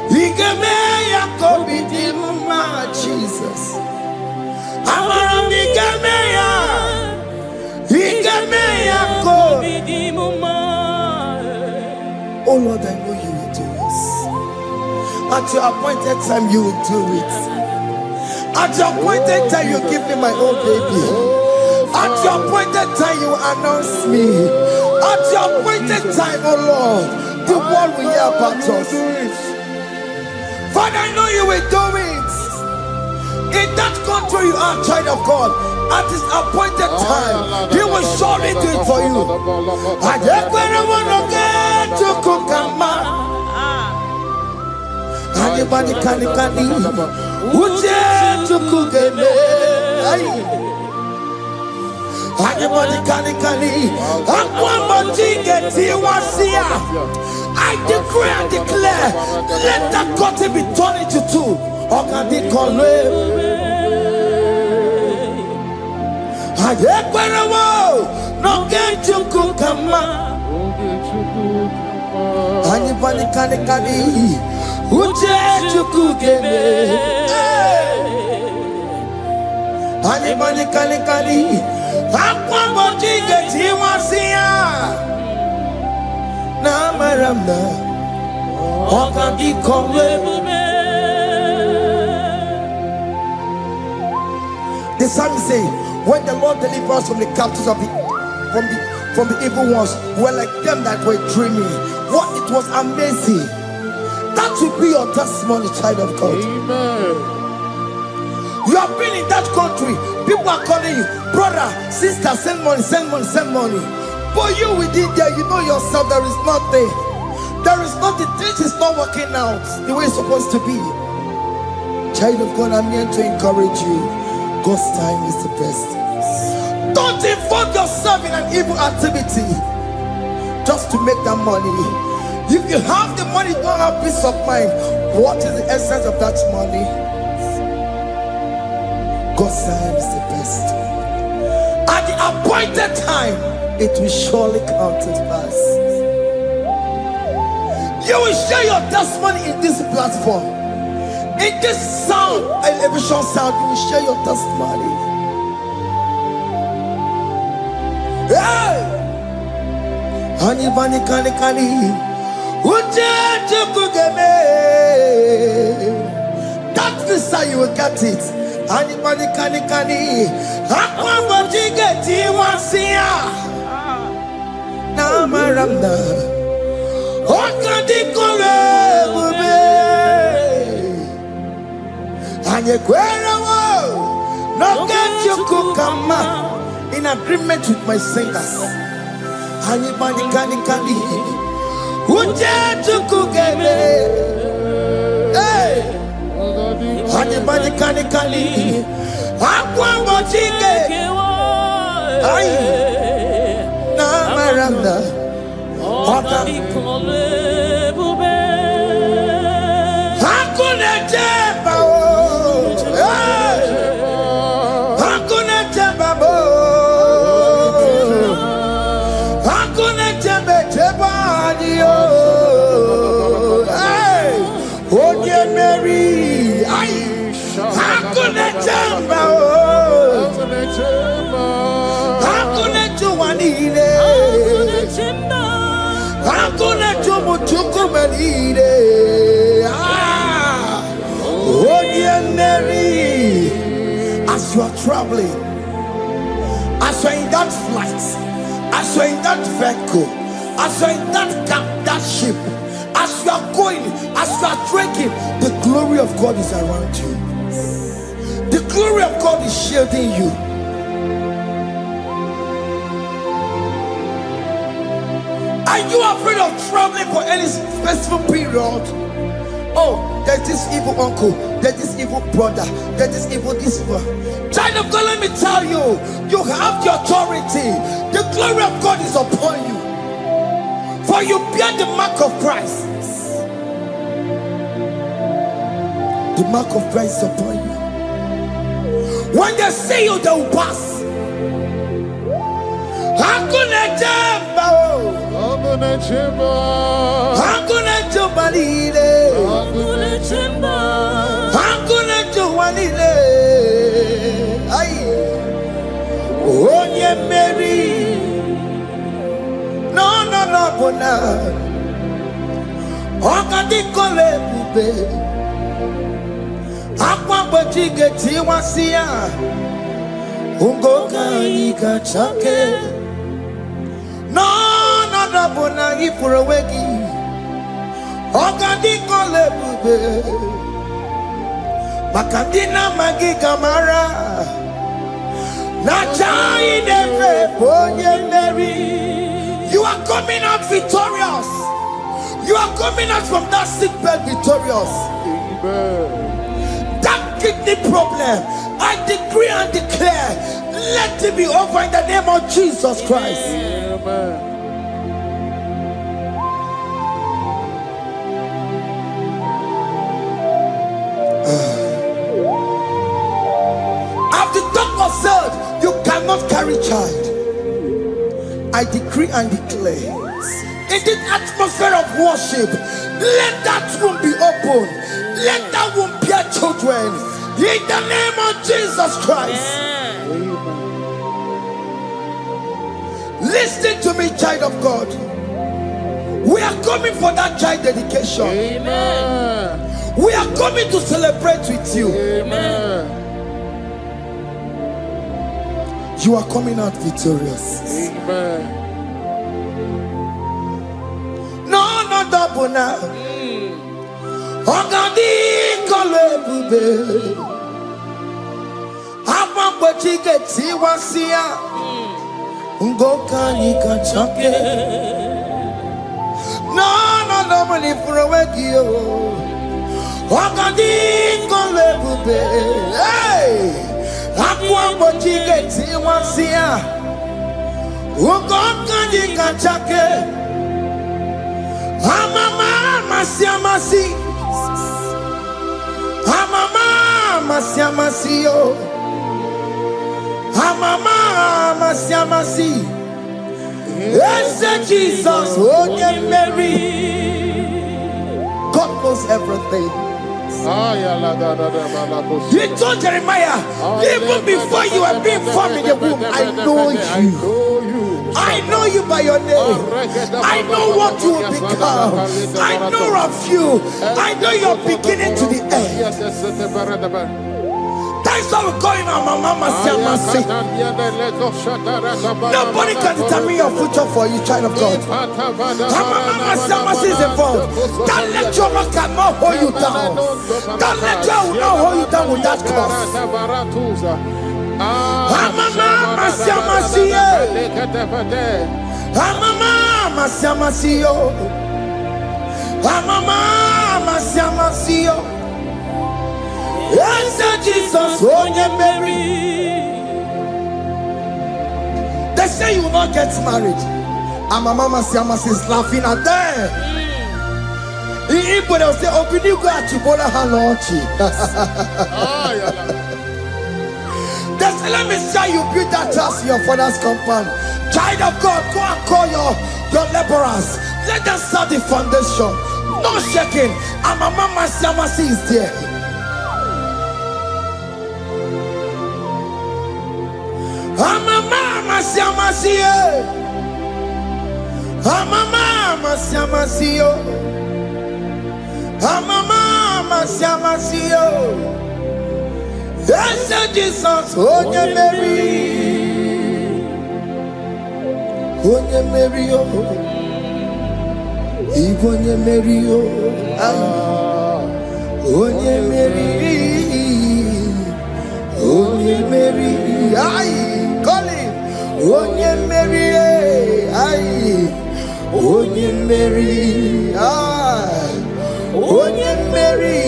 Speaker 9: igeme ya kobidi mama. Jesus amara nigeme ya igeme ya kobidi mama. Oh Lord, I know you will do this. At your appointed time, you will do it. At your appointed time, you give me my own baby. At your appointed time, you announce me. At your appointed time, oh Lord, the world will hear about us. Father, I know you will do it. In that country, you are a child of God. At his appointed time, he will surely do it for you. I just want to get to Kukama. Anybody can Uche to Kugeme. Anybody can I decree and declare, let that curtain be turned into two. Organic color. No get to Kukama. Anybody can Uche to Kugeme. Anybody can Aquamoti get Tiwasia. Namaramna. Organic color. The psalmist say, when the Lord delivers us from the captives of from the evil ones, we're like them that were dreaming. What it was amazing. That will be your testimony, child of God.
Speaker 8: Amen.
Speaker 9: You have been in that country. People are calling you, brother, sister, send money, send money, send money. But you within there, you know yourself, there is nothing. There is nothing. This is not working out the way it's supposed to be. Child of God, I'm here to encourage you. God's time is the best. Don't involve yourself in an evil activity just to make that money. If you have the money, you don't have peace of mind. What is the essence of that money? God's time is the best. At the appointed time, it will surely come to pass. You will share your testimony in this platform. In this sound, elevation sound, you will share your testimony. Hey! Anybody can that visa, you will get it. Anybody can Aquamoti get Tiwasia. Namaramna. Organic color. And you no get Chuku Kama in agreement with my singers. Anybody can Uja Chuku Gebe. Hey, anybody can Aqua Wachike. Ay, Namaranda. Hakuna Jeba. Hakuna Jeba. Hakuna Jeba. Hey, oh dear Mary. Hakuna Jeba. Hakuna Juanine. Hakuna Jumuchukumanide. Oh dear Mary. As you are traveling, as you are in that flight, as you are in that vehicle, as you are in that cab, that ship, as you are going, as you are trekking, the glory of God is around you. The glory of God is shielding you. Are you afraid of traveling for any specific period? Oh, there's this evil uncle, there's this evil brother, there's this evil this one. Child of God, let me tell you, you have the authority. The glory of God is upon you. For you bear the mark of Christ. The mark of Christ is upon you. When they see you, they will pass. Hakuna Jamba. Hakuna Jamba. Hakuna Jubalile. Hakuna Jamba. Hakuna Jubalile. Aye. Oh, yeah, Mary. No, bona. Okadi kole bube. Akwa bojige tiwasia. Ungoka ika chake. No, bona ifurewegi. Okadi kole bube. Makandina magiga mara. Na chai neve bonye Mary. You are coming out victorious. You are coming out from that sick bed victorious. Amen. That kidney problem, I decree and declare, let it be over in the name of Jesus Christ. Amen. As the doctor said, you cannot carry child. I decree and declare, in this atmosphere of worship, let that room be open. Let that room bear children. In the name of Jesus Christ. Amen. Listen to me, child of God. We are coming for that child dedication. Amen. We are coming to celebrate with you. Amen. You are coming out victorious. Amen. No, double now. Ogadi kolebube. Apa bojige tiwasia. Ngoka nikachake. No, money for a wegio. Ogadi kolebube. Hey. Akwa bojige tiwasia. Ngoka nikachake. Amama masiamasi. Amama masiamasi yo. Amama masiamasi. Yes, Jesus, oh yeah, Mary. God knows everything. He told Jeremiah, even before you were being formed in the womb, I know you. I know you by your name. I know what you will become. I know of you. I know your beginning to the end. That's how we're going on, Mama Siamasi. Nobody can determine your future for you, child of God. Mama Siamasi is involved. Don't let your rock not hold you down. Don't let your not hold you down with that cross. Amama Siamasiyo. Amama Siamasiyo. Amama Siamasiyo. Yes, Jesus, oh yeah, Mary. They say you will not get married. And my mama Siamasi is laughing at them. If they will say, oh, can you go at Chibola Halochi? They say, let me say you build that house in your father's compound. Child of God, go and call your laborers. Let them start the foundation. No shaking. And my mama Siamasi is there. Mama Siamasiyo. Mama Siamasiyo. Mama Siamasiyo. Yes, Jesus, oh yeah, Mary. Oh yeah, Mary, oh. Even yeah, Mary, oh. Oh yeah, Mary. Oh yeah, Mary. Aye. Onye Mary, aye. Onye Mary, aye. Onye Mary,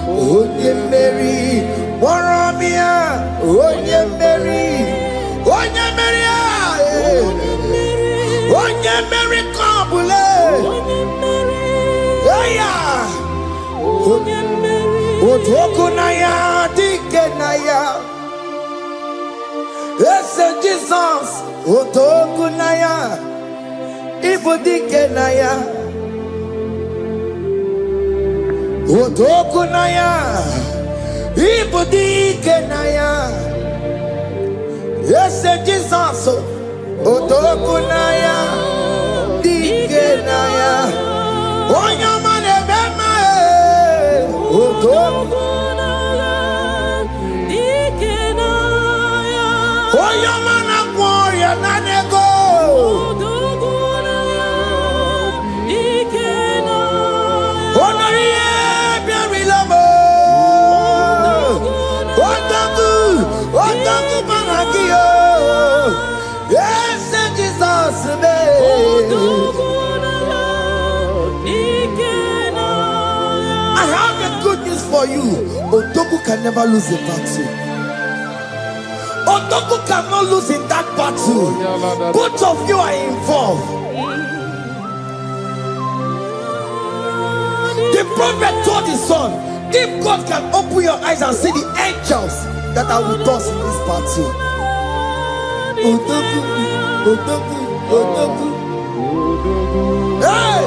Speaker 9: Onye Mary, Waramia, Onye Mary, Onye Mary, aye. Onye Mary, Kabule, Aya, Onye Mary, Otokunaya, Dikenaya. Yes, Jesus, Otokunaya, Ibudikenaya, Otokunaya, Ibudikenaya. Yes, Jesus, Otokunaya, Dikenaya. Onyamane bema, Otokunaya, Dikenaya. Oyamana warrior nanego. Onoye biari lamo. Otaku manakio. Yes, Jesus me. I have a good news for you. Otaku can never lose a battle. Otoku cannot lose in that battle. Both of you are involved. The prophet told his son, if God can open your eyes and see the angels that are with us in this battle. Otoku, Otoku, Otoku. Hey!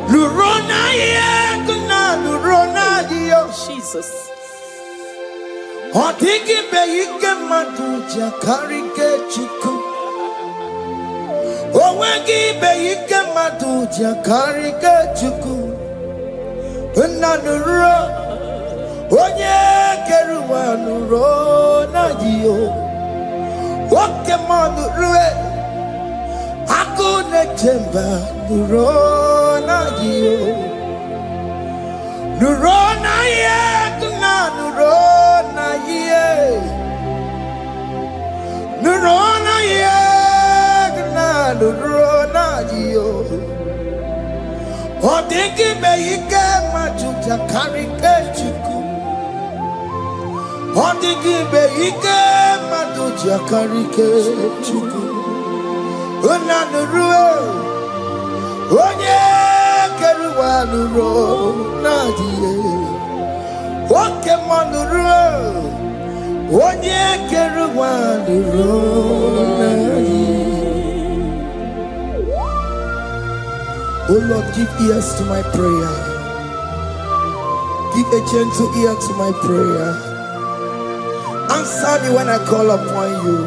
Speaker 9: Lurona yekuna, Lurona dio.
Speaker 2: Jesus.
Speaker 9: Otiki beike maduja karike chiku. Owengi beike maduja karike chiku. Unanuro onye keruwa nuro na dio. Oke manurue akune chemba nuro na dio. Nuro na ye kuna nuro. Nurona ye, nurona yo. Odingi beike majuja karike chiku. Odingi beike majuja karike chiku. Una nuro, onye keruwa nurona ye. Oke manuro. Onye keruwa nurona ye. Oh Lord, give ears to my prayer. Give a gentle ear to my prayer. Answer me when I call upon you.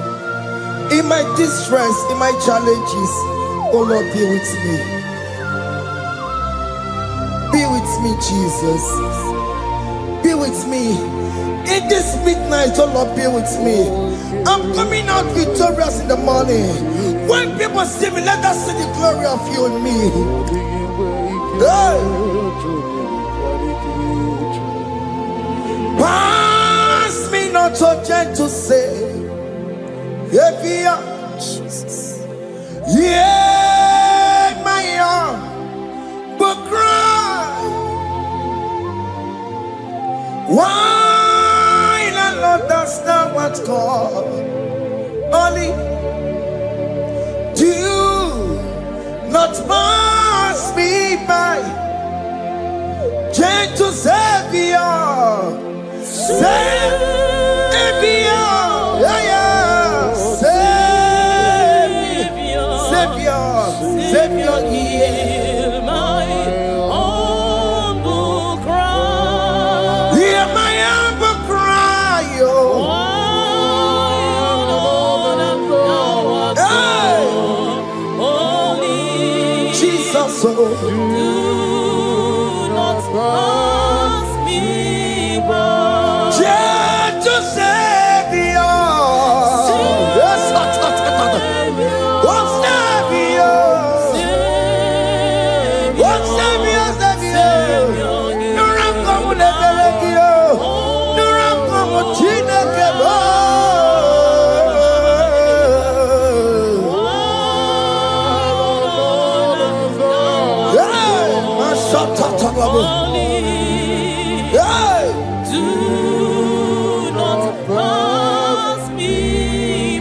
Speaker 9: In my distress, in my challenges, oh Lord, be with me. Be with me, Jesus. Be with me. In this midnight, oh Lord, be with me. I'm coming out victorious in the morning. When people see me, let us see the glory of you in me. Hey. so gentle say, Jesus. Yeah, my arm will cry. Why not understand what's called? Only do not pass me by. Gentle Savior, Savior, yeah, yeah. Savior, hear my humble cry. Hear my humble cry, oh. Hey. Jesus, oh. Pass me by. Gentle Savior. Yes, do not pass me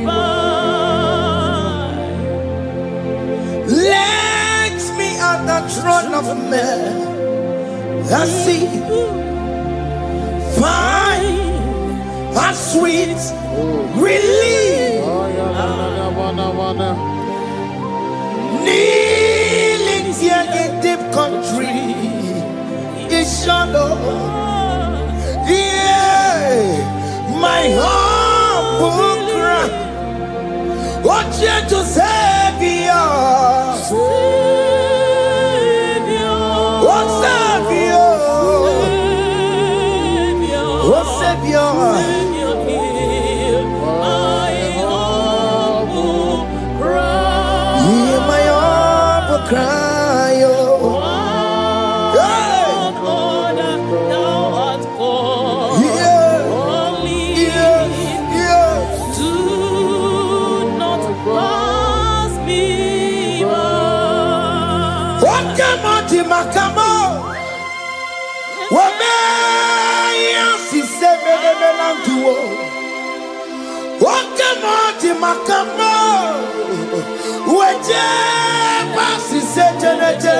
Speaker 9: by. Let me at the throne of man, I see, find a sweet relief. Kneeling here in deep country, it's shadow. Yeah, my humble cry. What you to Savior? What Savior? What Savior? My humble cry. Hear my humble cry, oh. Makamo, Wabaya, si sebe de belantuo. Wakamoti makamo, Weje, basi setenete.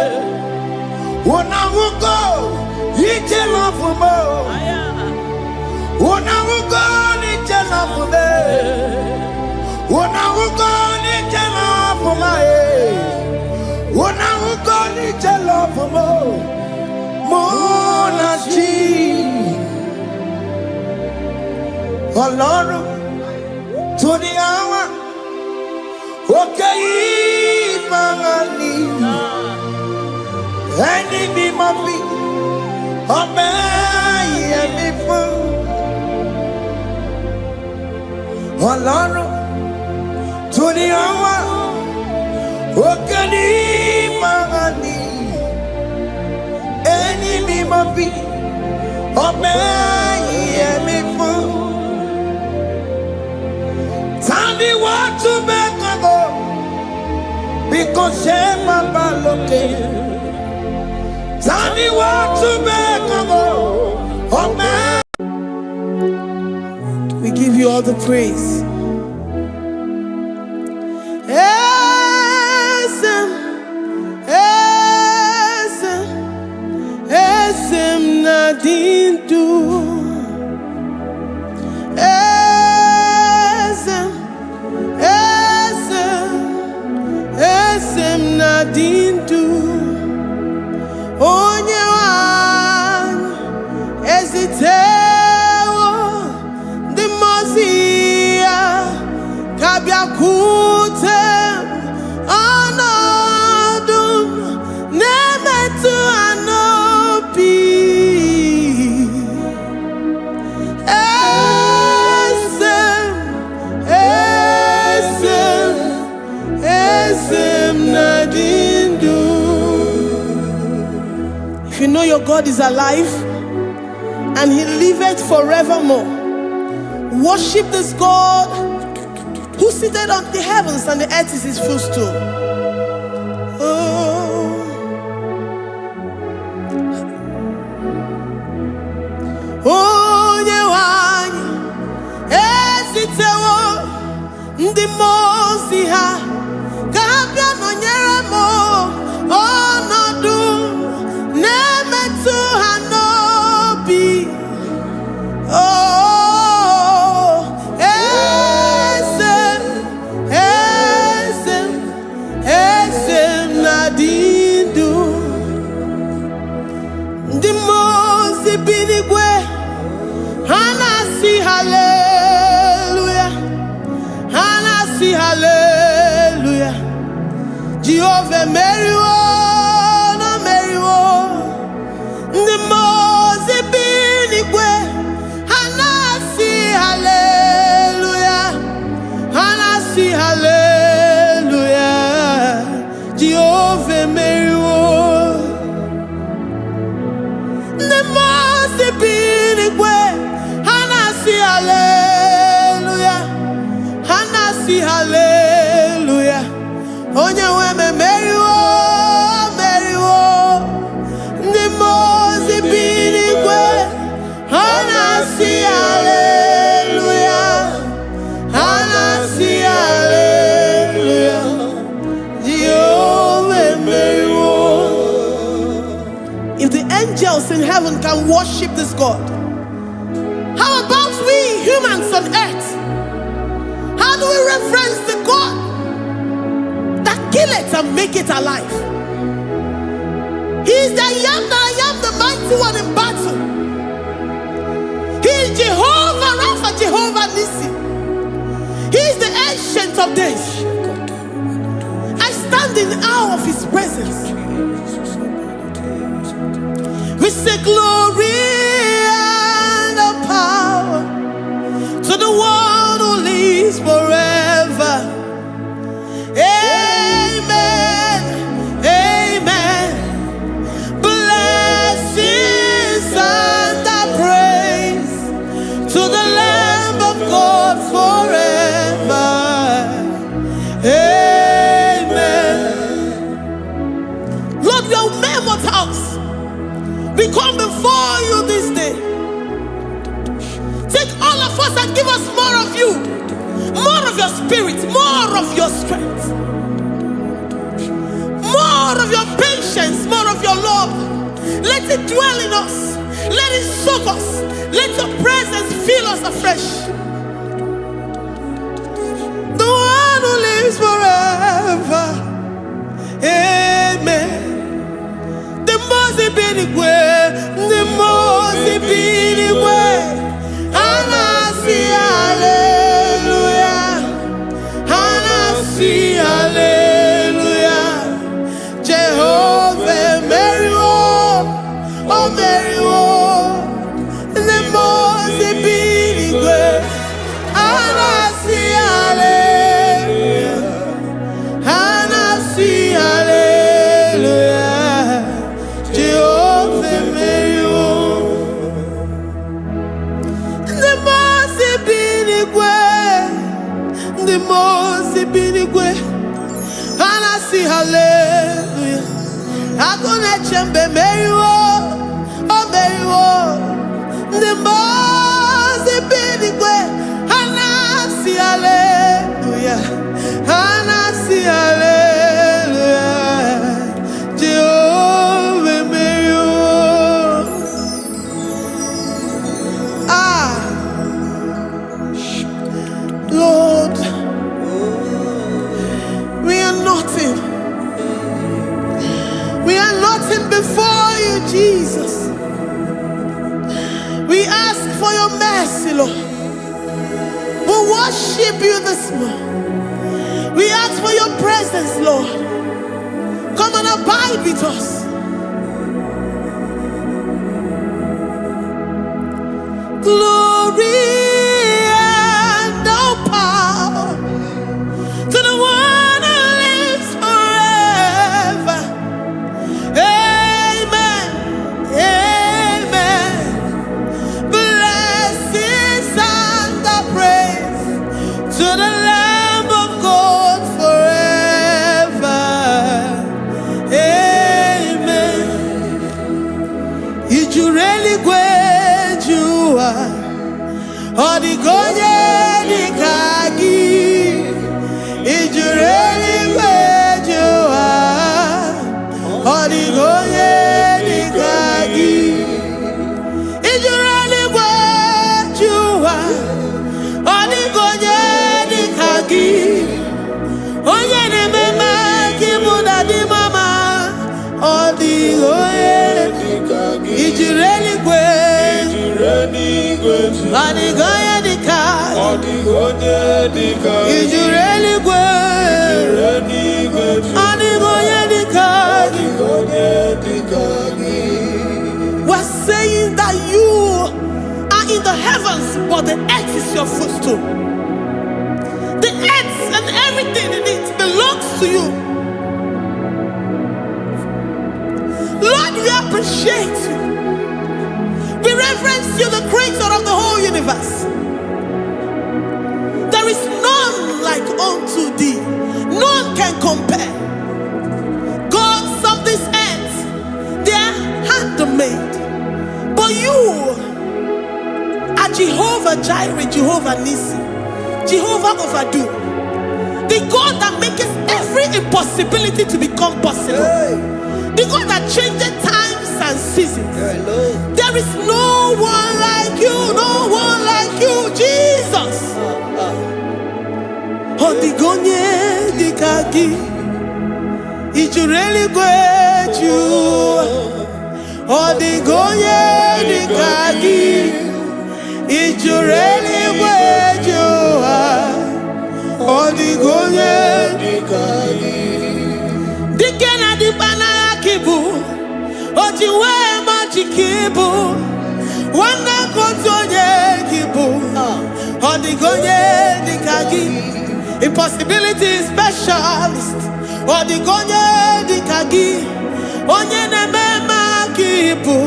Speaker 9: Unamugo, ije lafumo. Unamugo, ije lafume. Unamugo, ije lafume. Unamugo, ije lafumo. Monachi Ọlọ́run tó ní àwa òkè yìí máa ní ẹni bí mo fi ọbẹ̀ yẹmi fún Ọlọ́run tó ní àwa òkè yìí máa ní. Any me be obey me for tell me what to make go because shame my look. Tell me what to make go. Obey. We give you all the praise. Dindu esem na dindu onyewan ezitewo dimozia kabia kutem anadum nemetu anopi. If you know your God is alive and he liveth forevermore,
Speaker 3: Worship this God who seated on the heavens and the earth is his footstool. Oh, Yewani, Esitewo, Ndi Mosi ha, Kabia no Nyeremo, Onodu, Nemetu Hanobi. Oh, Esem Nadindu, Ndi Mosi Binigwe. Hanasi hallelujah, Hanasi hallelujah. Jehovah Meriwo, no Meriwo. The Mose binigwe. Hanasi hallelujah, Hanasi hallelujah. Jehovah Meriwo. The Mose binigwe. Hallelujah, Hanasi hallelujah. Onye weme meriwo, meriwo. Ndi Mosi binigwe. Hanasi hallelujah, Hanasi hallelujah. Jehovah meriwo. If the angels in heaven can worship this God, how about we humans on earth? How do we reference the God that kill it and make it alive? He is the I am that I am, the mighty one in battle. He is Jehovah Rapha, Jehovah Nissi. He is the ancient of days. I stand in awe of his presence. We say glory to the one who lives forever. Amen, amen. Blessings and praise to the Lamb of God forever. Amen. Lord, your mammoth house, we come before you this day. Take all of us and give us more of you, more of your spirit, more of your strength, more of your patience, more of your love. Let it dwell in us. Let it soak us. Let your presence fill us afresh. The one who lives forever. Amen. The Mosi binigwe, the Mosi binigwe. Hanasi hallelujah, Hanasi hallelujah. Jehovah Meriwo, oh Meriwo. The Mosi binigwe. Hanasi hallelujah, Hanasi hallelujah. Jehovah Meriwo. The Mosi binigwe. Hanasi hallelujah. Akone chembe meriwo, oh meriwo. The Mosi binigwe. Hanasi hallelujah, Hanasi hallelujah. Jehovah meriwo. Lord, we are nothing. We are nothing before you, Jesus. We ask for your mercy, Lord. We worship you this morning. We ask for your presence, Lord. Come and abide with us. Glory and all power to the one who lives forever. Amen. Amen. Blessings and the Odigonye dikagi ijureli gwejuwa. Odigonye dikagi ijureli gwejuwa. Odigonye dikagi onye nemema kimuda di mama. Odigonye dikagi ijureli gwejuwa. Odigonye dikagi ijureli gwejuwa. Odigonye dikagi. We're saying that you are in the heavens, but the earth is your footstool. The earth and everything in it belongs to you. Lord, we appreciate you. We reverence you, the creator of the whole universe. There is none like unto thee. None can compare. Gods of this earth, they are handmade. But you are Jehovah Jireh, Jehovah Nissi, Jehovah Overdo, the God that makes every impossibility to become possible. The God that changes times and seasons. There is no one like you, no one like you, Jesus. Odigonye dikagi ijureli gwejuwa. Odigonye dikagi ijureli gwejuwa. Odigonye dikagi dikena dibana kibu ojiwe majikibu wana kotonye kibu. Odigonye dikagi impossibility specialist. Odigonye dikagi onye nemema kibu.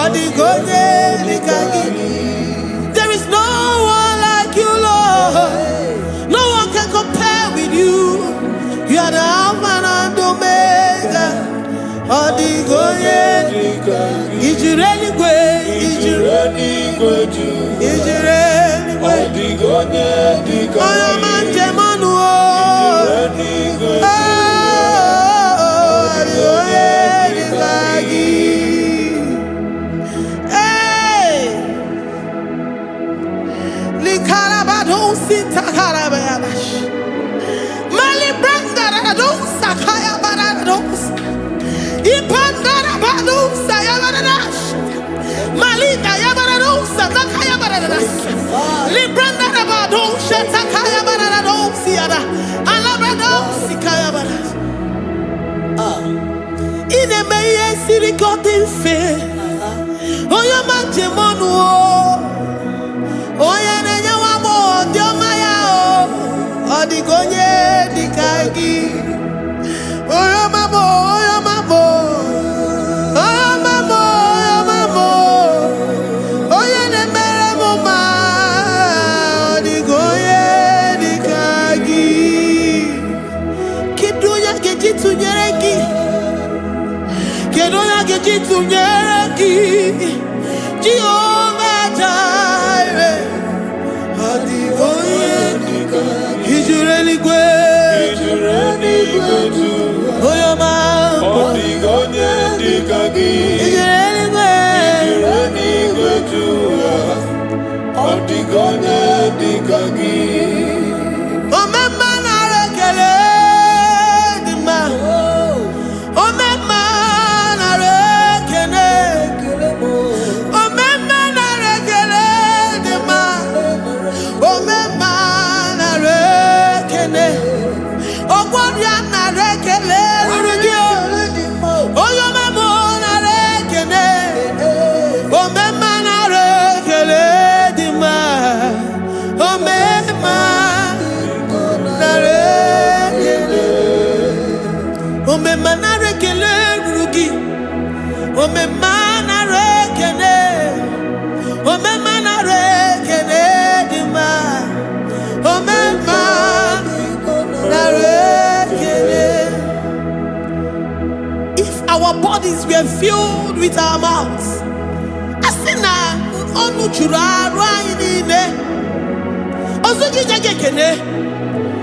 Speaker 3: Odigonye dikagi. There is no one like you, Lord. No one can compare with you. You are the Alpha and Omega. Odigonye dikagi ijureli gwe ijureli gwe odigonye dikagi oyamanje manu ijureli gwe odigonye dikagi. Hey, likarabado sitakarabayabash malibranda radosa kaya baradosa ipandara badosa yabaradosh malika yabaradosa takaya baradosa libranda rabadosa takaya baradosa yada alabadosa kaya baradosa. Ine meye sirikotin fe oya manjemonu oya nenya wamo diomaya odigonye dikagi oya mamo oya mamo oya mamo oya mamo oya nemere mama odigonye dikagi kidunya gejitu nyereki kedonya gejitu nyereki Jehovah Jireh odigonye dikagi ijureli gwe oya mamo odigonye dikagi ijureli gwe odigonye dikagi. Omema na rekele dima omema na rekele omema na rekele dima omema na rekele ogwabia na rekele rugio oyo mamo na rekele omema na rekele dima omema na rekele omema na rekele rugi omema na rekele omema na rekele dima omema na rekele. If our bodies were filled with our mouths, asina onu churaru ayine. Osugi jagekene.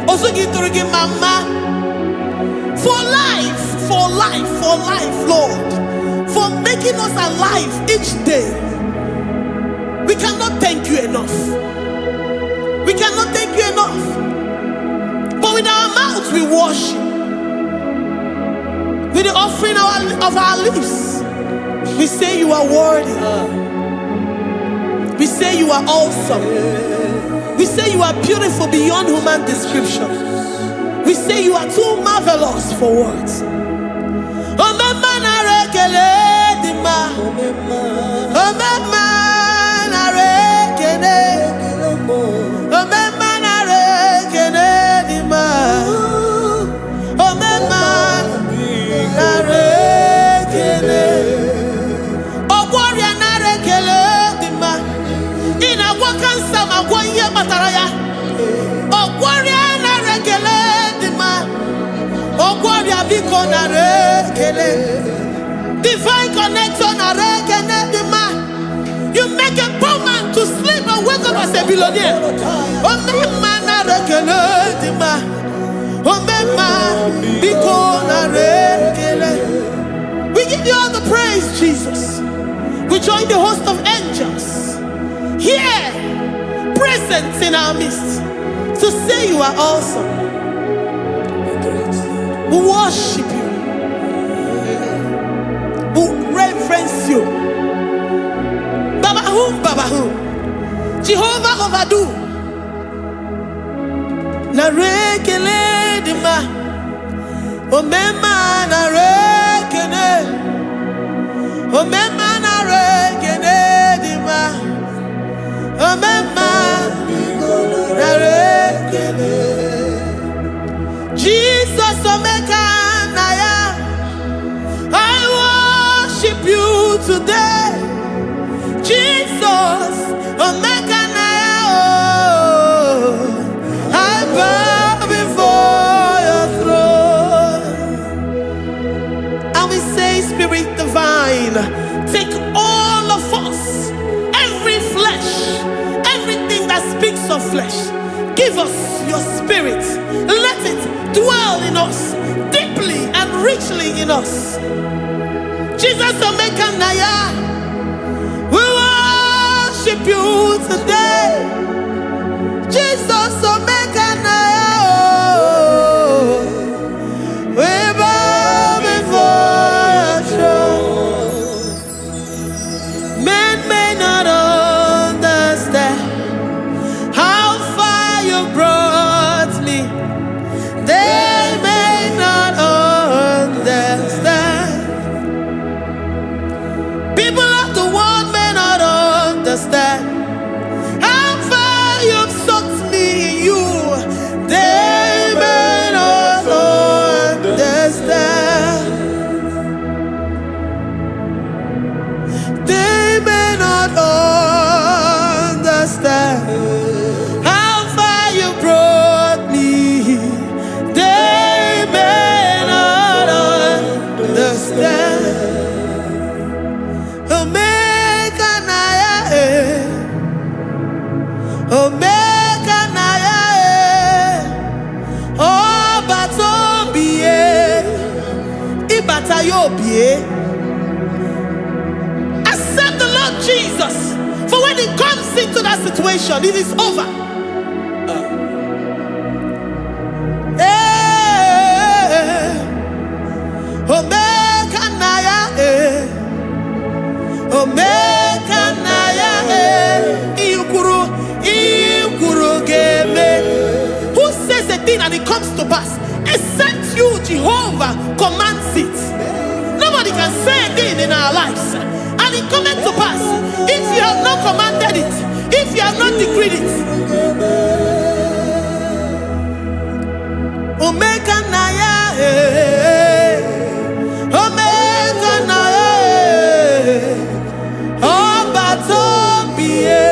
Speaker 3: Osugi turugi mama. For life, Lord. For making us alive each day. We cannot thank you enough. We cannot thank you enough. But with our mouths we worship. With the offering of our lips, we say you are worthy. We say you are awesome. We say you are beautiful beyond human description. We say you are too marvelous for words. Divine connection. You make a poor man to sleep and wake up as a billionaire. We give you all the praise, Jesus. We join the host of angels here, present in our midst, to say you are awesome. We worship you. We reverence you. Babahum. Jehovah overdo. Na rekele dima. Omema na rekene. Omema na rekene dima. Omema na rekene. Jesus omeka na ya. I worship you today. Jesus, omeka na ya. I bow before your throne. And we say, Spirit divine, take all of us, every flesh, everything that speaks of flesh. Give us your spirit. Let it dwell in us, deeply and richly in us. Jesus, omeka na ya. We worship you today. Jesus, omeka na ya. We bow before your throne. Men may not understand how far you brought me. They may not understand. People of the world may not understand how far you've sucked me in you. They may not understand. They may not understand how far you brought me. They may not understand. Omeka na ya. Omeka na ya. Obato biye. Ibata yo biye. Accept the Lord Jesus. For when He comes into that situation, it is over. Omeka na ya. Omeka na ya. Ikuru geme. Who says a thing and it comes to pass? Except you, Jehovah, commands it. Nobody can say a thing in our lives and it comes to pass if you have not commanded it, if you have not decreed it. Omeka na ya. Omeka na ya. Obato biye.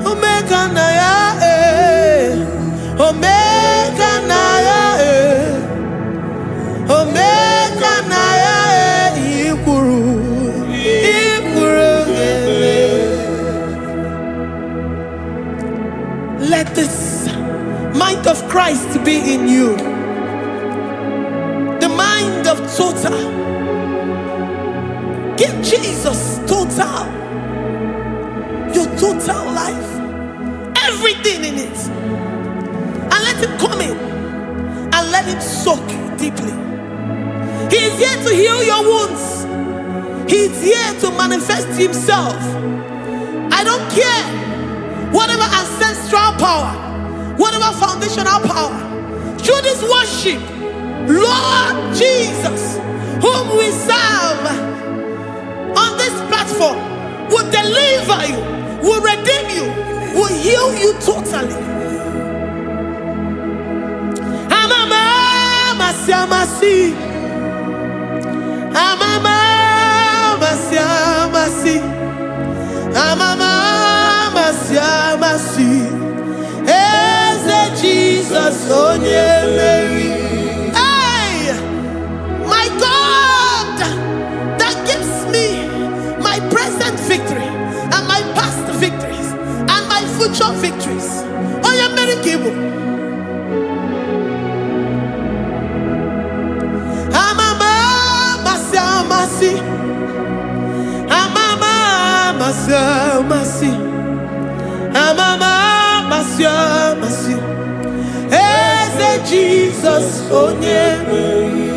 Speaker 3: Omeka na ya. Omeka na ya. Omeka na ya. Ikuru. Christ to be in you. The mind of total. Give Jesus total. Your total life. Everything in it. And let him come in. And let him soak deeply. He is here to heal your wounds. He is here to manifest himself. I don't care. Whatever ancestral power, whatever foundational power, through this worship, Lord Jesus, whom we serve on this platform, will deliver you, will redeem you, will heal you totally. Amama siamasi, amama siamasi, amama siamasi. Eze Jesus onye Mary. Hey, my God, that gives me my present victory and my past victories and my future victories. Onye Mary Kibu. Amama masiamasi, amama masiamasi, amama masiamasi. Eze Jesus onye Mary.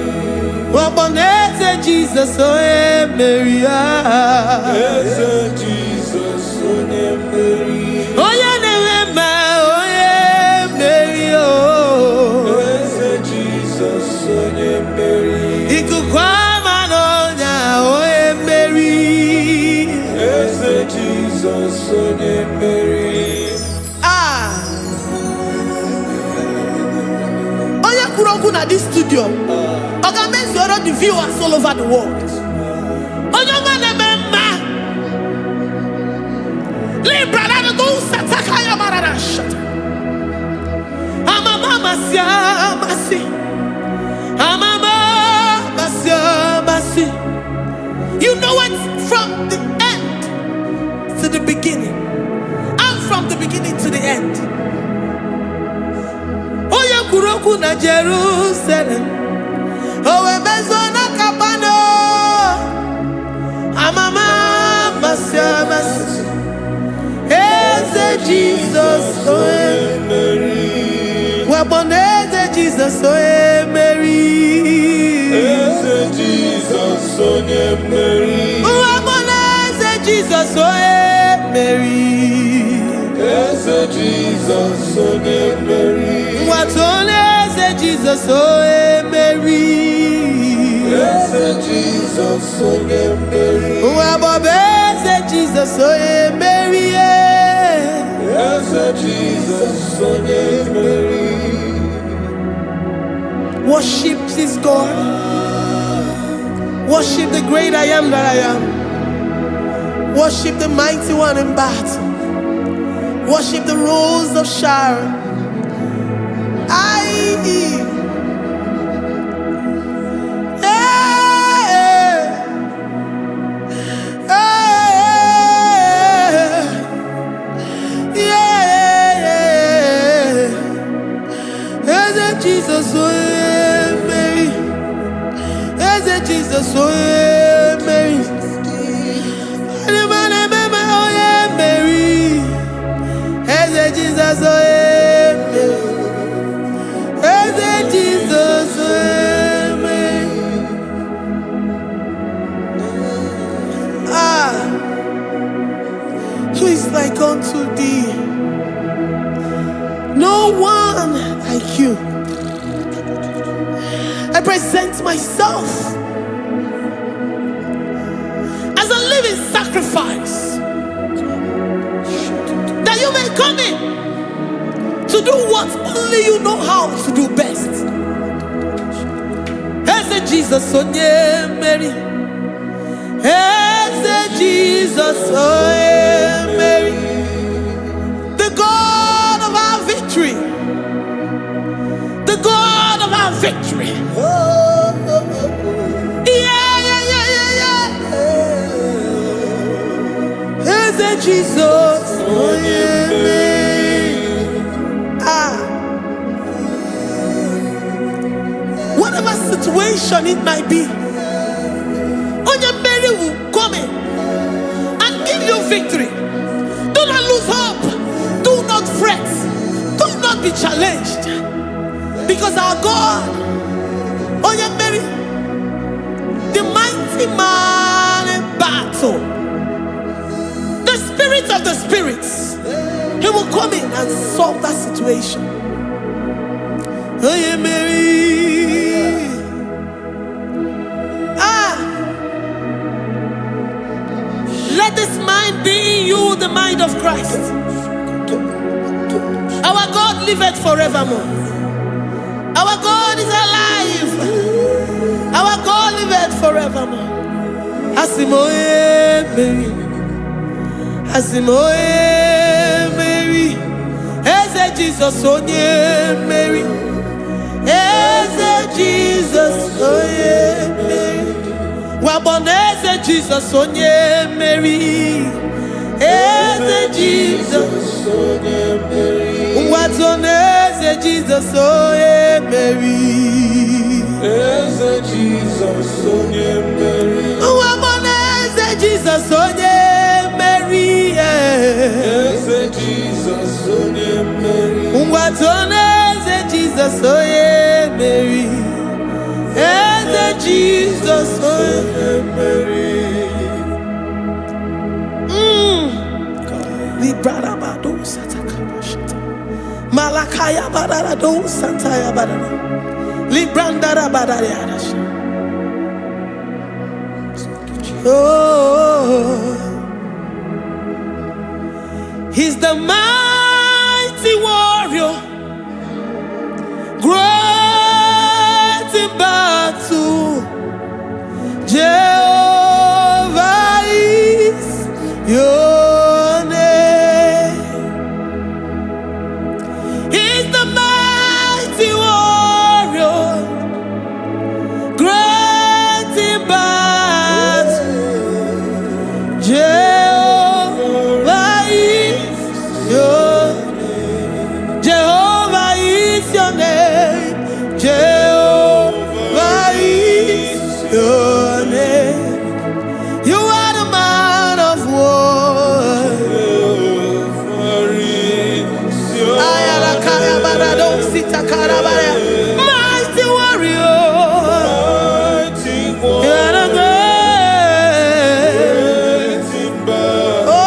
Speaker 3: Waboneze Jesus onye Mary. Eze Jesus onye Mary. Onye Nehema onye Mary. Eze Jesus onye Mary. Ikukwama n'ọnya onye Mary. Eze Jesus onye Mary. At this studio, organize the viewers all over the world. You know it from the end to the beginning, and from the beginning to the end. Kuroku na Jerusalem, owe bezona kapano, amama masiamas. Eze Jesus oe Mary. Waboneze Jesus oe Mary. Eze Jesus oe Mary. Waboneze Jesus oe Mary. Eze Jesus oe Mary. Watoleze Jesus oe Mary. Eze Jesus oe Mary. Wabobeze Jesus oe Mary. Eze Jesus oe Mary. Worship this God. Worship the great I am that I am. Worship the mighty one in battle. Worship the rose of Sharon. Jesus oe Mary. Eze Jesus oe Mary. Oye Mary. Eze Jesus oe Mary. Eze Jesus oe Mary. Who is like unto thee? No one like you. I present myself as a living sacrifice, that you may come in to do what only you know how to do best. Eze Jesus onye Mary. Eze Jesus onye Mary. The God of our victory. The God of our victory. Eze Jesus onye Mary. situation it might be, Onyemeri will come in and give you victory. Do not lose hope. Do not fret. Do not be challenged. Because our God, Onyemeri, the mighty man in battle, the spirit of the spirits, he will come in and solve that situation. Onyemeri. Let this mind be in you, the mind of Christ. Our God liveth forevermore. Our God is alive. Our God liveth forevermore. Asimoye Mary. Asimoye Mary. Eze Jesus onye Mary. Eze Jesus onye Mary. Waboneze Jesus onye Mary. Eze Jesus onye Mary. Watoneze Jesus onye Mary. Eze Jesus onye Mary. Waboneze Jesus onye Mary. Eze Jesus onye Mary. Watoneze Jesus onye Mary. Eze Jesus onye Mary. Librada bado satakabashita. Malakaya badara do sataya badara. Librandara badara yadash. Oh, he's the mighty warrior, great in battle. Jehovah is your name. He's the mighty warrior, great in battle. Jehovah is your name. Jehovah is your name. Jehovah is your name. You are the man of war. Mighty warrior. You are the great. Oh,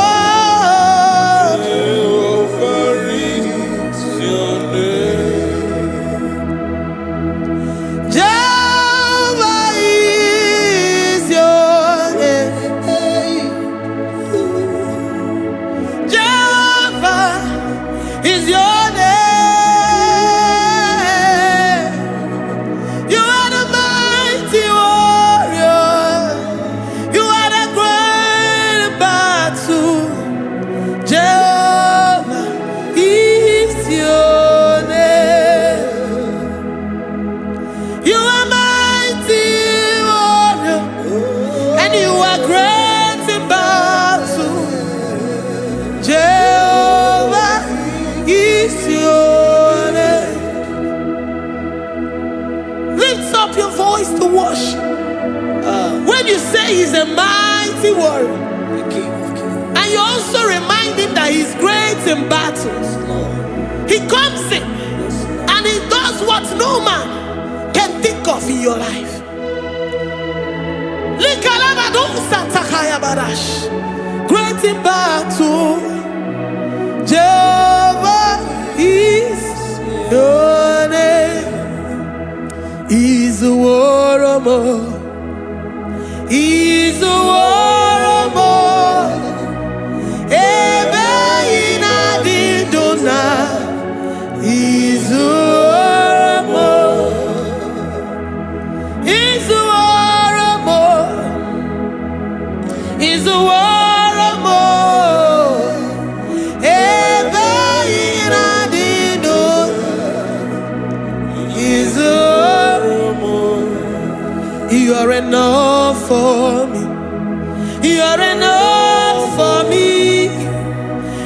Speaker 3: Jehovah is your name. Jehovah is your name. You are the mighty warrior. You are the great battle. Jehovah is your name. You are mighty warrior, and you are great in battle. Jehovah is your name. Lift up your voice to worship. When you say he's a mighty warrior, and you also remind him that he's great in battles, he comes in and he does what no man can think of in your life. Great in battle, Jehovah is your name. He's a warrior. He's a warrior. Ebe ina didona. He's a warrior. He's a warrior. He's a warrior. Ebe ina didona. He's a warrior. You are enough for me. You are enough for me.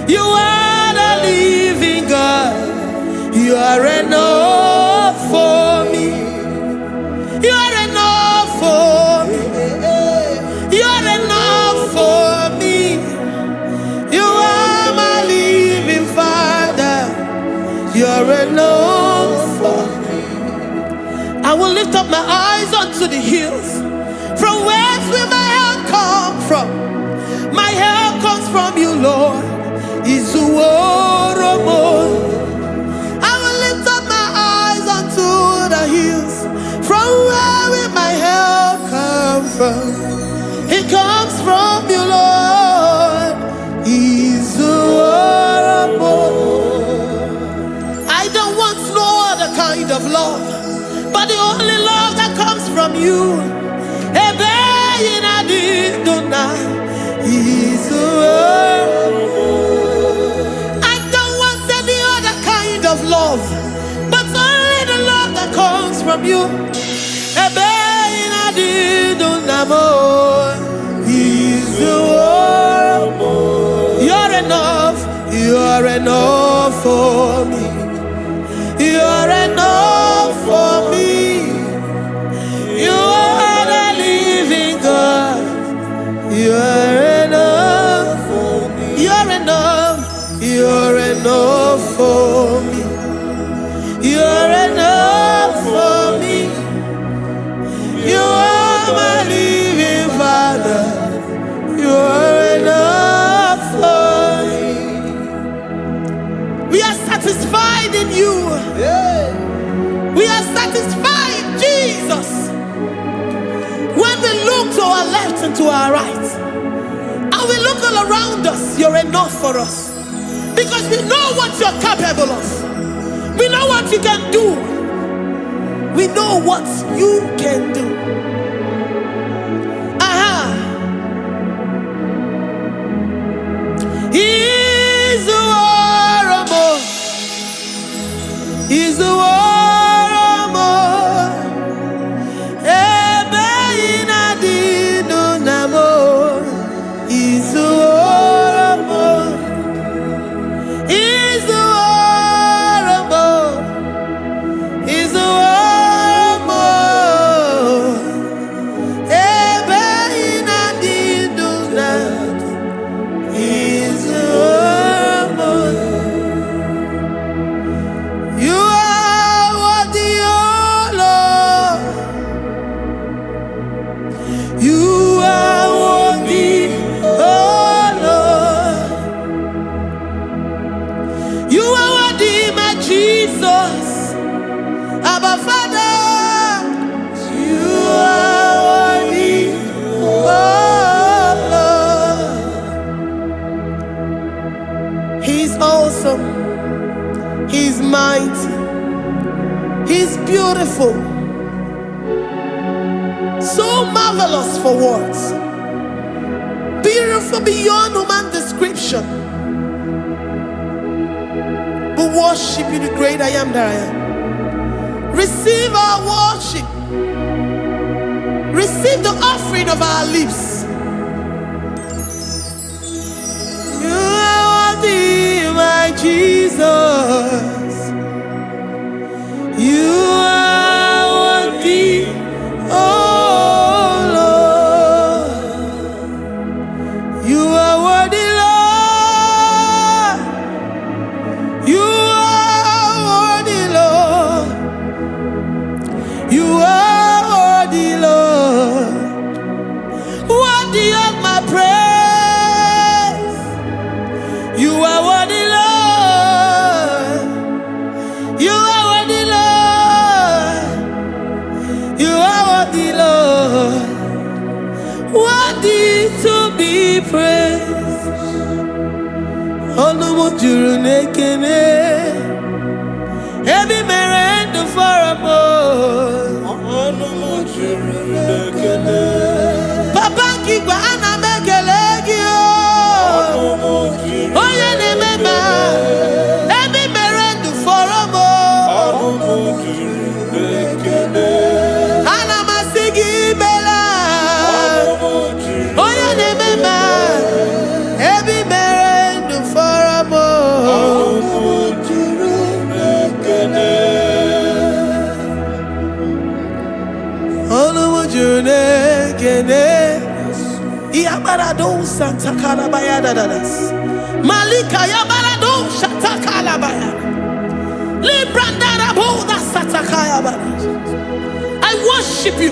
Speaker 3: You are the living God. You are enough for me. You my eyes unto the hills. From whence will my help come from? My help comes from you, Lord. Is the word of God. I will lift up my eyes unto the hills. From where will my help come from? It comes from you, Lord. Is the word of God. I don't want no other kind of love, but the only love that comes from you. I don't want any other kind of love, but only the love that comes from you. You're enough, you're enough for me. You're enough for me. You are the living God. You're enough for me. You're enough. You're enough for me. You're enough for me. You are my living Father. You're enough for me. We are satisfied in you. We are satisfied, Jesus. When we look to our left and to our right, and we look all around us, you're enough for us. Because we know what you're capable of. We know what you can do. We know what you can do. He's the war of more. He's the war. He's mighty. He's beautiful. So marvelous for words. Beautiful beyond human description. We worship you, the great I am that I am. Receive our worship. Receive the offering of our lips. You are worthy, my Jesus. You are worthy, oh Lord. You are worthy, Lord. You are worthy, Lord. You are worthy, Lord. Worthy of my praise. You are worthy, Lord. You are worthy, Lord. You are worthy, Lord. Worthy to be praised. Onumujuru nekene. Every merendo for a more. Onumujuru nekene. Papa kigwa ana mekelegi o. Oye ne mema. Every merendo for a more. Onumujuru nekene. Ana masigi bela. Oye ne mema. Every merendo for a more. Onumujuru nekene. Yabarado Santa Calabaya Dadas Malika Yabarado Shata Calabaya Lim I worship you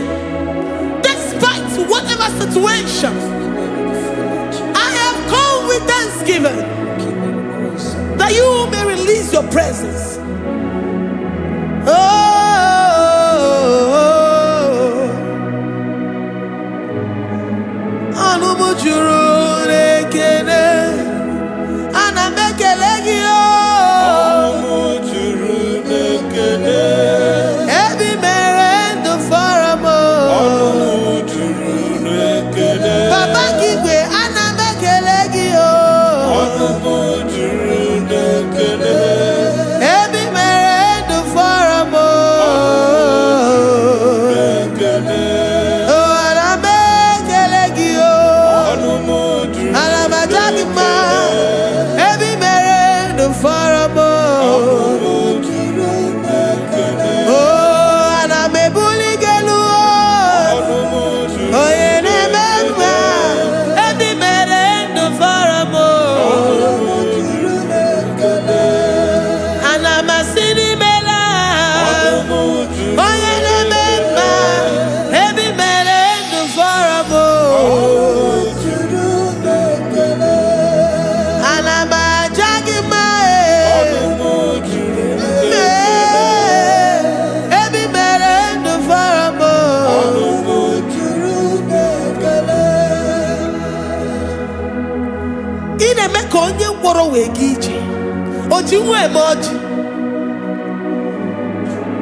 Speaker 3: despite whatever situation. I have come with thanksgiving that you may release your presence.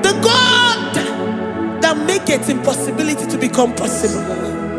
Speaker 3: The God that maketh impossibility to become possible.